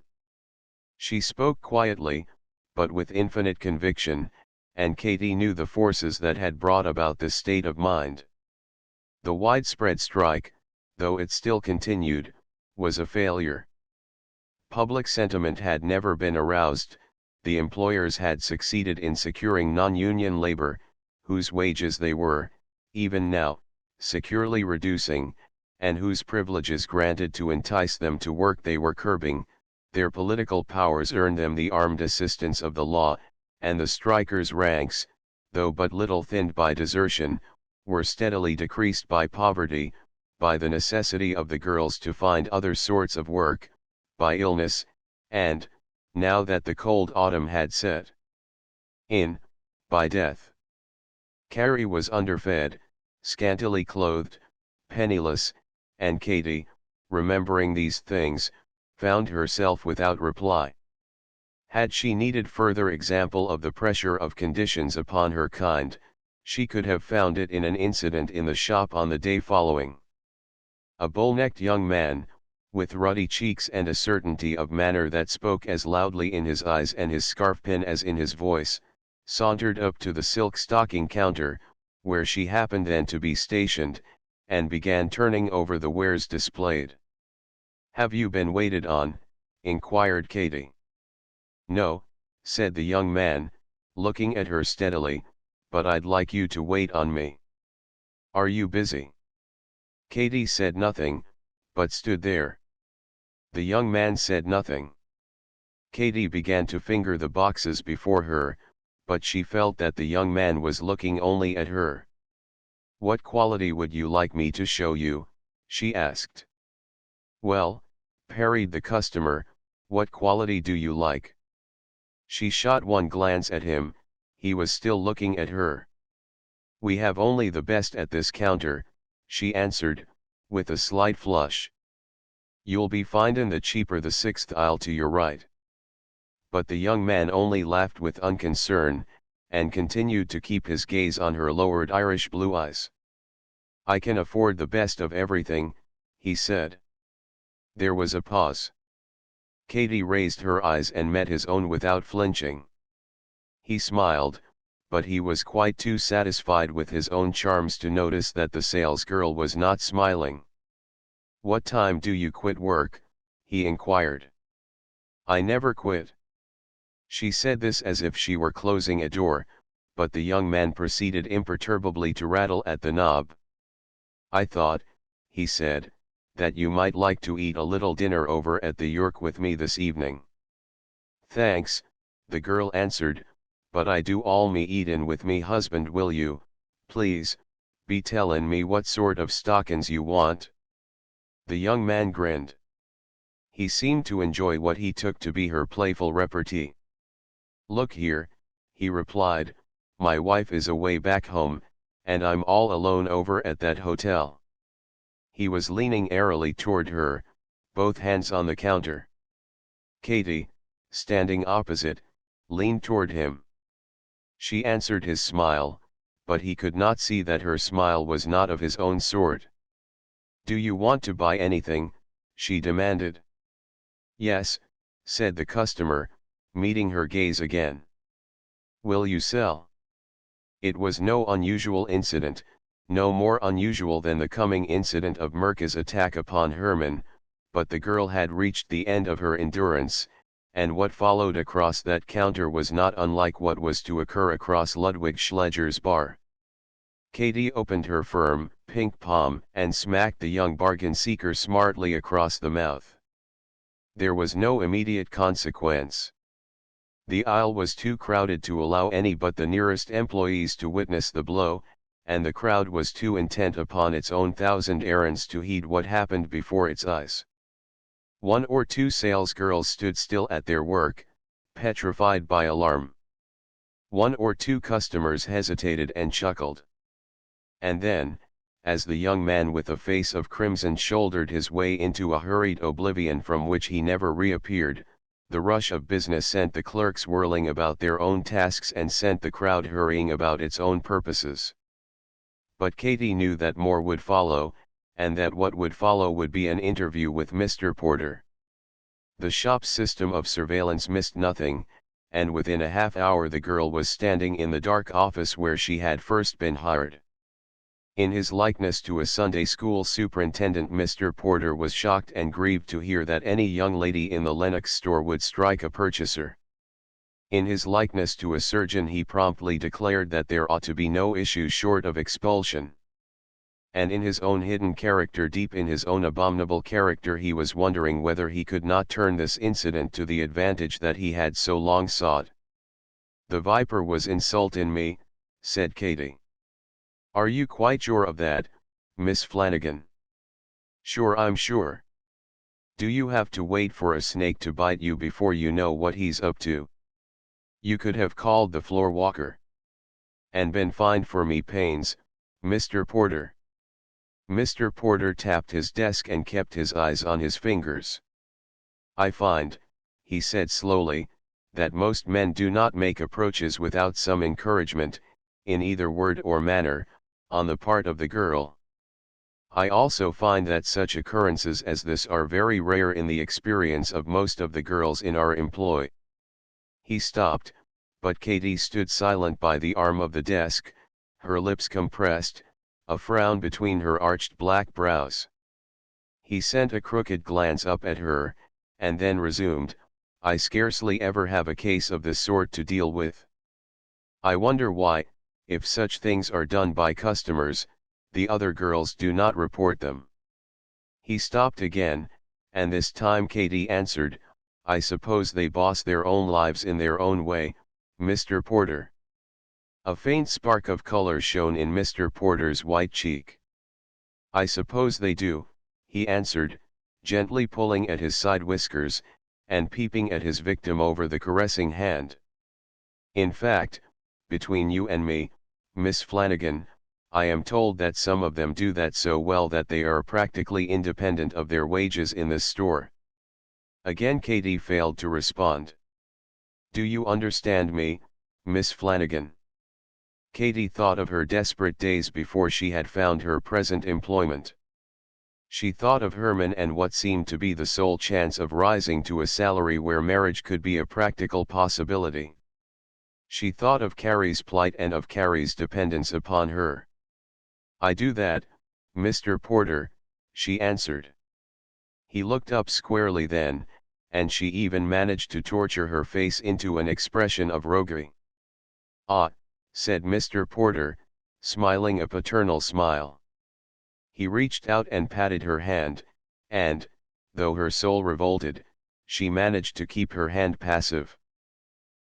She spoke quietly, but with infinite conviction, and Katie knew the forces that had brought about this state of mind. The widespread strike, though it still continued, was a failure. Public sentiment had never been aroused. The employers had succeeded in securing non-union labor, whose wages they were, even now, securely reducing, and whose privileges granted to entice them to work they were curbing. Their political powers earned them the armed assistance of the law, and the strikers' ranks, though but little thinned by desertion, were steadily decreased by poverty, by the necessity of the girls to find other sorts of work, by illness, and, now that the cold autumn had set in, by death, Carrie was underfed, scantily clothed, penniless, and Katy, remembering these things, found herself without reply. Had she needed further example of the pressure of conditions upon her kind, she could have found it in an incident in the shop on the day following. A bull-necked young man, with ruddy cheeks and a certainty of manner that spoke as loudly in his eyes and his scarfpin as in his voice, sauntered up to the silk stocking counter, where she happened then to be stationed, and began turning over the wares displayed. "Have you been waited on?" inquired Katy. "No," said the young man, looking at her steadily, "but I'd like you to wait on me." "Are you busy?" Katy said nothing, but stood there. The young man said nothing. Katy began to finger the boxes before her, but she felt that the young man was looking only at her. "What quality would you like me to show you?" she asked. "Well," parried the customer, "what quality do you like?" She shot one glance at him, he was still looking at her. "We have only the best at this counter," she answered, with a slight flush. "You'll be findin' the cheaper the sixth aisle to your right." But the young man only laughed with unconcern, and continued to keep his gaze on her lowered Irish blue eyes. "I can afford the best of everything," he said. There was a pause. Katy raised her eyes and met his own without flinching. He smiled, but he was quite too satisfied with his own charms to notice that the salesgirl was not smiling. "What time do you quit work?" he inquired. "I never quit." She said this as if she were closing a door, but the young man proceeded imperturbably to rattle at the knob. "I thought," he said, "that you might like to eat a little dinner over at the York with me this evening." "Thanks," the girl answered, "but I do all me eatin' with me husband. Will you, please, be tellin' me what sort of stockin's you want?" The young man grinned. He seemed to enjoy what he took to be her playful repartee. "Look here," he replied, "my wife is away back home, and I'm all alone over at that hotel." He was leaning airily toward her, both hands on the counter. Katy, standing opposite, leaned toward him. She answered his smile, but he could not see that her smile was not of his own sort. "Do you want to buy anything?" she demanded. "Yes," said the customer, meeting her gaze again. "Will you sell?" It was no unusual incident, no more unusual than the coming incident of Mirka's attack upon Hermann, but the girl had reached the end of her endurance, and what followed across that counter was not unlike what was to occur across Ludwig Schlegel's bar. Katy opened her firm, pink palm and smacked the young bargain seeker smartly across the mouth. There was no immediate consequence. The aisle was too crowded to allow any but the nearest employees to witness the blow, and the crowd was too intent upon its own thousand errands to heed what happened before its eyes. One or two salesgirls stood still at their work, petrified by alarm. One or two customers hesitated and chuckled. And then, as the young man with a face of crimson shouldered his way into a hurried oblivion from which he never reappeared, the rush of business sent the clerks whirling about their own tasks and sent the crowd hurrying about its own purposes. But Katy knew that more would follow, and that what would follow would be an interview with Mr. Porter. The shop's system of surveillance missed nothing, and within a half hour the girl was standing in the dark office where she had first been hired. In his likeness to a Sunday school superintendent, Mr. Porter was shocked and grieved to hear that any young lady in the Lenox store would strike a purchaser. In his likeness to a surgeon, he promptly declared that there ought to be no issue short of expulsion. And in his own hidden character, deep in his own abominable character, he was wondering whether he could not turn this incident to the advantage that he had so long sought. "The viper was insultin' me," said Katy. "Are you quite sure of that, Miss Flanagan?" "Sure, I'm sure." Do you have to wait for a snake to bite you before you know what he's up to? You could have called the floor walker. And been fined for me pains, Mr. Porter. Mr. Porter tapped his desk and kept his eyes on his fingers. I find, he said slowly, that most men do not make approaches without some encouragement, in either word or manner, on the part of the girl. I also find that such occurrences as this are very rare in the experience of most of the girls in our employ. He stopped, but Katie stood silent by the arm of the desk, her lips compressed, a frown between her arched black brows. He sent a crooked glance up at her, and then resumed, I scarcely ever have a case of this sort to deal with. I wonder why, if such things are done by customers, the other girls do not report them. He stopped again, and this time Katie answered, I suppose they boss their own lives in their own way, Mr. Porter. A faint spark of color shone in Mr. Porter's white cheek. I suppose they do, he answered, gently pulling at his side whiskers, and peeping at his victim over the caressing hand. In fact, between you and me, Miss Flanagan, I am told that some of them do that so well that they are practically independent of their wages in this store. Again Katie failed to respond. Do you understand me, Miss Flanagan? Katie thought of her desperate days before she had found her present employment. She thought of Herman and what seemed to be the sole chance of rising to a salary where marriage could be a practical possibility. She thought of Carrie's plight and of Carrie's dependence upon her. I do that, Mr. Porter, she answered. He looked up squarely then, and she even managed to torture her face into an expression of roguery. Ah, said Mr. Porter, smiling a paternal smile. He reached out and patted her hand, and, though her soul revolted, she managed to keep her hand passive.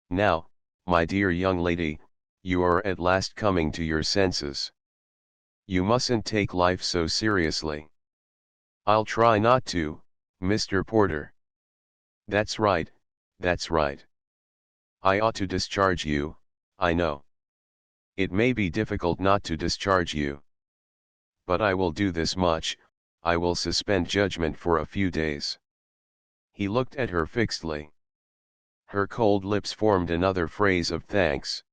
Now, my dear young lady, you are at last coming to your senses. You mustn't take life so seriously. I'll try not to, Mr. Porter. That's right, that's right. I ought to discharge you, I know. It may be difficult not to discharge you. But I will do this much, I will suspend judgment for a few days. He looked at her fixedly. Her cold lips formed another phrase of thanks.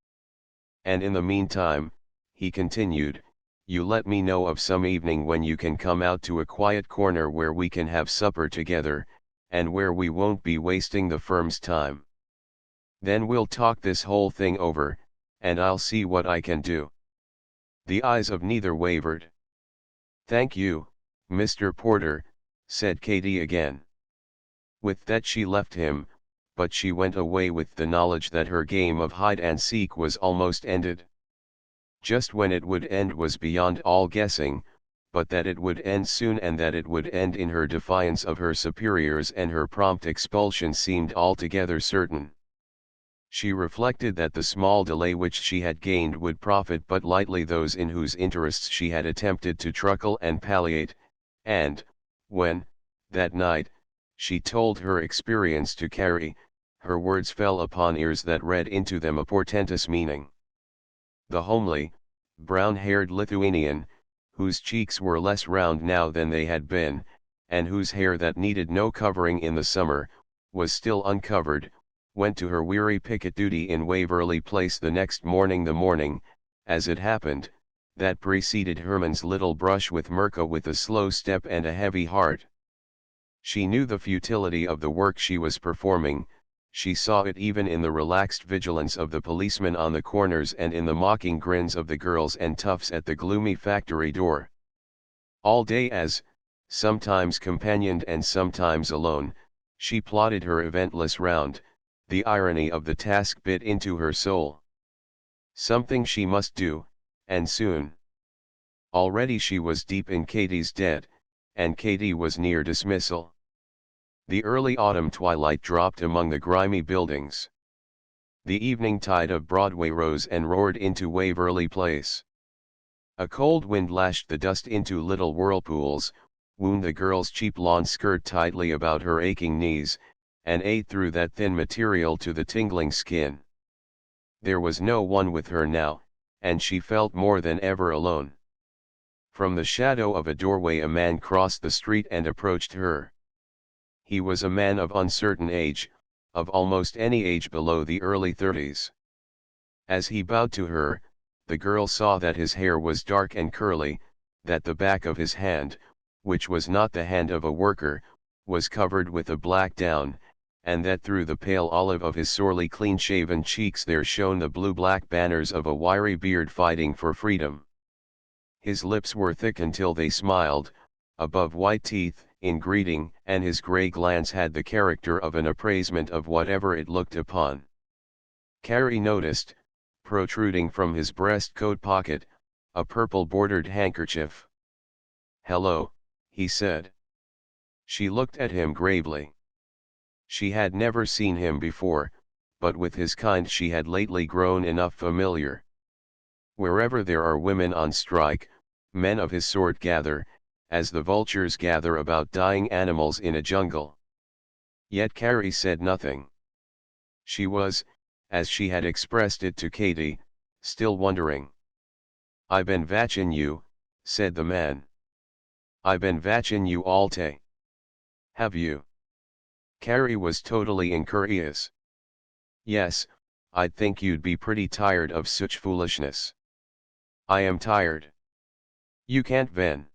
And in the meantime, he continued, you let me know of some evening when you can come out to a quiet corner where we can have supper together, and where we won't be wasting the firm's time. Then we'll talk this whole thing over, and I'll see what I can do. The eyes of neither wavered. Thank you, Mr. Porter, said Katie again. With that she left him, but she went away with the knowledge that her game of hide and seek was almost ended. Just when it would end was beyond all guessing, but that it would end soon and that it would end in her defiance of her superiors and her prompt expulsion seemed altogether certain. She reflected that the small delay which she had gained would profit but lightly those in whose interests she had attempted to truckle and palliate, and, when, that night, she told her experience to Carrie, her words fell upon ears that read into them a portentous meaning. The homely, brown-haired Lithuanian, whose cheeks were less round now than they had been, and whose hair that needed no covering in the summer, was still uncovered, went to her weary picket duty in Waverly Place the next morning, the morning, as it happened, that preceded Herman's little brush with Mirka with a slow step and a heavy heart. She knew the futility of the work she was performing, she saw it even in the relaxed vigilance of the policemen on the corners and in the mocking grins of the girls and toughs at the gloomy factory door. All day as, sometimes companioned and sometimes alone, she plodded her eventless round, the irony of the task bit into her soul. Something she must do, and soon. Already she was deep in Katie's debt, and Katie was near dismissal. The early autumn twilight dropped among the grimy buildings. The evening tide of Broadway rose and roared into Waverly Place. A cold wind lashed the dust into little whirlpools, wound the girl's cheap lawn skirt tightly about her aching knees, and ate through that thin material to the tingling skin. There was no one with her now, and she felt more than ever alone. From the shadow of a doorway a man crossed the street and approached her. He was a man of uncertain age, of almost any age below the early 30s. As he bowed to her, the girl saw that his hair was dark and curly, that the back of his hand, which was not the hand of a worker, was covered with a black down, and that through the pale olive of his sorely clean-shaven cheeks there shone the blue-black banners of a wiry beard fighting for freedom. His lips were thick until they smiled, above white teeth, in greeting, and his grey glance had the character of an appraisement of whatever it looked upon. Carrie noticed, protruding from his breast coat pocket, a purple-bordered handkerchief. "Hello," he said. She looked at him gravely. She had never seen him before, but with his kind she had lately grown enough familiar. Wherever there are women on strike, men of his sort gather, as the vultures gather about dying animals in a jungle. Yet Carrie said nothing. She was, as she had expressed it to Katie, still wondering. "I been watchin' you," said the man. "I been watchin' you all day." "Have you?" Carrie was totally incurious. "Yes, I'd think you'd be pretty tired of such foolishness." "I am tired." "You can't ven.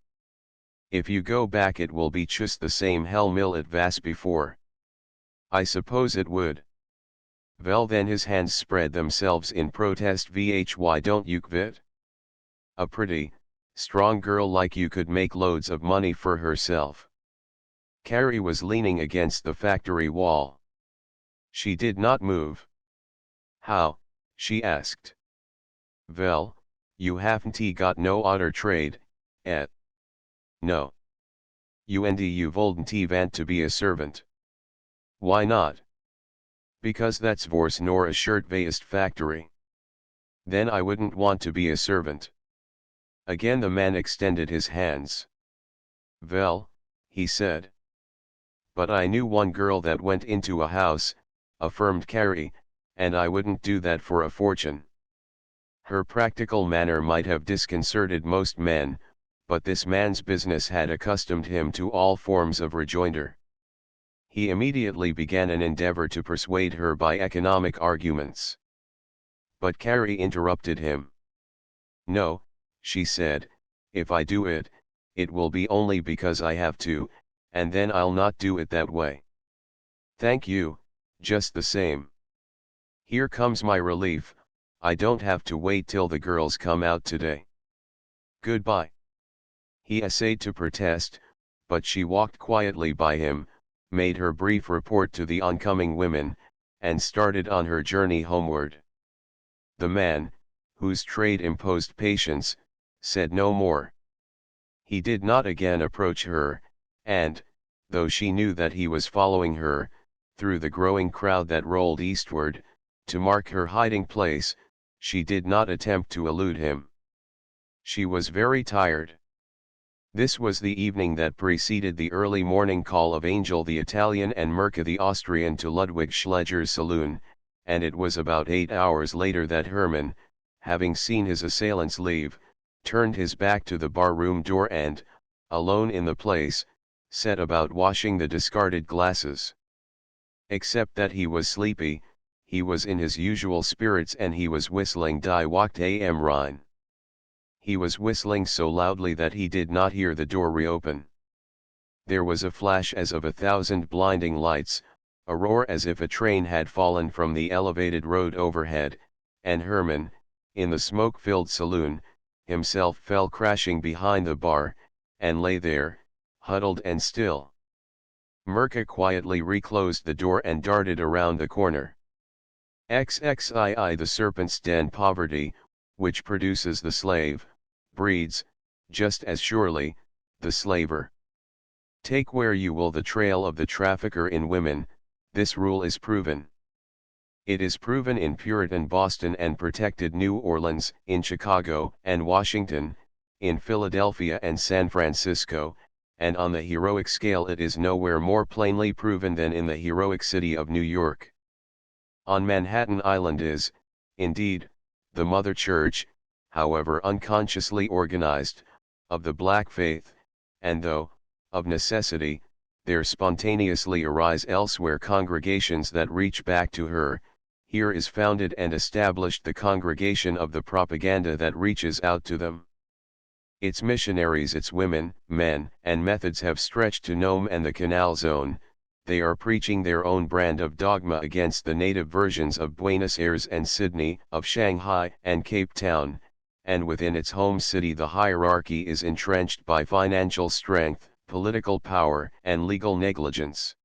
If you go back it will be just the same hell mill it vas before." "I suppose it would." "Well then," his hands spread themselves in protest. "Why don't you quit? A pretty, strong girl like you could make loads of money for herself." Carrie was leaning against the factory wall. She did not move. "How?" she asked. "Well, you haven't got no odder trade, eh?" "No." "You wouldn't want to be a servant." "Why not?" "Because that's worse nor a shirt-waist factory." "Then I wouldn't want to be a servant." Again the man extended his hands. "Well," he said. "But I knew one girl that went into a house," affirmed Carrie, "and I wouldn't do that for a fortune." Her practical manner might have disconcerted most men, but this man's business had accustomed him to all forms of rejoinder. He immediately began an endeavor to persuade her by economic arguments. But Carrie interrupted him. "No," she said, "if I do it, it will be only because I have to, and then I'll not do it that way." "Thank you, just the same. Here comes my relief, I don't have to wait till the girls come out today. Goodbye." He essayed to protest, but she walked quietly by him, made her brief report to the oncoming women, and started on her journey homeward. The man, whose trade imposed patience, said no more. He did not again approach her, and, though she knew that he was following her, through the growing crowd that rolled eastward, to mark her hiding place, she did not attempt to elude him. She was very tired. This was the evening that preceded the early morning call of Angel the Italian and Mirka the Austrian to Ludwig Schlegel's saloon, and it was about 8 hours later that Hermann, having seen his assailants leave, turned his back to the bar-room door and, alone in the place, set about washing the discarded glasses. Except that he was sleepy, he was in his usual spirits and he was whistling Die Wacht am Rhein. He was whistling so loudly that he did not hear the door reopen. There was a flash as of 1,000 blinding lights, a roar as if a train had fallen from the elevated road overhead, and Hermann, in the smoke-filled saloon, himself fell crashing behind the bar, and lay there, huddled and still. Mirka quietly reclosed the door and darted around the corner. XXII The serpent's den poverty, which produces the slave, breeds, just as surely, the slaver. Take where you will the trail of the trafficker in women, this rule is proven. It is proven in Puritan Boston and protected New Orleans, in Chicago and Washington, in Philadelphia and San Francisco, and on the heroic scale it is nowhere more plainly proven than in the heroic city of New York. On Manhattan Island is, indeed, the Mother Church, however unconsciously organized, of the Black faith, and though, of necessity, there spontaneously arise elsewhere congregations that reach back to her, here is founded and established the congregation of the propaganda that reaches out to them. Its missionaries, its women, men, and methods have stretched to Nome and the Canal Zone. They are preaching their own brand of dogma against the native versions of Buenos Aires and Sydney, of Shanghai and Cape Town, and within its home city the hierarchy is entrenched by financial strength, political power, and legal negligence.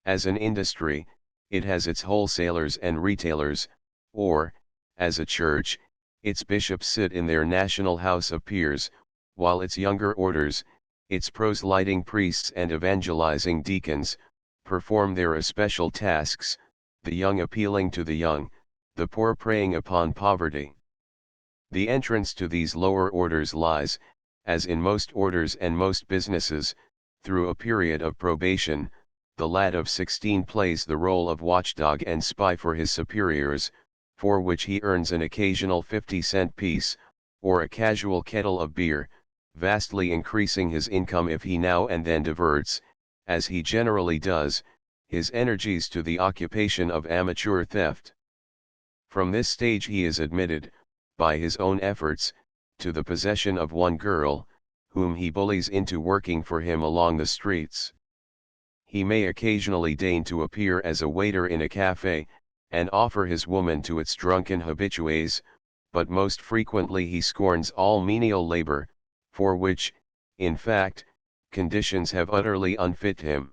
As an industry, it has its wholesalers and retailers, or, as a church, its bishops sit in their national house of peers, while its younger orders, its proselyting priests and evangelizing deacons, perform their especial tasks, the young appealing to the young, the poor preying upon poverty. The entrance to these lower orders lies, as in most orders and most businesses, through a period of probation. The lad of 16 plays the role of watchdog and spy for his superiors, for which he earns an occasional 50-cent piece, or a casual kettle of beer, vastly increasing his income if he now and then diverts, as he generally does, his energies to the occupation of amateur theft. From this stage he is admitted, by his own efforts, to the possession of one girl, whom he bullies into working for him along the streets. He may occasionally deign to appear as a waiter in a cafe, and offer his woman to its drunken habitués, but most frequently he scorns all menial labor, for which, in fact, conditions have utterly unfit him.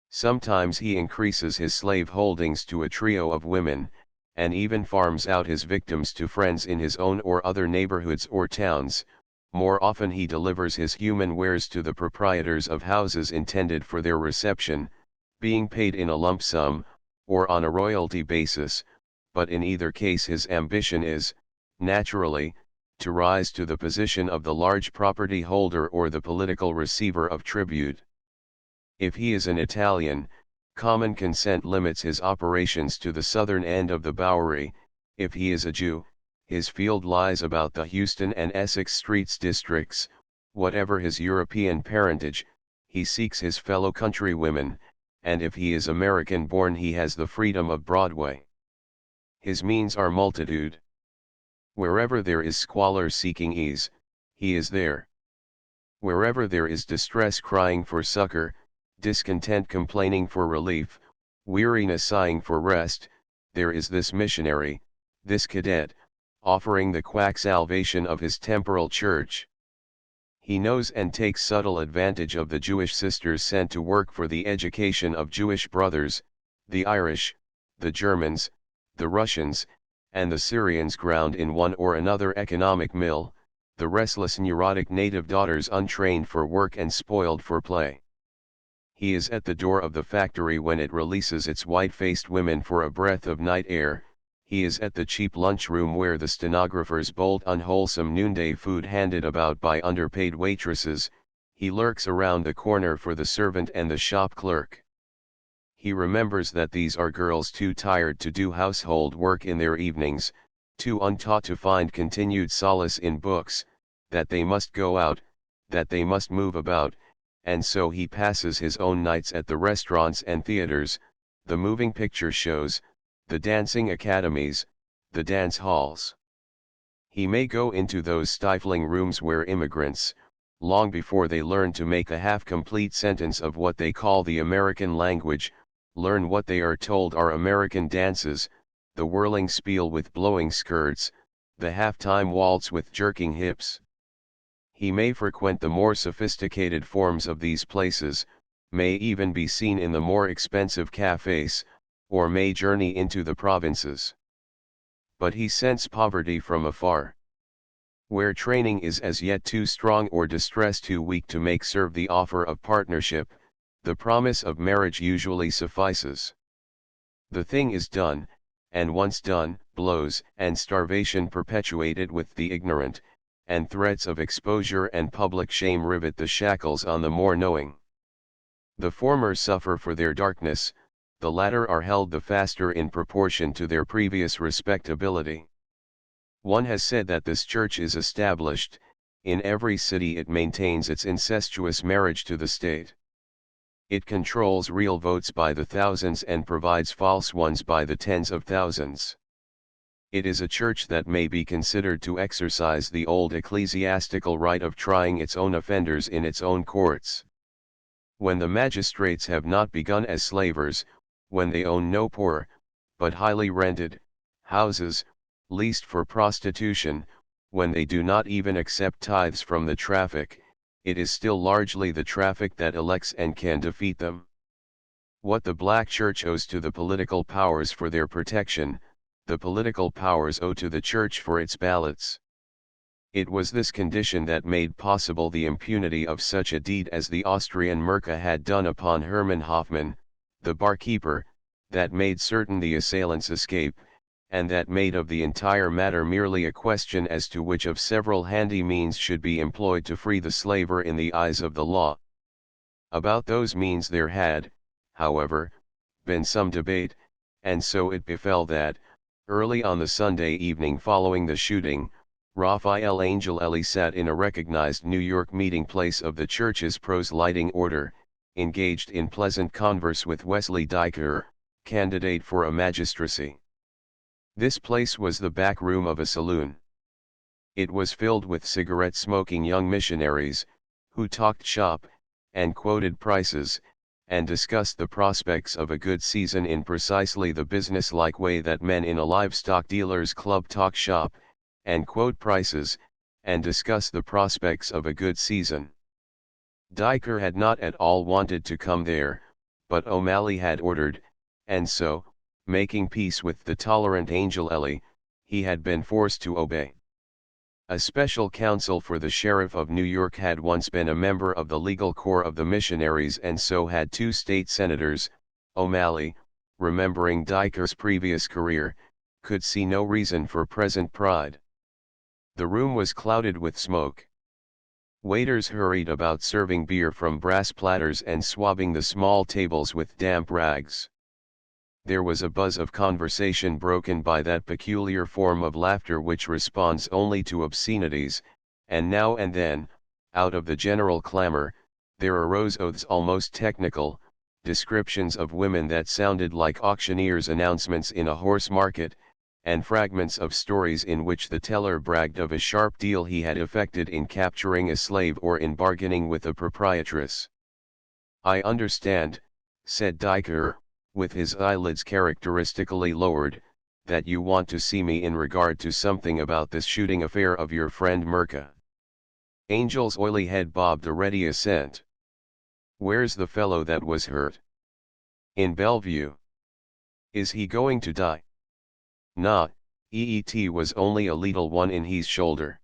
Sometimes he increases his slave holdings to a trio of women, and even farms out his victims to friends in his own or other neighborhoods or towns. More often he delivers his human wares to the proprietors of houses intended for their reception, being paid in a lump sum, or on a royalty basis, but in either case his ambition is, naturally, to rise to the position of the large property holder or the political receiver of tribute. If he is an Italian, common consent limits his operations to the southern end of the Bowery. If he is a Jew, his field lies about the Houston and Essex Streets districts. Whatever his European parentage, he seeks his fellow countrywomen, and if he is American-born he has the freedom of Broadway. His means are multitude. Wherever there is squalor seeking ease, he is there. Wherever there is distress crying for succor, discontent complaining for relief, weariness sighing for rest, there is this missionary, this cadet, offering the quack salvation of his temporal church. He knows and takes subtle advantage of the Jewish sisters sent to work for the education of Jewish brothers, the Irish, the Germans, the Russians, and the Syrians ground in one or another economic mill, the restless neurotic native daughters untrained for work and spoiled for play. He is at the door of the factory when it releases its white-faced women for a breath of night air. He is at the cheap lunchroom where the stenographers bolt unwholesome noonday food handed about by underpaid waitresses. He lurks around the corner for the servant and the shop clerk. He remembers that these are girls too tired to do household work in their evenings, too untaught to find continued solace in books, that they must go out, that they must move about, and so he passes his own nights at the restaurants and theaters, the moving picture shows, the dancing academies, the dance halls. He may go into those stifling rooms where immigrants, long before they learn to make a half-complete sentence of what they call the American language, learn what they are told are American dances, the whirling spiel with blowing skirts, the half-time waltz with jerking hips. He may frequent the more sophisticated forms of these places, may even be seen in the more expensive cafes, or may journey into the provinces. But he scents poverty from afar. Where training is as yet too strong or distress too weak to make serve the offer of partnership, the promise of marriage usually suffices. The thing is done, and once done, blows and starvation perpetuated with the ignorant, and threats of exposure and public shame rivet the shackles on the more knowing. The former suffer for their darkness, the latter are held the faster in proportion to their previous respectability. One has said that this church is established, in every city it maintains its incestuous marriage to the state. It controls real votes by the thousands and provides false ones by the tens of thousands. It is a church that may be considered to exercise the old ecclesiastical right of trying its own offenders in its own courts. When the magistrates have not begun as slavers, when they own no poor, but highly rented, houses, leased for prostitution, when they do not even accept tithes from the traffic, it is still largely the traffic that elects and can defeat them. What the black church owes to the political powers for their protection, the political powers owe to the church for its ballots. It was this condition that made possible the impunity of such a deed as the Austrian Merca had done upon Hermann Hoffmann, the barkeeper, that made certain the assailants' escape, and that made of the entire matter merely a question as to which of several handy means should be employed to free the slaver in the eyes of the law. About those means there had, however, been some debate, and so it befell that, early on the Sunday evening following the shooting, Raphael Angeli sat in a recognized New York meeting place of the church's proselyting order, engaged in pleasant converse with Wesley Diker, candidate for a magistracy. This place was the back room of a saloon. It was filled with cigarette-smoking young missionaries, who talked shop, and quoted prices, and discussed the prospects of a good season in precisely the business-like way that men in a livestock dealer's club talk shop, and quote prices, and discuss the prospects of a good season. Diker had not at all wanted to come there, but O'Malley had ordered, and so, making peace with the tolerant Angeli, he had been forced to obey. A special counsel for the sheriff of New York had once been a member of the legal corps of the missionaries, and so had two state senators. O'Malley, remembering Diker's previous career, could see no reason for present pride. The room was clouded with smoke. Waiters hurried about serving beer from brass platters and swabbing the small tables with damp rags. There was a buzz of conversation broken by that peculiar form of laughter which responds only to obscenities, and now and then, out of the general clamor, there arose oaths almost technical, descriptions of women that sounded like auctioneers' announcements in a horse market, and fragments of stories in which the teller bragged of a sharp deal he had effected in capturing a slave or in bargaining with a proprietress. "I understand," said Diker, with his eyelids characteristically lowered, "that you want to see me in regard to something about this shooting affair of your friend Merca." Angel's oily head bobbed a ready assent. "Where's the fellow that was hurt?" "In Bellevue." "Is he going to die?" "Nah, it was only a little one in his shoulder."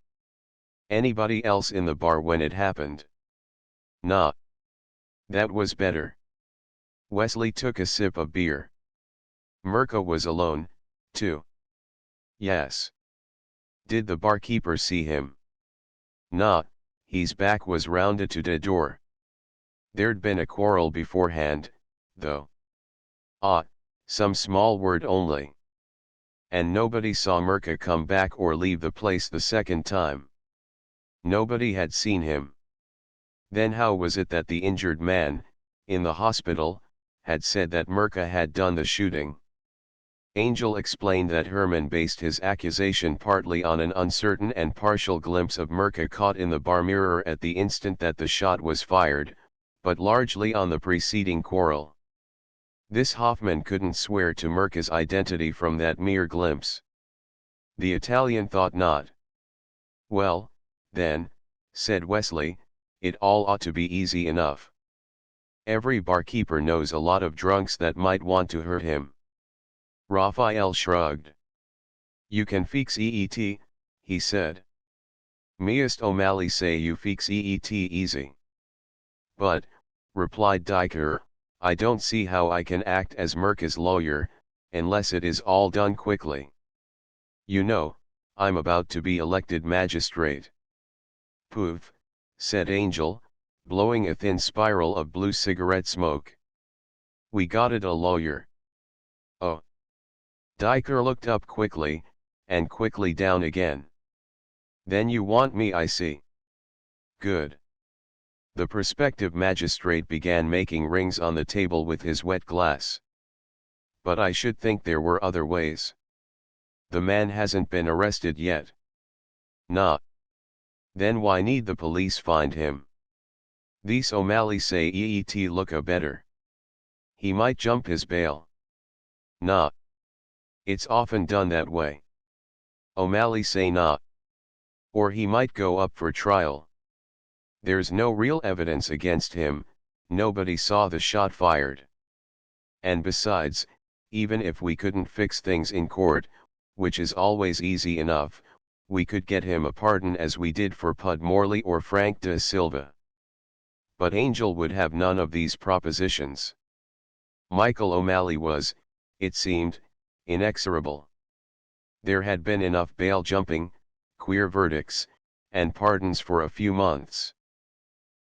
"Anybody else in the bar when it happened?" "Nah." That was better. Wesley took a sip of beer. "Merca was alone, too?" "Yes." "Did the barkeeper see him?" "Nah, his back was rounded to the door." "There'd been a quarrel beforehand, though." "Ah, some small word only." "And nobody saw Merca come back or leave the place the second time?" "Nobody had seen him." "Then how was it that the injured man, in the hospital, had said that Merca had done the shooting?" Angel explained that Hermann based his accusation partly on an uncertain and partial glimpse of Merca caught in the bar mirror at the instant that the shot was fired, but largely on the preceding quarrel. This Hoffman couldn't swear to Merca's identity from that mere glimpse. The Italian thought not. "Well, then," said Wesley, "it all ought to be easy enough. Every barkeeper knows a lot of drunks that might want to hurt him." Raphael shrugged. "You can fix it," he said. "Meest O'Malley say you fix it easy." "But," replied Diker, "I don't see how I can act as Merca's lawyer, unless it is all done quickly. You know, I'm about to be elected magistrate." Poof, said Angel, blowing a thin spiral of blue cigarette smoke. We got it, a lawyer. Oh. Diker looked up quickly, and quickly down again. Then you want me, I see. Good. The prospective magistrate began making rings on the table with his wet glass. But I should think there were other ways. The man hasn't been arrested yet. Nah. Then why need the police find him? These O'Malley say EET look a better. He might jump his bail. Nah. It's often done that way. O'Malley say nah. Or he might go up for trial. There's no real evidence against him, nobody saw the shot fired. And besides, even if we couldn't fix things in court, which is always easy enough, we could get him a pardon as we did for Pud Morley or Frank de Silva. But Angel would have none of these propositions. Michael O'Malley was, it seemed, inexorable. There had been enough bail jumping, queer verdicts, and pardons for a few months.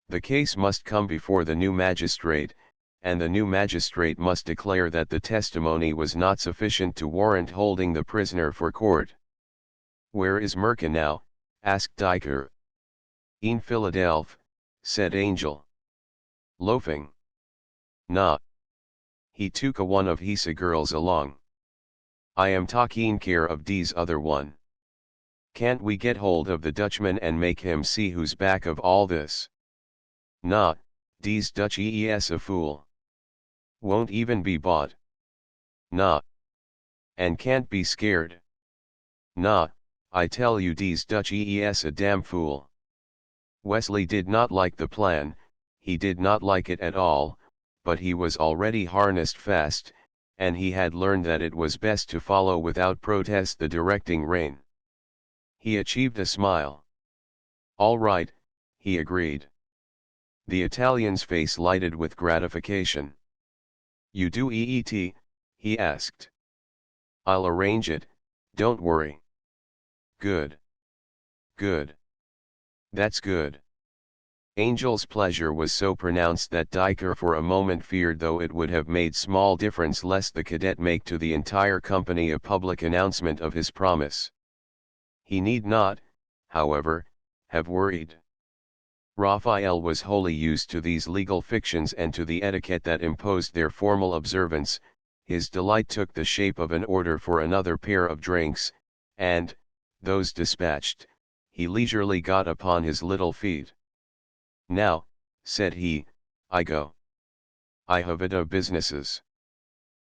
The case must come before the new magistrate, and the new magistrate must declare that the testimony was not sufficient to warrant holding the prisoner for court. Where is Merkin now? Asked Diker. In Philadelphia, said Angel. Loafing. Nah. He took a one of his girls along. I am taking care of dese other one. Can't we get hold of the Dutchman and make him see who's back of all this? Nah, dese Dutch is a fool. Won't even be bought. Nah. And can't be scared. Nah, I tell you dese Dutch is a damn fool. Wesley did not like the plan, he did not like it at all, but he was already harnessed fast, and he had learned that it was best to follow without protest the directing rein. He achieved a smile. All right, he agreed. The Italian's face lighted with gratification. You do EET? He asked. I'll arrange it, don't worry. Good. Good. That's good. Angel's pleasure was so pronounced that Diker for a moment feared, though it would have made small difference, lest the cadet make to the entire company a public announcement of his promise. He need not, however, have worried. Raphael was wholly used to these legal fictions and to the etiquette that imposed their formal observance. His delight took the shape of an order for another pair of drinks, and, those dispatched, he leisurely got upon his little feet. Now, said he, I go. I have it of businesses.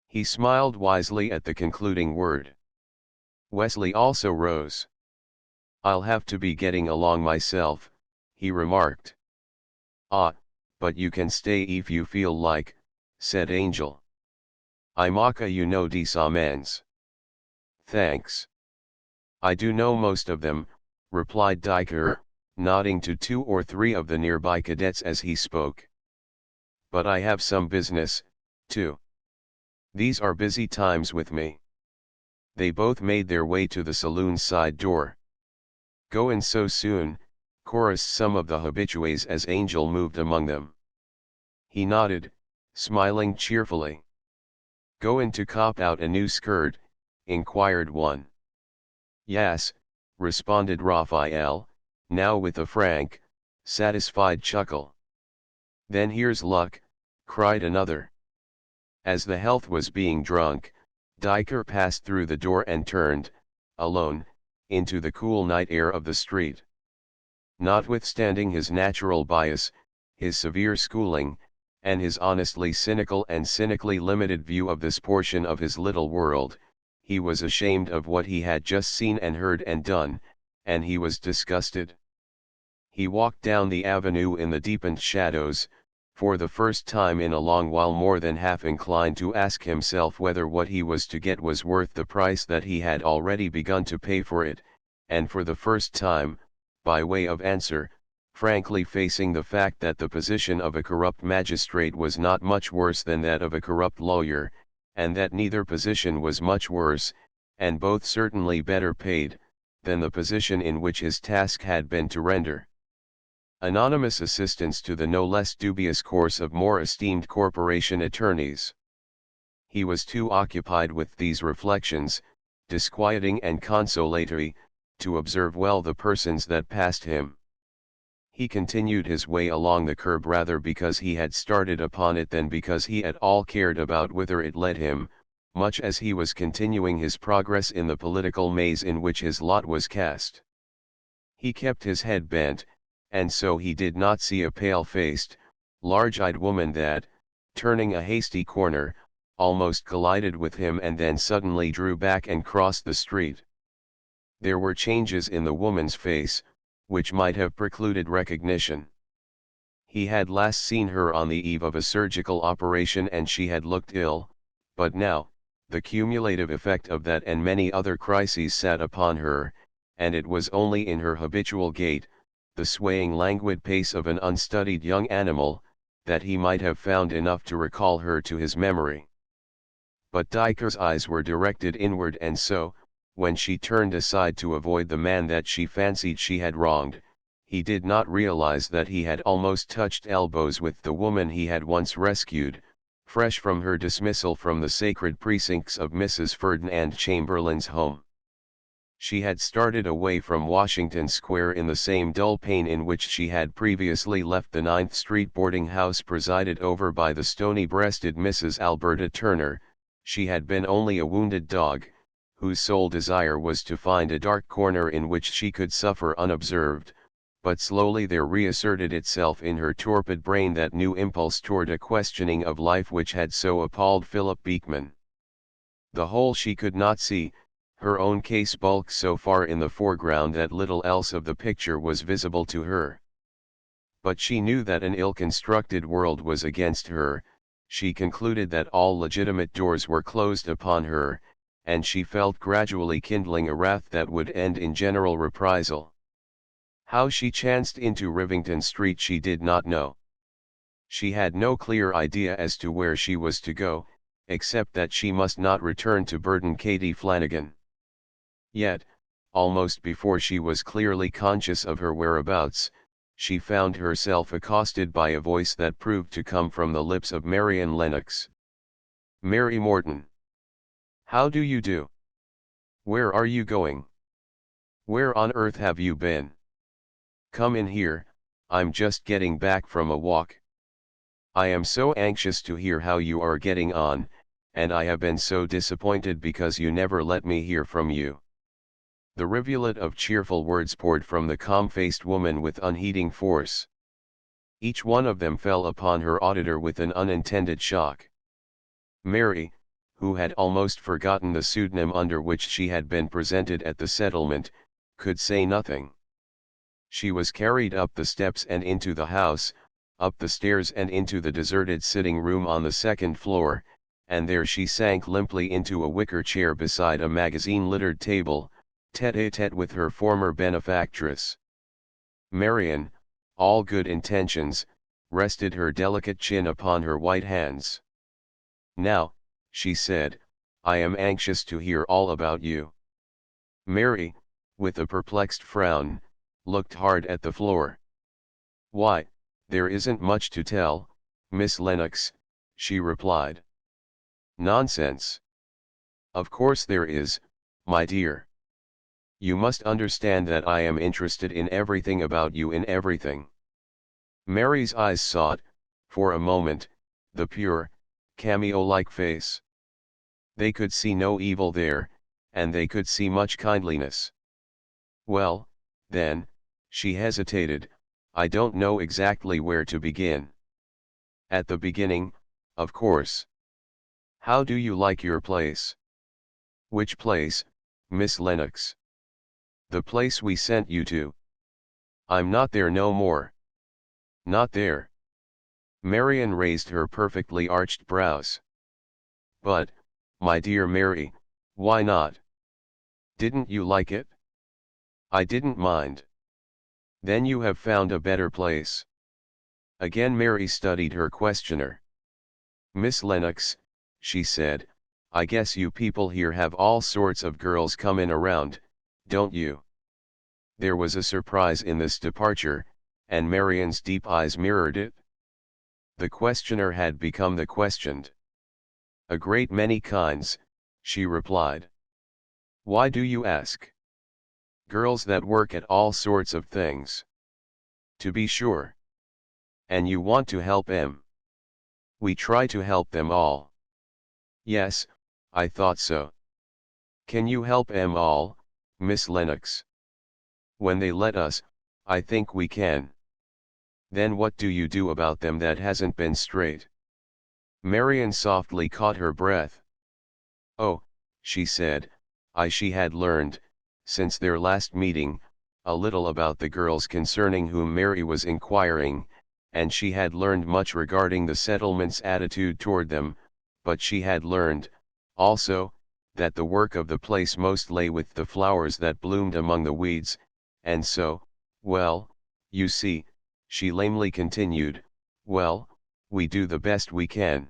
He smiled wisely at the concluding word. Wesley also rose. I'll have to be getting along myself, he remarked. Ah, but you can stay if you feel like, said Angel. I maka you know de samans. Thanks. I do know most of them, replied Diker, nodding to 2 or 3 of the nearby cadets as he spoke. But I have some business, too. These are busy times with me. They both made their way to the saloon's side door. Go in so soon, chorused some of the habitués as Angel moved among them. He nodded, smiling cheerfully. Go in to cop out a new skirt? Inquired one. Yes, responded Raphael, now with a frank, satisfied chuckle. Then here's luck, cried another. As the health was being drunk, Diker passed through the door and turned, alone, into the cool night air of the street. Notwithstanding his natural bias, his severe schooling, and his honestly cynical and cynically limited view of this portion of his little world, he was ashamed of what he had just seen and heard and done, and he was disgusted. He walked down the avenue in the deepened shadows, for the first time in a long while more than half inclined to ask himself whether what he was to get was worth the price that he had already begun to pay for it, and for the first time, by way of answer, frankly facing the fact that the position of a corrupt magistrate was not much worse than that of a corrupt lawyer, and that neither position was much worse, and both certainly better paid, than the position in which his task had been to render. Anonymous assistance to the no less dubious course of more esteemed corporation attorneys. He was too occupied with these reflections, disquieting and consolatory, to observe well the persons that passed him. He continued his way along the curb rather because he had started upon it than because he at all cared about whither it led him, much as he was continuing his progress in the political maze in which his lot was cast. He kept his head bent, and so he did not see a pale-faced, large-eyed woman that, turning a hasty corner, almost collided with him and then suddenly drew back and crossed the street. There were changes in the woman's face, which might have precluded recognition. He had last seen her on the eve of a surgical operation and she had looked ill, but now, the cumulative effect of that and many other crises sat upon her, and it was only in her habitual gait, the swaying languid pace of an unstudied young animal, that he might have found enough to recall her to his memory. But Duyker's eyes were directed inward and so, when she turned aside to avoid the man that she fancied she had wronged, he did not realize that he had almost touched elbows with the woman he had once rescued, fresh from her dismissal from the sacred precincts of Mrs. Ferdinand Chamberlain's home. She had started away from Washington Square in the same dull pain in which she had previously left the 9th Street boarding house presided over by the stony-breasted Mrs. Alberta Turner. She had been only a wounded dog, whose sole desire was to find a dark corner in which she could suffer unobserved, but slowly there reasserted itself in her torpid brain that new impulse toward a questioning of life which had so appalled Philip Beekman. The whole she could not see, her own case bulked so far in the foreground that little else of the picture was visible to her. But she knew that an ill-constructed world was against her, she concluded that all legitimate doors were closed upon her, and she felt gradually kindling a wrath that would end in general reprisal. How she chanced into Rivington Street she did not know. She had no clear idea as to where she was to go, except that she must not return to Burton Katy Flanagan. Yet, almost before she was clearly conscious of her whereabouts, she found herself accosted by a voice that proved to come from the lips of Marian Lennox. "Mary Morton. How do you do? Where are you going? Where on earth have you been? Come in here, I'm just getting back from a walk. I am so anxious to hear how you are getting on, and I have been so disappointed because you never let me hear from you." The rivulet of cheerful words poured from the calm-faced woman with unheeding force. Each one of them fell upon her auditor with an unintended shock. Mary, who had almost forgotten the pseudonym under which she had been presented at the settlement, could say nothing. She was carried up the steps and into the house, up the stairs and into the deserted sitting room on the second floor, and there she sank limply into a wicker chair beside a magazine-littered table, tête-à-tête with her former benefactress. Marian, all good intentions, rested her delicate chin upon her white hands. "Now," she said, "I am anxious to hear all about you." Mary, with a perplexed frown, looked hard at the floor. "Why, there isn't much to tell, Miss Lennox," she replied. "Nonsense. Of course there is, my dear. You must understand that I am interested in everything about you, in everything." Mary's eyes sought, for a moment, the pure, cameo-like face. They could see no evil there, and they could see much kindliness. "Well, then," she hesitated, "I don't know exactly where to begin." "At the beginning, of course. How do you like your place?" "Which place, Miss Lennox?" "The place we sent you to." "I'm not there no more." "Not there?" Marian raised her perfectly arched brows. "But, my dear Mary, why not? Didn't you like it?" "I didn't mind." "Then you have found a better place." Again Mary studied her questioner. "Miss Lennox," she said, "I guess you people here have all sorts of girls comin' around, don't you?" There was a surprise in this departure, and Marian's deep eyes mirrored it. The questioner had become the questioned. A great many kinds, she replied. Why do you ask? Girls that work at all sorts of things. To be sure. And you want to help 'em? We try to help them all. Yes, I thought so. Can you help 'em all, Miss Lennox? When they let us, I think we can. Then what do you do about them that hasn't been straight? Marian softly caught her breath. Oh, she said, she had learned, since their last meeting, a little about the girls concerning whom Mary was inquiring, and she had learned much regarding the settlement's attitude toward them, but she had learned, also, that the work of the place most lay with the flowers that bloomed among the weeds, and so, well, you see, she lamely continued, well, we do the best we can.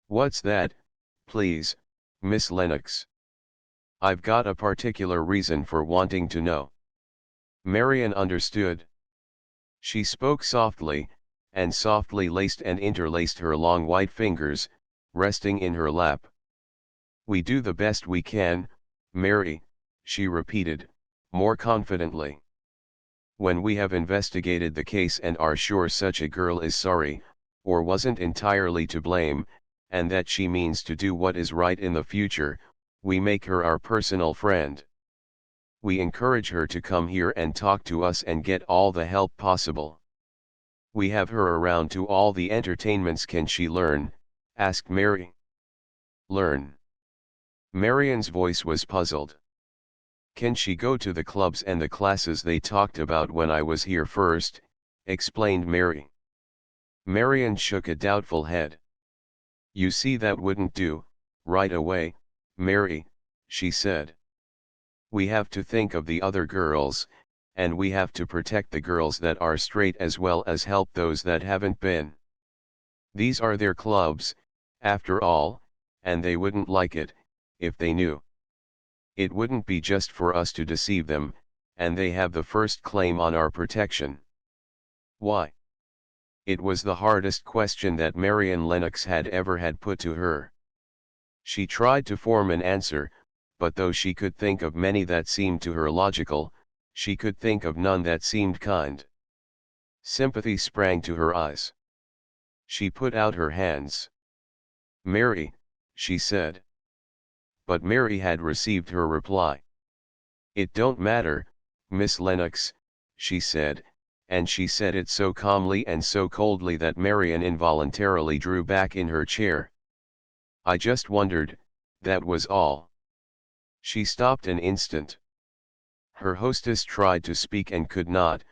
What's that, please, Miss Lennox? I've got a particular reason for wanting to know. Marian understood. She spoke softly, and softly laced and interlaced her long white fingers, resting in her lap. We do the best we can, Mary, she repeated, more confidently. When we have investigated the case and are sure such a girl is sorry, or wasn't entirely to blame, and that she means to do what is right in the future, we make her our personal friend. We encourage her to come here and talk to us and get all the help possible. We have her around to all the entertainments. Can she learn? Asked Mary. Learn? Marian's voice was puzzled. Can she go to the clubs and the classes they talked about when I was here first? Explained Mary. Marian shook a doubtful head. You see, that wouldn't do, right away, Mary, she said. We have to think of the other girls, and we have to protect the girls that are straight as well as help those that haven't been. These are their clubs, after all, and they wouldn't like it, if they knew. It wouldn't be just for us to deceive them, and they have the first claim on our protection. Why? It was the hardest question that Marian Lennox had ever had put to her. She tried to form an answer, but though she could think of many that seemed to her logical, she could think of none that seemed kind. Sympathy sprang to her eyes. She put out her hands. Mary, she said. But Mary had received her reply. It don't matter, Miss Lennox, she said, and she said it so calmly and so coldly that Marian involuntarily drew back in her chair. I just wondered, that was all. She stopped an instant. Her hostess tried to speak and could not,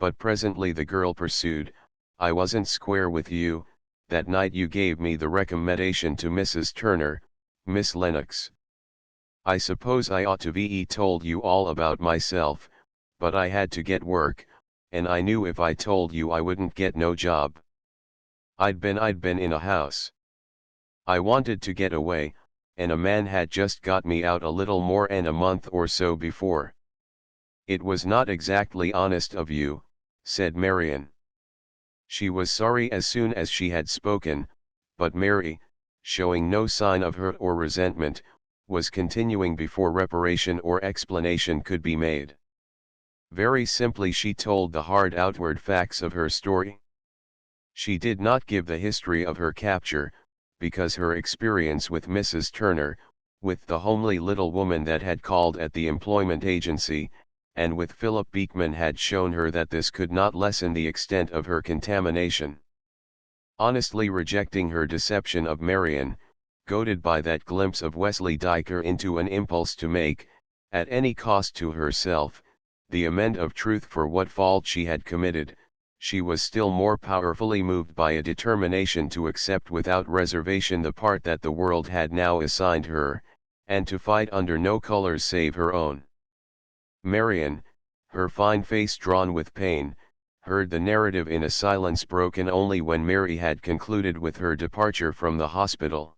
but presently the girl pursued, I wasn't square with you, that night you gave me the recommendation to Mrs. Turner, Miss Lennox. I suppose I ought to be told you all about myself, but I had to get work, and I knew if I told you I wouldn't get no job. I'd been in a house. I wanted to get away, and a man had just got me out a little more than a month or so before. It was not exactly honest of you, said Marian. She was sorry as soon as she had spoken, but Mary, showing no sign of hurt or resentment, was continuing before reparation or explanation could be made. Very simply she told the hard outward facts of her story. She did not give the history of her capture, because her experience with Mrs. Turner, with the homely little woman that had called at the employment agency, and with Philip Beekman had shown her that this could not lessen the extent of her contamination. Honestly rejecting her deception of Marian, goaded by that glimpse of Wesley Diker into an impulse to make, at any cost to herself, the amend of truth for what fault she had committed, she was still more powerfully moved by a determination to accept without reservation the part that the world had now assigned her, and to fight under no colors save her own. Marian, her fine face drawn with pain, heard the narrative in a silence broken only when Mary had concluded with her departure from the hospital.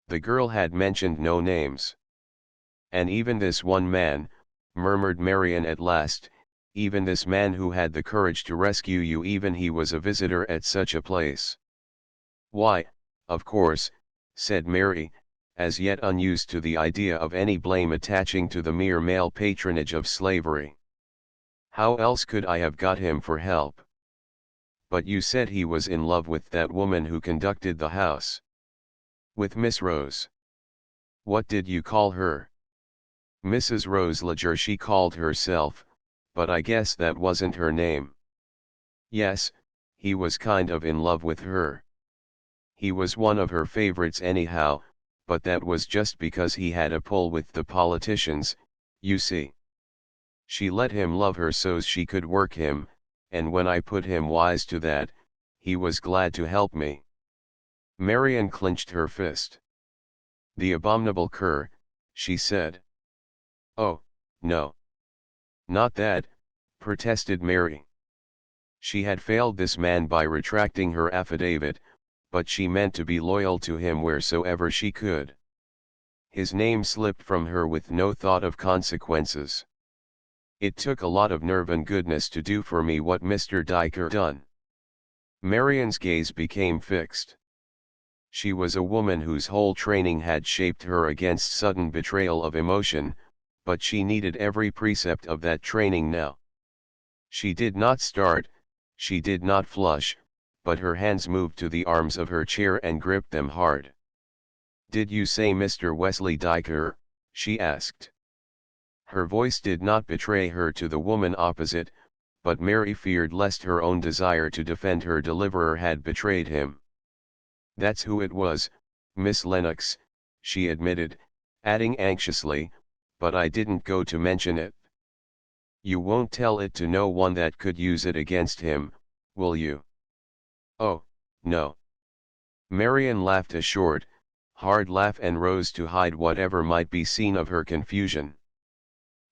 The girl had mentioned no names. And even this one man, murmured Marian at last, even this man who had the courage to rescue you, even he was a visitor at such a place. Why, of course, said Mary, as yet unused to the idea of any blame attaching to the mere male patronage of slavery. How else could I have got him for help? But you said he was in love with that woman who conducted the house. With Miss Rose. What did you call her? Mrs. Rose Ledger she called herself, but I guess that wasn't her name. Yes, he was kind of in love with her. He was one of her favorites anyhow, but that was just because he had a pull with the politicians, you see. She let him love her so's she could work him, and when I put him wise to that, he was glad to help me. Marian clenched her fist. The abominable cur, she said. Oh, no. Not that, protested Mary. She had failed this man by retracting her affidavit, but she meant to be loyal to him wheresoever she could. His name slipped from her with no thought of consequences. It took a lot of nerve and goodness to do for me what Mr. Diker done. Marian's gaze became fixed. She was a woman whose whole training had shaped her against sudden betrayal of emotion, but she needed every precept of that training now. She did not start, she did not flush, but her hands moved to the arms of her chair and gripped them hard. "Did you say Mr. Wesley Diker?" she asked. Her voice did not betray her to the woman opposite, but Mary feared lest her own desire to defend her deliverer had betrayed him. "That's who it was, Miss Lennox," she admitted, adding anxiously, "but I didn't go to mention it. You won't tell it to no one that could use it against him, will you?" "Oh, no." Marian laughed a short, hard laugh and rose to hide whatever might be seen of her confusion.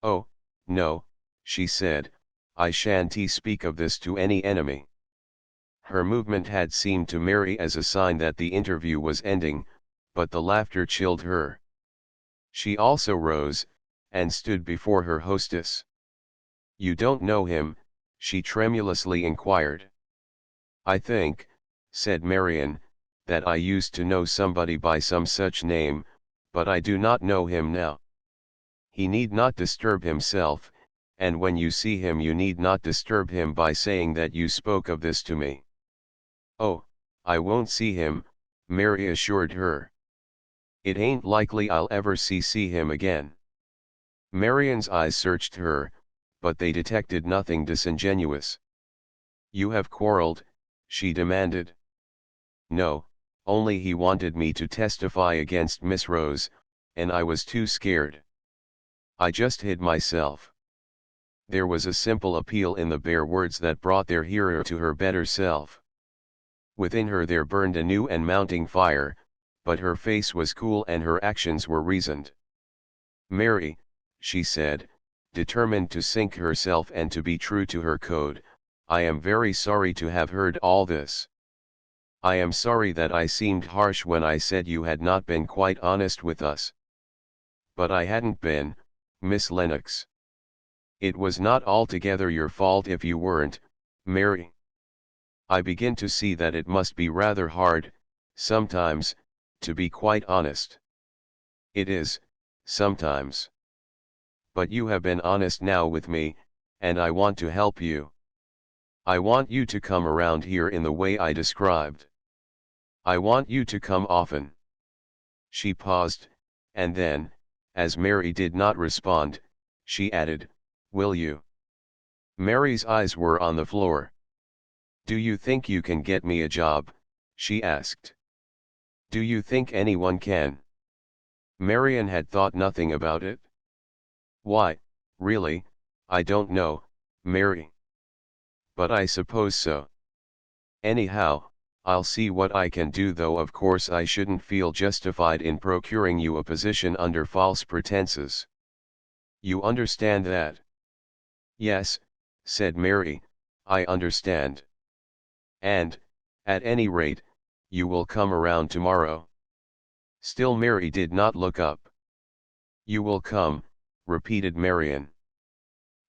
"Oh, no," she said, "I shan't speak of this to any enemy." Her movement had seemed to Mary as a sign that the interview was ending, but the laughter chilled her. She also rose, and stood before her hostess. "You don't know him?" she tremulously inquired. "I think," said Marian, "that I used to know somebody by some such name, but I do not know him now. He need not disturb himself, and when you see him you need not disturb him by saying that you spoke of this to me." "Oh, I won't see him," Mary assured her. "It ain't likely I'll ever see him again." Marian's eyes searched her, but they detected nothing disingenuous. "You have quarreled?" she demanded. "No, only he wanted me to testify against Miss Rose, and I was too scared. I just hid myself." There was a simple appeal in the bare words that brought their hearer to her better self. Within her there burned a new and mounting fire, but her face was cool and her actions were reasoned. "Mary," she said, determined to sink herself and to be true to her code, "I am very sorry to have heard all this. I am sorry that I seemed harsh when I said you had not been quite honest with us. But I hadn't been, Miss Lennox. It was not altogether your fault if you weren't, Mary. I begin to see that it must be rather hard, sometimes, to be quite honest. It is, sometimes. But you have been honest now with me, and I want to help you. I want you to come around here in the way I described. I want you to come often." She paused, and then, as Mary did not respond, she added, "Will you?" Mary's eyes were on the floor. "Do you think you can get me a job?" she asked. "Do you think anyone can?" Marian had thought nothing about it. "Why, really, I don't know, Mary. But I suppose so. Anyhow, I'll see what I can do, though of course I shouldn't feel justified in procuring you a position under false pretenses. You understand that?" "Yes," said Mary, "I understand. And, at any rate, you will come around tomorrow." Still Mary did not look up. "You will come," repeated Marian.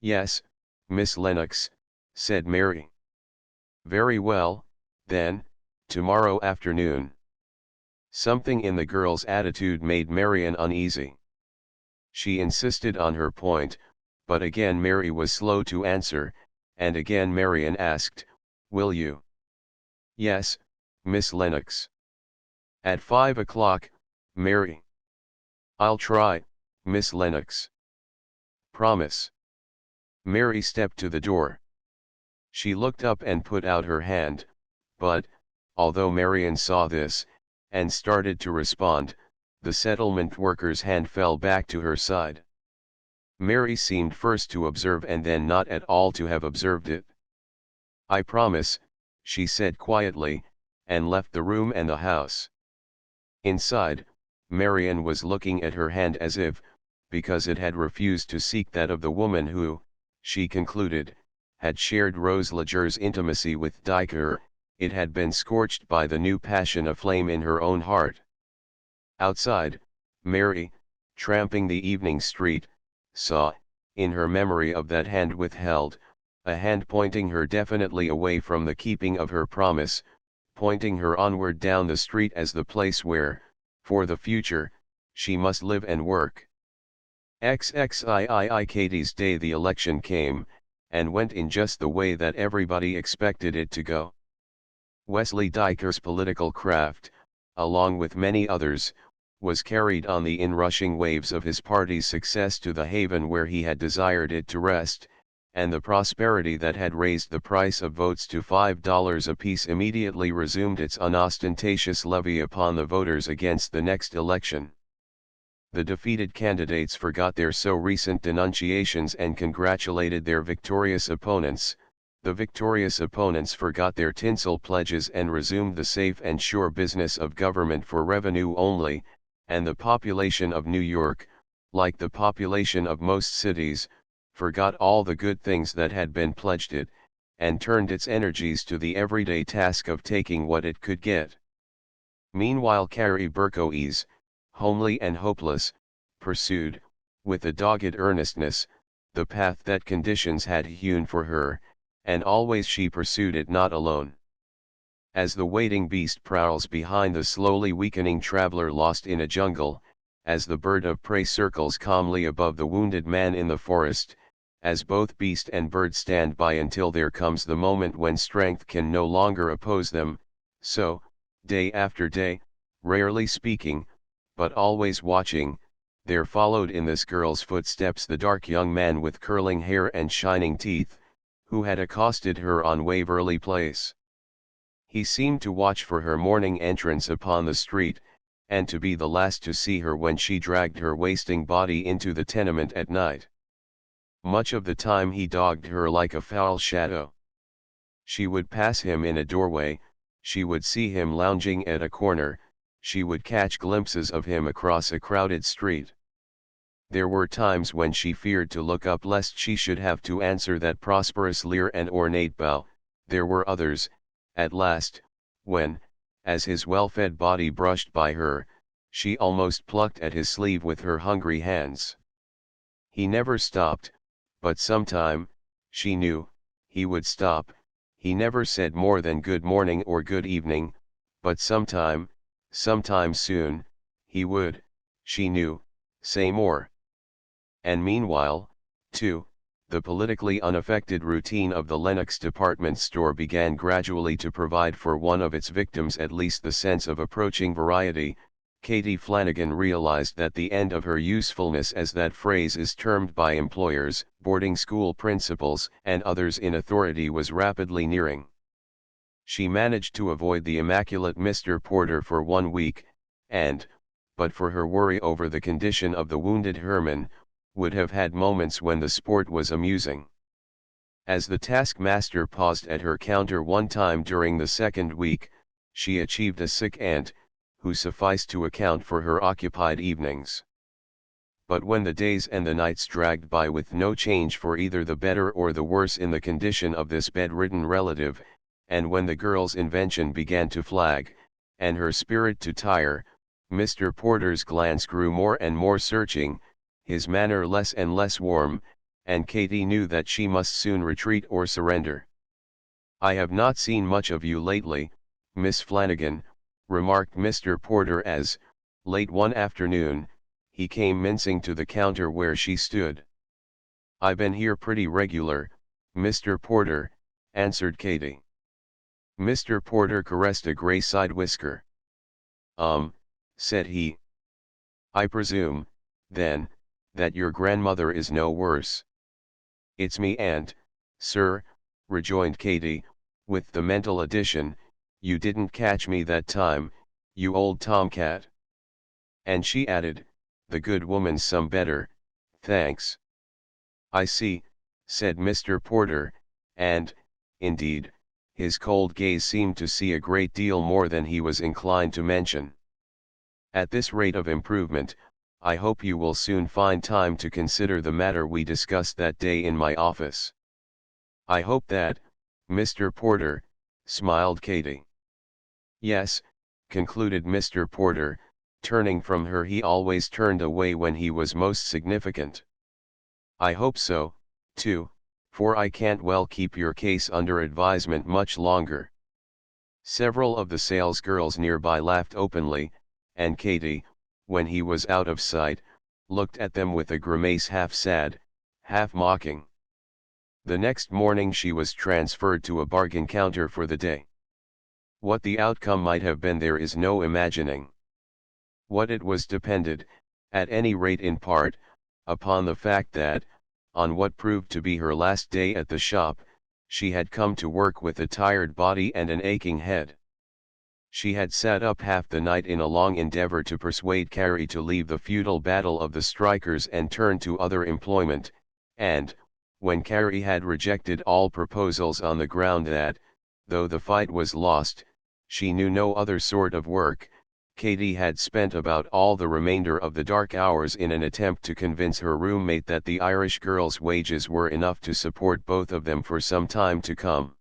"Yes, Miss Lennox, said Mary. Very well, then, tomorrow afternoon. Something in the girl's attitude made Marian uneasy. She insisted on her point, but again Mary was slow to answer, and again Marian asked, "Will you?" "Yes, Miss Lennox." "At 5 o'clock, Mary." "I'll try, Miss Lennox." "Promise." Mary stepped to the door. She looked up and put out her hand, but, although Marian saw this, and started to respond, the settlement worker's hand fell back to her side. Mary seemed first to observe and then not at all to have observed it. "I promise," she said quietly, and left the room and the house. Inside, Marian was looking at her hand as if, because it had refused to seek that of the woman who, she concluded, had shared Rose Leger's intimacy with Diker, it had been scorched by the new passion aflame in her own heart. Outside, Mary, tramping the evening street, saw, in her memory of that hand withheld, a hand pointing her definitely away from the keeping of her promise, pointing her onward down the street as the place where, for the future, she must live and work. XXIII Katie's day the election came, and went in just the way that everybody expected it to go. Wesley Diker's political craft, along with many others, was carried on the inrushing waves of his party's success to the haven where he had desired it to rest, and the prosperity that had raised the price of votes to $5 apiece immediately resumed its unostentatious levy upon the voters against the next election. The defeated candidates forgot their so recent denunciations and congratulated their victorious opponents. The victorious opponents forgot their tinsel pledges and resumed the safe and sure business of government for revenue only, and the population of New York, like the population of most cities, forgot all the good things that had been pledged it, and turned its energies to the everyday task of taking what it could get. Meanwhile Carrie Berkoes, homely and hopeless, pursued, with a dogged earnestness, the path that conditions had hewn for her, and always she pursued it not alone. As the waiting beast prowls behind the slowly weakening traveler lost in a jungle, as the bird of prey circles calmly above the wounded man in the forest, as both beast and bird stand by until there comes the moment when strength can no longer oppose them, so, day after day, rarely speaking, but always watching, there followed in this girl's footsteps the dark young man with curling hair and shining teeth, who had accosted her on Waverly Place. He seemed to watch for her morning entrance upon the street, and to be the last to see her when she dragged her wasting body into the tenement at night. Much of the time he dogged her like a foul shadow. She would pass him in a doorway, she would see him lounging at a corner, she would catch glimpses of him across a crowded street. There were times when she feared to look up lest she should have to answer that prosperous leer and ornate bow. There were others, at last, when, as his well-fed body brushed by her, she almost plucked at his sleeve with her hungry hands. He never stopped, but sometime, she knew, he would stop. He never said more than good morning or good evening, but sometime soon, he would, she knew, say more. And meanwhile, too, the politically unaffected routine of the Lenox department store began gradually to provide for one of its victims at least the sense of approaching variety. Katie Flanagan realized that the end of her usefulness, as that phrase is termed by employers, boarding school principals, and others in authority, was rapidly nearing. She managed to avoid the immaculate Mr. Porter for 1 week, and, but for her worry over the condition of the wounded Herman, would have had moments when the sport was amusing. As the taskmaster paused at her counter one time during the 2nd week, she achieved a sick aunt, who sufficed to account for her occupied evenings. But when the days and the nights dragged by with no change for either the better or the worse in the condition of this bedridden relative, and when the girl's invention began to flag, and her spirit to tire, Mr. Porter's glance grew more and more searching, his manner less and less warm, and Katy knew that she must soon retreat or surrender. "I have not seen much of you lately, Miss Flanagan," remarked Mr. Porter as, late one afternoon, he came mincing to the counter where she stood. "I been here pretty regular, Mr. Porter," answered Katy. Mr. Porter caressed a gray side whisker. Said he. "I presume, then, that your grandmother is no worse." "It's me aunt, sir," rejoined Katy, with the mental addition, "you didn't catch me that time, you old tomcat." And she added, "The good woman's some better, thanks." "I see," said Mr. Porter, and, indeed, his cold gaze seemed to see a great deal more than he was inclined to mention. "At this rate of improvement, I hope you will soon find time to consider the matter we discussed that day in my office." "I hope that, Mr. Porter," smiled Katy. "Yes," concluded Mr. Porter, turning from her. He always turned away when he was most significant. "I hope so, too, for I can't well keep your case under advisement much longer." Several of the salesgirls nearby laughed openly, and Katy, when he was out of sight, looked at them with a grimace half sad, half mocking. The next morning she was transferred to a bargain counter for the day. What the outcome might have been there is no imagining. What it was depended, at any rate in part, upon the fact that, on what proved to be her last day at the shop, she had come to work with a tired body and an aching head. She had sat up half the night in a long endeavor to persuade Carrie to leave the futile battle of the strikers and turn to other employment, and, when Carrie had rejected all proposals on the ground that, though the fight was lost, she knew no other sort of work, Katy had spent about all the remainder of the dark hours in an attempt to convince her roommate that the Irish girl's wages were enough to support both of them for some time to come.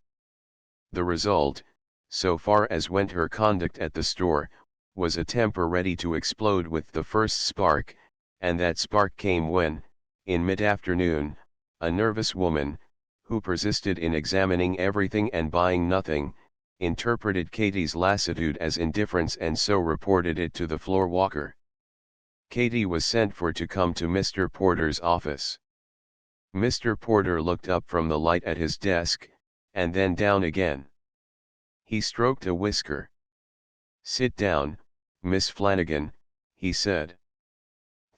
The result, so far as went her conduct at the store, was a temper ready to explode with the first spark, and that spark came when, in mid-afternoon, a nervous woman, who persisted in examining everything and buying nothing, interpreted Katy's lassitude as indifference and so reported it to the floor walker. Katy was sent for to come to Mr. Porter's office. Mr. Porter looked up from the light at his desk, and then down again. He stroked a whisker. "Sit down, Miss Flanagan," he said.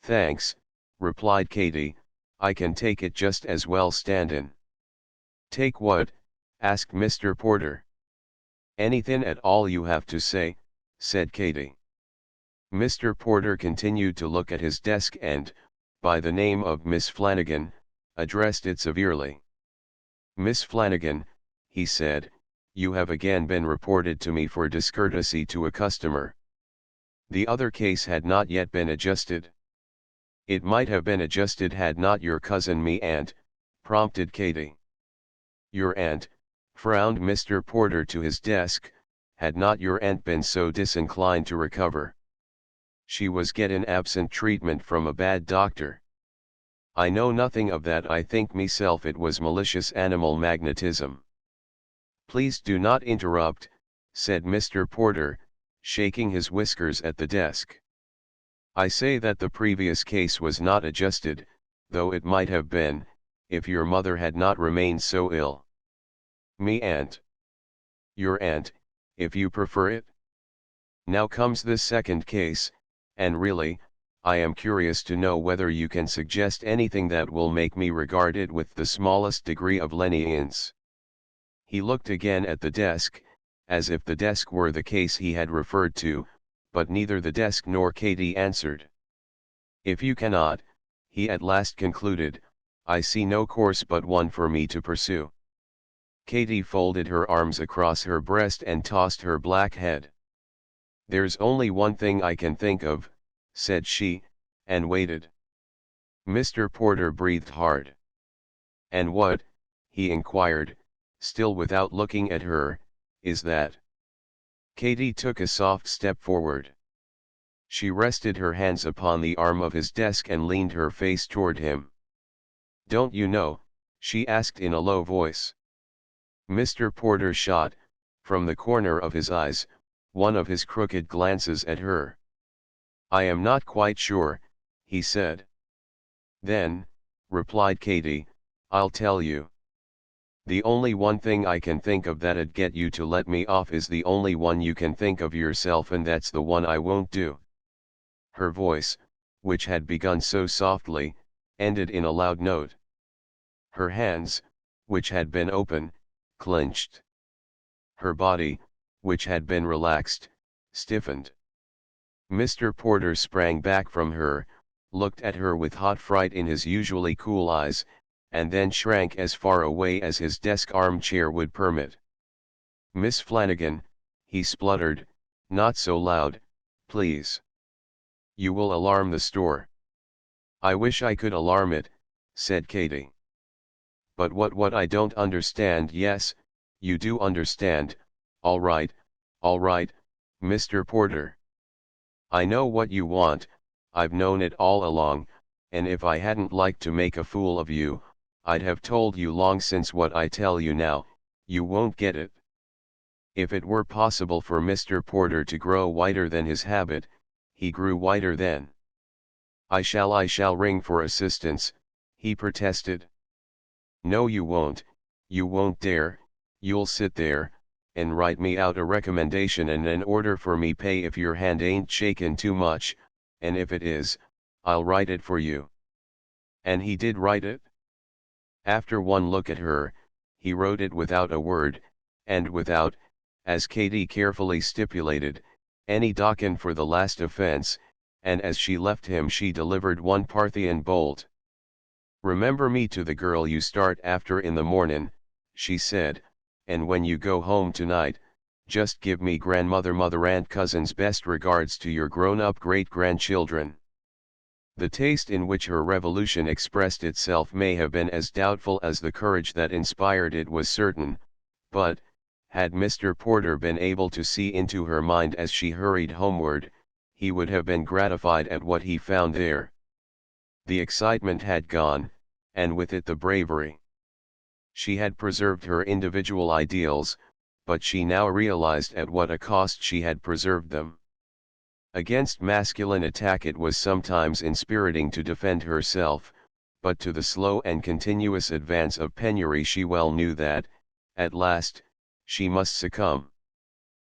"Thanks," replied Katy, "I can take it just as well standin'." "Take what?" asked Mr. Porter. "Anythin' at all you have to say," said Katy. Mr. Porter continued to look at his desk and, by the name of Miss Flanagan, addressed it severely. "Miss Flanagan," he said, "you have again been reported to me for discourtesy to a customer." The other case had not yet been adjusted. "It might have been adjusted had not your cousin me aunt," prompted Katy. "Your aunt," frowned Mr. Porter to his desk, "had not your aunt been so disinclined to recover. She was gettin' absent treatment from a bad doctor." "I know nothing of that. I think meself it was malicious animal magnetism." "Please do not interrupt," said Mr. Porter, shaking his whiskers at the desk. "I say that the previous case was not adjusted, though it might have been, if your mother had not remained so ill." "Me aunt." "Your aunt, if you prefer it. Now comes the second case, and really, I am curious to know whether you can suggest anything that will make me regard it with the smallest degree of lenience." He looked again at the desk, as if the desk were the case he had referred to, but neither the desk nor Katy answered. "If you cannot," he at last concluded, "I see no course but one for me to pursue." Katy folded her arms across her breast and tossed her black head. "There's only one thing I can think of," said she, and waited. Mr. Porter breathed hard. "And what," he inquired, still without looking at her, "is that?" Katy took a soft step forward. She rested her hands upon the arm of his desk and leaned her face toward him. Don't you know? She asked in a low voice. Mr. Porter shot, from the corner of his eyes, one of his crooked glances at her. I am not quite sure, he said. Then, replied Katy, I'll tell you. The only one thing I can think of that'd get you to let me off is the only one you can think of yourself, and that's the one I won't do. Her voice, which had begun so softly, ended in a loud note. Her hands, which had been open, clenched. Her body, which had been relaxed, stiffened. Mr. Porter sprang back from her, looked at her with hot fright in his usually cool eyes, and then shrank as far away as his desk armchair would permit. Miss Flanagan, he spluttered, not so loud, please. You will alarm the store. I wish I could alarm it, said Katy. But what I don't understand, yes, you do understand, all right, Mr. Porter. I know what you want, I've known it all along, and if I hadn't liked to make a fool of you, I'd have told you long since what I tell you now. You won't get it. If it were possible for Mr. Porter to grow whiter than his habit, he grew whiter then. I shall ring for assistance, he protested. No, you won't dare, you'll sit there, and write me out a recommendation and an order for me pay if your hand ain't shaken too much, and if it is, I'll write it for you. And he did write it. After one look at her, he wrote it without a word, and without, as Katy carefully stipulated, any docken for the last offense, and as she left him she delivered one Parthian bolt. Remember me to the girl you start after in the mornin', she said, and when you go home tonight, just give me grandmother, mother, and cousins' best regards to your grown-up great-grandchildren. The taste in which her revolution expressed itself may have been as doubtful as the courage that inspired it was certain, but, had Mr. Porter been able to see into her mind as she hurried homeward, he would have been gratified at what he found there. The excitement had gone, and with it the bravery. She had preserved her individual ideals, but she now realized at what a cost she had preserved them. Against masculine attack it was sometimes inspiriting to defend herself, but to the slow and continuous advance of penury she well knew that, at last, she must succumb.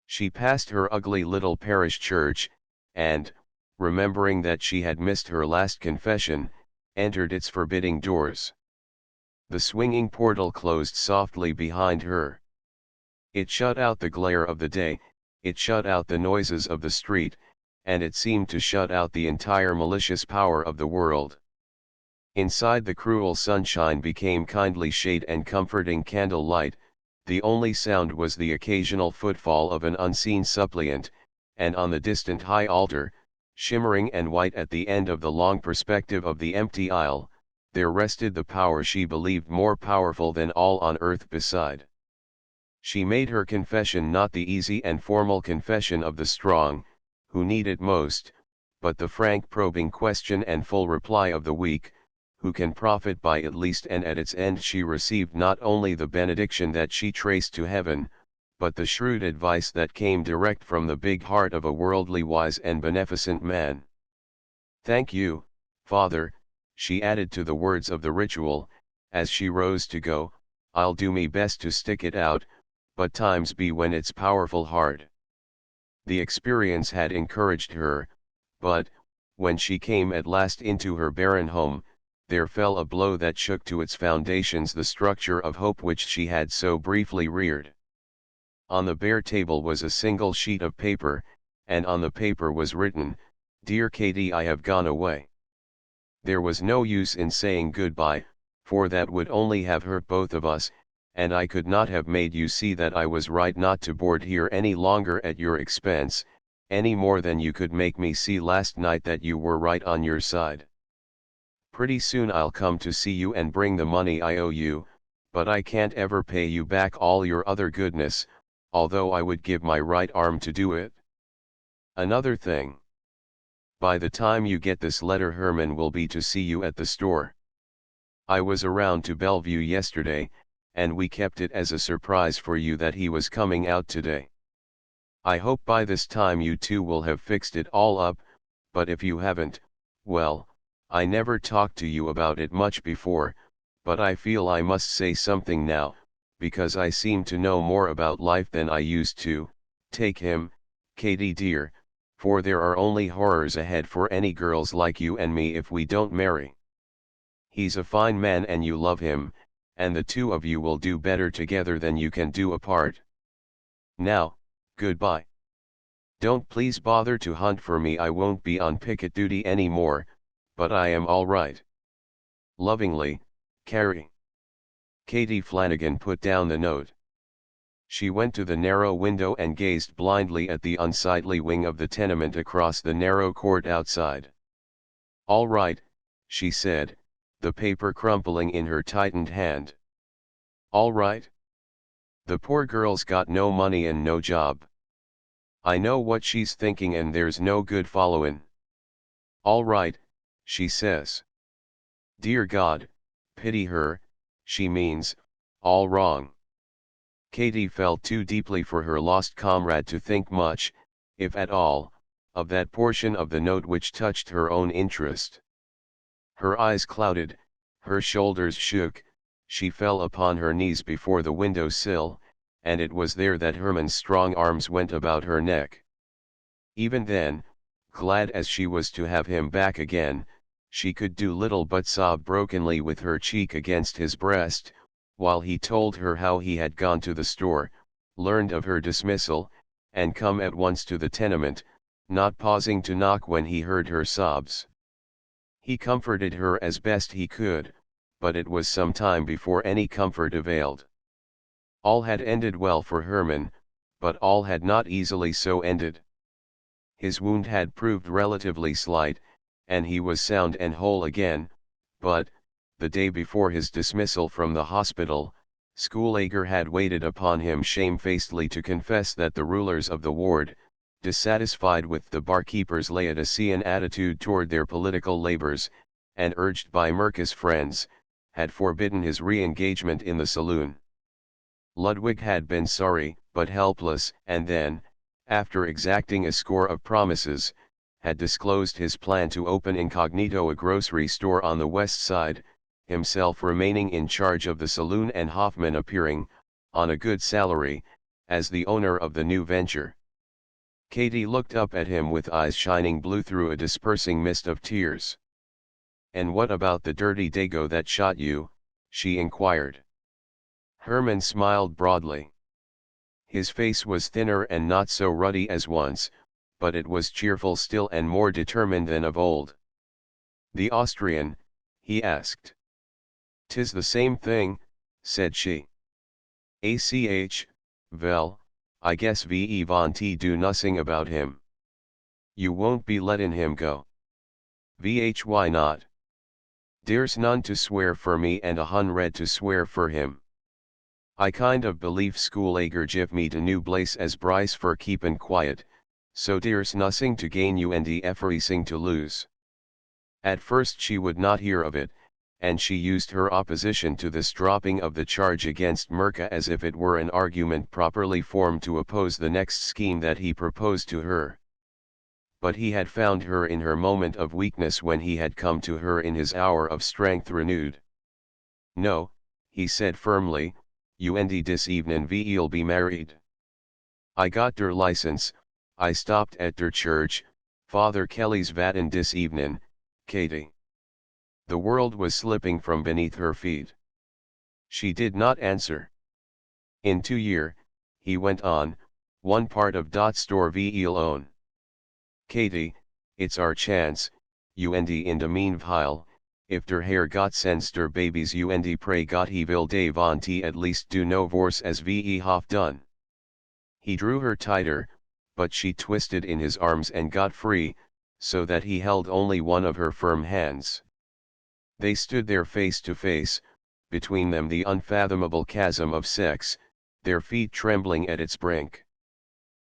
She passed her ugly little parish church, and, remembering that she had missed her last confession, entered its forbidding doors. The swinging portal closed softly behind her. It shut out the glare of the day, it shut out the noises of the street, and it seemed to shut out the entire malicious power of the world. Inside the cruel sunshine became kindly shade and comforting candle light, the only sound was the occasional footfall of an unseen suppliant, and on the distant high altar, shimmering and white at the end of the long perspective of the empty aisle, there rested the power she believed more powerful than all on earth beside. She made her confession, not the easy and formal confession of the strong, who need it most, but the frank probing question and full reply of the weak, who can profit by it least, and at its end she received not only the benediction that she traced to heaven, but the shrewd advice that came direct from the big heart of a worldly wise and beneficent man. Thank you, Father, she added to the words of the ritual, as she rose to go, I'll do me best to stick it out, but times be when it's powerful hard. The experience had encouraged her, but, when she came at last into her barren home, there fell a blow that shook to its foundations the structure of hope which she had so briefly reared. On the bare table was a single sheet of paper, and on the paper was written, Dear Katy, I have gone away. There was no use in saying goodbye, for that would only have hurt both of us, and I could not have made you see that I was right not to board here any longer at your expense, any more than you could make me see last night that you were right on your side. Pretty soon I'll come to see you and bring the money I owe you, but I can't ever pay you back all your other goodness, although I would give my right arm to do it. Another thing. By the time you get this letter Herman will be to see you at the store. I was around to Bellevue yesterday, and we kept it as a surprise for you that he was coming out today. I hope by this time you two will have fixed it all up, but if you haven't, well, I never talked to you about it much before, but I feel I must say something now, because I seem to know more about life than I used to. Take him, Katie dear, for there are only horrors ahead for any girls like you and me if we don't marry. He's a fine man and you love him, and the two of you will do better together than you can do apart. Now, goodbye. Don't please bother to hunt for me. I won't be on picket duty anymore, but I am all right. Lovingly, Carrie. Katie Flanagan put down the note. She went to the narrow window and gazed blindly at the unsightly wing of the tenement across the narrow court outside. All right, she said, the paper crumpling in her tightened hand. All right? The poor girl's got no money and no job. I know what she's thinking and there's no good followin'. All right, she says. Dear God, pity her, she means, all wrong. Katie felt too deeply for her lost comrade to think much, if at all, of that portion of the note which touched her own interest. Her eyes clouded, her shoulders shook, she fell upon her knees before the window sill, and it was there that Herman's strong arms went about her neck. Even then, glad as she was to have him back again, she could do little but sob brokenly with her cheek against his breast, while he told her how he had gone to the store, learned of her dismissal, and come at once to the tenement, not pausing to knock when he heard her sobs. He comforted her as best he could, but it was some time before any comfort availed. All had ended well for Herman, but all had not easily so ended. His wound had proved relatively slight, and he was sound and whole again, but, the day before his dismissal from the hospital, Schoolager had waited upon him shamefacedly to confess that the rulers of the ward, dissatisfied with the barkeeper's Laodicean attitude toward their political labors, and urged by Merca's friends, had forbidden his re-engagement in the saloon. Ludwig had been sorry, but helpless, and then, after exacting a score of promises, had disclosed his plan to open incognito a grocery store on the west side, himself remaining in charge of the saloon and Hoffman appearing, on a good salary, as the owner of the new venture. Katie looked up at him with eyes shining blue through a dispersing mist of tears. "And what about the dirty dago that shot you?" she inquired. Herman smiled broadly. His face was thinner and not so ruddy as once, but it was cheerful still and more determined than of old. "The Austrian?" he asked. "'Tis the same thing," said she. "Ach, well, I guess ve want do nothing about him. You won't be letting him go." "Why not? There's none to swear for me and 100 to swear for him. I kind of believe Schoolager give me de new place as Bryce for keepin' quiet, so there's nothing to gain you and everything to lose." At first she would not hear of it, and she used her opposition to this dropping of the charge against Merca as if it were an argument properly formed to oppose the next scheme that he proposed to her. But he had found her in her moment of weakness when he had come to her in his hour of strength renewed. "No," he said firmly, "you and dis evenin' ve'll be married. I got der license, I stopped at der church, Father Kelly's vatin dis evenin', Katie." The world was slipping from beneath her feet. She did not answer. "In 2 year," he went on, "one part of dot store ve'll own. Katie, it's our chance, you and in de meanwhile, if der Herr Gott sends der babies you and pray Gott he will de want at least do no vorse as ve hof done." He drew her tighter, but she twisted in his arms and got free, so that he held only one of her firm hands. They stood there face to face, between them the unfathomable chasm of sex, their feet trembling at its brink.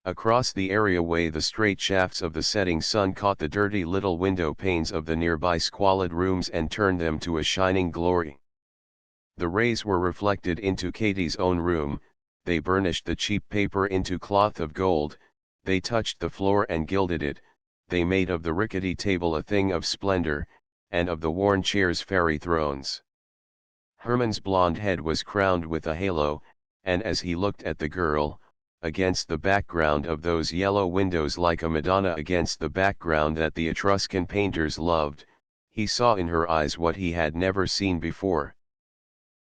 Across the areaway the straight shafts of the setting sun caught the dirty little window panes of the nearby squalid rooms and turned them to a shining glory. The rays were reflected into Katie's own room, they burnished the cheap paper into cloth of gold, they touched the floor and gilded it, they made of the rickety table a thing of splendor, and of the worn chairs fairy thrones. Herman's blonde head was crowned with a halo, and as he looked at the girl, against the background of those yellow windows like a Madonna against the background that the Etruscan painters loved, he saw in her eyes what he had never seen before.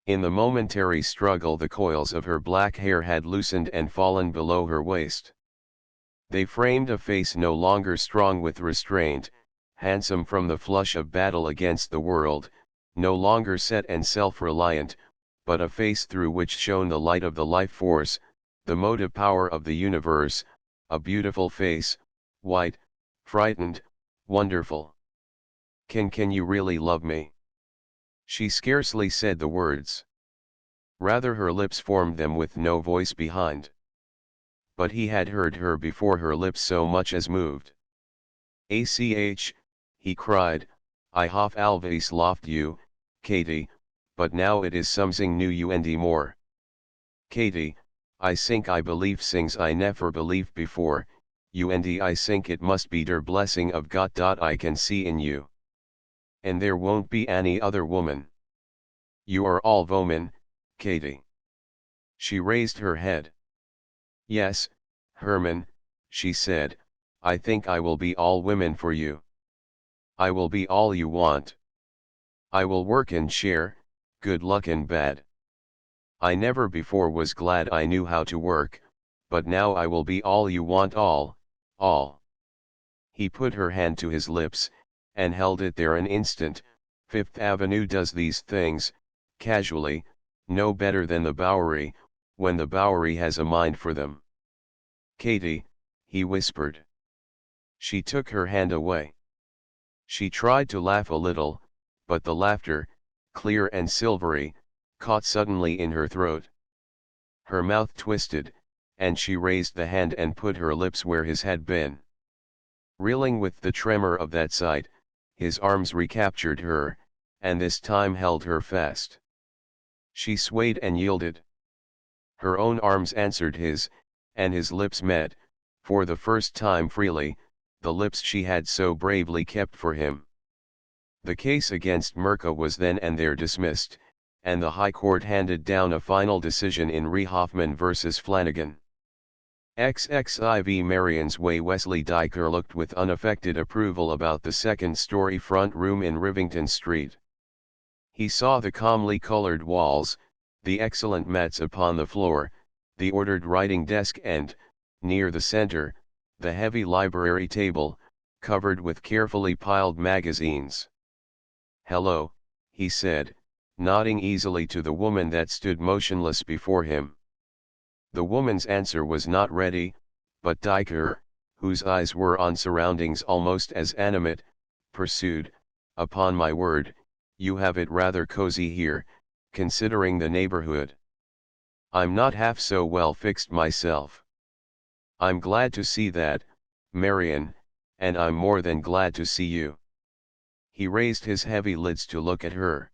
In the momentary struggle the coils of her black hair had loosened and fallen below her waist. They framed a face no longer strong with restraint, handsome from the flush of battle against the world, no longer set and self-reliant, but a face through which shone the light of the life force, the motive power of the universe, a beautiful face, white, frightened, wonderful. Can you really love me?" She scarcely said the words. Rather her lips formed them with no voice behind. But he had heard her before her lips so much as moved. "Ach," he cried, "I hoff always loved you, Katie, but now it is something new and more. Katie, I think I believe things I never believed before, and I think it must be der blessing of God dot I can see in you. And there won't be any other woman. You are all woman, Katie." She raised her head. "Yes, Herman," she said, "I think I will be all women for you. I will be all you want. I will work and share, good luck and bad. I never before was glad I knew how to work, but now I will be all you want, all. He put her hand to his lips, and held it there an instant. Fifth Avenue does these things, casually, no better than the Bowery, when the Bowery has a mind for them. "Katie," he whispered. She took her hand away. She tried to laugh a little, but the laughter, clear and silvery, caught suddenly in her throat. Her mouth twisted, and she raised the hand and put her lips where his had been. Reeling with the tremor of that sight, his arms recaptured her, and this time held her fast. She swayed and yielded. Her own arms answered his, and his lips met, for the first time freely, the lips she had so bravely kept for him. The case against Mirka was then and there dismissed, and the High Court handed down a final decision in Re Hoffman vs. Flanagan. XXIV Marion's Way. Wesley Diker looked with unaffected approval about the second-story front room in Rivington Street. He saw the calmly colored walls, the excellent mats upon the floor, the ordered writing desk and, near the center, the heavy library table, covered with carefully piled magazines. "Hello," he said, nodding easily to the woman that stood motionless before him. The woman's answer was not ready, but Diker, whose eyes were on surroundings almost as animate, pursued, "Upon my word, you have it rather cozy here, considering the neighborhood. I'm not half so well fixed myself." "I'm glad to see that, Marion, and I'm more than glad to see you." He raised his heavy lids to look at her.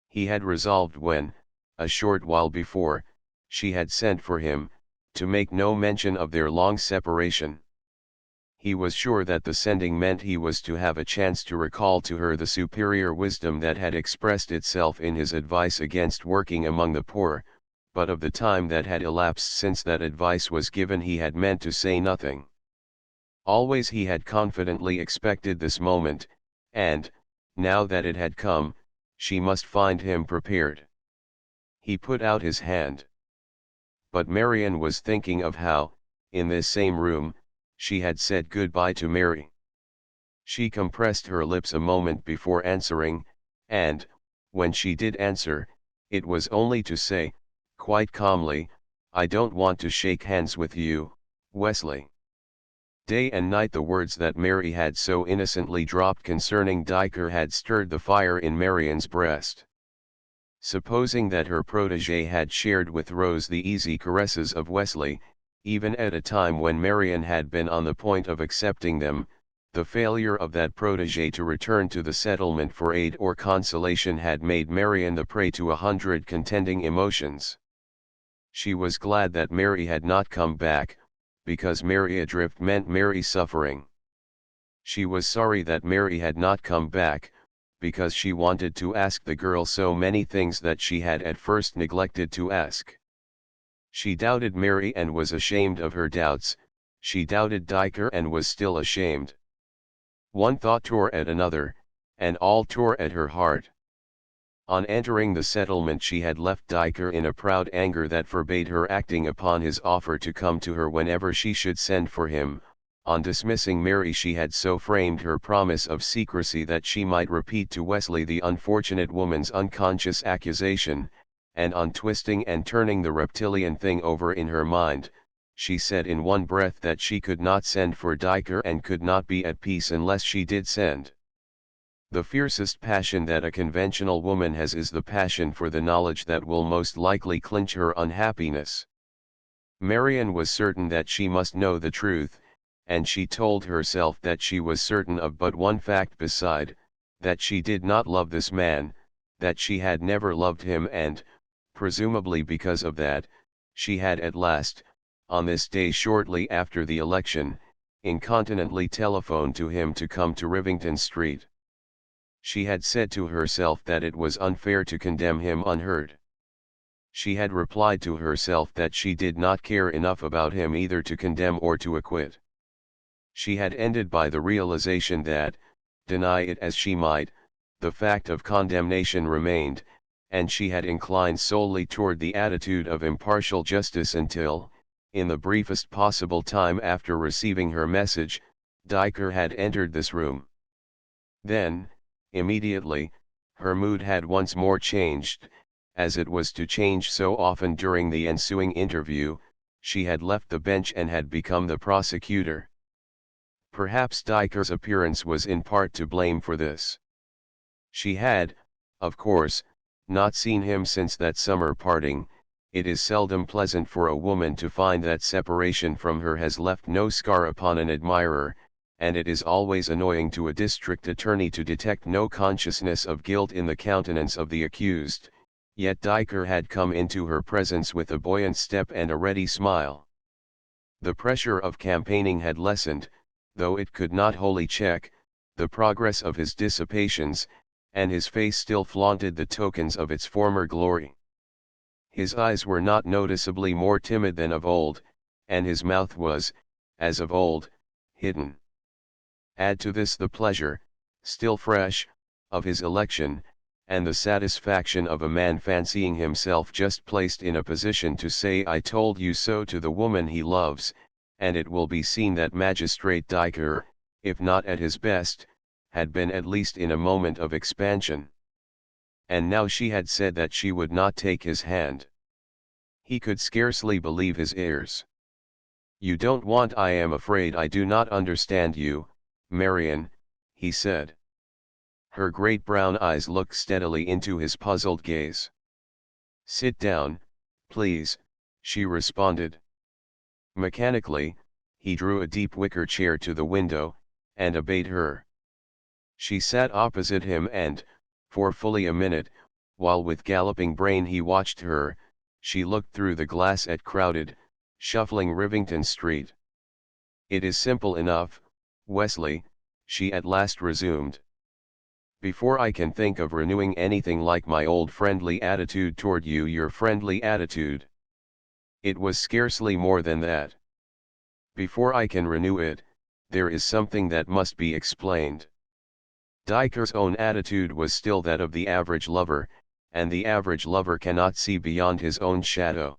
He had resolved when, a short while before, she had sent for him, to make no mention of their long separation. He was sure that the sending meant he was to have a chance to recall to her the superior wisdom that had expressed itself in his advice against working among the poor, but of the time that had elapsed since that advice was given he had meant to say nothing. Always he had confidently expected this moment, and, now that it had come, she must find him prepared. He put out his hand. But Marion was thinking of how, in this same room, she had said goodbye to Mary. She compressed her lips a moment before answering, and, when she did answer, it was only to say, quite calmly, "I don't want to shake hands with you, Wesley." Day and night the words that Mary had so innocently dropped concerning Diker had stirred the fire in Marion's breast. Supposing that her protégé had shared with Rose the easy caresses of Wesley, even at a time when Marion had been on the point of accepting them. The failure of that protege to return to the settlement for aid or consolation had made Marion the prey to 100 contending emotions. She was glad that Mary had not come back, because Mary adrift meant Mary suffering. She was sorry that Mary had not come back, because she wanted to ask the girl so many things that she had at first neglected to ask. She doubted Mary and was ashamed of her doubts. She doubted Diker and was still ashamed. One thought tore at another, and all tore at her heart. On entering the settlement she had left Diker in a proud anger that forbade her acting upon his offer to come to her whenever she should send for him. On dismissing Mary she had so framed her promise of secrecy that she might repeat to Wesley the unfortunate woman's unconscious accusation, and on twisting and turning the reptilian thing over in her mind, she said in one breath that she could not send for Diker and could not be at peace unless she did send. The fiercest passion that a conventional woman has is the passion for the knowledge that will most likely clinch her unhappiness. Marion was certain that she must know the truth, and she told herself that she was certain of but one fact beside, that she did not love this man, that she had never loved him and, presumably because of that, she had at last, on this day shortly after the election, incontinently telephoned to him to come to Rivington Street. She had said to herself that it was unfair to condemn him unheard. She had replied to herself that she did not care enough about him either to condemn or to acquit. She had ended by the realization that, deny it as she might, the fact of condemnation remained, and she had inclined solely toward the attitude of impartial justice until, in the briefest possible time after receiving her message, Diker had entered this room. Then, immediately, her mood had once more changed, as it was to change so often during the ensuing interview. She had left the bench and had become the prosecutor. Perhaps Diker's appearance was in part to blame for this. She had, of course, not seen him since that summer parting. It is seldom pleasant for a woman to find that separation from her has left no scar upon an admirer, and it is always annoying to a district attorney to detect no consciousness of guilt in the countenance of the accused. Yet Diker had come into her presence with a buoyant step and a ready smile. The pressure of campaigning had lessened, though it could not wholly check, the progress of his dissipations, and his face still flaunted the tokens of its former glory. His eyes were not noticeably more timid than of old, and his mouth was, as of old, hidden. Add to this the pleasure, still fresh, of his election, and the satisfaction of a man fancying himself just placed in a position to say "I told you so" to the woman he loves, and it will be seen that Magistrate Diker, if not at his best, had been at least in a moment of expansion. And now she had said that she would not take his hand. He could scarcely believe his ears. "You don't want— I am afraid I do not understand you, Marion," he said. Her great brown eyes looked steadily into his puzzled gaze. "Sit down, please," she responded. Mechanically, he drew a deep wicker chair to the window, and obeyed her. She sat opposite him and, for fully a minute, while with galloping brain he watched her, she looked through the glass at crowded, shuffling Rivington Street. "It is simple enough, Wesley," she at last resumed. "Before I can think of renewing anything like my old friendly attitude toward you, your friendly attitude. It was scarcely more than that. Before I can renew it, there is something that must be explained." Diker's own attitude was still that of the average lover, and the average lover cannot see beyond his own shadow.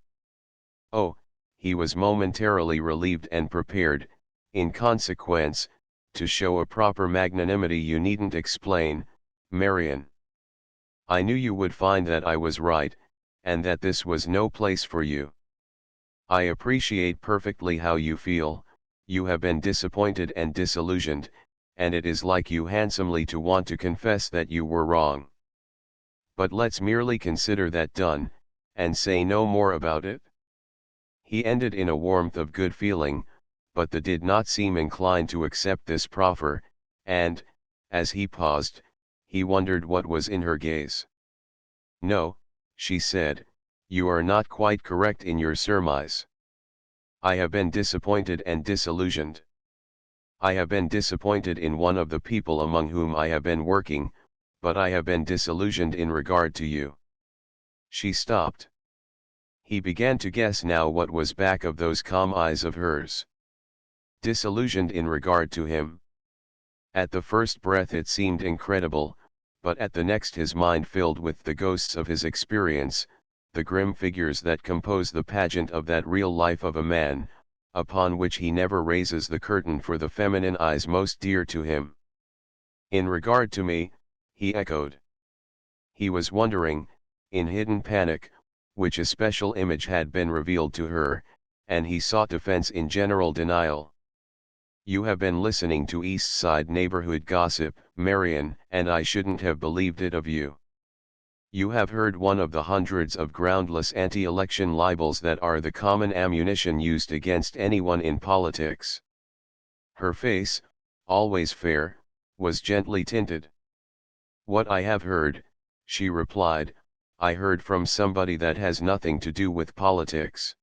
"Oh," he was momentarily relieved and prepared, in consequence, to show a proper magnanimity. "You needn't explain, Marion. I knew you would find that I was right, and that this was no place for you. I appreciate perfectly how you feel. You have been disappointed and disillusioned, and it is like you handsomely to want to confess that you were wrong. But let's merely consider that done, and say no more about it." He ended in a warmth of good feeling, but the did not seem inclined to accept this proffer, and, as he paused, he wondered what was in her gaze. "No," she said, "you are not quite correct in your surmise. I have been disappointed and disillusioned. I have been disappointed in one of the people among whom I have been working, but I have been disillusioned in regard to you." She stopped. He began to guess now what was back of those calm eyes of hers. Disillusioned in regard to him. At the first breath it seemed incredible, but at the next his mind filled with the ghosts of his experience, the grim figures that compose the pageant of that real life of a man, upon which he never raises the curtain for the feminine eyes most dear to him. "In regard to me," he echoed. He was wondering, in hidden panic, which especial image had been revealed to her, and he sought defense in general denial. "You have been listening to East Side neighborhood gossip, Marion, and I shouldn't have believed it of you. You have heard one of the hundreds of groundless anti-election libels that are the common ammunition used against anyone in politics." Her face, always fair, was gently tinted. "What I have heard," she replied, "I heard from somebody that has nothing to do with politics."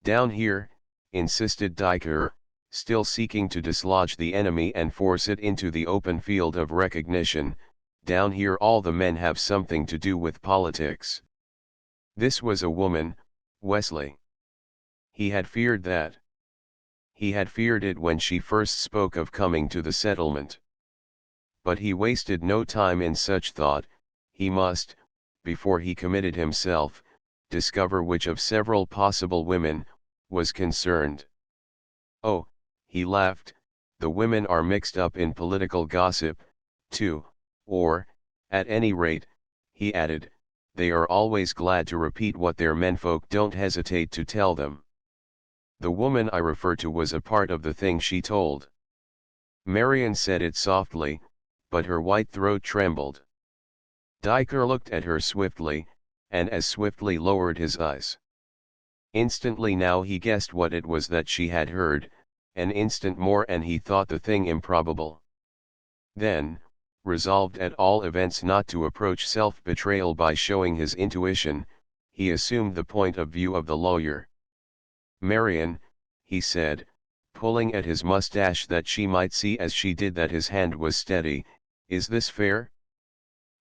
"Down here," insisted Diker, still seeking to dislodge the enemy and force it into the open field of recognition, "down here all the men have something to do with politics." This was a woman, Wesley. He had feared that. He had feared it when she first spoke of coming to the settlement. But he wasted no time in such thought. He must, before he committed himself, discover which of several possible women was concerned. "Oh," he laughed, "the women are mixed up in political gossip, too, or, at any rate," he added, "they are always glad to repeat what their menfolk don't hesitate to tell them." The woman I refer to was a part of the thing she told. Marion said it softly, but her white throat trembled. Diker looked at her swiftly, and as swiftly lowered his eyes. Instantly now he guessed what it was that she had heard, an instant more and he thought the thing improbable. Then, resolved at all events not to approach self-betrayal by showing his intuition, he assumed the point of view of the lawyer. "Marion," he said, pulling at his mustache that she might see as she did that his hand was steady, "is this fair?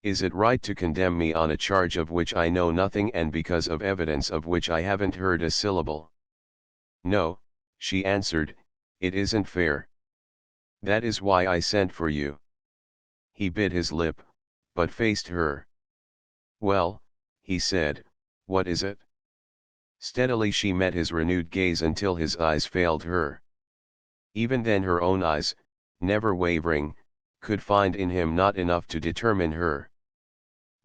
Is it right to condemn me on a charge of which I know nothing and because of evidence of which I haven't heard a syllable?" "No," she answered, "it isn't fair. That is why I sent for you." He bit his lip, but faced her. "Well," he said, "what is it?" Steadily she met his renewed gaze until his eyes failed her. Even then her own eyes, never wavering, could find in him not enough to determine her.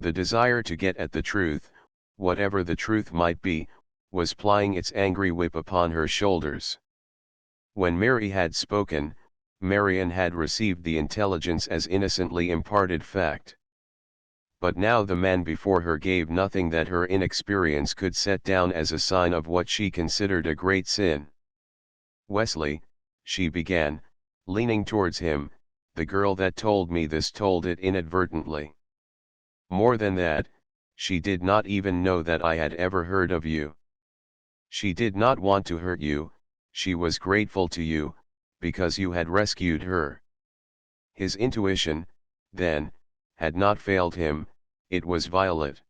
The desire to get at the truth, whatever the truth might be, was plying its angry whip upon her shoulders. When Mary had spoken, Marion had received the intelligence as innocently imparted fact. But now the man before her gave nothing that her inexperience could set down as a sign of what she considered a great sin. "Wesley," she began, leaning towards him, "the girl that told me this told it inadvertently. More than that, she did not even know that I had ever heard of you. She did not want to hurt you, she was grateful to you, because you had rescued her." His intuition, then, had not failed him, it was Violet.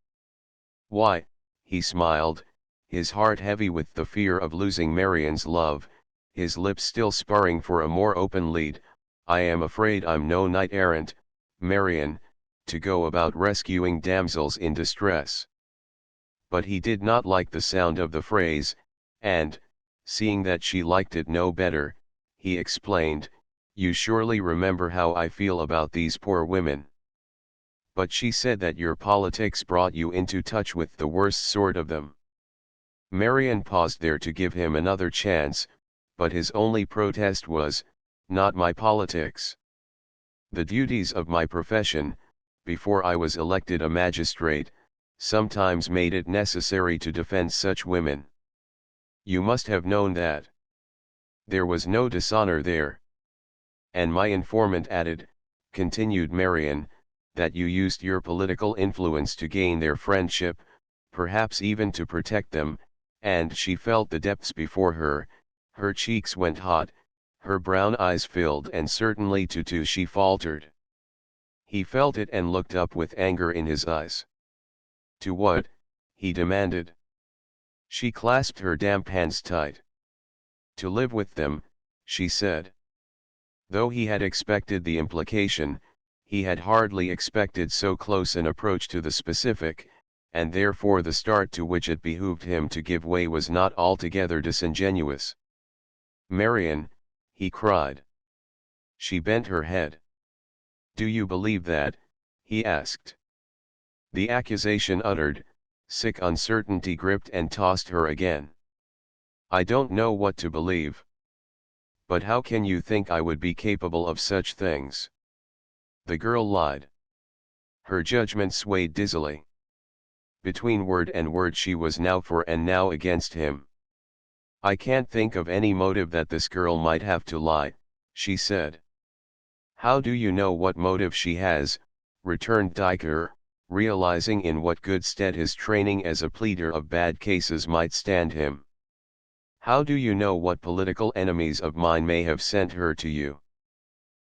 "Why," he smiled, his heart heavy with the fear of losing Marion's love, his lips still sparring for a more open lead, "I am afraid I'm no knight-errant, Marion, to go about rescuing damsels in distress." But he did not like the sound of the phrase, and, seeing that she liked it no better, he explained, "You surely remember how I feel about these poor women. But she said that your politics brought you into touch with the worst sort of them." Marion paused there to give him another chance, but his only protest was, "Not my politics. The duties of my profession, before I was elected a magistrate, sometimes made it necessary to defend such women." You must have known that. There was no dishonor there. And my informant added, continued Marion, that you used your political influence to gain their friendship, perhaps even to protect them, and she felt the depths before her, her cheeks went hot, her brown eyes filled, and certainly to she faltered. He felt it and looked up with anger in his eyes. To what? He demanded. She clasped her damp hands tight. To live with them, she said. Though he had expected the implication, he had hardly expected so close an approach to the specific, and therefore the start to which it behooved him to give way was not altogether disingenuous. Marion, he cried. She bent her head. Do you believe that? He asked. The accusation uttered, sick uncertainty gripped and tossed her again. I don't know what to believe. But how can you think I would be capable of such things? The girl lied. Her judgment swayed dizzily. Between word and word she was now for and now against him. I can't think of any motive that this girl might have to lie, she said. How do you know what motive she has? Returned Diker, realizing in what good stead his training as a pleader of bad cases might stand him. How do you know what political enemies of mine may have sent her to you?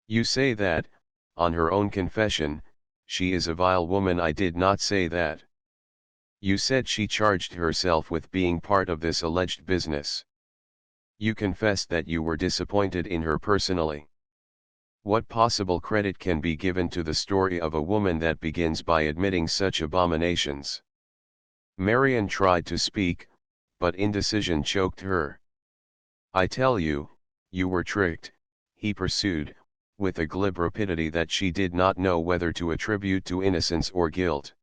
You say that, on her own confession, she is a vile woman. I did not say that. You said she charged herself with being part of this alleged business. You confessed that you were disappointed in her personally. What possible credit can be given to the story of a woman that begins by admitting such abominations? Marion tried to speak, but indecision choked her. I tell you, you were tricked, he pursued, with a glib rapidity that she did not know whether to attribute to innocence or guilt.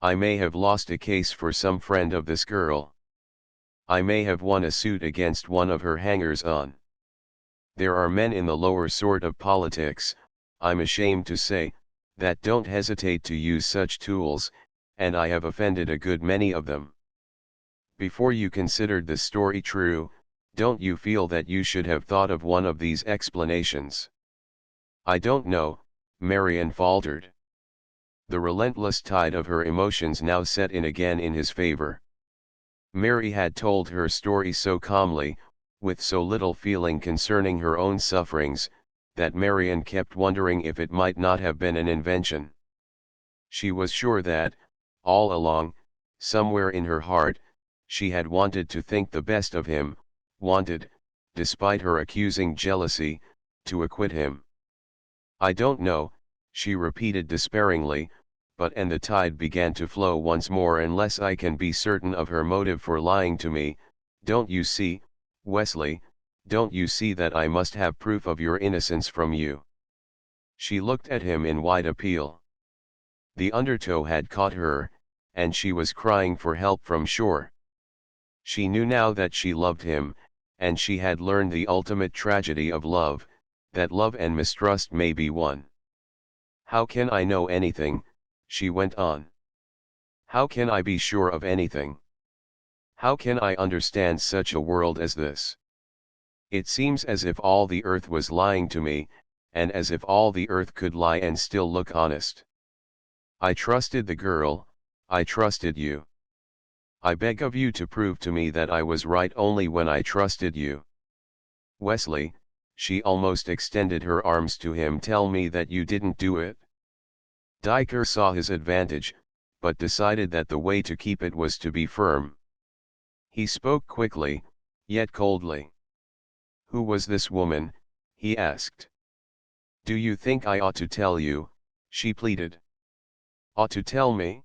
I may have lost a case for some friend of this girl. I may have won a suit against one of her hangers-on. There are men in the lower sort of politics, I'm ashamed to say, that don't hesitate to use such tools, and I have offended a good many of them. Before you considered the story true, don't you feel that you should have thought of one of these explanations? I don't know, Marion faltered. The relentless tide of her emotions now set in again in his favor. Mary had told her story so calmly, with so little feeling concerning her own sufferings, that Marion kept wondering if it might not have been an invention. She was sure that, all along, somewhere in her heart, she had wanted to think the best of him, wanted, despite her accusing jealousy, to acquit him. I don't know, she repeated despairingly, and the tide began to flow once more unless I can be certain of her motive for lying to me. Don't you see, Wesley, don't you see that I must have proof of your innocence from you? She looked at him in wide appeal. The undertow had caught her, and she was crying for help from shore. She knew now that she loved him, and she had learned the ultimate tragedy of love, that love and mistrust may be one. How can I know anything? She went on. How can I be sure of anything? How can I understand such a world as this? It seems as if all the earth was lying to me, and as if all the earth could lie and still look honest. I trusted the girl, I trusted you. I beg of you to prove to me that I was right only when I trusted you. Wesley, she almost extended her arms to him, tell me that you didn't do it. Diker saw his advantage, but decided that the way to keep it was to be firm. He spoke quickly, yet coldly. Who was this woman? He asked. Do you think I ought to tell you? She pleaded. Ought to tell me?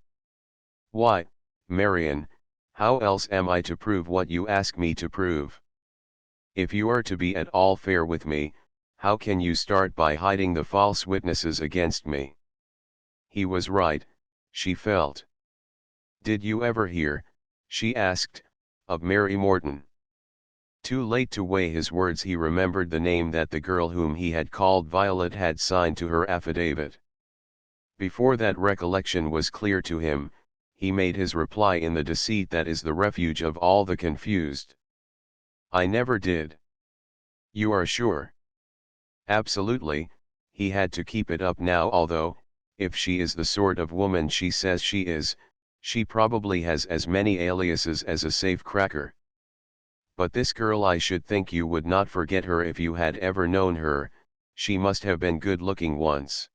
Why, Marion, how else am I to prove what you ask me to prove? If you are to be at all fair with me, how can you start by hiding the false witnesses against me? He was right, she felt. Did you ever hear, she asked, of Mary Morton? Too late to weigh his words, he remembered the name that the girl whom he had called Violet had signed to her affidavit. Before that recollection was clear to him, he made his reply in the deceit that is the refuge of all the confused. I never did. You are sure? Absolutely, he had to keep it up now, although, if she is the sort of woman she says she is, she probably has as many aliases as a safe cracker. But this girl, I should think you would not forget her if you had ever known her. She must have been good looking once.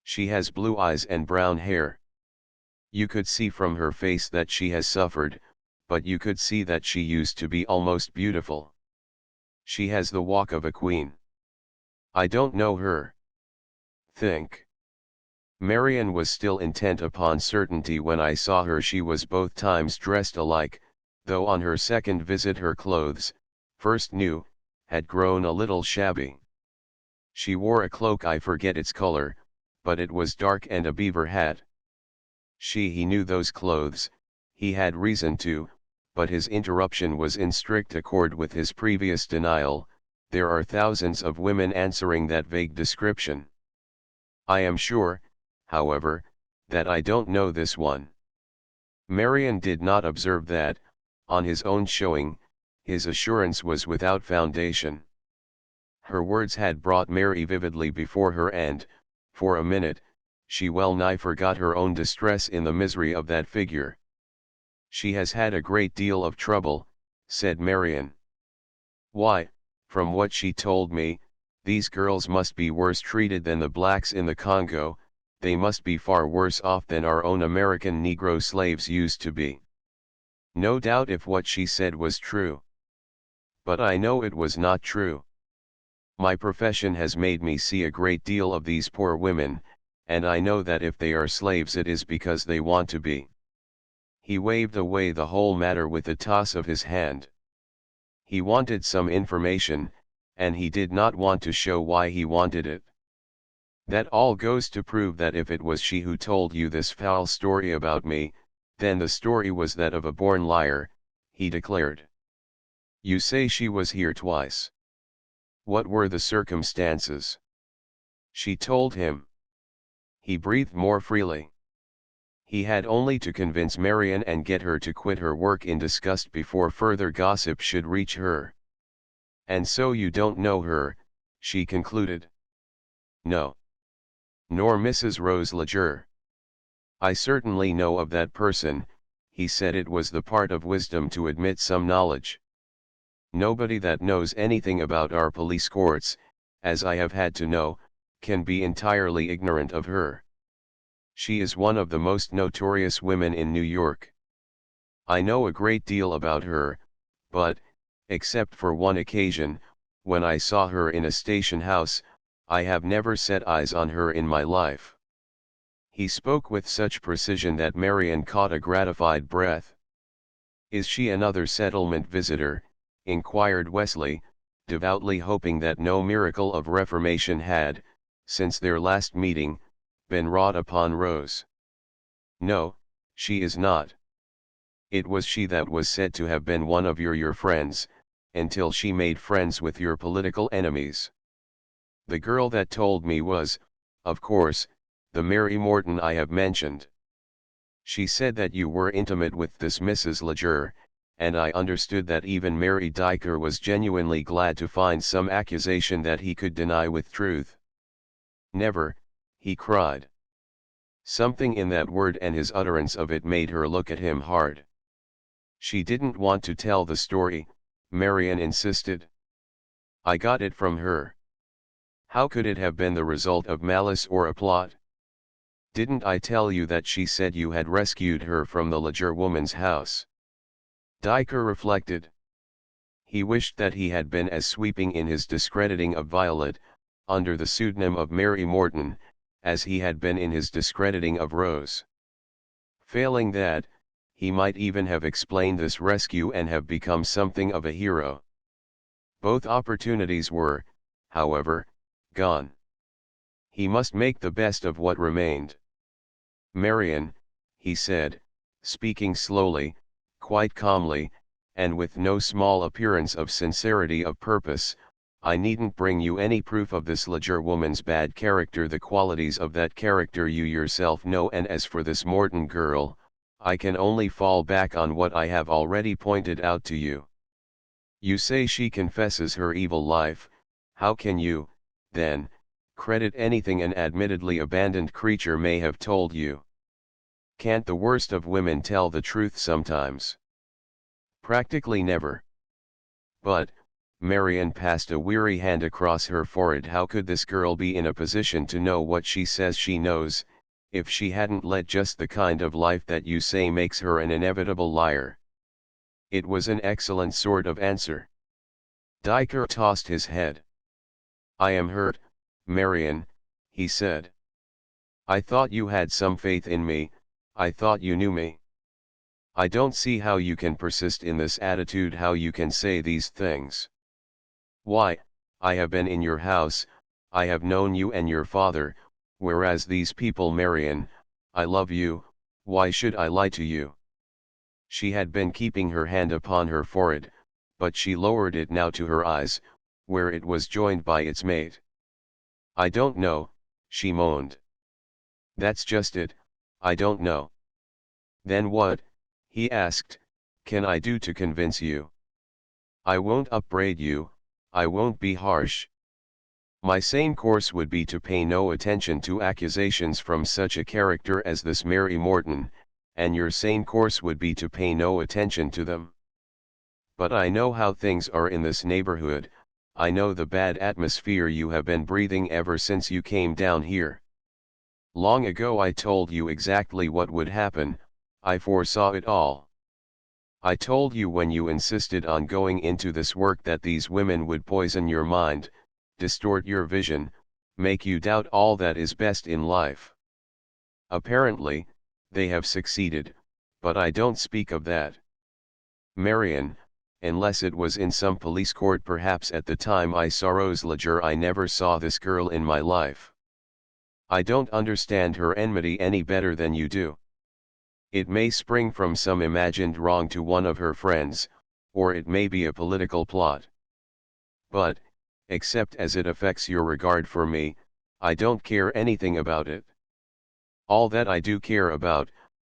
She has blue eyes and brown hair. You could see from her face that she has suffered, but you could see that she used to be almost beautiful. She has the walk of a queen. I don't know her. Think. Marian was still intent upon certainty when I saw her. She was both times dressed alike, though on her second visit her clothes, first new, had grown a little shabby. She wore a cloak, I forget its color, but it was dark, and a beaver hat. He knew those clothes, he had reason to, but his interruption was in strict accord with his previous denial. There are thousands of women answering that vague description. I am sure, however, that I don't know this one. Marian did not observe that, on his own showing, his assurance was without foundation. Her words had brought Mary vividly before her, and, for a minute, she well nigh forgot her own distress in the misery of that figure. She has had a great deal of trouble, said Marian. Why, from what she told me, these girls must be worse treated than the blacks in the Congo. They must be far worse off than our own American Negro slaves used to be. No doubt if what she said was true. But I know it was not true. My profession has made me see a great deal of these poor women, and I know that if they are slaves it is because they want to be. He waved away the whole matter with a toss of his hand. He wanted some information, and he did not want to show why he wanted it. That all goes to prove that if it was she who told you this foul story about me, then the story was that of a born liar, he declared. You say she was here twice. What were the circumstances? She told him. He breathed more freely. He had only to convince Marian and get her to quit her work in disgust before further gossip should reach her. And so you don't know her, she concluded. No. Nor Mrs. Rose Leger. I certainly know of that person, he said. It was the part of wisdom to admit some knowledge. Nobody that knows anything about our police courts, as I have had to know, can be entirely ignorant of her. She is one of the most notorious women in New York. I know a great deal about her, but, except for one occasion, when I saw her in a station house, I have never set eyes on her in my life. He spoke with such precision that Marian caught a gratified breath. Is she another settlement visitor? Inquired Wesley, devoutly hoping that no miracle of reformation had, since their last meeting, been wrought upon Rose. No, she is not. It was she that was said to have been one of your friends, until she made friends with your political enemies. The girl that told me was, of course, the Mary Morton I have mentioned. She said that you were intimate with this Mrs. Leger, and I understood that even Mary Diker was genuinely glad to find some accusation that he could deny with truth. Never, he cried. Something in that word and his utterance of it made her look at him hard. She didn't want to tell the story, Marian insisted. I got it from her. How could it have been the result of malice or a plot? Didn't I tell you that she said you had rescued her from the Leger woman's house? Diker reflected. He wished that he had been as sweeping in his discrediting of Violet, under the pseudonym of Mary Morton, as he had been in his discrediting of Rose. Failing that, he might even have explained this rescue and have become something of a hero. Both opportunities were, however, gone. He must make the best of what remained. Marian, he said, speaking slowly, quite calmly, and with no small appearance of sincerity of purpose, I needn't bring you any proof of this Leger woman's bad character. The qualities of that character you yourself know, and as for this Morton girl, I can only fall back on what I have already pointed out to you. You say she confesses her evil life. How can you, then, credit anything an admittedly abandoned creature may have told you? Can't the worst of women tell the truth sometimes? Practically never. But, Marian passed a weary hand across her forehead. How could this girl be in a position to know what she says she knows, if she hadn't led just the kind of life that you say makes her an inevitable liar? It was an excellent sort of answer. Diker tossed his head. I am hurt, Marian, he said. I thought you had some faith in me, I thought you knew me. I don't see how you can persist in this attitude, how you can say these things. Why, I have been in your house, I have known you and your father, whereas these people, Marian, I love you, why should I lie to you? She had been keeping her hand upon her forehead, but she lowered it now to her eyes, where it was joined by its mate. I don't know, she moaned. That's just it, I don't know. Then what, he asked, can I do to convince you? I won't upbraid you, I won't be harsh. My sane course would be to pay no attention to accusations from such a character as this Mary Morton, and your sane course would be to pay no attention to them. But I know how things are in this neighborhood, I know the bad atmosphere you have been breathing ever since you came down here. Long ago I told you exactly what would happen, I foresaw it all. I told you when you insisted on going into this work that these women would poison your mind, distort your vision, make you doubt all that is best in life. Apparently, they have succeeded, but I don't speak of that. Marian, unless it was in some police court perhaps at the time I saw Rose Ledger, I never saw this girl in my life. I don't understand her enmity any better than you do. It may spring from some imagined wrong to one of her friends, or it may be a political plot. But, except as it affects your regard for me, I don't care anything about it. All that I do care about,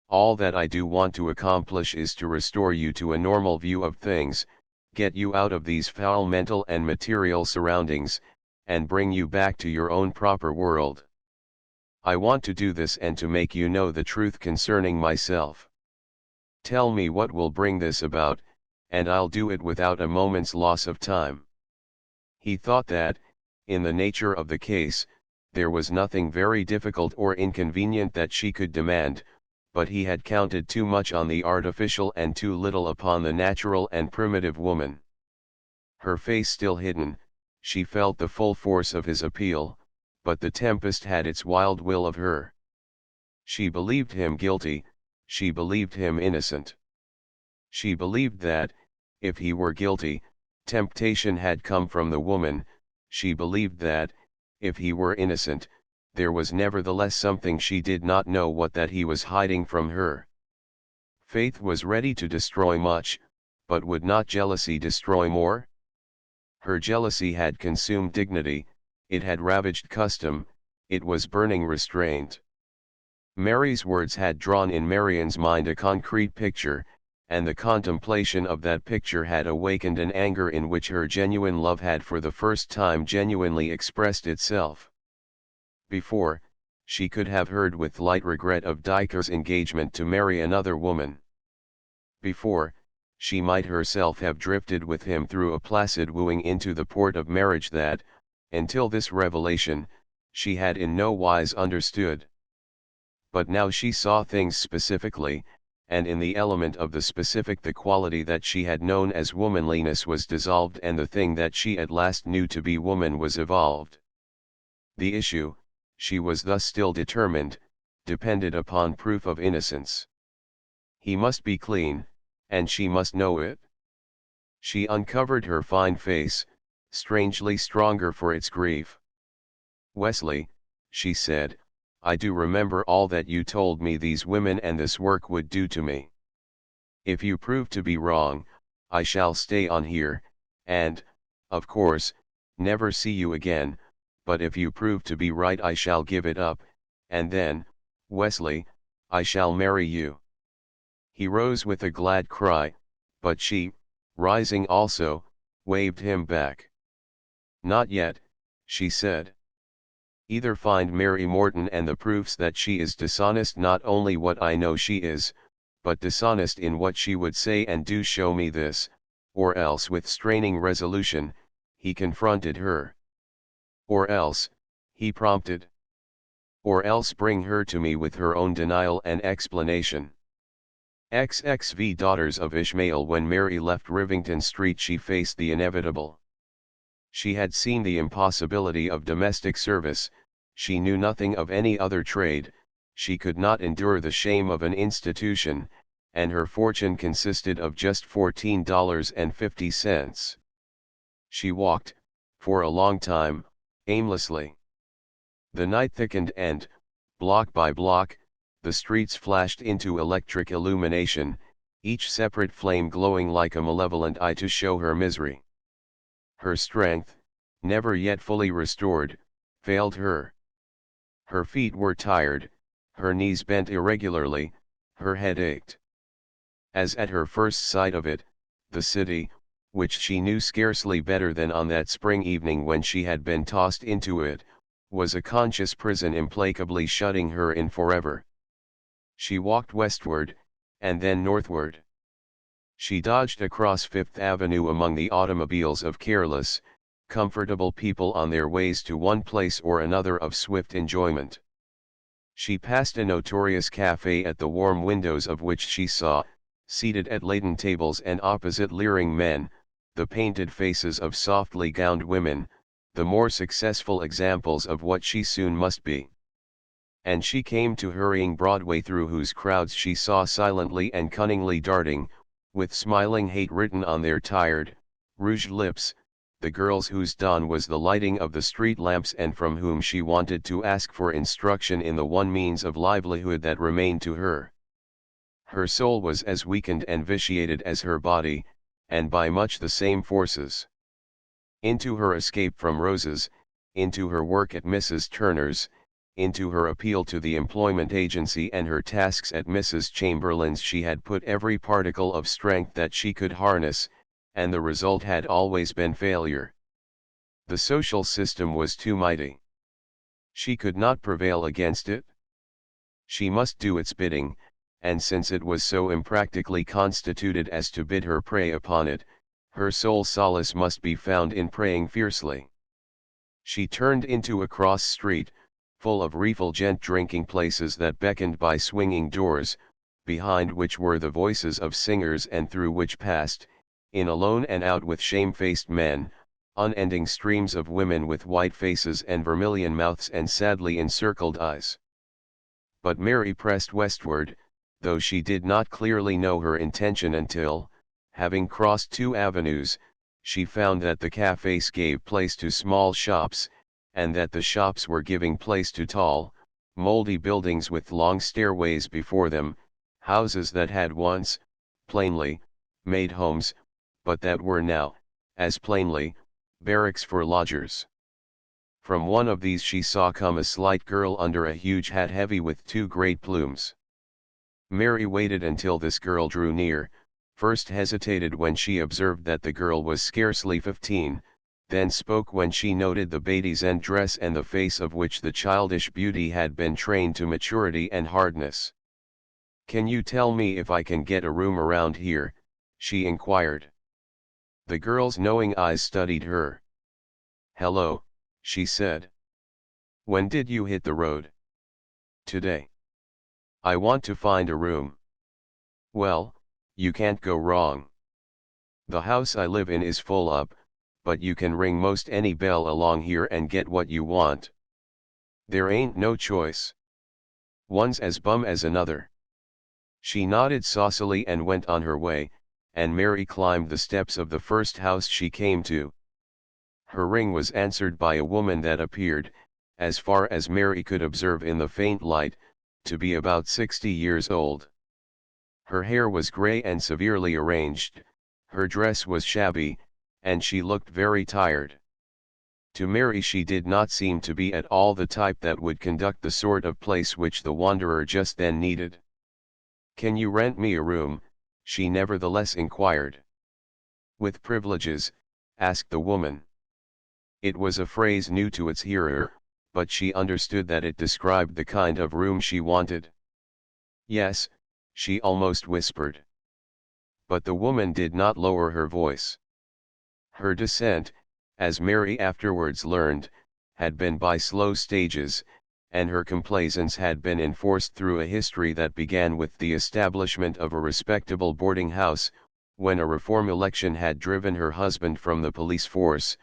all that I do want to accomplish is to restore you to a normal view of things, get you out of these foul mental and material surroundings, and bring you back to your own proper world. I want to do this and to make you know the truth concerning myself. Tell me what will bring this about, and I'll do it without a moment's loss of time. He thought that, in the nature of the case, there was nothing very difficult or inconvenient that she could demand, but he had counted too much on the artificial and too little upon the natural and primitive woman. Her face still hidden, she felt the full force of his appeal, but the tempest had its wild will of her. She believed him guilty, she believed him innocent. She believed that, if he were guilty, temptation had come from the woman, she believed that, if he were innocent, there was nevertheless something she did not know what that he was hiding from her. Faith was ready to destroy much, but would not jealousy destroy more? Her jealousy had consumed dignity, it had ravaged custom, it was burning restraint. Mary's words had drawn in Marian's mind a concrete picture, and the contemplation of that picture had awakened an anger in which her genuine love had for the first time genuinely expressed itself. Before, she could have heard with light regret of Diker's engagement to marry another woman. Before, she might herself have drifted with him through a placid wooing into the port of marriage that, until this revelation, she had in no wise understood. But now she saw things specifically, and in the element of the specific the quality that she had known as womanliness was dissolved and the thing that she at last knew to be woman was evolved. The issue, she was thus still determined, depended upon proof of innocence. He must be clean, and she must know it. She uncovered her fine face, strangely stronger for its grief. Wesley, she said, I do remember all that you told me these women and this work would do to me. If you prove to be wrong, I shall stay on here, and, of course, never see you again, but if you prove to be right I shall give it up, and then, Wesley, I shall marry you. He rose with a glad cry, but she, rising also, waved him back. "Not yet," she said. "Either find Mary Morton and the proofs that she is dishonest, not only what I know she is, but dishonest in what she would say and do, show me this, or else," with straining resolution, he confronted her. "Or else," he prompted. "Or else bring her to me with her own denial and explanation." XXV Daughters of Ishmael. When Mary left Rivington Street, she faced the inevitable. She had seen the impossibility of domestic service, she knew nothing of any other trade, she could not endure the shame of an institution, and her fortune consisted of just $14.50. She walked, for a long time, aimlessly. The night thickened and, block by block, the streets flashed into electric illumination, each separate flame glowing like a malevolent eye to show her misery. Her strength, never yet fully restored, failed her. Her feet were tired, her knees bent irregularly, her head ached. As at her first sight of it, the city, which she knew scarcely better than on that spring evening when she had been tossed into it, was a conscious prison implacably shutting her in forever. She walked westward, and then northward. She dodged across Fifth Avenue among the automobiles of careless, comfortable people on their ways to one place or another of swift enjoyment. She passed a notorious cafe at the warm windows of which she saw, seated at laden tables and opposite leering men, the painted faces of softly gowned women, the more successful examples of what she soon must be. And she came to hurrying Broadway, through whose crowds she saw silently and cunningly darting, with smiling hate written on their tired, rouged lips, the girls whose dawn was the lighting of the street lamps and from whom she wanted to ask for instruction in the one means of livelihood that remained to her. Her soul was as weakened and vitiated as her body, and by much the same forces. Into her escape from Rose's, into her work at Mrs. Turner's, into her appeal to the employment agency and her tasks at Mrs. Chamberlain's, she had put every particle of strength that she could harness, and the result had always been failure. The social system was too mighty. She could not prevail against it. She must do its bidding, and since it was so impractically constituted as to bid her prey upon it, her sole solace must be found in praying fiercely. She turned into a cross street, full of refulgent drinking places that beckoned by swinging doors, behind which were the voices of singers and through which passed, in alone and out with shamefaced men, unending streams of women with white faces and vermilion mouths and sadly encircled eyes. But Mary pressed westward, though she did not clearly know her intention until, having crossed 2 avenues, she found that the cafes gave place to small shops, and that the shops were giving place to tall, moldy buildings with long stairways before them, houses that had once, plainly, made homes, but that were now, as plainly, barracks for lodgers. From one of these she saw come a slight girl under a huge hat heavy with 2 great plumes. Mary waited until this girl drew near, first hesitated when she observed that the girl was scarcely 15, then spoke when she noted the badige's dress and the face of which the childish beauty had been trained to maturity and hardness. "Can you tell me if I can get a room around here?" she inquired. The girl's knowing eyes studied her. "Hello," she said. "When did you hit the road?" "Today. I want to find a room." "Well, you can't go wrong. The house I live in is full up, but you can ring most any bell along here and get what you want. There ain't no choice. One's as bum as another." She nodded saucily and went on her way, and Mary climbed the steps of the first house she came to. Her ring was answered by a woman that appeared, as far as Mary could observe in the faint light, to be about 60 years old. Her hair was grey and severely arranged, her dress was shabby, and she looked very tired. To Mary she did not seem to be at all the type that would conduct the sort of place which the wanderer just then needed. "Can you rent me a room?" she nevertheless inquired. "With privileges," asked the woman. It was a phrase new to its hearer, but she understood that it described the kind of room she wanted. Yes, she almost whispered. But the woman did not lower her voice. Her descent, as Mary afterwards learned, had been by slow stages, and her complaisance had been enforced through a history that began with the establishment of a respectable boarding house, when a reform election had driven her husband from the police force,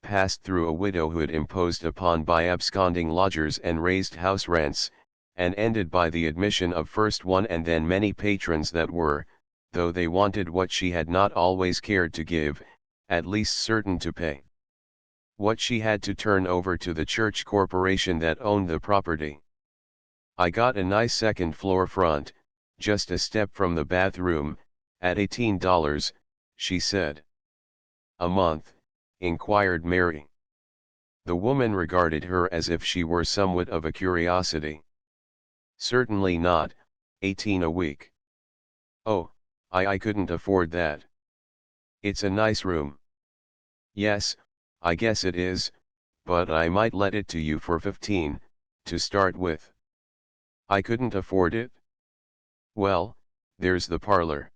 passed through a widowhood imposed upon by absconding lodgers and raised house rents, and ended by the admission of first one and then many patrons that were, though they wanted what she had not always cared to give, at least certain to pay what she had to turn over to the church corporation that owned the property. I got a nice second floor front, just a step from the bathroom, at $18, she said. A month? Inquired Mary. The woman regarded her as if she were somewhat of a curiosity. Certainly not, 18 a week. Oh, I couldn't afford that. It's a nice room. Yes, I guess it is, but I might let it to you for 15, to start with. I couldn't afford it? Well, there's the parlor.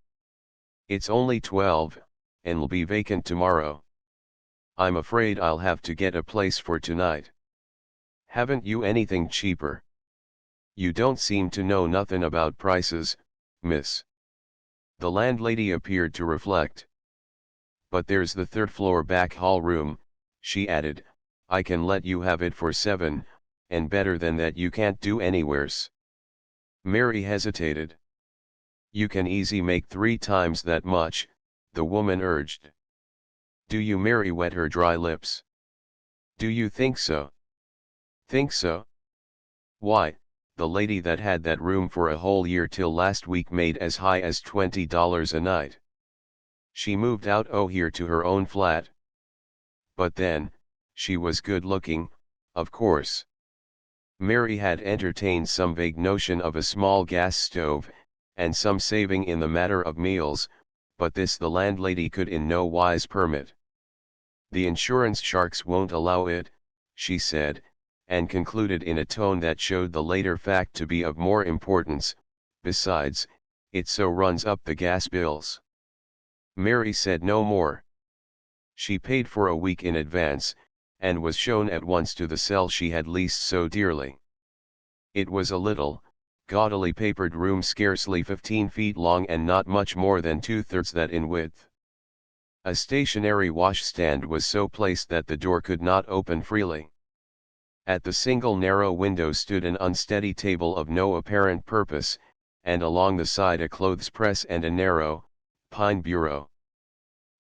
It's only 12, and'll be vacant tomorrow. I'm afraid I'll have to get a place for tonight. Haven't you anything cheaper? You don't seem to know nothing about prices, miss. The landlady appeared to reflect. But there's the third floor back hall room, she added, I can let you have it for 7, and better than that you can't do anywheres. Mary hesitated. You can easy make 3 times that much, the woman urged. Do you? Mary wet her dry lips. Do you think so? Think so? Why, the lady that had that room for a whole year till last week made as high as $20 a night. She moved out here to her own flat. But then, she was good looking, of course. Mary had entertained some vague notion of a small gas stove, and some saving in the matter of meals, but this the landlady could in no wise permit. The insurance sharks won't allow it, she said, and concluded in a tone that showed the later fact to be of more importance, besides, it so runs up the gas bills. Mary said no more. She paid for a week in advance, and was shown at once to the cell she had leased so dearly. It was a little, gaudily papered room scarcely 15 feet long and not much more than 2/3 that in width. A stationary washstand was so placed that the door could not open freely. At the single narrow window stood an unsteady table of no apparent purpose, and along the side a clothes press and a narrow, pine bureau.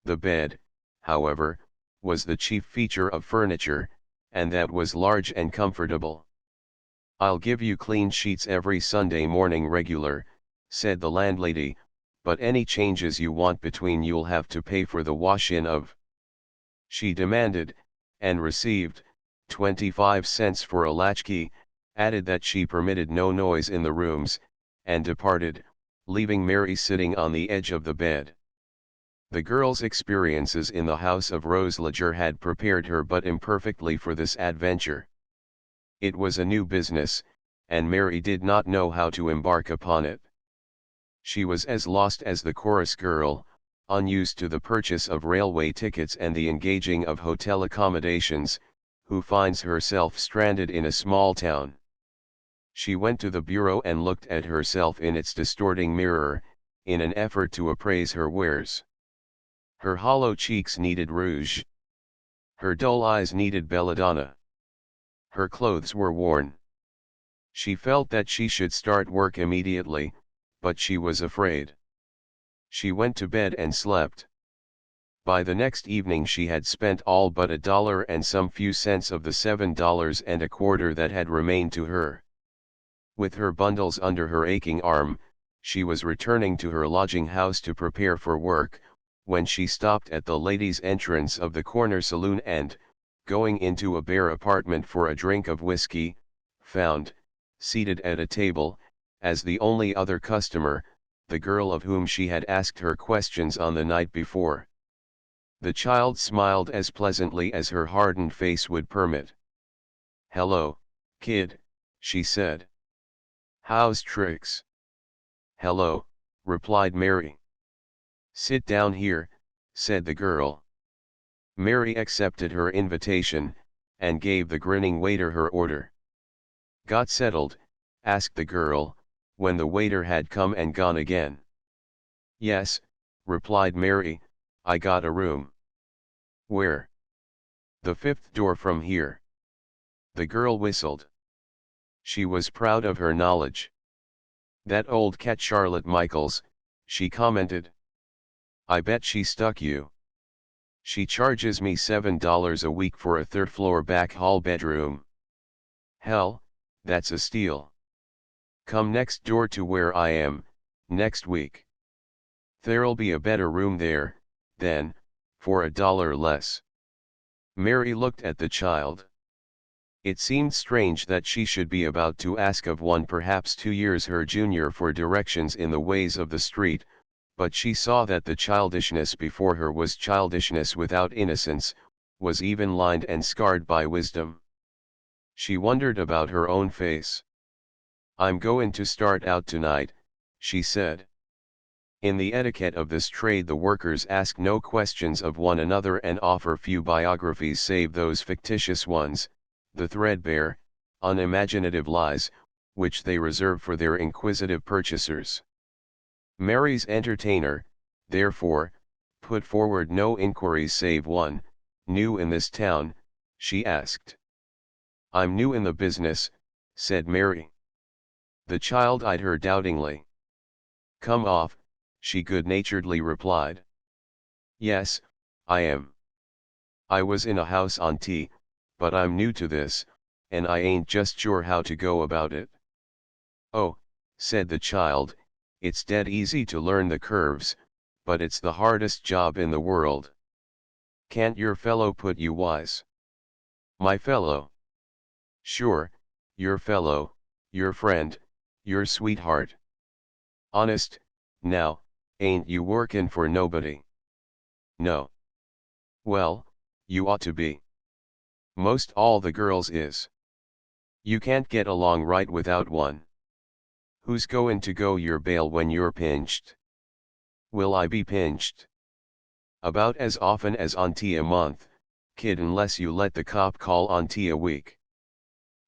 The bed, however, was the chief feature of furniture, and that was large and comfortable. I'll give you clean sheets every Sunday morning regular, said the landlady, but any changes you want between you'll have to pay for the wash-in of. She demanded, and received, 25 cents for a latchkey, added that she permitted no noise in the rooms, and departed, leaving Mary sitting on the edge of the bed. The girl's experiences in the house of Rose Ledger had prepared her but imperfectly for this adventure. It was a new business, and Mary did not know how to embark upon it. She was as lost as the chorus girl, unused to the purchase of railway tickets and the engaging of hotel accommodations, who finds herself stranded in a small town. She went to the bureau and looked at herself in its distorting mirror, in an effort to appraise her wares. Her hollow cheeks needed rouge. Her dull eyes needed belladonna. Her clothes were worn. She felt that she should start work immediately, but she was afraid. She went to bed and slept. By the next evening she had spent all but $1 and some few cents of the $7.25 that had remained to her. With her bundles under her aching arm, she was returning to her lodging house to prepare for work, when she stopped at the ladies' entrance of the corner saloon and, going into a bare apartment for a drink of whiskey, found, seated at a table, as the only other customer, the girl of whom she had asked her questions on the night before. The child smiled as pleasantly as her hardened face would permit. "Hello, kid," she said. "How's tricks?" "Hello," replied Mary. "Sit down here," said the girl. Mary accepted her invitation, and gave the grinning waiter her order. "Got settled?" asked the girl, when the waiter had come and gone again. "Yes," replied Mary, "I got a room." "Where?" "The fifth door from here." The girl whistled. She was proud of her knowledge. "That old cat Charlotte Michaels," she commented. "I bet she stuck you. She charges me $7 a week for a third-floor back hall bedroom. Hell, that's a steal. Come next door to where I am, next week. There'll be a better room there, then, for $1 less." Mary looked at the child. It seemed strange that she should be about to ask of one perhaps 2 years her junior for directions in the ways of the street, but she saw that the childishness before her was childishness without innocence, was even lined and scarred by wisdom. She wondered about her own face. "I'm goin' to start out tonight," she said. In the etiquette of this trade the workers ask no questions of one another and offer few biographies save those fictitious ones, the threadbare, unimaginative lies, which they reserve for their inquisitive purchasers. Mary's entertainer, therefore, put forward no inquiries save one, "New in this town?" she asked. "I'm new in the business," said Mary. The child eyed her doubtingly. "Come off," she good-naturedly replied. "Yes, I am. I was in a house on tea, but I'm new to this, and I ain't just sure how to go about it." "Oh," said the child, "it's dead easy to learn the curves, but it's the hardest job in the world. Can't your fellow put you wise?" "My fellow?" "Sure, your fellow, your friend, your sweetheart. Honest, now, ain't you workin' for nobody?" "No." "Well, you ought to be. Most all the girls is. You can't get along right without one. Who's goin' to go your bail when you're pinched?" "Will I be pinched?" "About as often as auntie a month, kid, unless you let the cop call auntie a week."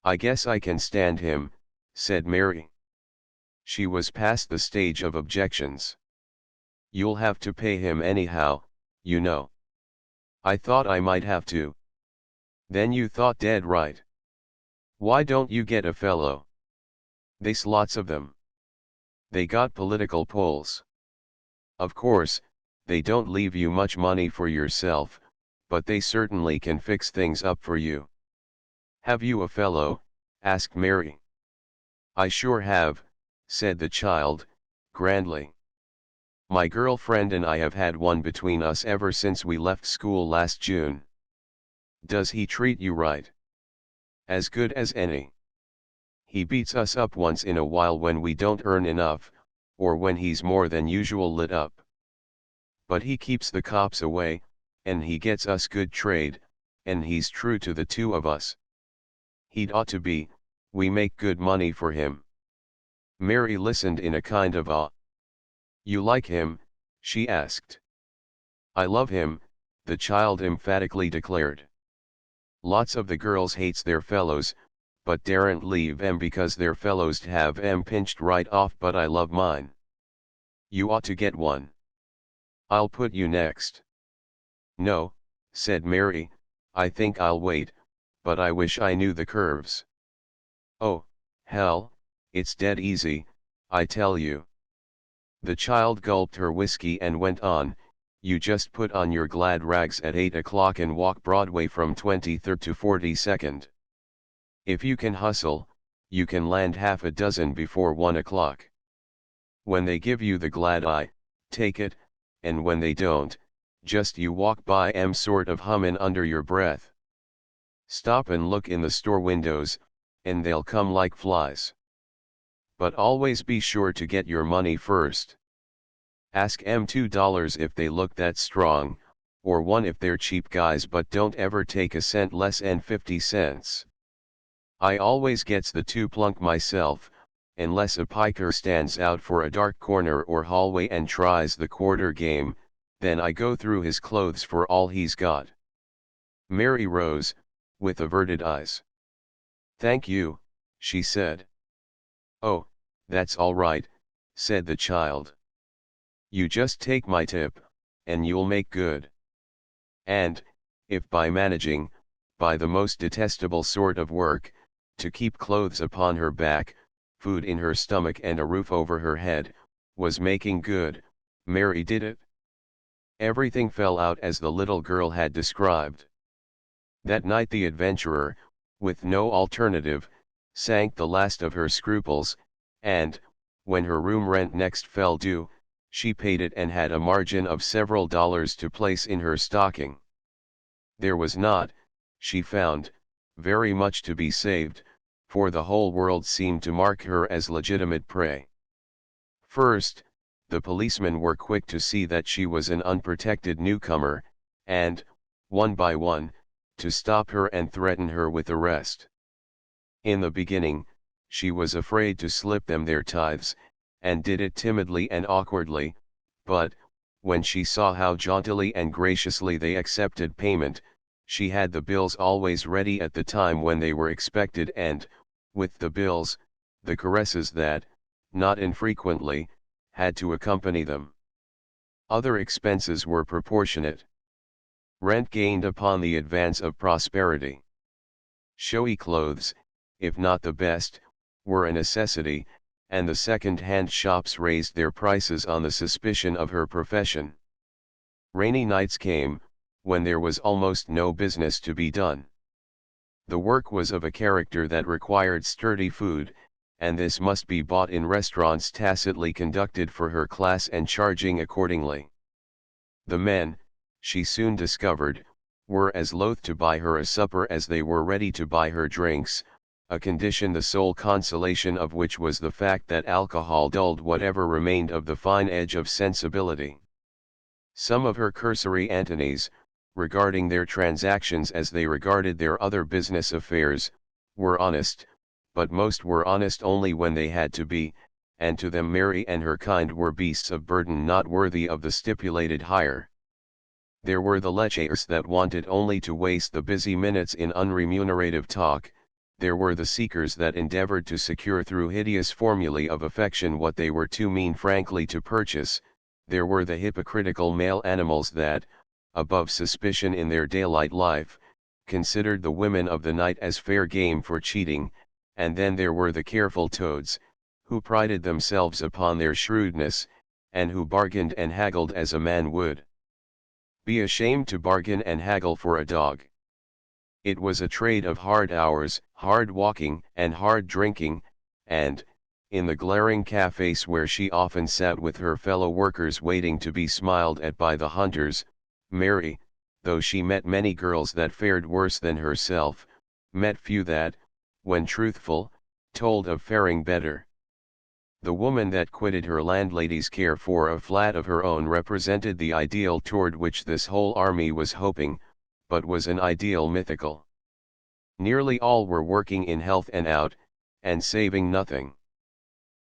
"I guess I can stand him," said Mary. She was past the stage of objections. "You'll have to pay him anyhow, you know." "I thought I might have to." "Then you thought dead right. Why don't you get a fellow? They's lots of them. They got political pulls. Of course, they don't leave you much money for yourself, but they certainly can fix things up for you." "Have you a fellow?" asked Mary. "I sure have," said the child, grandly. "My girlfriend and I have had one between us ever since we left school last June." "Does he treat you right?" "As good as any. He beats us up once in a while when we don't earn enough, or when he's more than usual lit up. But he keeps the cops away, and he gets us good trade, and he's true to the two of us. He'd ought to be, we make good money for him." Mary listened in a kind of awe. "You like him?" she asked. "I love him," the child emphatically declared. "Lots of the girls hates their fellows, but daren't leave 'em because their fellows have 'em pinched right off, but I love mine. You ought to get one. I'll put you next." "No," said Mary, "I think I'll wait, but I wish I knew the curves." "Oh, hell, it's dead easy, I tell you." The child gulped her whiskey and went on, "You just put on your glad rags at 8 o'clock and walk Broadway from 23rd to 42nd. If you can hustle, you can land half a dozen before 1 o'clock. When they give you the glad eye, take it, and when they don't, just you walk by 'em sort of hummin' under your breath. Stop and look in the store windows, and they'll come like flies. But always be sure to get your money first. Ask 'em $2 if they look that strong, or one if they're cheap guys but don't ever take a cent less n 50 cents. I always gets the two plunk myself, unless a piker stands out for a dark corner or hallway and tries the quarter game, then I go through his clothes for all he's got. Mary rose, with averted eyes. Thank you, she said. Oh, that's all right, said the child. You just take my tip, and you'll make good. And, if by managing, by the most detestable sort of work, to keep clothes upon her back, food in her stomach and a roof over her head, was making good, Mary did it. Everything fell out as the little girl had described. That night the adventurer, with no alternative, sank the last of her scruples, and, when her room rent next fell due, she paid it and had a margin of several dollars to place in her stocking. There was not, she found, very much to be saved, for the whole world seemed to mark her as legitimate prey. First, the policemen were quick to see that she was an unprotected newcomer, and, one by one, to stop her and threaten her with arrest. In the beginning, she was afraid to slip them their tithes, and did it timidly and awkwardly, but, when she saw how jauntily and graciously they accepted payment, she had the bills always ready at the time when they were expected and, with the bills, the caresses that, not infrequently, had to accompany them. Other expenses were proportionate. Rent gained upon the advance of prosperity. Showy clothes, if not the best, were a necessity, and the second-hand shops raised their prices on the suspicion of her profession. Rainy nights came, when there was almost no business to be done. The work was of a character that required sturdy food, and this must be bought in restaurants tacitly conducted for her class and charging accordingly. The men, she soon discovered, were as loath to buy her a supper as they were ready to buy her drinks, a condition the sole consolation of which was the fact that alcohol dulled whatever remained of the fine edge of sensibility. Some of her cursory antonies, regarding their transactions as they regarded their other business affairs, were honest, but most were honest only when they had to be, and to them Mary and her kind were beasts of burden not worthy of the stipulated hire. There were the lechers that wanted only to waste the busy minutes in unremunerative talk, there were the seekers that endeavored to secure through hideous formulae of affection what they were too mean frankly to purchase, there were the hypocritical male animals that, above suspicion in their daylight life, considered the women of the night as fair game for cheating, and then there were the careful toads, who prided themselves upon their shrewdness, and who bargained and haggled as a man would be ashamed to bargain and haggle for a dog. It was a trade of hard hours, hard walking, and hard drinking, and, in the glaring cafes where she often sat with her fellow workers waiting to be smiled at by the hunters, Mary, though she met many girls that fared worse than herself, met few that, when truthful, told of faring better. The woman that quitted her landlady's care for a flat of her own represented the ideal toward which this whole army was hoping, but was an ideal mythical. Nearly all were working in health and out, and saving nothing.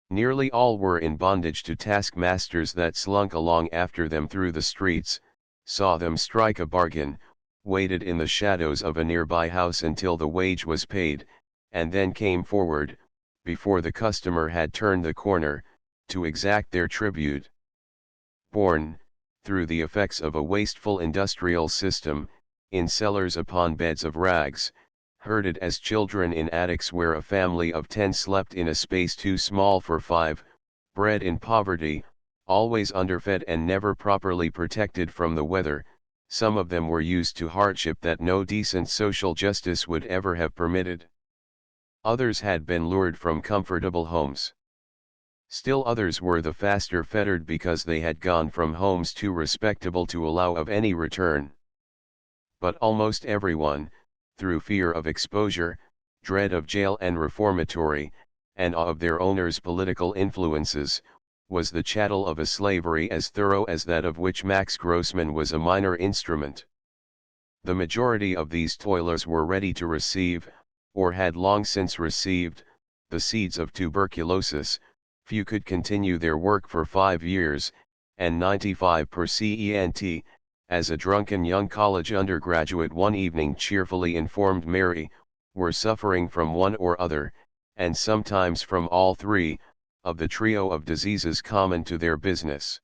Nearly all were in bondage to taskmasters that slunk along after them through the streets, saw them strike a bargain, waited in the shadows of a nearby house until the wage was paid, and then came forward, before the customer had turned the corner, to exact their tribute. Born, through the effects of a wasteful industrial system, in cellars upon beds of rags, herded as children in attics where a family of 10 slept in a space too small for 5, bred in poverty, always underfed and never properly protected from the weather, some of them were used to hardship that no decent social justice would ever have permitted. Others had been lured from comfortable homes. Still others were the faster fettered because they had gone from homes too respectable to allow of any return. But almost everyone, through fear of exposure, dread of jail and reformatory, and awe of their owners' political influences, was the chattel of a slavery as thorough as that of which Max Grossman was a minor instrument. The majority of these toilers were ready to receive, or had long since received, the seeds of tuberculosis. Few could continue their work for 5 years, and 95%, as a drunken young college undergraduate one evening cheerfully informed Mary, were suffering from one or other, and sometimes from all three, of the trio of diseases common to their business.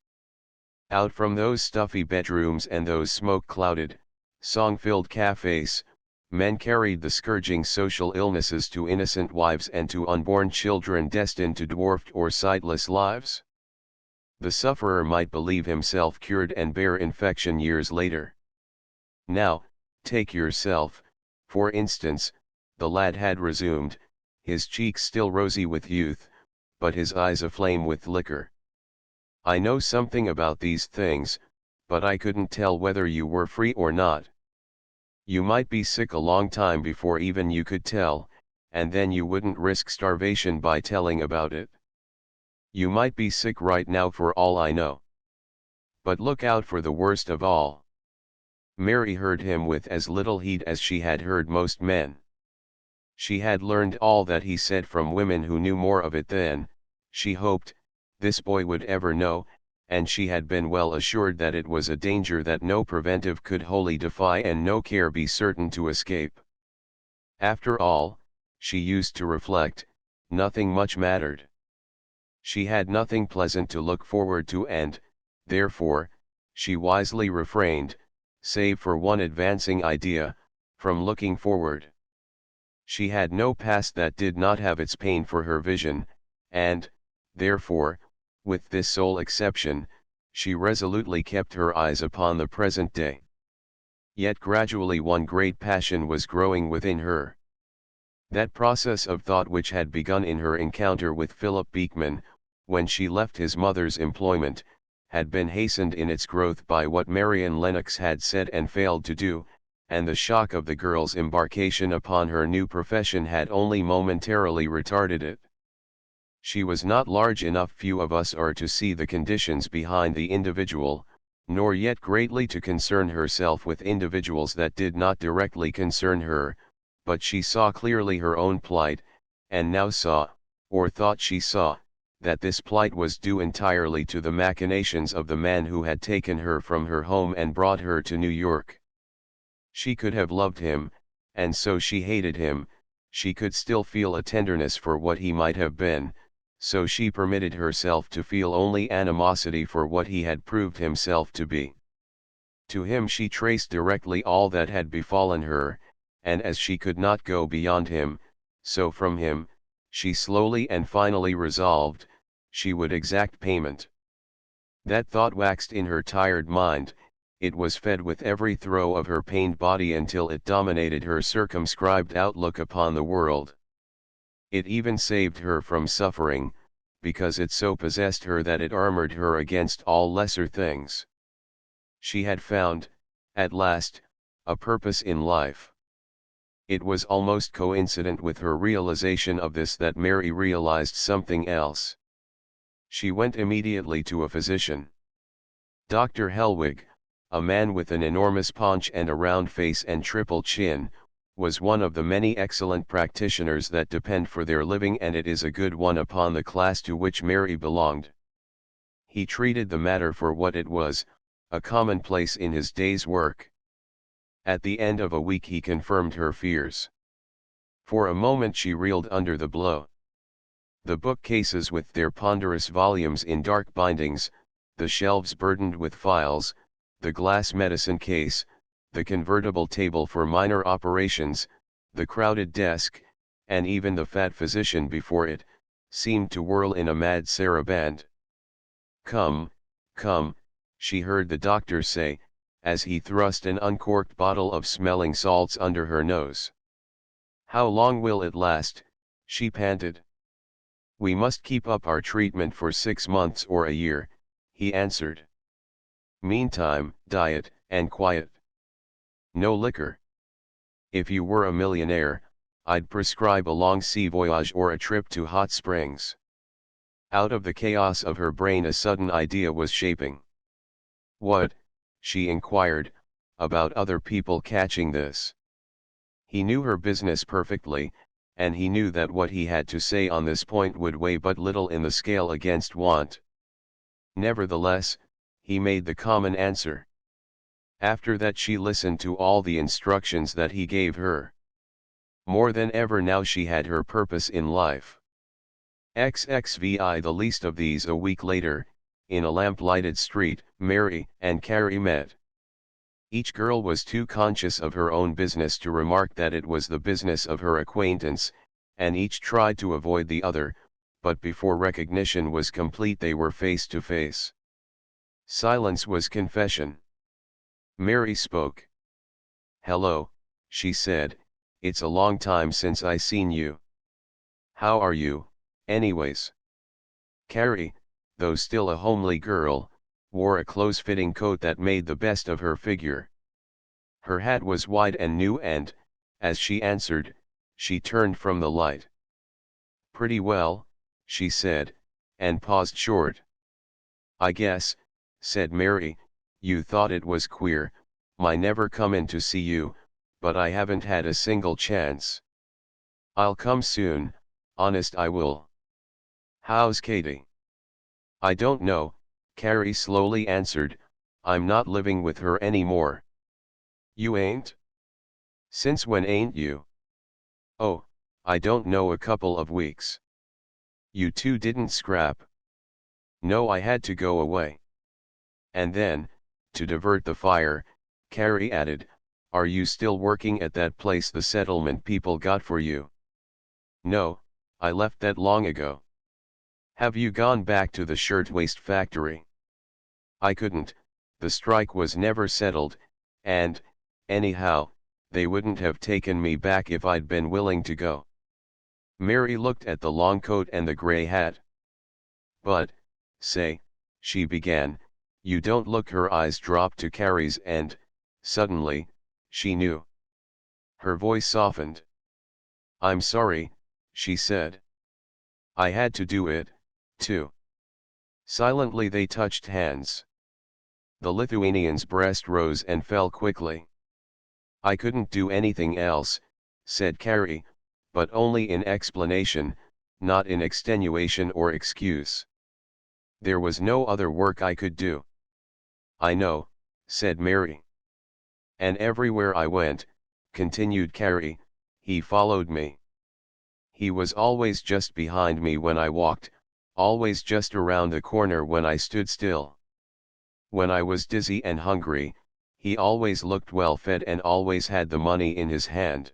Out from those stuffy bedrooms and those smoke-clouded, song-filled cafes, men carried the scourging social illnesses to innocent wives and to unborn children destined to dwarfed or sightless lives. The sufferer might believe himself cured and bear infection years later. Now, take yourself, for instance, the lad had resumed, his cheeks still rosy with youth, but his eyes aflame with liquor. I know something about these things, but I couldn't tell whether you were free or not. You might be sick a long time before even you could tell, and then you wouldn't risk starvation by telling about it. You might be sick right now for all I know. But look out for the worst of all. Mary heard him with as little heed as she had heard most men. She had learned all that he said from women who knew more of it than, she hoped, this boy would ever know, and she had been well assured that it was a danger that no preventive could wholly defy and no care be certain to escape. After all, she used to reflect, nothing much mattered. She had nothing pleasant to look forward to and, therefore, she wisely refrained, save for one advancing idea, from looking forward. She had no past that did not have its pain for her vision, and, therefore, with this sole exception, she resolutely kept her eyes upon the present day. Yet gradually one great passion was growing within her. That process of thought which had begun in her encounter with Philip Beekman, when she left his mother's employment, had been hastened in its growth by what Marian Lennox had said and failed to do, and the shock of the girl's embarkation upon her new profession had only momentarily retarded it. She was not large enough, few of us are, to see the conditions behind the individual, nor yet greatly to concern herself with individuals that did not directly concern her, but she saw clearly her own plight, and now saw, or thought she saw, that this plight was due entirely to the machinations of the man who had taken her from her home and brought her to New York. She could have loved him, and so she hated him. She could still feel a tenderness for what he might have been, so she permitted herself to feel only animosity for what he had proved himself to be. To him she traced directly all that had befallen her, and as she could not go beyond him, so from him, she slowly and finally resolved, she would exact payment. That thought waxed in her tired mind, it was fed with every throe of her pained body until it dominated her circumscribed outlook upon the world. It even saved her from suffering, because it so possessed her that it armored her against all lesser things. She had found, at last, a purpose in life. It was almost coincident with her realization of this that Mary realized something else. She went immediately to a physician. Dr. Helwig, a man with an enormous paunch and a round face and triple chin, was one of the many excellent practitioners that depend for their living, and it is a good one upon the class to which Mary belonged. He treated the matter for what it was, a commonplace in his day's work. At the end of a week he confirmed her fears. For a moment she reeled under the blow. The bookcases with their ponderous volumes in dark bindings, the shelves burdened with files, the glass medicine case, the convertible table for minor operations, the crowded desk, and even the fat physician before it, seemed to whirl in a mad saraband. "Come, come," she heard the doctor say, as he thrust an uncorked bottle of smelling salts under her nose. "How long will it last?" she panted. "We must keep up our treatment for 6 months or a year," he answered. "Meantime, diet, and quiet. No liquor. If you were a millionaire, I'd prescribe a long sea voyage or a trip to hot springs. Out of the chaos of her brain a sudden idea was shaping. What, she inquired, about other people catching this? He knew her business perfectly, and he knew that what he had to say on this point would weigh but little in the scale against want. Nevertheless, he made the common answer. After that she listened to all the instructions that he gave her. More than ever now she had her purpose in life. XXVI the least of these a week later, in a lamp-lighted street, Mary and Carrie met. Each girl was too conscious of her own business to remark that it was the business of her acquaintance, and each tried to avoid the other, but before recognition was complete they were face to face. Silence was confession. Mary spoke. "Hello," she said, "it's a long time since I seen you. How are you, anyways?" Carrie, though still a homely girl, wore a close-fitting coat that made the best of her figure. Her hat was wide and new and, as she answered, she turned from the light. "Pretty well," she said, and paused short. "I guess," said Mary, "you thought it was queer, my never comin' to see you, but I haven't had a single chance. I'll come soon, honest I will. How's Katie?" "I don't know," Carrie slowly answered, "I'm not living with her anymore." "You ain't? Since when ain't you?" "Oh, I don't know, a couple of weeks." "You two didn't scrap?" "No, I had to go away." And then, to divert the fire, Carrie added, "Are you still working at that place the settlement people got for you?" "No, I left that long ago." "Have you gone back to the shirtwaist factory?" "I couldn't, the strike was never settled, and, anyhow, they wouldn't have taken me back if I'd been willing to go." Mary looked at the long coat and the gray hat. "But, say," she began, "you don't look." Her eyes dropped to Carrie's and, suddenly, she knew. Her voice softened. "I'm sorry," she said. "I had to do it, too." Silently they touched hands. The Lithuanian's breast rose and fell quickly. "I couldn't do anything else," said Carrie, but only in explanation, not in extenuation or excuse. "There was no other work I could do." "I know," said Mary. "And everywhere I went," continued Carrie, "he followed me. He was always just behind me when I walked, always just around the corner when I stood still. When I was dizzy and hungry, he always looked well fed and always had the money in his hand.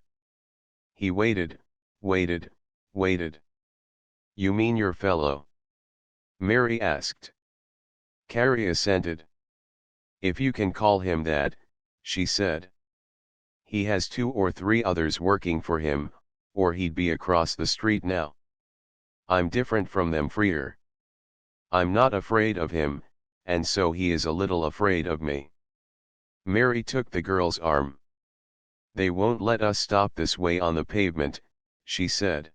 He waited, waited, waited." "You mean your fellow?" Mary asked. Carrie assented. "If you can call him that," she said. "He has 2 or 3 others working for him, or he'd be across the street now. I'm different from them, freer. I'm not afraid of him, and so he is a little afraid of me." Mary took the girl's arm. "They won't let us stop this way on the pavement," she said.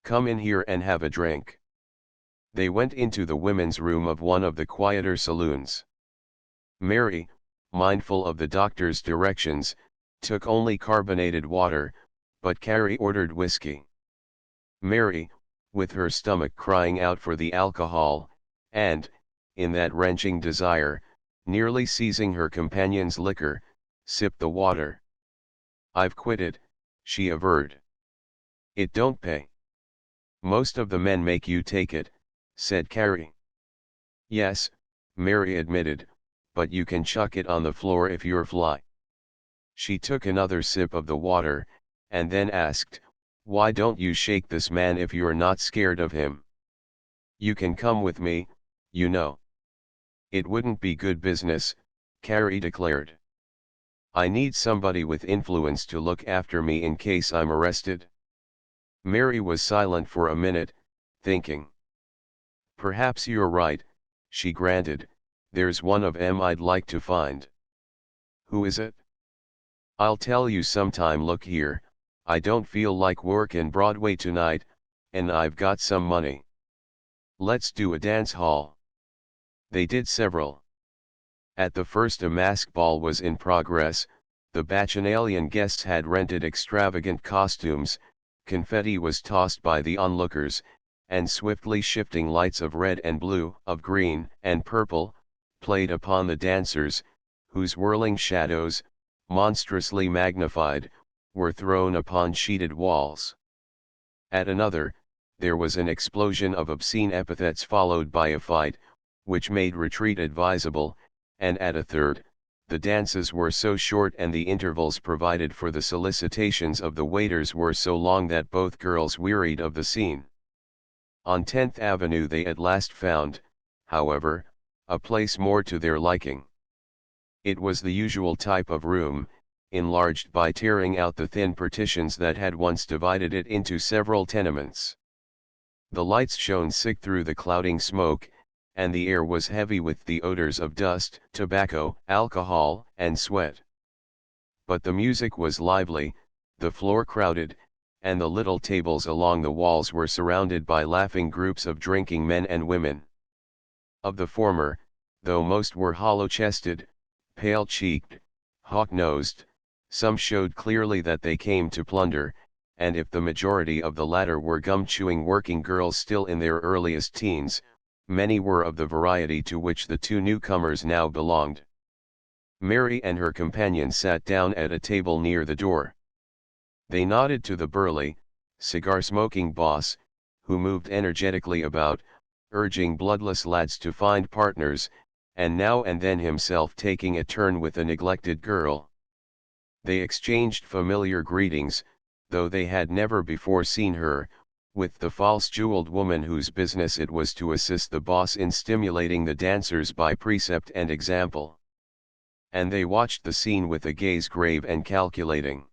"Come in here and have a drink." They went into the women's room of one of the quieter saloons. Mary, mindful of the doctor's directions, took only carbonated water, but Carrie ordered whiskey. Mary, with her stomach crying out for the alcohol, and, in that wrenching desire, nearly seizing her companion's liquor, sipped the water. "I've quit it," she averred. "It don't pay." "Most of the men make you take it," said Carrie. "Yes," Mary admitted, "but you can chuck it on the floor if you're fly." She took another sip of the water, and then asked, "Why don't you shake this man if you're not scared of him? You can come with me, you know." "It wouldn't be good business," Carrie declared. "I need somebody with influence to look after me in case I'm arrested." Mary was silent for a minute, thinking. "Perhaps you're right," she granted, "there's one of 'em I'd like to find." "Who is it?" "I'll tell you sometime. Look here, I don't feel like workin' Broadway tonight, and I've got some money." Let's do a dance hall. They did several. At the first a mask ball was in progress, the bacchanalian guests had rented extravagant costumes, confetti was tossed by the onlookers, and swiftly shifting lights of red and blue, of green and purple, played upon the dancers, whose whirling shadows, monstrously magnified, were thrown upon sheeted walls. At another, there was an explosion of obscene epithets followed by a fight, which made retreat advisable, and at a third, the dances were so short and the intervals provided for the solicitations of the waiters were so long that both girls wearied of the scene. On 10th Avenue they at last found, however, a place more to their liking. It was the usual type of room, enlarged by tearing out the thin partitions that had once divided it into several tenements. The lights shone sick through the clouding smoke, and the air was heavy with the odors of dust, tobacco, alcohol, and sweat. But the music was lively, the floor crowded, and the little tables along the walls were surrounded by laughing groups of drinking men and women. Of the former, though most were hollow-chested, pale-cheeked, hawk-nosed, some showed clearly that they came to plunder, and if the majority of the latter were gum-chewing working girls still in their earliest teens, many were of the variety to which the two newcomers now belonged. Mary and her companion sat down at a table near the door. They nodded to the burly, cigar-smoking boss, who moved energetically about, urging bloodless lads to find partners, and now and then himself taking a turn with a neglected girl. They exchanged familiar greetings, though they had never before seen her, with the false-jeweled woman whose business it was to assist the boss in stimulating the dancers by precept and example. And they watched the scene with a gaze grave and calculating.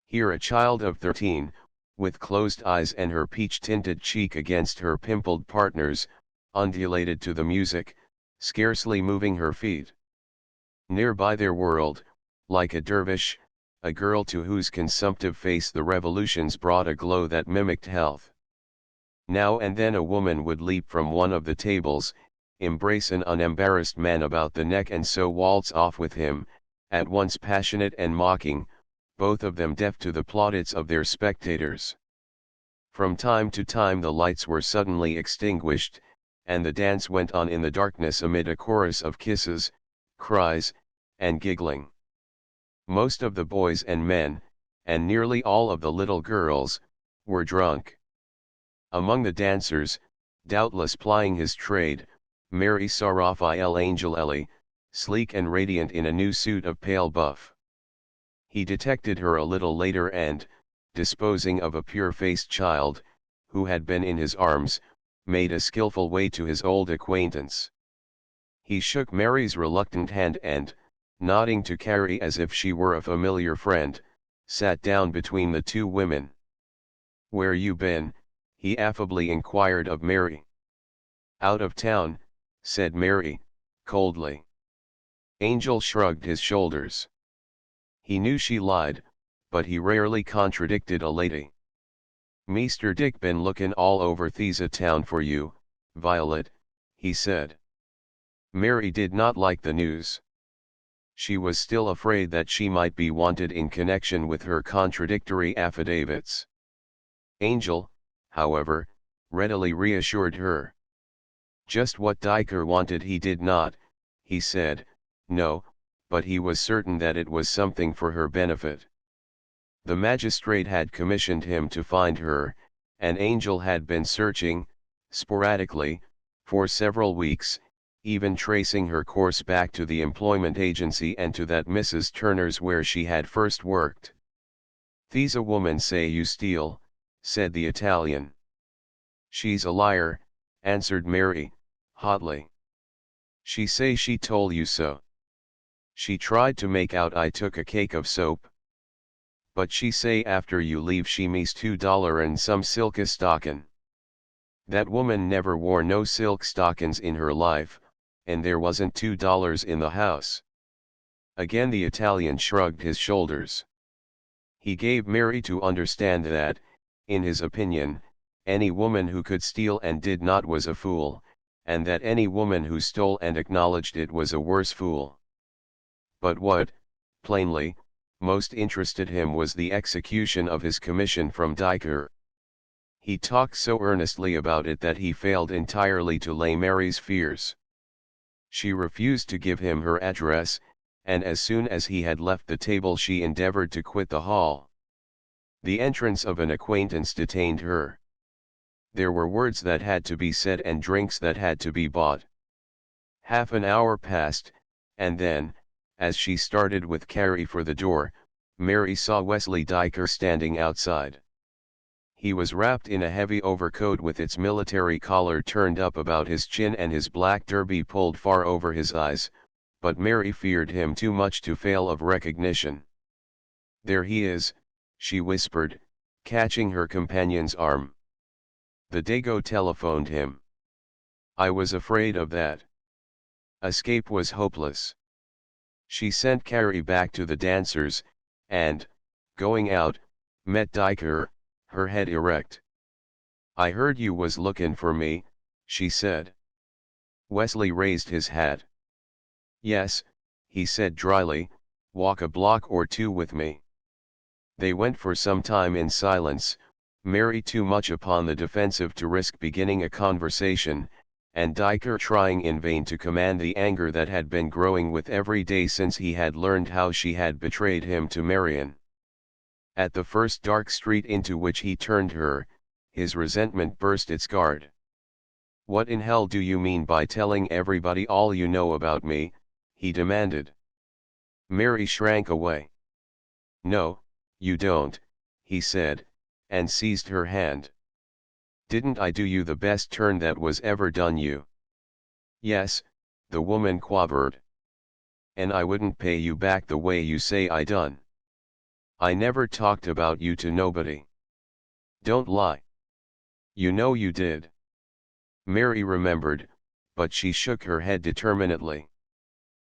Here a child of 13, with closed eyes and her peach-tinted cheek against her pimpled partner's, undulated to the music, scarcely moving her feet. Nearby there whirled, like a dervish, a girl to whose consumptive face the revolutions brought a glow that mimicked health. Now and then a woman would leap from one of the tables, embrace an unembarrassed man about the neck and so waltz off with him, at once passionate and mocking, both of them deaf to the plaudits of their spectators. From time to time the lights were suddenly extinguished, and the dance went on in the darkness amid a chorus of kisses, cries, and giggling. Most of the boys and men, and nearly all of the little girls, were drunk. Among the dancers, doubtless plying his trade, Mary saw Raphael Angelelli, sleek and radiant in a new suit of pale buff. He detected her a little later and, disposing of a pure-faced child, who had been in his arms, made a skillful way to his old acquaintance. He shook Mary's reluctant hand and, nodding to Carrie as if she were a familiar friend, sat down between the two women. "Where you been?" he affably inquired of Mary. "Out of town," said Mary, coldly. Angel shrugged his shoulders. He knew she lied, but he rarely contradicted a lady. "Meester Dick been lookin' all over Thesa town for you, Violet," he said. Mary did not like the news. She was still afraid that she might be wanted in connection with her contradictory affidavits. Angel, however, readily reassured her. Just what Diker wanted he did not, he said, no, but he was certain that it was something for her benefit. The magistrate had commissioned him to find her, and Angel had been searching, sporadically, for several weeks, even tracing her course back to the employment agency and to that Mrs. Turner's where she had first worked. "Thesa woman say you steal," said the Italian. "She's a liar," answered Mary, hotly. "She say she told you so. She tried to make out I took a cake of soap. But she say after you leave she me's $2 and some silka stockin'. That woman never wore no silk stockings in her life, and there wasn't $2 in the house." Again the Italian shrugged his shoulders. He gave Mary to understand that, in his opinion, any woman who could steal and did not was a fool, and that any woman who stole and acknowledged it was a worse fool. But what, plainly, most interested him was the execution of his commission from Diker. He talked so earnestly about it that he failed entirely to allay Mary's fears. She refused to give him her address, and as soon as he had left the table she endeavored to quit the hall. The entrance of an acquaintance detained her. There were words that had to be said and drinks that had to be bought. Half an hour passed, and then, as she started with Carrie for the door, Mary saw Wesley Diker standing outside. He was wrapped in a heavy overcoat with its military collar turned up about his chin and his black derby pulled far over his eyes, but Mary feared him too much to fail of recognition. "There he is," she whispered, catching her companion's arm. "The Dago telephoned him. I was afraid of that." Escape was hopeless. She sent Carrie back to the dancers, and, going out, met Diker, her head erect. "I heard you was lookin' for me," she said. Wesley raised his hat. "Yes," he said dryly, "walk a block or two with me." They went for some time in silence, Mary too much upon the defensive to risk beginning a conversation, and Diker trying in vain to command the anger that had been growing with every day since he had learned how she had betrayed him to Marion. At the first dark street into which he turned her, his resentment burst its guard. "What in hell do you mean by telling everybody all you know about me?" he demanded. Mary shrank away. "No, you don't," he said, and seized her hand. "Didn't I do you the best turn that was ever done you?" "Yes," the woman quavered. "And I wouldn't pay you back the way you say I done. I never talked about you to nobody. Don't lie. You know you did." Mary remembered, but she shook her head determinedly.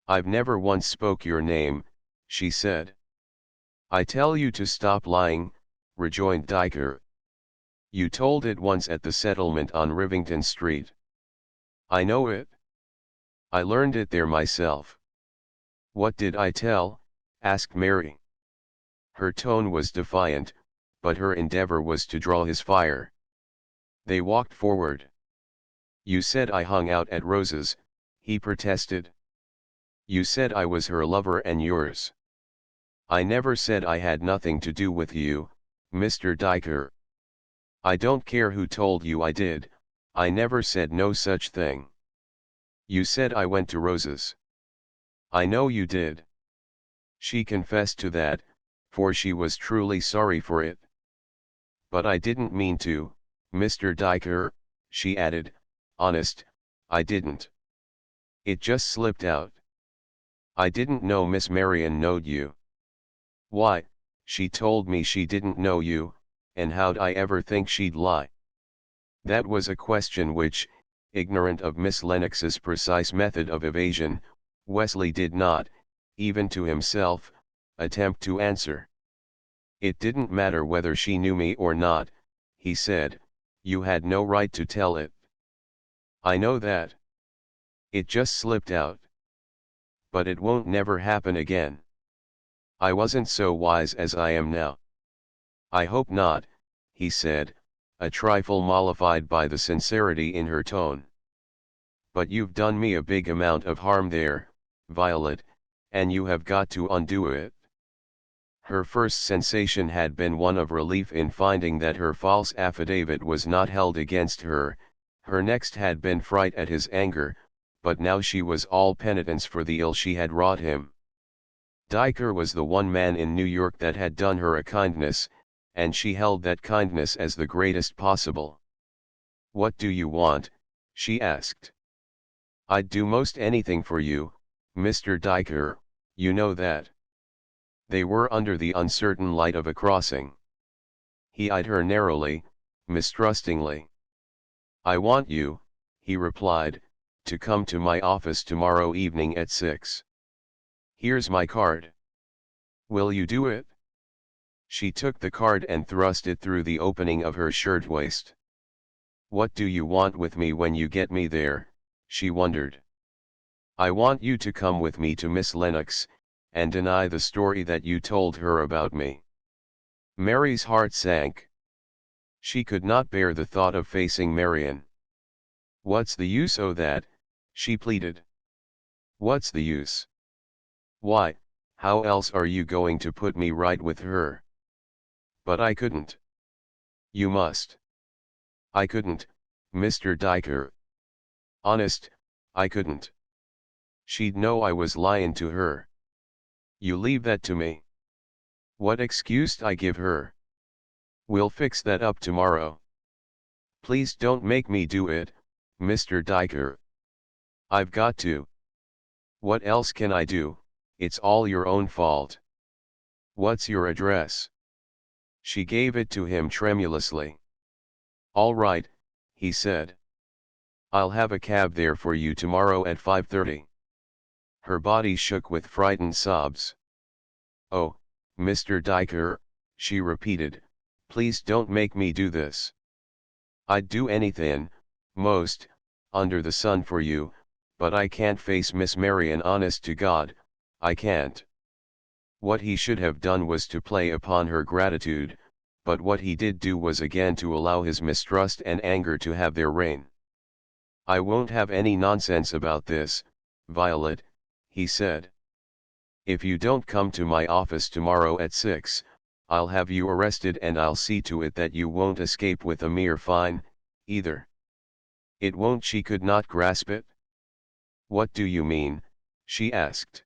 "I've never once spoke your name," she said. "I tell you to stop lying," rejoined Diker. "You told it once at the settlement on Rivington Street." "I know it. I learned it there myself." "What did I tell?" asked Mary. Her tone was defiant, but her endeavor was to draw his fire. They walked forward. "You said I hung out at Rose's," he protested. "You said I was her lover and yours." "I never said I had nothing to do with you, Mr. Diker." "I don't care who told you I did, I never said no such thing." "You said I went to Rose's." "I know you did." She confessed to that, for she was truly sorry for it. "But I didn't mean to, Mr. Diker," she added, "honest, I didn't. It just slipped out. I didn't know Miss Marion knowed you." "Why, she told me she didn't know you, and how'd I ever think she'd lie?" That was a question which, ignorant of Miss Lennox's precise method of evasion, Wesley did not, even to himself, attempt to answer. "It didn't matter whether she knew me or not," he said, "you had no right to tell it." "I know that. It just slipped out. But it won't never happen again. I wasn't so wise as I am now." "I hope not," he said, a trifle mollified by the sincerity in her tone. "But you've done me a big amount of harm there, Violet, and you have got to undo it." Her first sensation had been one of relief in finding that her false affidavit was not held against her, her next had been fright at his anger, but now she was all penitence for the ill she had wrought him. Diker was the one man in New York that had done her a kindness, and she held that kindness as the greatest possible. "What do you want?" she asked. "I'd do most anything for you, Mr. Diker, you know that." They were under the uncertain light of a crossing. He eyed her narrowly, mistrustingly. "I want you," he replied, "to come to my office tomorrow evening at 6. Here's my card. Will you do it?" She took the card and thrust it through the opening of her shirtwaist. What do you want with me when you get me there? She wondered. I want you to come with me to Miss Lennox, and deny the story that you told her about me. Mary's heart sank. She could not bear the thought of facing Marion. What's the use o' that? She pleaded. What's the use? Why, how else are you going to put me right with her? But I couldn't. You must. I couldn't, Mr. Diker. Honest, I couldn't. She'd know I was lyin' to her. You leave that to me. What excuse'd I give her? We'll fix that up tomorrow. Please don't make me do it, Mr. Diker. I've got to. What else can I do? It's all your own fault. What's your address? She gave it to him tremulously. All right, he said. I'll have a cab there for you tomorrow at 5:30. Her body shook with frightened sobs. Oh, Mr. Diker, she repeated, please don't make me do this. I'd do anything, most, under the sun for you, but I can't face Miss Marion, honest to God, I can't. What he should have done was to play upon her gratitude, but what he did do was again to allow his mistrust and anger to have their reign. I won't have any nonsense about this, Violet, he said. If you don't come to my office tomorrow at 6, I'll have you arrested, and I'll see to it that you won't escape with a mere fine, either. It won't. She could not grasp it. What do you mean? She asked.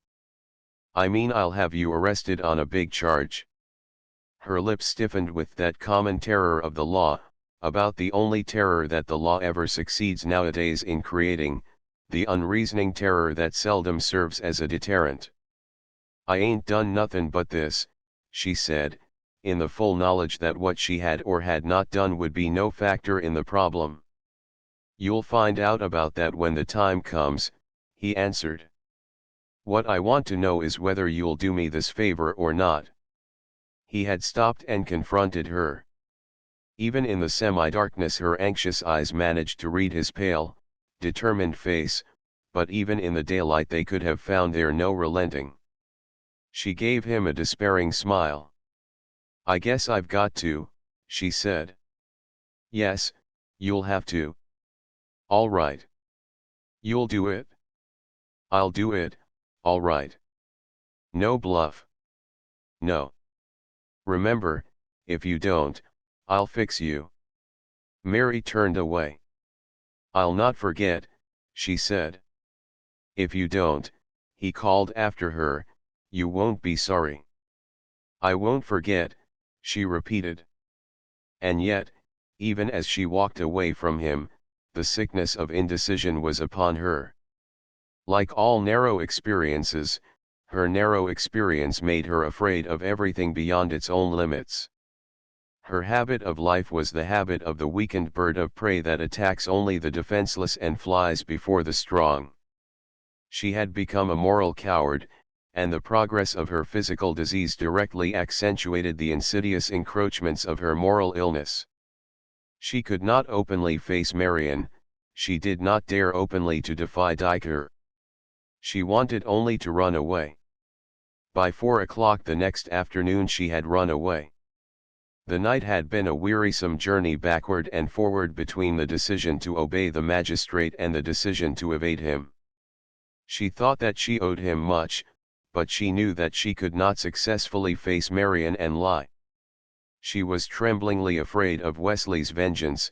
I mean I'll have you arrested on a big charge. Her lips stiffened with that common terror of the law, about the only terror that the law ever succeeds nowadays in creating, the unreasoning terror that seldom serves as a deterrent. I ain't done nothing but this, she said, in the full knowledge that what she had or had not done would be no factor in the problem. You'll find out about that when the time comes, he answered. What I want to know is whether you'll do me this favor or not. He had stopped and confronted her. Even in the semi-darkness her anxious eyes managed to read his pale, determined face, but even in the daylight they could have found there no relenting. She gave him a despairing smile. I guess I've got to, she said. Yes, you'll have to. All right. You'll do it? I'll do it, all right. No bluff. No. Remember, if you don't, I'll fix you. Mary turned away. I'll not forget, she said. If you don't, he called after her, you won't be sorry. I won't forget, she repeated. And yet, even as she walked away from him, the sickness of indecision was upon her. Like all narrow experiences, her narrow experience made her afraid of everything beyond its own limits. Her habit of life was the habit of the weakened bird of prey that attacks only the defenseless and flies before the strong. She had become a moral coward, and the progress of her physical disease directly accentuated the insidious encroachments of her moral illness. She could not openly face Marion, she did not dare openly to defy Diker. She wanted only to run away. By 4 o'clock the next afternoon she had run away. The night had been a wearisome journey backward and forward between the decision to obey the magistrate and the decision to evade him. She thought that she owed him much, but she knew that she could not successfully face Marion and lie. She was tremblingly afraid of Wesley's vengeance,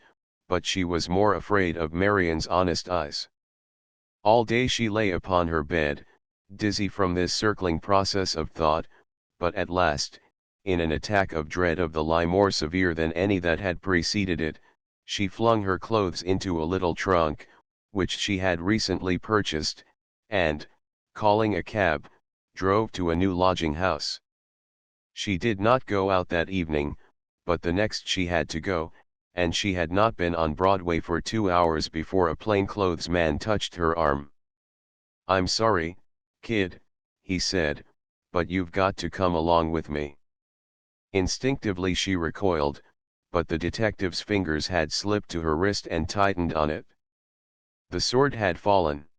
but she was more afraid of Marion's honest eyes. All day she lay upon her bed, dizzy from this circling process of thought, but at last, in an attack of dread of the lie more severe than any that had preceded it, she flung her clothes into a little trunk, which she had recently purchased, and, calling a cab, drove to a new lodging house. She did not go out that evening, but the next she had to go, and she had not been on Broadway for 2 hours before a plainclothes man touched her arm. I'm sorry, kid, he said, but you've got to come along with me. Instinctively she recoiled, but the detective's fingers had slipped to her wrist and tightened on it. The sword had fallen.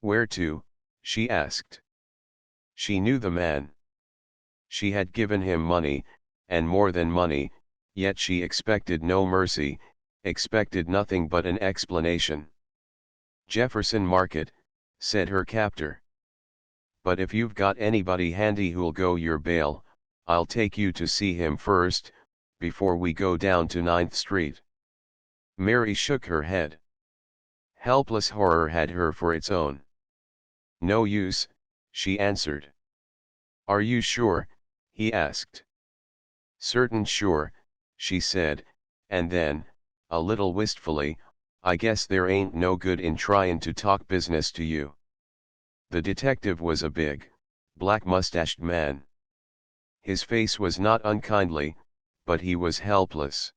"Where to?" she asked. She knew the man. She had given him money, and more than money, yet she expected no mercy, expected nothing but an explanation. "Jefferson Market," said her captor. "But if you've got anybody handy who'll go your bail, I'll take you to see him first, before we go down to 9th Street. Mary shook her head. Helpless horror had her for its own. "No use," she answered. "Are you sure?" he asked. "Certain sure," she said, and then, a little wistfully, "I guess there ain't no good in tryin' to talk business to you." The detective was a big, black-mustached man. His face was not unkindly, but he was helpless.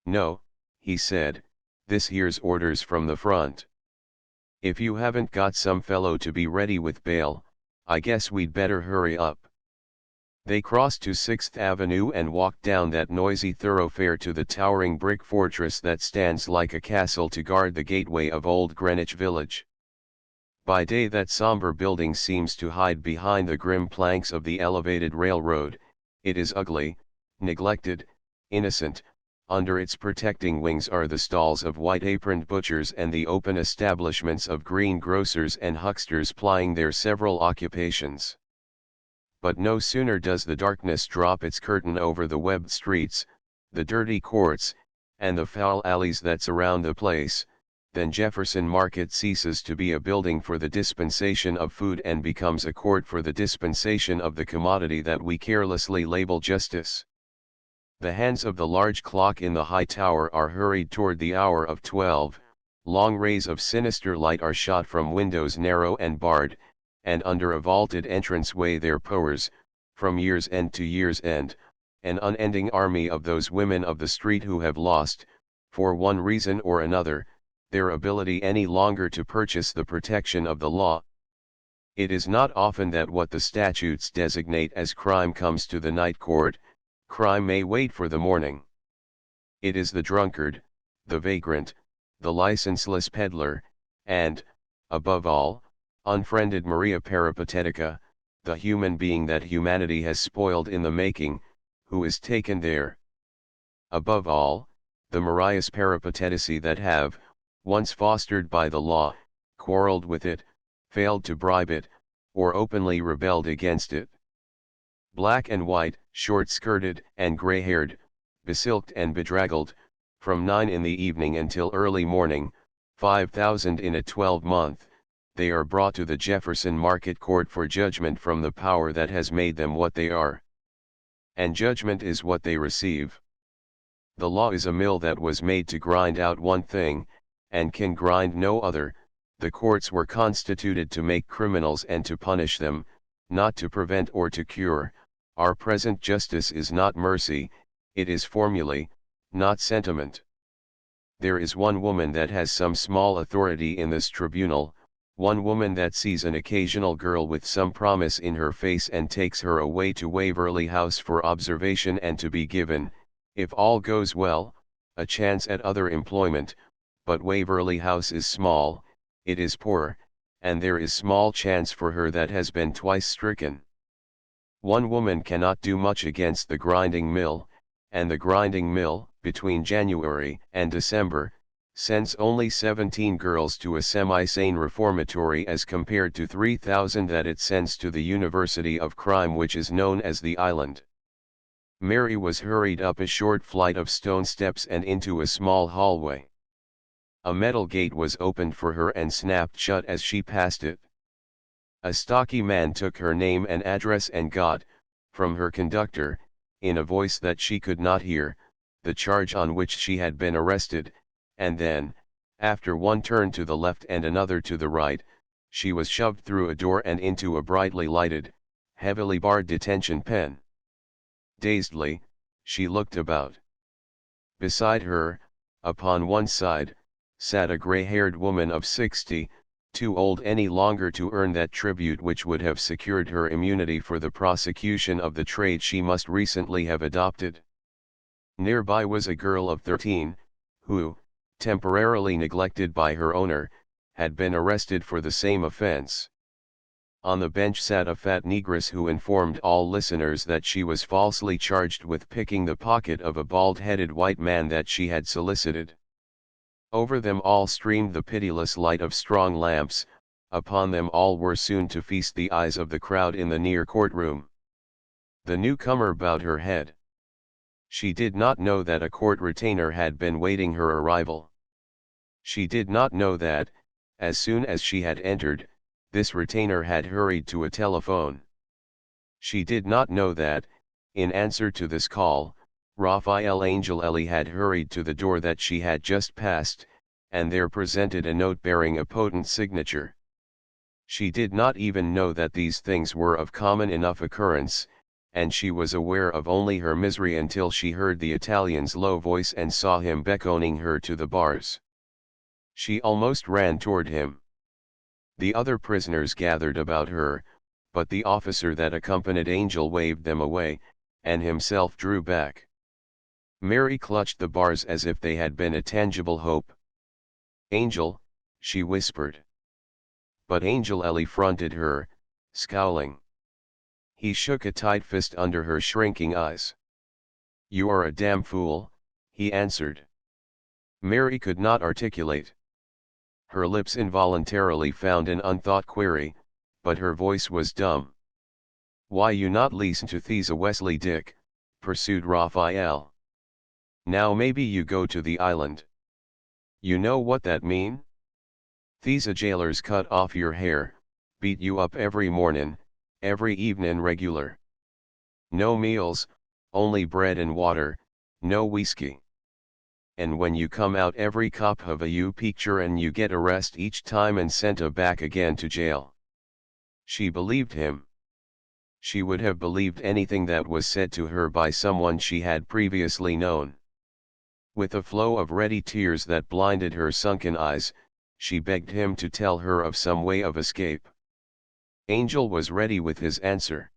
"No," he said, "this here's orders from the front. If you haven't got some fellow to be ready with bail, I guess we'd better hurry up." They crossed to 6th Avenue and walked down that noisy thoroughfare to the towering brick fortress that stands like a castle to guard the gateway of old Greenwich Village. By day that somber building seems to hide behind the grim planks of the elevated railroad. It is ugly, neglected, innocent. Under its protecting wings are the stalls of white-aproned butchers and the open establishments of greengrocers and hucksters plying their several occupations. But no sooner does the darkness drop its curtain over the webbed streets, the dirty courts, and the foul alleys that surround the place, than Jefferson Market ceases to be a building for the dispensation of food and becomes a court for the dispensation of the commodity that we carelessly label justice. The hands of the large clock in the high tower are hurried toward the hour of 12, long rays of sinister light are shot from windows narrow and barred, and under a vaulted entranceway there powers, from year's end to year's end, an unending army of those women of the street who have lost, for one reason or another, their ability any longer to purchase the protection of the law. It is not often that what the statutes designate as crime comes to the night court. Crime may wait for the morning. It is the drunkard, the vagrant, the licenseless peddler, and, above all, unfriended Maria Peripatetica, the human being that humanity has spoiled in the making, who is taken there. Above all, the Marias Peripatetici that have, once fostered by the law, quarreled with it, failed to bribe it, or openly rebelled against it. Black and white, short-skirted and gray-haired, besilked and bedraggled, from 9 in the evening until early morning, 5,000 in a 12-month, they are brought to the Jefferson Market Court for judgment from the power that has made them what they are. And judgment is what they receive. The law is a mill that was made to grind out one thing, and can grind no other. The courts were constituted to make criminals and to punish them, not to prevent or to cure. Our present justice is not mercy, it is formulae, not sentiment. There is one woman that has some small authority in this tribunal, one woman that sees an occasional girl with some promise in her face and takes her away to Waverly House for observation and to be given, if all goes well, a chance at other employment. But Waverly House is small, it is poor, and there is small chance for her that has been twice stricken. One woman cannot do much against the grinding mill, and the grinding mill, between January and December, sends only 17 girls to a semi-sane reformatory as compared to 3,000 that it sends to the University of Crime, which is known as the Island. Mary was hurried up a short flight of stone steps and into a small hallway. A metal gate was opened for her and snapped shut as she passed it. A stocky man took her name and address and got, from her conductor, in a voice that she could not hear, the charge on which she had been arrested, and then, after one turn to the left and another to the right, she was shoved through a door and into a brightly lighted, heavily barred detention pen. Dazedly, she looked about. Beside her, upon one side, sat a gray-haired woman of 60, too old any longer to earn that tribute which would have secured her immunity for the prosecution of the trade she must recently have adopted. Nearby was a girl of 13, who, temporarily neglected by her owner, had been arrested for the same offense. On the bench sat a fat negress who informed all listeners that she was falsely charged with picking the pocket of a bald-headed white man that she had solicited. Over them all streamed the pitiless light of strong lamps, upon them all were soon to feast the eyes of the crowd in the near courtroom. The newcomer bowed her head. She did not know that a court retainer had been waiting her arrival. She did not know that, as soon as she had entered, this retainer had hurried to a telephone. She did not know that, in answer to this call, Raphael Angelelli had hurried to the door that she had just passed, and there presented a note bearing a potent signature. She did not even know that these things were of common enough occurrence, and she was aware of only her misery until she heard the Italian's low voice and saw him beckoning her to the bars. She almost ran toward him. The other prisoners gathered about her, but the officer that accompanied Angel waved them away, and himself drew back. Mary clutched the bars as if they had been a tangible hope. "Angel," she whispered. But Angelelli fronted her, scowling. He shook a tight fist under her shrinking eyes. "You are a damn fool," he answered. Mary could not articulate. Her lips involuntarily found an unthought query, but her voice was dumb. "Why you not listen to Thesa Wesley Dick?" pursued Raphael. "Now maybe you go to the island. You know what that mean? Thesa jailers cut off your hair, beat you up every mornin', every evenin' regular. No meals, only bread and water, no whiskey. And when you come out every cop have a you picture and you get arrest each time and sent a back again to jail." She believed him. She would have believed anything that was said to her by someone she had previously known. With a flow of ready tears that blinded her sunken eyes, she begged him to tell her of some way of escape. Angel was ready with his answer.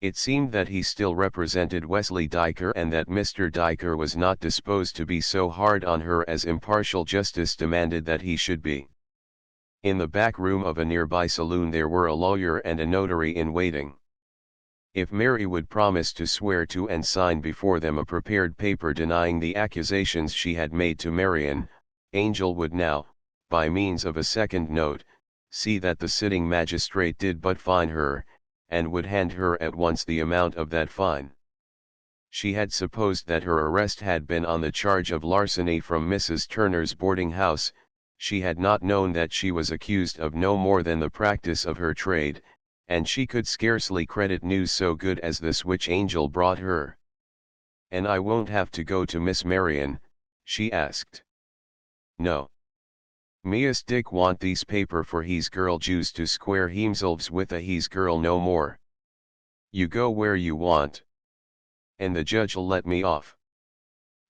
It seemed that he still represented Wesley Diker and that Mr. Diker was not disposed to be so hard on her as impartial justice demanded that he should be. In the back room of a nearby saloon there were a lawyer and a notary in waiting. If Mary would promise to swear to and sign before them a prepared paper denying the accusations she had made to Marion, Angel would now, by means of a second note, see that the sitting magistrate did but fine her, and would hand her at once the amount of that fine. She had supposed that her arrest had been on the charge of larceny from Mrs. Turner's boarding house. She had not known that she was accused of no more than the practice of her trade, and she could scarcely credit news so good as this which Angel brought her. "And I won't have to go to Miss Marion?" she asked. "No. Me's Dick want these paper for he's girl Jews to square himselves with a he's girl no more. You go where you want. And the judge'll let me off.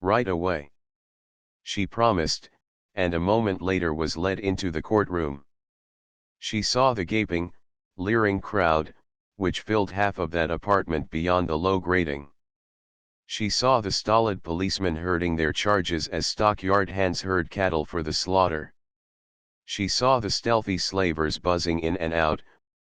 Right away." She promised, and a moment later was led into the courtroom. She saw the gaping, leering crowd, which filled half of that apartment beyond the low grating. She saw the stolid policemen herding their charges as stockyard hands herd cattle for the slaughter. She saw the stealthy slavers buzzing in and out,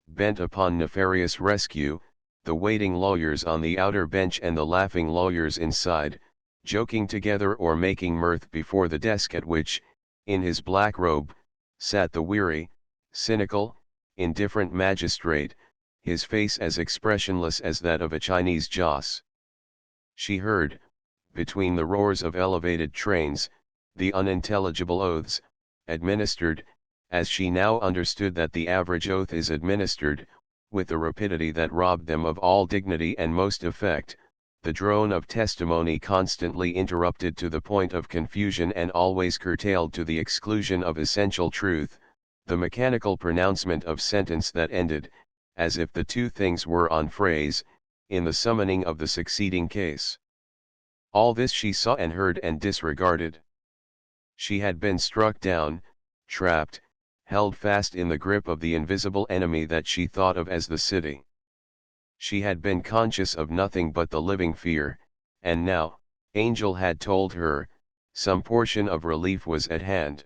bent upon nefarious rescue, the waiting lawyers on the outer bench and the laughing lawyers inside, joking together or making mirth before the desk at which, in his black robe, sat the weary, cynical, indifferent magistrate, his face as expressionless as that of a Chinese joss. She heard, between the roars of elevated trains, the unintelligible oaths, administered, as she now understood that the average oath is administered, with a rapidity that robbed them of all dignity and most effect, the drone of testimony constantly interrupted to the point of confusion and always curtailed to the exclusion of essential truth, the mechanical pronouncement of sentence that ended, as if the two things were on phrase, in the summoning of the succeeding case. All this she saw and heard and disregarded. She had been struck down, trapped, held fast in the grip of the invisible enemy that she thought of as the city. She had been conscious of nothing but the living fear, and now, Angel had told her, some portion of relief was at hand.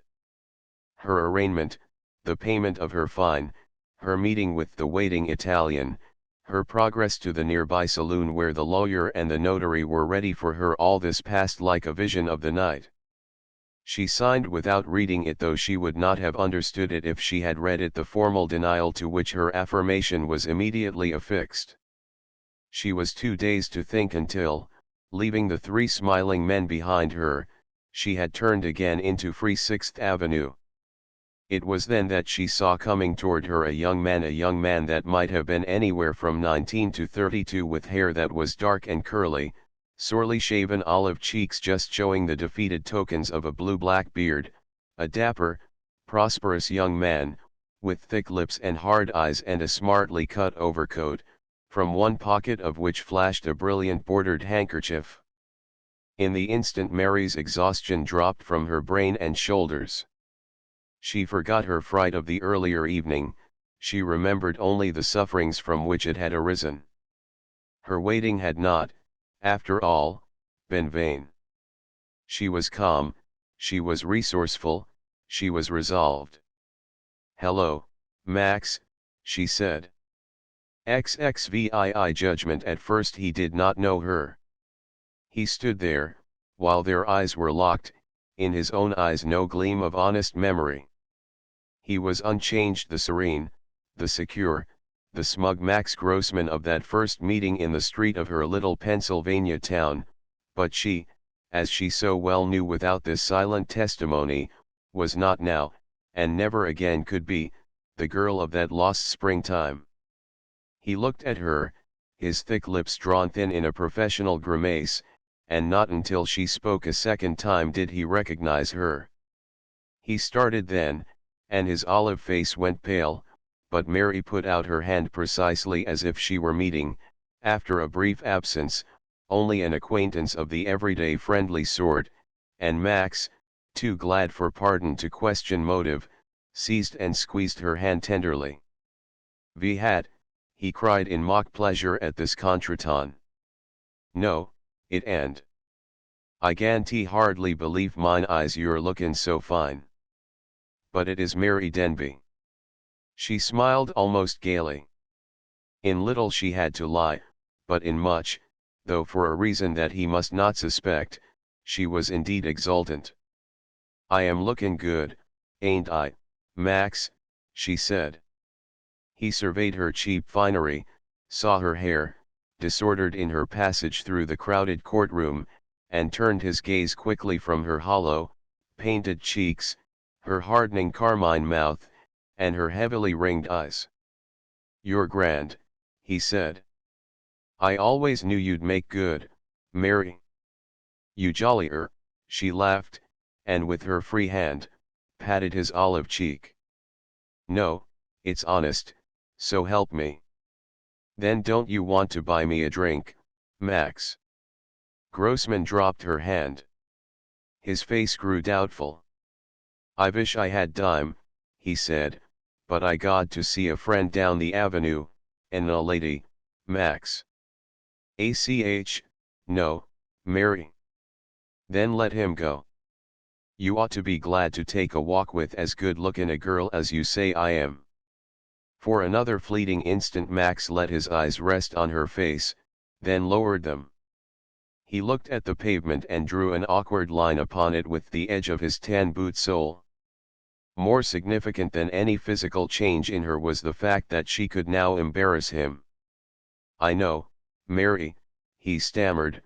Her arraignment, the payment of her fine, her meeting with the waiting Italian, her progress to the nearby saloon where the lawyer and the notary were ready for her, all this passed like a vision of the night. She signed without reading it, though she would not have understood it if she had read it, the formal denial to which her affirmation was immediately affixed. She was too dazed to think until, leaving the three smiling men behind her, she had turned again into Free Sixth Avenue. It was then that she saw coming toward her a young man that might have been anywhere from 19 to 32, with hair that was dark and curly, sorely shaven, olive cheeks just showing the defeated tokens of a blue-black beard, a dapper, prosperous young man, with thick lips and hard eyes and a smartly cut overcoat, from one pocket of which flashed a brilliant bordered handkerchief. In the instant Mary's exhaustion dropped from her brain and shoulders. She forgot her fright of the earlier evening, she remembered only the sufferings from which it had arisen. Her waiting had not, after all, been vain. She was calm, she was resourceful, she was resolved. "Hello, Max," she said. XXVII judgment. At first he did not know her. He stood there, while their eyes were locked, in his own eyes no gleam of honest memory. He was unchanged, the serene, the secure, the smug Max Grossman of that first meeting in the street of her little Pennsylvania town, but she, as she so well knew without this silent testimony, was not now, and never again could be, the girl of that lost springtime. He looked at her, his thick lips drawn thin in a professional grimace, and not until she spoke a second time did he recognize her. He started then, and his olive face went pale, but Mary put out her hand precisely as if she were meeting, after a brief absence, only an acquaintance of the everyday friendly sort, and Max, too glad for pardon to question motive, seized and squeezed her hand tenderly. "Vi hat," he cried in mock pleasure at this contretemps. "No, it and. I gan't hardly believe mine eyes you're lookin' so fine. But it is Mary Denby." She smiled almost gaily. In little she had to lie, but in much, though for a reason that he must not suspect, she was indeed exultant. "I am lookin' good, ain't I, Max?" she said. He surveyed her cheap finery, saw her hair, disordered in her passage through the crowded courtroom, and turned his gaze quickly from her hollow, painted cheeks, her hardening carmine mouth, and her heavily ringed eyes. "You're grand," he said. "I always knew you'd make good, Mary." "You jollier," she laughed, and with her free hand, patted his olive cheek. "No, it's honest, so help me." "Then don't you want to buy me a drink, Max?" Grossman dropped her hand. His face grew doubtful. "I wish I had dime," he said, "but I got to see a friend down the avenue, and a lady, Max." No, Mary." "Then let him go. You ought to be glad to take a walk with as good-looking a girl as you say I am." For another fleeting instant Max let his eyes rest on her face, then lowered them. He looked at the pavement and drew an awkward line upon it with the edge of his tan boot sole. More significant than any physical change in her was the fact that she could now embarrass him. "I know, Mary," he stammered,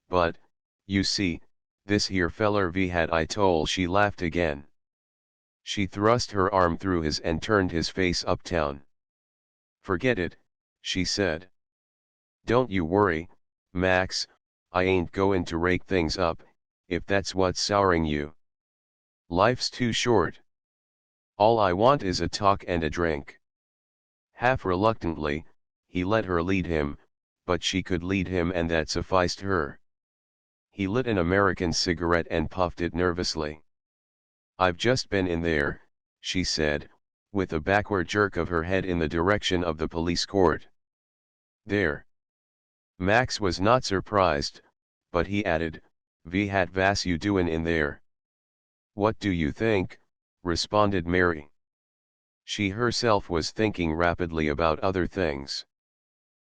"but, you see, this here feller V had I told." She laughed again. She thrust her arm through his and turned his face uptown. "Forget it," she said. "Don't you worry, Max, I ain't goin' to rake things up, if that's what's souring you. Life's too short. All I want is a talk and a drink." Half reluctantly, he let her lead him, but she could lead him and that sufficed her. He lit an American cigarette and puffed it nervously. "I've just been in there," she said, with a backward jerk of her head in the direction of the police court. "There." Max was not surprised, but he added, Hat vas you doin' in there? What do you think? Responded Mary. She herself was thinking rapidly about other things.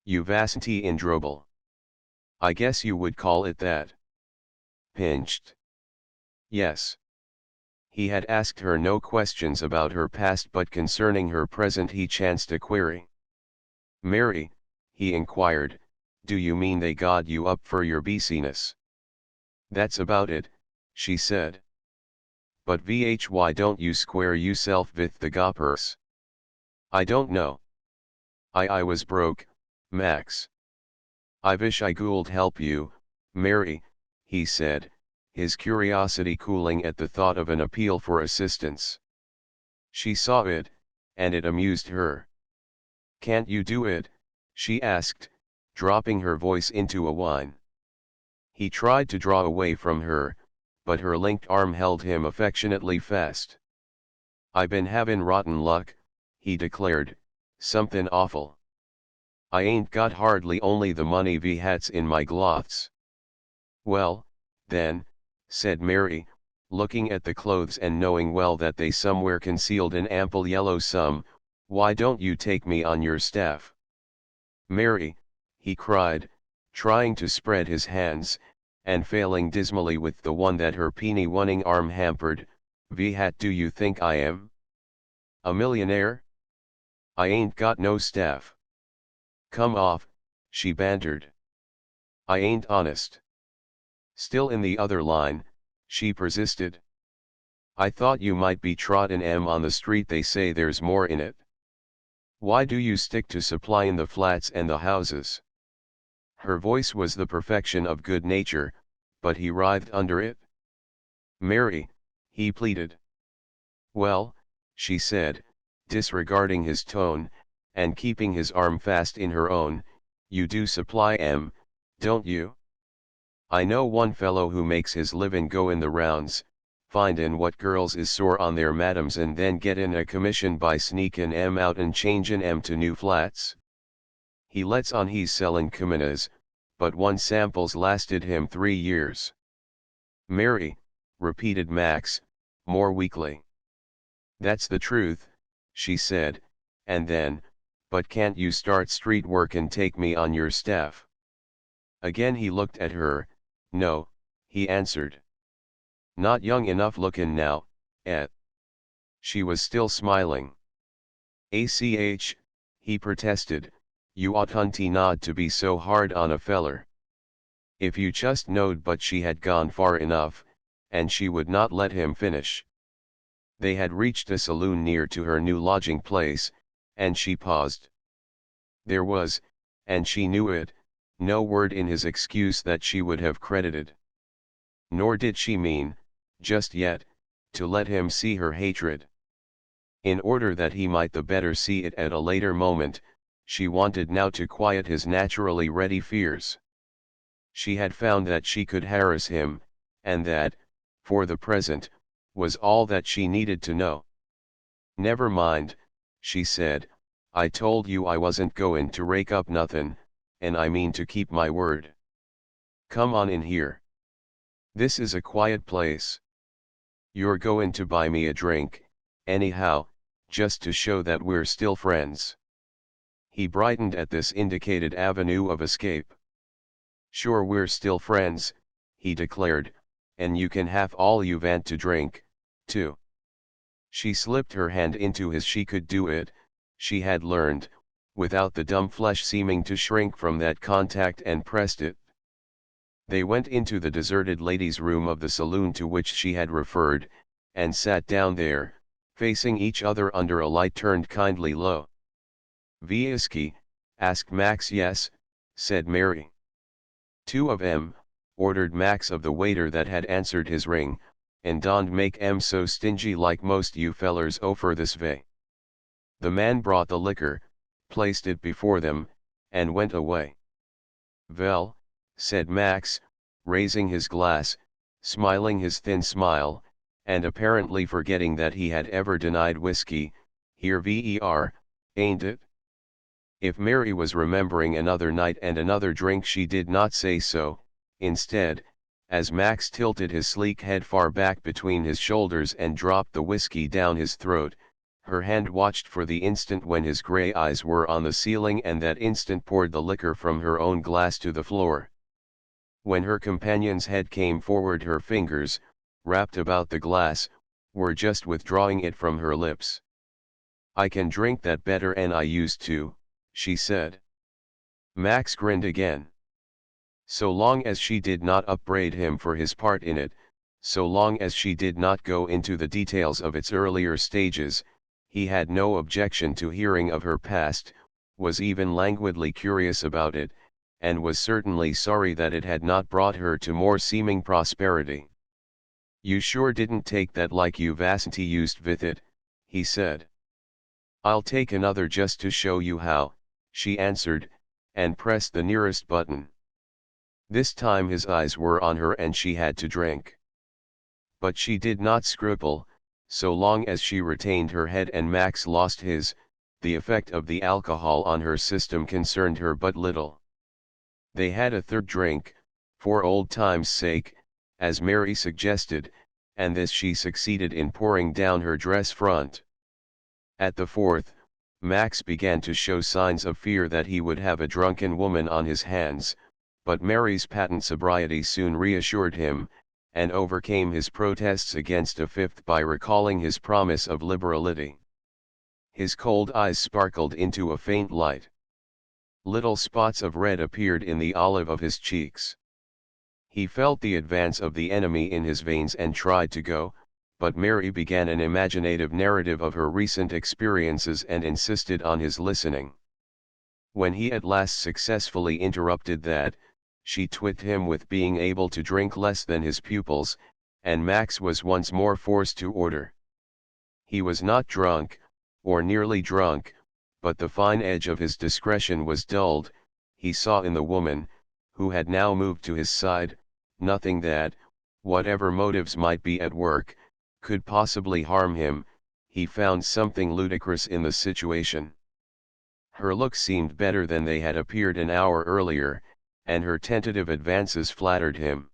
You vasn't in Drobel. I guess you would call it that. Pinched. Yes. He had asked her no questions about her past, but concerning her present he chanced a query. Mary, he inquired, do you mean they got you up for your beastliness? That's about it, she said. But why don't you square yourself with the goppers? I don't know. I was broke, Max. I wish I could help you, Mary, he said, his curiosity cooling at the thought of an appeal for assistance. She saw it, and it amused her. Can't you do it? She asked, dropping her voice into a whine. He tried to draw away from her, but her linked arm held him affectionately fast. I been havin' rotten luck, he declared, somethin' awful. I ain't got hardly only the money hat's in my cloths. Well, then, said Mary, looking at the clothes and knowing well that they somewhere concealed an ample yellow sum, why don't you take me on your staff? Mary, he cried, trying to spread his hands, and failing dismally with the one that her peeny-winning arm hampered, hat do you think I am? A millionaire? I ain't got no staff. Come off, she bantered. I ain't honest. Still in the other line, she persisted. I thought you might be trottin' on the street, they say there's more in it. Why do you stick to supplying the flats and the houses? Her voice was the perfection of good nature, but he writhed under it. Mary, he pleaded. Well, she said, disregarding his tone, and keeping his arm fast in her own, you do supply don't you? I know one fellow who makes his living go in the rounds, findin' what girls is sore on their madams and then gettin' a commission by sneakin' out and changin' to new flats. He lets on he's sellin' kimonos, but one sample's lasted him 3 years. Mary, repeated Max, more weakly. That's the truth, she said, and then, but can't you start street work and take me on your staff? Again he looked at her. No, he answered. Not young enough lookin' now, eh? She was still smiling. ACH, he protested, you oughtn't not to be so hard on a feller. If you just knowed, but she had gone far enough, and she would not let him finish. They had reached a saloon near to her new lodging place, and she paused. There was, and she knew it, no word in his excuse that she would have credited. Nor did she mean, just yet, to let him see her hatred. In order that he might the better see it at a later moment, she wanted now to quiet his naturally ready fears. She had found that she could harass him, and that, for the present, was all that she needed to know. Never mind, she said, I told you I wasn't goin' to rake up nothin', and I mean to keep my word. Come on in here. This is a quiet place. You're goin' to buy me a drink, anyhow, just to show that we're still friends. He brightened at this indicated avenue of escape. Sure, we're still friends, he declared, and you can have all you want to drink, too. She slipped her hand into his. She could do it, she had learned, without the dumb flesh seeming to shrink from that contact, and pressed it. They went into the deserted ladies' room of the saloon to which she had referred, and sat down there, facing each other under a light turned kindly low. Whisky? Asked Max. Yes, said Mary. 2 of 'em, ordered Max of the waiter that had answered his ring, and don't make 'em so stingy like most you fellers over this way. The man brought the liquor, placed it before them, and went away. Well, said Max, raising his glass, smiling his thin smile, and apparently forgetting that he had ever denied whiskey, here ain't it? If Mary was remembering another night and another drink, she did not say so. Instead, As Max tilted his sleek head far back between his shoulders and dropped the whiskey down his throat, her hand watched for the instant when his gray eyes were on the ceiling and that instant poured the liquor from her own glass to the floor. When her companion's head came forward, her fingers, wrapped about the glass, were just withdrawing it from her lips. "I can drink that better 'n I used to," she said. Max grinned again. So long as she did not upbraid him for his part in it, so long as she did not go into the details of its earlier stages, he had no objection to hearing of her past, was even languidly curious about it, and was certainly sorry that it had not brought her to more seeming prosperity. "You sure didn't take that like you vasn't used with it," he said. "I'll take another just to show you how," she answered, and pressed the nearest button. This time his eyes were on her and she had to drink. But she did not scruple, so long as she retained her head and Max lost his. The effect of the alcohol on her system concerned her but little. They had a third drink, for old time's sake, as Mary suggested, and this she succeeded in pouring down her dress front. At the fourth, Max began to show signs of fear that he would have a drunken woman on his hands, but Mary's patent sobriety soon reassured him, and overcame his protests against a fifth by recalling his promise of liberality. His cold eyes sparkled into a faint light. Little spots of red appeared in the olive of his cheeks. He felt the advance of the enemy in his veins and tried to go, but Mary began an imaginative narrative of her recent experiences and insisted on his listening. When he at last successfully interrupted that, she twitted him with being able to drink less than his pupils, and Max was once more forced to order. He was not drunk, or nearly drunk, but the fine edge of his discretion was dulled. He saw in the woman, who had now moved to his side, nothing that, whatever motives might be at work, could possibly harm him. He found something ludicrous in the situation. Her looks seemed better than they had appeared an hour earlier, and her tentative advances flattered him.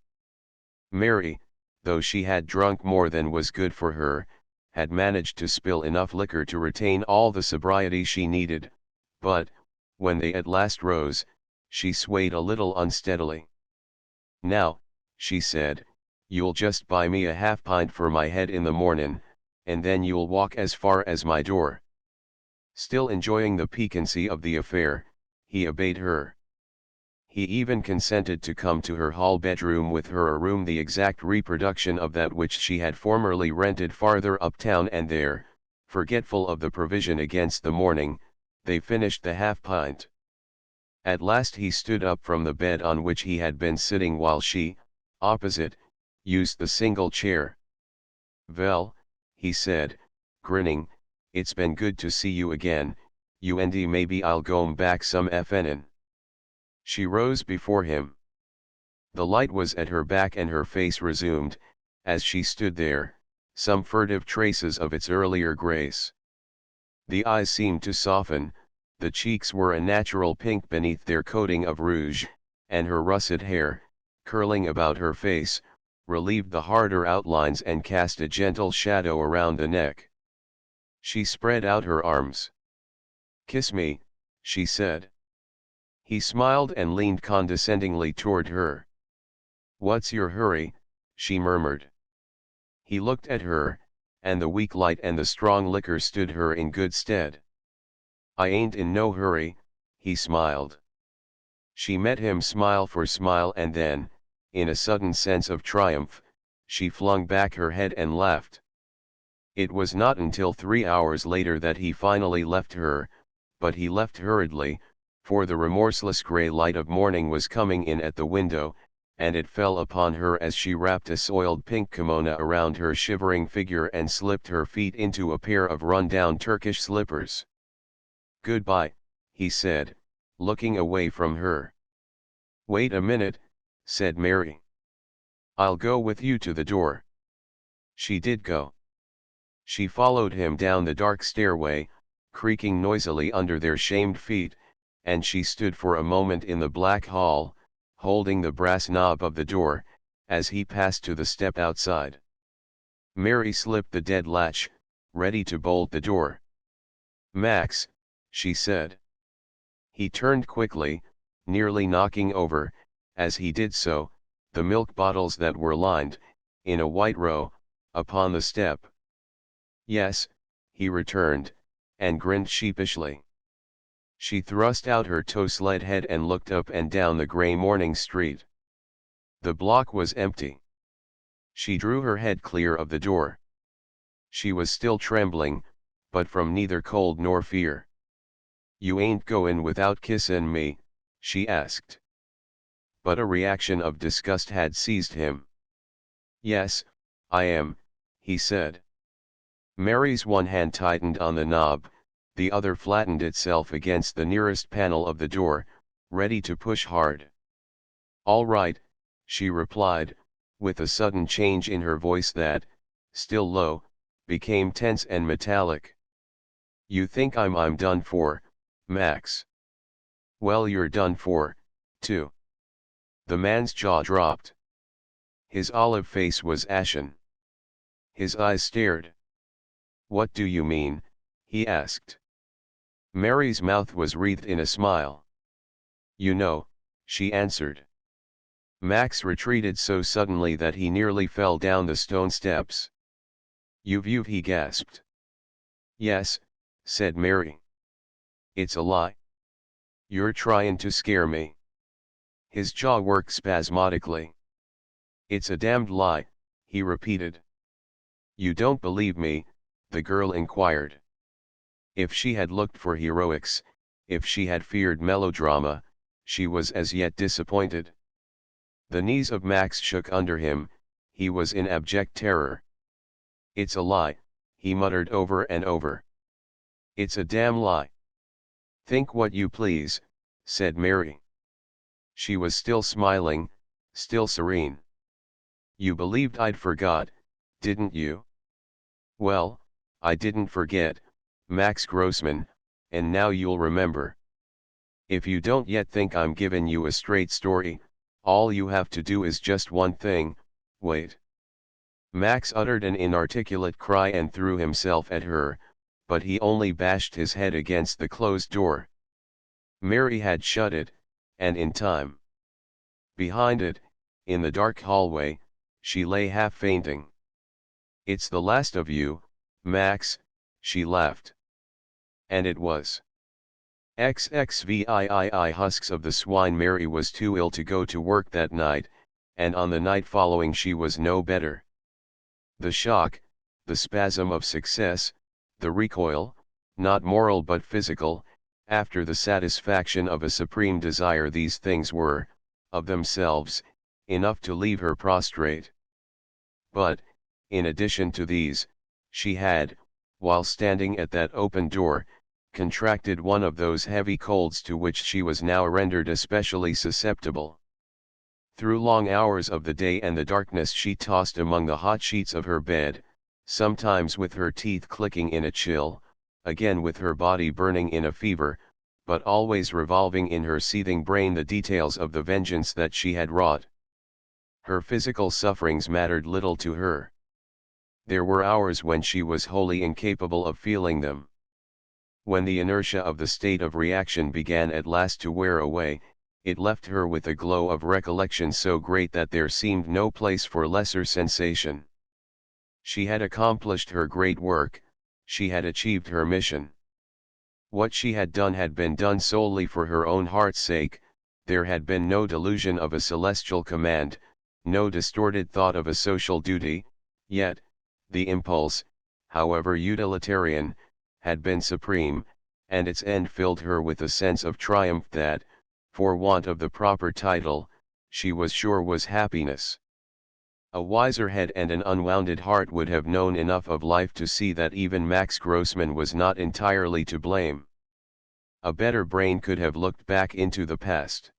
Mary, though she had drunk more than was good for her, had managed to spill enough liquor to retain all the sobriety she needed, but, when they at last rose, she swayed a little unsteadily. "Now," she said, "you'll just buy me a half pint for my head in the mornin', and then you'll walk as far as my door." Still enjoying the piquancy of the affair, he obeyed her. He even consented to come to her hall bedroom with her, a room the exact reproduction of that which she had formerly rented farther uptown, and there, forgetful of the provision against the morning, they finished the half pint. At last he stood up from the bed on which he had been sitting while she, opposite, used the single chair. "Vell," he said, grinning, "it's been good to see you again, you and maybe I'll go back some evenin'." She rose before him. The light was at her back and her face resumed, as she stood there, some furtive traces of its earlier grace. The eyes seemed to soften, the cheeks were a natural pink beneath their coating of rouge, and her russet hair, curling about her face, relieved the harder outlines and cast a gentle shadow around the neck. She spread out her arms. "Kiss me," she said. He smiled and leaned condescendingly toward her. "What's your hurry?" she murmured. He looked at her, and the weak light and the strong liquor stood her in good stead. "I ain't in no hurry," he smiled. She met him smile for smile, and then, in a sudden sense of triumph, she flung back her head and laughed. It was not until 3 hours later that he finally left her, but he left hurriedly, for the remorseless gray light of morning was coming in at the window, and it fell upon her as she wrapped a soiled pink kimono around her shivering figure and slipped her feet into a pair of run-down Turkish slippers. "Goodbye," he said, looking away from her. "Wait a minute," said Mary. "I'll go with you to the door." She did go. She followed him down the dark stairway, creaking noisily under their shamed feet, and she stood for a moment in the black hall, holding the brass knob of the door, as he passed to the step outside. Mary slipped the dead latch, ready to bolt the door. "Max," she said. He turned quickly, nearly knocking over, as he did so, the milk bottles that were lined, in a white row, upon the step. "Yes," he returned, and grinned sheepishly. She thrust out her tow-sled head and looked up and down the grey morning street. The block was empty. She drew her head clear of the door. She was still trembling, but from neither cold nor fear. "You ain't goin' without kissin' me?" she asked. But a reaction of disgust had seized him. "Yes, I am," he said. Mary's one hand tightened on the knob, the other flattened itself against the nearest panel of the door, ready to push hard. "All right," she replied, with a sudden change in her voice that, still low, became tense and metallic. "You think I'm done for, Max? Well, you're done for, too." The man's jaw dropped. His olive face was ashen. His eyes stared. "What do you mean?" he asked. Mary's mouth was wreathed in a smile. "You know," she answered. Max retreated so suddenly that he nearly fell down the stone steps. You've," he gasped. "Yes," said Mary. "It's a lie. You're tryin' to scare me." His jaw worked spasmodically. "It's a damned lie," he repeated. "You don't believe me?" the girl inquired. If she had looked for heroics, if she had feared melodrama, she was as yet disappointed. The knees of Max shook under him, he was in abject terror. "It's a lie," he muttered over and over. "It's a damn lie." "Think what you please," said Mary. She was still smiling, still serene. "You believed I'd forgot, didn't you?" "Well, I didn't forget, Max Grossman, and now you'll remember. If you don't yet think I'm giving you a straight story, all you have to do is just one thing, wait." Max uttered an inarticulate cry and threw himself at her, but he only bashed his head against the closed door. Mary had shut it, and in time. Behind it, in the dark hallway, she lay half fainting. "It's the last of you, Max," she laughed. And it was. XXVIII husks of the swine. Mary was too ill to go to work that night, and on the night following she was no better. The shock, the spasm of success, the recoil, not moral but physical, after the satisfaction of a supreme desire, these things were, of themselves, enough to leave her prostrate. But, in addition to these, she had, while standing at that open door, contracted one of those heavy colds to which she was now rendered especially susceptible. Through long hours of the day and the darkness she tossed among the hot sheets of her bed, sometimes with her teeth clicking in a chill, again with her body burning in a fever, but always revolving in her seething brain the details of the vengeance that she had wrought. Her physical sufferings mattered little to her. There were hours when she was wholly incapable of feeling them. When the inertia of the state of reaction began at last to wear away, it left her with a glow of recollection so great that there seemed no place for lesser sensation. She had accomplished her great work, she had achieved her mission. What she had been done solely for her own heart's sake, there had been no delusion of a celestial command, no distorted thought of a social duty, yet, the impulse, however utilitarian, had been supreme, and its end filled her with a sense of triumph that, for want of the proper title, she was sure was happiness. A wiser head and an unwounded heart would have known enough of life to see that even Max Grossman was not entirely to blame. A better brain could have looked back into the past.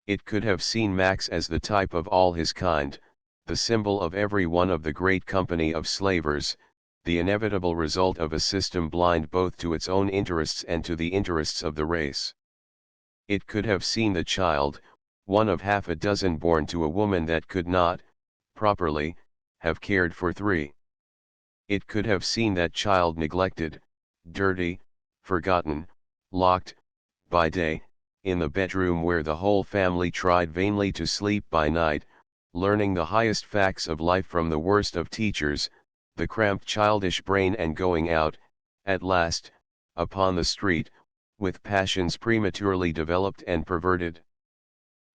It could have seen Max as the type of all his kind, the symbol of every one of the great company of slavers, the inevitable result of a system blind both to its own interests and to the interests of the race. It could have seen the child, one of half a dozen born to a woman that could not, properly, have cared for three. It could have seen that child neglected, dirty, forgotten, locked, by day, in the bedroom where the whole family tried vainly to sleep by night, learning the highest facts of life from the worst of teachers, the cramped childish brain, and going out, at last, upon the street, with passions prematurely developed and perverted.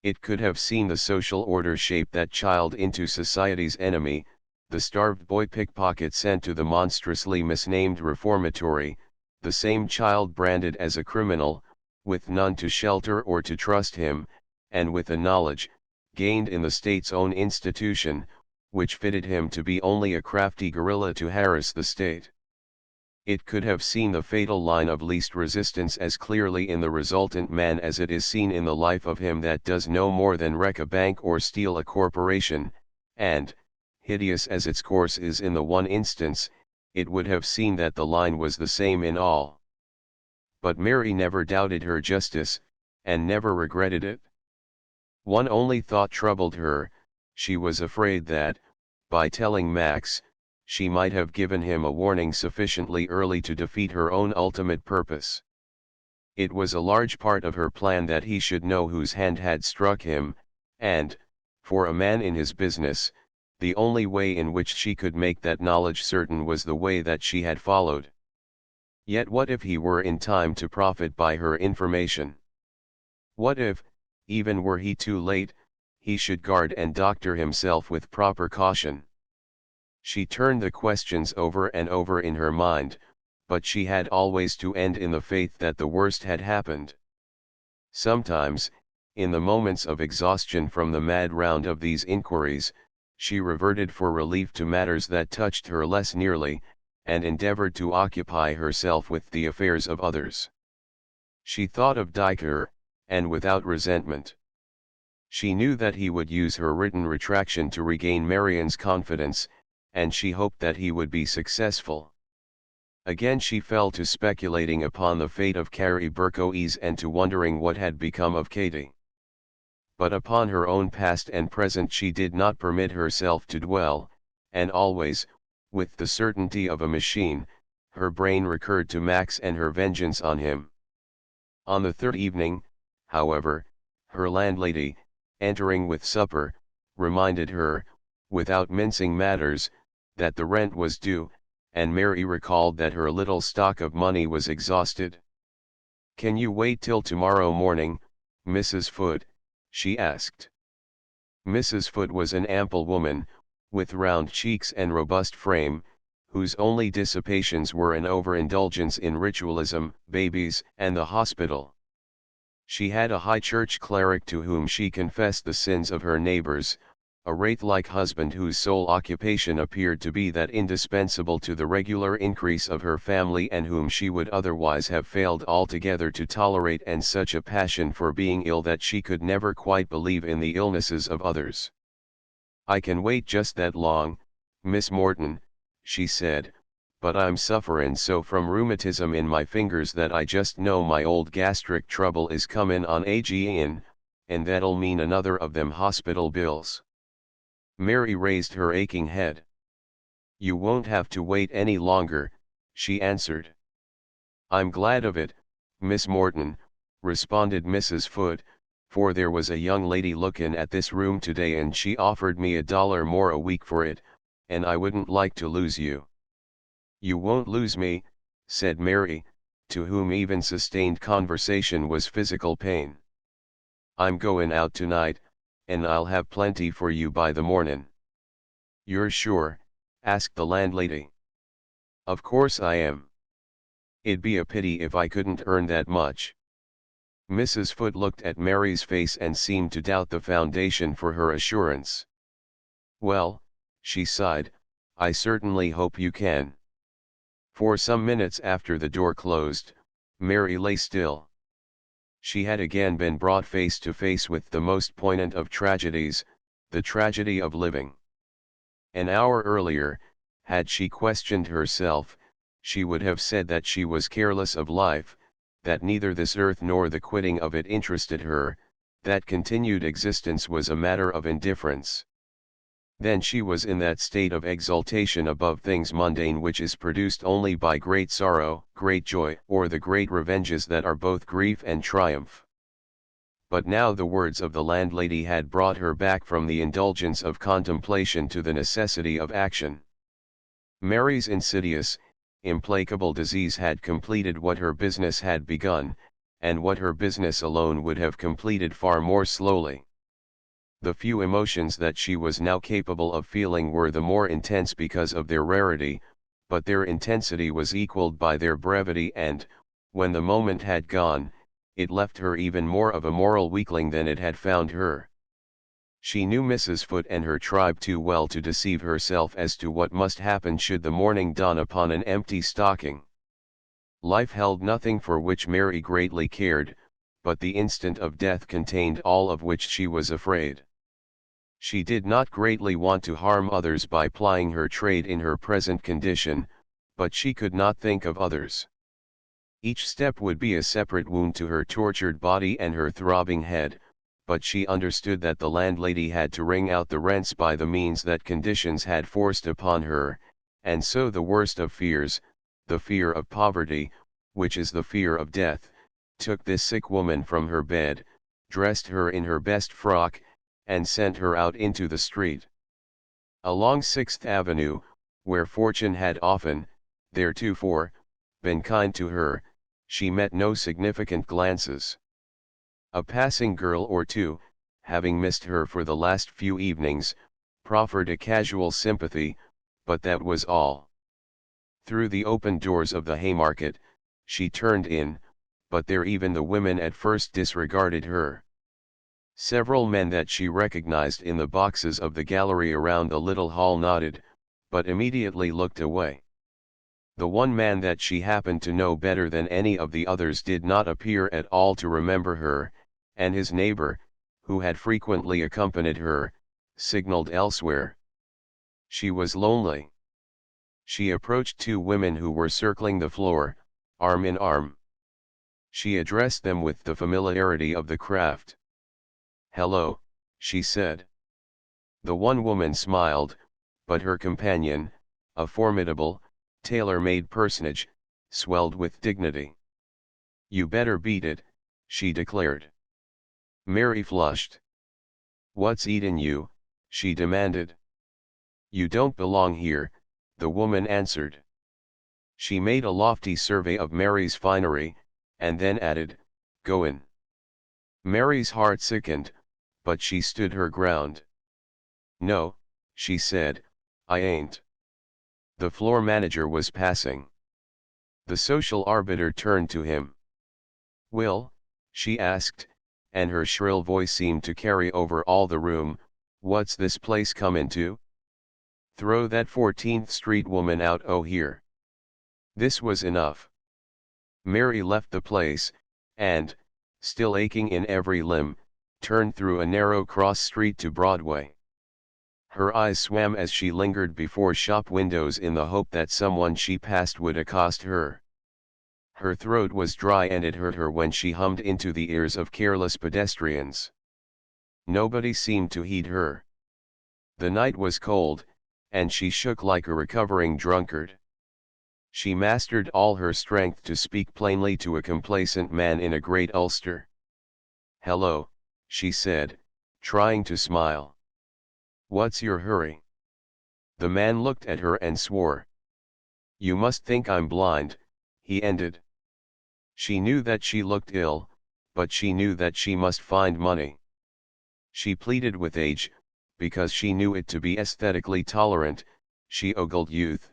It could have seen the social order shape that child into society's enemy, the starved boy pickpocket sent to the monstrously misnamed reformatory, the same child branded as a criminal, with none to shelter or to trust him, and with a knowledge, gained in the state's own institution, which fitted him to be only a crafty guerrilla to harass the state. It could have seen the fatal line of least resistance as clearly in the resultant man as it is seen in the life of him that does no more than wreck a bank or steal a corporation, and, hideous as its course is in the one instance, it would have seen that the line was the same in all. But Mary never doubted her justice, and never regretted it. One only thought troubled her: she was afraid that, by telling Max, she might have given him a warning sufficiently early to defeat her own ultimate purpose. It was a large part of her plan that he should know whose hand had struck him, and, for a man in his business, the only way in which she could make that knowledge certain was the way that she had followed. Yet what if he were in time to profit by her information? What if, even were he too late, he should guard and doctor himself with proper caution? She turned the questions over and over in her mind, but she had always to end in the faith that the worst had happened. Sometimes, in the moments of exhaustion from the mad round of these inquiries, she reverted for relief to matters that touched her less nearly, and endeavored to occupy herself with the affairs of others. She thought of Diker, and without resentment. She knew that he would use her written retraction to regain Marian's confidence, and she hoped that he would be successful. Again she fell to speculating upon the fate of Carrie Berkoes and to wondering what had become of Katie. But upon her own past and present she did not permit herself to dwell, and always, with the certainty of a machine, her brain recurred to Max and her vengeance on him. On the third evening, however, her landlady, entering with supper, reminded her, without mincing matters, that the rent was due, and Mary recalled that her little stock of money was exhausted. "Can you wait till tomorrow morning, Mrs. Foote?" she asked. Mrs. Foote was an ample woman, with round cheeks and robust frame, whose only dissipations were an overindulgence in ritualism, babies, and the hospital. She had a high church cleric to whom she confessed the sins of her neighbors, a wraith-like husband whose sole occupation appeared to be that indispensable to the regular increase of her family and whom she would otherwise have failed altogether to tolerate, and such a passion for being ill that she could never quite believe in the illnesses of others. "I can wait just that long, Miss Morton," she said, "but I'm sufferin' so from rheumatism in my fingers that I just know my old gastric trouble is comin' on agin, and that'll mean another of them hospital bills." Mary raised her aching head. "You won't have to wait any longer," she answered. "I'm glad of it, Miss Morton," responded Mrs. Foote, "for there was a young lady lookin' at this room today and she offered me $1 more a week for it, and I wouldn't like to lose you." "You won't lose me," said Mary, to whom even sustained conversation was physical pain. "I'm goin' out tonight, and I'll have plenty for you by the mornin'." "You're sure?" asked the landlady. "Of course I am. It'd be a pity if I couldn't earn that much." Mrs. Foote looked at Mary's face and seemed to doubt the foundation for her assurance. "Well," she sighed, "I certainly hope you can." For some minutes after the door closed, Mary lay still. She had again been brought face to face with the most poignant of tragedies, the tragedy of living. An hour earlier, had she questioned herself, she would have said that she was careless of life, that neither this earth nor the quitting of it interested her, that continued existence was a matter of indifference. Then she was in that state of exaltation above things mundane which is produced only by great sorrow, great joy, or the great revenges that are both grief and triumph. But now the words of the landlady had brought her back from the indulgence of contemplation to the necessity of action. Mary's insidious, implacable disease had completed what her business had begun, and what her business alone would have completed far more slowly. The few emotions that she was now capable of feeling were the more intense because of their rarity, but their intensity was equaled by their brevity, and, when the moment had gone, it left her even more of a moral weakling than it had found her. She knew Mrs. Foote and her tribe too well to deceive herself as to what must happen should the morning dawn upon an empty stocking. Life held nothing for which Mary greatly cared, but the instant of death contained all of which she was afraid. She did not greatly want to harm others by plying her trade in her present condition, but she could not think of others. Each step would be a separate wound to her tortured body and her throbbing head, but she understood that the landlady had to wring out the rents by the means that conditions had forced upon her, and so the worst of fears, the fear of poverty, which is the fear of death, took this sick woman from her bed, dressed her in her best frock, and sent her out into the street. Along 6th Avenue, where fortune had often, theretofore, been kind to her, she met no significant glances. A passing girl or two, having missed her for the last few evenings, proffered a casual sympathy, but that was all. Through the open doors of the Haymarket, she turned in, but there even the women at first disregarded her. Several men that she recognized in the boxes of the gallery around the little hall nodded, but immediately looked away. The one man that she happened to know better than any of the others did not appear at all to remember her, and his neighbor, who had frequently accompanied her, signaled elsewhere. She was lonely. She approached two women who were circling the floor, arm in arm. She addressed them with the familiarity of the craft. "Hello," she said. The one woman smiled, but her companion, a formidable, tailor-made personage, swelled with dignity. "You better beat it," she declared. Mary flushed. "What's eatin' you?" she demanded. "You don't belong here," the woman answered. She made a lofty survey of Mary's finery, and then added, "Goin'." Mary's heart sickened, but she stood her ground. "No," she said, "I ain't." The floor manager was passing. The social arbiter turned to him. "Will," she asked, and her shrill voice seemed to carry over all the room, "what's this place comin' to? Throw that 14th Street woman out o' here." This was enough. Mary left the place, and, still aching in every limb, turned through a narrow cross street to Broadway. Her eyes swam as she lingered before shop windows in the hope that someone she passed would accost her. Her throat was dry and it hurt her when she hummed into the ears of careless pedestrians. Nobody seemed to heed her. The night was cold, and she shook like a recovering drunkard. She mastered all her strength to speak plainly to a complacent man in a great ulster. "Hello," she said, trying to smile. "What's your hurry?" The man looked at her and swore. "You must think I'm blind," he ended. She knew that she looked ill, but she knew that she must find money. She pleaded with age, because she knew it to be aesthetically tolerant, she ogled youth,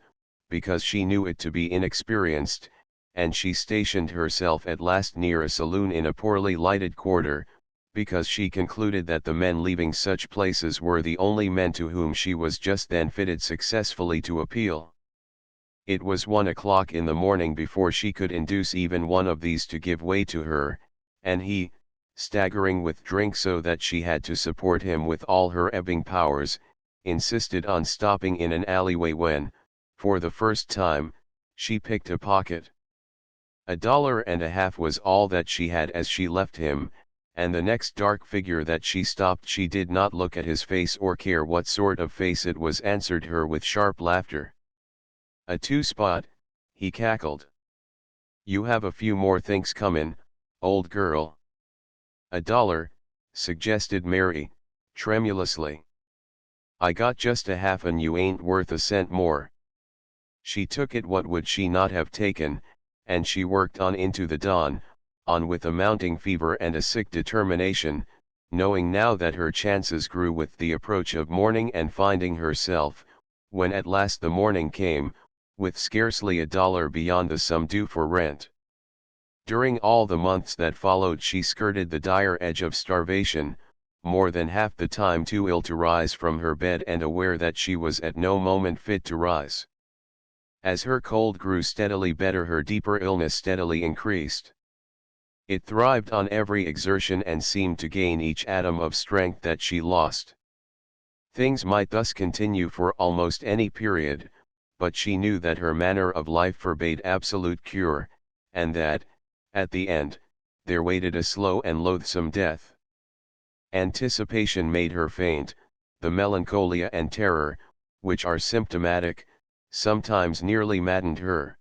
because she knew it to be inexperienced, and she stationed herself at last near a saloon in a poorly lighted quarter, because she concluded that the men leaving such places were the only men to whom she was just then fitted successfully to appeal. It was 1 o'clock in the morning before she could induce even one of these to give way to her, and he, staggering with drink so that she had to support him with all her ebbing powers, insisted on stopping in an alleyway when, for the first time, she picked a pocket. $1.50 was all that she had as she left him, and the next dark figure that she stopped she did not look at his face or care what sort of face it was, answered her with sharp laughter. "A two-spot," he cackled. "You have a few more things comin', old girl." $1, suggested Mary, tremulously. "I got just a half and you ain't worth a cent more." She took it, what would she not have taken, and she worked on into the dawn, on with a mounting fever and a sick determination, knowing now that her chances grew with the approach of morning and finding herself, when at last the morning came, with scarcely $1 beyond the sum due for rent. During all the months that followed she skirted the dire edge of starvation, more than half the time too ill to rise from her bed and aware that she was at no moment fit to rise. As her cold grew steadily better, her deeper illness steadily increased. It thrived on every exertion and seemed to gain each atom of strength that she lost. Things might thus continue for almost any period, but she knew that her manner of life forbade absolute cure, and that, at the end, there waited a slow and loathsome death. Anticipation made her faint. The melancholia and terror, which are symptomatic, sometimes nearly maddened her.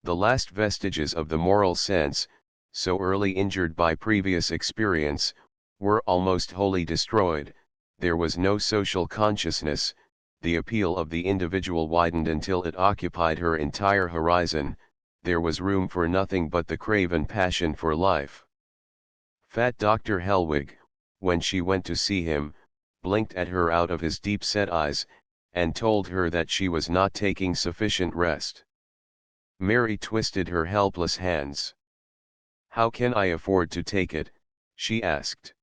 The last vestiges of the moral sense, so early injured by previous experience, were almost wholly destroyed. There was no social consciousness, the appeal of the individual widened until it occupied her entire horizon, there was room for nothing but the craven passion for life. Fat Dr. Hellwig, when she went to see him, blinked at her out of his deep-set eyes, and told her that she was not taking sufficient rest. Mary twisted her helpless hands. "How can I afford to take it?" she asked.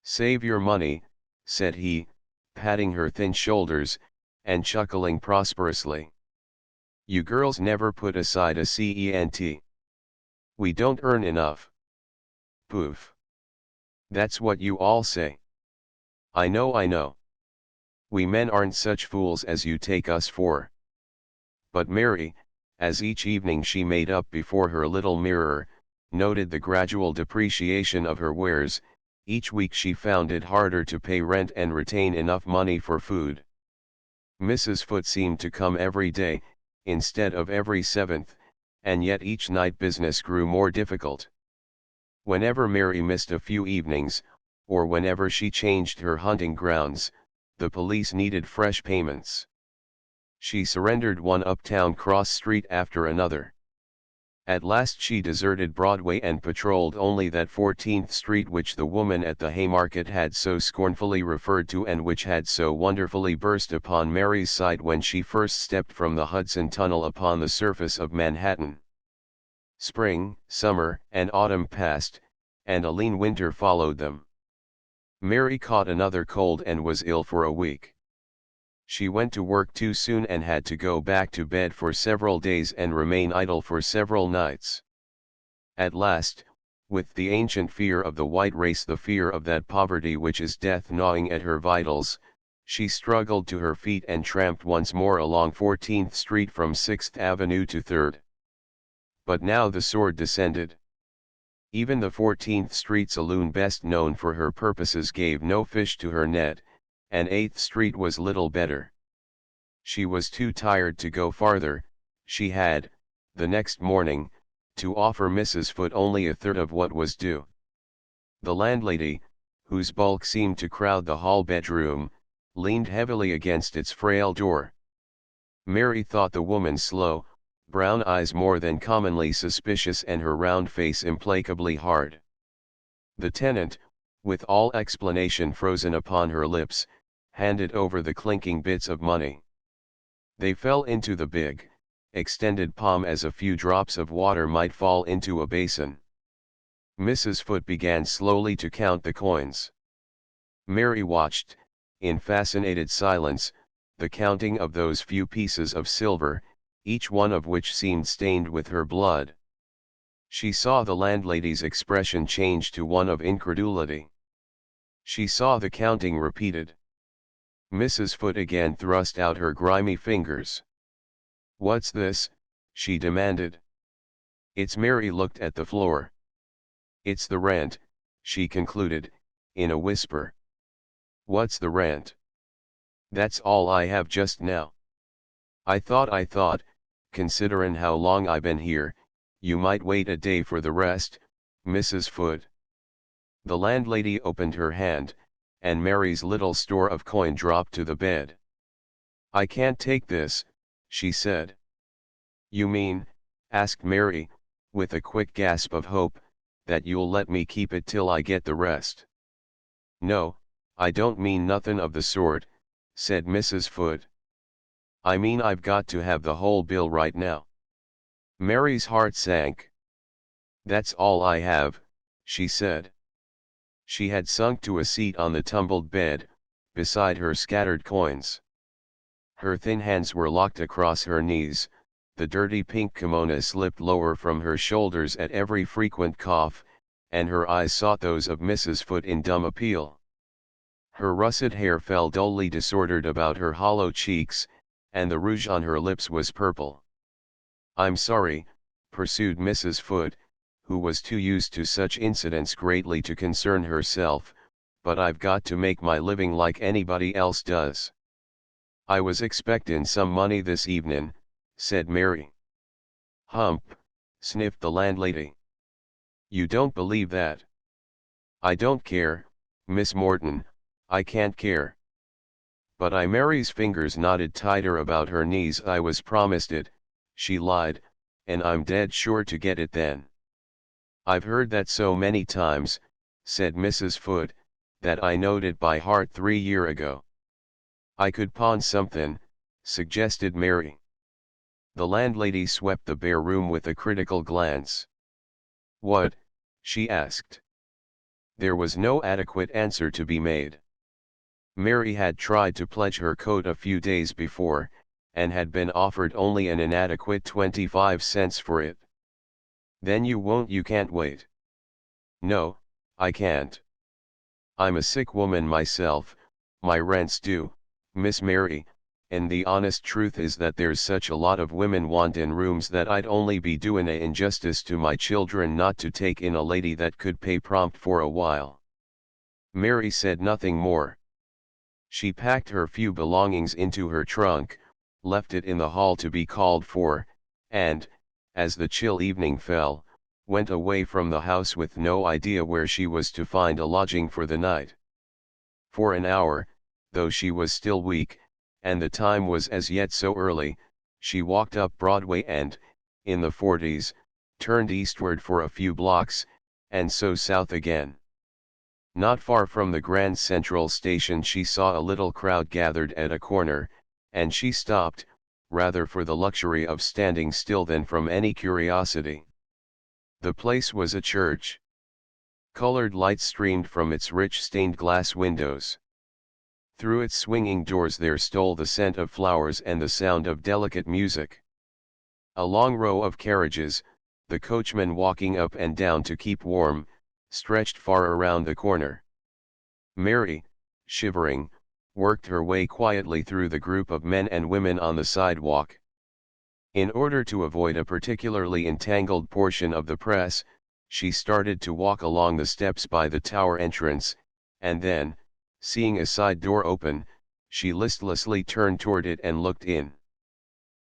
"Save your money," said he, patting her thin shoulders, and chuckling prosperously. "You girls never put aside a cent. We don't earn enough." "Poof. That's what you all say." I know. We men aren't such fools as you take us for." But Mary, as each evening she made up before her little mirror, noted the gradual depreciation of her wares, each week she found it harder to pay rent and retain enough money for food. Mrs. Foote seemed to come every day, instead of every seventh, and yet each night business grew more difficult. Whenever Mary missed a few evenings, or whenever she changed her hunting grounds, the police needed fresh payments. She surrendered one uptown cross street after another. At last she deserted Broadway and patrolled only that 14th Street which the woman at the Haymarket had so scornfully referred to and which had so wonderfully burst upon Mary's sight when she first stepped from the Hudson Tunnel upon the surface of Manhattan. Spring, summer, and autumn passed, and a lean winter followed them. Mary caught another cold and was ill for a week. She went to work too soon and had to go back to bed for several days and remain idle for several nights. At last, with the ancient fear of the white race, the fear of that poverty which is death gnawing at her vitals, she struggled to her feet and tramped once more along 14th Street from 6th Avenue to 3rd. But now the sword descended. Even the 14th Street saloon, best known for her purposes, gave no fish to her net, and 8th Street was little better. She was too tired to go farther. She had, the next morning, to offer Mrs. Foote only a third of what was due. The landlady, whose bulk seemed to crowd the hall bedroom, leaned heavily against its frail door. Mary thought the woman slow, brown eyes more than commonly suspicious, and her round face implacably hard. The tenant, with all explanation frozen upon her lips, handed over the clinking bits of money. They fell into the big, extended palm as a few drops of water might fall into a basin. Mrs. Foote began slowly to count the coins. Mary watched, in fascinated silence, the counting of those few pieces of silver, each one of which seemed stained with her blood. She saw the landlady's expression change to one of incredulity. She saw the counting repeated. Mrs. Foote again thrust out her grimy fingers. "What's this?" she demanded. "It's..." Mary looked at the floor. "It's the rent," she concluded, in a whisper. What's the rent? That's all I have just now. I thought, considerin' how long I been here, you might wait a day for the rest, Mrs. Foote. The landlady opened her hand, and Mary's little store of coin dropped to the bed. I can't take this, she said. You mean, asked Mary, with a quick gasp of hope, that you'll let me keep it till I get the rest? No, I don't mean nothin' of the sort, said Mrs. Foote. I mean I've got to have the whole bill right now. Mary's heart sank. That's all I have, she said. She had sunk to a seat on the tumbled bed, beside her scattered coins. Her thin hands were locked across her knees, the dirty pink kimono slipped lower from her shoulders at every frequent cough, and her eyes sought those of Mrs. Foote in dumb appeal. Her russet hair fell dully disordered about her hollow cheeks, and the rouge on her lips was purple. I'm sorry, pursued Mrs. Foote, who was too used to such incidents greatly to concern herself, but I've got to make my living like anybody else does. I was expectin' some money this evenin', said Mary. Hump, sniffed the landlady. You don't believe that? I don't care, Miss Morton, I can't care. But Mary's fingers knotted tighter about her knees. I was promised it, she lied, and I'm dead sure to get it then. I've heard that so many times, said Mrs. Foote, that I knowed it by heart 3 year ago. I could pawn somethin', suggested Mary. The landlady swept the bare room with a critical glance. What? She asked. There was no adequate answer to be made. Mary had tried to pledge her coat a few days before, and had been offered only an inadequate 25 cents for it. Then you can't wait. No, I can't. I'm a sick woman myself, my rent's due, Miss Mary, and the honest truth is that there's such a lot of women wantin' rooms that I'd only be doin' a injustice to my children not to take in a lady that could pay prompt for a while. Mary said nothing more. She packed her few belongings into her trunk, left it in the hall to be called for, and, as the chill evening fell, went away from the house with no idea where she was to find a lodging for the night. For an hour, though she was still weak, and the time was as yet so early, she walked up Broadway and, in the 40s, turned eastward for a few blocks, and so south again. Not far from the Grand Central Station she saw a little crowd gathered at a corner, and she stopped, rather for the luxury of standing still than from any curiosity. The place was a church. Colored lights streamed from its rich stained glass windows. Through its swinging doors there stole the scent of flowers and the sound of delicate music. A long row of carriages, the coachman walking up and down to keep warm, stretched far around the corner. Mary, shivering, worked her way quietly through the group of men and women on the sidewalk. In order to avoid a particularly entangled portion of the press, she started to walk along the steps by the tower entrance, and then, seeing a side door open, she listlessly turned toward it and looked in.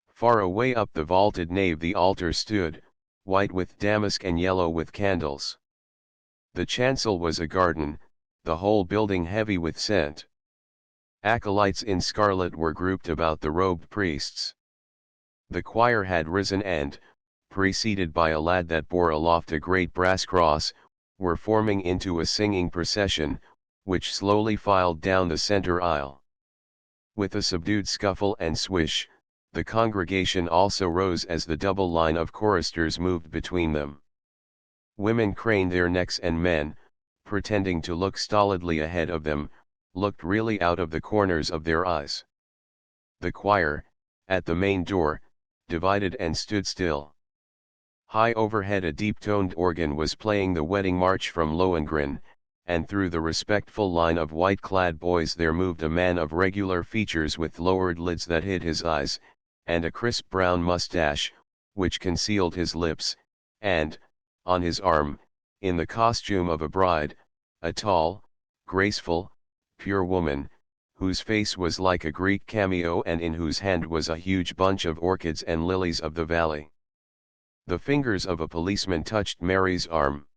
Far away up the vaulted nave the altar stood, white with damask and yellow with candles. The chancel was a garden, the whole building heavy with scent. Acolytes in scarlet were grouped about the robed priests. The choir had risen and, preceded by a lad that bore aloft a great brass cross, were forming into a singing procession, which slowly filed down the center aisle. With a subdued scuffle and swish, the congregation also rose as the double line of choristers moved between them. Women craned their necks and men, pretending to look stolidly ahead of them, looked really out of the corners of their eyes. The choir, at the main door, divided and stood still. High overhead a deep-toned organ was playing the wedding march from Lohengrin, and through the respectful line of white-clad boys there moved a man of regular features with lowered lids that hid his eyes, and a crisp brown mustache, which concealed his lips, and, on his arm, in the costume of a bride, a tall, graceful, pure woman, whose face was like a Greek cameo and in whose hand was a huge bunch of orchids and lilies of the valley. The fingers of a policeman touched Mary's arm.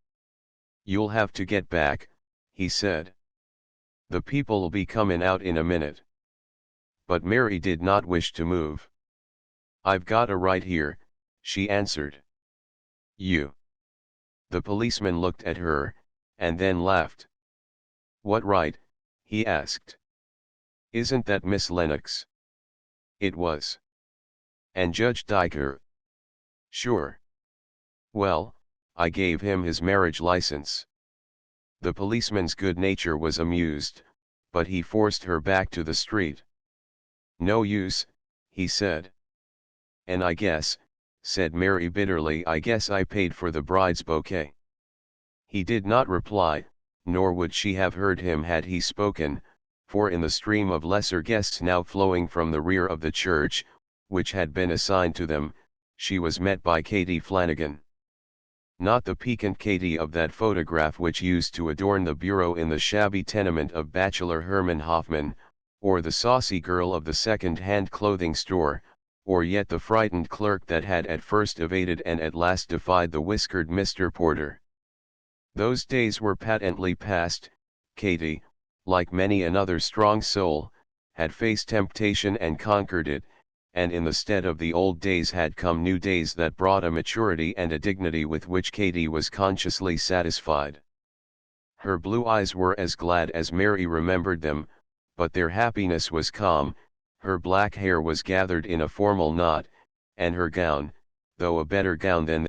"You'll have to get back," he said. "The people'll be comin' out in a minute." But Mary did not wish to move. "I've got a right here," she answered. "You?" The policeman looked at her, and then laughed. "What right?" he asked. "Isn't that Miss Lennox?" It was. "And Judge Diker?" "Sure." "Well, I gave him his marriage license." The policeman's good nature was amused, but he forced her back to the street. "No use," he said. "And I guess," said Mary bitterly, "I guess I paid for the bride's bouquet." He did not reply, nor would she have heard him had he spoken, for in the stream of lesser guests now flowing from the rear of the church, which had been assigned to them, she was met by Katie Flanagan. Not the piquant Katie of that photograph which used to adorn the bureau in the shabby tenement of bachelor Herman Hoffman, or the saucy girl of the second-hand clothing store, or yet the frightened clerk that had at first evaded and at last defied the whiskered Mr. Porter. Those days were patently past. Katie, like many another strong soul, had faced temptation and conquered it, and in the stead of the old days had come new days that brought a maturity and a dignity with which Katie was consciously satisfied. Her blue eyes were as glad as Mary remembered them, but their happiness was calm. Her black hair was gathered in a formal knot, and her gown, though a better gown than